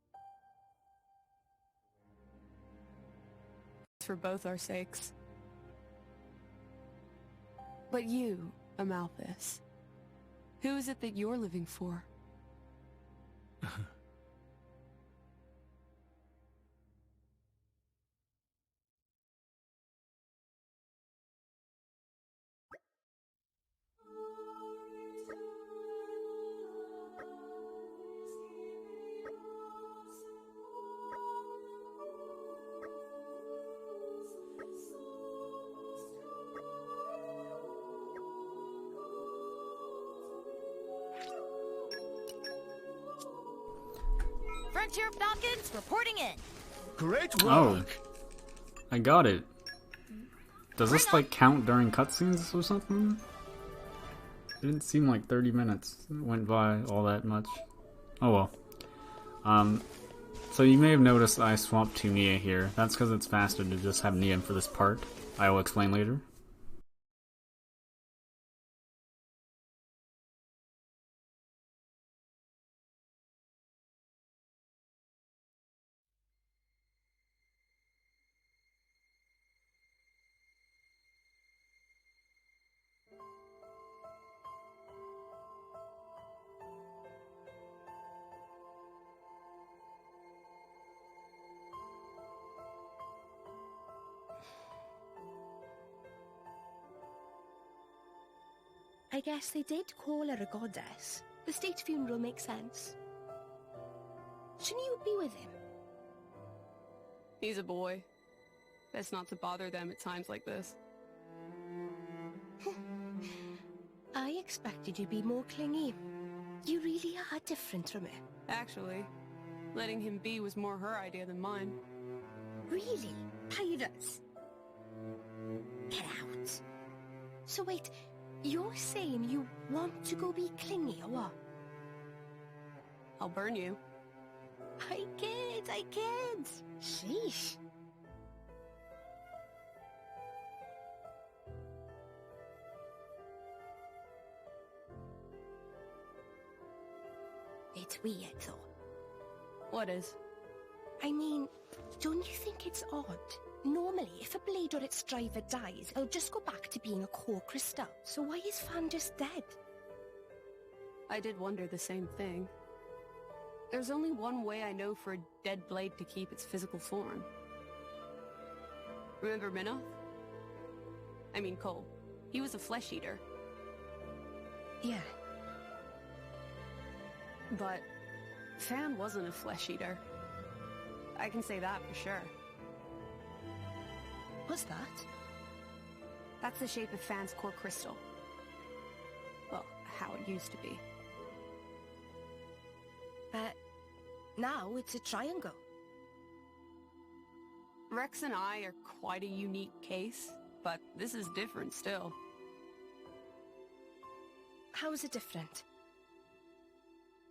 For both our sakes. But you, Amalthus, who is it that you're living for? Frontier Falcons reporting in. Great work! Oh, I got it. Does this like count during cutscenes or something? It didn't seem like 30 minutes went by all that much. Oh well. So you may have noticed I swapped to Nia here. That's because it's faster to just have Nia for this part. I will explain later. I guess they did call her a goddess. The state funeral makes sense. Shouldn't you be with him? He's a boy. Best not to bother them at times like this. I expected you to be more clingy. You really are different from her. Actually, letting him be was more her idea than mine. Really? Pirates? Get out. So wait, you're saying you want to go be clingy or what? I'll burn you. I can't. Sheesh. It's weird though. What is? I mean, don't you think it's odd? Normally, if a blade or its driver dies, it'll just go back to being a core crystal. So why is Fan just dead? I did wonder the same thing. There's only one way I know for a dead blade to keep its physical form. Remember Minoth? I mean Cole. He was a flesh eater. Yeah. But Fan wasn't a flesh eater. I can say that for sure. What's that? That's the shape of Fan's core crystal. Well, how it used to be. Now it's a triangle. Rex and I are quite a unique case, but this is different still. How is it different?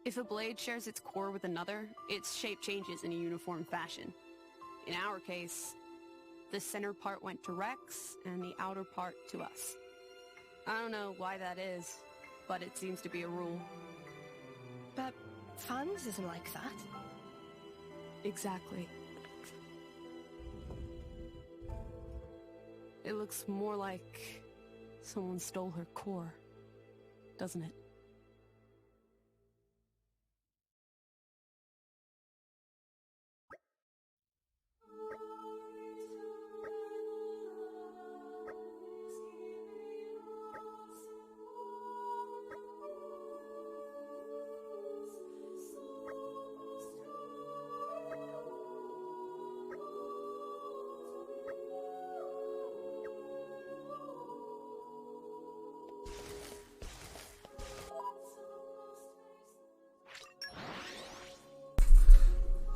If a blade shares its core with another, its shape changes in a uniform fashion. In our case, the center part went to Rex, and the outer part to us. I don't know why that is, but it seems to be a rule. But Fan's isn't like that. Exactly. It looks more like someone stole her core, doesn't it?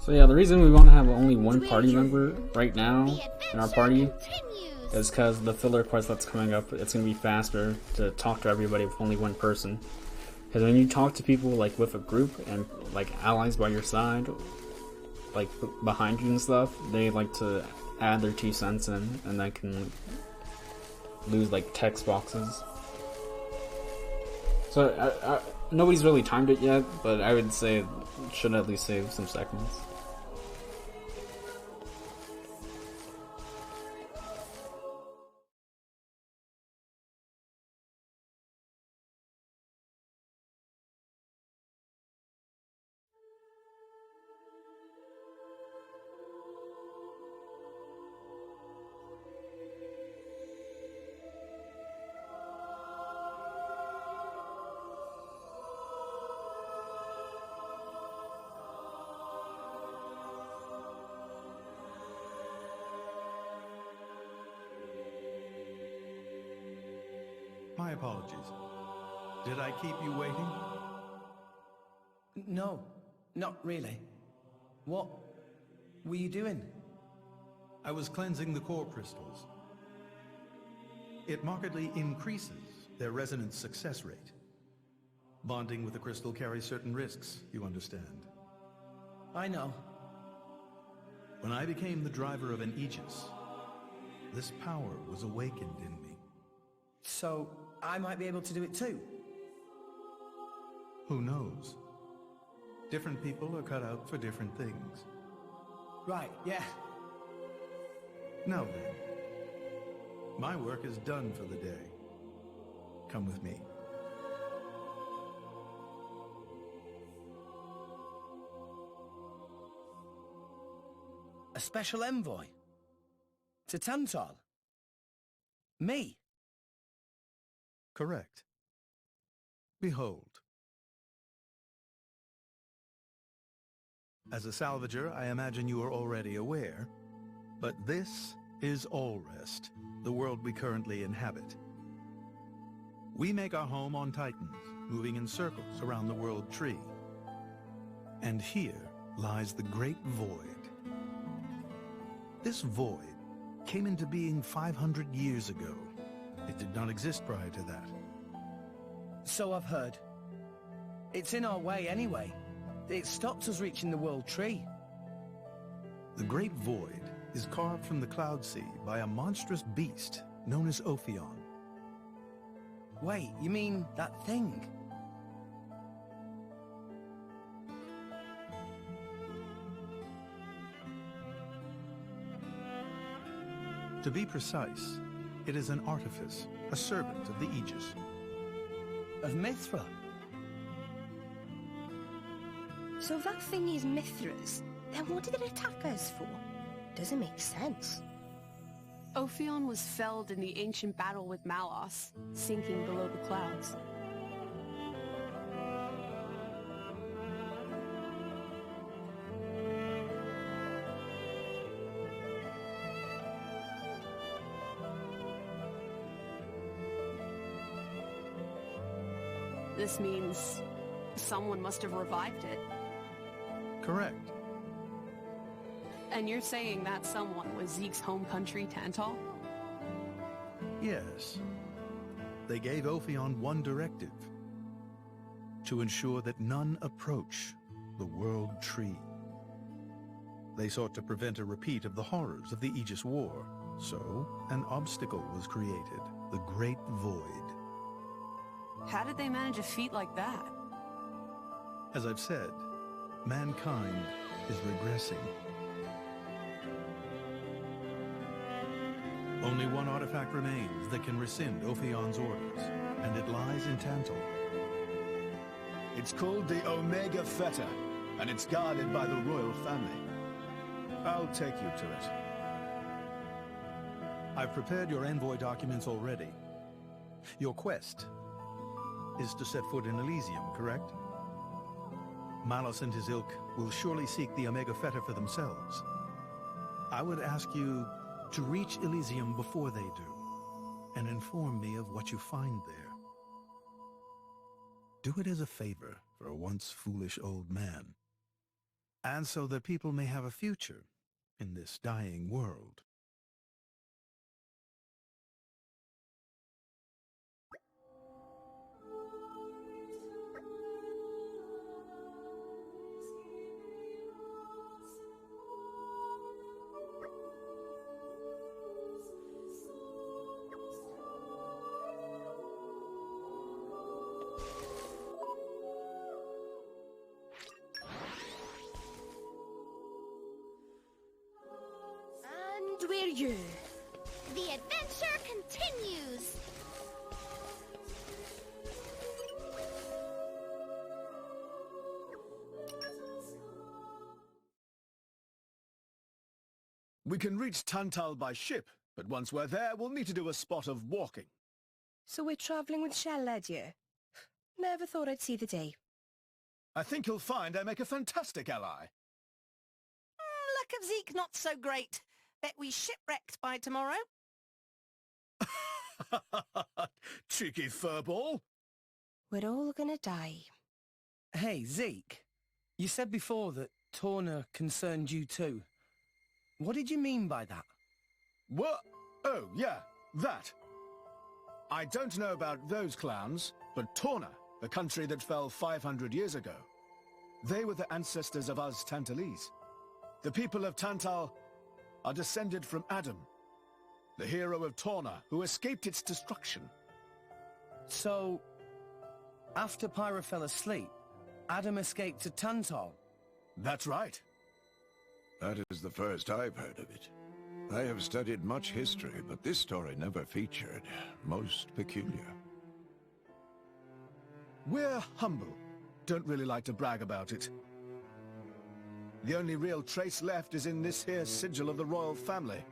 So yeah, the reason we want to have only one party member right now in our party is because the filler quest that's coming up, it's going to be faster to talk to everybody with only one person. Because when you talk to people like with a group and like allies by your side, like behind you and stuff, they like to add their 2 cents in, and that can lose like text boxes. So, nobody's really timed it yet, but I would say it should at least save some seconds. My apologies. Did I keep you waiting? No, not really. What were you doing? I was cleansing the core crystals. It markedly increases their resonance success rate. Bonding with the crystal carries certain risks, you understand. I know. When I became the driver of an Aegis, this power was awakened in me. So, I might be able to do it too? Who knows? Different people are cut out for different things. Right, yeah. Now then, my work is done for the day. Come with me. A special envoy? To Tantal? Me? Correct. Behold. As a salvager, I imagine you are already aware, but this is Allrest, the world we currently inhabit. We make our home on Titans, moving in circles around the world tree. And here lies the Great Void. This void came into being 500 years ago. It did not exist prior to that. So I've heard. It's in our way anyway. It stopped us reaching the world tree. The Great Void is carved from the Cloud Sea by a monstrous beast known as Ophion. Wait, you mean that thing? To be precise, it is an artifice, a servant of the Aegis. Of Mithra? So that thing is Mithra's. Then what did it attack us for? Doesn't make sense. Ophion was felled in the ancient battle with Malos, sinking below the clouds. This means someone must have revived it. Correct. And you're saying that someone was Zeke's home country, Tantal? Yes. They gave Ophion one directive: to ensure that none approach the World Tree. They sought to prevent a repeat of the horrors of the Aegis War, so an obstacle was created, the Great Void. How did they manage a feat like that? As I've said, mankind is regressing. Only one artifact remains that can rescind Ophion's orders, and it lies in Tantal. It's called the Omega Fetter, and it's guarded by the royal family. I'll take you to it. I've prepared your envoy documents already. Your quest is to set foot in Elysium, correct? Malos and his ilk will surely seek the Omega Fetter for themselves. I would ask you to reach Elysium before they do, and inform me of what you find there. Do it as a favor for a once foolish old man, and so that people may have a future in this dying world. you? The adventure continues! We can reach Tantal by ship, but once we're there, we'll need to do a spot of walking. So we're travelling with Shell, you? Never thought I'd see the day. I think you'll find I make a fantastic ally. Luck of Zeke not so great. Bet we shipwrecked by tomorrow. Cheeky furball. We're all gonna die. Hey, Zeke. You said before that Tora concerned you too. What did you mean by that? What? Oh, yeah, that. I don't know about those clowns, but Tora, the country that fell 500 years ago, they were the ancestors of us Tantalese. The people of Tantal are descended from Adam, the hero of Tora who escaped its destruction. So, after Pyra fell asleep, Adam escaped to Tantal? That's right. That is the first I've heard of it. I have studied much history, but this story never featured. Most peculiar. We're humble. Don't really like to brag about it. The only real trace left is in this here sigil of the royal family.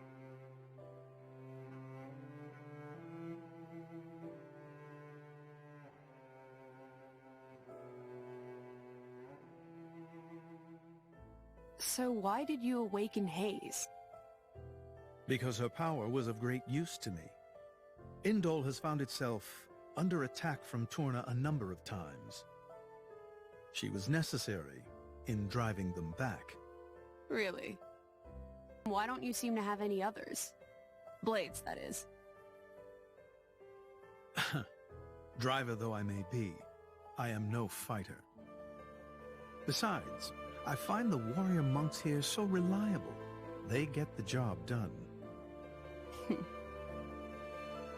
So why did you awaken Haze? Because her power was of great use to me. Indol has found itself under attack from Torna a number of times. She was necessary in driving them back. Really? Why don't you seem to have any others? Blades, that is. Driver though I may be, I am no fighter. Besides, I find the warrior monks here so reliable. They get the job done.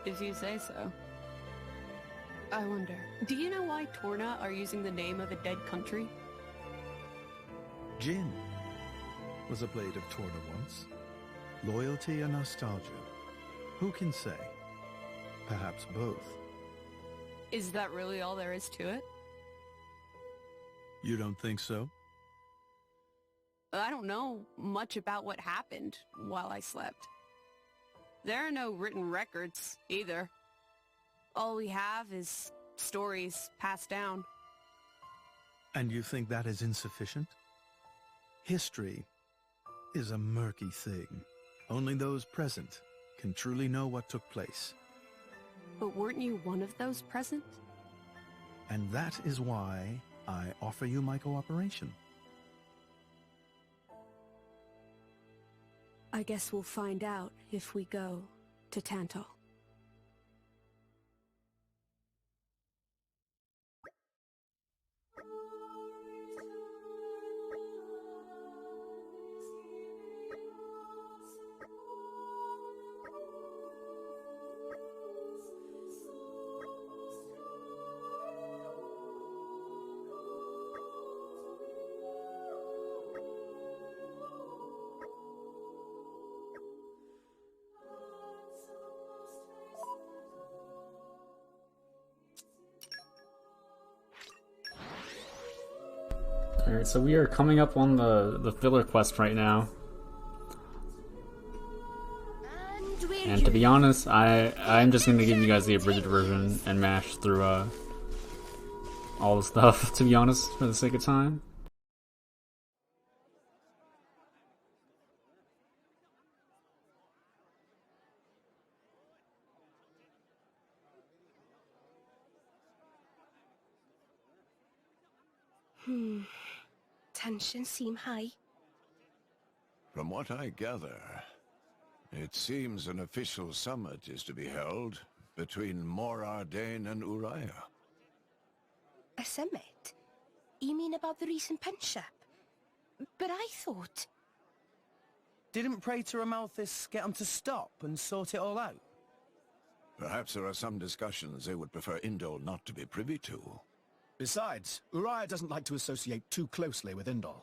If you say so. I wonder, do you know why Torna are using the name of a dead country? Jin was a blade of Torna once. Loyalty or nostalgia? Who can say? Perhaps both. Is that really all there is to it? You don't think so? I don't know much about what happened while I slept. There are no written records, either. All we have is stories passed down. And you think that is insufficient? History is a murky thing. Only those present can truly know what took place. But weren't you one of those present? And that is why I offer you my cooperation. I guess we'll find out if we go to Tantal. Alright, so we are coming up on the filler quest right now. And to be honest, I'm just going to give you guys the abridged version and mash through all the stuff, to be honest, for the sake of time. Tensions seem high. From what I gather, it seems an official summit is to be held between Morardain and Uriah. A summit? You mean about the recent penship? But I thought... Didn't Praetor Amalthus get them to stop and sort it all out? Perhaps there are some discussions they would prefer Indol not to be privy to. Besides, Uriah doesn't like to associate too closely with Indol.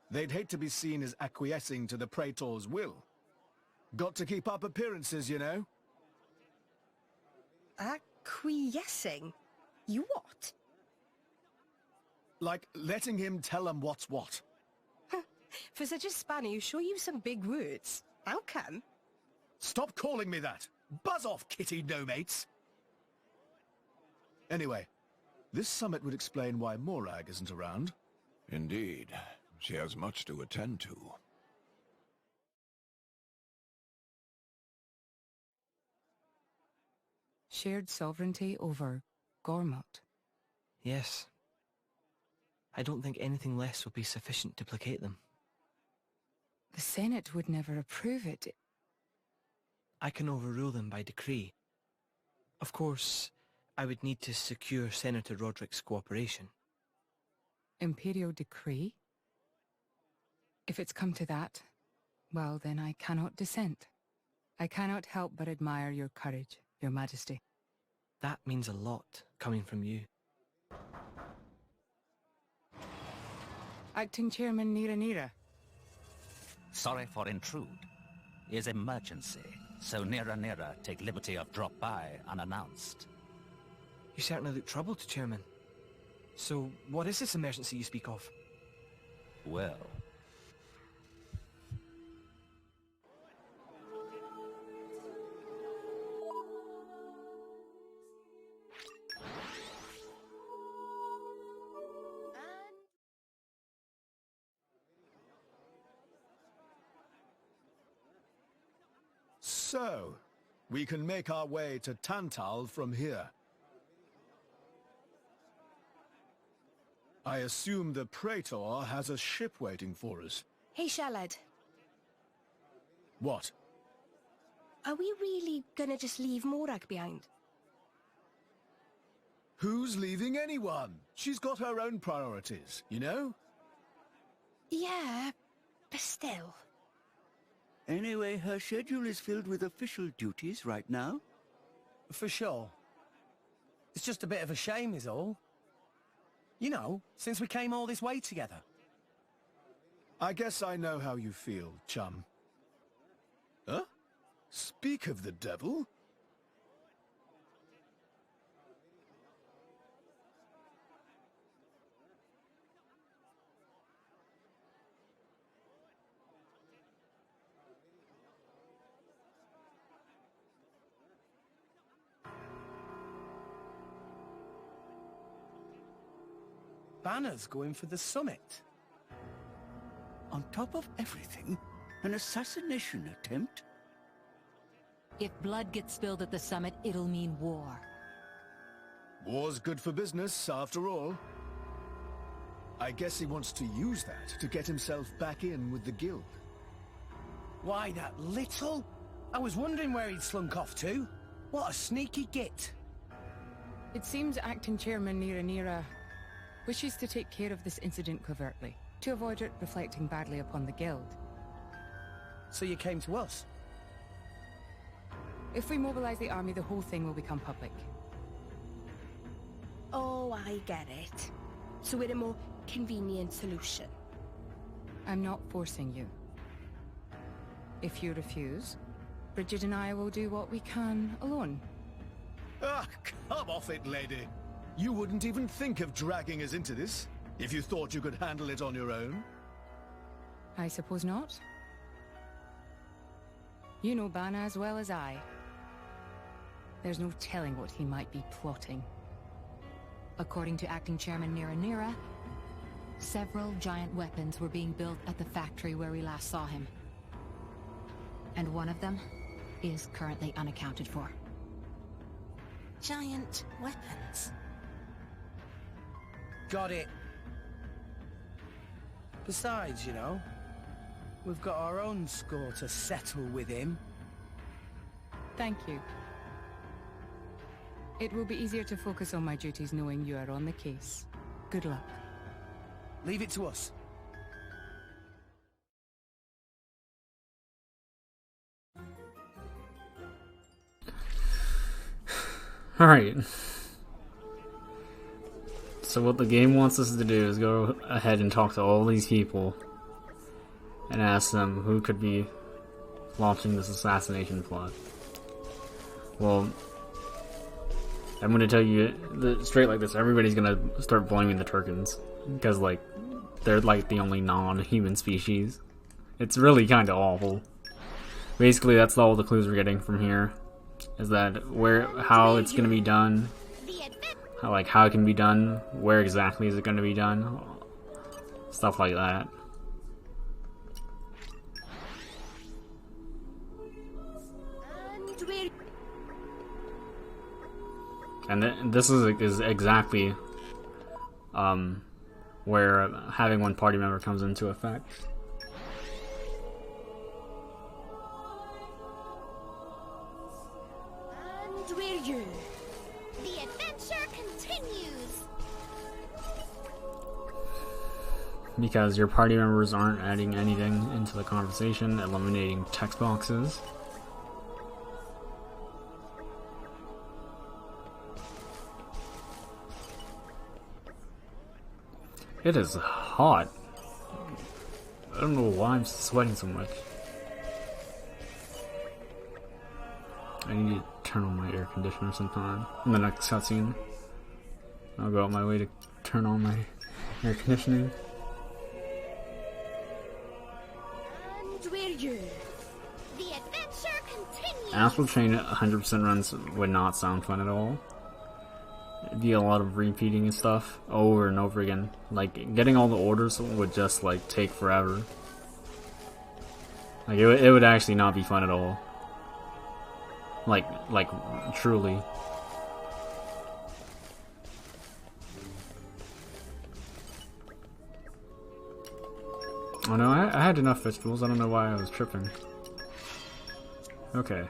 They'd hate to be seen as acquiescing to the Praetor's will. Got to keep up appearances, you know. Acquiescing? You what? Like, letting him tell them what's what. For such a spanner, you sure use some big words. How come? Stop calling me that! Buzz off, kitty no-mates! Anyway, this summit would explain why Morag isn't around. Indeed. She has much to attend to. Shared sovereignty over Gormott. Yes. I don't think anything less will be sufficient to placate them. The Senate would never approve it. I can overrule them by decree. Of course, I would need to secure Senator Roderick's cooperation. Imperial decree? If it's come to that, well then I cannot dissent. I cannot help but admire your courage, Your Majesty. That means a lot, coming from you. Acting Chairman Nira. Sorry for intrude. Is emergency, so Nira take liberty of drop by unannounced. You certainly look troubled, Chairman. So, what is this emergency you speak of? Well... So, we can make our way to Tantal from here. I assume the Praetor has a ship waiting for us. Hey, Shalad. What? Are we really gonna just leave Morag behind? Who's leaving anyone? She's got her own priorities, you know? Yeah, but still. Anyway, her schedule is filled with official duties right now. For sure. It's just a bit of a shame is all. You know, since we came all this way together. I guess I know how you feel, chum. Huh? Speak of the devil? Banner's going for the summit. On top of everything, an assassination attempt? If blood gets spilled at the summit, it'll mean war. War's good for business, after all. I guess he wants to use that to get himself back in with the guild. Why, that little? I was wondering where he'd slunk off to. What a sneaky git. It seems Acting Chairman Nira wishes to take care of this incident covertly, to avoid it reflecting badly upon the guild. So you came to us? If we mobilize the army, the whole thing will become public. Oh, I get it. So we're a more convenient solution. I'm not forcing you. If you refuse, Bridget and I will do what we can alone. Ah, come off it, lady. You wouldn't even think of dragging us into this, if you thought you could handle it on your own. I suppose not. You know Bana as well as I. There's no telling what he might be plotting. According to Acting Chairman Nira, several giant weapons were being built at the factory where we last saw him. And one of them is currently unaccounted for. Giant weapons. Got it. Besides, you know, we've got our own score to settle with him. Thank you. It will be easier to focus on my duties knowing you are on the case. Good luck. Leave it to us. Alright. So what the game wants us to do is go ahead and talk to all these people and ask them who could be launching this assassination plot. Well, I'm gonna tell you straight like this, everybody's gonna start blaming the Turkins. Because, like, they're like the only non-human species. It's really kinda awful. Basically, that's all the clues we're getting from here. Is that how it's gonna be done, how it can be done, where exactly is it gonna be done, stuff like that. And this is exactly where having one party member comes into effect. And we're you. The adventure continues. Because your party members aren't adding anything into the conversation, eliminating text boxes. It is hot. I don't know why I'm sweating so much. I need to turn on my air conditioner sometime. In the next cutscene, I'll go out my way to turn on my air conditioning. And we're you. The adventure continues. Astral Chain 100% runs would not sound fun at all. It'd be a lot of repeating and stuff over and over again. Like, getting all the orders would just, like, take forever. Like, it would actually not be fun at all. Like, truly. Oh no, I had enough vegetables. I don't know why I was tripping. Okay.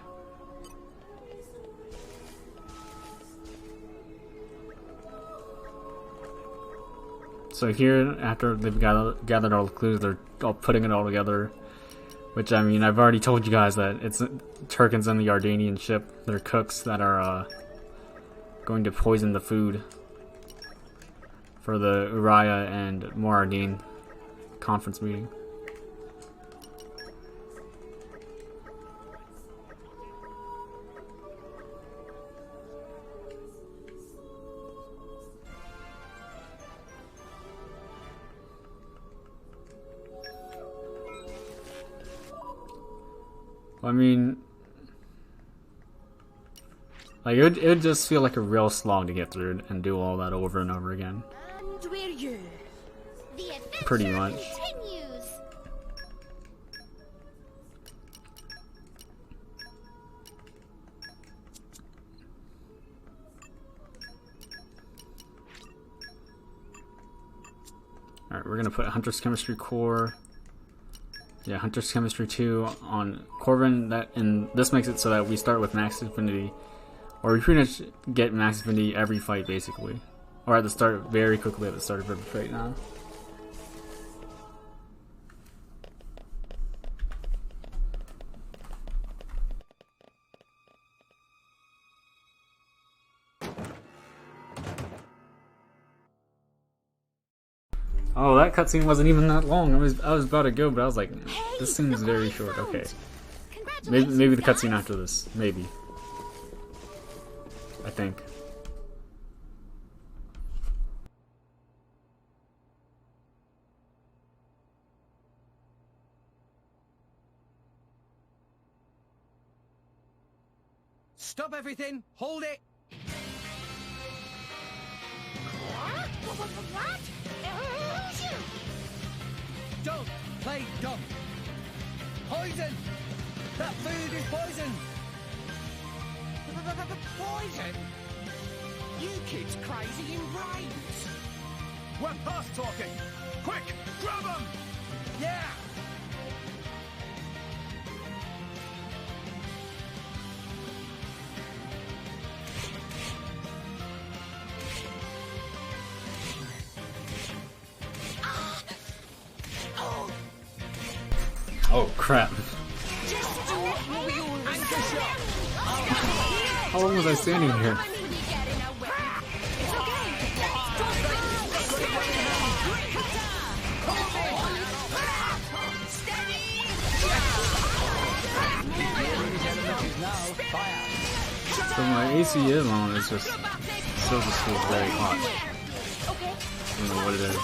So here, after they've gathered all the clues, they're all putting it all together. Which, I mean, I've already told you guys that it's Turkins on the Ardanian ship. They're cooks that are going to poison the food for the Uriah and Moradin conference meeting. I mean, like, it would just feel like a real slog to get through and do all that over and over again. And we're you. The adventure Pretty much. continues. Alright, we're gonna put Hunter's Chemistry Core. Yeah, Hunter's Chemistry 2 on Corvin, and this makes it so that we start with Max Affinity, or we pretty much get Max Affinity every fight, basically. Or at the start, very quickly at the start of every fight now. Oh, that cutscene wasn't even that long. I was about to go, but I was like, this seems very short. Okay, maybe the cutscene after this. Maybe. I think. Stop everything! Hold it! What? Don't play dumb! Poison! That food is poison! Poison? You kids crazy in brains! We're past talking! Quick, grab them! Yeah! Oh crap. How long was I standing here? So my AC alone is just still just feels very hot. I don't know what it is.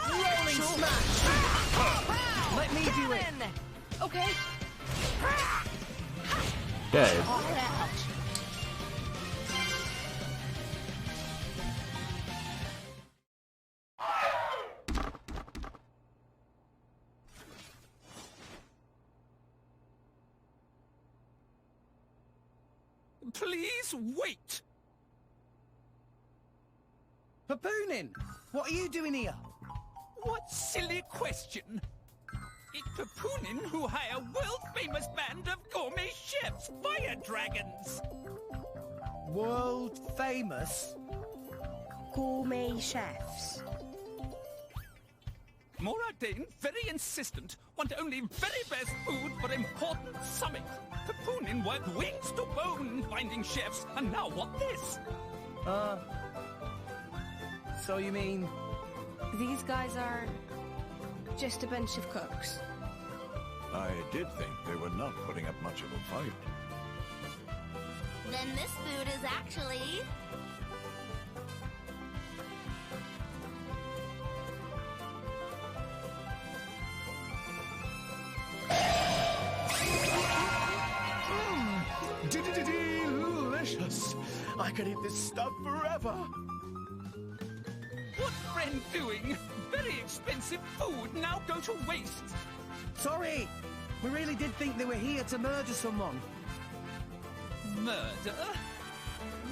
Rolling smash! Let me do it! Okay. Dead. Please wait! Papoonin! What are you doing here? What silly question! It's Papoonin who hire world-famous band of gourmet chefs, fire dragons! World famous? Gourmet chefs. Moradane, very insistent, want only very best food for important summit. Papoonin worked wings to bone finding chefs, and now what this? So you mean... These guys are just a bunch of cooks. I did think they were not putting up much of a fight. Then this food is actually... Delicious! I could eat this stuff forever! What friend doing? Very expensive food now go to waste. Sorry! We really did think they were here to murder someone. Murder?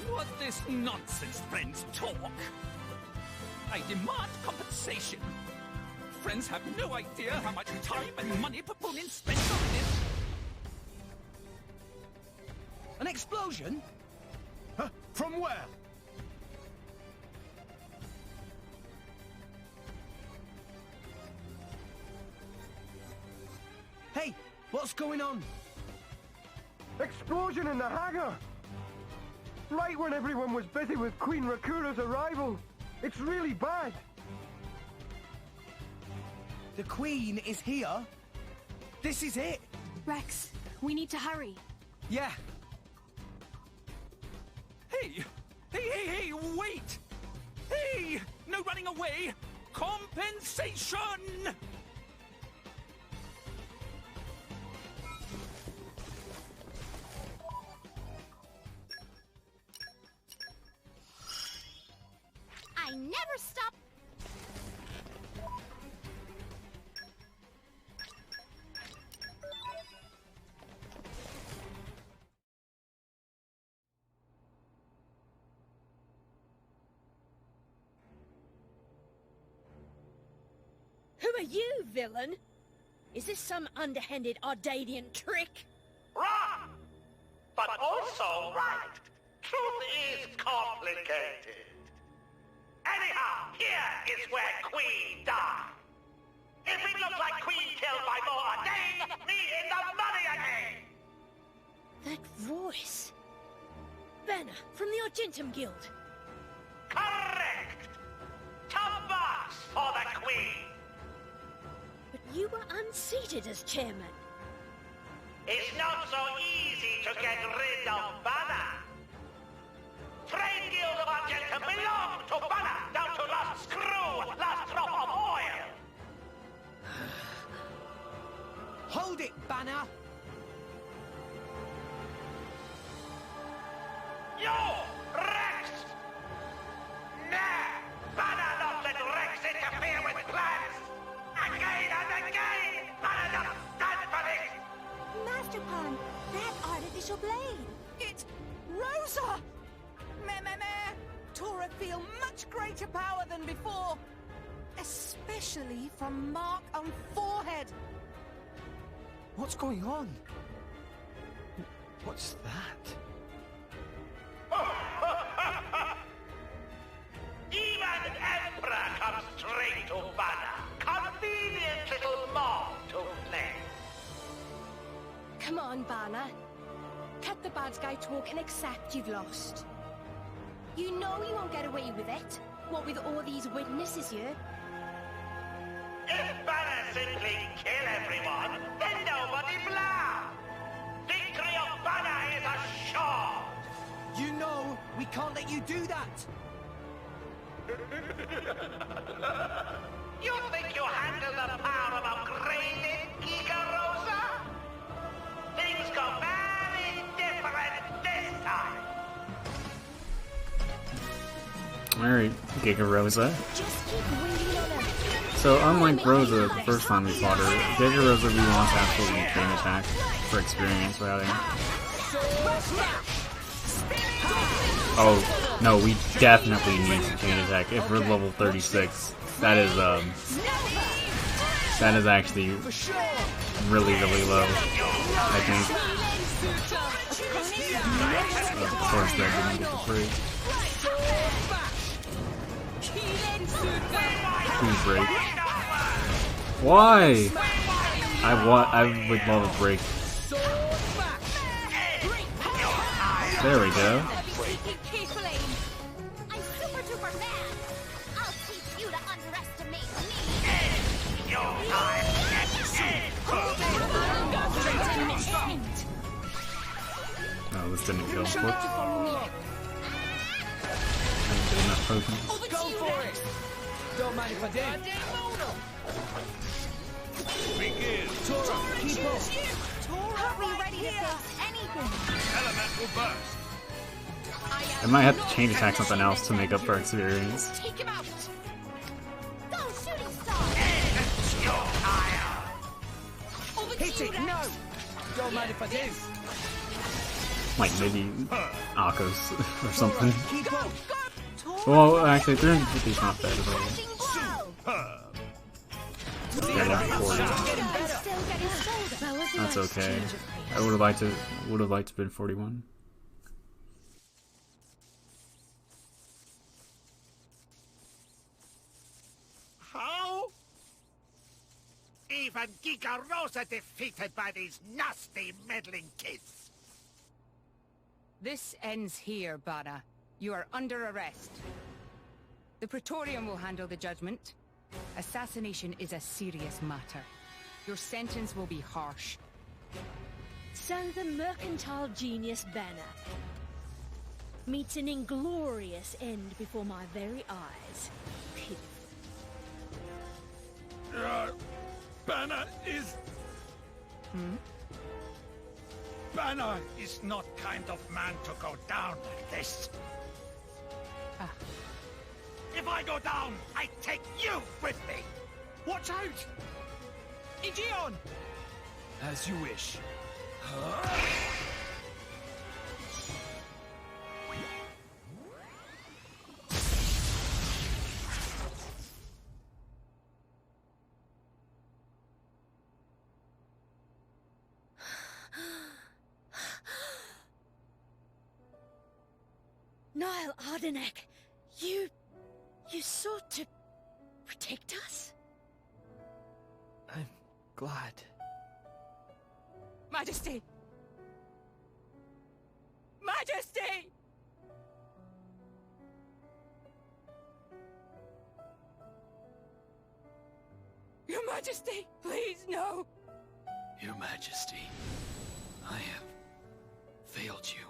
What this nonsense friends talk? I demand compensation. Friends have no idea how much time and money Papoonin spends on this. An explosion? Huh? From where? Hey, what's going on? Explosion in the hangar! Right when everyone was busy with Queen Rakura's arrival. It's really bad. The Queen is here? This is it? Rex, we need to hurry. Yeah. Hey! Hey, wait! Hey! No running away! Compensation! I never stop. Who are you, villain? Is this some underhanded Ardanian trick? Wrong! But also right. Truth is complicated. Anyhow, here is where Queen died. If it looks like Queen killed by Moradane, me in the money again! That voice. Banner from the Argentum Guild. Correct! Tough marks for the Queen! But you were unseated as chairman. It's not so easy to get rid of Banner. Trade Guild of Argentum belong to Banner, down to last screw, last drop of oil! Hold it, Banner! You! Rex! Nah! Banner not let Rex interfere with plans! Again and again! Banner not stand for this! Master Pan, that artificial blade. It's Rosa! Meh. Tora feel much greater power than before. Especially from mark on forehead. What's going on? What's that? Even Emperor comes straight to on, Banner. Cut the bad guy talk and accept you've lost. You know you won't get away with it. What with all these witnesses here? If Banner simply kill everyone, then nobody blah! Victory of Banner is assured! You know we can't let you do that! You think you handle the power of upgraded Giga Rosa? Things go very different this time! Alright, Giga Rosa. Just keep waiting on him. So unlike Rosa, the first time we fought her, Giga Rosa we want to absolutely chain attack for experience rather. Oh no, we definitely need to chain attack if we're level 36. That is actually really low, I think. Of course that didn't get the free. Please break. Why? I would love a break. There we go. I'm super duper mad. I'll teach you to underestimate me. No, this didn't kill. Whoops. I didn't get enough potions. Go for it! Don't mind if I do. Begin. Tora, keep up. Are we ready to face anything? Elemental burst. I might have to chain attack something else to make up for experience. Take him out. Go, shooting star. Hit it, no! Don't mind if I do. Like maybe Akos or something. Keep up. Well, actually 350 is not bad at all. Yeah, that'd be 40. That's okay. I would have liked to been 41. How? Even Giga Rosa defeated by these nasty meddling kids. This ends here, Banner. You are under arrest. The Praetorium will handle the judgment. Assassination is a serious matter. Your sentence will be harsh. So the mercantile genius Banner meets an inglorious end before my very eyes. Banner is... Banner is not kind of man to go down like this. If I go down, I take you with me. Watch out! Igion! As you wish. Niall Ardenek, you sought to protect us? I'm glad. Majesty! Majesty! Your Majesty, please, no! Your Majesty, I have failed you.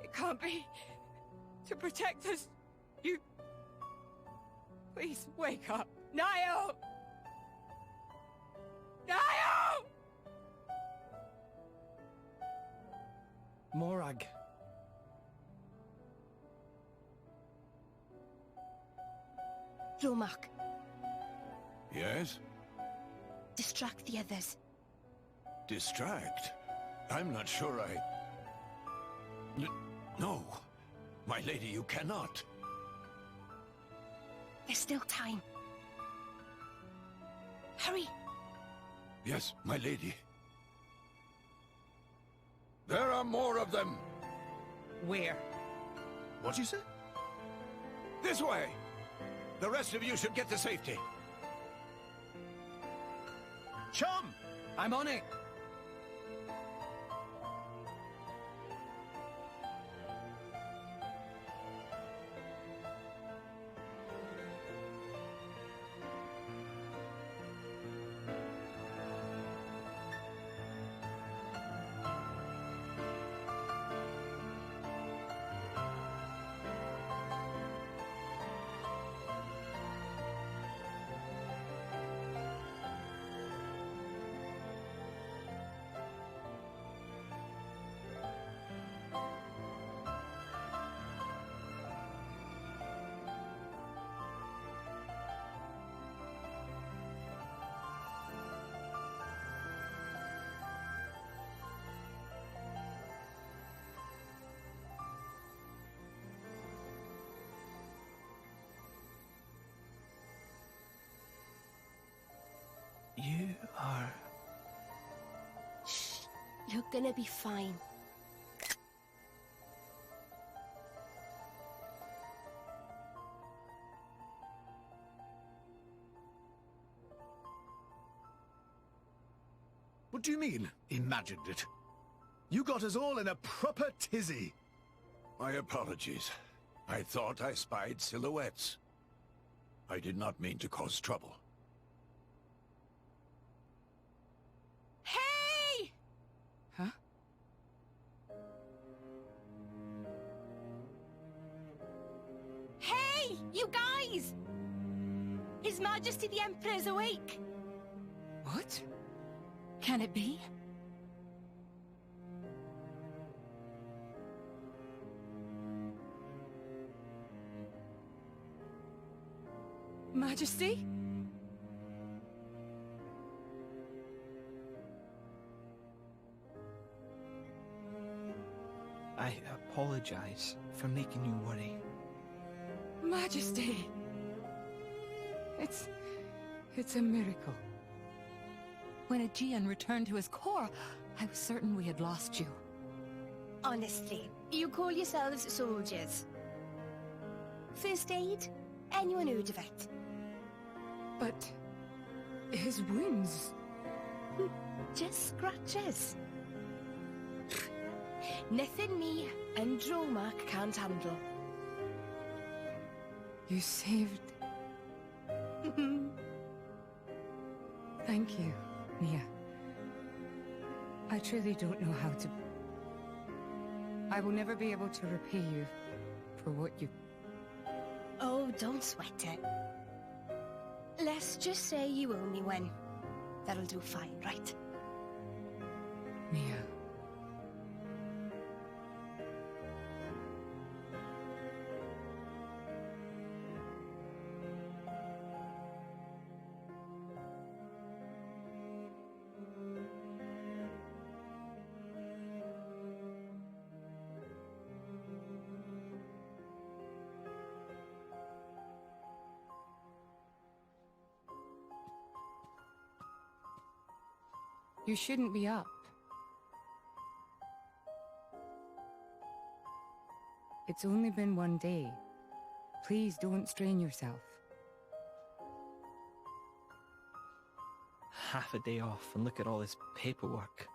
It can't be. To protect us, you... Please, wake up. Niall! Niall! Morag. Romak, Yes? distract the others. Distract? I'm not sure I... No. My lady, you cannot. There's still time. Hurry! Yes, my lady. There are more of them! Where? What'd you say? This way! The rest of you should get to safety. Chum! I'm on it! You are... Shh. You're gonna be fine. What do you mean, imagined it? You got us all in a proper tizzy. My apologies. I thought I spied silhouettes. I did not mean to cause trouble. Hey! Huh? Hey! You guys! His Majesty the Emperor's awake! What? Can it be? Majesty? I apologize for making you worry. Majesty! It's a miracle. When Aegean returned to his core, I was certain we had lost you. Honestly, you call yourselves soldiers. First aid? Anyone heard of it? But... his wounds... Just scratches. Nothing me and Dromark can't handle. You saved... Thank you, Mia. I truly don't know how to... I will never be able to repay you for what you... Oh, don't sweat it. Let's just say you owe me one. That'll do fine, right? Mia. You shouldn't be up. It's only been one day. Please don't strain yourself. Half a day off and look at all this paperwork.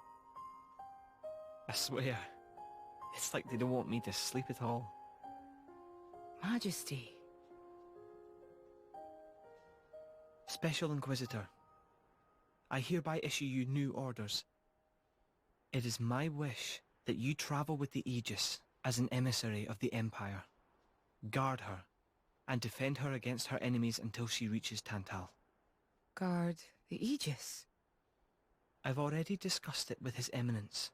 I swear, it's like they don't want me to sleep at all. Majesty. Special Inquisitor, I hereby issue you new orders. It is my wish that you travel with the Aegis as an emissary of the Empire. Guard her, and defend her against her enemies until she reaches Tantal. Guard the Aegis? I've already discussed it with His Eminence.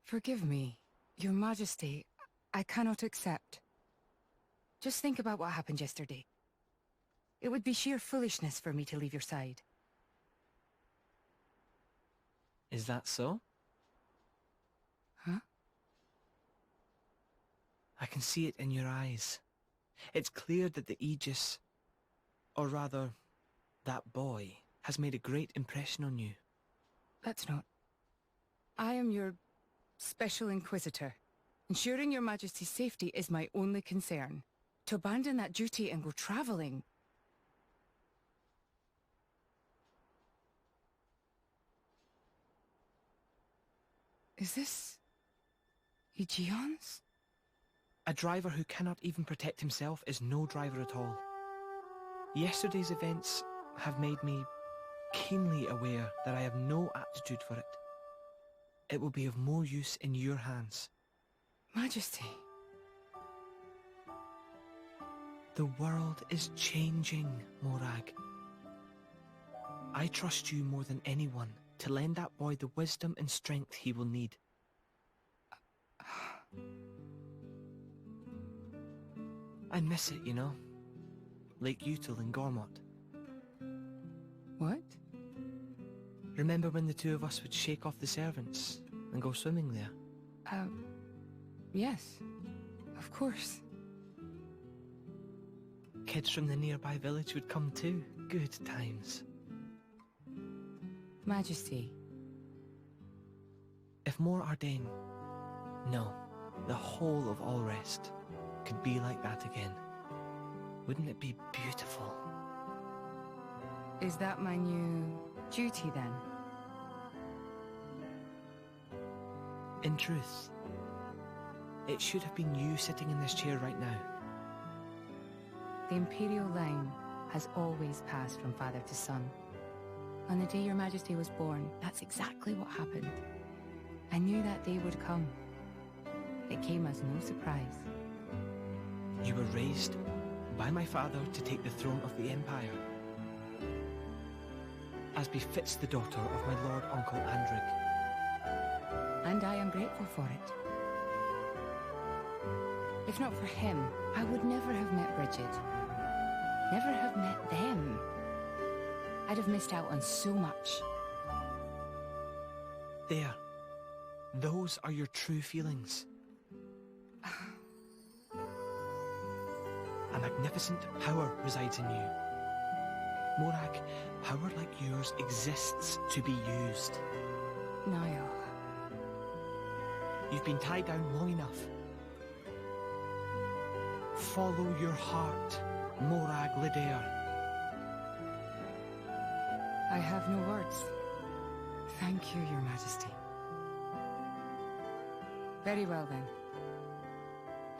Forgive me, Your Majesty. I cannot accept. Just think about what happened yesterday. It would be sheer foolishness for me to leave your side. Is that so? Huh? I can see it in your eyes. It's clear that the Aegis, or rather, that boy, has made a great impression on you. That's not... I am your Special Inquisitor. Ensuring Your Majesty's safety is my only concern. To abandon that duty and go traveling... Is this... Aegeon's? A driver who cannot even protect himself is no driver at all. Yesterday's events have made me keenly aware that I have no aptitude for it. It will be of more use in your hands. Majesty. The world is changing, Morag. I trust you more than anyone to lend that boy the wisdom and strength he will need. I miss it, you know. Lake Util and Gormott. What? Remember when the two of us would shake off the servants and go swimming there? Yes. Of course. Kids from the nearby village would come too. Good times. Majesty. If more Ardennes, no, the whole of Allrest, could be like that again, wouldn't it be beautiful? Is that my new duty then? In truth, it should have been you sitting in this chair right now. The Imperial line has always passed from father to son. On the day your Majesty was born, that's exactly what happened. I knew that day would come. It came as no surprise. You were raised by my father to take the throne of the Empire, as befits the daughter of my Lord Uncle Andric. And I am grateful for it. If not for him, I would never have met Bridget. Never have met them. I'd have missed out on so much. There. Those are your true feelings. A magnificent power resides in you. Morag, power like yours exists to be used. Niall. You've been tied down long enough. Follow your heart, Morag Lidair. I have no words. Thank you, Your Majesty. Very well then.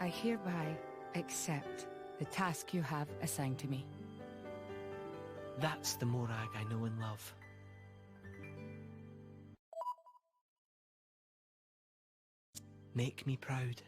I hereby accept the task you have assigned to me. That's the Morag I know and love. Make me proud.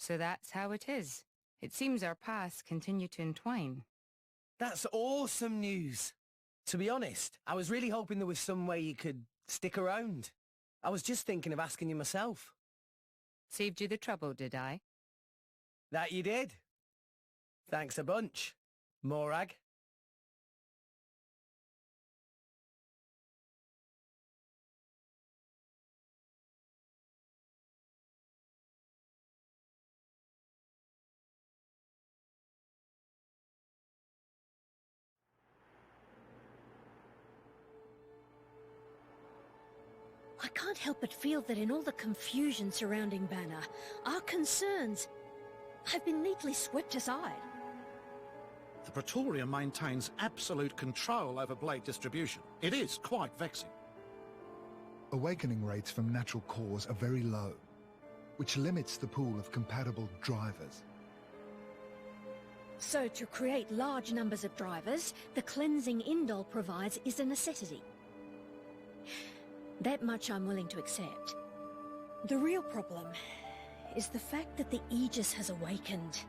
So that's how it is. It seems our paths continue to entwine. That's awesome news. To be honest, I was really hoping there was some way you could stick around. I was just thinking of asking you myself. Saved you the trouble, did I? That you did. Thanks a bunch, Morag. I can't help but feel that in all the confusion surrounding Banner, our concerns have been neatly swept aside. The Praetor maintains absolute control over blade distribution. It is quite vexing. Awakening rates from natural cores are very low, which limits the pool of compatible drivers. So to create large numbers of drivers, the cleansing Indol provides is a necessity. That much I'm willing to accept. The real problem is the fact that the Aegis has awakened.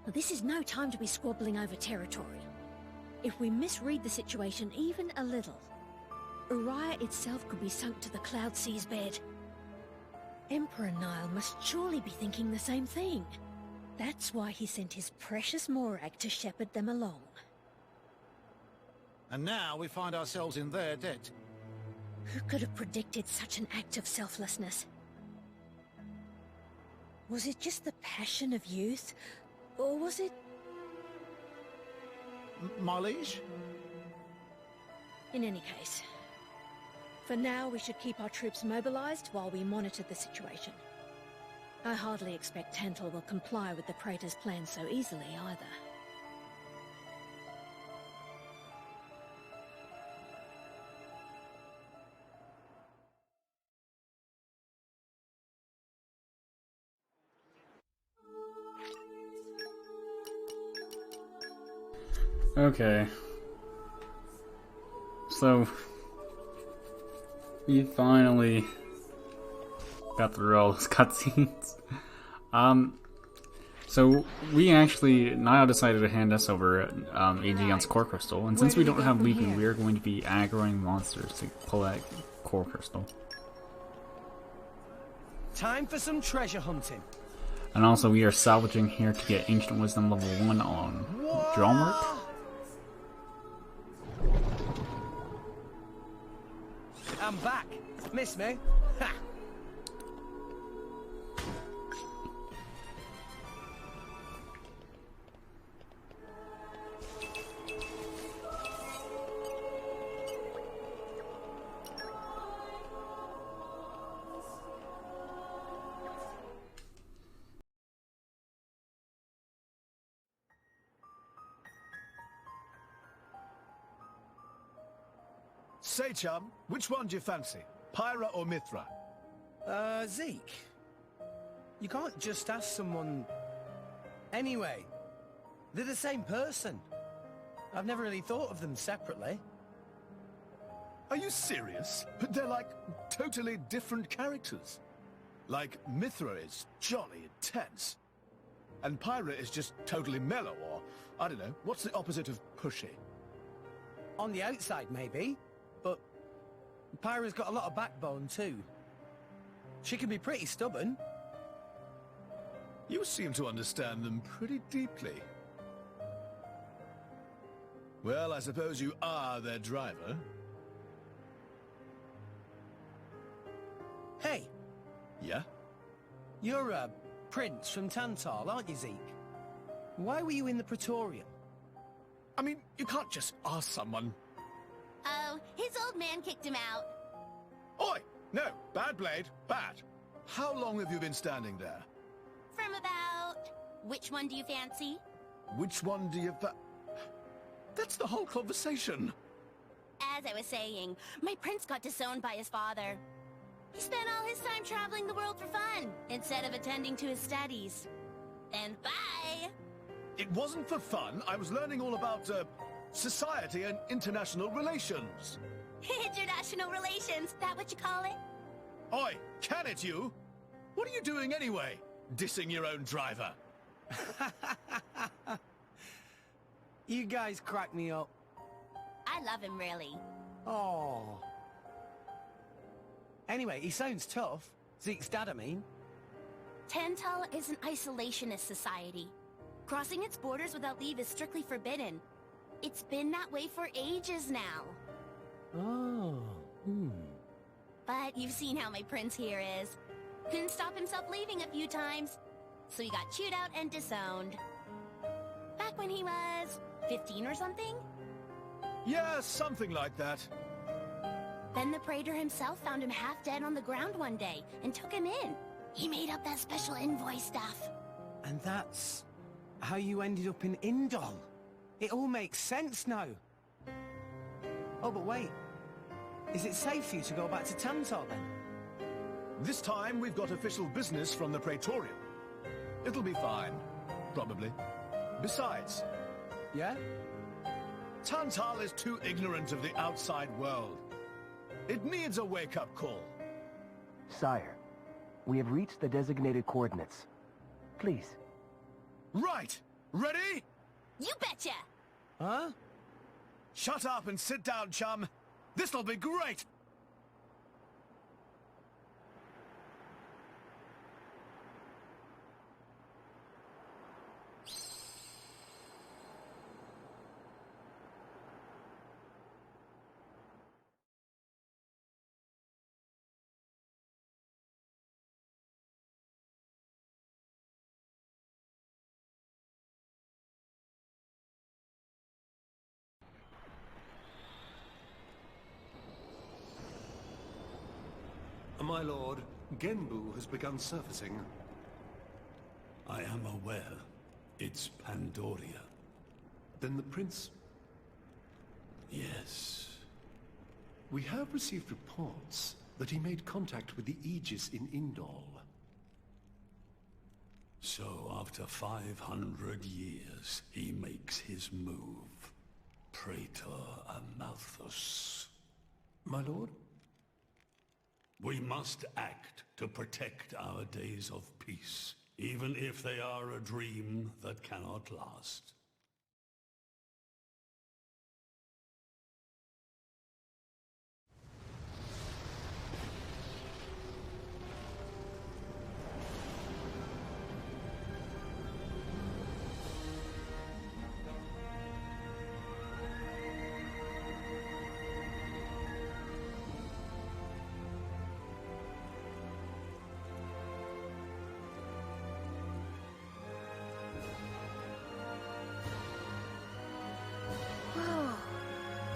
Now, this is no time to be squabbling over territory. If we misread the situation even a little, Uriah itself could be sunk to the Cloud Sea's bed. Emperor Nile must surely be thinking the same thing. That's why he sent his precious Morag to shepherd them along. And now we find ourselves in their debt. Who could have predicted such an act of selflessness? Was it just the passion of youth? Or was it my liege? In any case, for now we should keep our troops mobilized while we monitor the situation. I hardly expect Tantal will comply with the Praetor's plan so easily either. Okay. So we finally got through all those cutscenes. So we actually Niall decided to hand us over Aegeon's core crystal, and since we don't have Leaping, we are going to be aggroing monsters to pull that core crystal. Time for some treasure hunting. And also we are salvaging here to get Ancient Wisdom level 1 on Gormott. I'm back. Miss me? Ha! Say, chum, which one do you fancy? Pyra or Mithra? Zeke. You can't just ask someone... Anyway, they're the same person. I've never really thought of them separately. Are you serious? But they're like totally different characters. Like, Mithra is jolly intense. And Pyra is just totally mellow, or, I don't know, what's the opposite of pushy? On the outside, maybe. But Pyra's got a lot of backbone, too. She can be pretty stubborn. You seem to understand them pretty deeply. Well, I suppose you are their driver. Hey! Yeah? You're a prince from Tantal, aren't you, Zeke? Why were you in the Praetorium? I mean, you can't just ask someone. Oh, his old man kicked him out. Oi! No, bad blade, bad. How long have you been standing there? From about... Which one do you fancy? Which one do you That's the whole conversation. As I was saying, my prince got disowned by his father. He spent all his time traveling the world for fun, instead of attending to his studies. And bye! It wasn't for fun. I was learning all about, society and international relations. International relations, that what you call it? Oi, can it you? What are you doing anyway? Dissing your own driver. You guys crack me up. I love him, really. Oh. Anyway, he sounds tough. Zeke's dad, I mean. Tantal is an isolationist society. Crossing its borders without leave is strictly forbidden. It's been that way for ages now. Oh. But you've seen how my prince here is. Couldn't stop himself leaving a few times. So he got chewed out and disowned. Back when he was 15 or something? Yeah, something like that. Then the Praetor himself found him half dead on the ground one day and took him in. He made up that special envoy stuff. And that's how you ended up in Indol. It all makes sense now. Oh, but wait. Is it safe for you to go back to Tantal, then? This time we've got official business from the Praetorium. It'll be fine. Probably. Besides... Yeah? Tantal is too ignorant of the outside world. It needs a wake-up call. Sire, we have reached the designated coordinates. Please. Right! Ready? You betcha! Huh? Shut up and sit down, chum. This'll be great! My lord, Genbu has begun surfacing. I am aware. It's Pandoria. Then the prince... Yes. We have received reports that he made contact with the Aegis in Indol. So after 500 years, he makes his move. Praetor Amalthus. My lord? We must act to protect our days of peace, even if they are a dream that cannot last.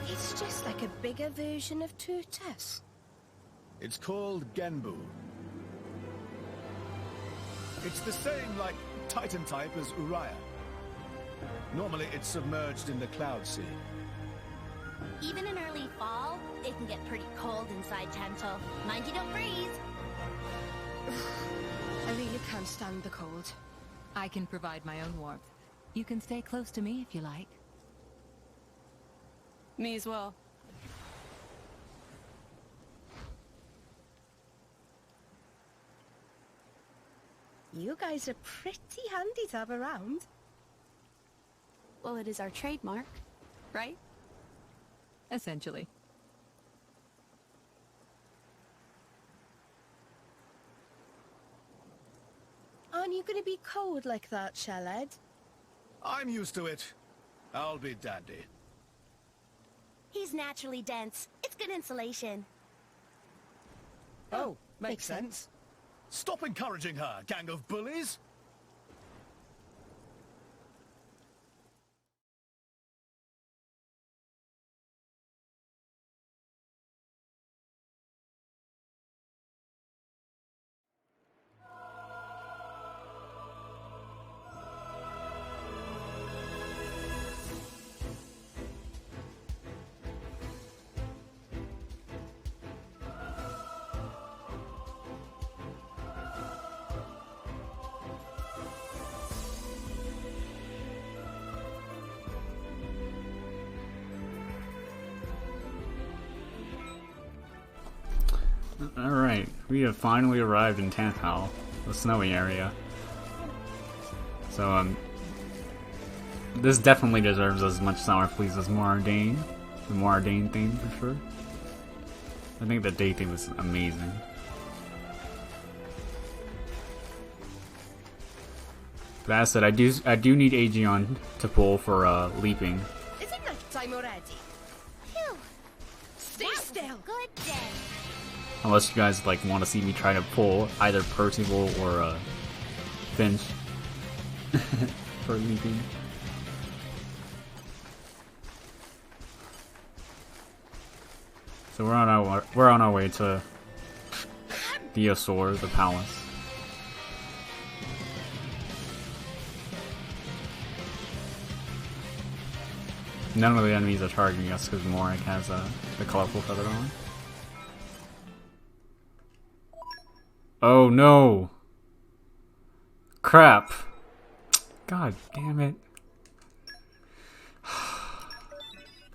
It's just like a bigger version of Turtus. It's called Genbu. It's the same, like, Titan type as Uriah. Normally it's submerged in the Cloud Sea. Even in early fall, it can get pretty cold inside Tantal. Mind you don't freeze. I really can't stand the cold. I can provide my own warmth. You can stay close to me if you like. Me as well. You guys are pretty handy to have around. Well, it is our trademark, right? Essentially. Aren't you going to be cold like that, Shellhead? I'm used to it. I'll be dandy. He's naturally dense. It's good insulation. Oh, makes sense. Stop encouraging her, gang of bullies! Alright, we have finally arrived in Tantal, the snowy area. So, this definitely deserves as much sour please as Moradane. The Moradane theme, for sure. I think the day theme is amazing. But as I said, I do need Aegeon to pull for leaping. Is it night time already? Phew. Stay still. Good day. Unless you guys like want to see me try to pull either Percival or Finch for leaping. So we're on our way to the Ashore, the palace. None of the enemies are targeting us because Morik has the colorful feather on. Oh no! Crap! God damn it!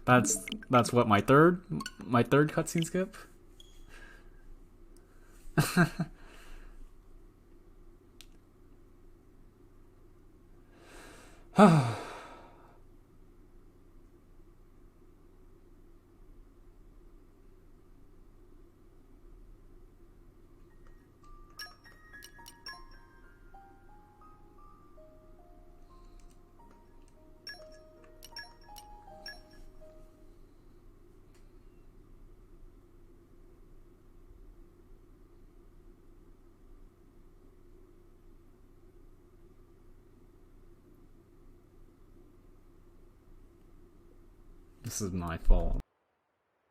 That's what, my third cutscene skip? This is my fault.